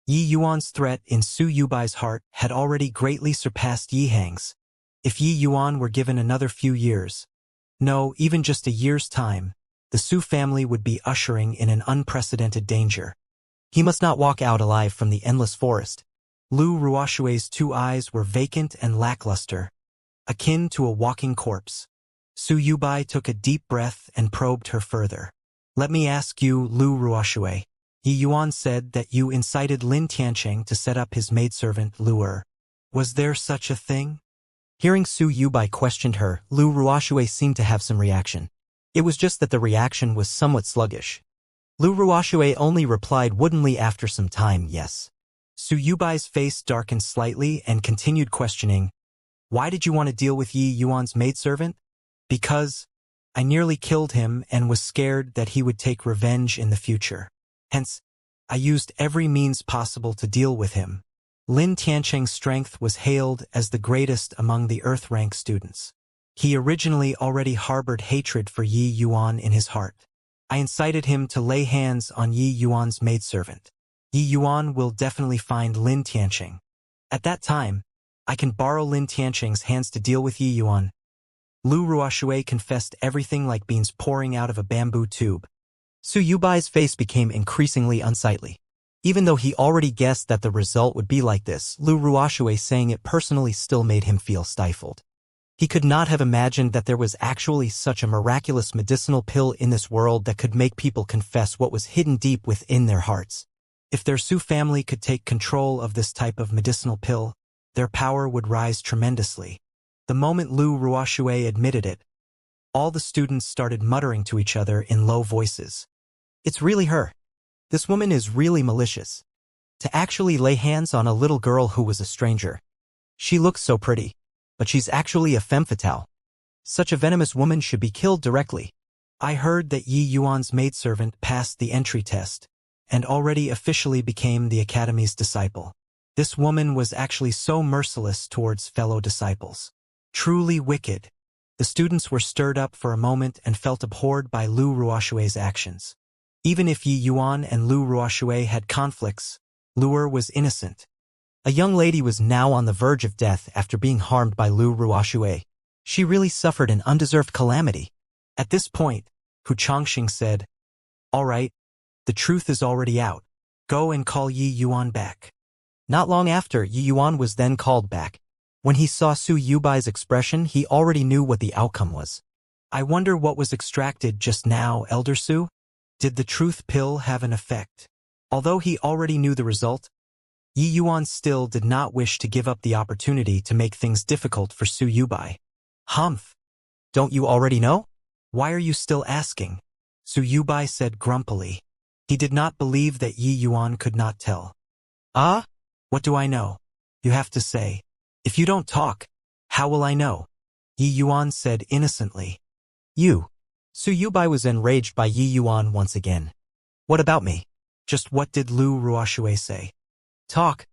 Yi Yuan's threat in Su Yubai's heart had already greatly surpassed Yi Hang's. If Yi Yuan were given another few years, no, even just a year's time, the Su family would be ushering in an unprecedented danger. He must not walk out alive from the endless forest. Lu Ruoshui's 2 eyes were vacant and lackluster, akin to a walking corpse. Su Yubai took a deep breath and probed her further. Let me ask you, Lu Ruoshui. Yi Yuan said that you incited Lin Tiancheng to set up his maidservant Lu Er. Was there such a thing? Hearing Su Yubai questioned her, Lu Ruoshui seemed to have some reaction. It was just that the reaction was somewhat sluggish. Lu Ruoshui only replied woodenly after some time, yes. Su Yubai's face darkened slightly and continued questioning. Why did you want to deal with Yi Yuan's maidservant? Because I nearly killed him and was scared that he would take revenge in the future. Hence, I used every means possible to deal with him. Lin Tiancheng's strength was hailed as the greatest among the Earth rank students. He originally already harbored hatred for Yi Yuan in his heart. I incited him to lay hands on Yi Yuan's maidservant. Yi Yuan will definitely find Lin Tiancheng. At that time, I can borrow Lin Tiancheng's hands to deal with Yi Yuan. Lu Ruoshui confessed everything like beans pouring out of a bamboo tube. Su Yubai's face became increasingly unsightly. Even though he already guessed that the result would be like this, Lu Ruoshui saying it personally still made him feel stifled. He could not have imagined that there was actually such a miraculous medicinal pill in this world that could make people confess what was hidden deep within their hearts. If their Su family could take control of this type of medicinal pill, their power would rise tremendously. The moment Lu Ruoshui admitted it, all the students started muttering to each other in low voices. It's really her. This woman is really malicious. To actually lay hands on a little girl who was a stranger. She looks so pretty, but she's actually a femme fatale. Such a venomous woman should be killed directly. I heard that Yi Yuan's maidservant passed the entry test, and already officially became the Academy's disciple. This woman was actually so merciless towards fellow disciples. Truly wicked. The students were stirred up for a moment and felt abhorred by Lu Ruoshui's actions. Even if Yi Yuan and Lu Ruoshui had conflicts, Lu Er was innocent. A young lady was now on the verge of death after being harmed by Lu Ruoshui. She really suffered an undeserved calamity. At this point, Hu Chongqing said, "All right, the truth is already out. Go and call Yi Yuan back." Not long after, Yi Yuan was then called back. When he saw Su Yubai's expression, he already knew what the outcome was. I wonder what was extracted just now, Elder Su? Did the truth pill have an effect? Although he already knew the result, Yi Yuan still did not wish to give up the opportunity to make things difficult for Su Yubai. Humph! Don't you already know? Why are you still asking? Su Yubai said grumpily. He did not believe that Yi Yuan could not tell. Ah? What do I know? You have to say. If you don't talk, how will I know? Yi Yuan said innocently. You. Su Yubai was enraged by Yi Yuan once again. What about me? Just what did Lu Ruoshui say? Talk.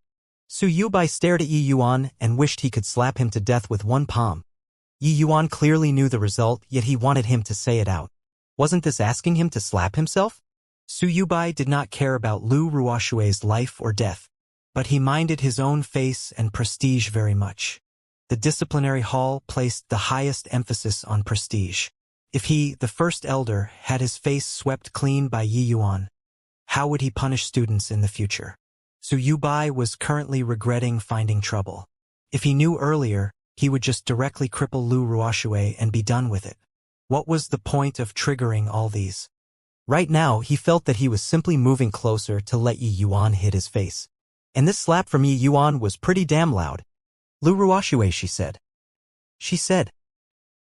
Su Yubai stared at Yi Yuan and wished he could slap him to death with one palm. Yi Yuan clearly knew the result, yet he wanted him to say it out. Wasn't this asking him to slap himself? Su Yubai did not care about Lu Ruoshui's life or death, but he minded his own face and prestige very much. The disciplinary hall placed the highest emphasis on prestige. If he, the first elder, had his face swept clean by Yi Yuan, how would he punish students in the future? Su Yubai was currently regretting finding trouble. If he knew earlier, he would just directly cripple Lu Ruoshui and be done with it. What was the point of triggering all these? Right now, he felt that he was simply moving closer to let Yi Yuan hit his face. And this slap from Yi Yuan was pretty damn loud. Lu Ruoshui, she said. She said.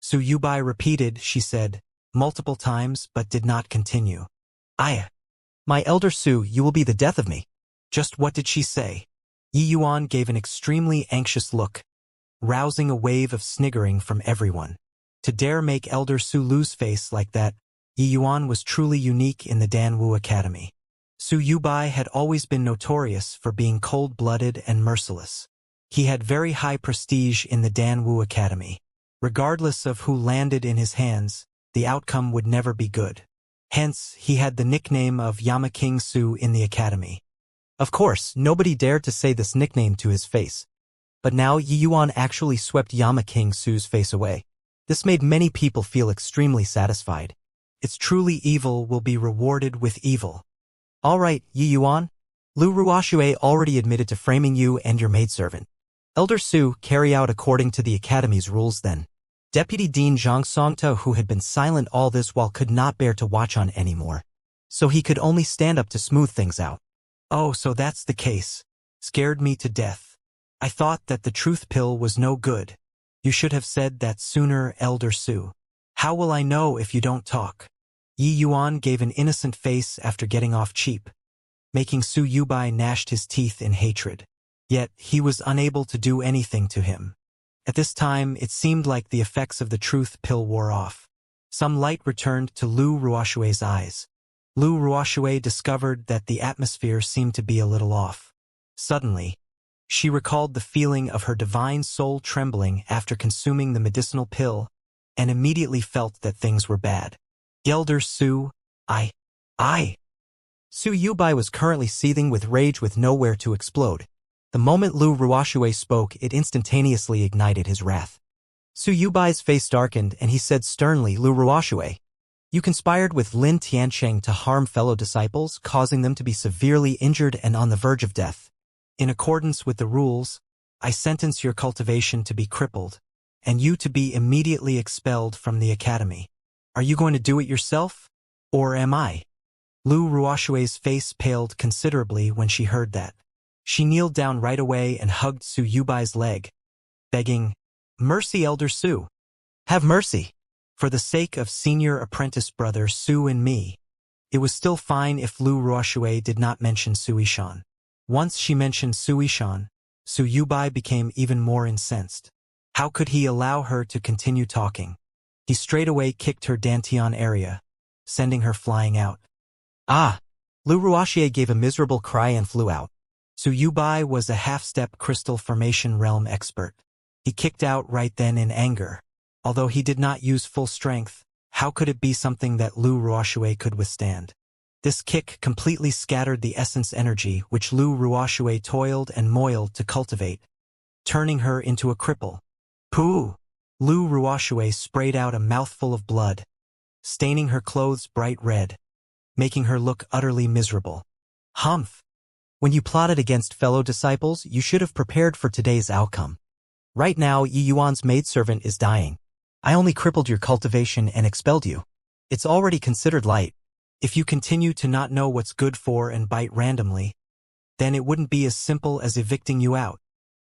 Su Yubai repeated, she said, multiple times but did not continue. My elder Su, you will be the death of me. Just what did she say? Yi Yuan gave an extremely anxious look, rousing a wave of sniggering from everyone. To dare make elder Su lose face like that, Yi Yuan was truly unique in the Danwu Academy. Su Yubai had always been notorious for being cold-blooded and merciless. He had very high prestige in the Danwu Academy. Regardless of who landed in his hands, the outcome would never be good. Hence, he had the nickname of Yama King Su in the academy. Of course, nobody dared to say this nickname to his face. But now Yi Yuan actually swept Yama King Su's face away. This made many people feel extremely satisfied. It's truly evil will be rewarded with evil. All right, Yi Yuan. Lu Ruoshue already admitted to framing you and your maidservant. Elder Su, carry out according to the academy's rules then. Deputy Dean Zhang Songta, who had been silent all this while, could not bear to watch on anymore. So he could only stand up to smooth things out. Oh, so that's the case. Scared me to death. I thought that the truth pill was no good. You should have said that sooner, Elder Su. How will I know if you don't talk? Yi Yuan gave an innocent face after getting off cheap, making Su Yubai gnashed his teeth in hatred. Yet, he was unable to do anything to him. At this time, it seemed like the effects of the truth pill wore off. Some light returned to Lu Ruoshue's eyes. Lu Ruoshue discovered that the atmosphere seemed to be a little off. Suddenly, she recalled the feeling of her divine soul trembling after consuming the medicinal pill, and immediately felt that things were bad. Elder Su, Su Yubai was currently seething with rage with nowhere to explode. The moment Lu Ruoshue spoke, it instantaneously ignited his wrath. Su Yubai's face darkened and he said sternly, Lu Ruoshue, you conspired with Lin Tiancheng to harm fellow disciples, causing them to be severely injured and on the verge of death. In accordance with the rules, I sentence your cultivation to be crippled, and you to be immediately expelled from the academy. Are you going to do it yourself, or am I? Lu Ruoshue's face paled considerably when she heard that. She kneeled down right away and hugged Su Yubai's leg, begging, Mercy, Elder Su. Have mercy. For the sake of senior apprentice brother Su and me. It was still fine if Lu Ruoshue did not mention Suishan. Once she mentioned Suishan, Su Yubai became even more incensed. How could he allow her to continue talking? He straightaway kicked her dantian area, sending her flying out. Lu Ruoshue gave a miserable cry and flew out. Su Yubai was a half-step crystal formation realm expert. He kicked out right then in anger. Although he did not use full strength, how could it be something that Lu Ruoshue could withstand? This kick completely scattered the essence energy which Lu Ruoshue toiled and moiled to cultivate, turning her into a cripple. Pooh! Lu Ruoshue sprayed out a mouthful of blood, staining her clothes bright red, making her look utterly miserable. Humph! When you plotted against fellow disciples, you should have prepared for today's outcome. Right now, Yi Yuan's maidservant is dying. I only crippled your cultivation and expelled you. It's already considered light. If you continue to not know what's good for and bite randomly, then it wouldn't be as simple as evicting you out.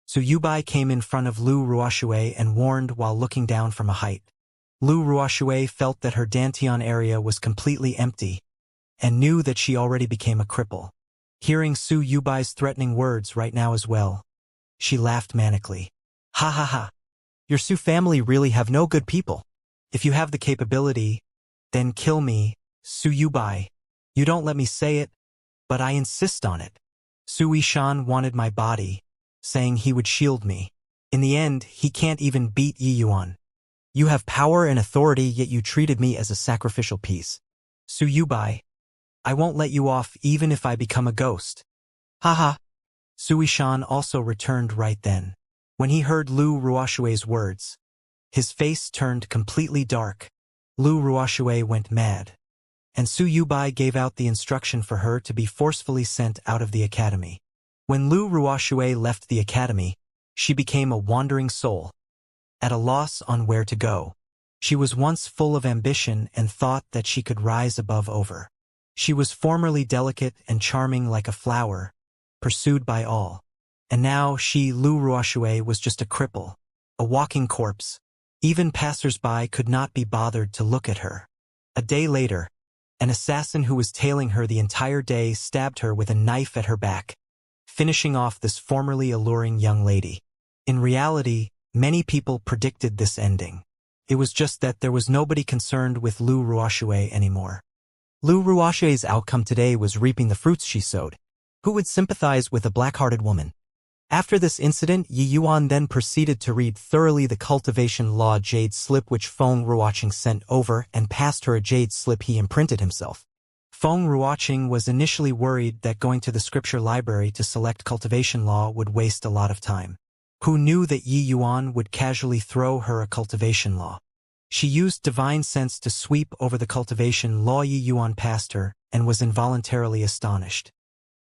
So Yubai came in front of Lu Ruoshue and warned while looking down from a height. Lu Ruoshue felt that her dantian area was completely empty, and knew that she already became a cripple. Hearing Su Yubai's threatening words right now as well, she laughed manically. Ha ha ha. Your Su family really have no good people. If you have the capability, then kill me, Su Yubai. You don't let me say it, but I insist on it. Su Ishan wanted my body, saying he would shield me. In the end, he can't even beat Yi Yuan. You have power and authority, yet you treated me as a sacrificial piece. Su Yubai, I won't let you off even if I become a ghost. Haha. Sui Shan also returned right then. When he heard Lu Ruoshue's words, his face turned completely dark. Lu Ruoshue went mad, and Su Yubai gave out the instruction for her to be forcefully sent out of the academy. When Lu Ruoshue left the academy, she became a wandering soul, at a loss on where to go. She was once full of ambition and thought that she could rise above over. She was formerly delicate and charming like a flower, pursued by all. And now she, Lu Ruoshue, was just a cripple, a walking corpse. Even passers-by could not be bothered to look at her. A day later, an assassin who was tailing her the entire day stabbed her with a knife at her back, finishing off this formerly alluring young lady. In reality, many people predicted this ending. It was just that there was nobody concerned with Lu Ruoshue anymore. Lu Ruoshue's outcome today was reaping the fruits she sowed. Who would sympathize with a black-hearted woman? After this incident, Yi Yuan then proceeded to read thoroughly the Cultivation Law Jade slip which Feng Ruoqing sent over and passed her a jade slip he imprinted himself. Feng Ruoqing was initially worried that going to the scripture library to select Cultivation Law would waste a lot of time. Who knew that Yi Yuan would casually throw her a Cultivation Law? She used divine sense to sweep over the Cultivation Law. Yi Yuan passed her and was involuntarily astonished.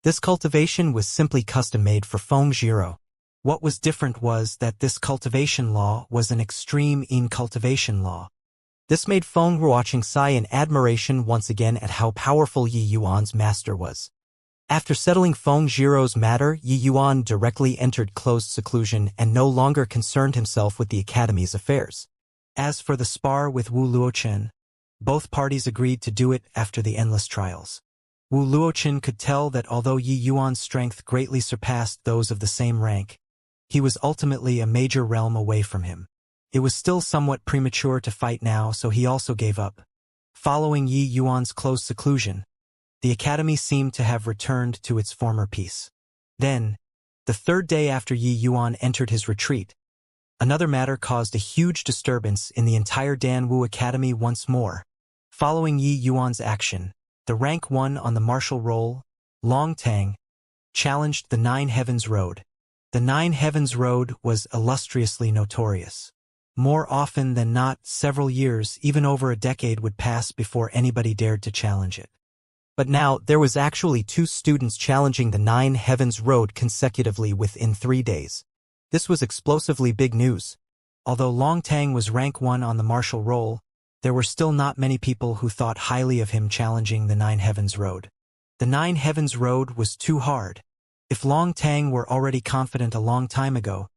This cultivation was simply custom-made for Feng Zhiro. What was different was that this cultivation law was an extreme in-cultivation law. This made Feng Ruoqing sigh in admiration once again at how powerful Yi Yuan's master was. After settling Feng Zhiro's matter, Yi Yuan directly entered closed seclusion and no longer concerned himself with the academy's affairs. As for the spar with Wu Luochen, both parties agreed to do it after the endless trials. Wu Luochen could tell that although Yi Yuan's strength greatly surpassed those of the same rank, he was ultimately a major realm away from him. It was still somewhat premature to fight now, so he also gave up. Following Yi Yuan's closed seclusion, the academy seemed to have returned to its former peace. Then, the third day after Yi Yuan entered his retreat, another matter caused a huge disturbance in the entire Danwu Academy once more. Following Yi Yuan's action, the rank 1 on the martial roll, Long Tang, challenged the Nine Heavens Road. The Nine Heavens Road was illustriously notorious. More often than not, several years, even over a decade, would pass before anybody dared to challenge it. But now, there was actually 2 students challenging the Nine Heavens Road consecutively within 3 days. This was explosively big news. Although Long Tang was rank 1 on the martial roll, there were still not many people who thought highly of him challenging the Nine Heavens Road. The Nine Heavens Road was too hard. If Long Tang were already confident a long time ago,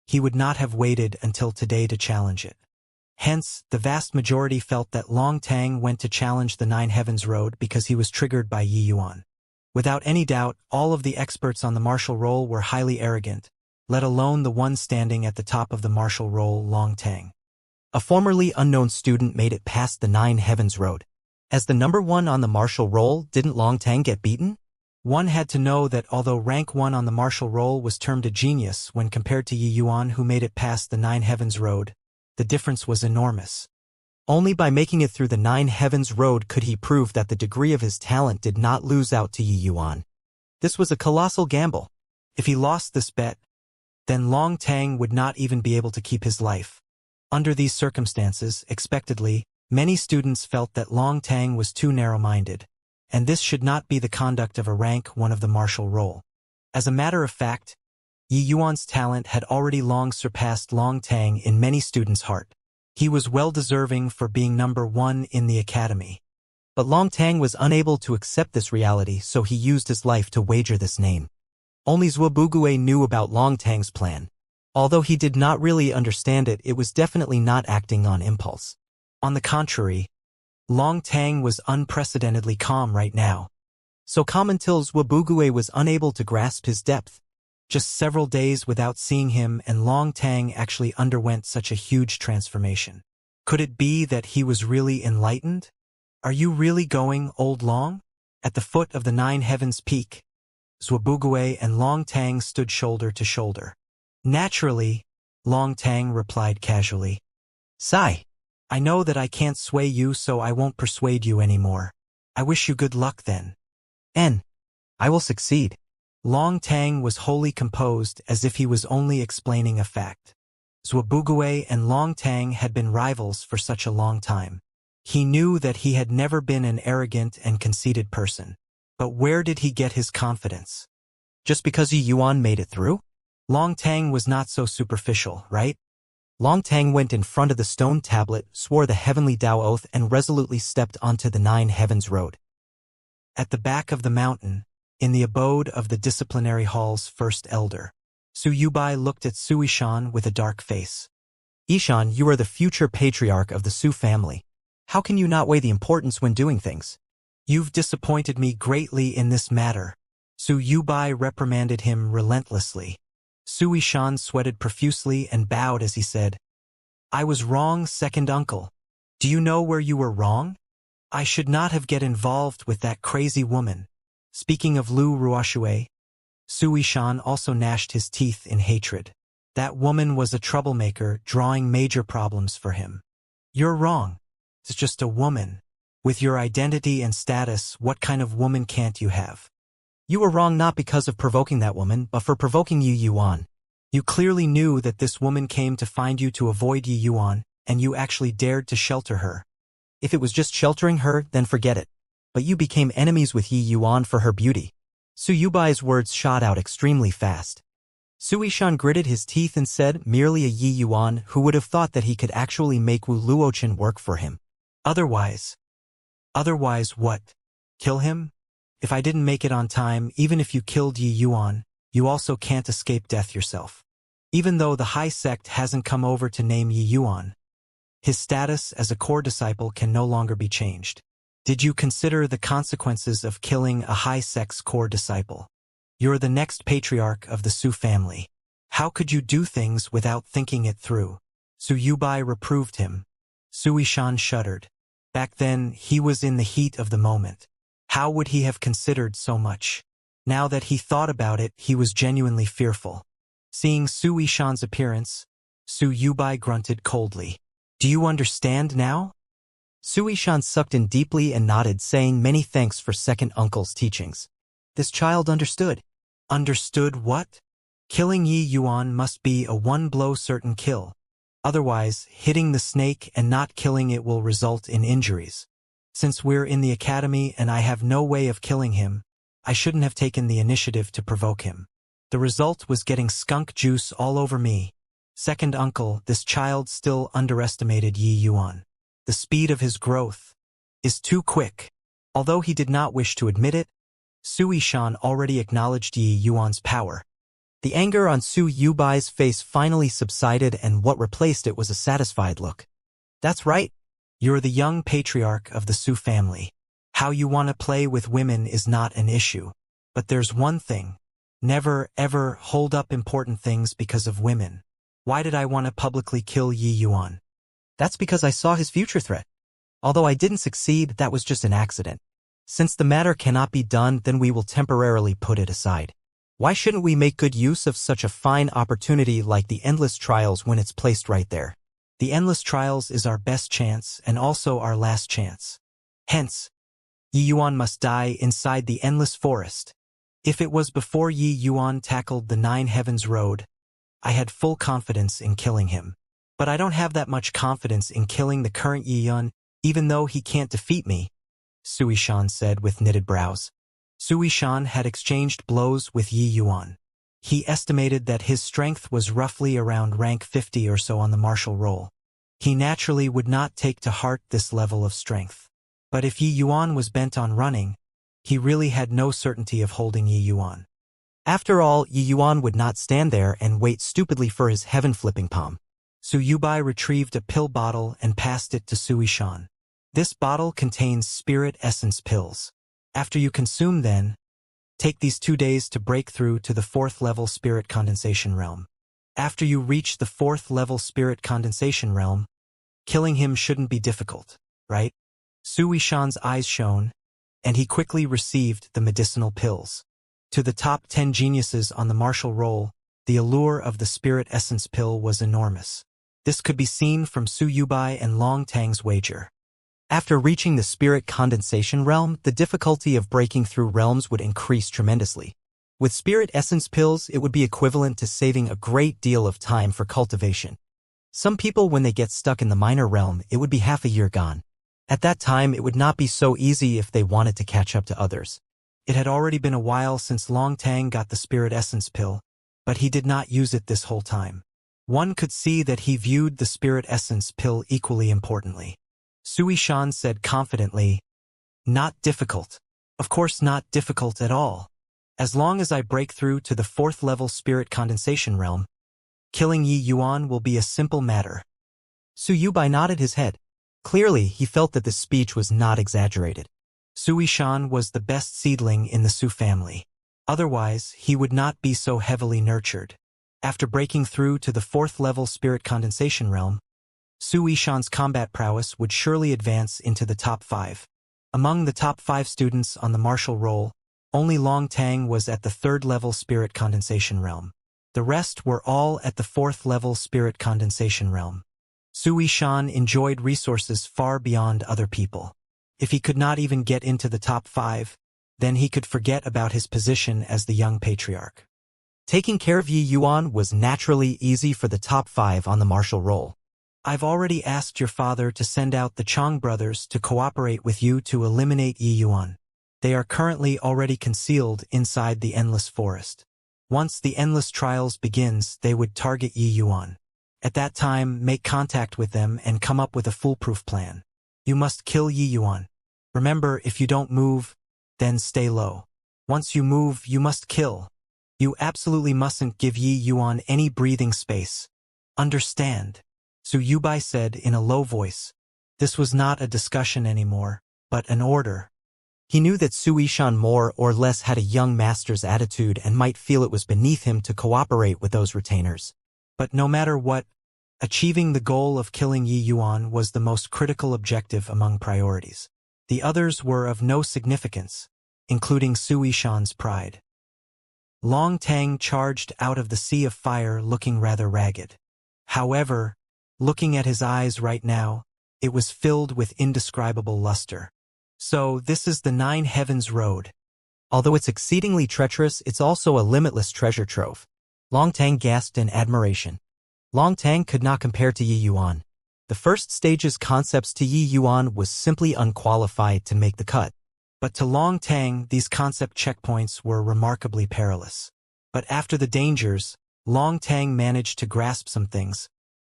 he would not have waited until today to challenge it. Hence, the vast majority felt that Long Tang went to challenge the Nine Heavens Road because he was triggered by Yi Yuan. Without any doubt, all of the experts on the martial roll were highly arrogant, let alone the one standing at the top of the martial roll, Long Tang. A formerly unknown student made it past the Nine Heavens Road. As the number 1 on the martial roll, didn't Long Tang get beaten? One had to know that although rank 1 on the martial roll was termed a genius when compared to Yi Yuan who made it past the Nine Heavens Road, the difference was enormous. Only by making it through the Nine Heavens Road could he prove that the degree of his talent did not lose out to Yi Yuan. This was a colossal gamble. If he lost this bet, then Long Tang would not even be able to keep his life. Under these circumstances, expectedly, many students felt that Long Tang was too narrow-minded, and this should not be the conduct of a rank 1 of the martial roll. As a matter of fact, Yi Yuan's talent had already long surpassed Long Tang in many students' heart. He was well-deserving for being number 1 in the academy. But Long Tang was unable to accept this reality, so he used his life to wager this name. Only Zhuo Bugue knew about Long Tang's plan. Although he did not really understand it, it was definitely not acting on impulse. On the contrary, Long Tang was unprecedentedly calm right now. So calm until Zhuo Bugue was unable to grasp his depth. Just several days without seeing him and Long Tang actually underwent such a huge transformation. Could it be that he was really enlightened? Are you really going, old Long? At the foot of the Nine Heavens Peak, Zhuabugui and Long Tang stood shoulder to shoulder. Naturally, Long Tang replied casually. Sigh. I know that I can't sway you, so I won't persuade you anymore. I wish you good luck then. N. I will succeed. Long Tang was wholly composed, as if he was only explaining a fact. Zhuabugui and Long Tang had been rivals for such a long time. He knew that he had never been an arrogant and conceited person. But where did he get his confidence? Just because Yi Yuan made it through? Long Tang was not so superficial, right? Long Tang went in front of the stone tablet, swore the heavenly Tao oath, and resolutely stepped onto the Nine Heavens Road. At the back of the mountain, in the abode of the disciplinary hall's first elder, Su Yubai looked at Su Yishan with a dark face. Yishan, you are the future patriarch of the Su family. How can you not weigh the importance when doing things? You've disappointed me greatly in this matter. Su Yubai reprimanded him relentlessly. Su Yishan sweated profusely and bowed as he said, I was wrong, second uncle. Do you know where you were wrong? I should not have get involved with that crazy woman. Speaking of Lu Ruoxue, Su Yishan also gnashed his teeth in hatred. That woman was a troublemaker, drawing major problems for him. You're wrong. It's just a woman. With your identity and status, what kind of woman can't you have? You were wrong not because of provoking that woman, but for provoking Yi Yuan. You clearly knew that this woman came to find you to avoid Yi Yuan, and you actually dared to shelter her. If it was just sheltering her, then forget it. But you became enemies with Yi Yuan for her beauty. Su Yubai's words shot out extremely fast. Su Yishan gritted his teeth and said, merely a Yi Yuan who would have thought that he could actually make Wu Luochen work for him. Otherwise what? Kill him? If I didn't make it on time, even if you killed Yi Yuan, you also can't escape death yourself. Even though the high sect hasn't come over to name Yi Yuan, his status as a core disciple can no longer be changed. Did you consider the consequences of killing a high sect's core disciple? You're the next patriarch of the Su family. How could you do things without thinking it through? Su Yubai reproved him. Su Yishan shuddered. Back then, he was in the heat of the moment. How would he have considered so much? Now that he thought about it, he was genuinely fearful. Seeing Su Yishan's appearance, Su Yubai grunted coldly. Do you understand now? Su Yishan sucked in deeply and nodded, saying many thanks for second uncle's teachings. This child understood. Understood what? Killing Yi Yuan must be a one-blow certain kill. Otherwise, hitting the snake and not killing it will result in injuries. Since we're in the academy and I have no way of killing him, I shouldn't have taken the initiative to provoke him. The result was getting skunk juice all over me. Second uncle, this child still underestimated Yi Yuan. The speed of his growth is too quick. Although he did not wish to admit it, Su Yishan already acknowledged Yi Yuan's power. The anger on Su Yubai's face finally subsided, and what replaced it was a satisfied look. That's right. You're the young patriarch of the Su family. How you want to play with women is not an issue. But there's one thing. Never, ever hold up important things because of women. Why did I want to publicly kill Yi Yuan? That's because I saw his future threat. Although I didn't succeed, that was just an accident. Since the matter cannot be done, then we will temporarily put it aside. Why shouldn't we make good use of such a fine opportunity like the Endless Trials when it's placed right there? The Endless Trials is our best chance and also our last chance. Hence, Yi Yuan must die inside the Endless Forest. If it was before Yi Yuan tackled the Nine Heavens Road, I had full confidence in killing him. But I don't have that much confidence in killing the current Yi Yuan, even though he can't defeat me, Su Yishan said with knitted brows. Su Yishan had exchanged blows with Yi Yuan. He estimated that his strength was roughly around rank 50 or so on the martial roll. He naturally would not take to heart this level of strength. But if Yi Yuan was bent on running, he really had no certainty of holding Yi Yuan. After all, Yi Yuan would not stand there and wait stupidly for his heaven-flipping palm. Su Yubai retrieved a pill bottle and passed it to Su Yishan. This bottle contains spirit essence pills. After you consume them, take these 2 days to break through to the 4th level spirit condensation realm. After you reach the 4th level spirit condensation realm, killing him shouldn't be difficult, right? Su Yishan's eyes shone, and he quickly received the medicinal pills. To the top 10 geniuses on the martial roll, the allure of the spirit essence pill was enormous. This could be seen from Su Yubai and Long Tang's wager. After reaching the spirit condensation realm, the difficulty of breaking through realms would increase tremendously. With spirit essence pills, it would be equivalent to saving a great deal of time for cultivation. Some people, when they get stuck in the minor realm, it would be half a year gone. At that time, it would not be so easy if they wanted to catch up to others. It had already been a while since Long Tang got the spirit essence pill, but he did not use it this whole time. One could see that he viewed the spirit essence pill equally importantly. Sui Shan said confidently, "Not difficult. Of course not difficult at all. As long as I break through to the 4th level spirit condensation realm, killing Yi Yuan will be a simple matter." Su Yubai nodded his head. Clearly, he felt that this speech was not exaggerated. Sui Shan was the best seedling in the Su family. Otherwise, he would not be so heavily nurtured. After breaking through to the 4th level spirit condensation realm, Sui Shan's combat prowess would surely advance into the top 5. Among the top 5 students on the martial roll, only Long Tang was at the 3rd level spirit condensation realm. The rest were all at the 4th level spirit condensation realm. Sui Shan enjoyed resources far beyond other people. If he could not even get into the top 5, then he could forget about his position as the young patriarch. Taking care of Yi Yuan was naturally easy for the top 5 on the martial roll. "I've already asked your father to send out the Chong brothers to cooperate with you to eliminate Yi Yuan. They are currently already concealed inside the Endless Forest. Once the Endless Trials begins, they would target Yi Yuan. At that time, make contact with them and come up with a foolproof plan. You must kill Yi Yuan. Remember, if you don't move, then stay low. Once you move, you must kill. You absolutely mustn't give Yi Yuan any breathing space. Understand?" Su Yubai said in a low voice. This was not a discussion anymore, but an order. He knew that Sui Shan more or less had a young master's attitude and might feel it was beneath him to cooperate with those retainers. But no matter what, achieving the goal of killing Yi Yuan was the most critical objective among priorities. The others were of no significance, including Sui Shan's pride. Long Tang charged out of the sea of fire looking rather ragged. However, looking at his eyes right now, it was filled with indescribable luster. "So, this is the 9 Heavens Road. Although it's exceedingly treacherous, it's also a limitless treasure trove." Long Tang gasped in admiration. Long Tang could not compare to Yi Yuan. The first stage's concepts to Yi Yuan was simply unqualified to make the cut. But to Long Tang, these concept checkpoints were remarkably perilous. But after the dangers, Long Tang managed to grasp some things,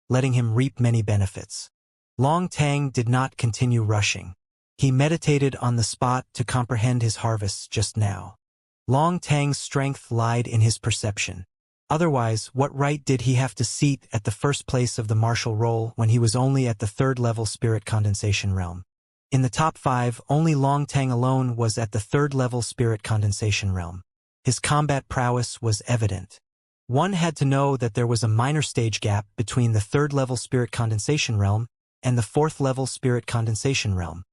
letting him reap many benefits. Long Tang did not continue rushing. He meditated on the spot to comprehend his harvests just now. Long Tang's strength lied in his perception. Otherwise, what right did he have to seat at the first place of the martial roll when he was only at the 3rd level spirit condensation realm? In the top 5, only Long Tang alone was at the 3rd level spirit condensation realm. His combat prowess was evident. One had to know that there was a minor stage gap between the 3rd level spirit condensation realm and the 4th level spirit condensation realm.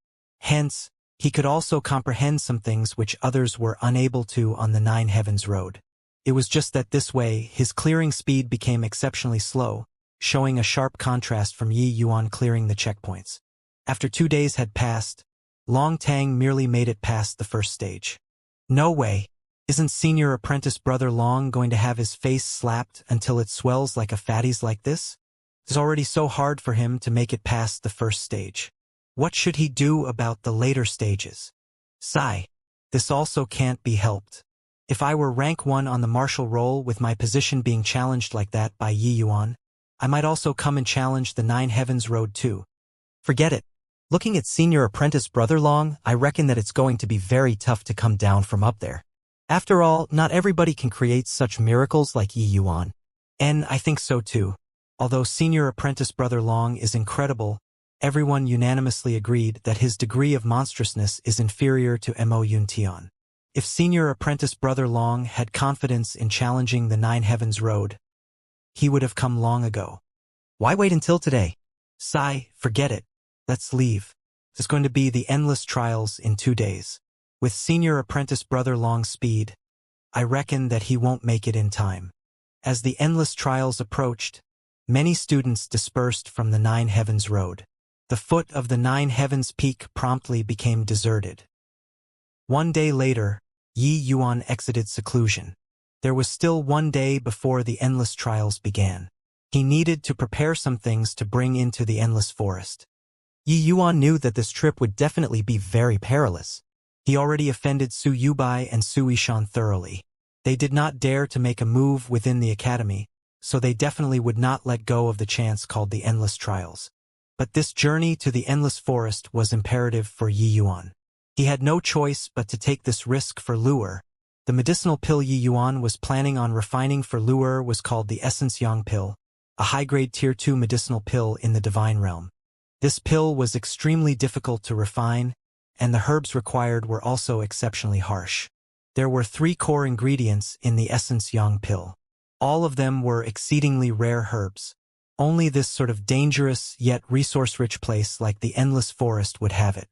Hence, he could also comprehend some things which others were unable to on the 9 Heavens Road. It was just that this way, his clearing speed became exceptionally slow, showing a sharp contrast from Yi Yuan clearing the checkpoints. After 2 days had passed, Long Tang merely made it past the first stage. No way. Isn't senior apprentice brother Long going to have his face slapped until it swells like a fatty's like this? It's already so hard for him to make it past the first stage. What should he do about the later stages? Sigh. This also can't be helped. If I were rank 1 on the martial roll with my position being challenged like that by Yi Yuan, I might also come and challenge the 9 Heavens Road too. Forget it. Looking at senior apprentice brother Long, I reckon that it's going to be very tough to come down from up there. After all, not everybody can create such miracles like Yi Yuan. And I think so too. Although senior apprentice brother Long is incredible, everyone unanimously agreed that his degree of monstrousness is inferior to Mo Yuntian. If senior apprentice brother Long had confidence in challenging the 9 Heavens Road, he would have come long ago. Why wait until today? Sigh, forget it. Let's leave. There's going to be the endless trials in 2 days. With senior apprentice brother Long's speed, I reckon that he won't make it in time. As the endless trials approached, many students dispersed from the Nine Heavens Road. The foot of the Nine Heavens peak promptly became deserted. One day later, Yi Yuan exited seclusion. There was still one day before the endless trials began. He needed to prepare some things to bring into the endless forest. Yi Yuan knew that this trip would definitely be very perilous. He already offended Su Yubai and Su Yishan thoroughly. They did not dare to make a move within the academy, so they definitely would not let go of the chance called the endless trials. But this journey to the endless forest was imperative for Yi Yuan. He had no choice but to take this risk for lure. The medicinal pill Yi Yuan was planning on refining for lure was called the Ascension pill, a high-grade Tier 2 medicinal pill in the divine realm. This pill was extremely difficult to refine, and the herbs required were also exceptionally harsh. There were 3 core ingredients in the Ascension pill. All of them were exceedingly rare herbs. Only this sort of dangerous yet resource-rich place like the endless forest would have it.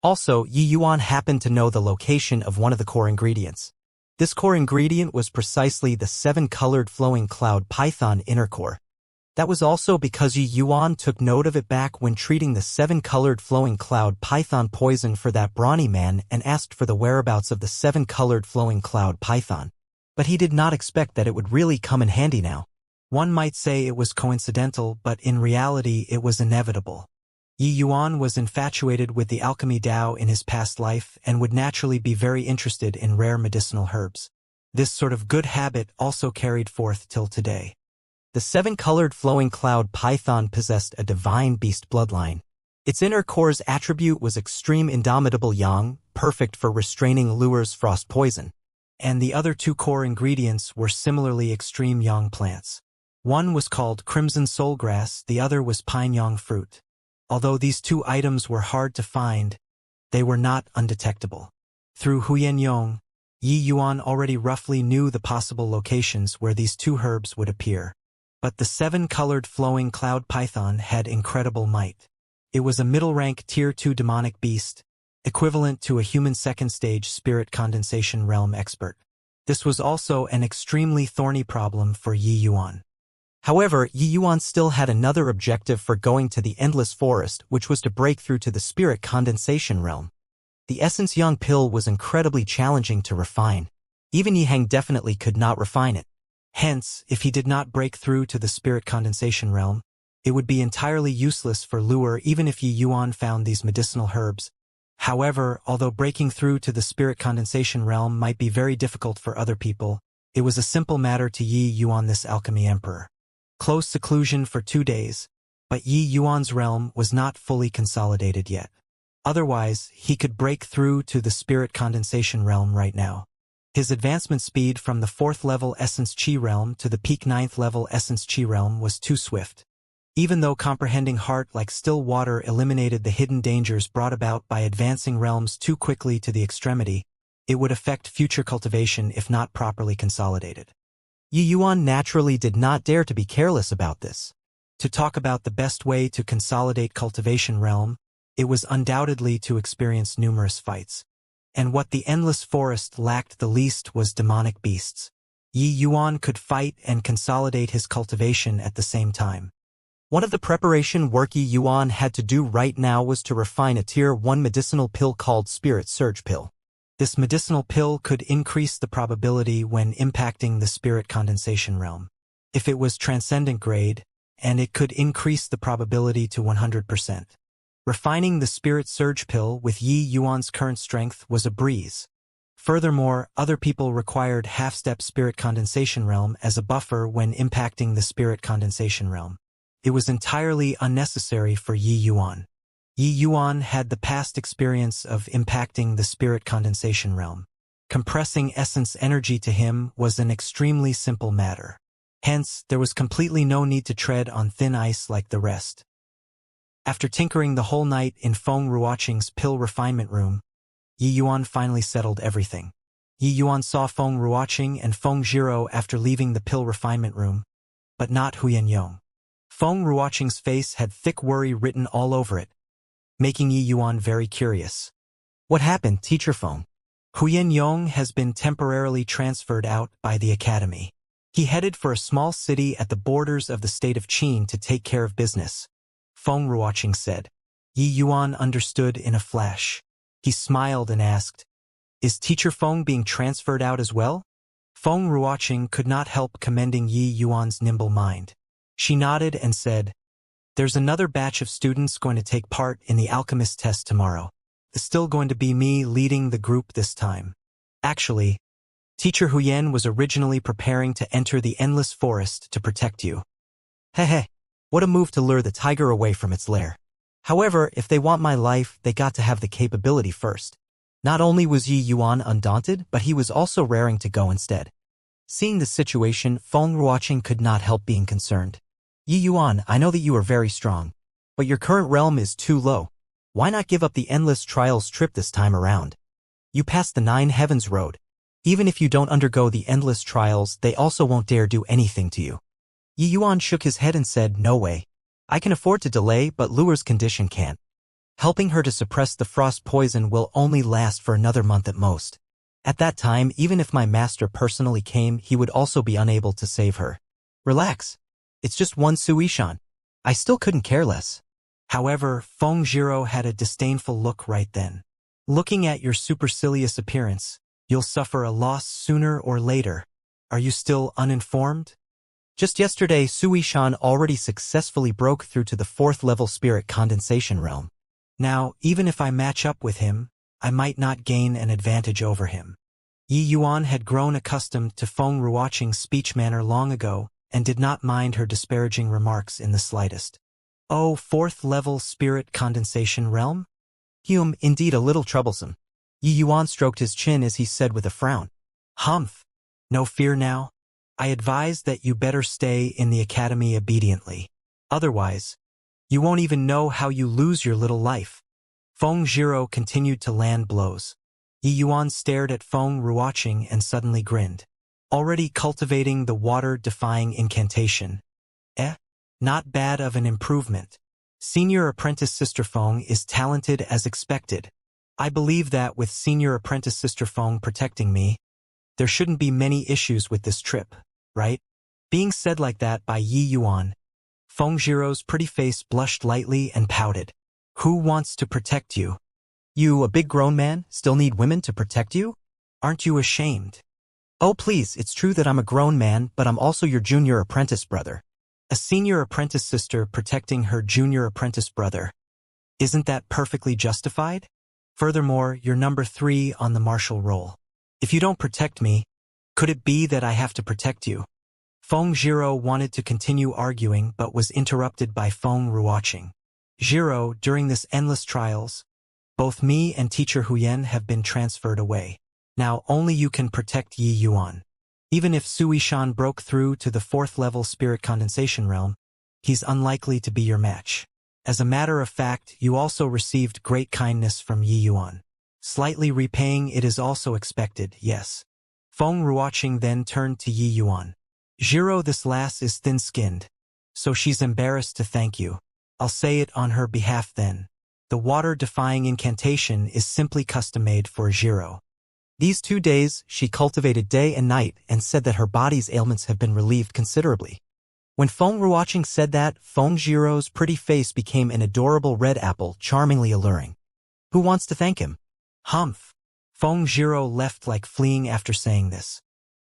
Also, Yi Yuan happened to know the location of one of the core ingredients. This core ingredient was precisely the 7-colored flowing cloud python inner core. That was also because Yi Yuan took note of it back when treating the 7-colored flowing cloud python poison for that brawny man and asked for the whereabouts of the 7-colored flowing cloud python. But he did not expect that it would really come in handy now. One might say it was coincidental, but in reality it was inevitable. Yi Yuan was infatuated with the alchemy Dao in his past life and would naturally be very interested in rare medicinal herbs. This sort of good habit also carried forth till today. The 7-colored flowing cloud python possessed a divine beast bloodline. Its inner core's attribute was extreme indomitable yang, perfect for restraining lures frost poison. And the other 2 core ingredients were similarly extreme yang plants. One was called crimson soulgrass, the other was pine yang fruit. Although these 2 items were hard to find, they were not undetectable. Through Huyen Yong, Yi Yuan already roughly knew the possible locations where these 2 herbs would appear. But the 7-colored flowing cloud python had incredible might. It was a middle-rank Tier 2 demonic beast, equivalent to a human second-stage spirit condensation realm expert. This was also an extremely thorny problem for Yi Yuan. However, Yi Yuan still had another objective for going to the Endless Forest, which was to break through to the spirit condensation realm. The Ascension pill was incredibly challenging to refine. Even Yi Heng definitely could not refine it. Hence, if he did not break through to the spirit condensation realm, it would be entirely useless for lure even if Yi Yuan found these medicinal herbs. However, although breaking through to the spirit condensation realm might be very difficult for other people, it was a simple matter to Yi Yuan, this alchemy emperor. Close seclusion for 2 days, but Yi Yuan's realm was not fully consolidated yet. Otherwise, he could break through to the spirit condensation realm right now. His advancement speed from the 4th level Essence Chi realm to the peak 9th level Essence Chi realm was too swift. Even though comprehending heart like still water eliminated the hidden dangers brought about by advancing realms too quickly to the extremity, it would affect future cultivation if not properly consolidated. Yi Yuan naturally did not dare to be careless about this. To talk about the best way to consolidate cultivation realm, it was undoubtedly to experience numerous fights. And what the endless forest lacked the least was demonic beasts. Yi Yuan could fight and consolidate his cultivation at the same time. One of the preparation work Yi Yuan had to do right now was to refine a Tier 1 medicinal pill called Spirit Surge Pill. This medicinal pill could increase the probability when impacting the spirit condensation realm. If it was transcendent grade, and it could increase the probability to 100%. Refining the Spirit Surge Pill with Yi Yuan's current strength was a breeze. Furthermore, other people required half-step spirit condensation realm as a buffer when impacting the spirit condensation realm. It was entirely unnecessary for Yi Yuan. Yi Yuan had the past experience of impacting the spirit condensation realm. Compressing essence energy to him was an extremely simple matter. Hence, there was completely no need to tread on thin ice like the rest. After tinkering the whole night in Feng Ruoqing's pill refinement room, Yi Yuan finally settled everything. Yi Yuan saw Feng Ruoqing and Feng Zhiro after leaving the pill refinement room, but not Huyen Yong. Feng Ruoqing's face had thick worry written all over it, making Yi Yuan very curious. "What happened, Teacher Feng?" Huyen Yong has been temporarily transferred out by the academy. He headed for a small city at the borders of the state of Qin to take care of business, Feng Ruoqing said. Yi Yuan understood in a flash. He smiled and asked, "Is Teacher Feng being transferred out as well?" Feng Ruoqing could not help commending Yi Yuan's nimble mind. She nodded and said, "There's another batch of students going to take part in the alchemist test tomorrow. It's still going to be me leading the group this time. Actually, Teacher Huyen was originally preparing to enter the endless forest to protect you." Hehe, what a move to lure the tiger away from its lair. However, if they want my life, they got to have the capability first. Not only was Yi Yuan undaunted, but he was also raring to go instead. Seeing the situation, Feng Ruoqing could not help being concerned. "Yi Yuan, I know that you are very strong, but your current realm is too low. Why not give up the endless trials trip this time around? You passed the 9 heavens road. Even if you don't undergo the endless trials, they also won't dare do anything to you." Yi Yuan shook his head and said, "No way. I can afford to delay, but Lure's condition can't. Helping her to suppress the frost poison will only last for another month at most. At that time, even if my master personally came, he would also be unable to save her. Relax. It's just one Suishan. I still couldn't care less." However, Feng Zhiro had a disdainful look right then. "Looking at your supercilious appearance, you'll suffer a loss sooner or later. Are you still uninformed? Just yesterday, Suishan already successfully broke through to the 4th level spirit condensation realm. Now, even if I match up with him, I might not gain an advantage over him." Yi Yuan had grown accustomed to Feng Ruoqing's speech manner long ago and did not mind her disparaging remarks in the slightest. "Oh, 4th level spirit condensation realm? Indeed a little troublesome." Yi Yuan stroked his chin as he said with a frown, "Humph. No fear now. I advise that you better stay in the academy obediently. Otherwise, you won't even know how you lose your little life." Feng Zhiro continued to land blows. Yi Yuan stared at Feng Ruoqing and suddenly grinned. "Already cultivating the water-defying incantation. Not bad of an improvement. Senior apprentice Sister Feng is talented as expected. I believe that with Senior apprentice Sister Feng protecting me, there shouldn't be many issues with this trip, right?" Being said like that by Yi Yuan, Feng Zhiro's pretty face blushed lightly and pouted. "Who wants to protect you? You, a big grown man, still need women to protect you? Aren't you ashamed?" "Oh please, it's true that I'm a grown man, but I'm also your junior apprentice brother. A senior apprentice sister protecting her junior apprentice brother. Isn't that perfectly justified? Furthermore, you're number 3 on the martial roll. If you don't protect me, could it be that I have to protect you?" Feng Zhiro wanted to continue arguing but was interrupted by Feng Ruoqing. "Zhiro, during this endless trials, both me and Teacher Huyen have been transferred away. Now only you can protect Yi Yuan. Even if Suishan broke through to the 4th level spirit condensation realm, he's unlikely to be your match. As a matter of fact, you also received great kindness from Yi Yuan. Slightly repaying it is also expected, yes." Feng Ruoqing then turned to Yi Yuan. "Zhiro, this lass is thin-skinned, so she's embarrassed to thank you. I'll say it on her behalf then. The water-defying incantation is simply custom-made for Zhiro. These 2 days, she cultivated day and night and said that her body's ailments have been relieved considerably." When Feng Ruoqing said that, Feng Zhiro's pretty face became an adorable red apple, charmingly alluring. "Who wants to thank him?" "Humph." Feng Zhiro left like fleeing after saying this.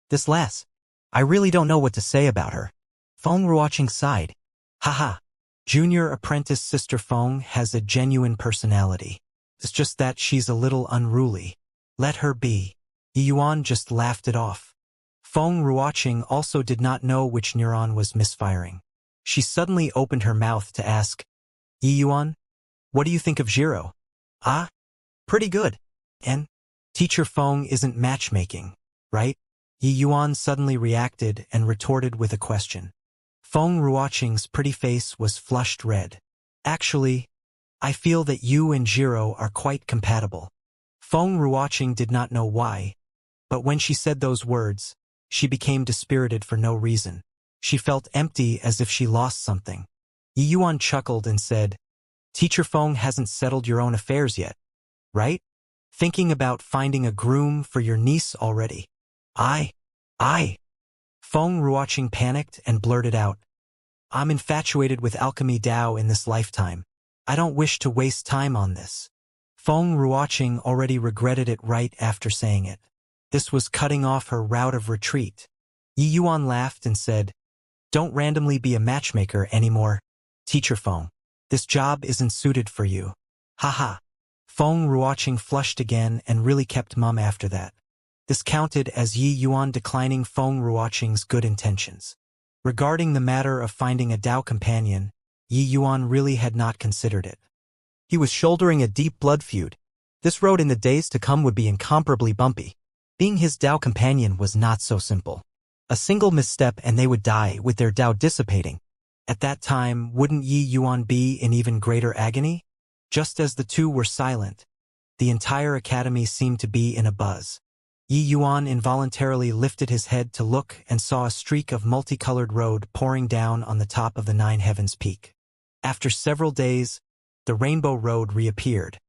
"This lass. I really don't know what to say about her." Feng Ruoqing sighed. "Haha. Junior apprentice Sister Feng has a genuine personality. It's just that she's a little unruly. Let her be." Yi Yuan just laughed it off. Feng Ruoqing also did not know which neuron was misfiring. She suddenly opened her mouth to ask, "Yi Yuan, what do you think of Zhiro?" "Ah, pretty good. And Teacher Feng isn't matchmaking, right?" Yi Yuan suddenly reacted and retorted with a question. Feng Ruoqing's pretty face was flushed red. "Actually, I feel that you and Zhiro are quite compatible." Feng Ruoqing did not know why, but when she said those words, she became dispirited for no reason. She felt empty as if she lost something. Yi Yuan chuckled and said, "Teacher Feng hasn't settled your own affairs yet, right?" Thinking about finding a groom for your niece already? I. Feng Ruoqing panicked and blurted out, I'm infatuated with alchemy Dao in this lifetime. I don't wish to waste time on this. Feng Ruoqing already regretted it right after saying it. This was cutting off her route of retreat. Yi Yuan laughed and said, Don't randomly be a matchmaker anymore, Teacher Feng. This job isn't suited for you. Haha. Feng Ruoqing flushed again and really kept mum after that. This counted as Yi Yuan declining Feng Ruoqing's good intentions. Regarding the matter of finding a Dao companion, Yi Yuan really had not considered it. He was shouldering a deep blood feud. This road in the days to come would be incomparably bumpy. Being his Dao companion was not so simple. A single misstep and they would die with their Dao dissipating. At that time, wouldn't Yi Yuan be in even greater agony? Just as the two were silent, the entire academy seemed to be in a buzz. Yi Yuan involuntarily lifted his head to look and saw a streak of multicolored road pouring down on the top of the Nine Heavens peak. After several days, the rainbow road reappeared.